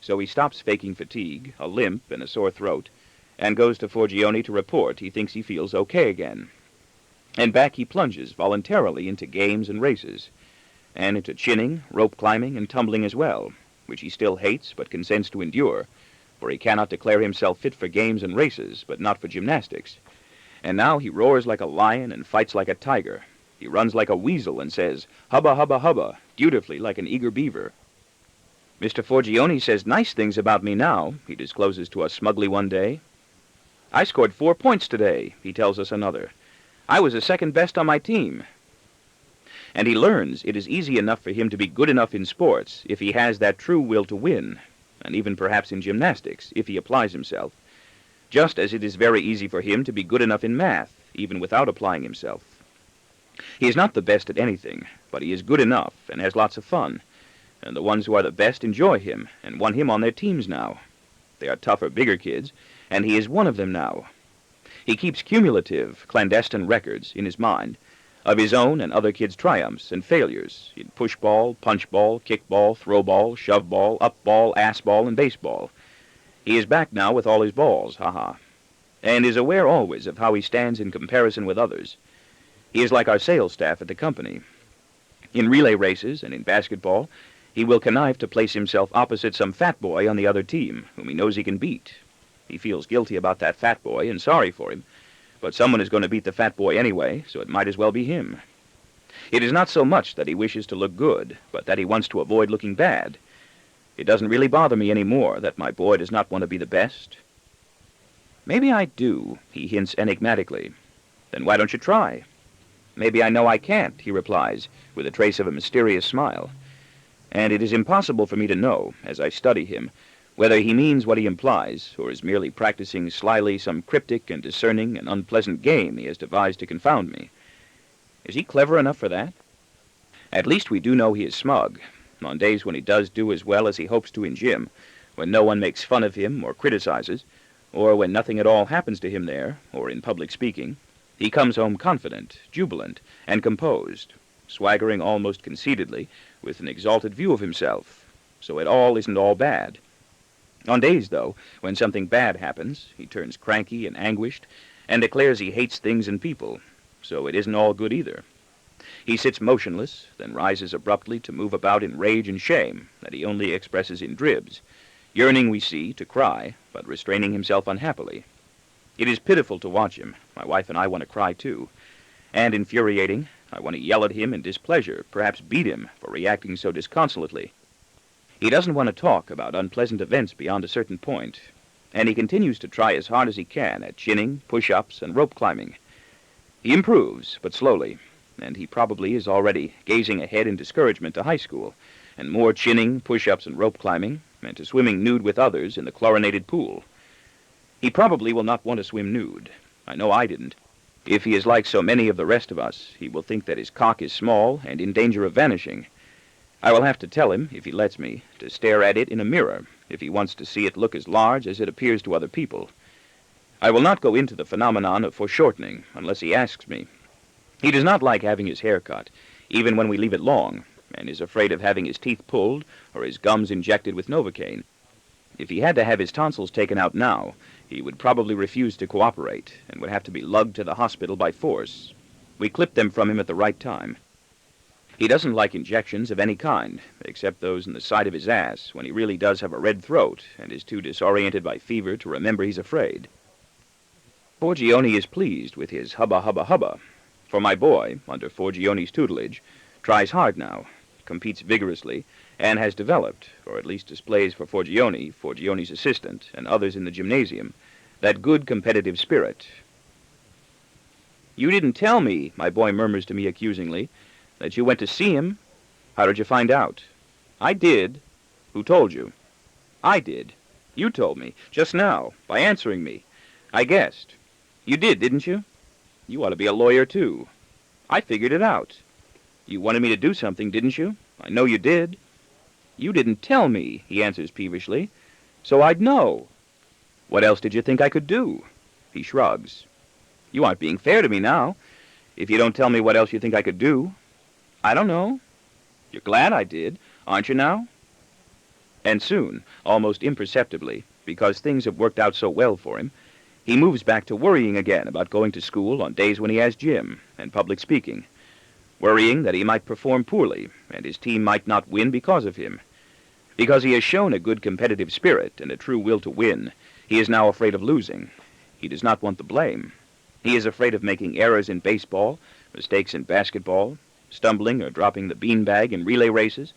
So he stops faking fatigue, a limp, and a sore throat, and goes to Forgione to report he thinks he feels okay again. And back he plunges voluntarily into games and races, and into chinning, rope climbing, and tumbling as well, which he still hates but consents to endure, for he cannot declare himself fit for games and races, but not for gymnastics. And now he roars like a lion and fights like a tiger. He runs like a weasel and says, "Hubba, hubba, hubba," dutifully like an eager beaver. Mr. Forgione says nice things about me now, he discloses to us smugly one day. I scored 4 points today, he tells us another. I was the second best on my team. And he learns it is easy enough for him to be good enough in sports if he has that true will to win, and even perhaps in gymnastics, if he applies himself, just as it is very easy for him to be good enough in math, even without applying himself. He is not the best at anything, but he is good enough and has lots of fun, and the ones who are the best enjoy him and want him on their teams now. They are tougher, bigger kids, and he is one of them now. He keeps cumulative, clandestine records in his mind of his own and other kids' triumphs and failures in push-ball, punch-ball, kick-ball, throw-ball, shove-ball, up-ball, ass-ball, and baseball. He is back now with all his balls, ha-ha, and is aware always of how he stands in comparison with others. He is like our sales staff at the company. In relay races and in basketball, he will connive to place himself opposite some fat boy on the other team, whom he knows he can beat. He feels guilty about that fat boy and sorry for him, but someone is going to beat the fat boy anyway, so it might as well be him. It is not so much that he wishes to look good, but that he wants to avoid looking bad. It doesn't really bother me any more that my boy does not want to be the best. Maybe I do, he hints enigmatically. Then why don't you try? Maybe I know I can't, he replies, with a trace of a mysterious smile. And it is impossible for me to know, as I study him, whether he means what he implies, or is merely practicing slyly some cryptic and discerning and unpleasant game he has devised to confound me. Is he clever enough for that? At least we do know he is smug. On days when he does do as well as he hopes to in gym, when no one makes fun of him or criticizes, or when nothing at all happens to him there, or in public speaking, he comes home confident, jubilant, and composed, swaggering almost conceitedly, with an exalted view of himself, so it all isn't all bad. On days, though, when something bad happens, he turns cranky and anguished, and declares he hates things and people, so it isn't all good either. He sits motionless, then rises abruptly to move about in rage and shame that he only expresses in dribs, yearning, we see, to cry, but restraining himself unhappily. It is pitiful to watch him. My wife and I want to cry, too. And infuriating, I want to yell at him in displeasure, perhaps beat him for reacting so disconsolately. He doesn't want to talk about unpleasant events beyond a certain point, and he continues to try as hard as he can at chinning, push-ups, and rope climbing. He improves, but slowly, and he probably is already gazing ahead in discouragement to high school, and more chinning, push-ups, and rope climbing, and to swimming nude with others in the chlorinated pool. He probably will not want to swim nude. I know I didn't. If he is like so many of the rest of us, he will think that his cock is small and in danger of vanishing. I will have to tell him, if he lets me, to stare at it in a mirror, if he wants to see it look as large as it appears to other people. I will not go into the phenomenon of foreshortening, unless he asks me. He does not like having his hair cut, even when we leave it long, and is afraid of having his teeth pulled or his gums injected with Novocaine. If he had to have his tonsils taken out now, he would probably refuse to cooperate and would have to be lugged to the hospital by force. We clipped them from him at the right time. He doesn't like injections of any kind, except those in the side of his ass when he really does have a red throat and is too disoriented by fever to remember he's afraid. Forgione is pleased with his hubba hubba hubba, for my boy, under Forgione's tutelage, tries hard now, competes vigorously, and has developed, or at least displays for Forgione, Forgione's assistant, and others in the gymnasium, that good competitive spirit. "You didn't tell me," my boy murmurs to me accusingly, "that you went to see him. How did you find out?" "I did." "Who told you?" "I did. You told me, just now, by answering me. I guessed." "You did, didn't you?" "You ought to be a lawyer, too." "I figured it out." "You wanted me to do something, didn't you?" "I know you did." "You didn't tell me," he answers peevishly, "so I'd know." "What else did you think I could do?" He shrugs. "You aren't being fair to me now, if you don't tell me what else you think I could do." "I don't know." "You're glad I did, aren't you now?" And soon, almost imperceptibly, because things have worked out so well for him, he moves back to worrying again about going to school on days when he has gym and public speaking, worrying that he might perform poorly and his team might not win because of him. Because he has shown a good competitive spirit and a true will to win, he is now afraid of losing. He does not want the blame. He is afraid of making errors in baseball, mistakes in basketball, stumbling or dropping the beanbag in relay races,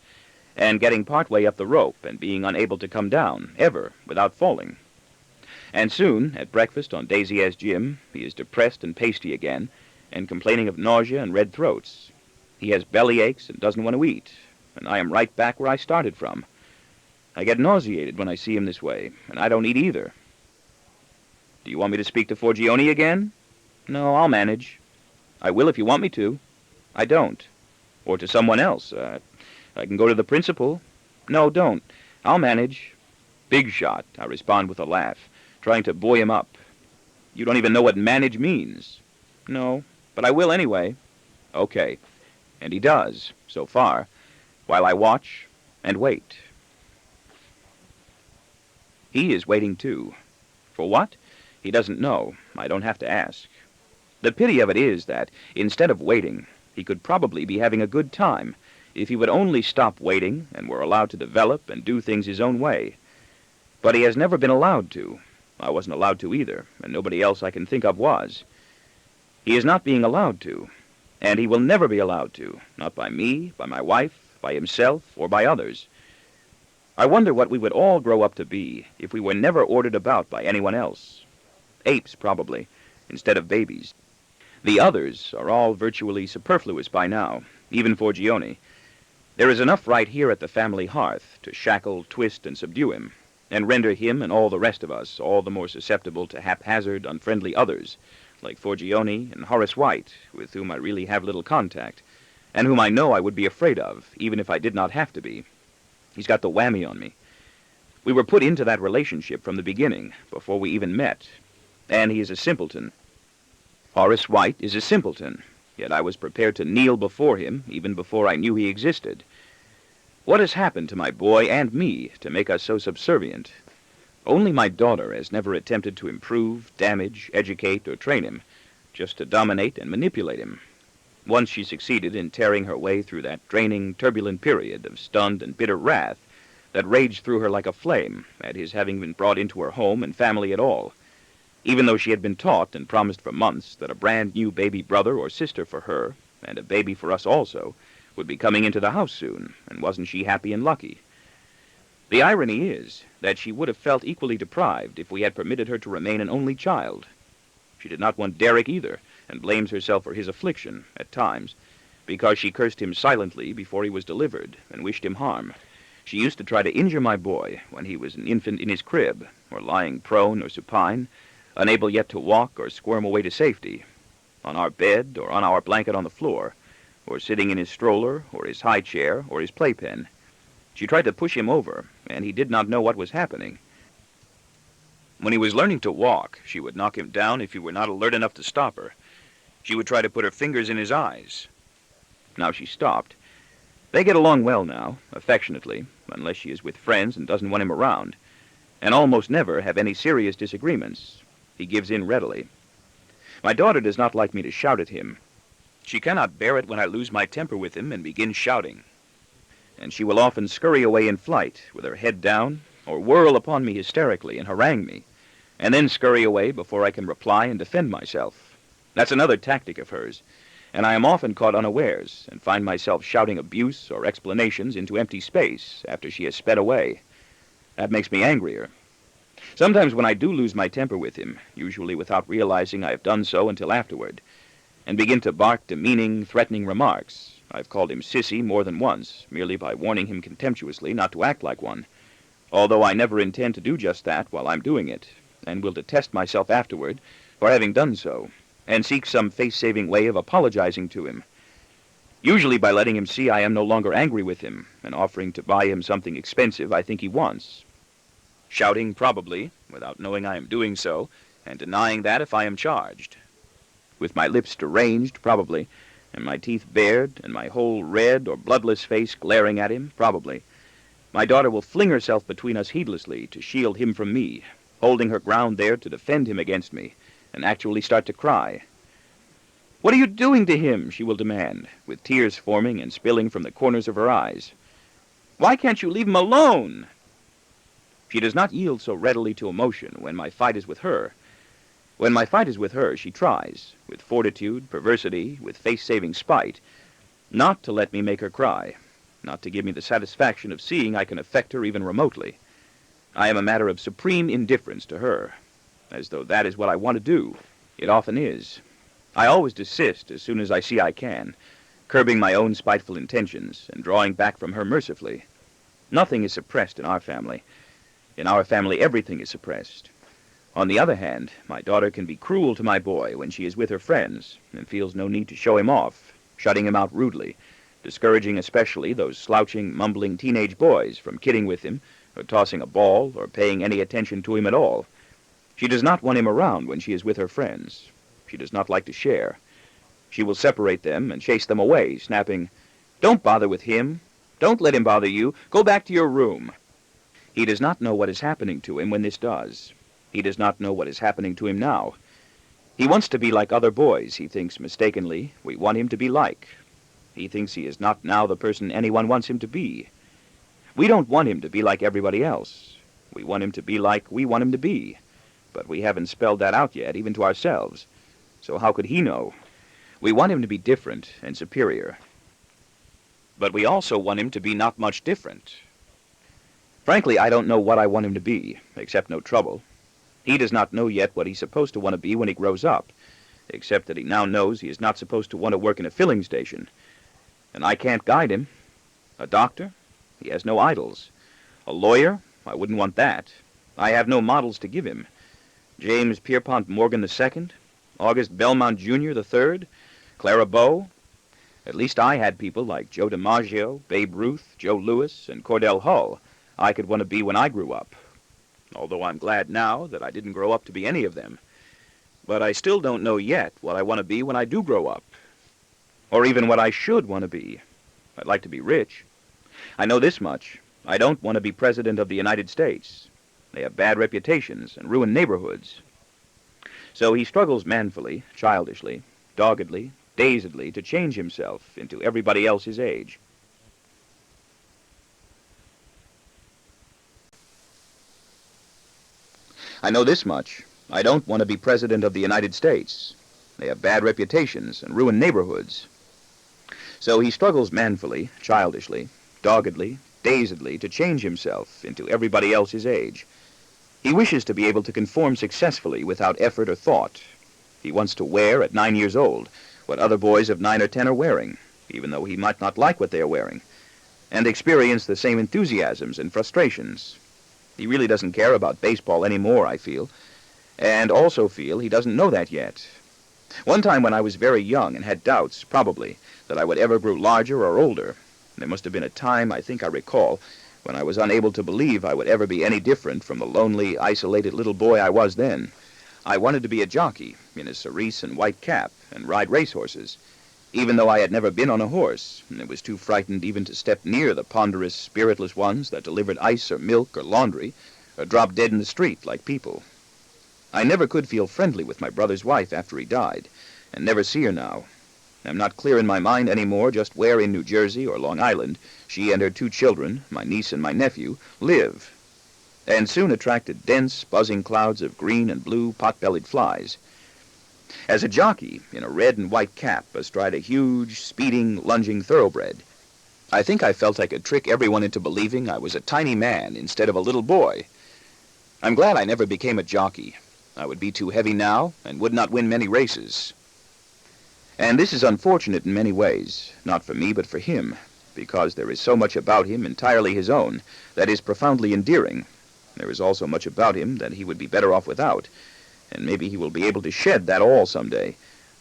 and getting partway up the rope and being unable to come down, ever, without falling. And soon, at breakfast on days he has gym, he is depressed and pasty again, and complaining of nausea and red throats. He has belly aches and doesn't want to eat, and I am right back where I started from. I get nauseated when I see him this way, and I don't eat either. "Do you want me to speak to Forgione again?" "No, I'll manage." "I will if you want me to." "I don't." "Or to someone else. I can go to the principal." "No, don't. I'll manage." "Big shot," I respond with a laugh, trying to buoy him up. "You don't even know what manage means." "No, but I will anyway." "Okay." And he does, so far, while I watch and wait. He is waiting, too. For what? He doesn't know. I don't have to ask. The pity of it is that, instead of waiting, he could probably be having a good time, if he would only stop waiting and were allowed to develop and do things his own way. But he has never been allowed to. I wasn't allowed to either, and nobody else I can think of was. He is not being allowed to, and he will never be allowed to, not by me, by my wife, by himself, or by others. I wonder what we would all grow up to be if we were never ordered about by anyone else. Apes, probably, instead of babies. The others are all virtually superfluous by now, even for Gioni. There is enough right here at the family hearth to shackle, twist, and subdue him, and render him and all the rest of us all the more susceptible to haphazard, unfriendly others, like Forgione and Horace White, with whom I really have little contact, and whom I know I would be afraid of, even if I did not have to be. He's got the whammy on me. We were put into that relationship from the beginning, before we even met, and he is a simpleton. Horace White is a simpleton, yet I was prepared to kneel before him even before I knew he existed. What has happened to my boy and me to make us so subservient? Only my daughter has never attempted to improve, damage, educate, or train him, just to dominate and manipulate him. Once she succeeded in tearing her way through that draining, turbulent period of stunned and bitter wrath that raged through her like a flame at his having been brought into her home and family at all, even though she had been taught and promised for months that a brand-new baby brother or sister for her, and a baby for us also, would be coming into the house soon, and wasn't she happy and lucky? The irony is that she would have felt equally deprived if we had permitted her to remain an only child. She did not want Derek either, and blames herself for his affliction, at times, because she cursed him silently before he was delivered, and wished him harm. She used to try to injure my boy when he was an infant in his crib, or lying prone or supine, unable yet to walk or squirm away to safety, on our bed or on our blanket on the floor, or sitting in his stroller, or his high chair, or his playpen. She tried to push him over, and he did not know what was happening. When he was learning to walk, she would knock him down if he were not alert enough to stop her. She would try to put her fingers in his eyes. Now she stopped. They get along well now, affectionately, unless she is with friends and doesn't want him around, and almost never have any serious disagreements. He gives in readily. My daughter does not like me to shout at him. She cannot bear it when I lose my temper with him and begin shouting, and she will often scurry away in flight, with her head down, or whirl upon me hysterically and harangue me, and then scurry away before I can reply and defend myself. That's another tactic of hers, and I am often caught unawares and find myself shouting abuse or explanations into empty space after she has sped away. That makes me angrier. Sometimes when I do lose my temper with him, usually without realizing I have done so until afterward, and begin to bark demeaning, threatening remarks, I've called him sissy more than once, merely by warning him contemptuously not to act like one, although I never intend to do just that while I'm doing it, and will detest myself afterward for having done so, and seek some face-saving way of apologizing to him, usually by letting him see I am no longer angry with him, and offering to buy him something expensive I think he wants. Shouting, probably, without knowing I am doing so, and denying that if I am charged. With my lips deranged, probably, and my teeth bared, and my whole red or bloodless face glaring at him, probably, my daughter will fling herself between us heedlessly to shield him from me, holding her ground there to defend him against me, and actually start to cry. "What are you doing to him?" she will demand, with tears forming and spilling from the corners of her eyes. "Why can't you leave him alone?" She does not yield so readily to emotion when my fight is with her. When my fight is with her, she tries, with fortitude, perversity, with face-saving spite, not to let me make her cry, not to give me the satisfaction of seeing I can affect her even remotely. I am a matter of supreme indifference to her, as though that is what I want to do. It often is. I always desist as soon as I see I can, curbing my own spiteful intentions and drawing back from her mercifully. Nothing is suppressed in our family. In our family, everything is suppressed. On the other hand, my daughter can be cruel to my boy when she is with her friends, and feels no need to show him off, shutting him out rudely, discouraging especially those slouching, mumbling teenage boys from kidding with him, or tossing a ball, or paying any attention to him at all. She does not want him around when she is with her friends. She does not like to share. She will separate them and chase them away, snapping, "Don't bother with him. Don't let him bother you. Go back to your room." He does not know what is happening to him when this does. He does not know what is happening to him now. He wants to be like other boys, he thinks mistakenly, we want him to be like. He thinks he is not now the person anyone wants him to be. We don't want him to be like everybody else. We want him to be like we want him to be. But we haven't spelled that out yet, even to ourselves. So how could he know? We want him to be different and superior. But we also want him to be not much different. Frankly, I don't know what I want him to be, except no trouble. He does not know yet what he's supposed to want to be when he grows up, except that he now knows he is not supposed to want to work in a filling station. And I can't guide him. A doctor? He has no idols. A lawyer? I wouldn't want that. I have no models to give him. James Pierpont Morgan II? August Belmont Jr. III? Clara Bow? At least I had people like Joe DiMaggio, Babe Ruth, Joe Louis, and Cordell Hull I could want to be when I grew up. Although I'm glad now that I didn't grow up to be any of them. But I still don't know yet what I want to be when I do grow up. Or even what I should want to be. I'd like to be rich. I know this much. I don't want to be President of the United States. They have bad reputations and ruin neighborhoods. So he struggles manfully, childishly, doggedly, dazedly to change himself into everybody else his age. I know this much. I don't want to be President of the United States. They have bad reputations and ruin neighborhoods. So he struggles manfully, childishly, doggedly, dazedly to change himself into everybody else his age. He wishes to be able to conform successfully without effort or thought. He wants to wear, at 9 years old, what other boys of 9 or 10 are wearing, even though he might not like what they are wearing, and experience the same enthusiasms and frustrations. He really doesn't care about baseball anymore, I feel, and also feel he doesn't know that yet. One time when I was very young and had doubts, probably, that I would ever grow larger or older, there must have been a time, I think I recall, when I was unable to believe I would ever be any different from the lonely, isolated little boy I was then. I wanted to be a jockey in a cerise and white cap and ride racehorses, even though I had never been on a horse and was too frightened even to step near the ponderous, spiritless ones that delivered ice or milk or laundry or dropped dead in the street like people. I never could feel friendly with my brother's wife after he died, and never see her now. I'm not clear in my mind anymore just where in New Jersey or Long Island she and her 2 children, my niece and my nephew, live, and soon attracted dense, buzzing clouds of green and blue pot-bellied flies. As a jockey, in a red and white cap, astride a huge, speeding, lunging thoroughbred, I think I felt I could trick everyone into believing I was a tiny man instead of a little boy. I'm glad I never became a jockey. I would be too heavy now and would not win many races. And this is unfortunate in many ways, not for me but for him, because there is so much about him entirely his own that is profoundly endearing. There is also much about him that he would be better off without, and maybe he will be able to shed that all someday,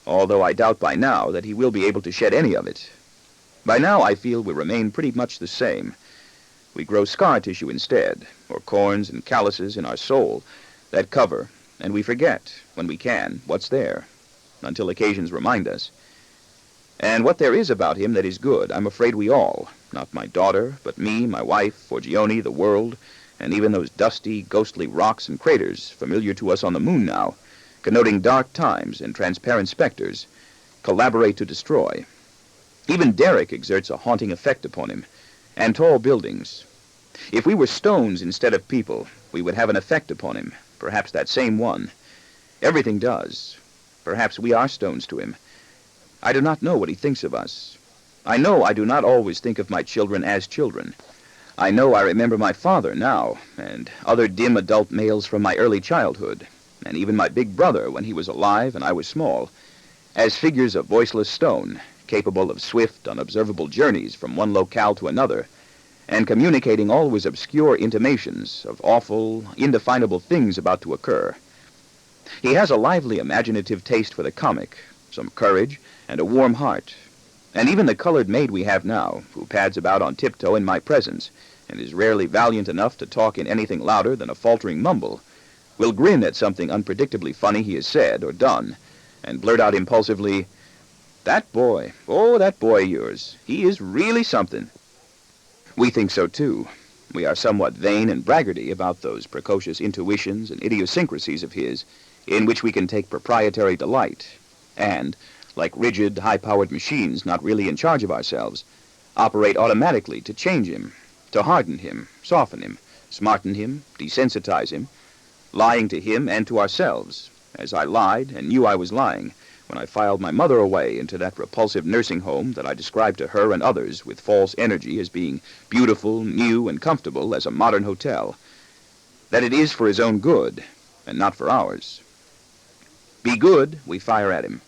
although I doubt by now that he will be able to shed any of it. By now I feel we remain pretty much the same. We grow scar tissue instead, or corns and calluses in our soul that cover, and we forget, when we can, what's there, until occasions remind us. And what there is about him that is good, I'm afraid we all, not my daughter, but me, my wife, Forgione, the world, and even those dusty, ghostly rocks and craters familiar to us on the moon now, connoting dark times and transparent specters, collaborate to destroy. Even Derek exerts a haunting effect upon him, and tall buildings. If we were stones instead of people, we would have an effect upon him, perhaps that same one. Everything does. Perhaps we are stones to him. I do not know what he thinks of us. I know I do not always think of my children as children. I know I remember my father now, and other dim adult males from my early childhood, and even my big brother when he was alive and I was small, as figures of voiceless stone, capable of swift, unobservable journeys from one locale to another, and communicating always obscure intimations of awful, indefinable things about to occur. He has a lively, imaginative taste for the comic, some courage, and a warm heart. And even the colored maid we have now, who pads about on tiptoe in my presence, and is rarely valiant enough to talk in anything louder than a faltering mumble, will grin at something unpredictably funny he has said or done, and blurt out impulsively, "That boy, oh, that boy of yours, he is really something." We think so, too. We are somewhat vain and braggarty about those precocious intuitions and idiosyncrasies of his, in which we can take proprietary delight, and, like rigid, high-powered machines not really in charge of ourselves, operate automatically to change him, to harden him, soften him, smarten him, desensitize him, lying to him and to ourselves, as I lied and knew I was lying when I filed my mother away into that repulsive nursing home that I described to her and others with false energy as being beautiful, new, and comfortable as a modern hotel. That it is for his own good, and not for ours. Be good, we fire at him.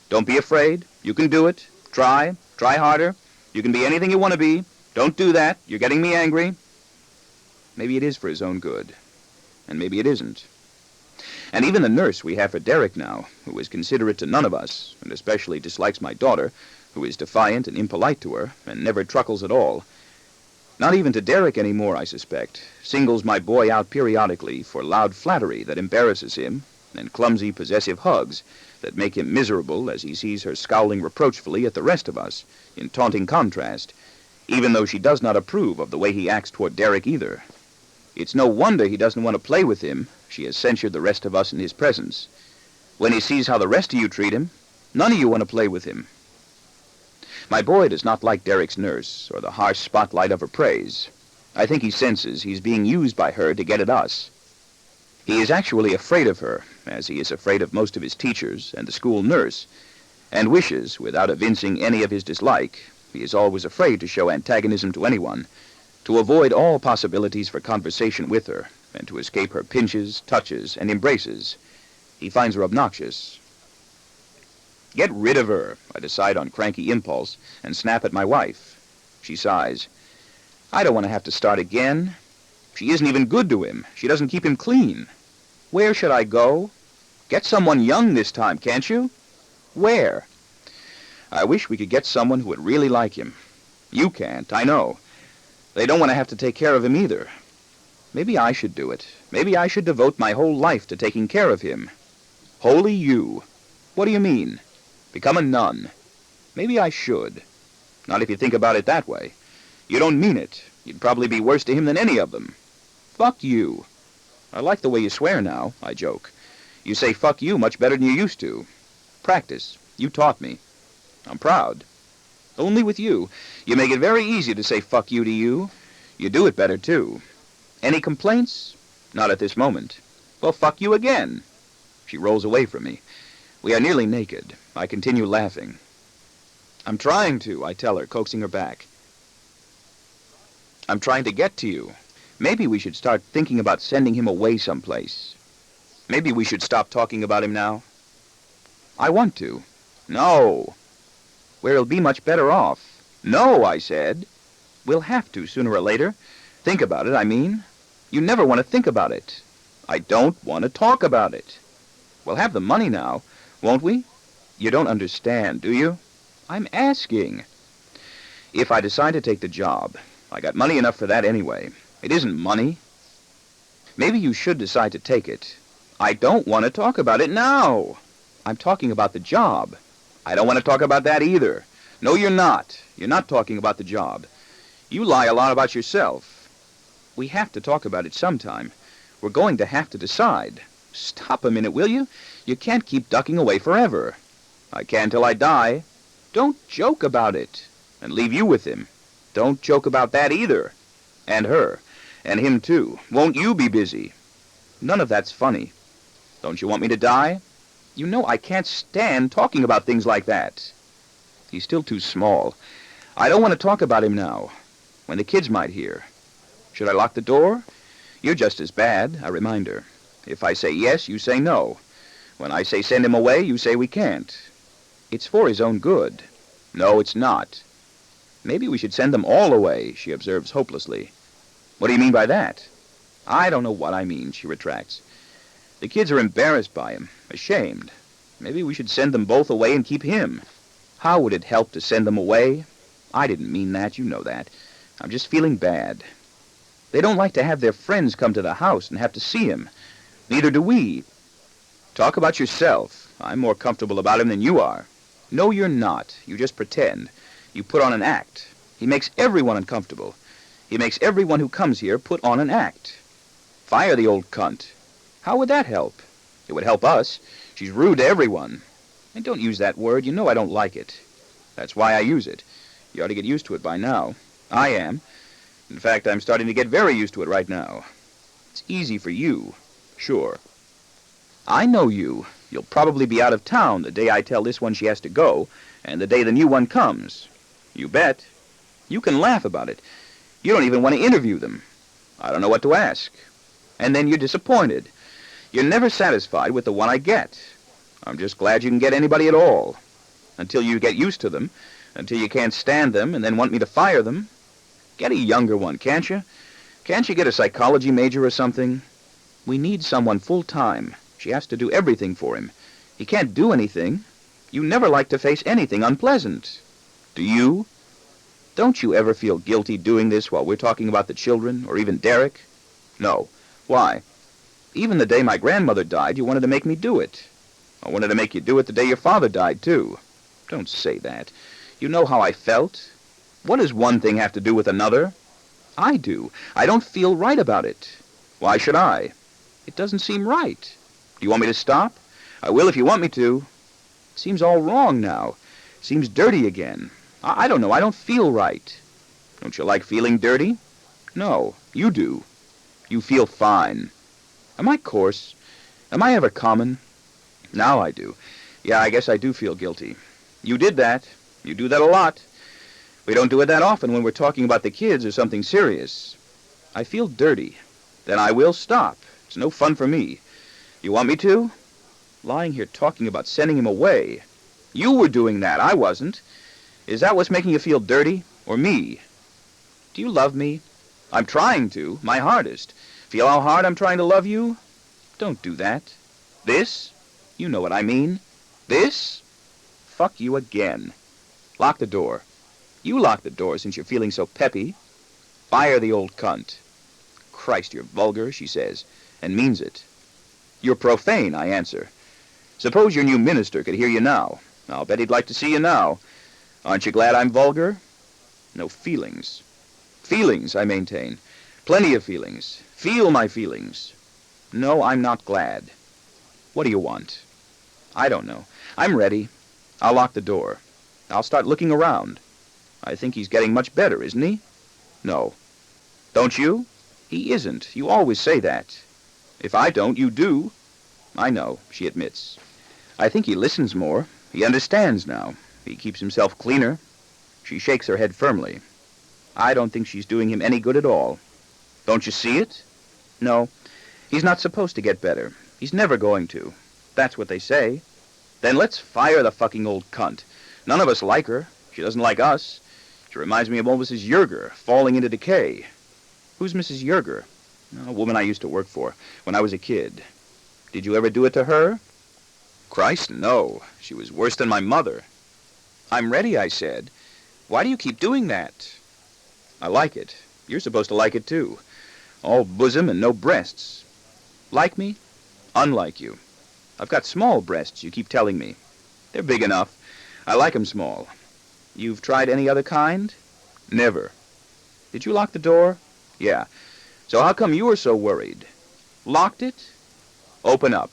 Don't be afraid. You can do it. Try harder. You can be anything you want to be. Don't do that. You're getting me angry. Maybe it is for his own good, and maybe it isn't. And even the nurse we have for Derek now, who is considerate to none of us, and especially dislikes my daughter, who is defiant and impolite to her, and never truckles at all, not even to Derek anymore, I suspect, singles my boy out periodically for loud flattery that embarrasses him, and clumsy, possessive hugs that make him miserable as he sees her scowling reproachfully at the rest of us, in taunting contrast, even though she does not approve of the way he acts toward Derek either. It's no wonder he doesn't want to play with him. She has censured the rest of us in his presence. When he sees how the rest of you treat him, none of you want to play with him. My boy does not like Derek's nurse, or the harsh spotlight of her praise. I think he senses he's being used by her to get at us. He is actually afraid of her, as he is afraid of most of his teachers and the school nurse, and wishes, without evincing any of his dislike, he is always afraid to show antagonism to anyone, to avoid all possibilities for conversation with her, and to escape her pinches, touches, and embraces. He finds her obnoxious. Get rid of her, I decide on cranky impulse, and snap at my wife. She sighs. I don't want to have to start again. She isn't even good to him. She doesn't keep him clean. Where should I go? Get someone young this time, can't you? Where? I wish we could get someone who would really like him. You can't, I know. They don't want to have to take care of him either. Maybe I should do it. Maybe I should devote my whole life to taking care of him. Holy you. What do you mean? Become a nun. Maybe I should. Not if you think about it that way. You don't mean it. You'd probably be worse to him than any of them. Fuck you. I like the way you swear now, I joke. You say fuck you much better than you used to. Practice. You taught me. I'm proud. Only with you. You make it very easy to say fuck you to you. You do it better, too. Any complaints? Not at this moment. Well, fuck you again. She rolls away from me. We are nearly naked. I continue laughing. I'm trying to, I tell her, coaxing her back. I'm trying to get to you. Maybe we should start thinking about sending him away someplace. Maybe we should stop talking about him now. I want to. No. Where he'll be much better off. No, I said. We'll have to, sooner or later. Think about it, I mean. You never want to think about it. I don't want to talk about it. We'll have the money now, won't we? You don't understand, do you? I'm asking. If I decide to take the job, I got money enough for that anyway. It isn't money. Maybe you should decide to take it. I don't want to talk about it now. I'm talking about the job. I don't want to talk about that either. No, you're not. You're not talking about the job. You lie a lot about yourself. We have to talk about it sometime. We're going to have to decide. Stop a minute, will you? You can't keep ducking away forever. I can till I die. Don't joke about it. And leave you with him. Don't joke about that either. And her. And him too. Won't you be busy? None of that's funny. Don't you want me to die? You know I can't stand talking about things like that. He's still too small. I don't want to talk about him now. When the kids might hear. Should I lock the door? You're just as bad, I remind her. If I say yes, you say no. When I say send him away, you say we can't. It's for his own good. No, it's not. Maybe we should send them all away, she observes hopelessly. What do you mean by that? I don't know what I mean, she retracts. The kids are embarrassed by him, ashamed. Maybe we should send them both away and keep him. How would it help to send them away? I didn't mean that, you know that. I'm just feeling bad. They don't like to have their friends come to the house and have to see him. Neither do we. Talk about yourself. I'm more comfortable about him than you are. No, you're not. You just pretend. You put on an act. He makes everyone uncomfortable. He makes everyone who comes here put on an act. Fire the old cunt. How would that help? It would help us. She's rude to everyone. And don't use that word. You know I don't like it. That's why I use it. You ought to get used to it by now. I am. In fact, I'm starting to get very used to it right now. It's easy for you. Sure. I know you. You'll probably be out of town the day I tell this one she has to go, and the day the new one comes. You bet. You can laugh about it. You don't even want to interview them. I don't know what to ask. And then you're disappointed. You're never satisfied with the one I get. I'm just glad you can get anybody at all. Until you get used to them, until you can't stand them and then want me to fire them. Get a younger one, can't you? Can't you get a psychology major or something? We need someone full-time. She has to do everything for him. He can't do anything. You never like to face anything unpleasant. Do you? Don't you ever feel guilty doing this while we're talking about the children, or even Derek? No. Why? Even the day my grandmother died, you wanted to make me do it. I wanted to make you do it the day your father died, too. Don't say that. You know how I felt. What does one thing have to do with another? I do. I don't feel right about it. Why should I? It doesn't seem right. Do you want me to stop? I will if you want me to. It seems all wrong now. It seems dirty again. I don't know. I don't feel right. Don't you like feeling dirty? No, you do. You feel fine. Am I coarse? Am I ever common? Now I do. Yeah, I guess I do feel guilty. You did that. You do that a lot. We don't do it that often when we're talking about the kids or something serious. I feel dirty. Then I will stop. It's no fun for me. You want me to? Lying here talking about sending him away. You were doing that. I wasn't. Is that what's making you feel dirty? Or me? Do you love me? I'm trying to. My hardest. Feel how hard I'm trying to love you? Don't do that. This? You know what I mean. This? Fuck you again. Lock the door. You lock the door since you're feeling so peppy. Fire the old cunt. Christ, you're vulgar, she says, and means it. You're profane, I answer. Suppose your new minister could hear you now. I'll bet he'd like to see you now. Aren't you glad I'm vulgar? No feelings. Feelings, I maintain. Plenty of feelings. Feel my feelings. No, I'm not glad. What do you want? I don't know. I'm ready. I'll lock the door. I'll start looking around. I think he's getting much better, isn't he? No. Don't you? He isn't. You always say that. If I don't, you do. I know, she admits. I think he listens more. He understands now. He keeps himself cleaner. She shakes her head firmly. I don't think she's doing him any good at all. Don't you see it? No. He's not supposed to get better. He's never going to. That's what they say. Then let's fire the fucking old cunt. None of us like her. She doesn't like us. She reminds me of old Mrs. Yerger, falling into decay. Who's Mrs. Yerger? A woman I used to work for when I was a kid. Did you ever do it to her? Christ, no. She was worse than my mother. I'm ready, I said. Why do you keep doing that? I like it. You're supposed to like it, too. All bosom and no breasts. Like me? Unlike you. I've got small breasts, you keep telling me. They're big enough. I like 'em small. You've tried any other kind? Never. Did you lock the door? Yeah. So how come you were so worried? Locked it? Open up.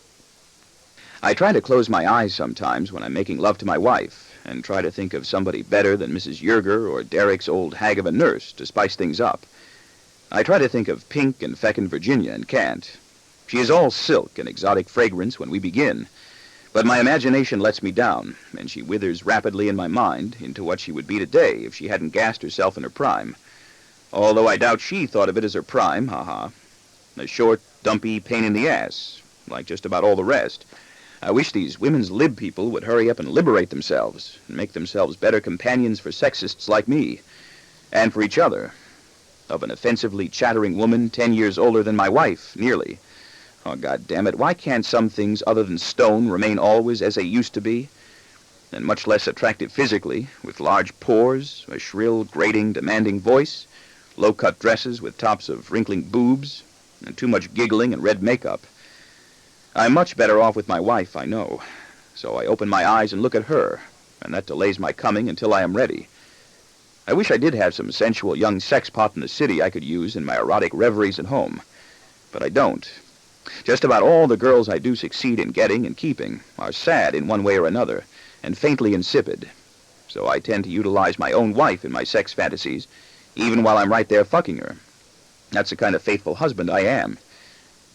I try to close my eyes sometimes when I'm making love to my wife, and try to think of somebody better than Mrs. Yerger or Derek's old hag of a nurse to spice things up. I try to think of pink and feckin' Virginia and can't. She is all silk and exotic fragrance when we begin, but my imagination lets me down, and she withers rapidly in my mind into what she would be today if she hadn't gassed herself in her prime. Although I doubt she thought of it as her prime, ha-ha. A short, dumpy pain in the ass, like just about all the rest. I wish these women's lib people would hurry up and liberate themselves, and make themselves better companions for sexists like me, and for each other. Of an offensively chattering woman 10 years older than my wife, nearly. Oh, God damn it, why can't some things other than stone remain always as they used to be? And much less attractive physically, with large pores, a shrill, grating, demanding voice, low-cut dresses with tops of wrinkling boobs, and too much giggling and red makeup. I'm much better off with my wife, I know. So I open my eyes and look at her, and that delays my coming until I am ready. I wish I did have some sensual young sex pot in the city I could use in my erotic reveries at home. But I don't. Just about all the girls I do succeed in getting and keeping are sad in one way or another, and faintly insipid. So I tend to utilize my own wife in my sex fantasies, even while I'm right there fucking her. That's the kind of faithful husband I am.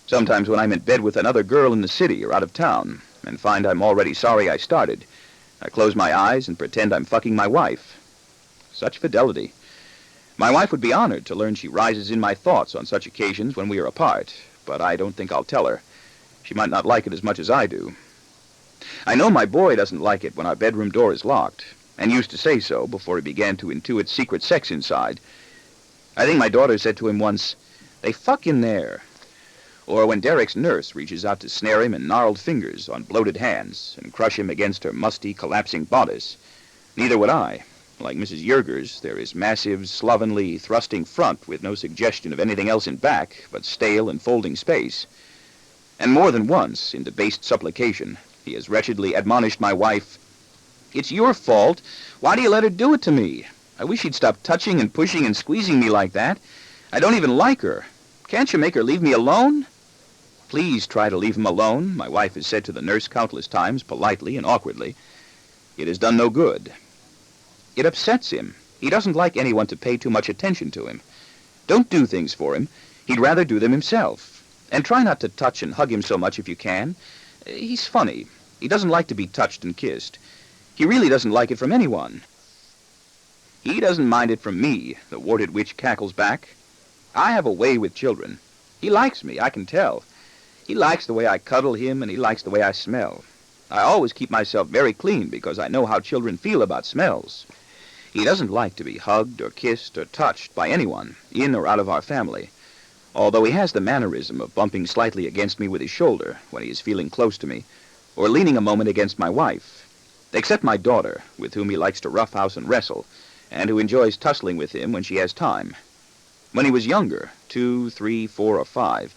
Sometimes when I'm in bed with another girl in the city or out of town, and find I'm already sorry I started, I close my eyes and pretend I'm fucking my wife. Such fidelity. My wife would be honored to learn she rises in my thoughts on such occasions when we are apart, but I don't think I'll tell her. She might not like it as much as I do. I know my boy doesn't like it when our bedroom door is locked, and used to say so before he began to intuit secret sex inside. I think my daughter said to him once, "They fuck in there." Or when Derek's nurse reaches out to snare him in gnarled fingers on bloated hands and crush him against her musty, collapsing bodice. Neither would I. Like Mrs. Yerger's, there is massive, slovenly, thrusting front with no suggestion of anything else in back but stale and folding space. And more than once, in debased supplication, he has wretchedly admonished my wife, "It's your fault. Why do you let her do it to me? I wish she'd stop touching and pushing and squeezing me like that. I don't even like her. Can't you make her leave me alone?" "Please try to leave him alone," my wife has said to the nurse countless times, politely and awkwardly. It has done no good. It upsets him. He doesn't like anyone to pay too much attention to him. Don't do things for him. He'd rather do them himself. And try not to touch and hug him so much if you can. He's funny. He doesn't like to be touched and kissed. He really doesn't like it from anyone. He doesn't mind it from me, the warted witch cackles back. I have a way with children. He likes me, I can tell. He likes the way I cuddle him, and he likes the way I smell. I always keep myself very clean because I know how children feel about smells. He doesn't like to be hugged or kissed or touched by anyone, in or out of our family, although he has the mannerism of bumping slightly against me with his shoulder when he is feeling close to me, or leaning a moment against my wife, except my daughter, with whom he likes to roughhouse and wrestle, and who enjoys tussling with him when she has time. When he was younger, 2, 3, 4, or 5,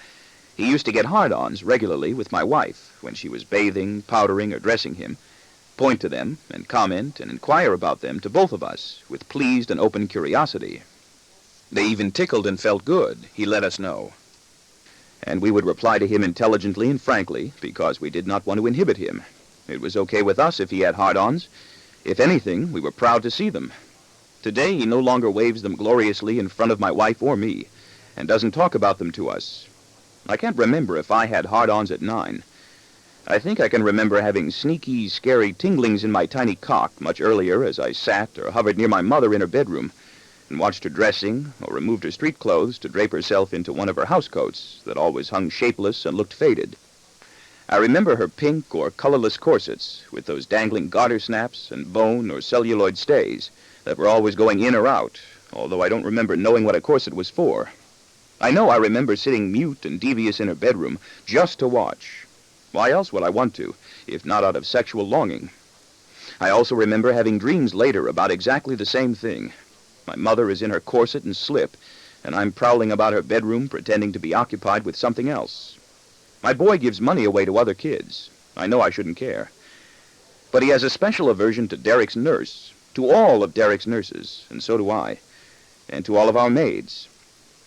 he used to get hard-ons regularly with my wife when she was bathing, powdering, or dressing him, point to them, and comment and inquire about them to both of us with pleased and open curiosity. They even tickled and felt good, he let us know. And we would reply to him intelligently and frankly because we did not want to inhibit him. It was okay with us if he had hard-ons. If anything, we were proud to see them. Today he no longer waves them gloriously in front of my wife or me, and doesn't talk about them to us. I can't remember if I had hard-ons at 9. I think I can remember having sneaky, scary tinglings in my tiny cock much earlier as I sat or hovered near my mother in her bedroom and watched her dressing or removed her street clothes to drape herself into one of her housecoats that always hung shapeless and looked faded. I remember her pink or colorless corsets with those dangling garter snaps and bone or celluloid stays that were always going in or out, although I don't remember knowing what a corset was for. I know I remember sitting mute and devious in her bedroom just to watch. Why else would I want to, if not out of sexual longing? I also remember having dreams later about exactly the same thing. My mother is in her corset and slip, and I'm prowling about her bedroom pretending to be occupied with something else. My boy gives money away to other kids. I know I shouldn't care. But he has a special aversion to Derek's nurse, to all of Derek's nurses, and so do I, and to all of our maids.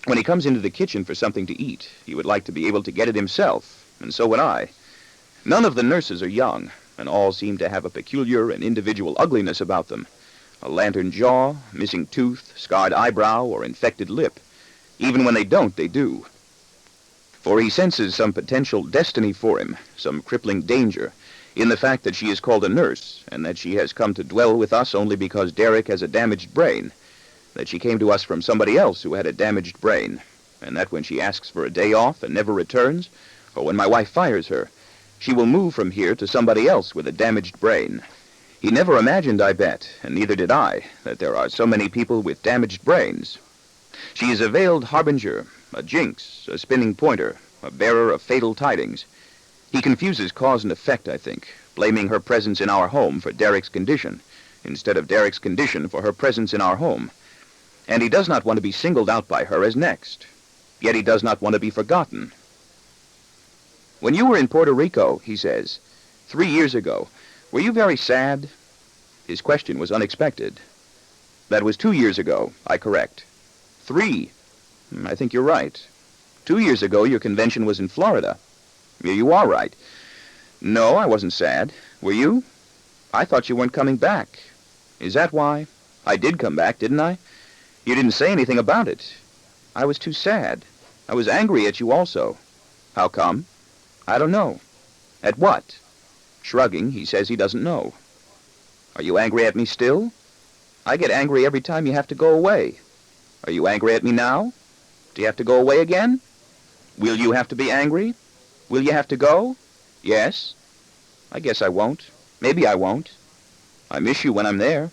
When he comes into the kitchen for something to eat, he would like to be able to get it himself, and so would I. None of the nurses are young, and all seem to have a peculiar and individual ugliness about them. A lantern jaw, missing tooth, scarred eyebrow, or infected lip. Even when they don't, they do. For he senses some potential destiny for him, some crippling danger, in the fact that she is called a nurse, and that she has come to dwell with us only because Derek has a damaged brain, that she came to us from somebody else who had a damaged brain, and that when she asks for a day off and never returns, or when my wife fires her, she will move from here to somebody else with a damaged brain. He never imagined, I bet, and neither did I, that there are so many people with damaged brains. She is a veiled harbinger, a jinx, a spinning pointer, a bearer of fatal tidings. He confuses cause and effect, I think, blaming her presence in our home for Derek's condition, instead of Derek's condition for her presence in our home. And he does not want to be singled out by her as next. Yet he does not want to be forgotten. "When you were in Puerto Rico," he says, 3 years ago, "were you very sad?" His question was unexpected. "That was 2 years ago," I correct. 3. "I think you're right. 2 years ago, your convention was in Florida." Yeah, you are right. No, I wasn't sad. Were you? I thought you weren't coming back. Is that why? I did come back, didn't I? You didn't say anything about it. I was too sad. I was angry at you also. How come? I don't know. At what? Shrugging, he says he doesn't know. Are you angry at me still? I get angry every time you have to go away. Are you angry at me now? Do you have to go away again? Will you have to be angry? Will you have to go? Yes. I guess I won't. Maybe I won't. I miss you when I'm there.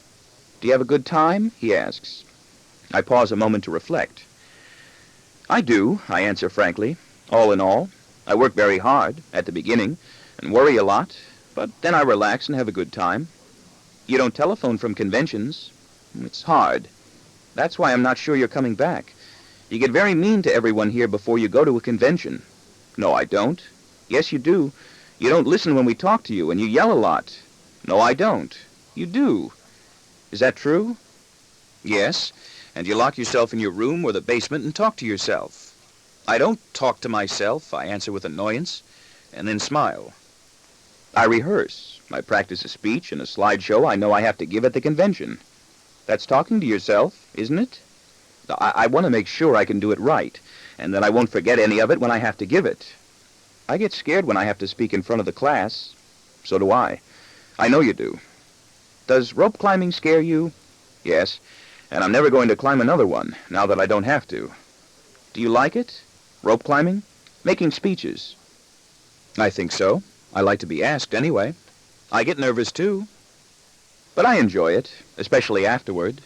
Do you have a good time? He asks. I pause a moment to reflect. I do, I answer frankly. All in all, I work very hard at the beginning and worry a lot, but then I relax and have a good time. You don't telephone from conventions. It's hard. That's why I'm not sure you're coming back. You get very mean to everyone here before you go to a convention. No, I don't. Yes, you do. You don't listen when we talk to you, and you yell a lot. No, I don't. You do. Is that true? Yes, and you lock yourself in your room or the basement and talk to yourself. I don't talk to myself, I answer with annoyance, and then smile. I rehearse. I practice a speech and a slideshow I know I have to give at the convention. That's talking to yourself, isn't it? I want to make sure I can do it right, and that I won't forget any of it when I have to give it. I get scared when I have to speak in front of the class. So do I. I know you do. Does rope climbing scare you? Yes, and I'm never going to climb another one, now that I don't have to. Do you like it? Rope climbing? Making speeches? I think so. I like to be asked anyway. I get nervous too. But I enjoy it, especially afterward.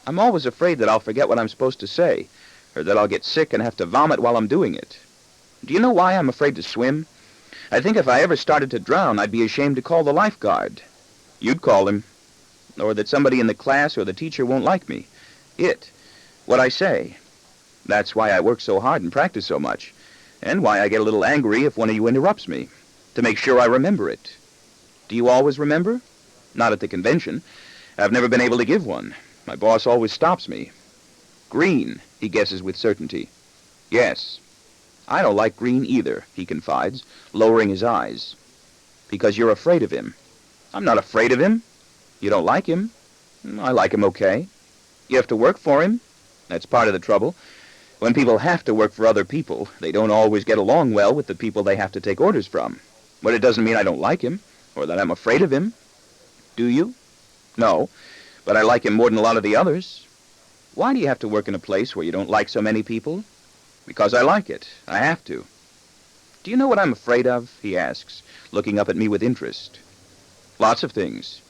I'm always afraid that I'll forget what I'm supposed to say, or that I'll get sick and have to vomit while I'm doing it. Do you know why I'm afraid to swim? I think if I ever started to drown, I'd be ashamed to call the lifeguard. You'd call him. Or that somebody in the class or the teacher won't like me. What I say. That's why I work so hard and practice so much, and why I get a little angry if one of you interrupts me, to make sure I remember it. Do you always remember? Not at the convention. I've never been able to give one. My boss always stops me. Green, he guesses with certainty. Yes. I don't like green either, he confides, lowering his eyes. Because you're afraid of him. I'm not afraid of him. You don't like him. I like him okay. You have to work for him. That's part of the trouble. When people have to work for other people, they don't always get along well with the people they have to take orders from. But it doesn't mean I don't like him, or that I'm afraid of him. Do you? No, but I like him more than a lot of the others. Why do you have to work in a place where you don't like so many people? Because I like it. I have to. Do you know what I'm afraid of? He asks, looking up at me with interest. Lots of things.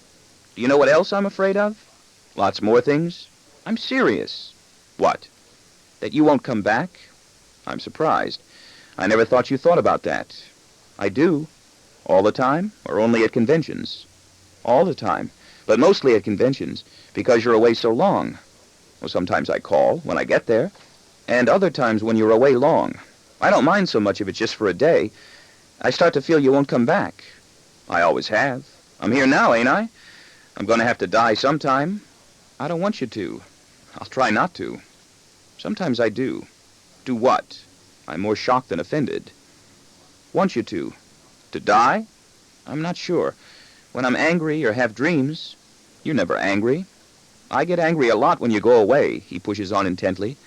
Do you know what else I'm afraid of? Lots more things. I'm serious. What? That you won't come back? I'm surprised. I never thought you thought about that. I do. All the time, or only at conventions? All the time, but mostly at conventions, because you're away so long. Well, sometimes I call when I get there, and other times when you're away long. I don't mind so much if it's just for a day. I start to feel you won't come back. I always have. I'm here now, ain't I? I'm going to have to die sometime. I don't want you to. I'll try not to. Sometimes I do. Do what? I'm more shocked than offended. Want you to. To die? I'm not sure. When I'm angry or have dreams. You're never angry. I get angry a lot when you go away, he pushes on intently.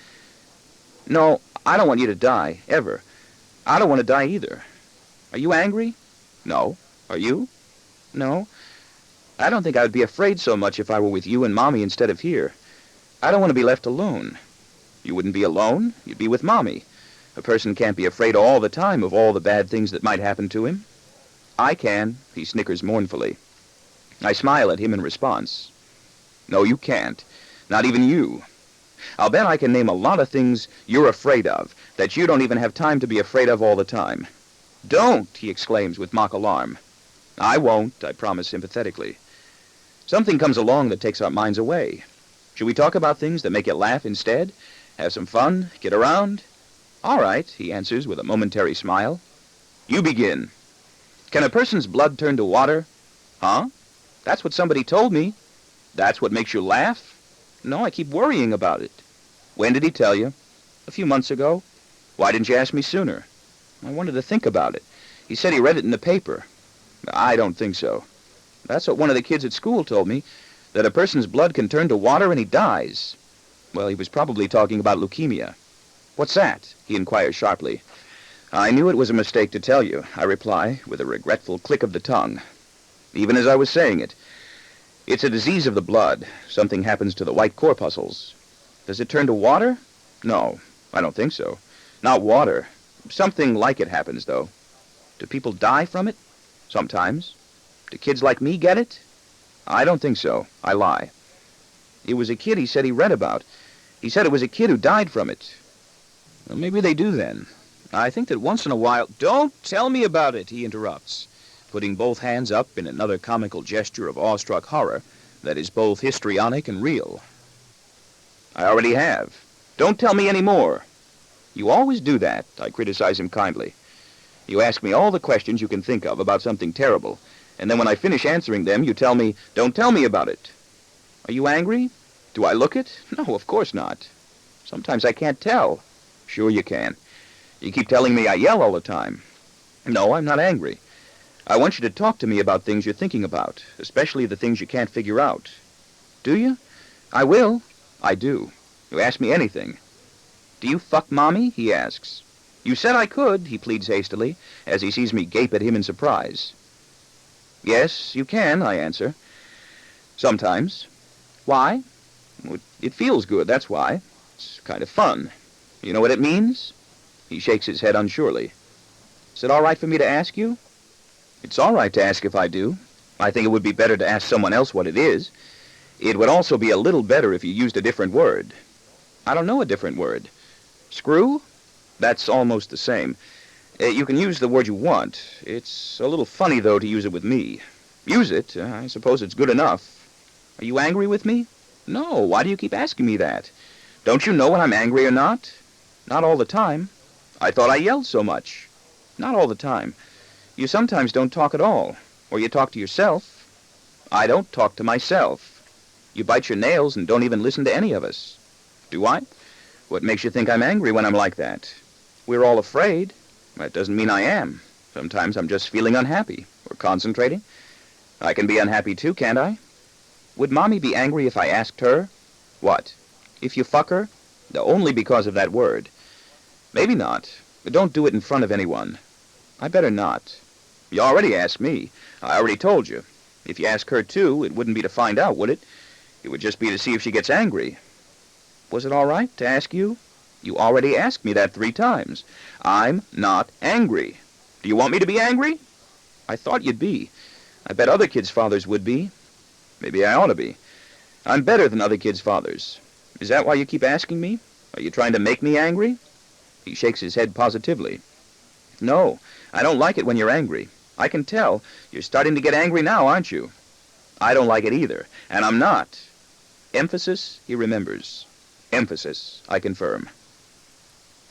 No, I don't want you to die, ever. I don't want to die either. Are you angry? No. Are you? No. I don't think I would be afraid so much if I were with you and Mommy instead of here. I don't want to be left alone. You wouldn't be alone. You'd be with Mommy. A person can't be afraid all the time of all the bad things that might happen to him. I can, he snickers mournfully. I smile at him in response. No, you can't. Not even you. I'll bet I can name a lot of things you're afraid of that you don't even have time to be afraid of all the time. Don't, he exclaims with mock alarm. I won't, I promise sympathetically. Something comes along that takes our minds away. Should we talk about things that make you laugh instead? Have some fun? Get around? All right, he answers with a momentary smile. You begin. Can a person's blood turn to water? Huh? That's what somebody told me. That's what makes you laugh? No, I keep worrying about it. When did he tell you? A few months ago. Why didn't you ask me sooner? I wanted to think about it. He said he read it in the paper. I don't think so. That's what one of the kids at school told me, that a person's blood can turn to water and he dies. Well, he was probably talking about leukemia. What's that? He inquired sharply. I knew it was a mistake to tell you, I reply, with a regretful click of the tongue. Even as I was saying it, it's a disease of the blood. Something happens to the white corpuscles. Does it turn to water? No, I don't think so. Not water. Something like it happens, though. Do people die from it? Sometimes. Do kids like me get it? I don't think so. I lie. It was a kid he said he read about. He said it was a kid who died from it. Well, maybe they do then. I think that once in a while... Don't tell me about it, he interrupts, putting both hands up in another comical gesture of awestruck horror that is both histrionic and real. I already have. Don't tell me any more. You always do that, I criticize him kindly. You ask me all the questions you can think of about something terrible, and then when I finish answering them, you tell me, don't tell me about it. Are you angry? Do I look it? No, of course not. Sometimes I can't tell. Sure you can. You keep telling me I yell all the time. No, I'm not angry. I want you to talk to me about things you're thinking about, especially the things you can't figure out. Do you? I will. I do. You ask me anything. Do you fuck Mommy? He asks. You said I could, he pleads hastily, as he sees me gape at him in surprise. Yes, you can, I answer. Sometimes. Why? It feels good, that's why. It's kind of fun. You know what it means? He shakes his head unsurely. Is it all right for me to ask you? It's all right to ask if I do. I think it would be better to ask someone else what it is. It would also be a little better if you used a different word. I don't know a different word. Screw? That's almost the same. You can use the word you want. It's a little funny, though, to use it with me. Use it. I suppose it's good enough. Are you angry with me? No. Why do you keep asking me that? Don't you know when I'm angry or not? Not all the time. I thought I yelled so much. Not all the time. You sometimes don't talk at all. Or you talk to yourself. I don't talk to myself. You bite your nails and don't even listen to any of us. Do I? What makes you think I'm angry when I'm like that? We're all afraid. That doesn't mean I am. Sometimes I'm just feeling unhappy or concentrating. I can be unhappy too, can't I? Would Mommy be angry if I asked her? What? If you fuck her? No, only because of that word. Maybe not. But don't do it in front of anyone. I better not. You already asked me. I already told you. If you ask her too, it wouldn't be to find out, would it? It would just be to see if she gets angry. Was it all right to ask you? You already asked me that 3 times. I'm not angry. Do you want me to be angry? I thought you'd be. I bet other kids' fathers would be. Maybe I ought to be. I'm better than other kids' fathers. Is that why you keep asking me? Are you trying to make me angry? He shakes his head positively. No, I don't like it when you're angry. I can tell. You're starting to get angry now, aren't you? I don't like it either, and I'm not. Emphasis, he remembers. Emphasis, I confirm.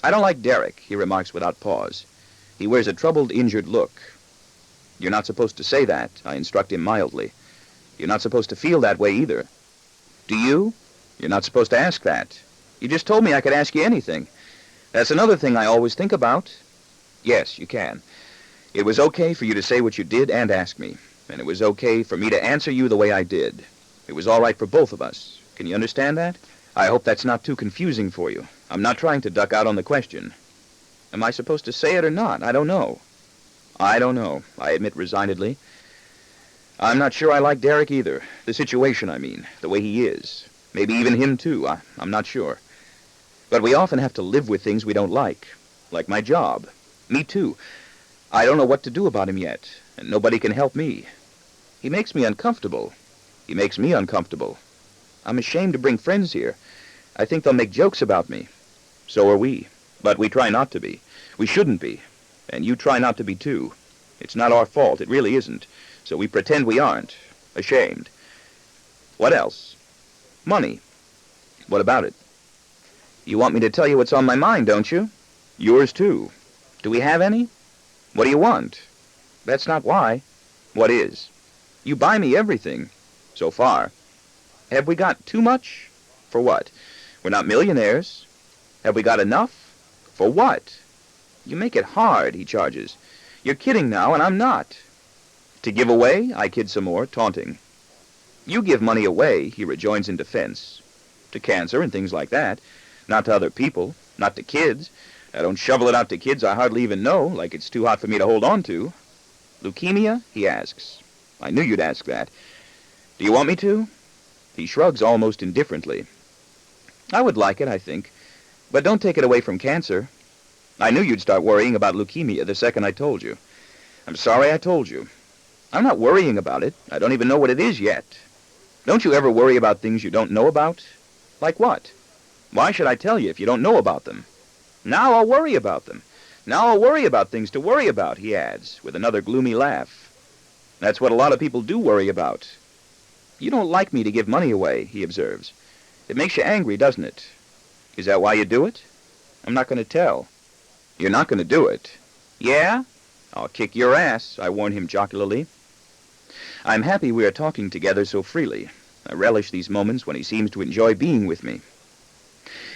I don't like Derek, he remarks without pause. He wears a troubled, injured look. You're not supposed to say that, I instruct him mildly. You're not supposed to feel that way either. Do you? You're not supposed to ask that. You just told me I could ask you anything. That's another thing I always think about. Yes, you can. It was okay for you to say what you did and ask me, and it was okay for me to answer you the way I did. It was all right for both of us. Can you understand that? I hope that's not too confusing for you. I'm not trying to duck out on the question. Am I supposed to say it or not? I don't know. I don't know, I admit resignedly. I'm not sure I like Derek either. The situation, I mean. The way he is. Maybe even him, too. I'm not sure. But we often have to live with things we don't like. Like my job. Me, too. I don't know what to do about him yet, and nobody can help me. He makes me uncomfortable. He makes me uncomfortable. I'm ashamed to bring friends here. I think they'll make jokes about me. So are we. But we try not to be. We shouldn't be. And you try not to be, too. It's not our fault. It really isn't. So we pretend we aren't. Ashamed. What else? Money. What about it? You want me to tell you what's on my mind, don't you? Yours, too. Do we have any? What do you want? That's not why. What is? You buy me everything. So far. Have we got too much? For what? We're not millionaires. Have we got enough? For what? You make it hard, he charges. You're kidding now, and I'm not. To give away? I kid some more, taunting. You give money away, he rejoins in defense. To cancer and things like that. Not to other people, not to kids. I don't shovel it out to kids I hardly even know, like it's too hot for me to hold on to. Leukemia? He asks. I knew you'd ask that. Do you want me to? He shrugs almost indifferently. I would like it, I think. But don't take it away from cancer. I knew you'd start worrying about leukemia the second I told you. I'm sorry I told you. I'm not worrying about it. I don't even know what it is yet. Don't you ever worry about things you don't know about? Like what? Why should I tell you if you don't know about them? Now I'll worry about them. Now I'll worry about things to worry about, he adds, with another gloomy laugh. That's what a lot of people do worry about. You don't like me to give money away, he observes. It makes you angry, doesn't it? Is that why you do it? I'm not going to tell. You're not going to do it. Yeah? I'll kick your ass, I warn him jocularly. I'm happy we are talking together so freely. I relish these moments when he seems to enjoy being with me.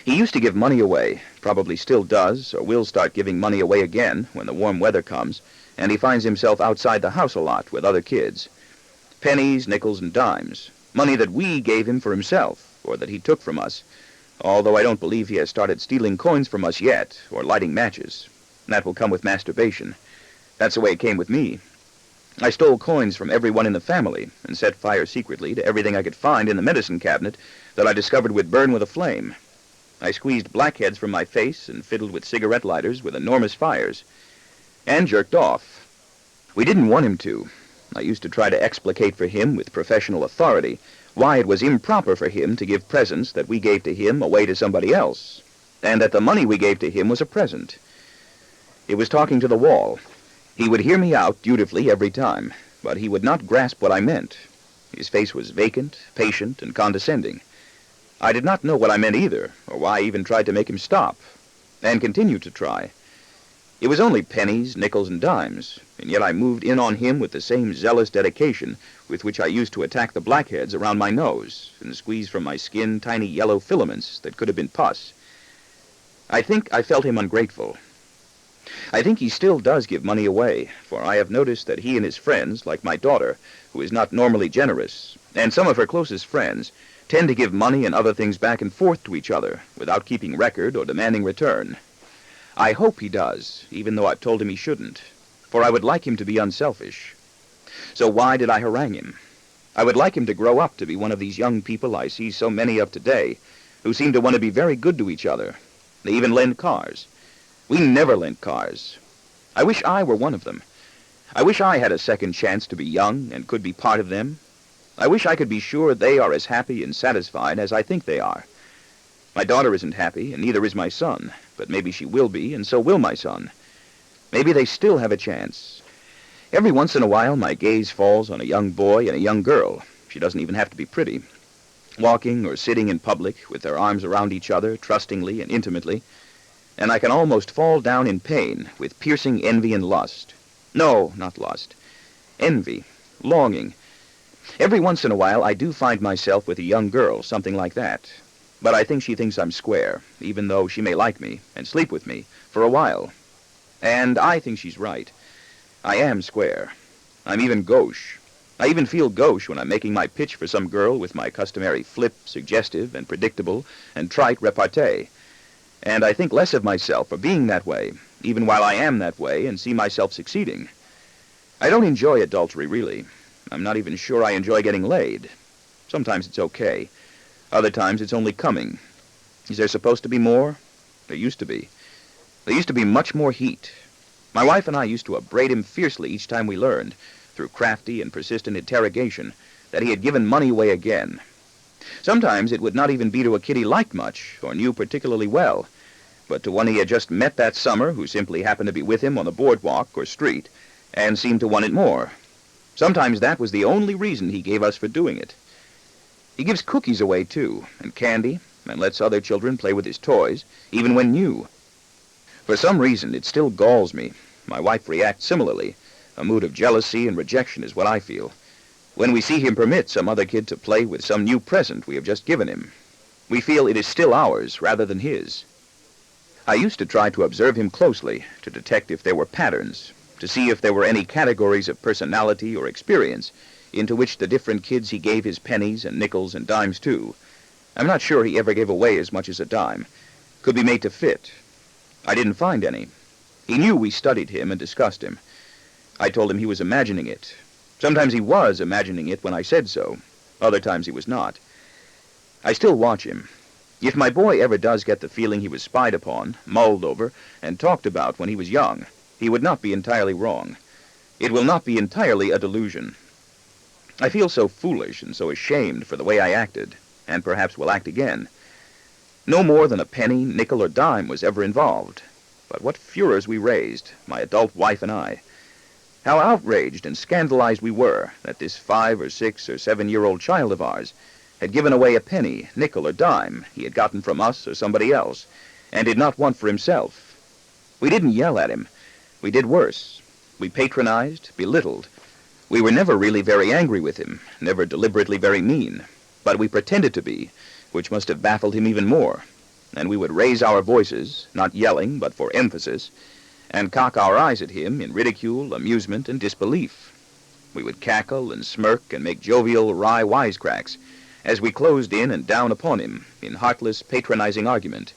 He used to give money away, probably still does, or will start giving money away again when the warm weather comes, and he finds himself outside the house a lot with other kids. Pennies, nickels, and dimes. Money that we gave him for himself, or that he took from us, although I don't believe he has started stealing coins from us yet, or lighting matches. That will come with masturbation. That's the way it came with me. I stole coins from everyone in the family and set fire secretly to everything I could find in the medicine cabinet that I discovered would burn with a flame. I squeezed blackheads from my face and fiddled with cigarette lighters with enormous fires, and jerked off. We didn't want him to. I used to try to explicate for him with professional authority why it was improper for him to give presents that we gave to him away to somebody else, and that the money we gave to him was a present. It was talking to the wall. He would hear me out dutifully every time, but he would not grasp what I meant. His face was vacant, patient, and condescending. I did not know what I meant either, or why I even tried to make him stop, and continued to try. It was only pennies, nickels, and dimes, and yet I moved in on him with the same zealous dedication with which I used to attack the blackheads around my nose and squeeze from my skin tiny yellow filaments that could have been pus. I think I felt him ungrateful. I think he still does give money away, for I have noticed that he and his friends, like my daughter, who is not normally generous, and some of her closest friends, tend to give money and other things back and forth to each other without keeping record or demanding return. I hope he does, even though I've told him he shouldn't, for I would like him to be unselfish. So why did I harangue him? I would like him to grow up to be one of these young people I see so many of today, who seem to want to be very good to each other. They even lend cars. We never lent cars. I wish I were one of them. I wish I had a second chance to be young and could be part of them. I wish I could be sure they are as happy and satisfied as I think they are. My daughter isn't happy, and neither is my son, but maybe she will be, and so will my son. Maybe they still have a chance. Every once in a while, my gaze falls on a young boy and a young girl. She doesn't even have to be pretty. Walking or sitting in public with their arms around each other, trustingly and intimately, and I can almost fall down in pain with piercing envy and lust. No, not lust. Envy, longing. Every once in a while, I do find myself with a young girl, something like that. But I think she thinks I'm square, even though she may like me and sleep with me for a while. And I think she's right. I am square. I'm even gauche. I even feel gauche when I'm making my pitch for some girl with my customary flip, suggestive, and predictable, and trite repartee. And I think less of myself for being that way, even while I am that way, and see myself succeeding. I don't enjoy adultery, really. I'm not even sure I enjoy getting laid. Sometimes it's okay. Other times it's only coming. Is there supposed to be more? There used to be. There used to be much more heat. My wife and I used to upbraid him fiercely each time we learned, through crafty and persistent interrogation, that he had given money away again. Sometimes it would not even be to a kid he liked much, or knew particularly well, but to one he had just met that summer who simply happened to be with him on the boardwalk or street, and seemed to want it more. Sometimes that was the only reason he gave us for doing it. He gives cookies away, too, and candy, and lets other children play with his toys, even when new. For some reason, it still galls me. My wife reacts similarly. A mood of jealousy and rejection is what I feel, when we see him permit some other kid to play with some new present we have just given him. We feel it is still ours rather than his. I used to try to observe him closely, to detect if there were patterns, to see if there were any categories of personality or experience into which the different kids he gave his pennies and nickels and dimes to. I'm not sure he ever gave away as much as a dime. Could be made to fit. I didn't find any. He knew we studied him and discussed him. I told him he was imagining it. Sometimes he was imagining it when I said so. Other times he was not. I still watch him. If my boy ever does get the feeling he was spied upon, mulled over, and talked about when he was young, he would not be entirely wrong. It will not be entirely a delusion. I feel so foolish and so ashamed for the way I acted, and perhaps will act again. No more than a penny, nickel, or dime was ever involved. But what furors we raised, my adult wife and I. How outraged and scandalized we were that this 5 or 6 or 7-year-old child of ours had given away a penny, nickel, or dime he had gotten from us or somebody else, and did not want for himself. We didn't yell at him. We did worse. We patronized, belittled. We were never really very angry with him, never deliberately very mean, but we pretended to be, which must have baffled him even more, and we would raise our voices, not yelling, but for emphasis, and cock our eyes at him in ridicule, amusement, and disbelief. We would cackle and smirk and make jovial, wry wisecracks as we closed in and down upon him in heartless, patronizing argument,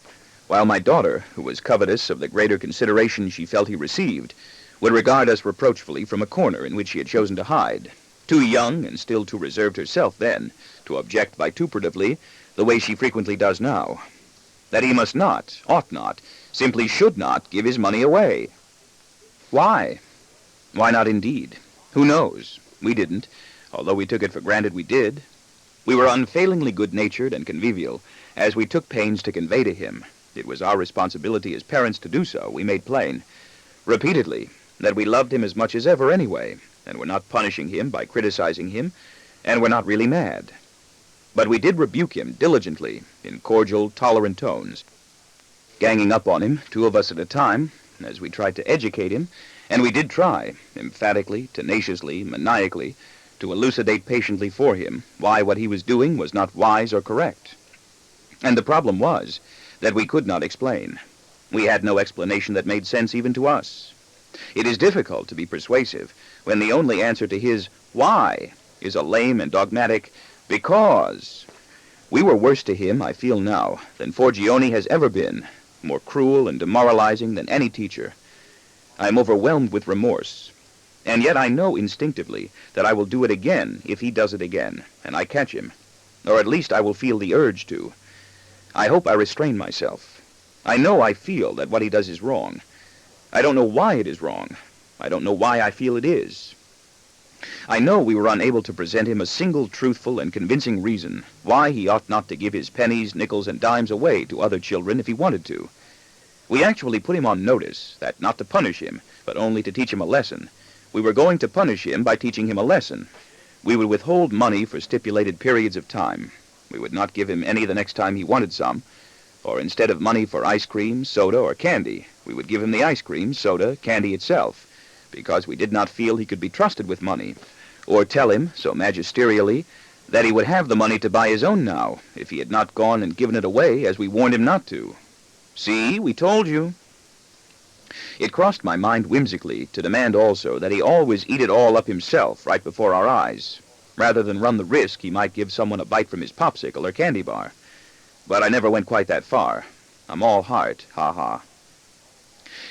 while my daughter, who was covetous of the greater consideration she felt he received, would regard us reproachfully from a corner in which she had chosen to hide, too young and still too reserved herself then to object vituperatively the way she frequently does now, that he must not, ought not, simply should not give his money away. Why? Why not indeed? Who knows? We didn't, although we took it for granted we did. We were unfailingly good-natured and convivial, as we took pains to convey to him. It was our responsibility as parents to do so, we made plain, repeatedly, that we loved him as much as ever anyway, and were not punishing him by criticizing him, and were not really mad. But we did rebuke him diligently, in cordial, tolerant tones, ganging up on him, 2 of us at a time, as we tried to educate him, and we did try, emphatically, tenaciously, maniacally, to elucidate patiently for him why what he was doing was not wise or correct. And the problem was that we could not explain. We had no explanation that made sense even to us. It is difficult to be persuasive when the only answer to his why is a lame and dogmatic because. We were worse to him, I feel now, than Forgione has ever been, more cruel and demoralizing than any teacher. I am overwhelmed with remorse, and yet I know instinctively that I will do it again if he does it again, and I catch him, or at least I will feel the urge to. I hope I restrain myself. I know I feel that what he does is wrong. I don't know why it is wrong. I don't know why I feel it is. I know we were unable to present him a single truthful and convincing reason why he ought not to give his pennies, nickels, and dimes away to other children if he wanted to. We actually put him on notice that not to punish him, but only to teach him a lesson. We were going to punish him by teaching him a lesson. We would withhold money for stipulated periods of time. We would not give him any the next time he wanted some, or instead of money for ice cream, soda, or candy, we would give him the ice cream, soda, candy itself, because we did not feel he could be trusted with money, or tell him, so magisterially, that he would have the money to buy his own now, if he had not gone and given it away as we warned him not to. See, we told you. It crossed my mind whimsically to demand also that he always eat it all up himself right before our eyes, rather than run the risk he might give someone a bite from his popsicle or candy bar. But I never went quite that far. I'm all heart, ha-ha.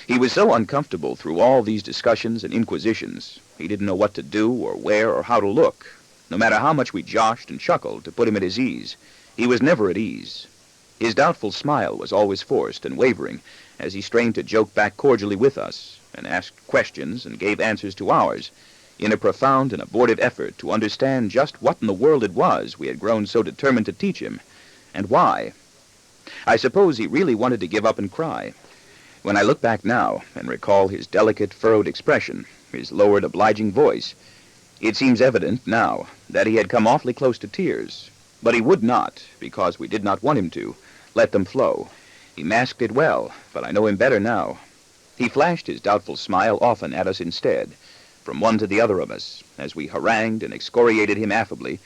He was so uncomfortable through all these discussions and inquisitions. He didn't know what to do or where or how to look. No matter how much we joshed and chuckled to put him at his ease, he was never at ease. His doubtful smile was always forced and wavering as he strained to joke back cordially with us and asked questions and gave answers to ours in a profound and abortive effort to understand just what in the world it was we had grown so determined to teach him, and why. I suppose he really wanted to give up and cry. When I look back now and recall his delicate, furrowed expression, his lowered, obliging voice, it seems evident now that he had come awfully close to tears, but he would not, because we did not want him to, let them flow. He masked it well, but I know him better now. He flashed his doubtful smile often at us instead, from one to the other of us, as we harangued and excoriated him affably,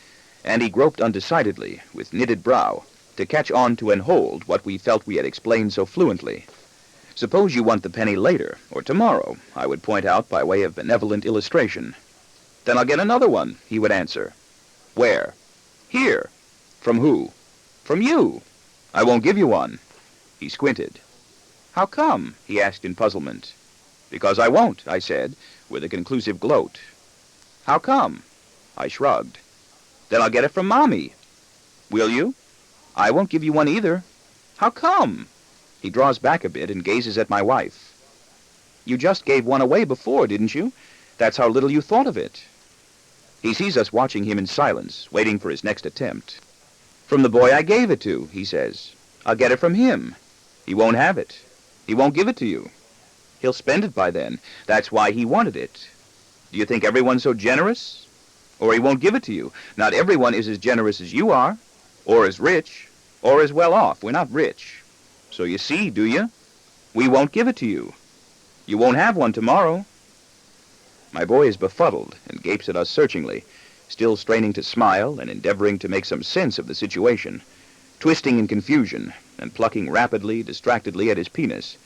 and he groped undecidedly, with knitted brow, to catch on to and hold what we felt we had explained so fluently. Suppose you want the penny later, or tomorrow, I would point out by way of benevolent illustration. Then I'll get another one, he would answer. Where? Here. From who? From you. I won't give you one. He squinted. How come? He asked in puzzlement. Because I won't, I said, with a conclusive gloat. How come? I shrugged. Then I'll get it from Mommy. Will you? I won't give you one either. How come? He draws back a bit and gazes at my wife. You just gave one away before, didn't you? That's how little you thought of it. He sees us watching him in silence, waiting for his next attempt. From the boy I gave it to, he says. I'll get it from him. He won't have it. He won't give it to you. He'll spend it by then. That's why he wanted it. Do you think everyone's so generous? Or he won't give it to you. Not everyone is as generous as you are, or as rich, or as well off. We're not rich. So you see, do you? We won't give it to you. You won't have one tomorrow. My boy is befuddled and gapes at us searchingly, still straining to smile and endeavoring to make some sense of the situation, twisting in confusion and plucking rapidly, distractedly at his penis.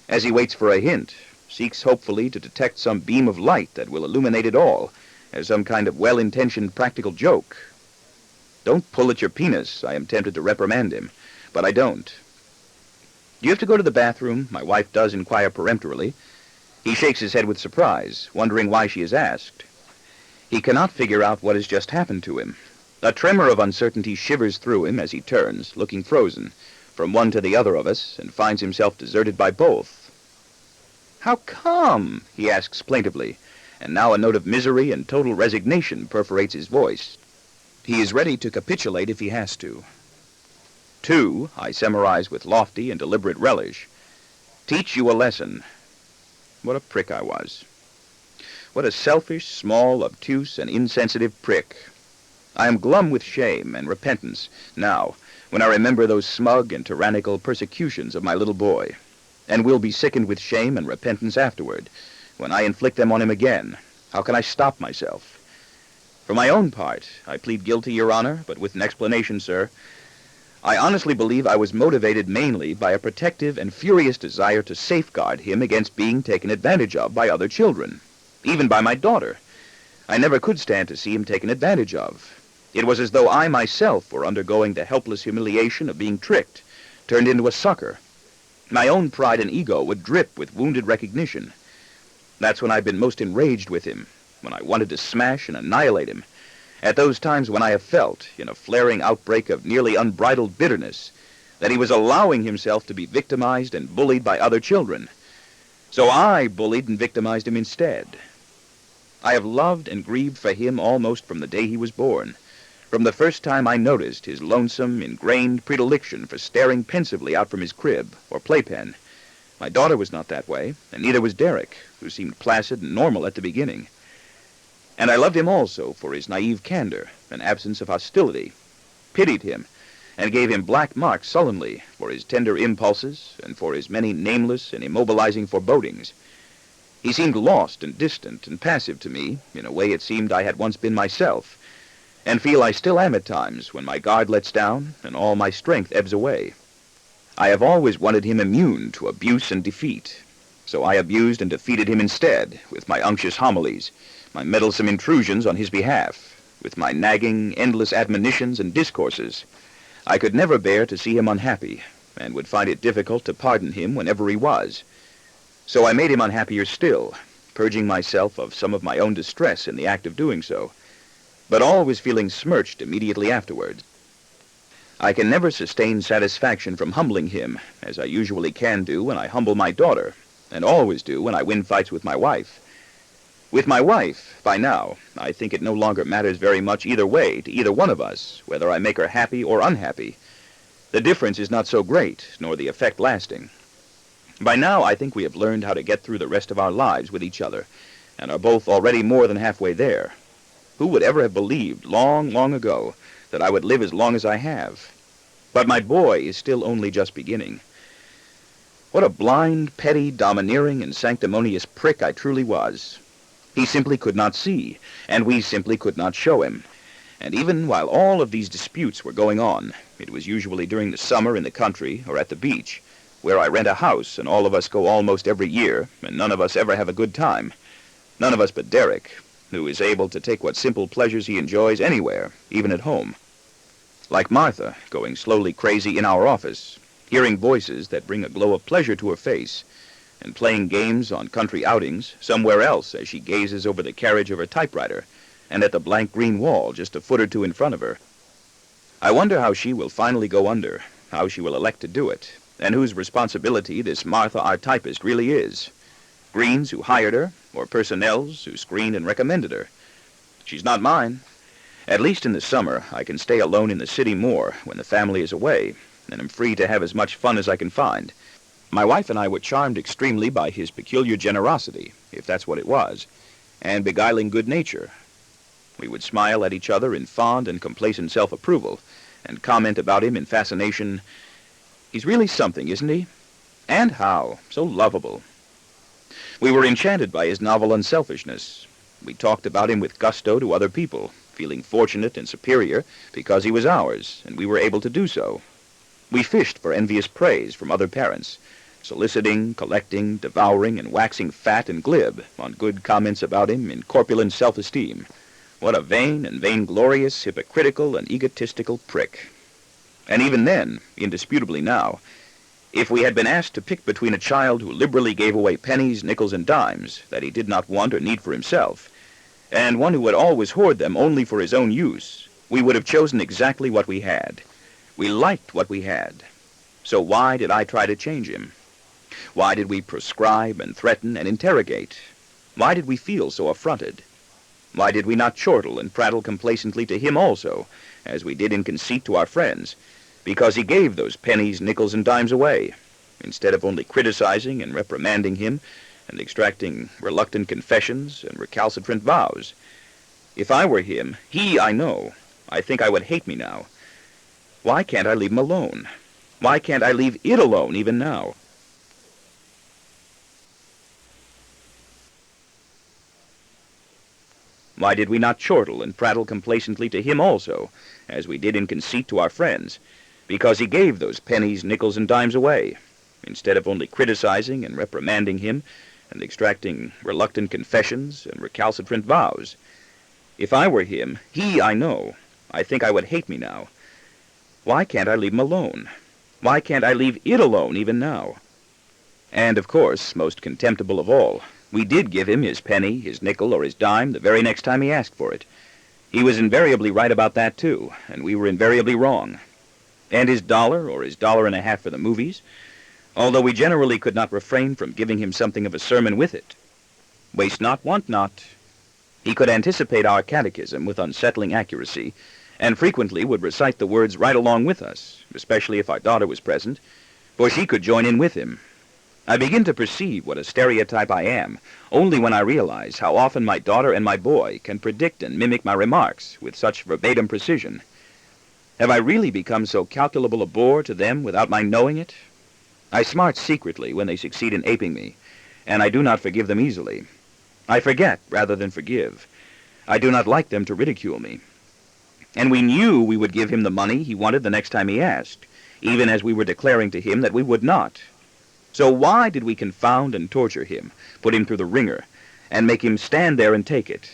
As he waits for a hint, seeks hopefully to detect some beam of light that will illuminate it all, as some kind of well-intentioned practical joke. Don't pull at your penis, I am tempted to reprimand him, but I don't. Do you have to go to the bathroom? My wife does inquire peremptorily. He shakes his head with surprise, wondering why she is asked. He cannot figure out what has just happened to him. A tremor of uncertainty shivers through him as he turns, looking frozen, from one to the other of us, and finds himself deserted by both. How come? He asks plaintively, and now a note of misery and total resignation perforates his voice. He is ready to capitulate if he has to. 2, I summarize with lofty and deliberate relish. Teach you a lesson. What a prick I was. What a selfish, small, obtuse, and insensitive prick. I am glum with shame and repentance now, when I remember those smug and tyrannical persecutions of my little boy, and will be sickened with shame and repentance afterward, when I inflict them on him again. How can I stop myself? For my own part, I plead guilty, Your Honor, but with an explanation, sir. I honestly believe I was motivated mainly by a protective and furious desire to safeguard him against being taken advantage of by other children, even by my daughter. I never could stand to see him taken advantage of. It was as though I myself were undergoing the helpless humiliation of being tricked, turned into a sucker. My own pride and ego would drip with wounded recognition. That's when I've been most enraged with him, when I wanted to smash and annihilate him. At those times when I have felt, in a flaring outbreak of nearly unbridled bitterness, that he was allowing himself to be victimized and bullied by other children. So I bullied and victimized him instead. I have loved and grieved for him almost from the day he was born, from the first time I noticed his lonesome, ingrained predilection for staring pensively out from his crib or playpen. My daughter was not that way, and neither was Derek, who seemed placid and normal at the beginning. And I loved him also for his naive candor and absence of hostility, pitied him, and gave him black marks sullenly for his tender impulses and for his many nameless and immobilizing forebodings. He seemed lost and distant and passive to me, in a way it seemed I had once been myself, and feel I still am at times when my guard lets down and all my strength ebbs away. I have always wanted him immune to abuse and defeat, so I abused and defeated him instead with my unctuous homilies, my meddlesome intrusions on his behalf, with my nagging, endless admonitions and discourses. I could never bear to see him unhappy, and would find it difficult to pardon him whenever he was. So I made him unhappier still, purging myself of some of my own distress in the act of doing so, but always feeling smirched immediately afterwards. I can never sustain satisfaction from humbling him, as I usually can do when I humble my daughter, and always do when I win fights with my wife. With my wife, by now, I think it no longer matters very much either way to either one of us, whether I make her happy or unhappy. The difference is not so great, nor the effect lasting. By now, I think we have learned how to get through the rest of our lives with each other, and are both already more than halfway there. Who would ever have believed, long, long ago, that I would live as long as I have? But my boy is still only just beginning. What a blind, petty, domineering, and sanctimonious prick I truly was. He simply could not see, and we simply could not show him. And even while all of these disputes were going on, it was usually during the summer in the country or at the beach, where I rent a house, and all of us go almost every year, and none of us ever have a good time. None of us but Derek, who is able to take what simple pleasures he enjoys anywhere, even at home. Like Martha, going slowly crazy in our office, hearing voices that bring a glow of pleasure to her face, and playing games on country outings somewhere else as she gazes over the carriage of her typewriter and at the blank green wall just a foot or two in front of her. I wonder how she will finally go under, how she will elect to do it, and whose responsibility this Martha, our typist, really is. Green's, who hired her, or Purcell's, who screened and recommended her. She's not mine. At least in the summer, I can stay alone in the city more when the family is away, and am free to have as much fun as I can find. My wife and I were charmed extremely by his peculiar generosity, if that's what it was, and beguiling good nature. We would smile at each other in fond and complacent self-approval, and comment about him in fascination. He's really something, isn't he? And how? So lovable. We were enchanted by his novel unselfishness. We talked about him with gusto to other people, feeling fortunate and superior because he was ours, and we were able to do so. We fished for envious praise from other parents, soliciting, collecting, devouring, and waxing fat and glib on good comments about him in corpulent self-esteem. What a vain and vainglorious, hypocritical, and egotistical prick. And even then, indisputably now, if we had been asked to pick between a child who liberally gave away pennies, nickels, and dimes that he did not want or need for himself, and one who would always hoard them only for his own use, we would have chosen exactly what we had. We liked what we had. So why did I try to change him? Why did we prescribe and threaten and interrogate? Why did we feel so affronted? Why did we not chortle and prattle complacently to him also, as we did in conceit to our friends, because he gave those pennies, nickels, and dimes away, instead of only criticizing and reprimanding him and extracting reluctant confessions and recalcitrant vows? If I were him, I know, I think I would hate me now. Why can't I leave him alone? Why can't I leave it alone even now? Why did we not chortle and prattle complacently to him also, as we did in conceit to our friends, because he gave those pennies, nickels, and dimes away, instead of only criticizing and reprimanding him and extracting reluctant confessions and recalcitrant vows? If I were him, I know, I think I would hate me now. Why can't I leave him alone? Why can't I leave it alone even now? And, of course, most contemptible of all, we did give him his penny, his nickel, or his dime the very next time he asked for it. He was invariably right about that, too, and we were invariably wrong. And his dollar, or his $1.50 for the movies, although we generally could not refrain from giving him something of a sermon with it. Waste not, want not. He could anticipate our catechism with unsettling accuracy, and frequently would recite the words right along with us, especially if our daughter was present, for she could join in with him. I begin to perceive what a stereotype I am, only when I realize how often my daughter and my boy can predict and mimic my remarks with such verbatim precision. Have I really become so calculable a bore to them without my knowing it? I smart secretly when they succeed in aping me, and I do not forgive them easily. I forget rather than forgive. I do not like them to ridicule me. And we knew we would give him the money he wanted the next time he asked, even as we were declaring to him that we would not. So why did we confound and torture him, put him through the ringer, and make him stand there and take it?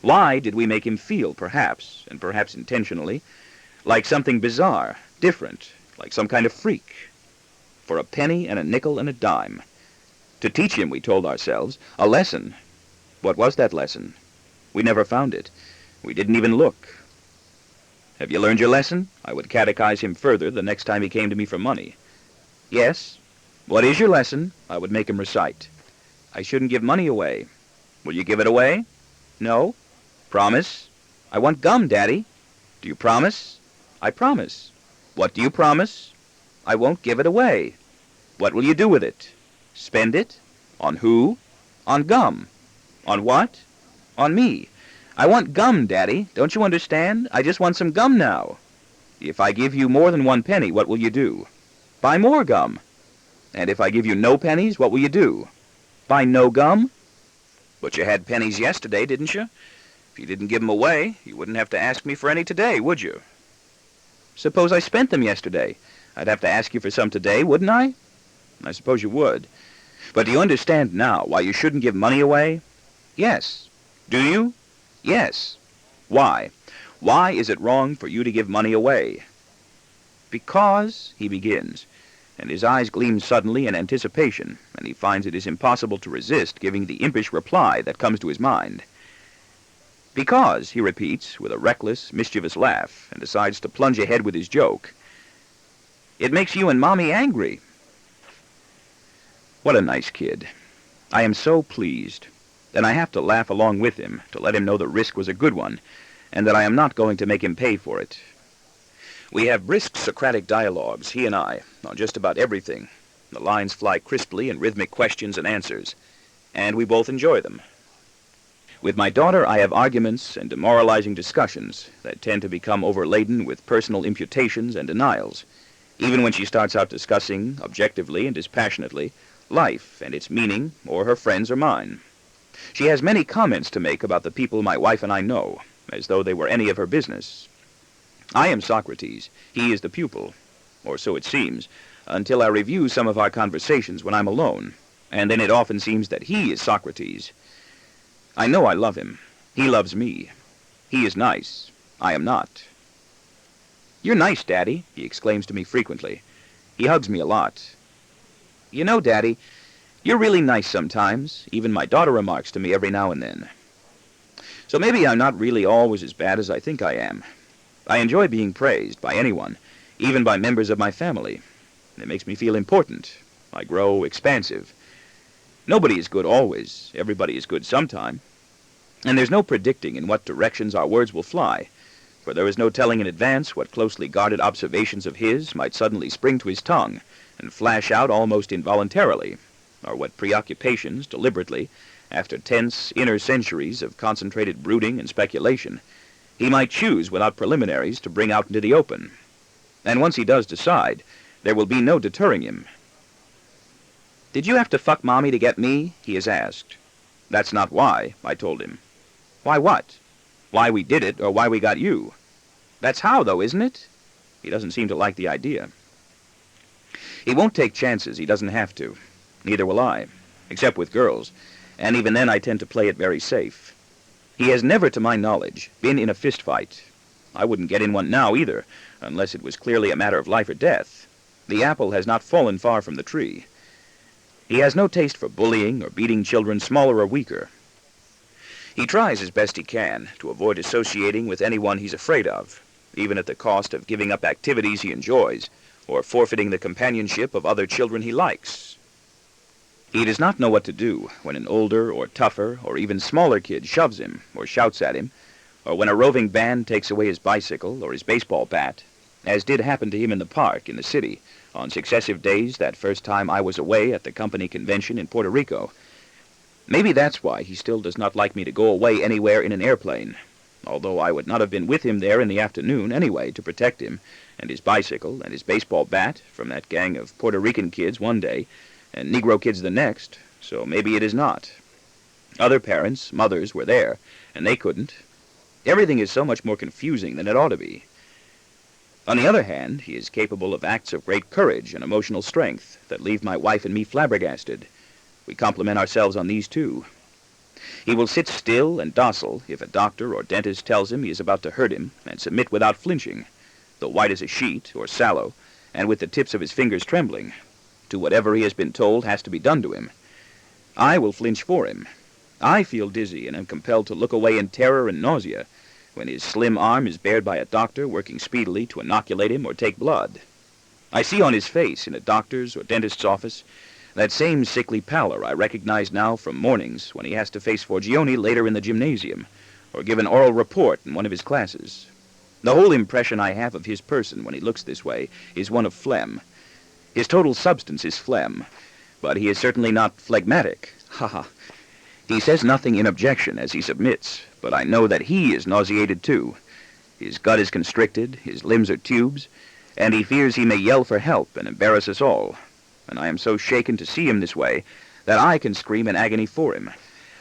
Why did we make him feel, perhaps, and perhaps intentionally, like something bizarre, different, like some kind of freak? For a penny and a nickel and a dime. To teach him, we told ourselves, a lesson. What was that lesson? We never found it. We didn't even look. Have you learned your lesson? I would catechize him further the next time he came to me for money. Yes. What is your lesson? I would make him recite. I shouldn't give money away. Will you give it away? No. Promise? I want gum, Daddy. Do you promise? I promise. What do you promise? I won't give it away. What will you do with it? Spend it? On who? On gum. On what? On me. I want gum, Daddy. Don't you understand? I just want some gum now. If I give you more than 1 penny, what will you do? Buy more gum. And if I give you no pennies, what will you do? Buy no gum? But you had pennies yesterday, didn't you? If you didn't give them away, you wouldn't have to ask me for any today, would you? Suppose I spent them yesterday. I'd have to ask you for some today, wouldn't I? I suppose you would. But do you understand now why you shouldn't give money away? Yes. Do you? Yes. Why? Why is it wrong for you to give money away? Because, he begins, and his eyes gleam suddenly in anticipation, and he finds it is impossible to resist giving the impish reply that comes to his mind. Because, he repeats, with a reckless, mischievous laugh, and decides to plunge ahead with his joke, it makes you and Mommy angry. What a nice kid. I am so pleased. And I have to laugh along with him to let him know the risk was a good one, and that I am not going to make him pay for it. We have brisk Socratic dialogues, he and I, on just about everything. The lines fly crisply in rhythmic questions and answers, and we both enjoy them. With my daughter, I have arguments and demoralizing discussions that tend to become overladen with personal imputations and denials, even when she starts out discussing, objectively and dispassionately, life and its meaning, or her friends or mine. She has many comments to make about the people my wife and I know, as though they were any of her business. I am Socrates. He is the pupil, or so it seems, until I review some of our conversations when I'm alone, and then it often seems that he is Socrates. I know I love him. He loves me. He is nice. I am not. "You're nice, Daddy," he exclaims to me frequently. He hugs me a lot. "You know, Daddy, you're really nice sometimes," even my daughter remarks to me every now and then. So maybe I'm not really always as bad as I think I am. I enjoy being praised by anyone, even by members of my family. It makes me feel important. I grow expansive. Nobody is good always. Everybody is good sometime. And there's no predicting in what directions our words will fly, for there is no telling in advance what closely guarded observations of his might suddenly spring to his tongue and flash out almost involuntarily, or what preoccupations, deliberately, after tense inner centuries of concentrated brooding and speculation, he might choose without preliminaries to bring out into the open. And once he does decide, there will be no deterring him. "Did you have to fuck Mommy to get me?" he has asked. "That's not why," I told him. "Why what?" "Why we did it, or why we got you." "That's how, though, isn't it?" He doesn't seem to like the idea. He won't take chances he doesn't have to. Neither will I, except with girls, and even then I tend to play it very safe. He has never, to my knowledge, been in a fist fight. I wouldn't get in one now, either, unless it was clearly a matter of life or death. The apple has not fallen far from the tree. He has no taste for bullying or beating children smaller or weaker. He tries as best he can to avoid associating with anyone he's afraid of, even at the cost of giving up activities he enjoys, or forfeiting the companionship of other children he likes. He does not know what to do when an older or tougher or even smaller kid shoves him or shouts at him, or when a roving band takes away his bicycle or his baseball bat, as did happen to him in the park in the city on successive days that first time I was away at the company convention in Puerto Rico. Maybe that's why he still does not like me to go away anywhere in an airplane, although I would not have been with him there in the afternoon anyway to protect him and his bicycle and his baseball bat from that gang of Puerto Rican kids one day and Negro kids the next, so maybe it is not. Other parents, mothers, were there, and they couldn't. Everything is so much more confusing than it ought to be. On the other hand, he is capable of acts of great courage and emotional strength that leave my wife and me flabbergasted. We compliment ourselves on these too. He will sit still and docile if a doctor or dentist tells him he is about to hurt him, and submit without flinching, though white as a sheet or sallow, and with the tips of his fingers trembling, to whatever he has been told has to be done to him. I will flinch for him. I feel dizzy and am compelled to look away in terror and nausea when his slim arm is bared by a doctor working speedily to inoculate him or take blood. I see on his face in a doctor's or dentist's office that same sickly pallor I recognize now from mornings when he has to face Forgione later in the gymnasium, or give an oral report in one of his classes. The whole impression I have of his person when he looks this way is one of phlegm. His total substance is phlegm, but he is certainly not phlegmatic. Ha ha. He says nothing in objection as he submits, but I know that he is nauseated too. His gut is constricted, his limbs are tubes, and he fears he may yell for help and embarrass us all. And I am so shaken to see him this way that I can scream in agony for him.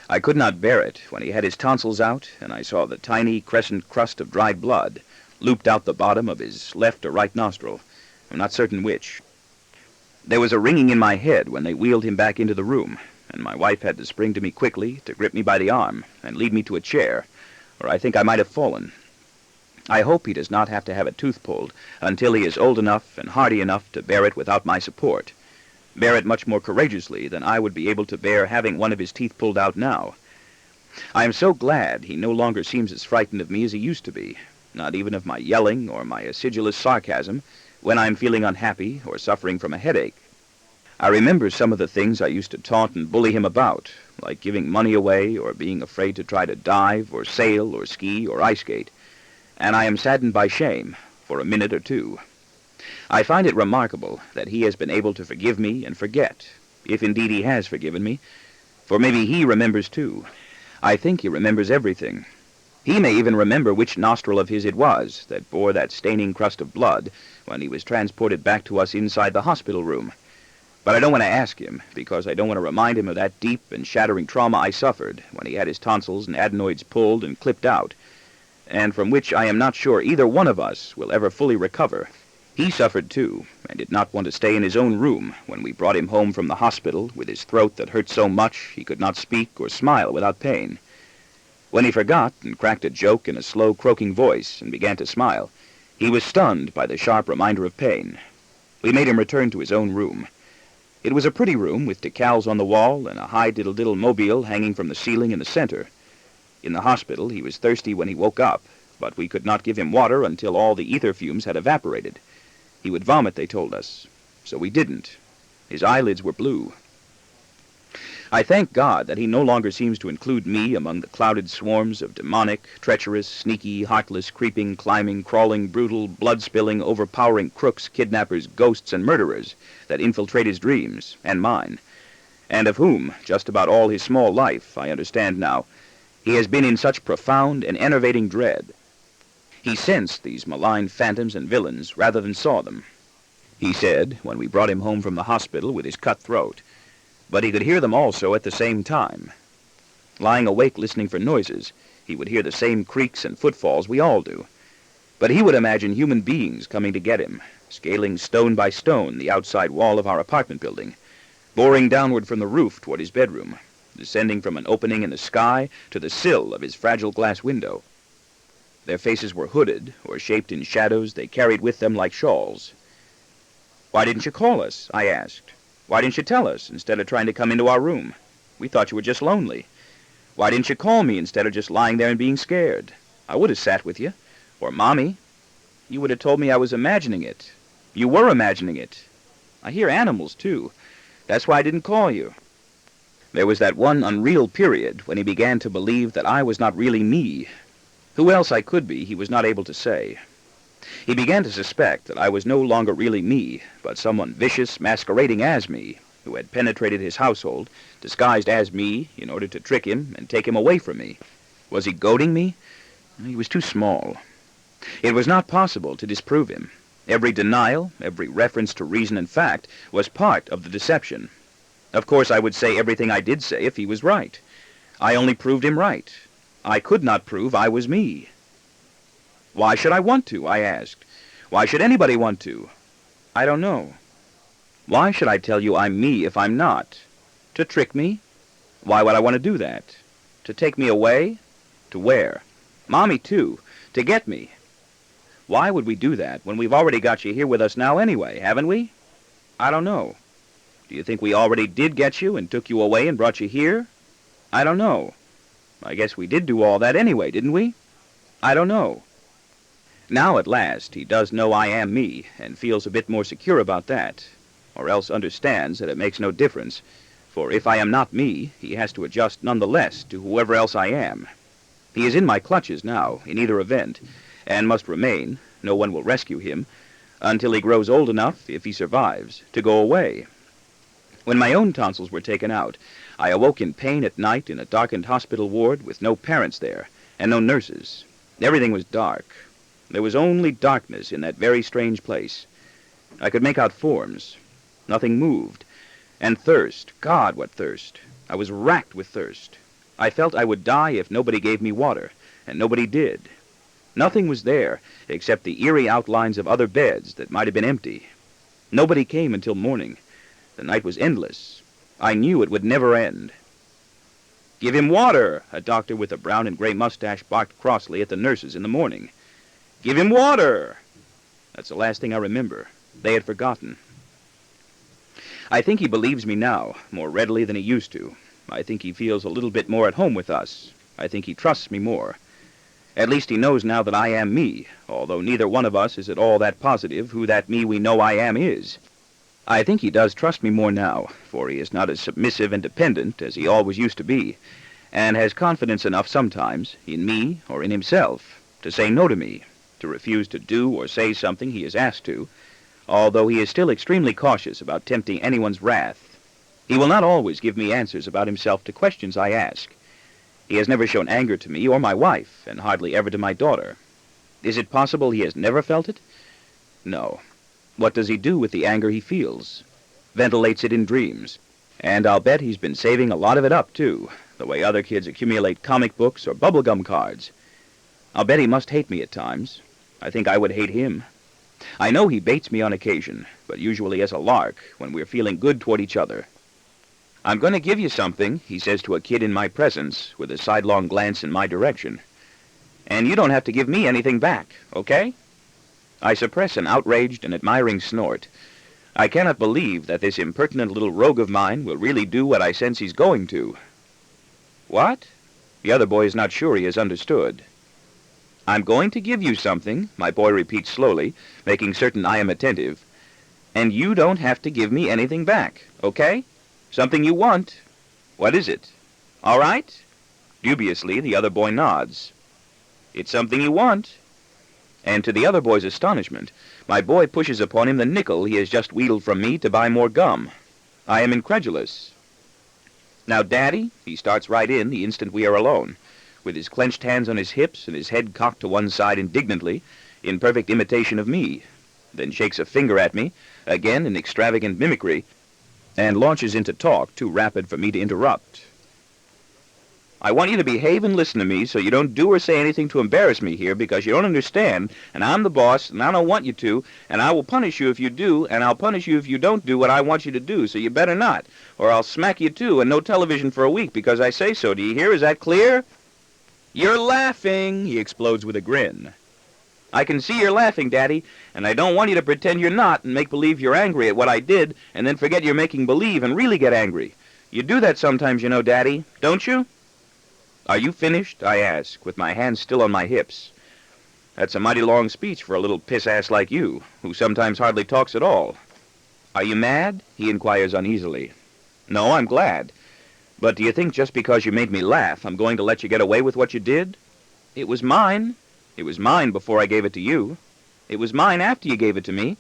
I could not bear it when he had his tonsils out, and I saw the tiny crescent crust of dried blood looped out the bottom of his left or right nostril. I'm not certain which. There was a ringing in my head when they wheeled him back into the room, and my wife had to spring to me quickly to grip me by the arm and lead me to a chair, or I think I might have fallen. I hope he does not have to have a tooth pulled until he is old enough and hardy enough to bear it without my support. Bear it much more courageously than I would be able to bear having one of his teeth pulled out now. I am so glad he no longer seems as frightened of me as he used to be, not even of my yelling or my acidulous sarcasm when I am feeling unhappy or suffering from a headache. I remember some of the things I used to taunt and bully him about, like giving money away or being afraid to try to dive or sail or ski or ice skate, and I am saddened by shame for a minute or two. I find it remarkable that he has been able to forgive me and forget, if indeed he has forgiven me, for maybe he remembers too. I think he remembers everything. He may even remember which nostril of his it was that bore that staining crust of blood when he was transported back to us inside the hospital room. But I don't want to ask him, because I don't want to remind him of that deep and shattering trauma I suffered when he had his tonsils and adenoids pulled and clipped out, and from which I am not sure either one of us will ever fully recover. He suffered too, and did not want to stay in his own room when we brought him home from the hospital with his throat that hurt so much he could not speak or smile without pain. When he forgot and cracked a joke in a slow, croaking voice and began to smile, he was stunned by the sharp reminder of pain. We made him return to his own room. It was a pretty room with decals on the wall and a high diddle-diddle mobile hanging from the ceiling in the center. In the hospital, he was thirsty when he woke up, but we could not give him water until all the ether fumes had evaporated. He would vomit, they told us, so we didn't. His eyelids were blue. I thank God that he no longer seems to include me among the clouded swarms of demonic, treacherous, sneaky, heartless, creeping, climbing, crawling, brutal, blood-spilling, overpowering crooks, kidnappers, ghosts, and murderers that infiltrate his dreams, and mine, and of whom, just about all his small life, I understand now, he has been in such profound and enervating dread. He sensed these malign phantoms and villains rather than saw them, he said, when we brought him home from the hospital with his cut throat, but he could hear them also at the same time. Lying awake listening for noises, he would hear the same creaks and footfalls we all do, but he would imagine human beings coming to get him, scaling stone by stone the outside wall of our apartment building, boring downward from the roof toward his bedroom, descending from an opening in the sky to the sill of his fragile glass window. Their faces were hooded, or shaped in shadows they carried with them like shawls. "Why didn't you call us?" I asked. "Why didn't you tell us, instead of trying to come into our room? We thought you were just lonely. Why didn't you call me instead of just lying there and being scared? I would have sat with you. Or Mommy. You would have told me I was imagining it. You were imagining it. I hear animals, too. That's why I didn't call you." There was that one unreal period when he began to believe that I was not really me. Who else I could be, he was not able to say. He began to suspect that I was no longer really me, but someone vicious masquerading as me, who had penetrated his household, disguised as me, in order to trick him and take him away from me. Was he goading me? He was too small. It was not possible to disprove him. Every denial, every reference to reason and fact, was part of the deception. Of course, I would say everything I did say if he was right. I only proved him right. I could not prove I was me. "Why should I want to?" I asked. "Why should anybody want to?" "I don't know." "Why should I tell you I'm me if I'm not? To trick me? Why would I want to do that? To take me away? To where? Mommy, too. To get me. Why would we do that when we've already got you here with us now anyway, haven't we? I don't know. Do you think we already did get you and took you away and brought you here? I don't know. I guess we did do all that anyway, didn't we? I don't know." Now, at last, he does know I am me, and feels a bit more secure about that, or else understands that it makes no difference, for if I am not me, he has to adjust nonetheless to whoever else I am. He is in my clutches now, in either event, and must remain, no one will rescue him, until he grows old enough, if he survives, to go away. When my own tonsils were taken out, I awoke in pain at night in a darkened hospital ward with no parents there, and no nurses. Everything was dark. There was only darkness in that very strange place. I could make out forms. Nothing moved. And thirst. God, what thirst. I was racked with thirst. I felt I would die if nobody gave me water, and nobody did. Nothing was there except the eerie outlines of other beds that might have been empty. Nobody came until morning, The night was endless. I knew it would never end. "Give him water!" a doctor with a brown and gray mustache barked crossly at the nurses in the morning. "Give him water!" That's the last thing I remember. They had forgotten. I think he believes me now, more readily than he used to. I think he feels a little bit more at home with us. I think he trusts me more. At least he knows now that I am me, although neither one of us is at all that positive who that me we know I am is. I think he does trust me more now, for he is not as submissive and dependent as he always used to be, and has confidence enough sometimes, in me or in himself, to say no to me, to refuse to do or say something he is asked to, although he is still extremely cautious about tempting anyone's wrath. He will not always give me answers about himself to questions I ask. He has never shown anger to me or my wife, and hardly ever to my daughter. Is it possible he has never felt it? No. What does he do with the anger he feels? Ventilates it in dreams. And I'll bet he's been saving a lot of it up, too, the way other kids accumulate comic books or bubblegum cards. I'll bet he must hate me at times. I think I would hate him. I know he baits me on occasion, but usually as a lark, when we're feeling good toward each other. "I'm going to give you something," he says to a kid in my presence, with a sidelong glance in my direction. "And you don't have to give me anything back, okay?" I suppress an outraged and admiring snort. I cannot believe that this impertinent little rogue of mine will really do what I sense he's going to. "What?" The other boy is not sure he has understood. "I'm going to give you something," my boy repeats slowly, making certain I am attentive, "and you don't have to give me anything back, okay? Something you want. What is it? All right?" Dubiously, the other boy nods. "It's something you want." And to the other boy's astonishment, my boy pushes upon him the nickel he has just wheedled from me to buy more gum. I am incredulous. "Now, Daddy," he starts right in the instant we are alone, with his clenched hands on his hips and his head cocked to one side indignantly, in perfect imitation of me, then shakes a finger at me, again in extravagant mimicry, and launches into talk too rapid for me to interrupt. "I want you to behave and listen to me so you don't do or say anything to embarrass me here, because you don't understand, and I'm the boss, and I don't want you to, and I will punish you if you do, and I'll punish you if you don't do what I want you to do, so you better not, or I'll smack you too, and no television for a week because I say so. Do you hear? Is that clear?" "You're laughing," he explodes with a grin. "I can see you're laughing, Daddy, and I don't want you to pretend you're not and make believe you're angry at what I did, and then forget you're making believe and really get angry. You do that sometimes, you know, Daddy, don't you?" "Are you finished?" I ask, with my hands still on my hips. That's a mighty long speech for a little piss-ass like you, who sometimes hardly talks at all. "Are you mad?" he inquires uneasily. "No, I'm glad. But do you think just because you made me laugh, I'm going to let you get away with what you did? It was mine. It was mine before I gave it to you. It was mine after you gave it to me.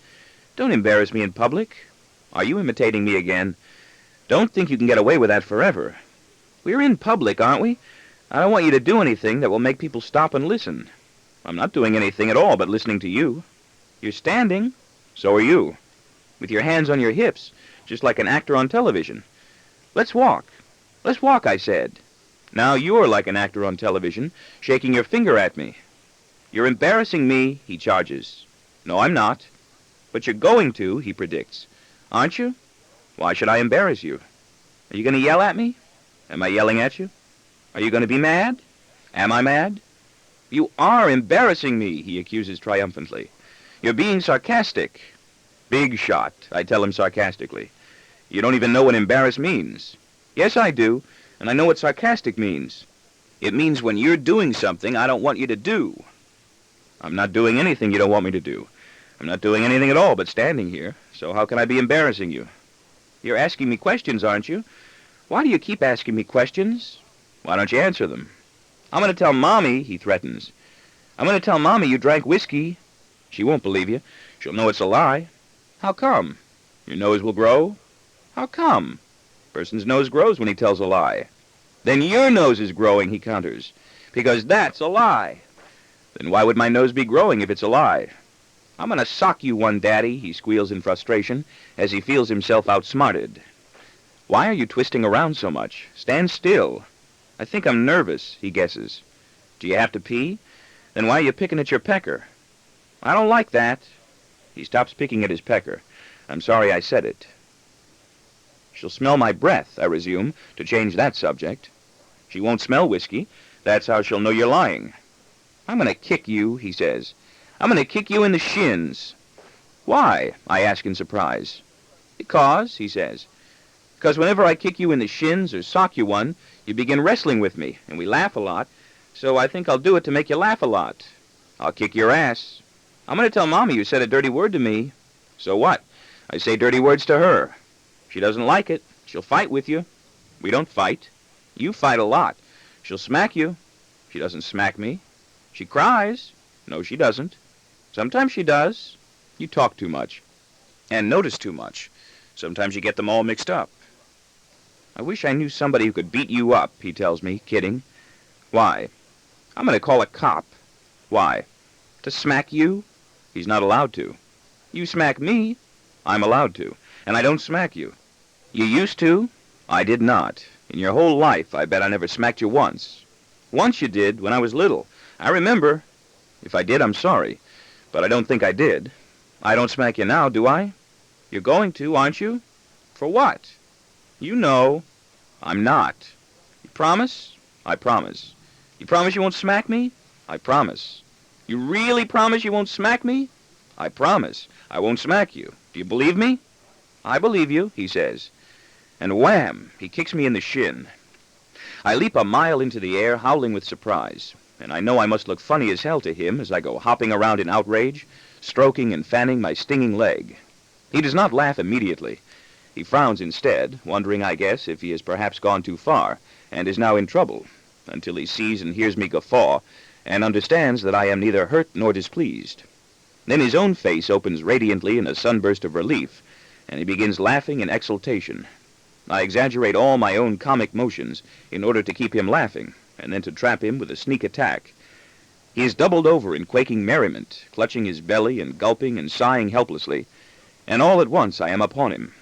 Don't embarrass me in public. Are you imitating me again? Don't think you can get away with that forever. We're in public, aren't we? I don't want you to do anything that will make people stop and listen. I'm not doing anything at all but listening to you. You're standing. So are you. With your hands on your hips, just like an actor on television. Let's walk. Let's walk, I said. Now you're like an actor on television, shaking your finger at me. You're embarrassing me, he charges. No, I'm not. But you're going to, he predicts. Aren't you? Why should I embarrass you? Are you going to yell at me? Am I yelling at you? Are you going to be mad? Am I mad? You are embarrassing me, he accuses triumphantly. You're being sarcastic. Big shot, I tell him sarcastically. You don't even know what embarrass means. Yes, I do, and I know what sarcastic means. It means when you're doing something I don't want you to do. I'm not doing anything you don't want me to do. I'm not doing anything at all but standing here, so how can I be embarrassing you? You're asking me questions, aren't you? Why do you keep asking me questions? Why don't you answer them? I'm going to tell Mommy, he threatens. I'm going to tell Mommy you drank whiskey. She won't believe you. She'll know it's a lie. How come? Your nose will grow? How come? Person's nose grows when he tells a lie. Then your nose is growing, he counters, because that's a lie. Then why would my nose be growing if it's a lie? I'm going to sock you one, Daddy, he squeals in frustration as he feels himself outsmarted. Why are you twisting around so much? Stand still. I think I'm nervous, he guesses. Do you have to pee? Then why are you picking at your pecker? I don't like that. He stops picking at his pecker. I'm sorry I said it. She'll smell my breath, I resume, to change that subject. She won't smell whiskey. That's how she'll know you're lying. I'm going to kick you, he says. I'm going to kick you in the shins. Why? I ask in surprise. Because, he says. Because whenever I kick you in the shins or sock you one, you begin wrestling with me, and we laugh a lot, so I think I'll do it to make you laugh a lot. I'll kick your ass. I'm going to tell Mommy you said a dirty word to me. So what? I say dirty words to her. She doesn't like it. She'll fight with you. We don't fight. You fight a lot. She'll smack you. She doesn't smack me. She cries. No, she doesn't. Sometimes she does. You talk too much. And notice too much. Sometimes you get them all mixed up. I wish I knew somebody who could beat you up, he tells me, kidding. Why? I'm going to call a cop. Why? To smack you? He's not allowed to. You smack me? I'm allowed to. And I don't smack you. You used to? I did not. In your whole life, I bet I never smacked you once. Once you did, when I was little. I remember. If I did, I'm sorry. But I don't think I did. I don't smack you now, do I? You're going to, aren't you? For what? You know. I'm not. You promise? I promise. You promise you won't smack me? I promise. You really promise you won't smack me? I promise. I won't smack you. Do you believe me? I believe you, he says. And wham, he kicks me in the shin. I leap a mile into the air, howling with surprise, and I know I must look funny as hell to him as I go hopping around in outrage, stroking and fanning my stinging leg. He does not laugh immediately. He frowns instead, wondering, I guess, if he has perhaps gone too far, and is now in trouble, until he sees and hears me guffaw, and understands that I am neither hurt nor displeased. Then his own face opens radiantly in a sunburst of relief, and he begins laughing in exultation. I exaggerate all my own comic motions in order to keep him laughing, and then to trap him with a sneak attack. He is doubled over in quaking merriment, clutching his belly and gulping and sighing helplessly, and all at once I am upon him.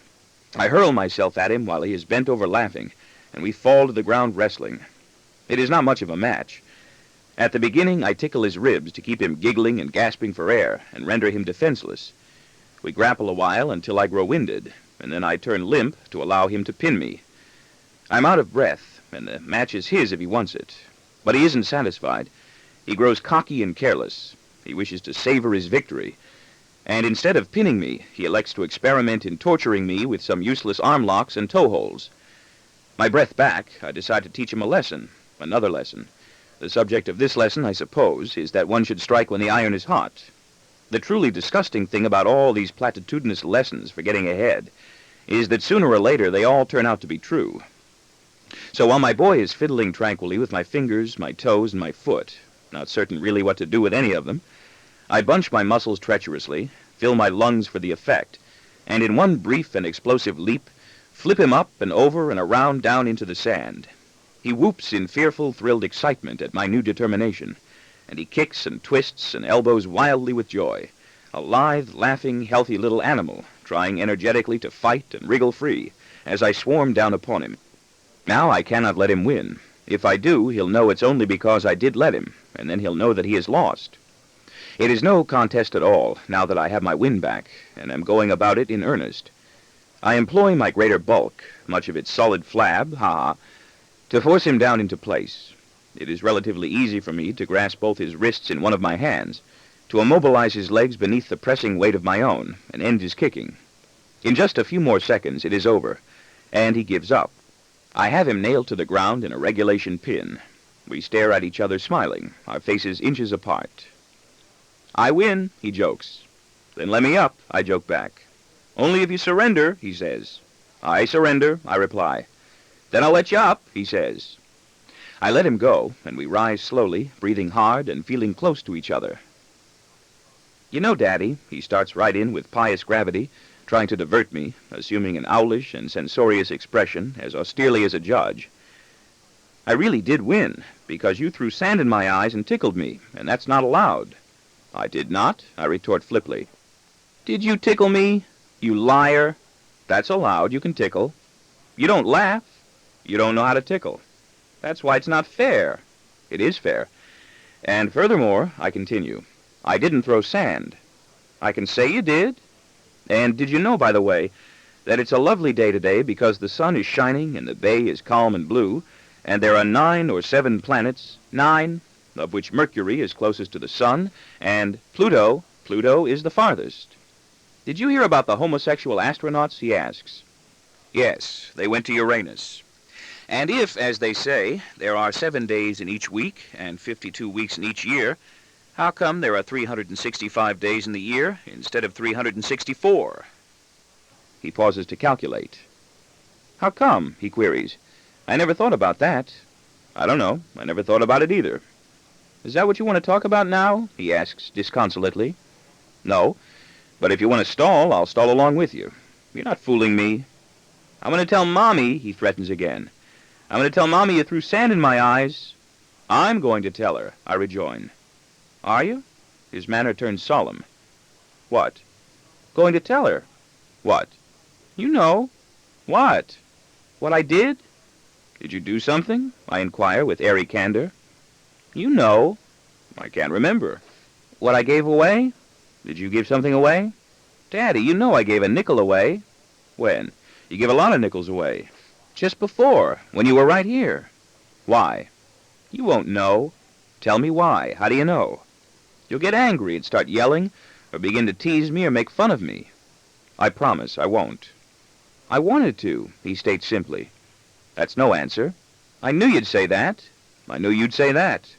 I hurl myself at him while he is bent over laughing, and we fall to the ground wrestling. It is not much of a match. At the beginning, I tickle his ribs to keep him giggling and gasping for air and render him defenseless. We grapple a while until I grow winded, and then I turn limp to allow him to pin me. I'm out of breath, and the match is his if he wants it. But he isn't satisfied. He grows cocky and careless. He wishes to savor his victory. And instead of pinning me, he elects to experiment in torturing me with some useless arm locks and toe holds. My breath back, I decide to teach him a lesson, another lesson. The subject of this lesson, I suppose, is that one should strike when the iron is hot. The truly disgusting thing about all these platitudinous lessons for getting ahead is that sooner or later they all turn out to be true. So while my boy is fiddling tranquilly with my fingers, my toes, and my foot, not certain really what to do with any of them, I bunch my muscles treacherously, fill my lungs for the effect, and in one brief and explosive leap, flip him up and over and around down into the sand. He whoops in fearful, thrilled excitement at my new determination, and he kicks and twists and elbows wildly with joy, a lithe, laughing, healthy little animal, trying energetically to fight and wriggle free, as I swarm down upon him. Now I cannot let him win. If I do, he'll know it's only because I did let him, and then he'll know that he has lost. It is no contest at all, now that I have my wind back, and am going about it in earnest. I employ my greater bulk, much of its solid flab, to force him down into place. It is relatively easy for me to grasp both his wrists in one of my hands, to immobilize his legs beneath the pressing weight of my own, and end his kicking. In just a few more seconds it is over, and he gives up. I have him nailed to the ground in a regulation pin. We stare at each other smiling, our faces inches apart. I win, he jokes. Then let me up, I joke back. Only if you surrender, he says. I surrender, I reply. Then I'll let you up, he says. I let him go, and we rise slowly, breathing hard and feeling close to each other. You know, Daddy, he starts right in with pious gravity, trying to divert me, assuming an owlish and censorious expression, as austerely as a judge. I really did win, because you threw sand in my eyes and tickled me, and that's not allowed. I did not, I retort flippantly. Did you tickle me? You liar. That's allowed, you can tickle. You don't laugh. You don't know how to tickle. That's why it's not fair. It is fair. And furthermore, I continue, I didn't throw sand. I can say you did. And did you know, by the way, that it's a lovely day today because the sun is shining and the bay is calm and blue, and there are 9 or 7 planets, 9, of which Mercury is closest to the sun, and Pluto is the farthest. Did you hear about the homosexual astronauts, he asks. Yes, they went to Uranus. And if, as they say, there are 7 days in each week and 52 weeks in each year, how come there are 365 days in the year instead of 364? He pauses to calculate. How come, he queries. I never thought about that. I don't know. I never thought about it either. Is that what you want to talk about now? He asks disconsolately. No, but if you want to stall, I'll stall along with you. You're not fooling me. I'm going to tell Mommy, he threatens again. I'm going to tell Mommy you threw sand in my eyes. I'm going to tell her, I rejoin. Are you? His manner turns solemn. What? Going to tell her? What? You know. What? What I did? Did you do something? I inquire with airy candor. You know. I can't remember. What I gave away? Did you give something away? Daddy, you know I gave a nickel away. When? You give a lot of nickels away. Just before, when you were right here. Why? You won't know. Tell me why. How do you know? You'll get angry and start yelling, or begin to tease me or make fun of me. I promise I won't. I wanted to, he states simply. That's no answer. I knew you'd say that. I knew you'd say that.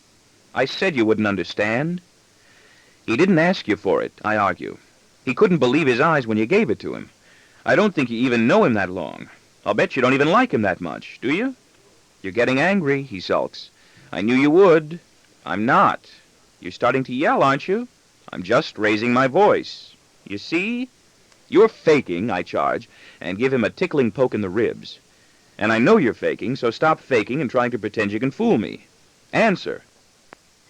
I said you wouldn't understand. He didn't ask you for it, I argue. He couldn't believe his eyes when you gave it to him. I don't think you even know him that long. I'll bet you don't even like him that much, do you? You're getting angry, he sulks. I knew you would. I'm not. You're starting to yell, aren't you? I'm just raising my voice. You see? You're faking, I charge, and give him a tickling poke in the ribs. And I know you're faking, so stop faking and trying to pretend you can fool me. Answer.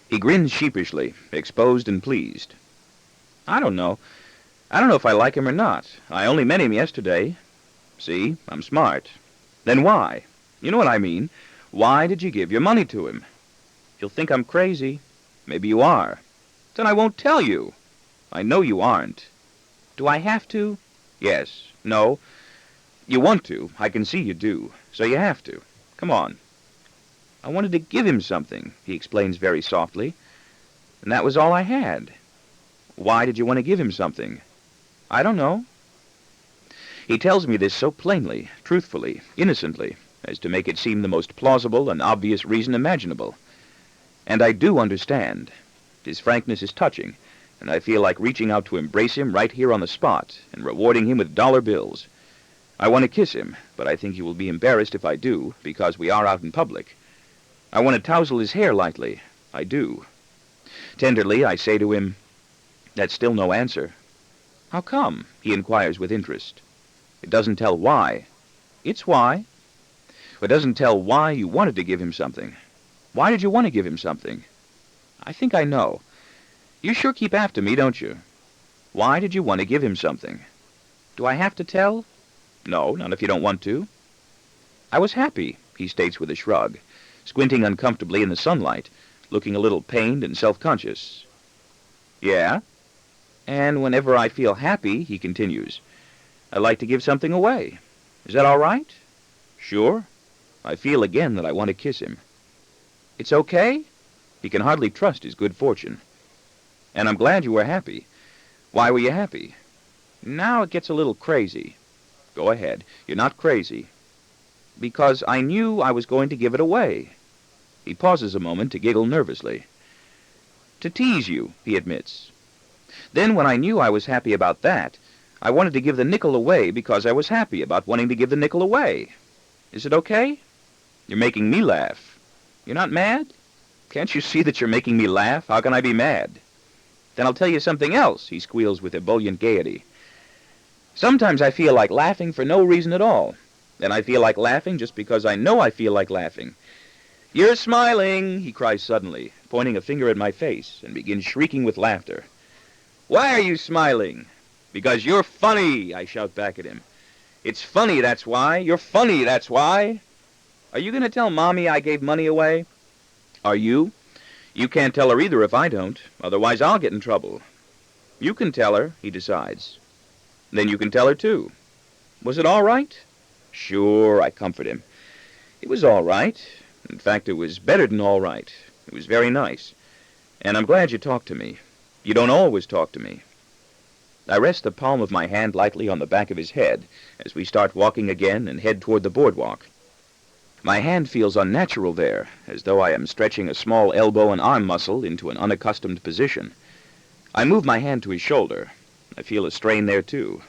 He grins sheepishly, exposed and pleased. I don't know. I don't know if I like him or not. I only met him yesterday. See, I'm smart. Then why? You know what I mean. Why did you give your money to him? You'll think I'm crazy. Maybe you are. Then I won't tell you. I know you aren't. Do I have to? Yes. No. You want to. I can see you do. So you have to. Come on. I wanted to give him something, he explains very softly. And that was all I had. Why did you want to give him something? I don't know. He tells me this so plainly, truthfully, innocently, as to make it seem the most plausible and obvious reason imaginable. And I do understand. His frankness is touching, and I feel like reaching out to embrace him right here on the spot and rewarding him with dollar bills. I want to kiss him, but I think he will be embarrassed if I do, because we are out in public. I want to tousle his hair lightly. I do. Tenderly, I say to him, that's still no answer. How come? He inquires with interest. It doesn't tell why. It's why. It doesn't tell why you wanted to give him something. Why did you want to give him something? I think I know. You sure keep after me, don't you? Why did you want to give him something? Do I have to tell? No, not if you don't want to. I was happy, he states with a shrug, squinting uncomfortably in the sunlight, looking a little pained and self-conscious. Yeah? And whenever I feel happy, he continues, I like to give something away. Is that all right? Sure. I feel again that I want to kiss him. It's okay? He can hardly trust his good fortune. And I'm glad you were happy. Why were you happy? Now it gets a little crazy. Go ahead. You're not crazy. Because I knew I was going to give it away. He pauses a moment to giggle nervously. To tease you, he admits. Then when I knew I was happy about that, I wanted to give the nickel away because I was happy about wanting to give the nickel away. Is it okay? You're making me laugh. You're not mad? Can't you see that you're making me laugh? How can I be mad? Then I'll tell you something else, he squeals with ebullient gaiety. Sometimes I feel like laughing for no reason at all. Then I feel like laughing just because I know I feel like laughing. You're smiling, he cries suddenly, pointing a finger at my face, and begins shrieking with laughter. Why are you smiling? Because you're funny, I shout back at him. It's funny, that's why. You're funny, that's why. Are you going to tell Mommy I gave money away? Are you? You can't tell her either if I don't. Otherwise I'll get in trouble. You can tell her, he decides. Then you can tell her too. Was it all right? Sure, I comfort him. It was all right. In fact, it was better than all right. It was very nice. And I'm glad you talked to me. You don't always talk to me. I rest the palm of my hand lightly on the back of his head as we start walking again and head toward the boardwalk. My hand feels unnatural there, as though I am stretching a small elbow and arm muscle into an unaccustomed position. I move my hand to his shoulder. I feel a strain there, too.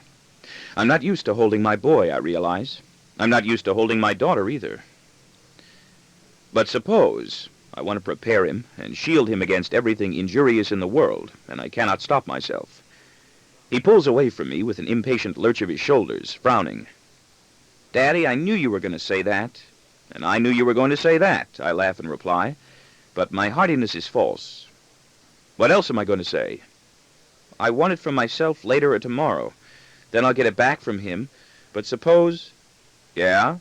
I'm not used to holding my boy, I realize. I'm not used to holding my daughter, either. But suppose I want to prepare him and shield him against everything injurious in the world, and I cannot stop myself. He pulls away from me with an impatient lurch of his shoulders, frowning. Daddy, I knew you were going to say that. And I knew you were going to say that, I laugh in reply. But my heartiness is false. What else am I going to say? I want it from myself later or tomorrow. Then I'll get it back from him. But suppose... Yeah?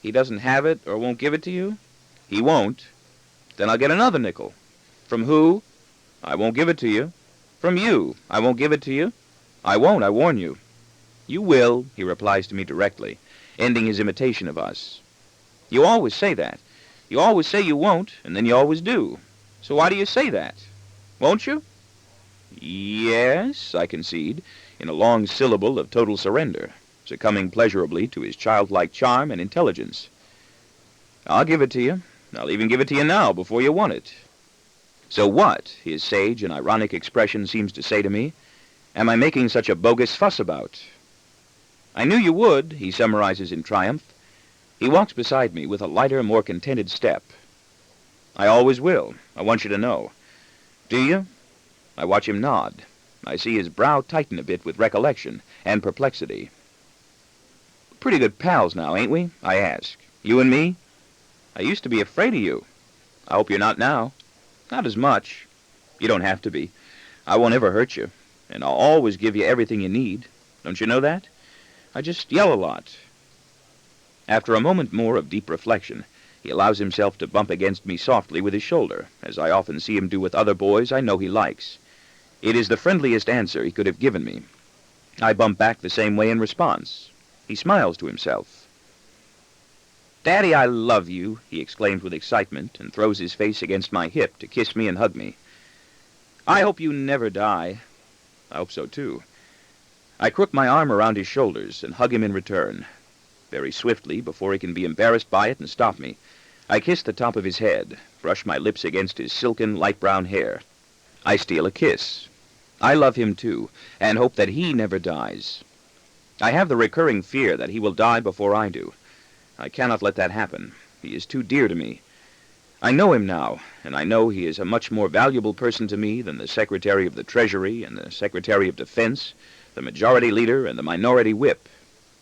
He doesn't have it or won't give it to you? He won't. Then I'll get another nickel. From who? I won't give it to you. From you. I won't give it to you. I won't, I warn you. You will, he replies to me directly, ending his imitation of us. You always say that. You always say you won't, and then you always do. So why do you say that? Won't you? Yes, I concede, in a long syllable of total surrender, succumbing pleasurably to his childlike charm and intelligence. I'll give it to you. I'll even give it to you now, before you want it. So what, his sage and ironic expression seems to say to me, am I making such a bogus fuss about? I knew you would, he summarizes in triumph. He walks beside me with a lighter, more contented step. I always will. I want you to know. Do you? I watch him nod. I see his brow tighten a bit with recollection and perplexity. Pretty good pals now, ain't we? I ask. You and me? I used to be afraid of you. I hope you're not now. Not as much. You don't have to be. I won't ever hurt you, and I'll always give you everything you need. Don't you know that? I just yell a lot. After a moment more of deep reflection, he allows himself to bump against me softly with his shoulder, as I often see him do with other boys I know he likes. It is the friendliest answer he could have given me. I bump back the same way in response. He smiles to himself. Daddy, I love you, he exclaims with excitement, and throws his face against my hip to kiss me and hug me. I hope you never die. I hope so, too. I crook my arm around his shoulders and hug him in return. Very swiftly, before he can be embarrassed by it and stop me, I kiss the top of his head, brush my lips against his silken, light brown hair. I steal a kiss. I love him, too, and hope that he never dies. I have the recurring fear that he will die before I do. I cannot let that happen. He is too dear to me. I know him now, and I know he is a much more valuable person to me than the Secretary of the Treasury and the Secretary of Defense, the Majority Leader and the Minority Whip.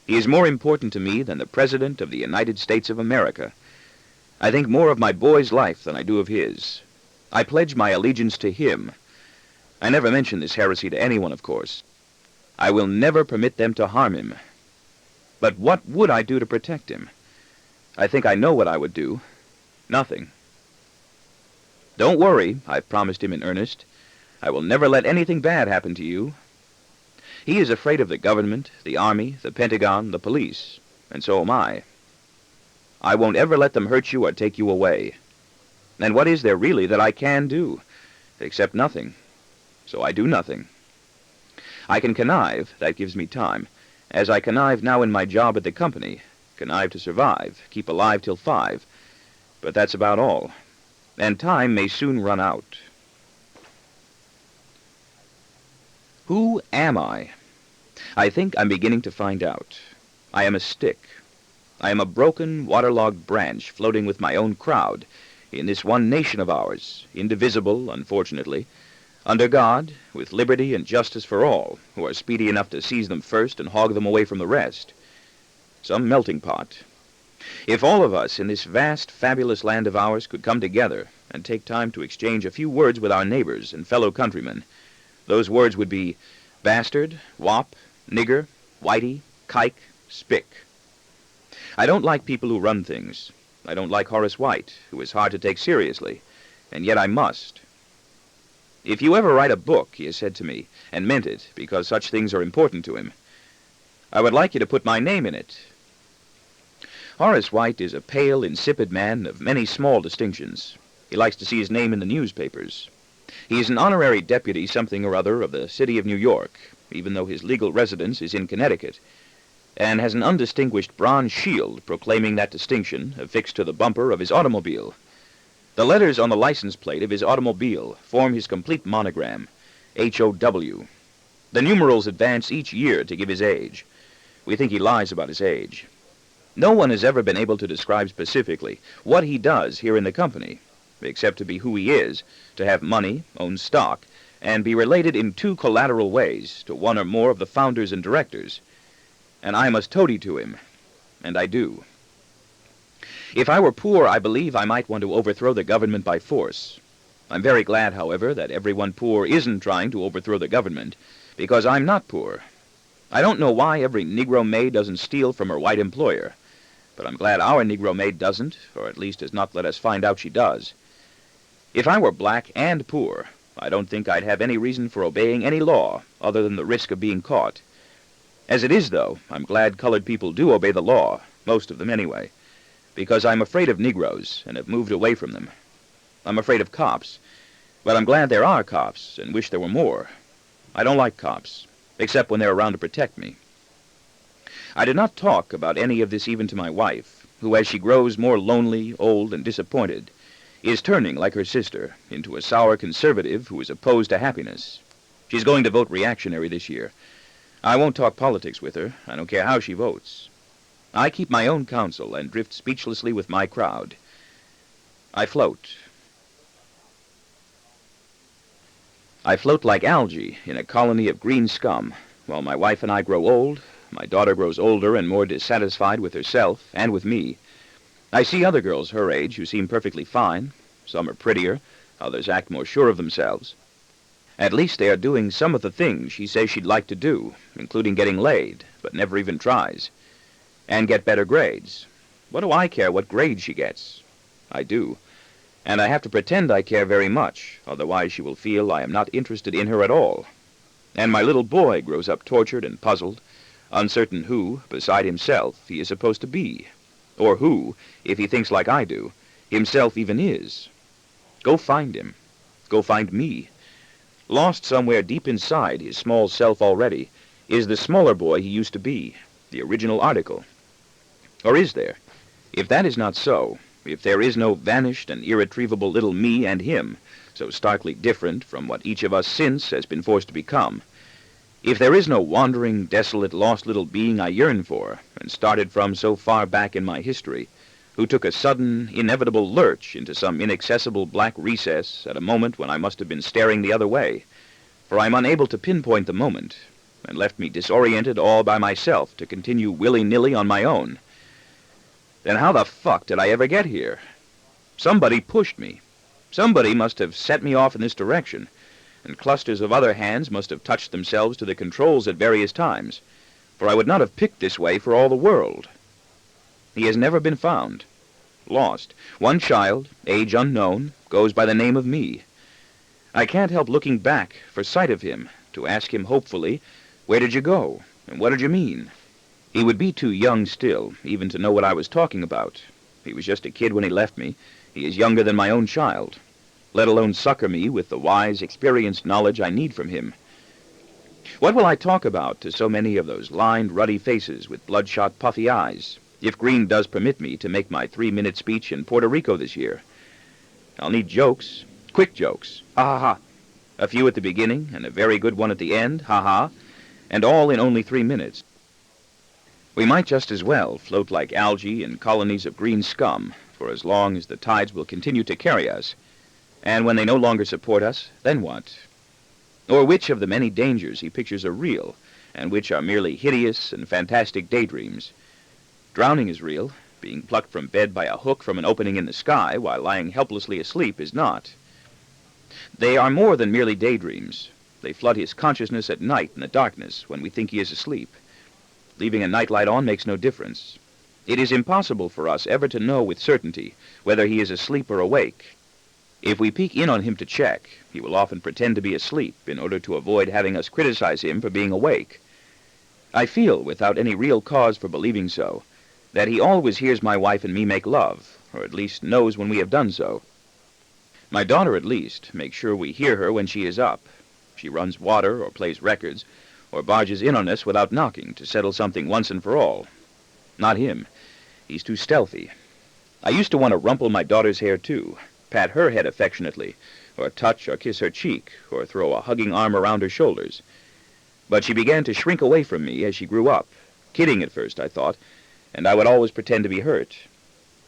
He is more important to me than the President of the United States of America. I think more of my boy's life than I do of his. I pledge my allegiance to him. I never mention this heresy to anyone, of course. I will never permit them to harm him. But what would I do to protect him? I think I know what I would do. Nothing. Don't worry, I've promised him in earnest. I will never let anything bad happen to you. He is afraid of the government, the army, the Pentagon, the police, and so am I. I won't ever let them hurt you or take you away. And what is there really that I can do? Except nothing. So I do nothing. I can connive, that gives me time, as I connive now in my job at the company, connive to survive, keep alive till 5. But that's about all. And time may soon run out. Who am I? I think I'm beginning to find out. I am a stick. I am a broken, waterlogged branch floating with my own crowd in this one nation of ours, indivisible, unfortunately, under God, with liberty and justice for all, who are speedy enough to seize them first and hog them away from the rest. Some melting pot. If all of us in this vast, fabulous land of ours could come together and take time to exchange a few words with our neighbors and fellow countrymen, those words would be bastard, wop, nigger, whitey, kike, spick. I don't like people who run things. I don't like Horace White, who is hard to take seriously, and yet I must. If you ever write a book, he has said to me, and meant it, because such things are important to him, I would like you to put my name in it." Horace White is a pale, insipid man of many small distinctions. He likes to see his name in the newspapers. He is an honorary deputy something or other of the city of New York, even though his legal residence is in Connecticut, and has an undistinguished bronze shield proclaiming that distinction affixed to the bumper of his automobile. The letters on the license plate of his automobile form his complete monogram, HOW. The numerals advance each year to give his age. We think he lies about his age. No one has ever been able to describe specifically what he does here in the company, except to be who he is, to have money, own stock, and be related in two collateral ways to one or more of the founders and directors. And I must toady to him, and I do. If I were poor, I believe I might want to overthrow the government by force. I'm very glad, however, that everyone poor isn't trying to overthrow the government, because I'm not poor. I don't know why every Negro maid doesn't steal from her white employer, but I'm glad our Negro maid doesn't, or at least has not let us find out she does. If I were black and poor, I don't think I'd have any reason for obeying any law other than the risk of being caught. As it is, though, I'm glad colored people do obey the law, most of them anyway, because I'm afraid of Negroes and have moved away from them. I'm afraid of cops, but I'm glad there are cops and wish there were more. I don't like cops, except when they're around to protect me. I did not talk about any of this even to my wife, who, as she grows more lonely, old, and disappointed, is turning, like her sister, into a sour conservative who is opposed to happiness. She's going to vote reactionary this year. I won't talk politics with her. I don't care how she votes. I keep my own counsel and drift speechlessly with my crowd. I float. I float like algae in a colony of green scum, while my wife and I grow old. My daughter grows older and more dissatisfied with herself and with me. I see other girls her age who seem perfectly fine. Some are prettier, others act more sure of themselves. At least they are doing some of the things she says she'd like to do, including getting laid, but never even tries, and get better grades. What do I care what grade she gets? I do, and I have to pretend I care very much, otherwise she will feel I am not interested in her at all. And my little boy grows up tortured and puzzled, uncertain who, beside himself, he is supposed to be, or who, if he thinks like I do, himself even is. Go find him. Go find me. Lost somewhere deep inside his small self already is the smaller boy he used to be, the original article. Or is there? If that is not so, if there is no vanished and irretrievable little me and him, so starkly different from what each of us since has been forced to become, if there is no wandering, desolate, lost little being I yearn for, and started from so far back in my history, who took a sudden, inevitable lurch into some inaccessible black recess at a moment when I must have been staring the other way, for I'm unable to pinpoint the moment, and left me disoriented all by myself to continue willy-nilly on my own, then how the fuck did I ever get here? Somebody pushed me. Somebody must have set me off in this direction, and clusters of other hands must have touched themselves to the controls at various times, for I would not have picked this way for all the world. He has never been found. Lost. One child, age unknown, goes by the name of me. I can't help looking back for sight of him, to ask him hopefully, "Where did you go, and what did you mean?" He would be too young still, even to know what I was talking about. He was just a kid when he left me. He is younger than my own child, let alone succor me with the wise, experienced knowledge I need from him. What will I talk about to so many of those lined, ruddy faces with bloodshot, puffy eyes, if Green does permit me to make my 3-minute speech in Puerto Rico this year? I'll need jokes, quick jokes, ha-ha-ha, a few at the beginning and a very good one at the end, ha-ha, and all in only 3 minutes. We might just as well float like algae in colonies of green scum for as long as the tides will continue to carry us, and when they no longer support us, then what? Or which of the many dangers he pictures are real, and which are merely hideous and fantastic daydreams? Drowning is real. Being plucked from bed by a hook from an opening in the sky while lying helplessly asleep is not. They are more than merely daydreams. They flood his consciousness at night in the darkness when we think he is asleep. Leaving a nightlight on makes no difference. It is impossible for us ever to know with certainty whether he is asleep or awake. If we peek in on him to check, he will often pretend to be asleep in order to avoid having us criticize him for being awake. I feel, without any real cause for believing so, that he always hears my wife and me make love, or at least knows when we have done so. My daughter, at least, makes sure we hear her when she is up. She runs water, or plays records, or barges in on us without knocking to settle something once and for all. Not him. He's too stealthy. I used to want to rumple my daughter's hair, too, pat her head affectionately, or touch or kiss her cheek, or throw a hugging arm around her shoulders. But she began to shrink away from me as she grew up, kidding at first, I thought, and I would always pretend to be hurt.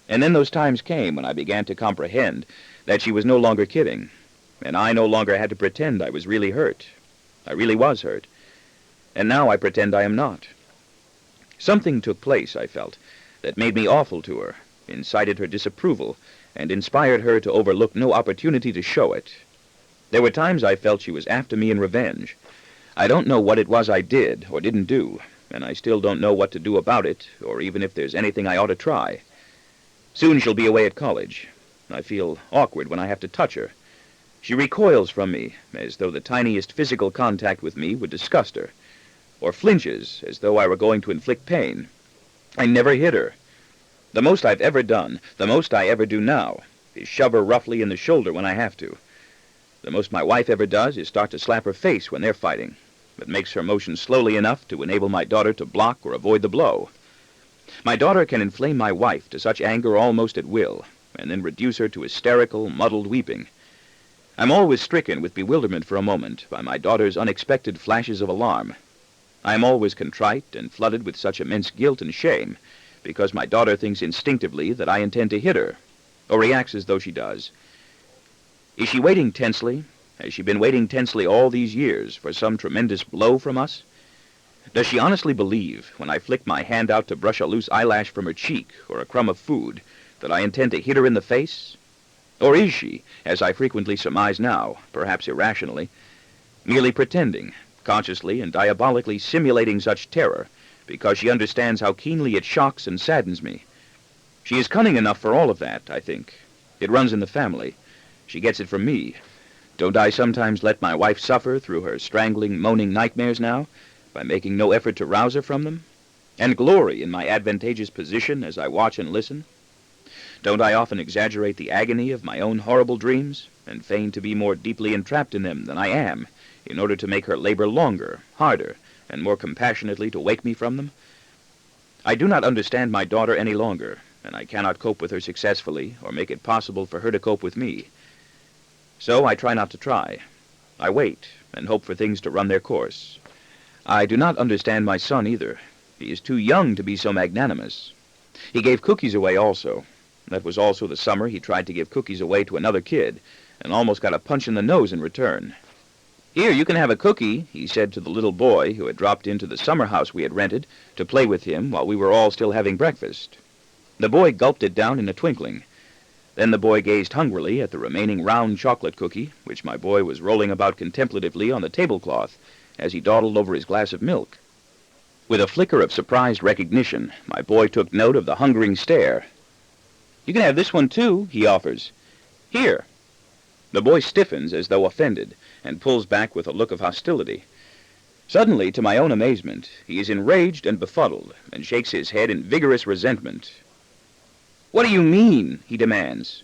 And then those times came when I began to comprehend that she was no longer kidding, and I no longer had to pretend I was really hurt. I really was hurt, and now I pretend I am not. Something took place, I felt, that made me awful to her, incited her disapproval, and inspired her to overlook no opportunity to show it. There were times I felt she was after me in revenge. I don't know what it was I did or didn't do, and I still don't know what to do about it, or even if there's anything I ought to try. Soon she'll be away at college. I feel awkward when I have to touch her. She recoils from me, as though the tiniest physical contact with me would disgust her, or flinches, as though I were going to inflict pain. I never hit her. The most I've ever done, the most I ever do now, is shove her roughly in the shoulder when I have to. The most my wife ever does is start to slap her face when they're fighting, but makes her motion slowly enough to enable my daughter to block or avoid the blow. My daughter can inflame my wife to such anger almost at will, and then reduce her to hysterical, muddled weeping. I'm always stricken with bewilderment for a moment by my daughter's unexpected flashes of alarm. I am always contrite and flooded with such immense guilt and shame, because my daughter thinks instinctively that I intend to hit her, or reacts as though she does. Is she waiting tensely? Has she been waiting tensely all these years for some tremendous blow from us? Does she honestly believe, when I flick my hand out to brush a loose eyelash from her cheek or a crumb of food, that I intend to hit her in the face? Or is she, as I frequently surmise now, perhaps irrationally, merely pretending, consciously and diabolically simulating such terror, because she understands how keenly it shocks and saddens me? She is cunning enough for all of that, I think. It runs in the family. She gets it from me. Don't I sometimes let my wife suffer through her strangling, moaning nightmares now, by making no effort to rouse her from them, and glory in my advantageous position as I watch and listen? Don't I often exaggerate the agony of my own horrible dreams, and feign to be more deeply entrapped in them than I am, in order to make her labor longer, harder, and more compassionately to wake me from them? I do not understand my daughter any longer, and I cannot cope with her successfully, or make it possible for her to cope with me. So I try not to try. I wait, and hope for things to run their course. I do not understand my son either. He is too young to be so magnanimous. He gave cookies away also. That was also the summer he tried to give cookies away to another kid, and almost got a punch in the nose in return. "Here, you can have a cookie," he said to the little boy who had dropped into the summer house we had rented to play with him while we were all still having breakfast. The boy gulped it down in a twinkling. Then the boy gazed hungrily at the remaining round chocolate cookie, which my boy was rolling about contemplatively on the tablecloth as he dawdled over his glass of milk. With a flicker of surprised recognition, my boy took note of the hungering stare. "You can have this one, too," he offers. "Here." The boy stiffens as though offended, and pulls back with a look of hostility. Suddenly, to my own amazement, he is enraged and befuddled, and shakes his head in vigorous resentment. "What do you mean?" he demands.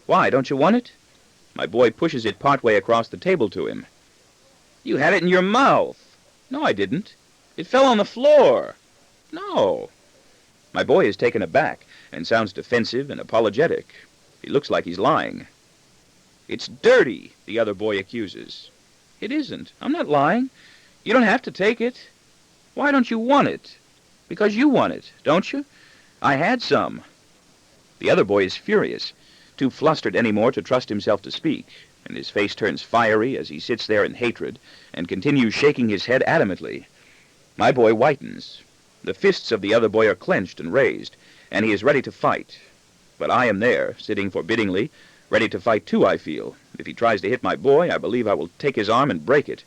"Why, don't you want it?" My boy pushes it partway across the table to him. "You had it in your mouth." "No, I didn't. It fell on the floor." "No." My boy is taken aback, and sounds defensive and apologetic. He looks like he's lying. "It's dirty," the other boy accuses. "It isn't. I'm not lying. You don't have to take it." "Why don't you want it?" "Because you want it, don't you? I had some." The other boy is furious, too flustered any more to trust himself to speak, and his face turns fiery as he sits there in hatred and continues shaking his head adamantly. My boy whitens. The fists of the other boy are clenched and raised, and he is ready to fight. But I am there, sitting forbiddingly, ready to fight too, I feel. If he tries to hit my boy, I believe I will take his arm and break it.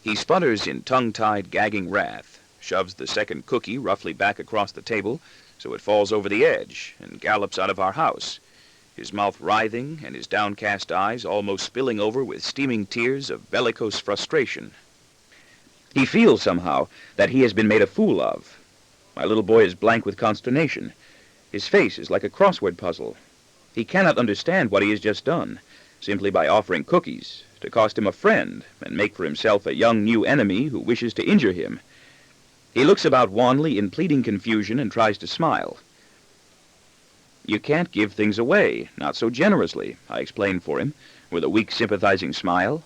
He sputters in tongue-tied, gagging wrath, shoves the second cookie roughly back across the table so it falls over the edge, and gallops out of our house, his mouth writhing and his downcast eyes almost spilling over with steaming tears of bellicose frustration. He feels somehow that he has been made a fool of. My little boy is blank with consternation. His face is like a crossword puzzle. He cannot understand what he has just done, simply by offering cookies, to cost him a friend and make for himself a young new enemy who wishes to injure him. He looks about wanly in pleading confusion and tries to smile. You can't give things away, not so generously, I explain for him, with a weak, sympathizing smile.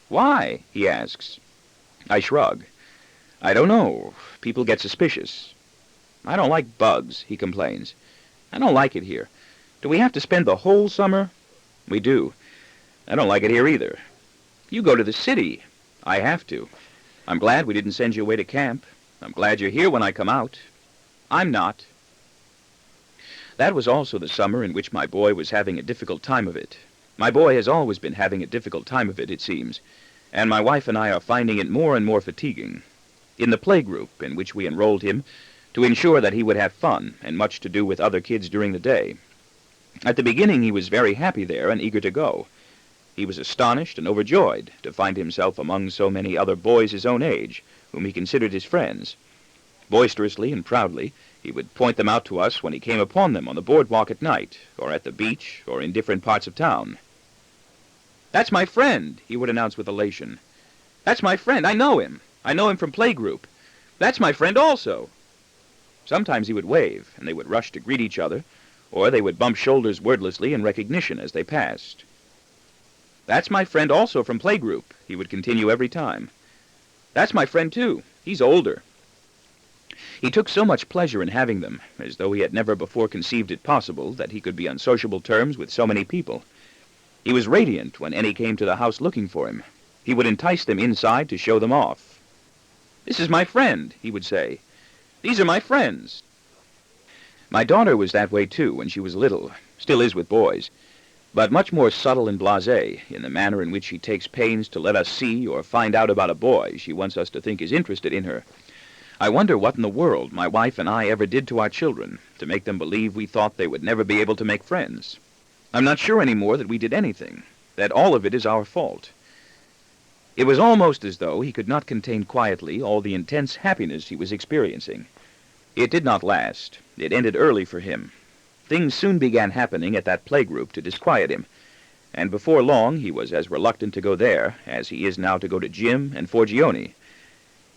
Why? He asks. I shrug. I don't know. People get suspicious. I don't like bugs, he complains. I don't like it here. Do we have to spend the whole summer? We do. I don't like it here either. You go to the city. I have to. I'm glad we didn't send you away to camp. I'm glad you're here when I come out. I'm not. That was also the summer in which my boy was having a difficult time of it. My boy has always been having a difficult time of it seems, and my wife and I are finding it more and more fatiguing. In the playgroup in which we enrolled him, to ensure that he would have fun and much to do with other kids during the day. At the beginning he was very happy there and eager to go. He was astonished and overjoyed to find himself among so many other boys his own age, whom he considered his friends. Boisterously and proudly, he would point them out to us when he came upon them on the boardwalk at night, or at the beach, or in different parts of town. That's my friend, he would announce with elation. That's my friend. I know him. I know him from playgroup. That's my friend also. Sometimes he would wave, and they would rush to greet each other, or they would bump shoulders wordlessly in recognition as they passed. That's my friend also from playgroup, he would continue every time. That's my friend too. He's older. He took so much pleasure in having them, as though he had never before conceived it possible that he could be on sociable terms with so many people. He was radiant when any came to the house looking for him. He would entice them inside to show them off. This is my friend, he would say. These are my friends. My daughter was that way too when she was little, still is with boys, but much more subtle and blasé in the manner in which she takes pains to let us see or find out about a boy she wants us to think is interested in her. I wonder what in the world my wife and I ever did to our children to make them believe we thought they would never be able to make friends. I'm not sure anymore that we did anything, that all of it is our fault. It was almost as though he could not contain quietly all the intense happiness he was experiencing. It did not last. It ended early for him. Things soon began happening at that playgroup to disquiet him, and before long he was as reluctant to go there as he is now to go to gym and Forgione.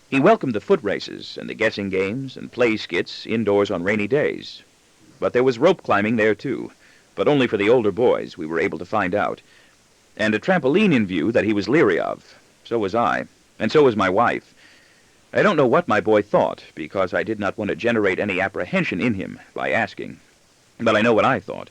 He welcomed the foot races and the guessing games and play skits indoors on rainy days. But there was rope climbing there too, but only for the older boys, we were able to find out, and a trampoline in view that he was leery of. So was I, and so was my wife. I don't know what my boy thought, because I did not want to generate any apprehension in him by asking, but I know what I thought.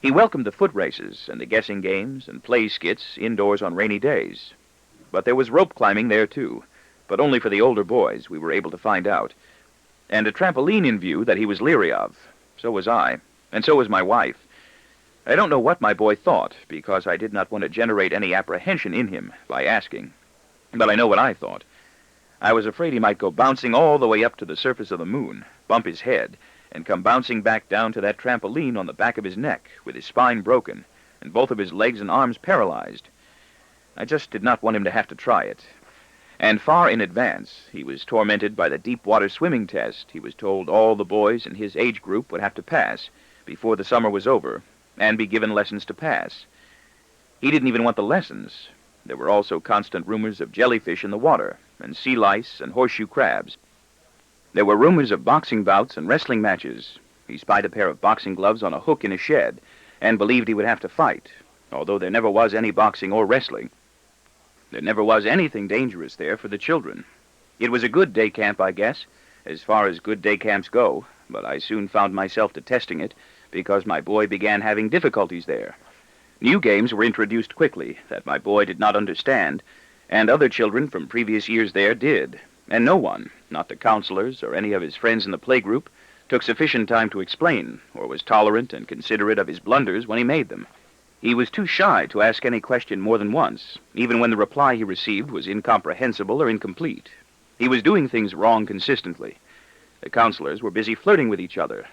He welcomed the foot races and the guessing games and play skits indoors on rainy days. But there was rope climbing there too, but only for the older boys, we were able to find out, and a trampoline in view that he was leery of. So was I, and so was my wife. I don't know what my boy thought, because I did not want to generate any apprehension in him by asking, but I know what I thought. I was afraid he might go bouncing all the way up to the surface of the moon, bump his head, and come bouncing back down to that trampoline on the back of his neck, with his spine broken, and both of his legs and arms paralyzed. I just did not want him to have to try it. And far in advance, he was tormented by the deep water swimming test he was told all the boys in his age group would have to pass before the summer was over, and be given lessons to pass. He didn't even want the lessons. There were also constant rumors of jellyfish in the water, and sea lice and horseshoe crabs. There were rumors of boxing bouts and wrestling matches. He spied a pair of boxing gloves on a hook in a shed, and believed he would have to fight, although there never was any boxing or wrestling. There never was anything dangerous there for the children. It was a good day camp, I guess, as far as good day camps go, but I soon found myself detesting it because my boy began having difficulties there. New games were introduced quickly that my boy did not understand, and other children from previous years there did, and no one, not the counselors or any of his friends in the playgroup, took sufficient time to explain or was tolerant and considerate of his blunders when he made them. He was too shy to ask any question more than once, even when the reply he received was incomprehensible or incomplete. He was doing things wrong consistently. The counselors were busy flirting with each other.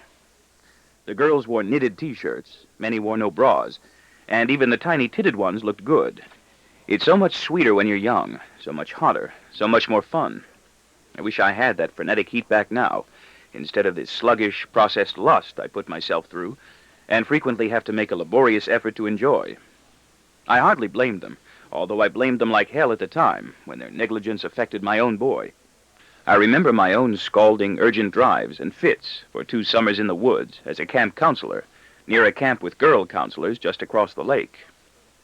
The girls wore knitted T-shirts, many wore no bras, and even the tiny-titted ones looked good. It's so much sweeter when you're young, so much hotter, so much more fun. I wish I had that frenetic heat back now, instead of this sluggish, processed lust I put myself through, and frequently have to make a laborious effort to enjoy. I hardly blamed them, although I blamed them like hell at the time, when their negligence affected my own boy. I remember my own scalding, urgent drives and fits for 2 summers in the woods as a camp counselor, near a camp with girl counselors just across the lake.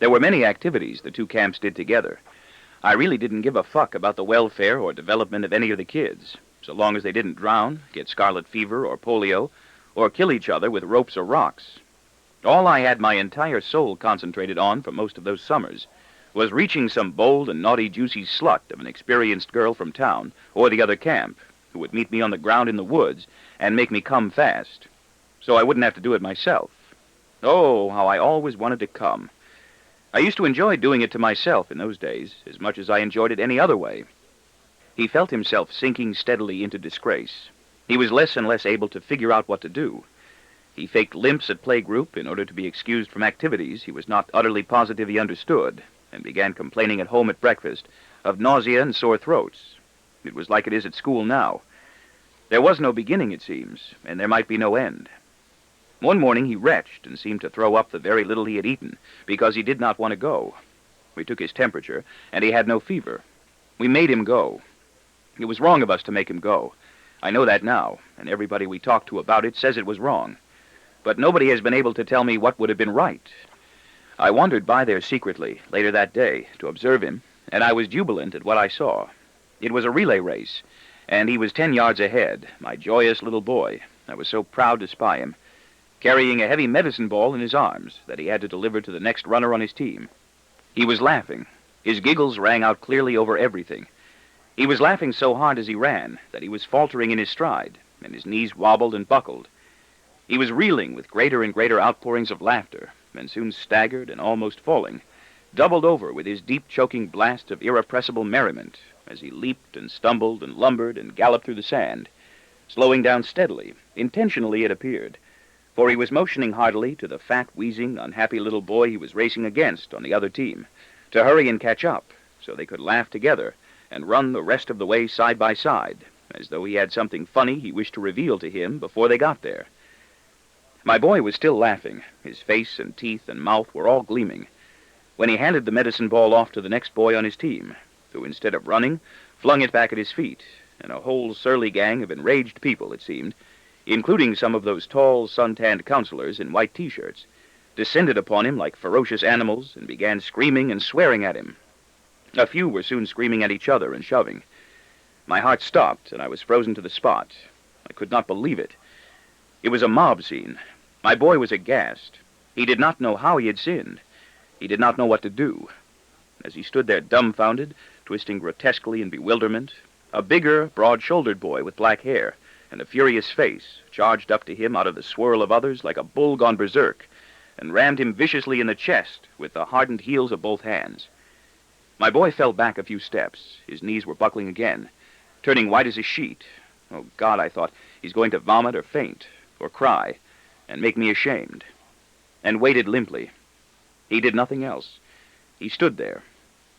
There were many activities the 2 camps did together. I really didn't give a fuck about the welfare or development of any of the kids, so long as they didn't drown, get scarlet fever or polio, or kill each other with ropes or rocks. All I had my entire soul concentrated on for most of those summers was reaching some bold and naughty juicy slut of an experienced girl from town or the other camp who would meet me on the ground in the woods and make me come fast, so I wouldn't have to do it myself. Oh, how I always wanted to come. I used to enjoy doing it to myself in those days as much as I enjoyed it any other way. He felt himself sinking steadily into disgrace. He was less and less able to figure out what to do. He faked limps at playgroup in order to be excused from activities he was not utterly positive he understood, and began complaining at home at breakfast of nausea and sore throats. It was like it is at school now. There was no beginning, it seems, and there might be no end. One morning he retched and seemed to throw up the very little he had eaten, because he did not want to go. We took his temperature, and he had no fever. We made him go. It was wrong of us to make him go. I know that now, and everybody we talked to about it says it was wrong. But nobody has been able to tell me what would have been right. I wandered by there secretly, later that day, to observe him, and I was jubilant at what I saw. It was a relay race, and he was 10 yards ahead, my joyous little boy. I was so proud to spy him, carrying a heavy medicine ball in his arms that he had to deliver to the next runner on his team. He was laughing. His giggles rang out clearly over everything. He was laughing so hard as he ran that he was faltering in his stride, and his knees wobbled and buckled. He was reeling with greater and greater outpourings of laughter, and soon staggered and almost falling, doubled over with his deep choking blast of irrepressible merriment as he leaped and stumbled and lumbered and galloped through the sand, slowing down steadily, intentionally it appeared, for he was motioning heartily to the fat, wheezing, unhappy little boy he was racing against on the other team to hurry and catch up so they could laugh together and run the rest of the way side by side, as though he had something funny he wished to reveal to him before they got there. My boy was still laughing. His face and teeth and mouth were all gleaming, when he handed the medicine ball off to the next boy on his team, who, instead of running, flung it back at his feet, and a whole surly gang of enraged people, it seemed, including some of those tall, sun-tanned counselors in white T-shirts, descended upon him like ferocious animals and began screaming and swearing at him. A few were soon screaming at each other and shoving. My heart stopped, and I was frozen to the spot. I could not believe it. It was a mob scene. My boy was aghast. He did not know how he had sinned. He did not know what to do. As he stood there dumbfounded, twisting grotesquely in bewilderment, a bigger, broad-shouldered boy with black hair and a furious face charged up to him out of the swirl of others like a bull gone berserk, and rammed him viciously in the chest with the hardened heels of both hands. My boy fell back a few steps. His knees were buckling again, turning white as a sheet. Oh, God, I thought, he's going to vomit or faint, or cry, and make me ashamed, and waited limply. He did nothing else. He stood there.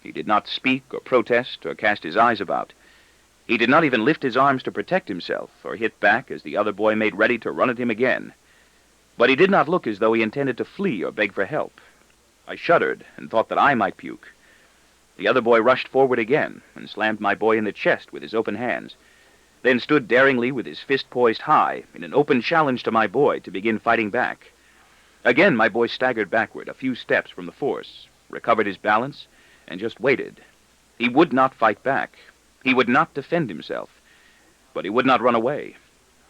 He did not speak or protest or cast his eyes about. He did not even lift his arms to protect himself or hit back as the other boy made ready to run at him again. But he did not look as though he intended to flee or beg for help. I shuddered and thought that I might puke. The other boy rushed forward again and slammed my boy in the chest with his open hands, then stood daringly with his fist poised high in an open challenge to my boy to begin fighting back. Again my boy staggered backward a few steps from the force, recovered his balance, and just waited. He would not fight back. He would not defend himself. But he would not run away.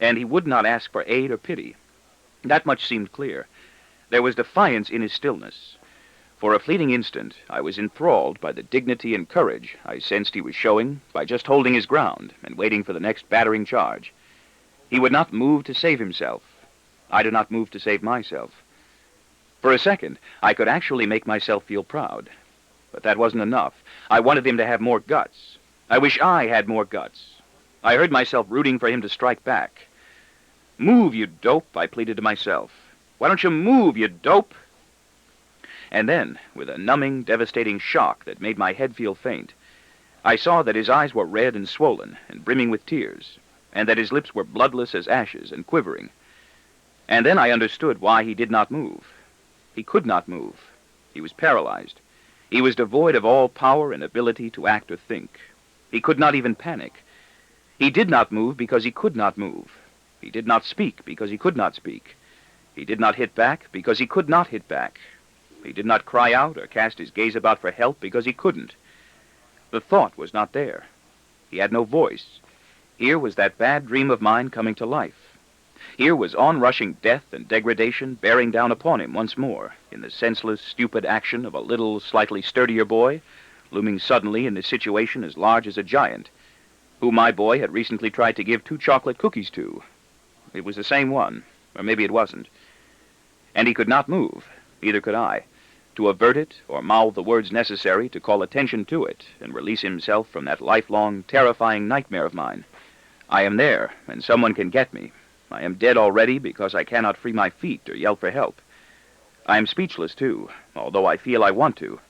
And he would not ask for aid or pity. That much seemed clear. There was defiance in his stillness. For a fleeting instant, I was enthralled by the dignity and courage I sensed he was showing by just holding his ground and waiting for the next battering charge. He would not move to save himself. I did not move to save myself. For a second, I could actually make myself feel proud. But that wasn't enough. I wanted him to have more guts. I wish I had more guts. I heard myself rooting for him to strike back. "Move, you dope," I pleaded to myself. "Why don't you move, you dope?" And then, with a numbing, devastating shock that made my head feel faint, I saw that his eyes were red and swollen and brimming with tears, and that his lips were bloodless as ashes and quivering. And then I understood why he did not move. He could not move. He was paralyzed. He was devoid of all power and ability to act or think. He could not even panic. He did not move because he could not move. He did not speak because he could not speak. He did not hit back because he could not hit back. He did not cry out or cast his gaze about for help because he couldn't. The thought was not there. He had no voice. Here was that bad dream of mine coming to life. Here was onrushing death and degradation bearing down upon him once more in the senseless, stupid action of a little, slightly sturdier boy, looming suddenly in this situation as large as a giant, who my boy had recently tried to give 2 chocolate cookies to. It was the same one, or maybe it wasn't. And he could not move, neither could I, to avert it or mouth the words necessary to call attention to it and release himself from that lifelong, terrifying nightmare of mine. I am there, and someone can get me. I am dead already because I cannot free my feet or yell for help. I am speechless, too, although I feel I want to.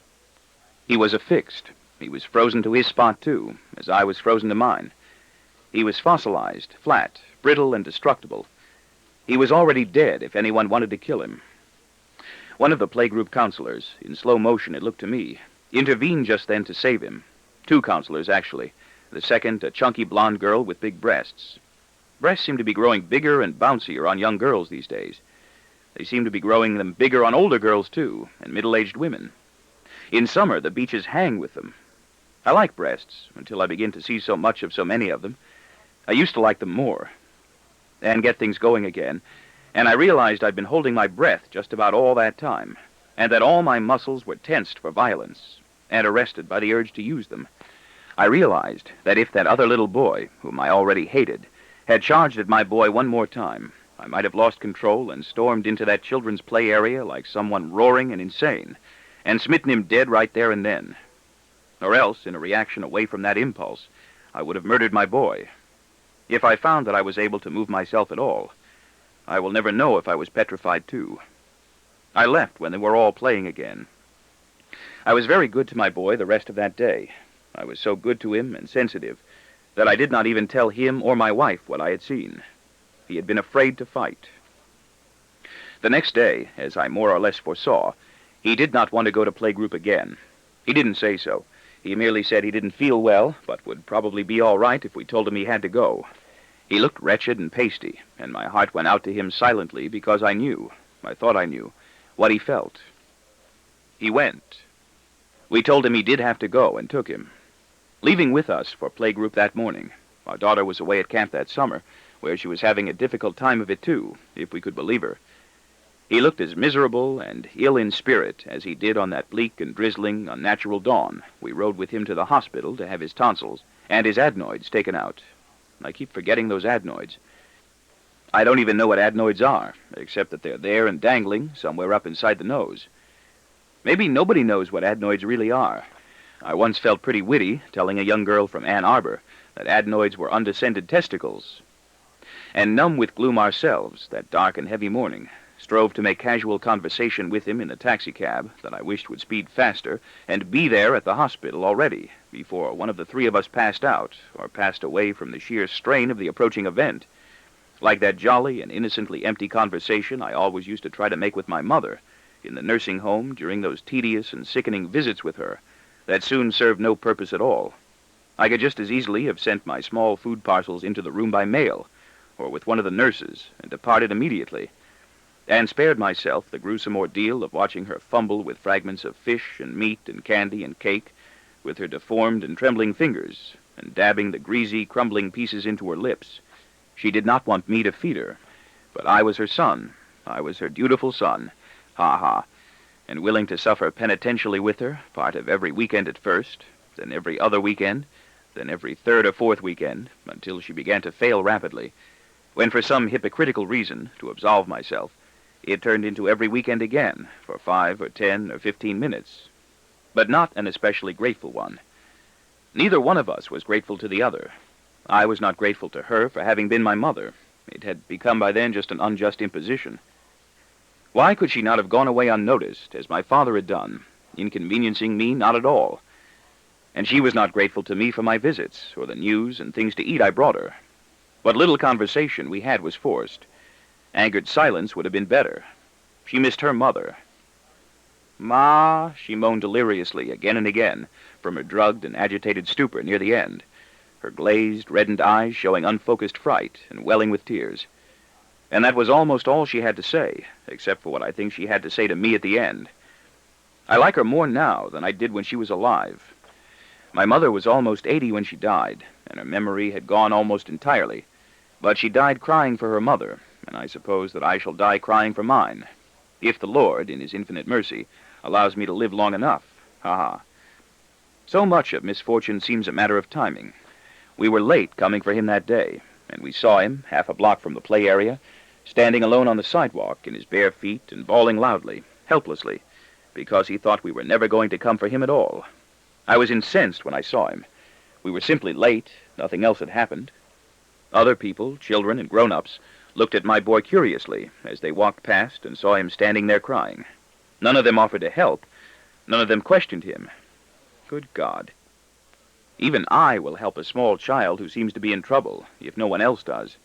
He was affixed. He was frozen to his spot, too, as I was frozen to mine. He was fossilized, flat, brittle, and destructible. He was already dead if anyone wanted to kill him. One of the playgroup counselors, in slow motion it looked to me, intervened just then to save him. 2 counselors, actually. The second, a chunky blonde girl with big breasts. Breasts seem to be growing bigger and bouncier on young girls these days. They seem to be growing them bigger on older girls, too, and middle-aged women. In summer, the beaches hang with them. I like breasts, until I begin to see so much of so many of them. I used to like them more. And get things going again, and I realized I'd been holding my breath just about all that time, and that all my muscles were tensed for violence, and arrested by the urge to use them. I realized that if that other little boy, whom I already hated, had charged at my boy one more time, I might have lost control and stormed into that children's play area like someone roaring and insane, and smitten him dead right there and then. Or else, in a reaction away from that impulse, I would have murdered my boy. If I found that I was able to move myself at all, I will never know if I was petrified too. I left when they were all playing again. I was very good to my boy the rest of that day. I was so good to him and sensitive that I did not even tell him or my wife what I had seen. He had been afraid to fight. The next day, as I more or less foresaw, he did not want to go to playgroup again. He didn't say so. He merely said he didn't feel well, but would probably be all right if we told him he had to go. He looked wretched and pasty, and my heart went out to him silently because I thought I knew, what he felt. He went. We told him he did have to go and took him, leaving with us for playgroup that morning. Our daughter was away at camp that summer, where she was having a difficult time of it too, if we could believe her. He looked as miserable and ill in spirit as he did on that bleak and drizzling, unnatural dawn. We rode with him to the hospital to have his tonsils and his adenoids taken out. I keep forgetting those adenoids. I don't even know what adenoids are, except that they're there and dangling somewhere up inside the nose. Maybe nobody knows what adenoids really are. I once felt pretty witty telling a young girl from Ann Arbor that adenoids were undescended testicles. And numb with gloom ourselves that dark and heavy morning, strove to make casual conversation with him in the taxicab that I wished would speed faster and be there at the hospital already before one of the three of us passed out or passed away from the sheer strain of the approaching event. Like that jolly and innocently empty conversation I always used to try to make with my mother in the nursing home during those tedious and sickening visits with her that soon served no purpose at all. I could just as easily have sent my small food parcels into the room by mail, or with one of the nurses, and departed immediately, and spared myself the gruesome ordeal of watching her fumble with fragments of fish and meat and candy and cake with her deformed and trembling fingers, and dabbing the greasy, crumbling pieces into her lips. She did not want me to feed her, but I was her son. I was her dutiful son. Ha ha. And willing to suffer penitentially with her, part of every weekend at first, then every other weekend, then every third or fourth weekend, until she began to fail rapidly, when for some hypocritical reason, to absolve myself, it turned into every weekend again, for 5 or 10 or 15 minutes, but not an especially grateful one. Neither one of us was grateful to the other. I was not grateful to her for having been my mother. It had become by then just an unjust imposition. Why could she not have gone away unnoticed, as my father had done, inconveniencing me not at all? And she was not grateful to me for my visits, or the news and things to eat I brought her. What little conversation we had was forced. Angered silence would have been better. She missed her mother. "Ma," she moaned deliriously again and again, from her drugged and agitated stupor near the end, her glazed, reddened eyes showing unfocused fright and welling with tears. And that was almost all she had to say, except for what I think she had to say to me at the end. I like her more now than I did when she was alive. My mother was almost 80 when she died, and her memory had gone almost entirely, but she died crying for her mother, and I suppose that I shall die crying for mine, if the Lord, in his infinite mercy, allows me to live long enough. Ha-ha. So much of misfortune seems a matter of timing. We were late coming for him that day, and we saw him, half a block from the play area, standing alone on the sidewalk in his bare feet and bawling loudly, helplessly, because he thought we were never going to come for him at all. I was incensed when I saw him. We were simply late. Nothing else had happened. Other people, children and grown-ups, looked at my boy curiously as they walked past and saw him standing there crying. None of them offered to help. None of them questioned him. Good God. Even I will help a small child who seems to be in trouble, if no one else does.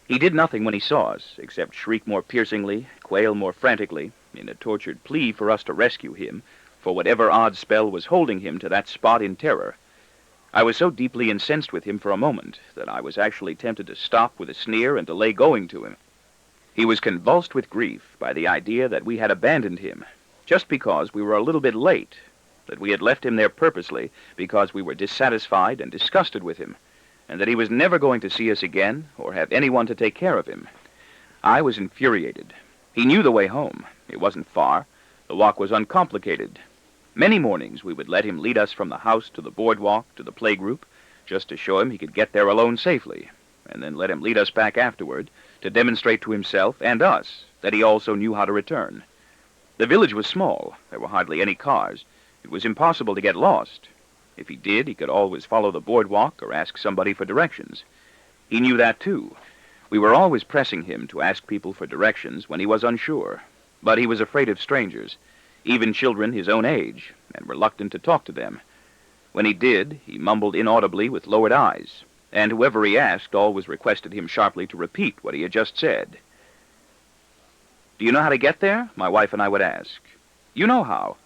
He did nothing when he saw us, except shriek more piercingly, quail more frantically, in a tortured plea for us to rescue him, for whatever odd spell was holding him to that spot in terror. I was so deeply incensed with him for a moment that I was actually tempted to stop with a sneer and delay going to him. He was convulsed with grief by the idea that we had abandoned him, just because we were a little bit late, that we had left him there purposely because we were dissatisfied and disgusted with him, and that he was never going to see us again or have anyone to take care of him. I was infuriated. He knew the way home. It wasn't far. The walk was uncomplicated. Many mornings we would let him lead us from the house to the boardwalk to the playgroup, just to show him he could get there alone safely, and then let him lead us back afterward to demonstrate to himself and us that he also knew how to return. The village was small. There were hardly any cars. It was impossible to get lost. If he did, he could always follow the boardwalk or ask somebody for directions. He knew that, too. We were always pressing him to ask people for directions when he was unsure, but he was afraid of strangers, even children his own age, and reluctant to talk to them. When he did, he mumbled inaudibly with lowered eyes, and whoever he asked always requested him sharply to repeat what he had just said. "Do you know how to get there?" my wife and I would ask. "You know how.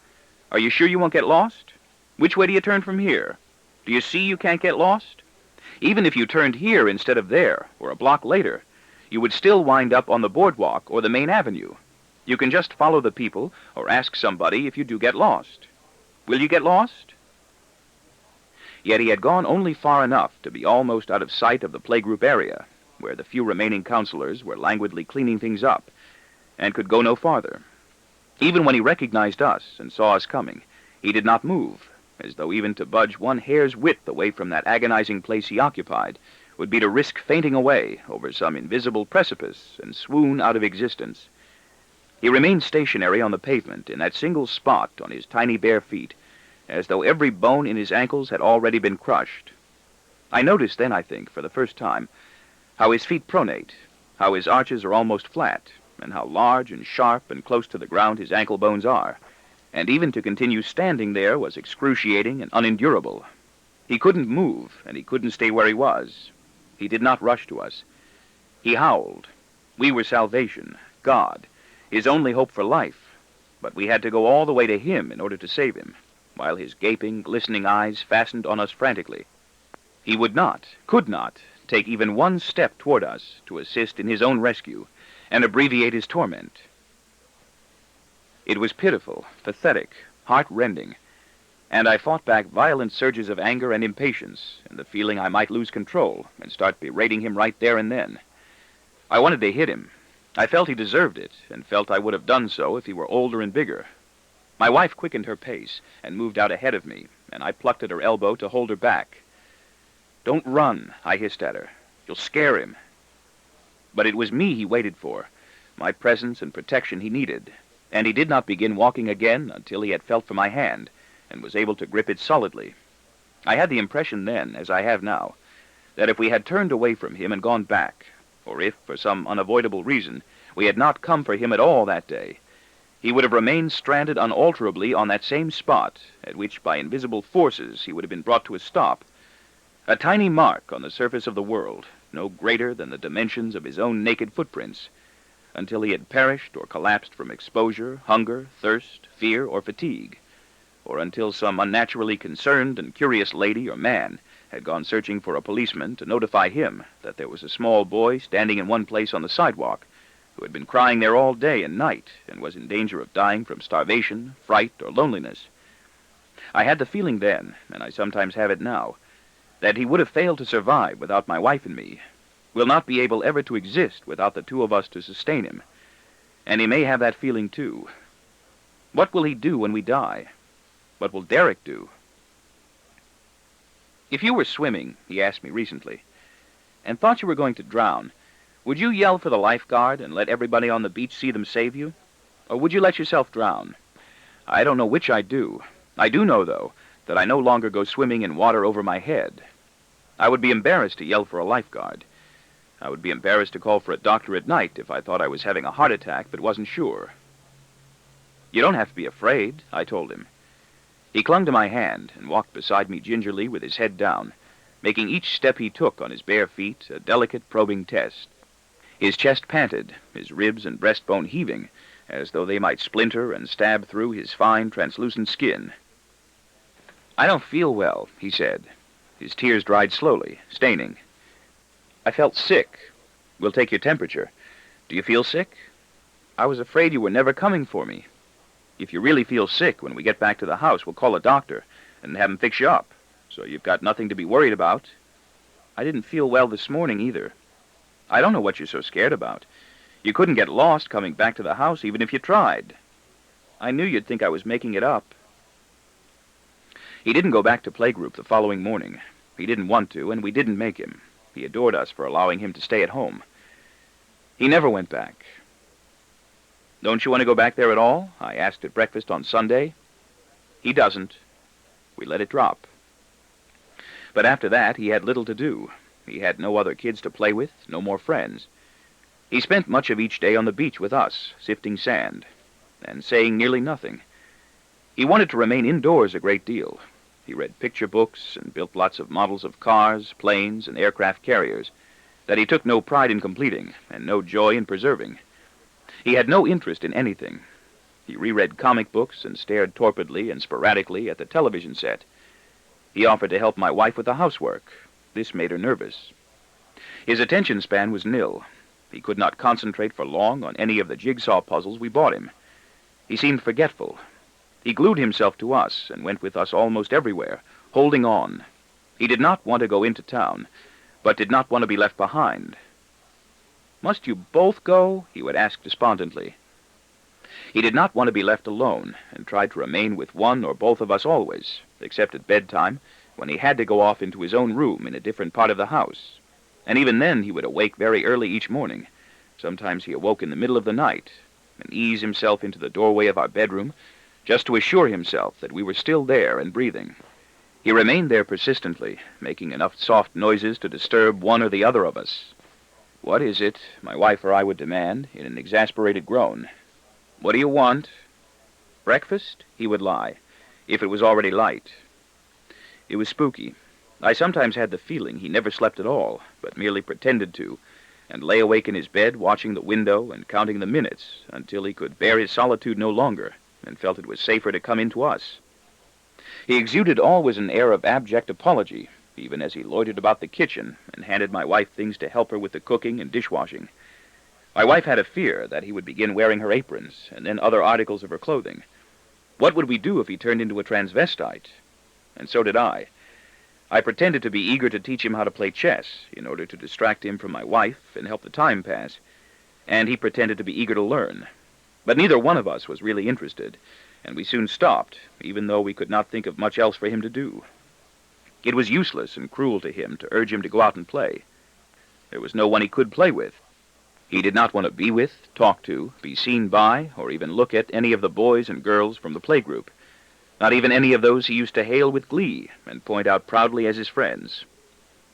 Are you sure you won't get lost? Which way do you turn from here? Do you see you can't get lost? Even if you turned here instead of there, or a block later, you would still wind up on the boardwalk or the main avenue. You can just follow the people or ask somebody if you do get lost. Will you get lost?" Yet he had gone only far enough to be almost out of sight of the playgroup area, where the few remaining counselors were languidly cleaning things up, and could go no farther. Even when he recognized us and saw us coming, he did not move, as though even to budge one hair's width away from that agonizing place he occupied would be to risk fainting away over some invisible precipice and swoon out of existence. He remained stationary on the pavement in that single spot on his tiny bare feet, as though every bone in his ankles had already been crushed. I noticed then, I think, for the first time, how his feet pronate, how his arches are almost flat, and how large and sharp and close to the ground his ankle bones are. And even to continue standing there was excruciating and unendurable. He couldn't move, and he couldn't stay where he was. He did not rush to us. He howled. We were salvation, God, his only hope for life. But we had to go all the way to him in order to save him, while his gaping, glistening eyes fastened on us frantically. He would not, could not, take even one step toward us to assist in his own rescue and abbreviate his torment. It was pitiful, pathetic, heart-rending, and I fought back violent surges of anger and impatience and the feeling I might lose control and start berating him right there and then. I wanted to hit him. I felt he deserved it, and felt I would have done so if he were older and bigger. My wife quickened her pace and moved out ahead of me, and I plucked at her elbow to hold her back. "Don't run," I hissed at her. "You'll scare him." But it was me he waited for, my presence and protection he needed, and he did not begin walking again until he had felt for my hand and was able to grip it solidly. I had the impression then, as I have now, that if we had turned away from him and gone back, or if, for some unavoidable reason, we had not come for him at all that day, he would have remained stranded unalterably on that same spot, at which by invisible forces he would have been brought to a stop, a tiny mark on the surface of the world, no greater than the dimensions of his own naked footprints, until he had perished or collapsed from exposure, hunger, thirst, fear, or fatigue, or until some unnaturally concerned and curious lady or man had gone searching for a policeman to notify him that there was a small boy standing in one place on the sidewalk who had been crying there all day and night and was in danger of dying from starvation, fright, or loneliness. I had the feeling then, and I sometimes have it now, that he would have failed to survive without my wife and me, will not be able ever to exist without the two of us to sustain him. And he may have that feeling too. What will he do when we die? What will Derek do? If you were swimming, he asked me recently, and thought you were going to drown, would you yell for the lifeguard and let everybody on the beach see them save you? Or would you let yourself drown? I don't know which I'd do. I do know, though, that I no longer go swimming in water over my head. I would be embarrassed to yell for a lifeguard. I would be embarrassed to call for a doctor at night if I thought I was having a heart attack but wasn't sure. "You don't have to be afraid," I told him. He clung to my hand and walked beside me gingerly with his head down, making each step he took on his bare feet a delicate, probing test. His chest panted, his ribs and breastbone heaving, as though they might splinter and stab through his fine, translucent skin. "I don't feel well," he said. His tears dried slowly, staining. "I felt sick. We'll take your temperature. Do you feel sick? I was afraid you were never coming for me. If you really feel sick, when we get back to the house, we'll call a doctor and have him fix you up, so you've got nothing to be worried about. I didn't feel well this morning, either. I don't know what you're so scared about. You couldn't get lost coming back to the house even if you tried. I knew you'd think I was making it up." He didn't go back to playgroup the following morning. He didn't want to, and we didn't make him. He adored us for allowing him to stay at home. He never went back. "Don't you want to go back there at all?" I asked at breakfast on Sunday. "He doesn't." We let it drop. But after that, he had little to do. He had no other kids to play with, no more friends. He spent much of each day on the beach with us, sifting sand, and saying nearly nothing. He wanted to remain indoors a great deal. He read picture books and built lots of models of cars, planes, and aircraft carriers that he took no pride in completing and no joy in preserving. He had no interest in anything. He reread comic books and stared torpidly and sporadically at the television set. He offered to help my wife with the housework. This made her nervous. His attention span was nil. He could not concentrate for long on any of the jigsaw puzzles we bought him. He seemed forgetful. He glued himself to us and went with us almost everywhere, holding on. He did not want to go into town, but did not want to be left behind. "Must you both go?" he would ask despondently. He did not want to be left alone, and tried to remain with one or both of us always, except at bedtime, when he had to go off into his own room in a different part of the house. And even then he would awake very early each morning. Sometimes he awoke in the middle of the night, and ease himself into the doorway of our bedroom, just to assure himself that we were still there and breathing. He remained there persistently, making enough soft noises to disturb one or the other of us. "What is it?" my wife or I would demand, in an exasperated groan. "What do you want?" "Breakfast?" he would lie, if it was already light. It was spooky. I sometimes had the feeling he never slept at all, but merely pretended to, and lay awake in his bed watching the window and counting the minutes until he could bear his solitude no longer and felt it was safer to come in to us. He exuded always an air of abject apology, even as he loitered about the kitchen and handed my wife things to help her with the cooking and dishwashing. My wife had a fear that he would begin wearing her aprons and then other articles of her clothing. What would we do if he turned into a transvestite? And so did I. I pretended to be eager to teach him how to play chess in order to distract him from my wife and help the time pass, and he pretended to be eager to learn. But neither one of us was really interested, and we soon stopped, even though we could not think of much else for him to do. It was useless and cruel to him to urge him to go out and play. There was no one he could play with. He did not want to be with, talk to, be seen by, or even look at any of the boys and girls from the playgroup. Not even any of those he used to hail with glee and point out proudly as his friends.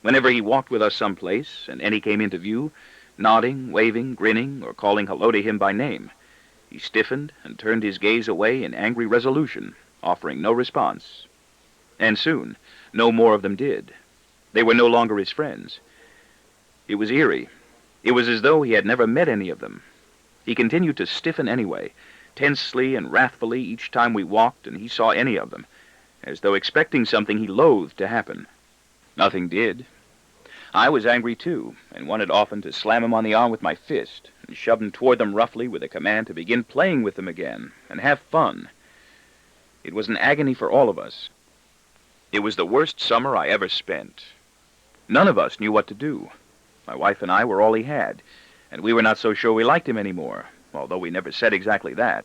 Whenever he walked with us someplace, and any came into view, nodding, waving, grinning, or calling hello to him by name, he stiffened and turned his gaze away in angry resolution, offering no response. And soon, no more of them did. They were no longer his friends. It was eerie. It was as though he had never met any of them. He continued to stiffen anyway, tensely and wrathfully each time we walked and he saw any of them, as though expecting something he loathed to happen. Nothing did. I was angry too, and wanted often to slam him on the arm with my fist and shove him toward them roughly with a command to begin playing with them again and have fun. It was an agony for all of us. It was the worst summer I ever spent. None of us knew what to do. My wife and I were all he had, and we were not so sure we liked him anymore, although we never said exactly that.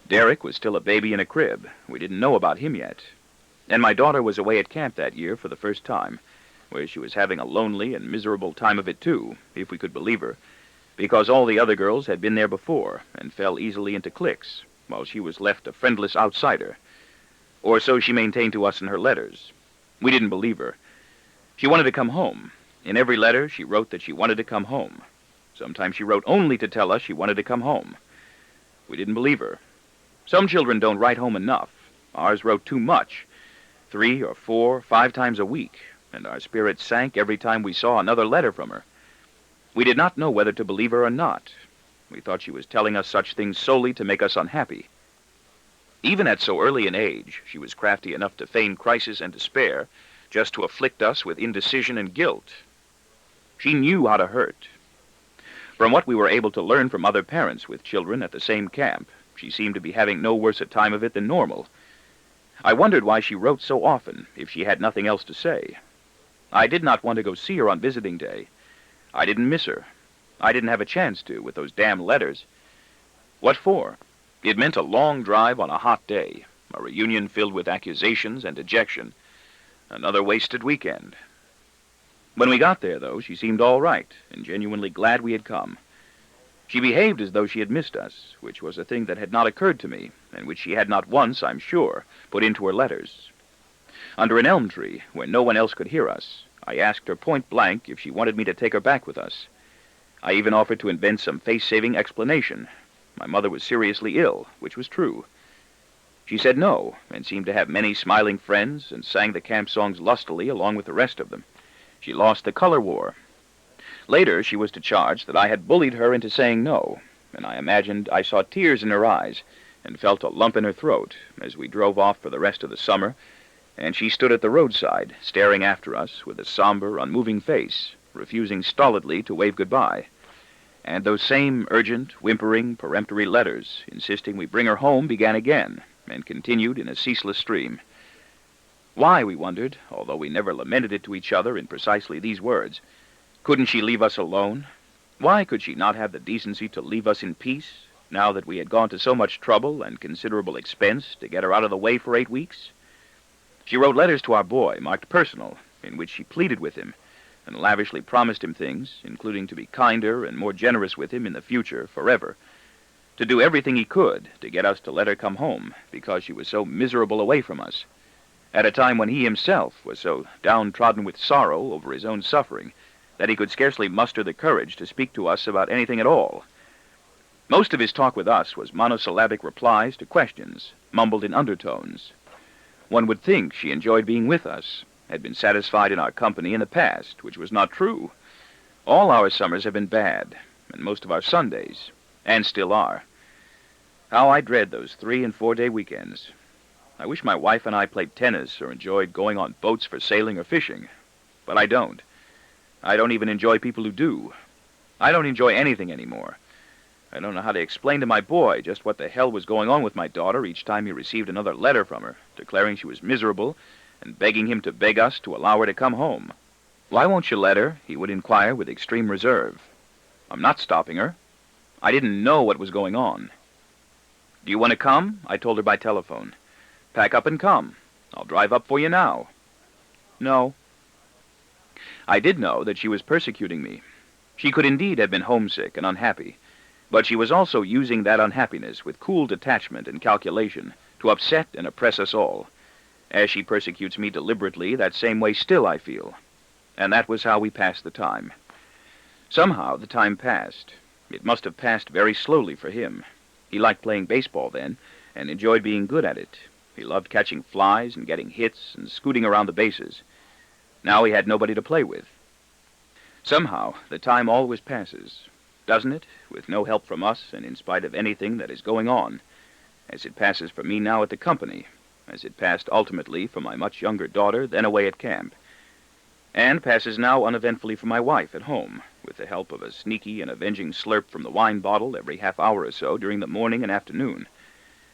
Derek was still a baby in a crib. We didn't know about him yet. And my daughter was away at camp that year for the first time, where she was having a lonely and miserable time of it too, if we could believe her, because all the other girls had been there before and fell easily into cliques, while she was left a friendless outsider. Or so she maintained to us in her letters. We didn't believe her. She wanted to come home. In every letter, she wrote that she wanted to come home. Sometimes she wrote only to tell us she wanted to come home. We didn't believe her. Some children don't write home enough. Ours wrote too much, 3 or 4, 5 times a week, and our spirits sank every time we saw another letter from her. We did not know whether to believe her or not. We thought she was telling us such things solely to make us unhappy. Even at so early an age, she was crafty enough to feign crisis and despair, just to afflict us with indecision and guilt. She knew how to hurt. From what we were able to learn from other parents with children at the same camp, she seemed to be having no worse a time of it than normal. I wondered why she wrote so often if she had nothing else to say. I did not want to go see her on visiting day. I didn't miss her. I didn't have a chance to with those damn letters. What for? It meant a long drive on a hot day, a reunion filled with accusations and dejection, another wasted weekend. When we got there, though, she seemed all right and genuinely glad we had come. She behaved as though she had missed us, which was a thing that had not occurred to me, and which she had not once, I'm sure, put into her letters. Under an elm tree, where no one else could hear us, I asked her point blank if she wanted me to take her back with us. I even offered to invent some face-saving explanation. My mother was seriously ill, which was true. She said no, and seemed to have many smiling friends, and sang the camp songs lustily along with the rest of them. She lost the color war. Later, she was to charge that I had bullied her into saying no, and I imagined I saw tears in her eyes and felt a lump in her throat as we drove off for the rest of the summer, and she stood at the roadside, staring after us with a somber, unmoving face, refusing stolidly to wave goodbye. And those same urgent, whimpering, peremptory letters, insisting we bring her home, began again, and continued in a ceaseless stream. Why, we wondered, although we never lamented it to each other in precisely these words. Couldn't she leave us alone? Why could she not have the decency to leave us in peace, now that we had gone to so much trouble and considerable expense to get her out of the way for 8 weeks? She wrote letters to our boy, marked personal, in which she pleaded with him, and lavishly promised him things, including to be kinder and more generous with him in the future, forever, to do everything he could to get us to let her come home, because she was so miserable away from us, at a time when he himself was so downtrodden with sorrow over his own suffering that he could scarcely muster the courage to speak to us about anything at all. Most of his talk with us was monosyllabic replies to questions, mumbled in undertones. One would think she enjoyed being with us, had been satisfied in our company in the past, which was not true. All our summers have been bad, and most of our Sundays, and still are. How I dread those 3- and 4-day weekends. I wish my wife and I played tennis or enjoyed going on boats for sailing or fishing. But I don't. I don't even enjoy people who do. I don't enjoy anything anymore. I don't know how to explain to my boy just what the hell was going on with my daughter each time he received another letter from her, declaring she was miserable and begging him to beg us to allow her to come home. "Why won't you let her?" he would inquire with extreme reserve. "I'm not stopping her. I didn't know what was going on." "Do you want to come?" I told her by telephone. "Pack up and come. I'll drive up for you now." No. I did know that she was persecuting me. She could indeed have been homesick and unhappy, but she was also using that unhappiness with cool detachment and calculation to upset and oppress us all. As she persecutes me deliberately, that same way still I feel. And that was how we passed the time. Somehow the time passed. It must have passed very slowly for him. He liked playing baseball then, and enjoyed being good at it. He loved catching flies and getting hits and scooting around the bases. Now he had nobody to play with. Somehow the time always passes, doesn't it, with no help from us and in spite of anything that is going on, as it passes for me now at the company, as it passed ultimately for my much younger daughter then away at camp, and passes now uneventfully for my wife at home, with the help of a sneaky and avenging slurp from the wine bottle every half hour or so during the morning and afternoon,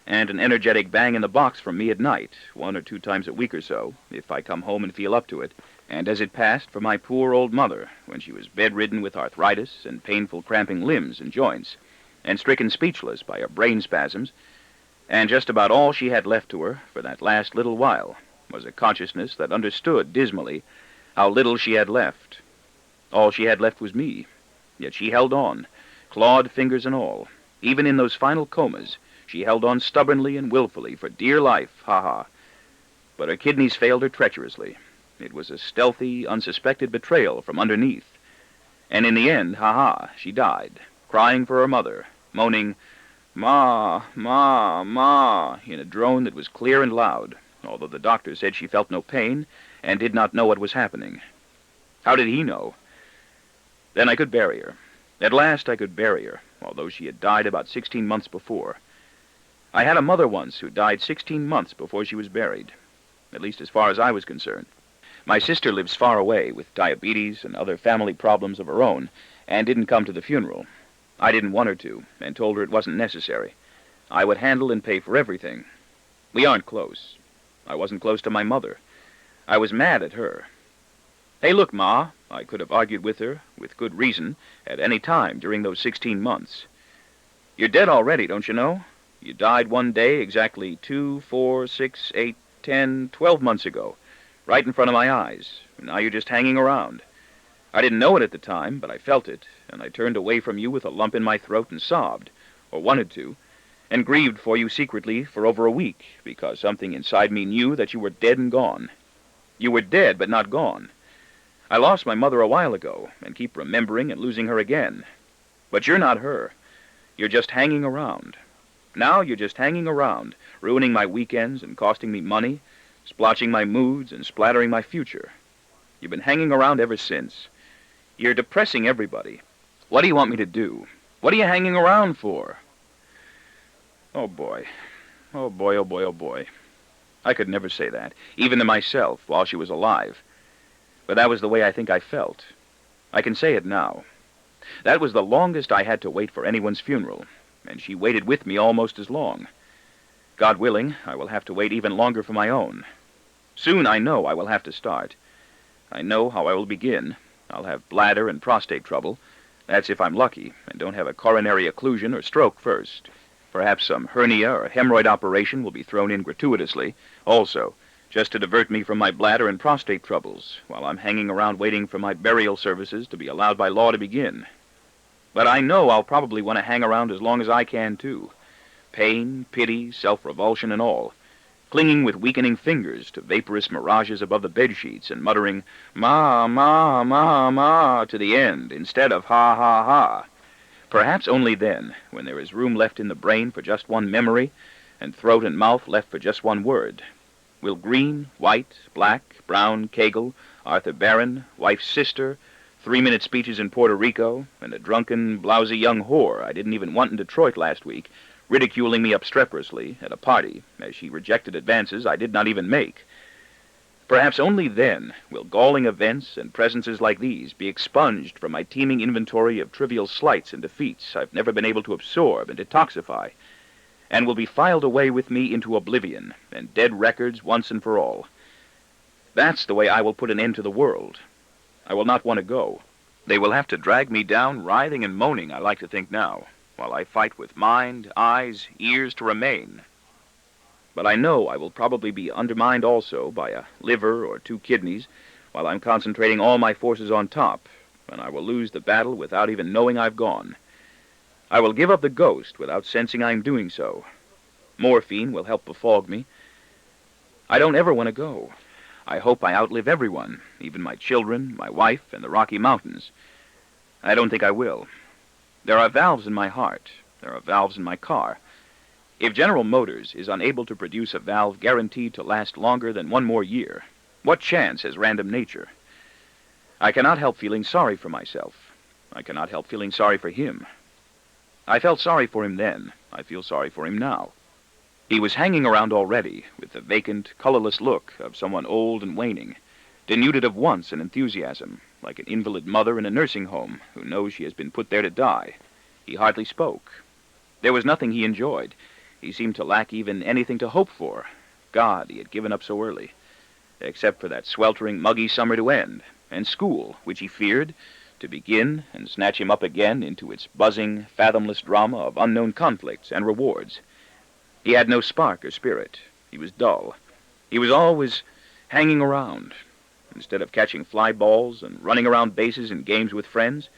and an energetic bang in the box from me at night, 1 or 2 times a week or so, if I come home and feel up to it, and as it passed for my poor old mother, when she was bedridden with arthritis and painful cramping limbs and joints, and stricken speechless by her brain spasms, and just about all she had left to her for that last little while was a consciousness that understood dismally how little she had left. All she had left was me, yet she held on, clawed fingers and all. Even in those final comas, she held on stubbornly and willfully for dear life, ha-ha. But her kidneys failed her treacherously. It was a stealthy, unsuspected betrayal from underneath. And in the end, ha-ha, she died, crying for her mother, moaning, "Ma, ma, ma," in a drone that was clear and loud, although the doctor said she felt no pain and did not know what was happening. How did he know? Then I could bury her. At last I could bury her, although she had died about 16 months before. I had a mother once who died 16 months before she was buried, at least as far as I was concerned. My sister lives far away with diabetes and other family problems of her own, and didn't come to the funeral. I didn't want her to, and told her it wasn't necessary. I would handle and pay for everything. We aren't close. I wasn't close to my mother. I was mad at her. "Hey, look, Ma," I could have argued with her, with good reason, at any time during those 16 months. "You're dead already, don't you know? You died one day exactly 2, 4, 6, 8, 10, 12 months ago, right in front of my eyes, and now you're just hanging around. I didn't know it at the time, but I felt it, and I turned away from you with a lump in my throat and sobbed, or wanted to, and grieved for you secretly for over a week, because something inside me knew that you were dead and gone. You were dead, but not gone. I lost my mother a while ago, and keep remembering and losing her again. But you're not her. You're just hanging around. Now you're just hanging around, ruining my weekends and costing me money, splotching my moods and splattering my future. You've been hanging around ever since. You're depressing everybody. What do you want me to do? What are you hanging around for?" Oh, boy. Oh, boy, oh, boy, oh, boy. I could never say that, even to myself, while she was alive. But that was the way I think I felt. I can say it now. That was the longest I had to wait for anyone's funeral, and she waited with me almost as long. God willing, I will have to wait even longer for my own. Soon, I know, I will have to start. I know how I will begin. I'll have bladder and prostate trouble. That's if I'm lucky, and don't have a coronary occlusion or stroke first. Perhaps some hernia or hemorrhoid operation will be thrown in gratuitously, also, just to divert me from my bladder and prostate troubles, while I'm hanging around waiting for my burial services to be allowed by law to begin. But I know I'll probably want to hang around as long as I can, too. Pain, pity, self-revulsion, and all. clinging with weakening fingers to vaporous mirages above the bedsheets and muttering, "Ma, ma, ma, ma," to the end, instead of "ha, ha, ha." Perhaps only then, when there is room left in the brain for just one memory, and throat and mouth left for just one word, will green, white, black, brown, Kegel, Arthur Barron, wife's sister, 3-minute speeches in Puerto Rico, and a drunken, blousy young whore I didn't even want in Detroit last week, ridiculing me obstreperously at a party as she rejected advances I did not even make. Perhaps only then will galling events and presences like these be expunged from my teeming inventory of trivial slights and defeats I've never been able to absorb and detoxify, and will be filed away with me into oblivion and dead records once and for all. That's the way I will put an end to the world. I will not want to go. They will have to drag me down, writhing and moaning, I like to think now, while I fight with mind, eyes, ears to remain. But I know I will probably be undermined also by a liver or 2 kidneys, while I'm concentrating all my forces on top, and I will lose the battle without even knowing I've gone. I will give up the ghost without sensing I'm doing so. Morphine will help befog me. I don't ever want to go. I hope I outlive everyone, even my children, my wife, and the Rocky Mountains. I don't think I will. There are valves in my heart. There are valves in my car. If General Motors is unable to produce a valve guaranteed to last longer than 1 more year, what chance has random nature? I cannot help feeling sorry for myself. I cannot help feeling sorry for him. I felt sorry for him then. I feel sorry for him now. He was hanging around already, with the vacant, colorless look of someone old and waning, denuded of wants and enthusiasm, like an invalid mother in a nursing home who knows she has been put there to die. He hardly spoke. There was nothing he enjoyed. He seemed to lack even anything to hope for. God, he had given up so early, except for that sweltering, muggy summer to end, and school, which he feared, to begin and snatch him up again into its buzzing, fathomless drama of unknown conflicts and rewards. He had no spark or spirit. He was dull. He was always hanging around. Instead of catching fly balls and running around bases in games with friends,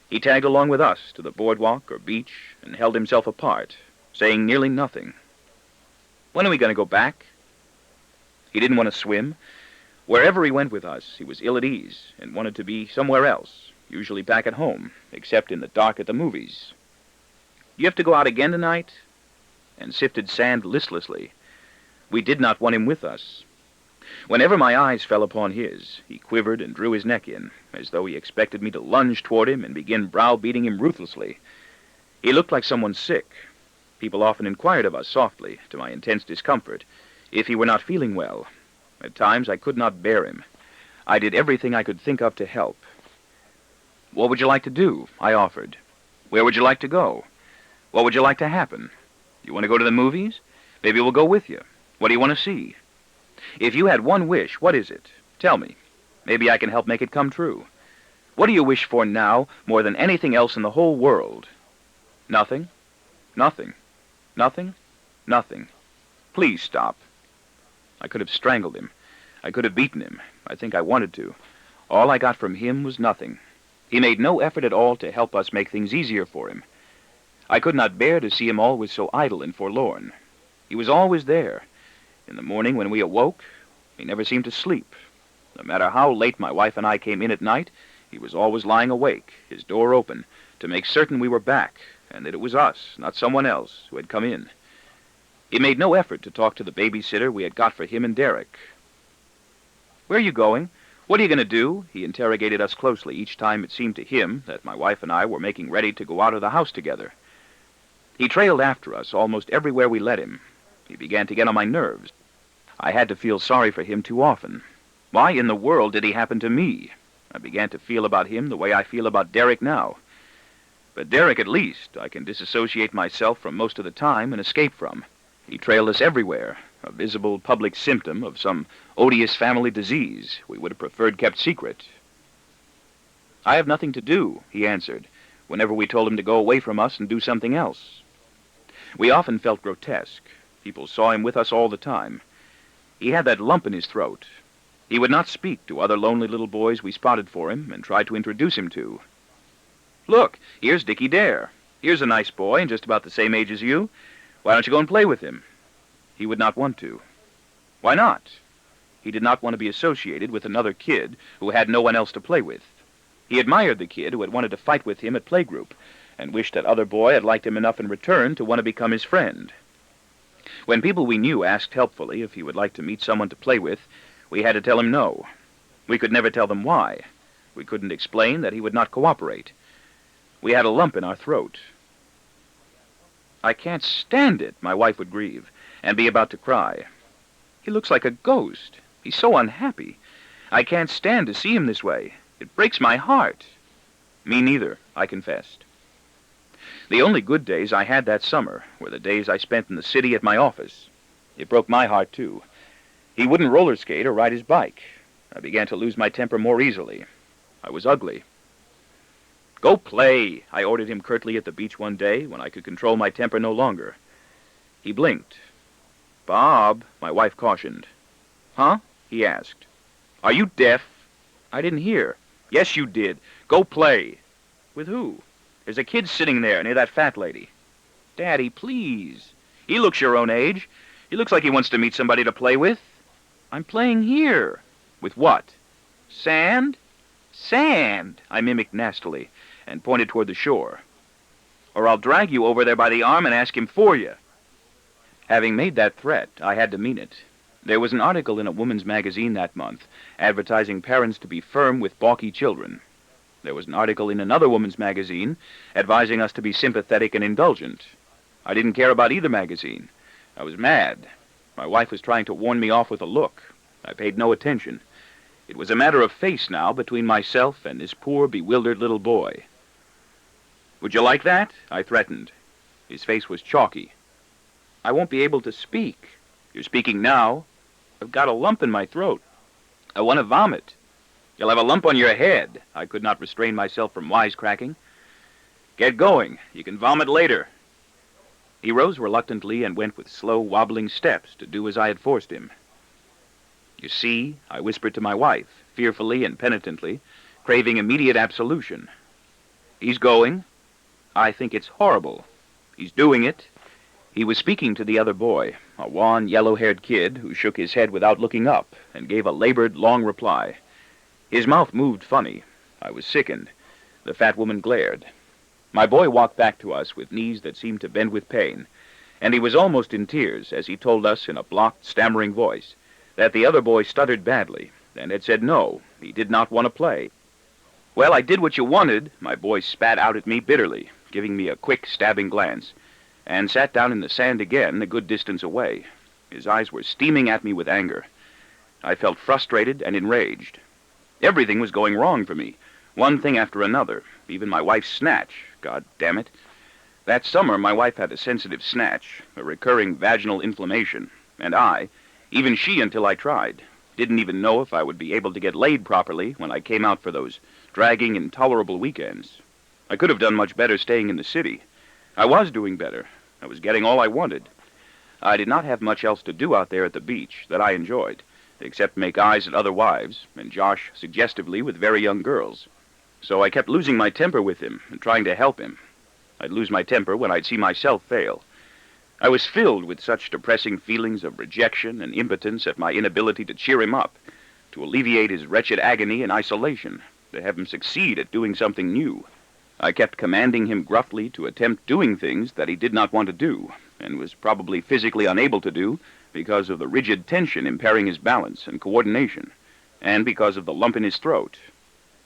he tagged along with us to the boardwalk or beach and held himself apart, saying nearly nothing. When are we going to go back? He didn't want to swim. Wherever he went with us, he was ill at ease and wanted to be somewhere else, usually back at home, except in the dark at the movies. You have to go out again tonight? And sifted sand listlessly. We did not want him with us. Whenever my eyes fell upon his, he quivered and drew his neck in, as though he expected me to lunge toward him and begin browbeating him ruthlessly. He looked like someone sick. People often inquired of us softly, to my intense discomfort, if he were not feeling well. At times I could not bear him. I did everything I could think of to help. What would you like to do? I offered. Where would you like to go? What would you like to happen? You want to go to the movies? Maybe we'll go with you. What do you want to see? If you had one wish, what is it? Tell me. Maybe I can help make it come true. What do you wish for now more than anything else in the whole world? Nothing. Nothing. Nothing. Nothing. Please stop. I could have strangled him. I could have beaten him. I think I wanted to. All I got from him was nothing. He made no effort at all to help us make things easier for him. I could not bear to see him always so idle and forlorn. He was always there. In the morning when we awoke, he never seemed to sleep. No matter how late my wife and I came in at night, he was always lying awake, his door open, to make certain we were back, and that it was us, not someone else, who had come in. He made no effort to talk to the babysitter we had got for him and Derek. Where are you going? What are you going to do? He interrogated us closely each time it seemed to him that my wife and I were making ready to go out of the house together. He trailed after us almost everywhere we let him. He began to get on my nerves. I had to feel sorry for him too often. Why in the world did he happen to me? I began to feel about him the way I feel about Derek now. But Derek, at least, I can disassociate myself from most of the time and escape from. He trailed us everywhere, a visible public symptom of some odious family disease we would have preferred kept secret. I have nothing to do, he answered, whenever we told him to go away from us and do something else. We often felt grotesque. People saw him with us all the time. He had that lump in his throat. He would not speak to other lonely little boys we spotted for him and tried to introduce him to. Look, here's Dickie Dare. Here's a nice boy and just about the same age as you. Why don't you go and play with him? He would not want to. Why not? He did not want to be associated with another kid who had no one else to play with. He admired the kid who had wanted to fight with him at playgroup, and wished that other boy had liked him enough in return to want to become his friend. When people we knew asked helpfully if he would like to meet someone to play with, we had to tell him no. We could never tell them why. We couldn't explain that he would not cooperate. We had a lump in our throat. "I can't stand it," my wife would grieve, and be about to cry. "He looks like a ghost. He's so unhappy. I can't stand to see him this way. It breaks my heart." Me neither, I confessed. The only good days I had that summer were the days I spent in the city at my office. It broke my heart, too. He wouldn't roller skate or ride his bike. I began to lose my temper more easily. I was ugly. "Go play," I ordered him curtly at the beach one day when I could control my temper no longer. He blinked. "Bob," my wife cautioned. "Huh?" he asked. "Are you deaf?" I didn't hear. "Yes, you did. Go play." "With who?" "There's a kid sitting there near that fat lady." "Daddy, please." "He looks your own age. He looks like he wants to meet somebody to play with." "I'm playing here." "With what?" "Sand." "Sand," I mimicked nastily, and pointed toward the shore. "Or I'll drag you over there by the arm and ask him for you." Having made that threat, I had to mean it. There was an article in a woman's magazine that month advertising parents to be firm with balky children. There was an article in another woman's magazine advising us to be sympathetic and indulgent. I didn't care about either magazine. I was mad. My wife was trying to warn me off with a look. I paid no attention. It was a matter of face now between myself and this poor, bewildered little boy. "Would you like that?" I threatened. His face was chalky. "I won't be able to speak." "You're speaking now." "I've got a lump in my throat. I want to vomit." "You'll have a lump on your head." I could not restrain myself from wisecracking. "Get going. You can vomit later." He rose reluctantly and went with slow, wobbling steps to do as I had forced him. "You see," I whispered to my wife, fearfully and penitently, craving immediate absolution. "He's going. I think it's horrible. He's doing it." He was speaking to the other boy, a wan, yellow-haired kid who shook his head without looking up and gave a labored, long reply. His mouth moved funny. I was sickened. The fat woman glared. My boy walked back to us with knees that seemed to bend with pain, and he was almost in tears as he told us in a blocked, stammering voice that the other boy stuttered badly and had said no, he did not want to play. "Well, I did what you wanted," my boy spat out at me bitterly, giving me a quick, stabbing glance, and sat down in the sand again a good distance away. His eyes were steaming at me with anger. I felt frustrated and enraged. Everything was going wrong for me, one thing after another, even my wife's snatch. God damn it. That summer, my wife had a sensitive snatch, a recurring vaginal inflammation, and I, even she until I tried, didn't even know if I would be able to get laid properly when I came out for those dragging, intolerable weekends. I could have done much better staying in the city. I was doing better. I was getting all I wanted. I did not have much else to do out there at the beach that I enjoyed, except make eyes at other wives and josh suggestively with very young girls. So I kept losing my temper with him and trying to help him. I'd lose my temper when I'd see myself fail. I was filled with such depressing feelings of rejection and impotence at my inability to cheer him up, to alleviate his wretched agony and isolation, to have him succeed at doing something new. I kept commanding him gruffly to attempt doing things that he did not want to do, and was probably physically unable to do because of the rigid tension impairing his balance and coordination, and because of the lump in his throat.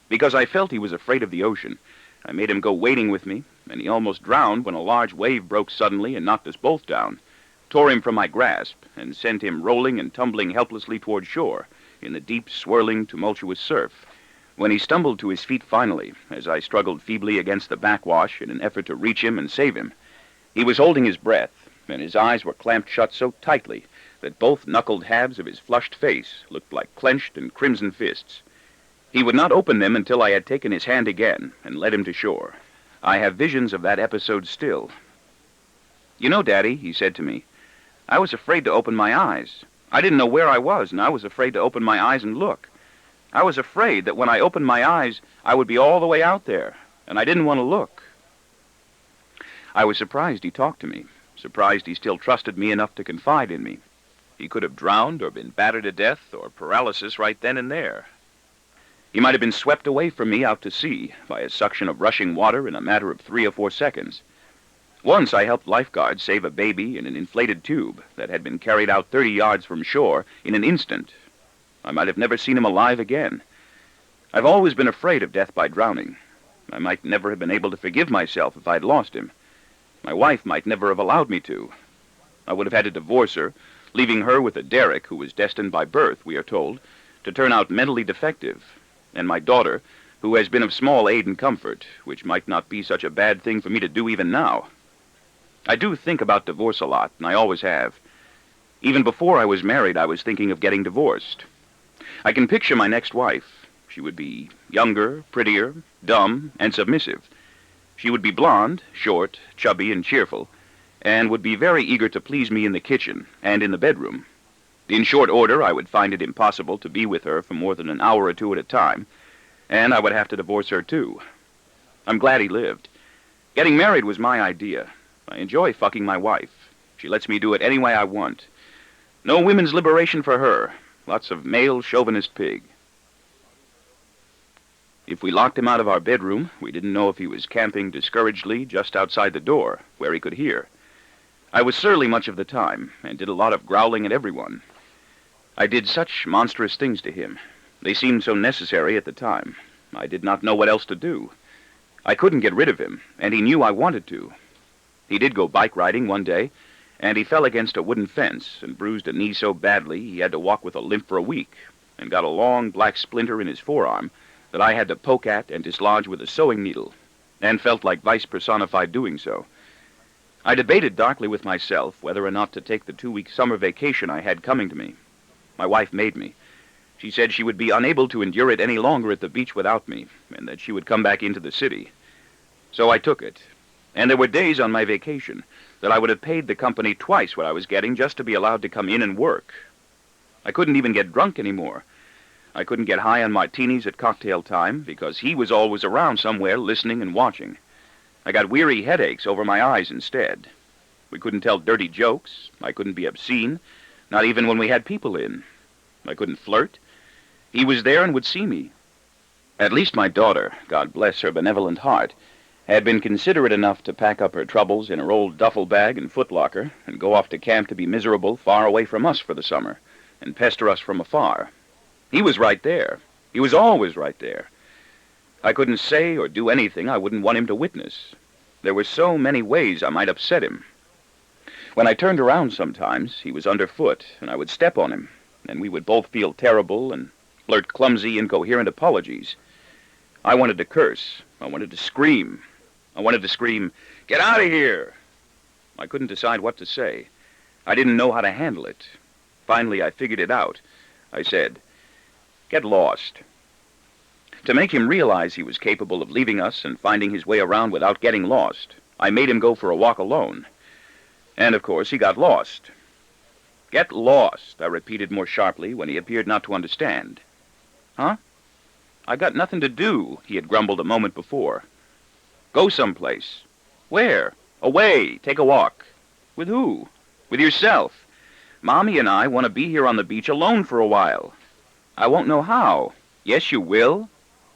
Because I felt he was afraid of the ocean, I made him go wading with me, and he almost drowned when a large wave broke suddenly and knocked us both down, tore him from my grasp, and sent him rolling and tumbling helplessly toward shore in the deep, swirling, tumultuous surf. When he stumbled to his feet finally, as I struggled feebly against the backwash in an effort to reach him and save him, he was holding his breath, and his eyes were clamped shut so tightly that both knuckled halves of his flushed face looked like clenched and crimson fists. He would not open them until I had taken his hand again and led him to shore. I have visions of that episode still. "You know, Daddy," he said to me, "I was afraid to open my eyes. I didn't know where I was, and I was afraid to open my eyes and look. I was afraid that when I opened my eyes, I would be all the way out there, and I didn't want to look." I was surprised he talked to me, surprised he still trusted me enough to confide in me. He could have drowned or been battered to death or paralysis right then and there. He might have been swept away from me out to sea by a suction of rushing water in a matter of 3 or 4 seconds. Once I helped lifeguards save a baby in an inflated tube that had been carried out 30 yards from shore in an instant. I might have never seen him alive again. I've always been afraid of death by drowning. I might never have been able to forgive myself if I'd lost him. My wife might never have allowed me to. I would have had to divorce her, leaving her with a Derek who was destined by birth, we are told, to turn out mentally defective, and my daughter, who has been of small aid and comfort, which might not be such a bad thing for me to do even now. I do think about divorce a lot, and I always have. Even before I was married, I was thinking of getting divorced. I can picture my next wife. She would be younger, prettier, dumb, and submissive. She would be blonde, short, chubby, and cheerful, and would be very eager to please me in the kitchen and in the bedroom. In short order, I would find it impossible to be with her for more than an hour or two at a time, and I would have to divorce her too. I'm glad he lived. Getting married was my idea. I enjoy fucking my wife. She lets me do it any way I want. No women's liberation for her. Lots of male chauvinist pig. If we locked him out of our bedroom, we didn't know if he was camping discouragedly just outside the door, where he could hear. I was surly much of the time, and did a lot of growling at everyone. I did such monstrous things to him. They seemed so necessary at the time. I did not know what else to do. I couldn't get rid of him, and he knew I wanted to. He did go bike riding one day, and he fell against a wooden fence and bruised a knee so badly he had to walk with a limp for a week, and got a long black splinter in his forearm that I had to poke at and dislodge with a sewing needle, and felt like Vice personified doing so. I debated darkly with myself whether or not to take the 2-week summer vacation I had coming to me. My wife made me. She said she would be unable to endure it any longer at the beach without me, and that she would come back into the city. So I took it, and there were days on my vacation that I would have paid the company twice what I was getting just to be allowed to come in and work. I couldn't even get drunk anymore. I couldn't get high on martinis at cocktail time because he was always around somewhere listening and watching. I got weary headaches over my eyes instead. We couldn't tell dirty jokes. I couldn't be obscene, not even when we had people in. I couldn't flirt. He was there and would see me. At least my daughter, God bless her benevolent heart, had been considerate enough to pack up her troubles in her old duffel bag and footlocker and go off to camp to be miserable far away from us for the summer and pester us from afar. He was right there. He was always right there. I couldn't say or do anything I wouldn't want him to witness. There were so many ways I might upset him. When I turned around sometimes, he was underfoot, and I would step on him, and we would both feel terrible and blurt clumsy, incoherent apologies. I wanted to curse. I wanted to scream. I wanted to scream, "Get out of here!" I couldn't decide what to say. I didn't know how to handle it. Finally, I figured it out. I said, "Get lost." To make him realize he was capable of leaving us and finding his way around without getting lost, I made him go for a walk alone. And, of course, he got lost. "Get lost," I repeated more sharply when he appeared not to understand. "Huh? I got nothing to do," he had grumbled a moment before. "Go someplace." "Where?" "Away. Take a walk." "With who?" "With yourself. Mommy and I want to be here on the beach alone for a while." "I won't know how." "Yes, you will."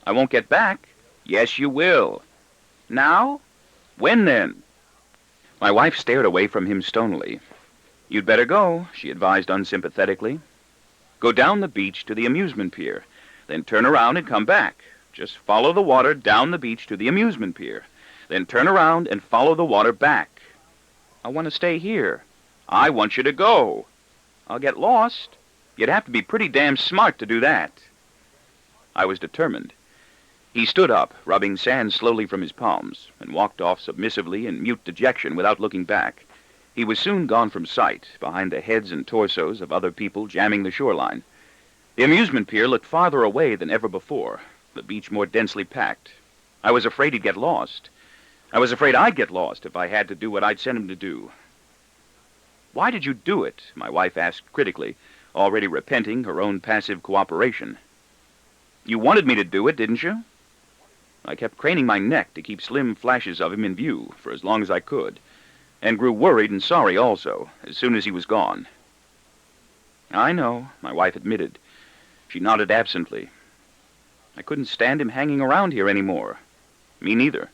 "I won't get back." "Yes, you will." "Now?" "When then?" My wife stared away from him stonily. "You'd better go," she advised unsympathetically. "Go down the beach to the amusement pier, then turn around and come back. Just follow the water down the beach to the amusement pier, then turn around and follow the water back." "I want to stay here." "I want you to go." "I'll get lost." "You'd have to be pretty damn smart to do that." I was determined. He stood up, rubbing sand slowly from his palms, and walked off submissively in mute dejection without looking back. He was soon gone from sight, behind the heads and torsos of other people jamming the shoreline. The amusement pier looked farther away than ever before, the beach more densely packed. I was afraid he'd get lost. I was afraid I'd get lost if I had to do what I'd sent him to do. "Why did you do it?" my wife asked critically, already repenting her own passive cooperation. "You wanted me to do it, didn't you?" I kept craning my neck to keep slim flashes of him in view for as long as I could, and grew worried and sorry also as soon as he was gone. I know, my wife admitted. She nodded absently. I couldn't stand him hanging around here anymore. Me neither.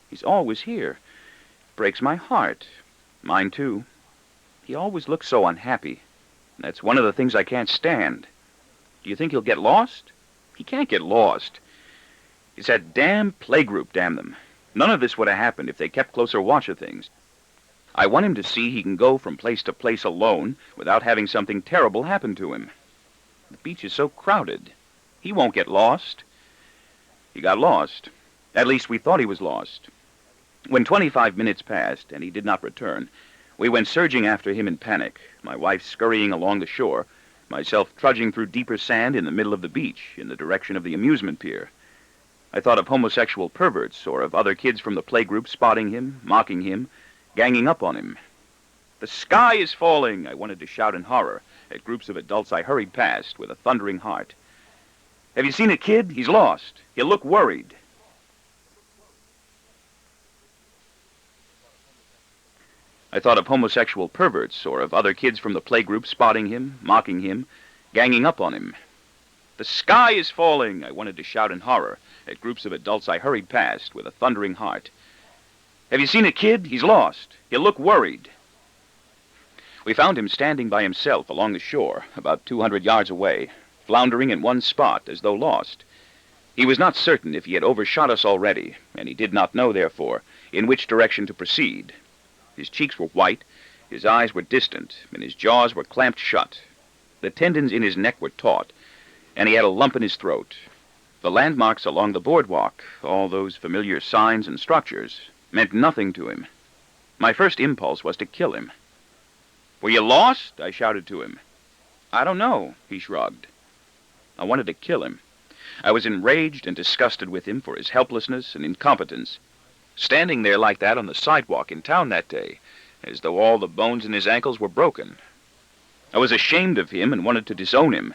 He's always here. Breaks my heart. Mine, too. He always looks so unhappy. That's one of the things I can't stand. Do you think he'll get lost? He can't get lost. It's that damn playgroup, damn them. None of this would have happened if they kept closer watch of things. I want him to see he can go from place to place alone without having something terrible happen to him. The beach is so crowded. He won't get lost. He got lost. At least we thought he was lost. When 25 minutes passed and he did not return, we went surging after him in panic, my wife scurrying along the shore, myself trudging through deeper sand in the middle of the beach in the direction of the amusement pier. I thought of homosexual perverts or of other kids from the playgroup spotting him, mocking him, ganging up on him. The sky is falling, I wanted to shout in horror at groups of adults I hurried past with a thundering heart. Have you seen a kid? He's lost. He'll look worried. I thought of homosexual perverts or of other kids from the playgroup spotting him, mocking him, ganging up on him. The sky is falling, I wanted to shout in horror at groups of adults I hurried past with a thundering heart. Have you seen a kid? He's lost. He'll look worried. We found him standing by himself along the shore, about 200 yards away, floundering in one spot as though lost. He was not certain if he had overshot us already, and he did not know, therefore, in which direction to proceed. His cheeks were white, his eyes were distant, and his jaws were clamped shut. The tendons in his neck were taut, and he had a lump in his throat. The landmarks along the boardwalk, all those familiar signs and structures, meant nothing to him. My first impulse was to kill him. Were you lost? I shouted to him. I don't know, he shrugged. I wanted to kill him. I was enraged and disgusted with him for his helplessness and incompetence, standing there like that on the sidewalk in town that day, as though all the bones in his ankles were broken. I was ashamed of him and wanted to disown him.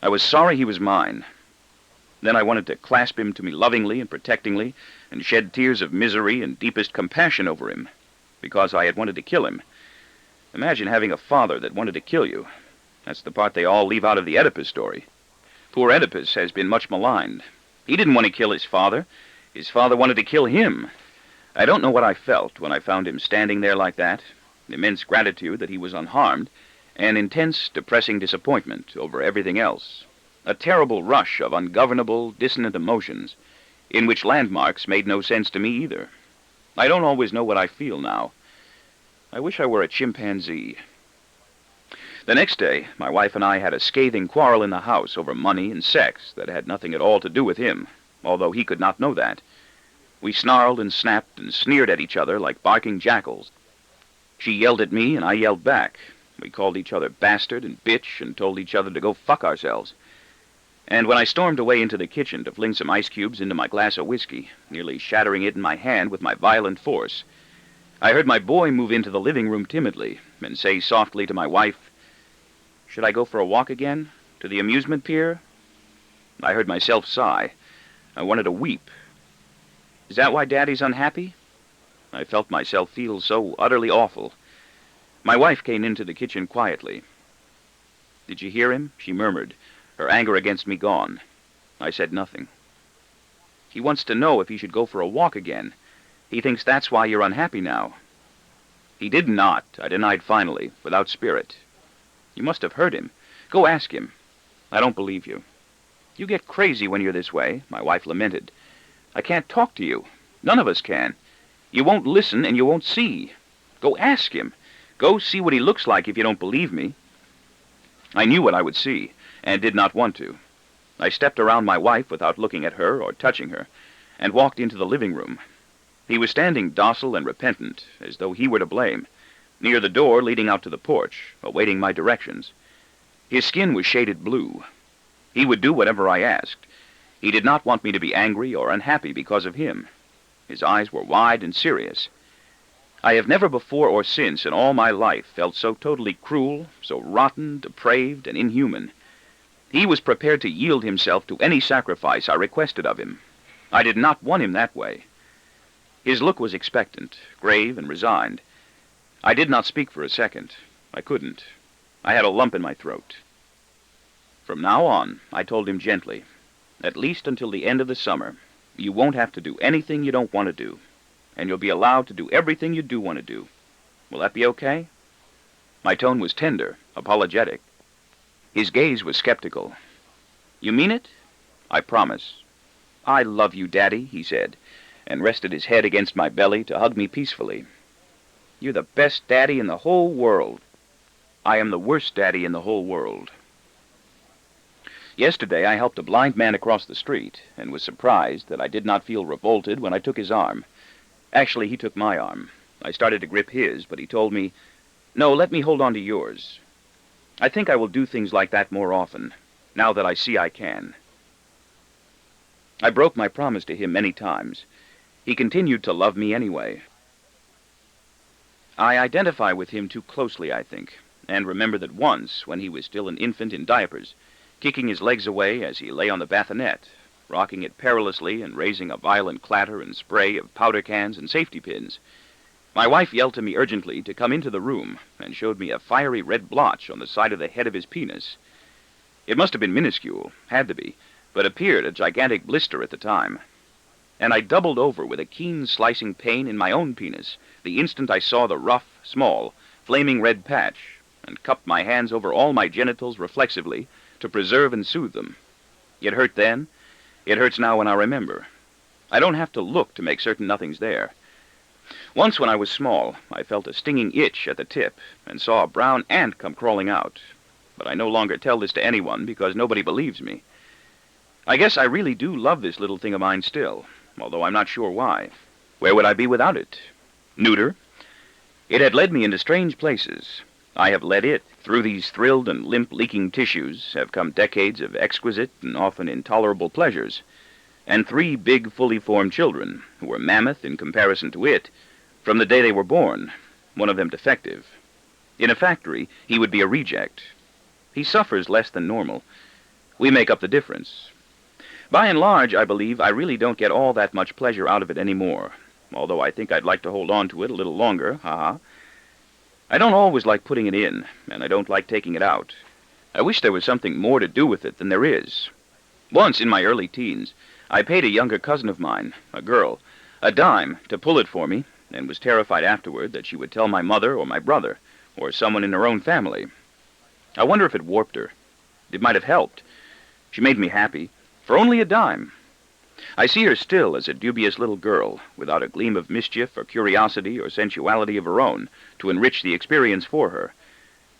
I was sorry he was mine. Then I wanted to clasp him to me lovingly and protectingly and shed tears of misery and deepest compassion over him, because I had wanted to kill him. Imagine having a father that wanted to kill you. That's the part they all leave out of the Oedipus story. Poor Oedipus has been much maligned. He didn't want to kill his father. His father wanted to kill him. I don't know what I felt when I found him standing there like that. Immense gratitude that he was unharmed, and intense, depressing disappointment over everything else. A terrible rush of ungovernable, dissonant emotions, in which landmarks made no sense to me either. I don't always know what I feel now. I wish I were a chimpanzee. The next day, my wife and I had a scathing quarrel in the house over money and sex that had nothing at all to do with him, although he could not know that. We snarled and snapped and sneered at each other like barking jackals. She yelled at me and I yelled back. We called each other bastard and bitch and told each other to go fuck ourselves. And when I stormed away into the kitchen to fling some ice cubes into my glass of whiskey, nearly shattering it in my hand with my violent force, I heard my boy move into the living room timidly and say softly to my wife, "Should I go for a walk again? To the amusement pier?" I heard myself sigh. I wanted to weep. Is that why Daddy's unhappy? I felt myself feel so utterly awful. My wife came into the kitchen quietly. "Did you hear him?" she murmured, her anger against me gone. I said nothing. "He wants to know if he should go for a walk again. He thinks that's why you're unhappy now." "He did not," I denied finally, without spirit. "You must have heard him. Go ask him." "I don't believe you." "You get crazy when you're this way," my wife lamented. "I can't talk to you. None of us can. You won't listen and you won't see. Go ask him. Go see what he looks like if you don't believe me." I knew what I would see, and did not want to. I stepped around my wife without looking at her or touching her, and walked into the living room. He was standing docile and repentant, as though he were to blame, near the door leading out to the porch, awaiting my directions. His skin was shaded blue. He would do whatever I asked. He did not want me to be angry or unhappy because of him. His eyes were wide and serious. I have never before or since in all my life felt so totally cruel, so rotten, depraved, and inhuman. He was prepared to yield himself to any sacrifice I requested of him. I did not want him that way. His look was expectant, grave, and resigned. I did not speak for a second. I couldn't. I had a lump in my throat. From now on, I told him gently, at least until the end of the summer, you won't have to do anything you don't want to do, and you'll be allowed to do everything you do want to do. Will that be okay? My tone was tender, apologetic. His gaze was skeptical. You mean it? I promise. I love you, Daddy, he said, and rested his head against my belly to hug me peacefully. You're the best daddy in the whole world. I am the worst daddy in the whole world. Yesterday I helped a blind man across the street, and was surprised that I did not feel revolted when I took his arm. Actually, he took my arm. I started to grip his, but he told me, "No, let me hold on to yours." I think I will do things like that more often, now that I see I can. I broke my promise to him many times. He continued to love me anyway. I identify with him too closely, I think, and remember that once, when he was still an infant in diapers, kicking his legs away as he lay on the bassinet, rocking it perilously and raising a violent clatter and spray of powder cans and safety pins, my wife yelled to me urgently to come into the room and showed me a fiery red blotch on the side of the head of his penis. It must have been minuscule, had to be, but appeared a gigantic blister at the time. And I doubled over with a keen slicing pain in my own penis the instant I saw the rough, small, flaming red patch, and cupped my hands over all my genitals reflexively to preserve and soothe them. It hurt then. It hurts now when I remember. I don't have to look to make certain nothing's there. Once when I was small, I felt a stinging itch at the tip and saw a brown ant come crawling out. But I no longer tell this to anyone because nobody believes me. I guess I really do love this little thing of mine still, although I'm not sure why. Where would I be without it? Neuter? It had led me into strange places. I have led it. Through these thrilled and limp-leaking tissues have come decades of exquisite and often intolerable pleasures, and 3 big, fully formed children, who were mammoth in comparison to it, from the day they were born, one of them defective. In a factory, he would be a reject. He suffers less than normal. We make up the difference. By and large, I believe I really don't get all that much pleasure out of it anymore, although I think I'd like to hold on to it a little longer, ha-ha. I don't always like putting it in, and I don't like taking it out. I wish there was something more to do with it than there is. Once, in my early teens, I paid a younger cousin of mine, a girl, a dime to pull it for me, and was terrified afterward that she would tell my mother or my brother, or someone in her own family. I wonder if it warped her. It might have helped. She made me happy, for only a dime. I see her still as a dubious little girl, without a gleam of mischief or curiosity or sensuality of her own to enrich the experience for her.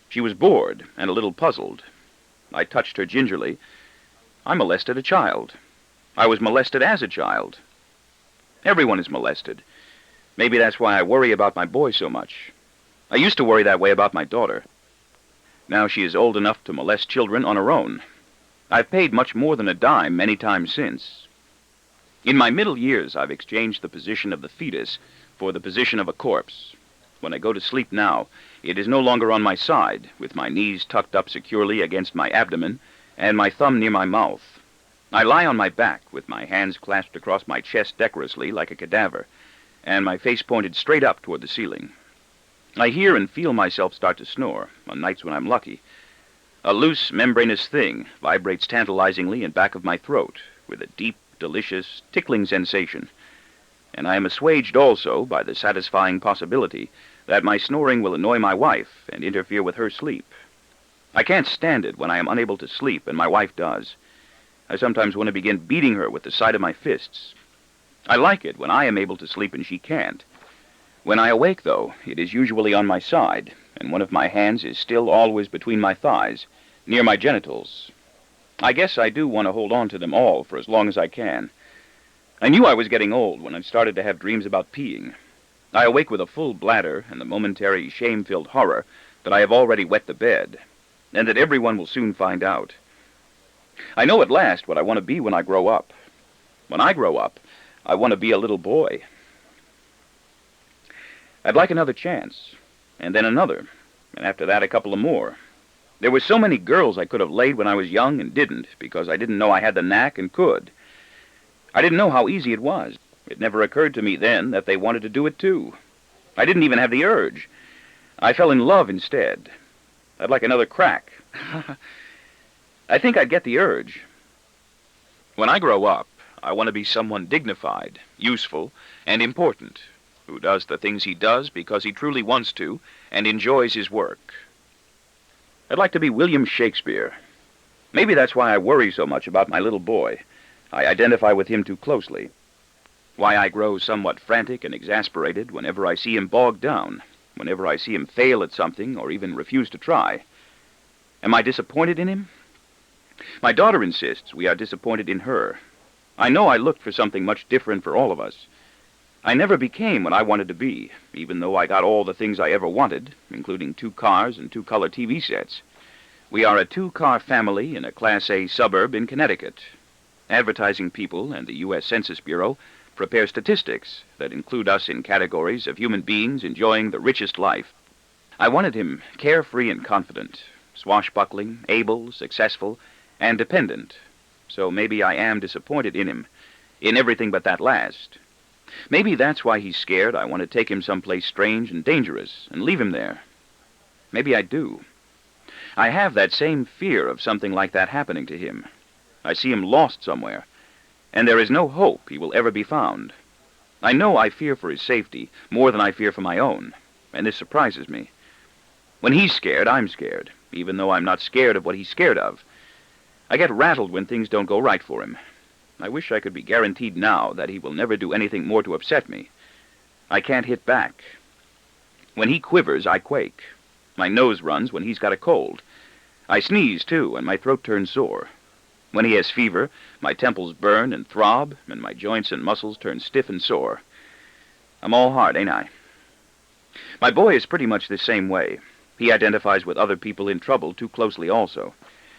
She was bored and a little puzzled. I touched her gingerly. I molested a child. I was molested as a child. Everyone is molested. Maybe that's why I worry about my boy so much. I used to worry that way about my daughter. Now she is old enough to molest children on her own. I've paid much more than a dime many times since. In my middle years, I've exchanged the position of the fetus for the position of a corpse. When I go to sleep now, it is no longer on my side, with my knees tucked up securely against my abdomen and my thumb near my mouth. I lie on my back, with my hands clasped across my chest decorously like a cadaver, and my face pointed straight up toward the ceiling. I hear and feel myself start to snore, on nights when I'm lucky. A loose, membranous thing vibrates tantalizingly in back of my throat, with a deep, delicious, tickling sensation, and I am assuaged also by the satisfying possibility that my snoring will annoy my wife and interfere with her sleep. I can't stand it when I am unable to sleep, and my wife does. I sometimes want to begin beating her with the side of my fists. I like it when I am able to sleep and she can't. When I awake, though, it is usually on my side, and one of my hands is still always between my thighs, near my genitals. I guess I do want to hold on to them all for as long as I can. I knew I was getting old when I started to have dreams about peeing. I awake with a full bladder and the momentary shame-filled horror that I have already wet the bed, and that everyone will soon find out. I know at last what I want to be when I grow up. When I grow up, I want to be a little boy. I'd like another chance, and then another, and after that a couple of more. There were so many girls I could have laid when I was young and didn't, because I didn't know I had the knack and could. I didn't know how easy it was. It never occurred to me then that they wanted to do it too. I didn't even have the urge. I fell in love instead. I'd like another crack. I think I'd get the urge. When I grow up, I want to be someone dignified, useful, and important, who does the things he does because he truly wants to and enjoys his work. I'd like to be William Shakespeare. Maybe that's why I worry so much about my little boy. I identify with him too closely. Why I grow somewhat frantic and exasperated whenever I see him bogged down, whenever I see him fail at something or even refuse to try. Am I disappointed in him? My daughter insists we are disappointed in her. I know I looked for something much different for all of us. I never became what I wanted to be, even though I got all the things I ever wanted, including 2 cars and 2-color TV sets. We are a 2-car family in a Class A suburb in Connecticut. Advertising people and the U.S. Census Bureau prepare statistics that include us in categories of human beings enjoying the richest life. I wanted him carefree and confident, swashbuckling, able, successful, and dependent. So maybe I am disappointed in him, in everything but that last. Maybe that's why he's scared I want to take him someplace strange and dangerous and leave him there. Maybe I do. I have that same fear of something like that happening to him. I see him lost somewhere, and there is no hope he will ever be found. I know I fear for his safety more than I fear for my own, and this surprises me. When he's scared, I'm scared, even though I'm not scared of what he's scared of. I get rattled when things don't go right for him. I wish I could be guaranteed now that he will never do anything more to upset me. I can't hit back. When he quivers, I quake. My nose runs when he's got a cold. I sneeze, too, and my throat turns sore. When he has fever, my temples burn and throb, and my joints and muscles turn stiff and sore. I'm all heart, ain't I? My boy is pretty much the same way. He identifies with other people in trouble too closely also.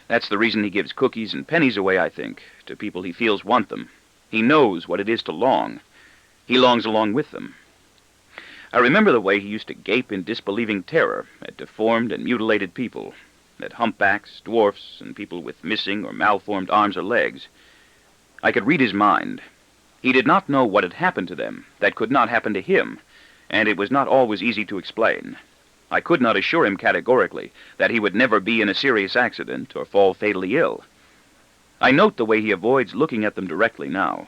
That's the reason he gives cookies and pennies away, I think, to people he feels want them. He knows what it is to long. He longs along with them. I remember the way he used to gape in disbelieving terror at deformed and mutilated people, at humpbacks, dwarfs, and people with missing or malformed arms or legs. I could read his mind. He did not know what had happened to them that could not happen to him, and it was not always easy to explain. I could not assure him categorically that he would never be in a serious accident or fall fatally ill. I note the way he avoids looking at them directly now.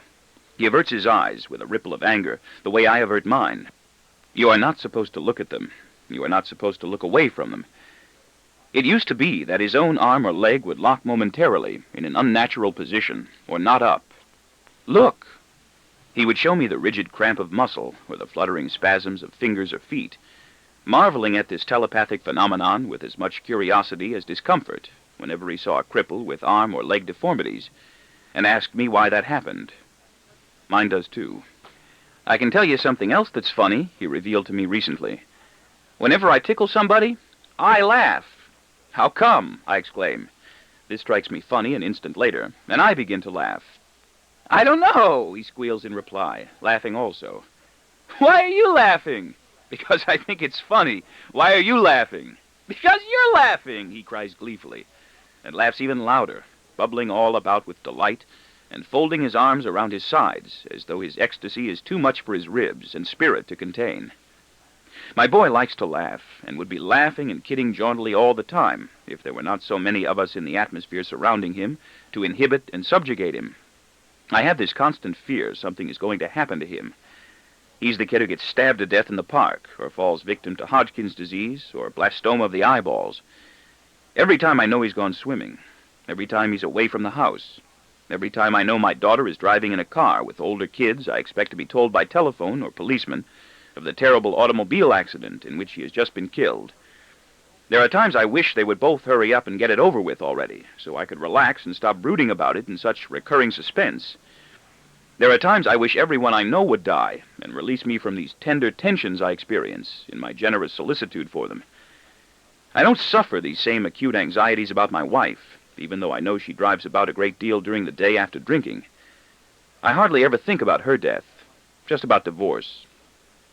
He averts his eyes with a ripple of anger, the way I avert mine. You are not supposed to look at them. You are not supposed to look away from them. It used to be that his own arm or leg would lock momentarily in an unnatural position, or knot up. Look! He would show me the rigid cramp of muscle, or the fluttering spasms of fingers or feet, marveling at this telepathic phenomenon with as much curiosity as discomfort whenever he saw a cripple with arm or leg deformities, and asked me why that happened. Mine does too. I can tell you something else that's funny, he revealed to me recently. Whenever I tickle somebody, I laugh. How come? I exclaim. This strikes me funny an instant later, and I begin to laugh. I don't know, he squeals in reply, laughing also. Why are you laughing? Because I think it's funny. Why are you laughing? Because you're laughing, he cries gleefully, and laughs even louder, bubbling all about with delight, and folding his arms around his sides, as though his ecstasy is too much for his ribs and spirit to contain. My boy likes to laugh, and would be laughing and kidding jauntily all the time, if there were not so many of us in the atmosphere surrounding him to inhibit and subjugate him. I have this constant fear something is going to happen to him. He's the kid who gets stabbed to death in the park, or falls victim to Hodgkin's disease, or blastoma of the eyeballs. Every time I know he's gone swimming, every time he's away from the house, every time I know my daughter is driving in a car with older kids, I expect to be told by telephone or policeman of the terrible automobile accident in which he has just been killed. There are times I wish they would both hurry up and get it over with already, so I could relax and stop brooding about it in such recurring suspense. There are times I wish everyone I know would die and release me from these tender tensions I experience in my generous solicitude for them. I don't suffer these same acute anxieties about my wife, even though I know she drives about a great deal during the day after drinking. I hardly ever think about her death, just about divorce.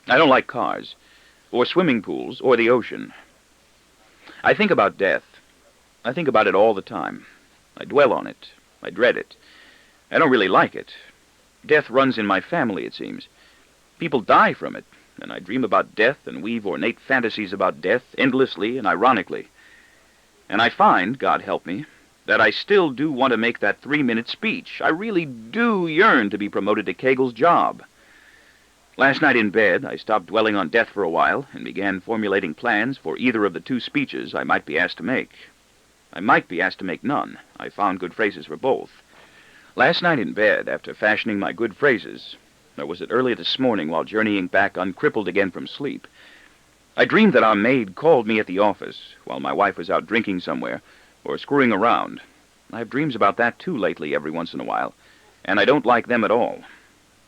I don't like cars, or swimming pools, or the ocean. I think about death. I think about it all the time. I dwell on it. I dread it. I don't really like it. Death runs in my family, it seems. People die from it, and I dream about death and weave ornate fantasies about death endlessly and ironically. And I find, God help me, that I still do want to make that 3-minute speech. I really do yearn to be promoted to Kegel's job. Last night in bed, I stopped dwelling on death for a while and began formulating plans for either of the 2 speeches I might be asked to make. I might be asked to make none. I found good phrases for both. Last night in bed, after fashioning my good phrases, or was it early this morning while journeying back uncrippled again from sleep, I dreamed that our maid called me at the office while my wife was out drinking somewhere or screwing around. I have dreams about that too lately every once in a while, and I don't like them at all.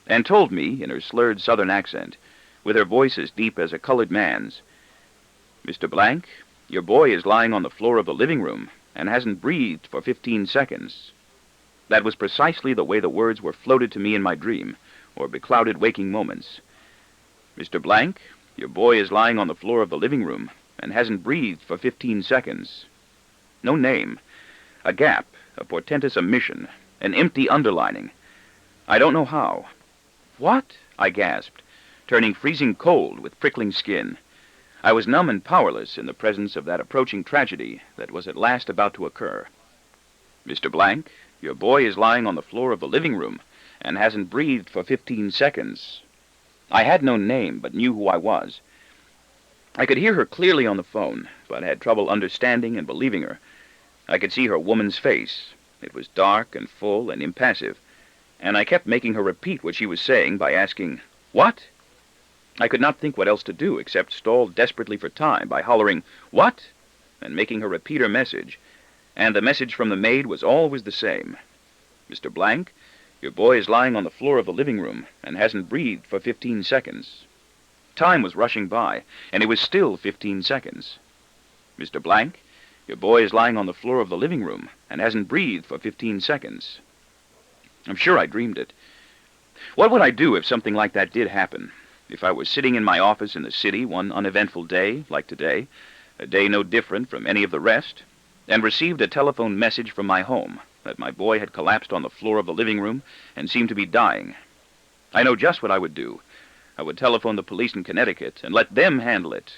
And told me, in her slurred southern accent, with her voice as deep as a colored man's, "Mr. Blank, your boy is lying on the floor of the living room and hasn't breathed for 15 seconds. That was precisely the way the words were floated to me in my dream, or beclouded waking moments. "Mr. Blank, your boy is lying on the floor of the living room and hasn't breathed for 15 seconds. No name. A gap, a portentous omission, an empty underlining. I don't know how." "What?" I gasped, turning freezing cold with prickling skin. I was numb and powerless in the presence of that approaching tragedy that was at last about to occur. "Mr. Blank, your boy is lying on the floor of the living room and hasn't breathed for 15 seconds. I had no name, but knew who I was. I could hear her clearly on the phone, but had trouble understanding and believing her. I could see her woman's face. It was dark and full and impassive, and I kept making her repeat what she was saying by asking, "What?" I could not think what else to do except stall desperately for time by hollering, "What?" and making her repeat her message. And the message from the maid was always the same. "Mr. Blank, your boy is lying on the floor of the living room and hasn't breathed for 15 seconds. Time was rushing by, and it was still 15 seconds. "Mr. Blank, your boy is lying on the floor of the living room and hasn't breathed for 15 seconds. I'm sure I dreamed it. What would I do if something like that did happen? If I was sitting in my office in the city one uneventful day, like today, a day no different from any of the rest, and received a telephone message from my home that my boy had collapsed on the floor of the living room and seemed to be dying. I know just what I would do. I would telephone the police in Connecticut and let them handle it.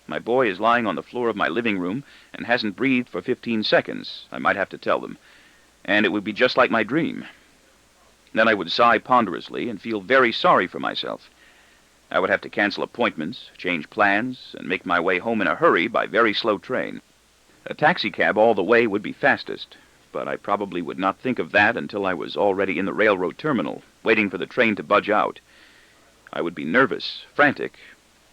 My boy is lying on the floor of my living room and hasn't breathed for 15 seconds, I might have to tell them, and it would be just like my dream. Then I would sigh ponderously and feel very sorry for myself. I would have to cancel appointments, change plans, and make my way home in a hurry by very slow train. A taxicab all the way would be fastest, but I probably would not think of that until I was already in the railroad terminal, waiting for the train to budge out. I would be nervous, frantic,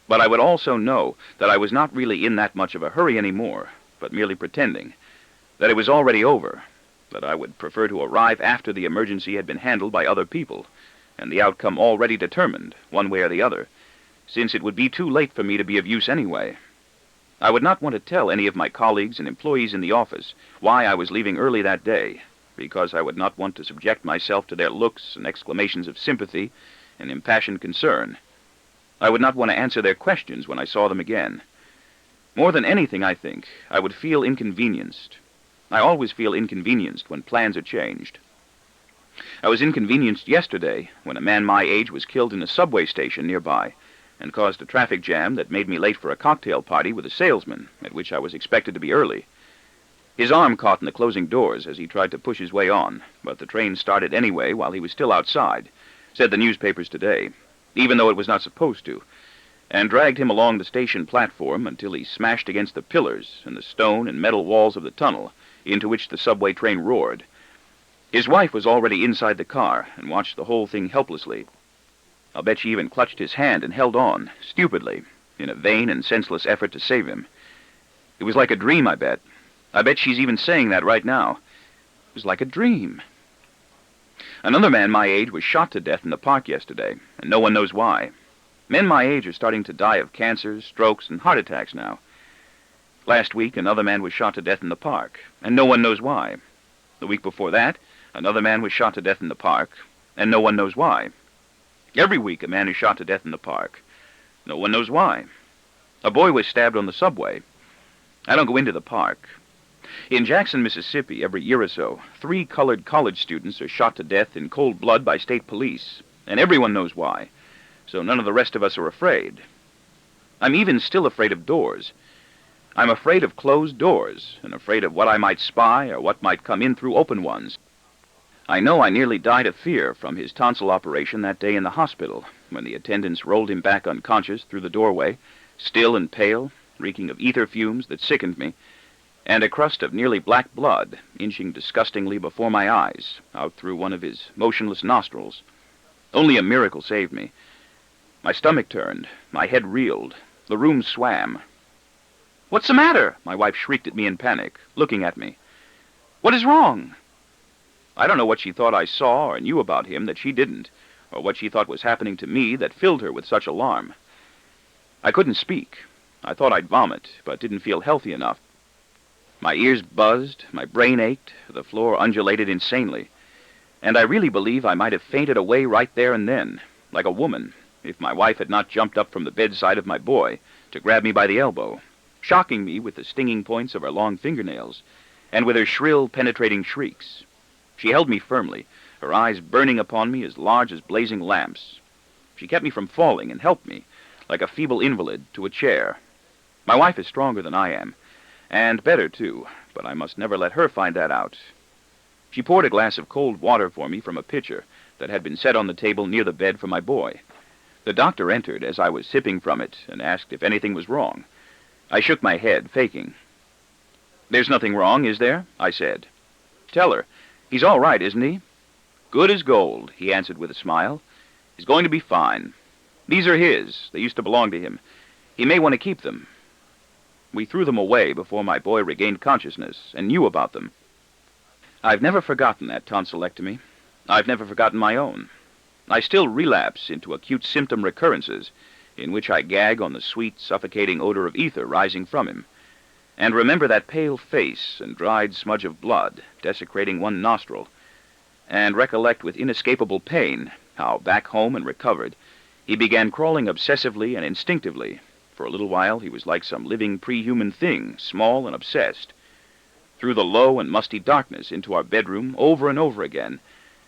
but I would also know that I was not really in that much of a hurry anymore, but merely pretending, that it was already over, that I would prefer to arrive after the emergency had been handled by other people, and the outcome already determined, one way or the other, since it would be too late for me to be of use anyway. I would not want to tell any of my colleagues and employees in the office why I was leaving early that day, because I would not want to subject myself to their looks and exclamations of sympathy and impassioned concern. I would not want to answer their questions when I saw them again. More than anything, I think, I would feel inconvenienced. I always feel inconvenienced when plans are changed. I was inconvenienced yesterday when a man my age was killed in a subway station nearby and caused a traffic jam that made me late for a cocktail party with a salesman at which I was expected to be early. His arm caught in the closing doors as he tried to push his way on, but the train started anyway while he was still outside, said the newspapers today, even though it was not supposed to, and dragged him along the station platform until he smashed against the pillars and the stone and metal walls of the tunnel into which the subway train roared. His wife was already inside the car and watched the whole thing helplessly. I'll bet she even clutched his hand and held on, stupidly, in a vain and senseless effort to save him. It was like a dream, I bet. I bet she's even saying that right now. It was like a dream. Another man my age was shot to death in the park yesterday, and no one knows why. Men my age are starting to die of cancers, strokes, and heart attacks now. Last week, another man was shot to death in the park, and no one knows why. The week before that, another man was shot to death in the park, and no one knows why. Every week, a man is shot to death in the park. No one knows why. A boy was stabbed on the subway. I don't go into the park. In Jackson, Mississippi, every year or so, 3 colored college students are shot to death in cold blood by state police, and everyone knows why, so none of the rest of us are afraid. I'm even still afraid of doors. I'm afraid of closed doors, and afraid of what I might spy or what might come in through open ones. I know I nearly died of fear from his tonsil operation that day in the hospital, when the attendants rolled him back unconscious through the doorway, still and pale, reeking of ether fumes that sickened me, and a crust of nearly black blood inching disgustingly before my eyes, out through one of his motionless nostrils. Only a miracle saved me. My stomach turned, my head reeled, the room swam. "What's the matter?" my wife shrieked at me in panic, looking at me. "What is wrong?" I don't know what she thought I saw or knew about him that she didn't, or what she thought was happening to me that filled her with such alarm. I couldn't speak. I thought I'd vomit, but didn't feel healthy enough. My ears buzzed, my brain ached, the floor undulated insanely, and I really believe I might have fainted away right there and then, like a woman, if my wife had not jumped up from the bedside of my boy to grab me by the elbow, shocking me with the stinging points of her long fingernails, and with her shrill, penetrating shrieks. She held me firmly, her eyes burning upon me as large as blazing lamps. She kept me from falling and helped me, like a feeble invalid, to a chair. My wife is stronger than I am, and better, too, but I must never let her find that out. She poured a glass of cold water for me from a pitcher that had been set on the table near the bed for my boy. The doctor entered as I was sipping from it and asked if anything was wrong. I shook my head, faking. "There's nothing wrong, is there?" I said. "Tell her. He's all right, isn't he?" "Good as gold," he answered with a smile. "He's going to be fine. These are his. They used to belong to him. He may want to keep them." We threw them away before my boy regained consciousness and knew about them. I've never forgotten that tonsillectomy. I've never forgotten my own. I still relapse into acute symptom recurrences in which I gag on the sweet, suffocating odor of ether rising from him, and remember that pale face and dried smudge of blood desecrating one nostril, and recollect with inescapable pain how, back home and recovered, he began crawling obsessively and instinctively. For a little while he was like some living pre-human thing, small and obsessed, through the low and musty darkness into our bedroom over and over again,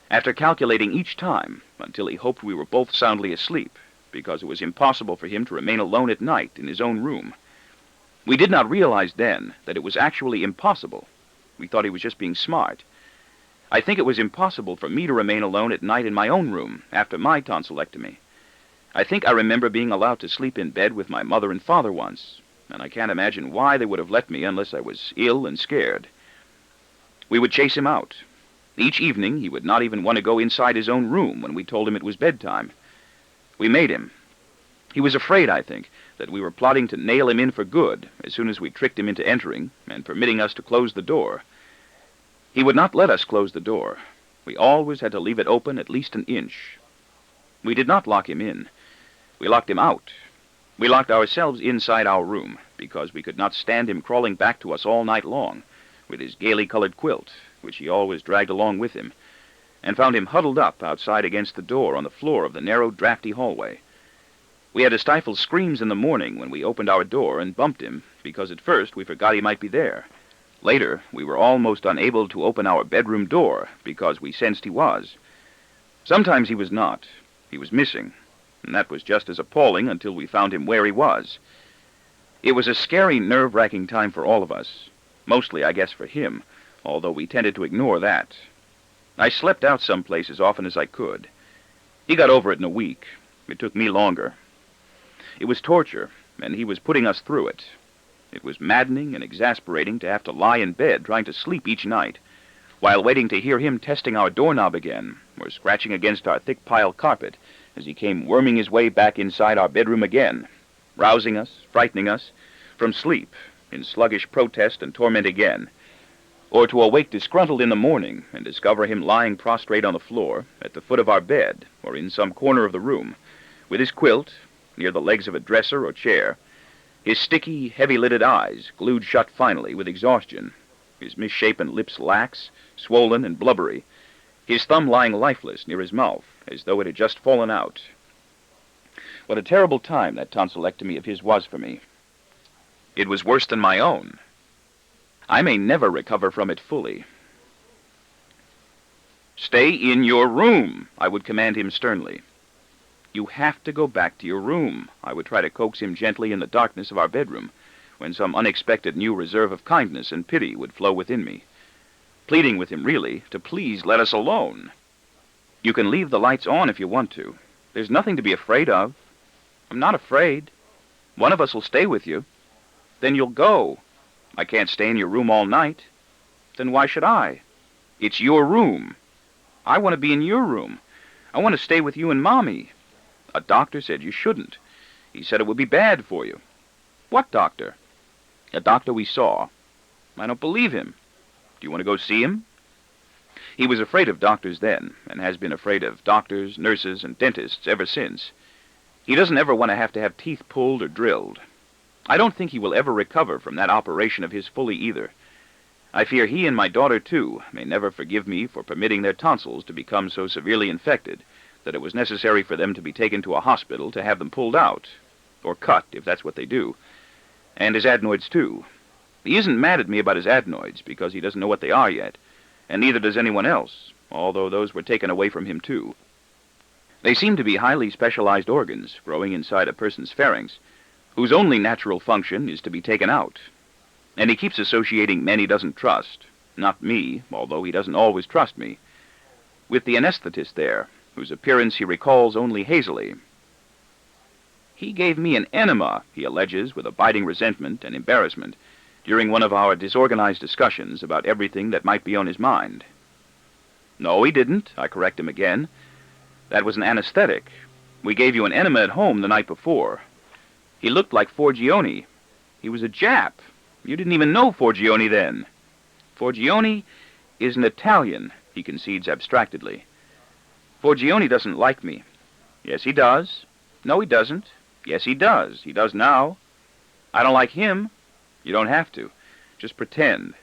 after calculating each time until he hoped we were both soundly asleep, because it was impossible for him to remain alone at night in his own room. We did not realize then that it was actually impossible. We thought he was just being smart. I think it was impossible for me to remain alone at night in my own room after my tonsillectomy. I think I remember being allowed to sleep in bed with my mother and father once, and I can't imagine why they would have let me unless I was ill and scared. We would chase him out. Each evening he would not even want to go inside his own room when we told him it was bedtime. We made him. He was afraid, I think, that we were plotting to nail him in for good as soon as we tricked him into entering and permitting us to close the door. He would not let us close the door. We always had to leave it open at least an inch. We did not lock him in. We locked him out. We locked ourselves inside our room because we could not stand him crawling back to us all night long with his gaily colored quilt, which he always dragged along with him, and found him huddled up outside against the door on the floor of the narrow, drafty hallway. We had to stifle screams in the morning when we opened our door and bumped him, because at first we forgot he might be there. Later, we were almost unable to open our bedroom door because we sensed he was. Sometimes he was not. He was missing, and that was just as appalling until we found him where he was. It was a scary, nerve-wracking time for all of us, mostly, I guess, for him, although we tended to ignore that. I slept out some place as often as I could. He got over it in a week. It took me longer. It was torture, and he was putting us through it. It was maddening and exasperating to have to lie in bed trying to sleep each night, while waiting to hear him testing our doorknob again, or scratching against our thick pile carpet as he came worming his way back inside our bedroom again, rousing us, frightening us, from sleep, in sluggish protest and torment again, or to awake disgruntled in the morning and discover him lying prostrate on the floor at the foot of our bed or in some corner of the room, with his quilt near the legs of a dresser or chair, his sticky, heavy-lidded eyes glued shut finally with exhaustion, his misshapen lips lax, swollen and blubbery, his thumb lying lifeless near his mouth as though it had just fallen out. What a terrible time that tonsillectomy of his was for me. It was worse than my own. I may never recover from it fully. "Stay in your room," I would command him sternly. "You have to go back to your room," I would try to coax him gently in the darkness of our bedroom, when some unexpected new reserve of kindness and pity would flow within me, pleading with him really to please let us alone. You can leave the lights on if you want to. There's nothing to be afraid of. I'm not afraid. One of us will stay with you. Then you'll go. I can't stay in your room all night. Then why should I? It's your room. I want to be in your room. I want to stay with you and Mommy. A doctor said you shouldn't. He said it would be bad for you. What doctor? A doctor we saw. I don't believe him. Do you want to go see him? He was afraid of doctors then, and has been afraid of doctors, nurses, and dentists ever since. He doesn't ever want to have teeth pulled or drilled. I don't think he will ever recover from that operation of his fully either. I fear he and my daughter, too, may never forgive me for permitting their tonsils to become so severely infected that it was necessary for them to be taken to a hospital to have them pulled out, or cut, if that's what they do, and his adenoids, too. He isn't mad at me about his adenoids, because he doesn't know what they are yet, and neither does anyone else, although those were taken away from him, too. They seem to be highly specialized organs growing inside a person's pharynx, whose only natural function is to be taken out. And he keeps associating men he doesn't trust, not me, although he doesn't always trust me, with the anesthetist there, whose appearance he recalls only hazily. He gave me an enema, he alleges, with abiding resentment and embarrassment, during one of our disorganized discussions about everything that might be on his mind. No, he didn't, I correct him again. That was an anesthetic. We gave you an enema at home the night before. He looked like Forgione. He was a Jap. You didn't even know Forgione then. Forgione is an Italian, he concedes abstractedly. Forgione doesn't like me. Yes, he does. No, he doesn't. Yes, he does. He does now. I don't like him. You don't have to. Just pretend.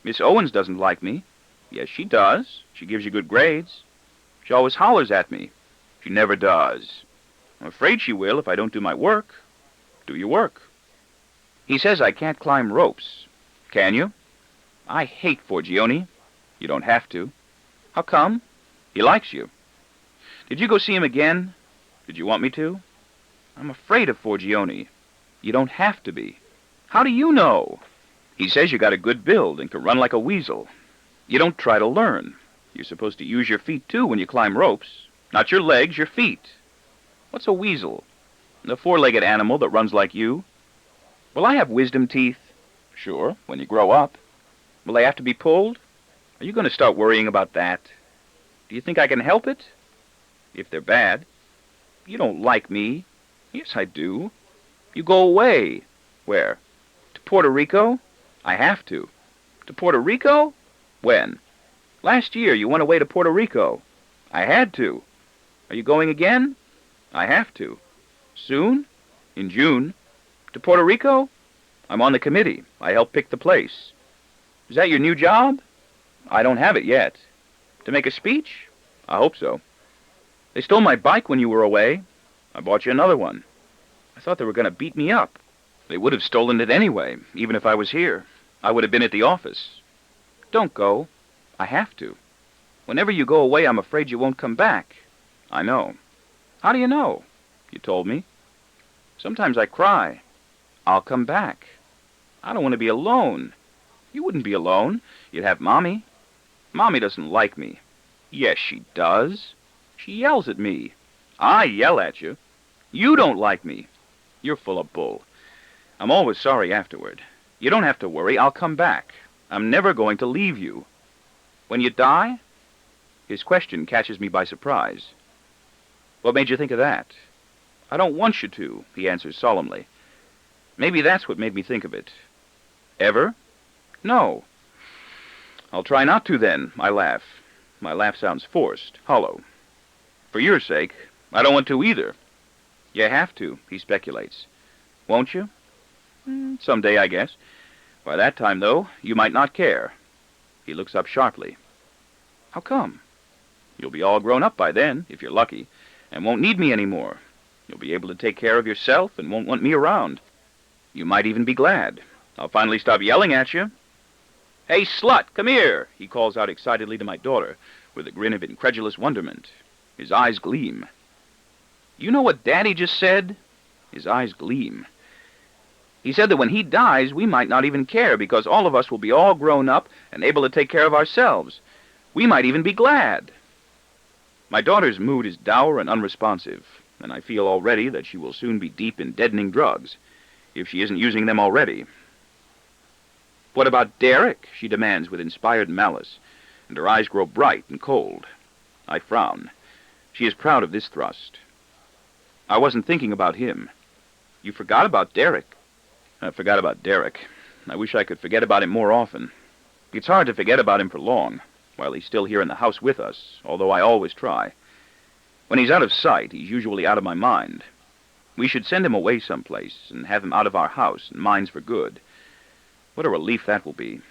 Miss Owens doesn't like me. Yes, she does. She gives you good grades. She always hollers at me. She never does. I'm afraid she will if I don't do my work. Do your work. He says I can't climb ropes. Can you? I hate Forgione. You don't have to. How come? He likes you. Did you go see him again? Did you want me to? I'm afraid of Forgione. You don't have to be. How do you know? He says you got a good build and can run like a weasel. You don't try to learn. You're supposed to use your feet, too, when you climb ropes. Not your legs, your feet. What's a weasel? The four-legged animal that runs like you. Will I have wisdom teeth? Sure, when you grow up. Will they have to be pulled? Are you going to start worrying about that? Do you think I can help it? If they're bad. You don't like me. Yes, I do. You go away. Where? To Puerto Rico? I have to. To Puerto Rico? When? Last year you went away to Puerto Rico. I had to. Are you going again? I have to. Soon? In June. To Puerto Rico? I'm on the committee. I help pick the place. Is that your new job? I don't have it yet. To make a speech? I hope so. They stole my bike when you were away. I bought you another one. I thought they were going to beat me up. They would have stolen it anyway, even if I was here. I would have been at the office. Don't go. I have to. Whenever you go away, I'm afraid you won't come back. I know. How do you know? You told me. Sometimes I cry. I'll come back. I don't want to be alone. You wouldn't be alone. You'd have Mommy. Mommy doesn't like me. Yes, she does. She yells at me. I yell at you. You don't like me. You're full of bull. I'm always sorry afterward. You don't have to worry. I'll come back. I'm never going to leave you. When you die? His question catches me by surprise. What made you think of that? I don't want you to, he answers solemnly. Maybe that's what made me think of it. Ever? No. I'll try not to then, I laugh. My laugh sounds forced, hollow. For your sake, I don't want to either. You have to, he speculates. Won't you? Someday, I guess. By that time, though, you might not care. He looks up sharply. How come? You'll be all grown up by then, if you're lucky, and won't need me anymore. You'll be able to take care of yourself and won't want me around. You might even be glad. I'll finally stop yelling at you. Hey, slut, come here, he calls out excitedly to my daughter, with a grin of incredulous wonderment. His eyes gleam. You know what Daddy just said? His eyes gleam. He said that when he dies, we might not even care, because all of us will be all grown up and able to take care of ourselves. We might even be glad. My daughter's mood is dour and unresponsive, and I feel already that she will soon be deep in deadening drugs, if she isn't using them already. "What about Derek?" she demands with inspired malice, and her eyes grow bright and cold. I frown. She is proud of this thrust. "I wasn't thinking about him." "You forgot about Derek." "I forgot about Derek. I wish I could forget about him more often. It's hard to forget about him for long, while he's still here in the house with us, although I always try. When he's out of sight, he's usually out of my mind. We should send him away someplace and have him out of our house and minds for good. What a relief that will be.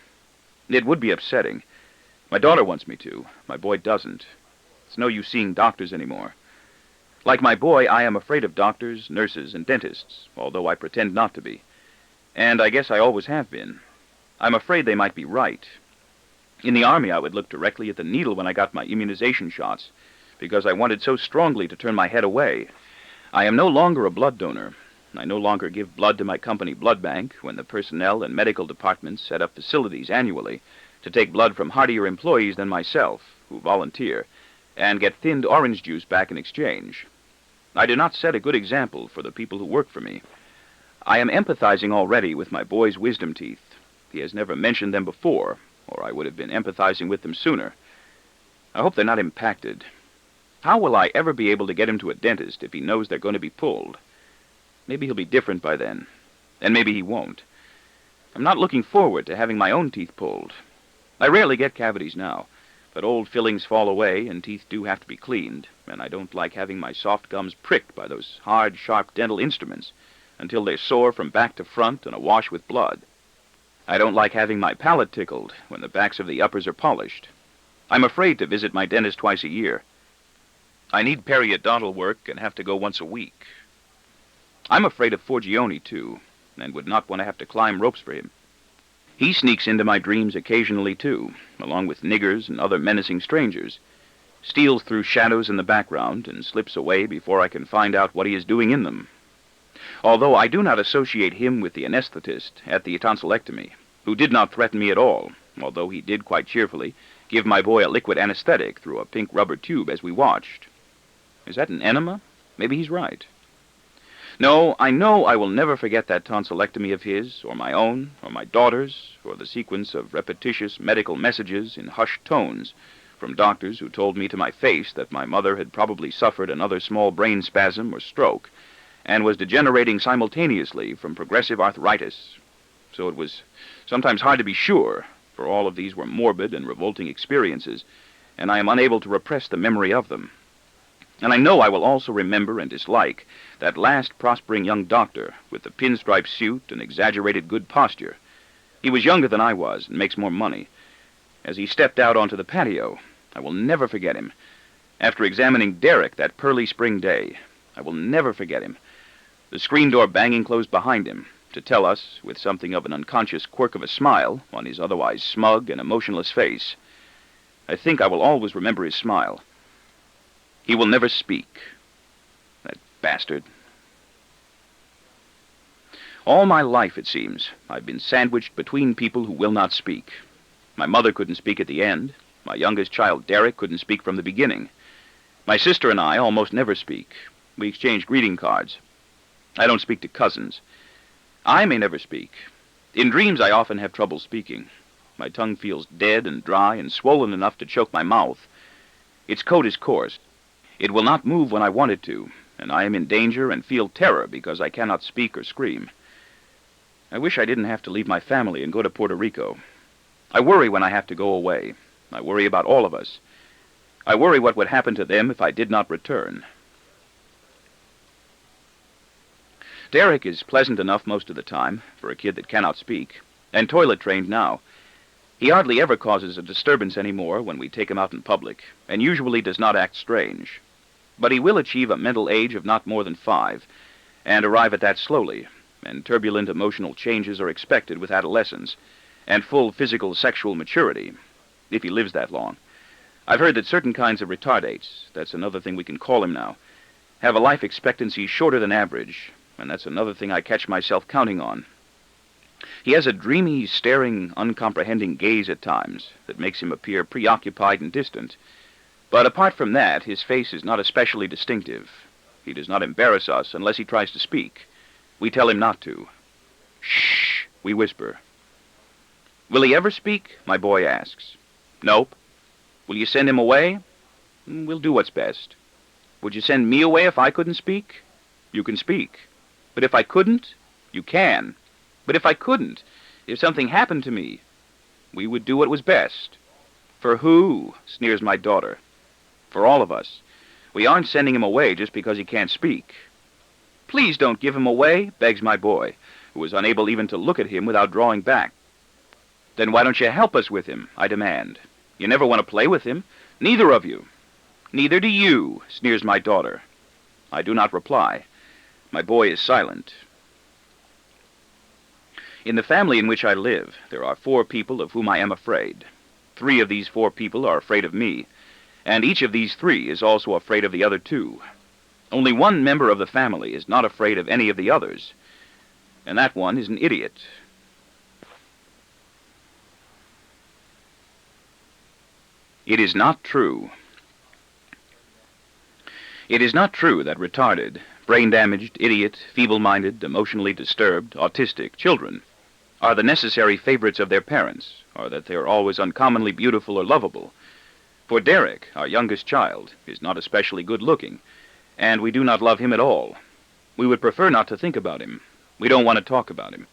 It would be upsetting. My daughter wants me to. My boy doesn't. It's no use seeing doctors anymore. Like my boy, I am afraid of doctors, nurses, and dentists, although I pretend not to be. And I guess I always have been. I'm afraid they might be right. In the Army, I would look directly at the needle when I got my immunization shots, because I wanted so strongly to turn my head away. I am no longer a blood donor. I no longer give blood to my company blood bank when the personnel and medical departments set up facilities annually to take blood from hardier employees than myself, who volunteer, and get thinned orange juice back in exchange. I do not set a good example for the people who work for me. I am empathizing already with my boy's wisdom teeth. He has never mentioned them before, or I would have been empathizing with them sooner. I hope they're not impacted. How will I ever be able to get him to a dentist if he knows they're going to be pulled? Maybe he'll be different by then, and maybe he won't. I'm not looking forward to having my own teeth pulled. I rarely get cavities now, but old fillings fall away and teeth do have to be cleaned, and I don't like having my soft gums pricked by those hard, sharp dental instruments until they're sore from back to front and awash with blood. I don't like having my palate tickled when the backs of the uppers are polished. I'm afraid to visit my dentist twice a year. I need periodontal work and have to go once a week. I'm afraid of Forgione, too, and would not want to have to climb ropes for him. He sneaks into my dreams occasionally, too, along with niggers and other menacing strangers, steals through shadows in the background and slips away before I can find out what he is doing in them. Although I do not associate him with the anesthetist at the tonsillectomy, who did not threaten me at all, although he did quite cheerfully give my boy a liquid anesthetic through a pink rubber tube as we watched. Is that an enema? Maybe he's right. No, I know I will never forget that tonsillectomy of his, or my own, or my daughter's, or the sequence of repetitious medical messages in hushed tones from doctors who told me to my face that my mother had probably suffered another small brain spasm or stroke, and was degenerating simultaneously from progressive arthritis. So it was sometimes hard to be sure, for all of these were morbid and revolting experiences, and I am unable to repress the memory of them. And I know I will also remember and dislike that last prospering young doctor with the pinstripe suit and exaggerated good posture. He was younger than I was and makes more money. As he stepped out onto the patio, I will never forget him. After examining Derek that pearly spring day, I will never forget him. The screen door banging closed behind him to tell us, with something of an unconscious quirk of a smile on his otherwise smug and emotionless face. I think I will always remember his smile. He will never speak. That bastard. All my life, it seems, I've been sandwiched between people who will not speak. My mother couldn't speak at the end. My youngest child, Derek, couldn't speak from the beginning. My sister and I almost never speak. We exchange greeting cards. I don't speak to cousins. I may never speak. In dreams, I often have trouble speaking. My tongue feels dead and dry and swollen enough to choke my mouth. Its coat is coarse. It will not move when I want it to, and I am in danger and feel terror because I cannot speak or scream. I wish I didn't have to leave my family and go to Puerto Rico. I worry when I have to go away. I worry about all of us. I worry what would happen to them if I did not return. Derek is pleasant enough most of the time, for a kid that cannot speak, and toilet-trained now. He hardly ever causes a disturbance anymore when we take him out in public, and usually does not act strange. But he will achieve a mental age of not more than 5, and arrive at that slowly, and turbulent emotional changes are expected with adolescence, and full physical sexual maturity, if he lives that long. I've heard that certain kinds of retardates, that's another thing we can call him now, have a life expectancy shorter than average, and that's another thing I catch myself counting on, He has a dreamy, staring, uncomprehending gaze at times that makes him appear preoccupied and distant. But apart from that, his face is not especially distinctive. He does not embarrass us unless he tries to speak. We tell him not to. Shh, we whisper. Will he ever speak? My boy asks. Nope. Will you send him away? We'll do what's best. Would you send me away if I couldn't speak? You can speak. But if I couldn't? You can. But if I couldn't, if something happened to me, we would do what was best. For who? Sneers my daughter. For all of us. We aren't sending him away just because he can't speak. Please don't give him away, begs my boy, who is unable even to look at him without drawing back. Then why don't you help us with him, I demand. You never want to play with him. Neither of you. Neither do you, sneers my daughter. I do not reply. My boy is silent. In the family in which I live, there are 4 people of whom I am afraid. 3 of these 4 people are afraid of me, and each of these 3 is also afraid of the other 2. Only one member of the family is not afraid of any of the others, and that one is an idiot. It is not true. It is not true that retarded, brain-damaged, idiot, feeble-minded, emotionally disturbed, autistic children are the necessary favorites of their parents, or that they are always uncommonly beautiful or lovable. For Derek, our youngest child, is not especially good-looking, and we do not love him at all. We would prefer not to think about him. We don't want to talk about him.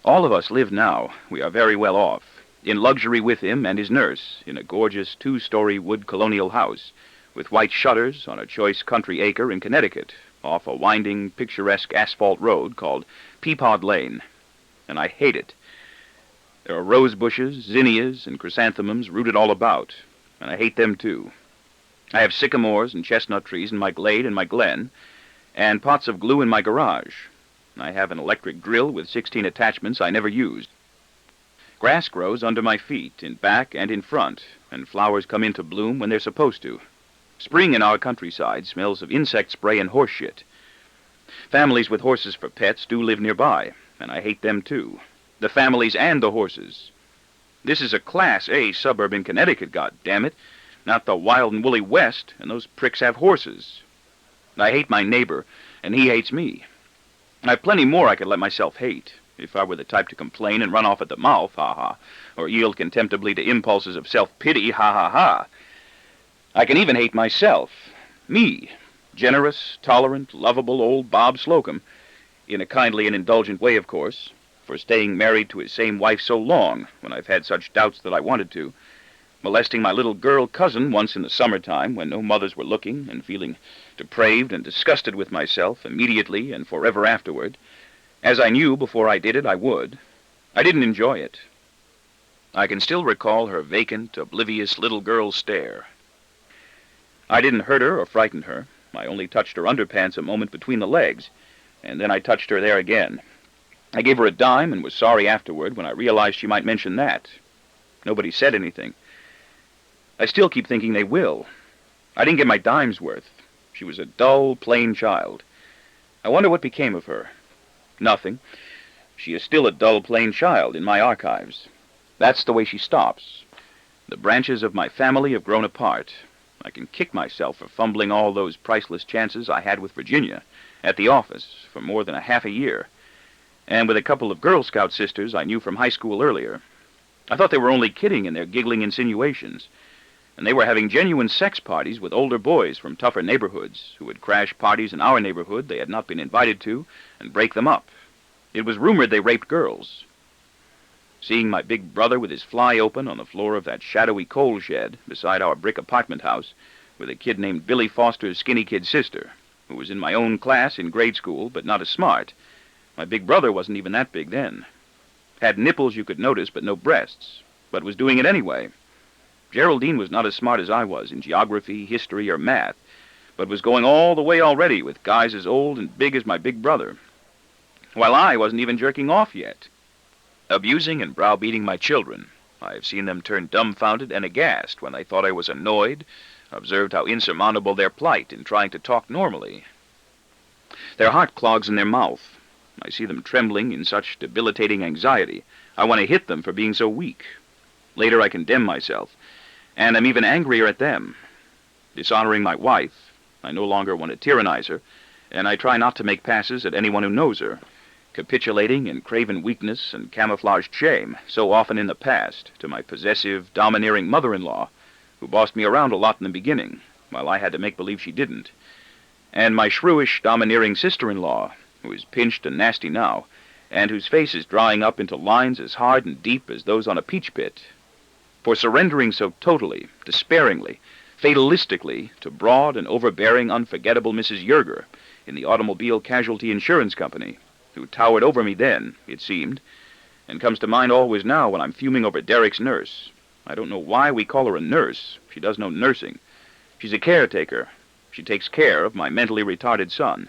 All of us live now. We are very well off, in luxury with him and his nurse, in a gorgeous 2-story wood colonial house, with white shutters on a choice country acre in Connecticut, off a winding, picturesque asphalt road called Peapod Lane. And I hate it. There are rose bushes, zinnias, and chrysanthemums rooted all about, and I hate them too. I have sycamores and chestnut trees in my glade and my glen, and pots of glue in my garage. I have an electric drill with 16 attachments I never used. Grass grows under my feet, in back and in front, and flowers come into bloom when they're supposed to. Spring in our countryside smells of insect spray and horse shit. Families with horses for pets do live nearby, and I hate them too. The families and the horses. This is a Class A suburb in Connecticut, goddammit, not the wild and woolly West, and those pricks have horses. I hate my neighbor, and he hates me. I've plenty more I could let myself hate, if I were the type to complain and run off at the mouth, ha-ha, or yield contemptibly to impulses of self-pity, ha-ha-ha. I can even hate myself, me, generous, tolerant, lovable old Bob Slocum, in a kindly and indulgent way, of course, for staying married to his same wife so long when I've had such doubts that I wanted to, molesting my little girl cousin once in the summertime when no mothers were looking, and feeling depraved and disgusted with myself immediately and forever afterward, as I knew before I did it I would. I didn't enjoy it. I can still recall her vacant, oblivious little girl stare. I didn't hurt her or frighten her. I only touched her underpants a moment between the legs, and then I touched her there again. I gave her a dime and was sorry afterward when I realized she might mention that. Nobody said anything. I still keep thinking they will. I didn't get my dime's worth. She was a dull, plain child. I wonder what became of her. Nothing. She is still a dull, plain child in my archives. That's the way she stops. The branches of my family have grown apart. I can kick myself for fumbling all those priceless chances I had with Virginia, at the office, for more than a half a year, and with a couple of Girl Scout sisters I knew from high school earlier. I thought they were only kidding in their giggling insinuations, and they were having genuine sex parties with older boys from tougher neighborhoods who would crash parties in our neighborhood they had not been invited to and break them up. It was rumored they raped girls. Seeing my big brother with his fly open on the floor of that shadowy coal shed beside our brick apartment house with a kid named Billy Foster's skinny kid sister, who was in my own class in grade school but not as smart. My big brother wasn't even that big then. Had nipples you could notice but no breasts, but was doing it anyway. Geraldine was not as smart as I was in geography, history, or math, but was going all the way already with guys as old and big as my big brother, while I wasn't even jerking off yet. Abusing and browbeating my children, I have seen them turn dumbfounded and aghast when they thought I was annoyed, observed how insurmountable their plight in trying to talk normally. Their heart clogs in their mouth. I see them trembling in such debilitating anxiety. I want to hit them for being so weak. Later I condemn myself, and am even angrier at them. Dishonoring my wife, I no longer want to tyrannize her, and I try not to make passes at anyone who knows her, capitulating in craven weakness and camouflaged shame, so often in the past, to my possessive, domineering mother-in-law, who bossed me around a lot in the beginning, while I had to make believe she didn't, and my shrewish, domineering sister-in-law, who is pinched and nasty now, and whose face is drying up into lines as hard and deep as those on a peach pit, for surrendering so totally, despairingly, fatalistically to broad and overbearing, unforgettable Mrs. Yerger in the Automobile Casualty Insurance Company, who towered over me then, it seemed, and comes to mind always now when I'm fuming over Derek's nurse. I don't know why we call her a nurse. She does no nursing. She's a caretaker. She takes care of my mentally retarded son.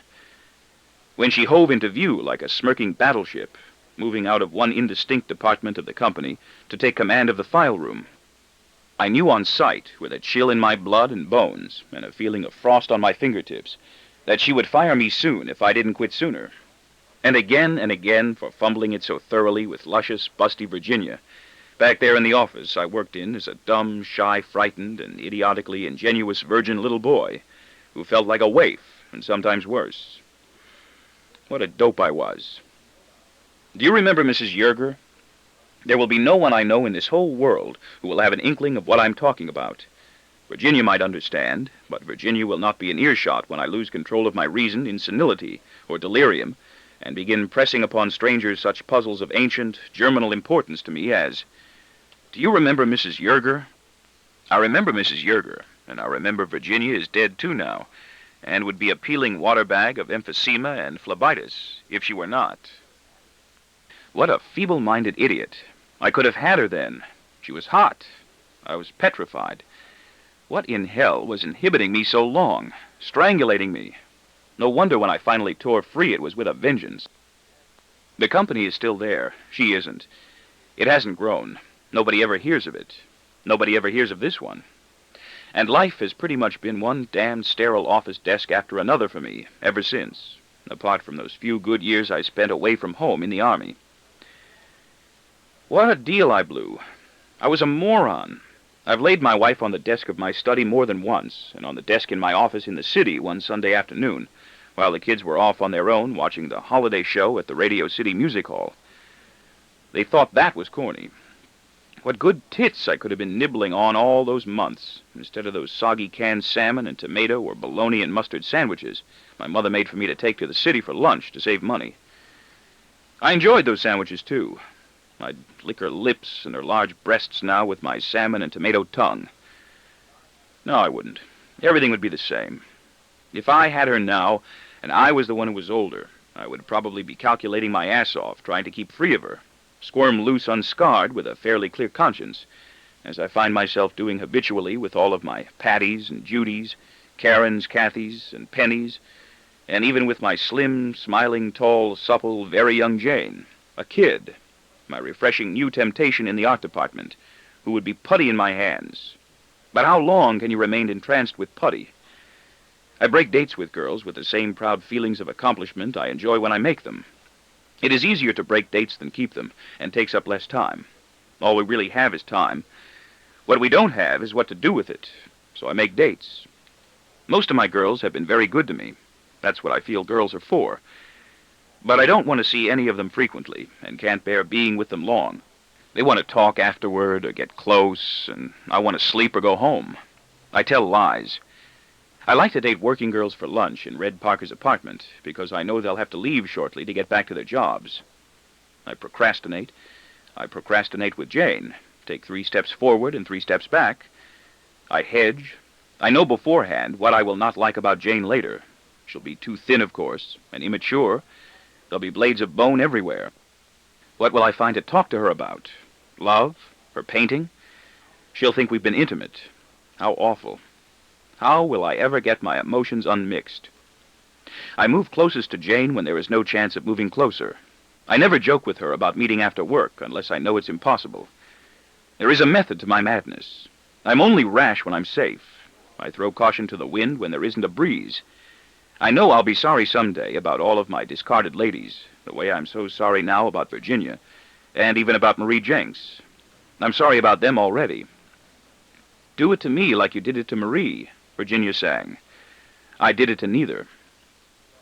When she hove into view like a smirking battleship, moving out of one indistinct department of the company to take command of the file room, I knew on sight, with a chill in my blood and bones and a feeling of frost on my fingertips, that she would fire me soon if I didn't quit sooner. And again, for fumbling it so thoroughly with luscious, busty Virginia, back there in the office I worked in as a dumb, shy, frightened, and idiotically ingenuous virgin little boy who felt like a waif, and sometimes worse. What a dope I was. Do you remember Mrs. Yerger? There will be no one I know in this whole world who will have an inkling of what I'm talking about. Virginia might understand, but Virginia will not be in earshot when I lose control of my reason in senility or delirium, and begin pressing upon strangers such puzzles of ancient, germinal importance to me as, do you remember Mrs. Yerger? I remember Mrs. Yerger, and I remember Virginia is dead too now, and would be a peeling water bag of emphysema and phlebitis if she were not. What a feeble-minded idiot. I could have had her then. She was hot. I was petrified. What in hell was inhibiting me so long, strangulating me? No wonder when I finally tore free it was with a vengeance. The company is still there. She isn't. It hasn't grown. Nobody ever hears of it. Nobody ever hears of this one. And life has pretty much been one damned sterile office desk after another for me ever since, apart from those few good years I spent away from home in the Army. What a deal I blew. I was a moron. I've laid my wife on the desk of my study more than once, and on the desk in my office in the city one Sunday afternoon, while the kids were off on their own watching the holiday show at the Radio City Music Hall. They thought that was corny. What good tits I could have been nibbling on all those months, instead of those soggy canned salmon and tomato or bologna and mustard sandwiches my mother made for me to take to the city for lunch to save money. I enjoyed those sandwiches, too. I'd lick her lips and her large breasts now with my salmon and tomato tongue. No, I wouldn't. Everything would be the same. If I had her now, and I was the one who was older, I would probably be calculating my ass off, trying to keep free of her, squirm loose unscarred with a fairly clear conscience, as I find myself doing habitually with all of my Patties and Judys, Karens, Kathys, and Pennies, and even with my slim, smiling, tall, supple, very young Jane, a kid, my refreshing new temptation in the art department, who would be putty in my hands. But how long can you remain entranced with putty? I break dates with girls with the same proud feelings of accomplishment I enjoy when I make them. It is easier to break dates than keep them, and takes up less time. All we really have is time. What we don't have is what to do with it, so I make dates. Most of my girls have been very good to me. That's what I feel girls are for. But I don't want to see any of them frequently, and can't bear being with them long. They want to talk afterward or get close, and I want to sleep or go home. I tell lies. I like to date working girls for lunch in Red Parker's apartment, because I know they'll have to leave shortly to get back to their jobs. I procrastinate. I procrastinate with Jane. Take 3 steps forward and 3 steps back. I hedge. I know beforehand what I will not like about Jane later. She'll be too thin, of course, and immature. There'll be blades of bone everywhere. What will I find to talk to her about? Love? Her painting? She'll think we've been intimate. How awful. How will I ever get my emotions unmixed? I move closest to Jane when there is no chance of moving closer. I never joke with her about meeting after work unless I know it's impossible. There is a method to my madness. I'm only rash when I'm safe. I throw caution to the wind when there isn't a breeze. I know I'll be sorry someday about all of my discarded ladies, the way I'm so sorry now about Virginia, and even about Marie Jenks. I'm sorry about them already. Do it to me like you did it to Marie, Virginia sang. I did it to neither.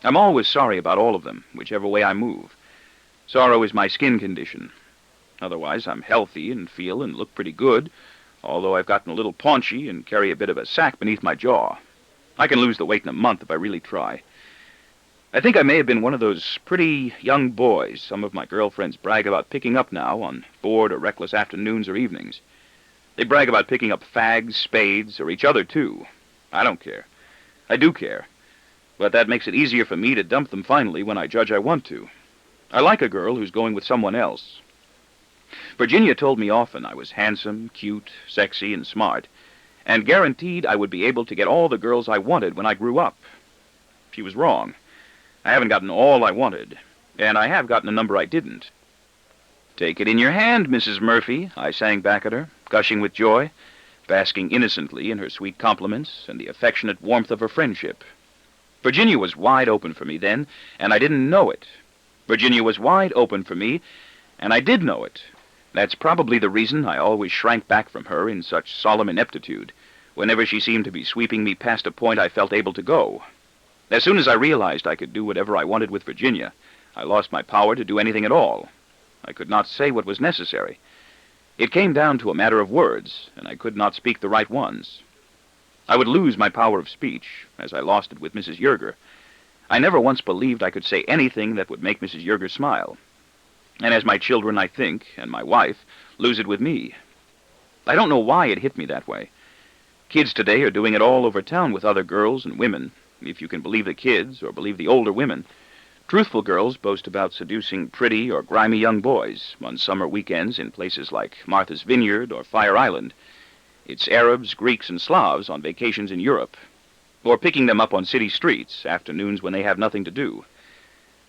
I'm always sorry about all of them, whichever way I move. Sorrow is my skin condition. Otherwise, I'm healthy and feel and look pretty good, although I've gotten a little paunchy and carry a bit of a sack beneath my jaw. I can lose the weight in a month if I really try. I think I may have been one of those pretty young boys some of my girlfriends brag about picking up now on bored or reckless afternoons or evenings. They brag about picking up fags, spades, or each other, too. I don't care. I do care. But that makes it easier for me to dump them finally when I judge I want to. I like a girl who's going with someone else. Virginia told me often I was handsome, cute, sexy, and smart, and guaranteed I would be able to get all the girls I wanted when I grew up. She was wrong. I haven't gotten all I wanted, and I have gotten a number I didn't. Take it in your hand, Mrs. Murphy, I sang back at her, gushing with joy, basking innocently in her sweet compliments and the affectionate warmth of her friendship. Virginia was wide open for me then, and I didn't know it. Virginia was wide open for me, and I did know it. That's probably the reason I always shrank back from her in such solemn ineptitude, whenever she seemed to be sweeping me past a point I felt able to go. As soon as I realized I could do whatever I wanted with Virginia, I lost my power to do anything at all. I could not say what was necessary. It came down to a matter of words, and I could not speak the right ones. I would lose my power of speech, as I lost it with Mrs. Yerger. I never once believed I could say anything that would make Mrs. Yerger smile. And as my children, I think, and my wife, lose it with me. I don't know why it hit me that way. Kids today are doing it all over town with other girls and women, if you can believe the kids or believe the older women. Truthful girls boast about seducing pretty or grimy young boys on summer weekends in places like Martha's Vineyard or Fire Island. It's Arabs, Greeks, and Slavs on vacations in Europe, or picking them up on city streets afternoons when they have nothing to do.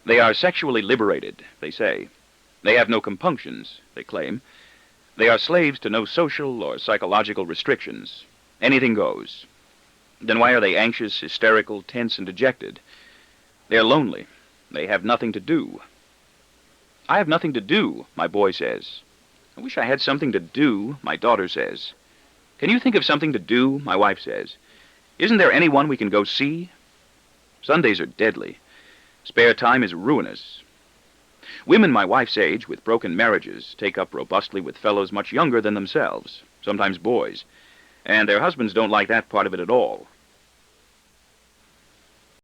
They are sexually liberated, they say. They have no compunctions, they claim. They are slaves to no social or psychological restrictions. Anything goes. Then why are they anxious, hysterical, tense, and dejected? They're lonely. They have nothing to do. I have nothing to do, my boy says. I wish I had something to do, my daughter says. Can you think of something to do, my wife says. Isn't there anyone we can go see? Sundays are deadly. Spare time is ruinous. Women my wife's age with broken marriages take up robustly with fellows much younger than themselves, sometimes boys, and their husbands don't like that part of it at all.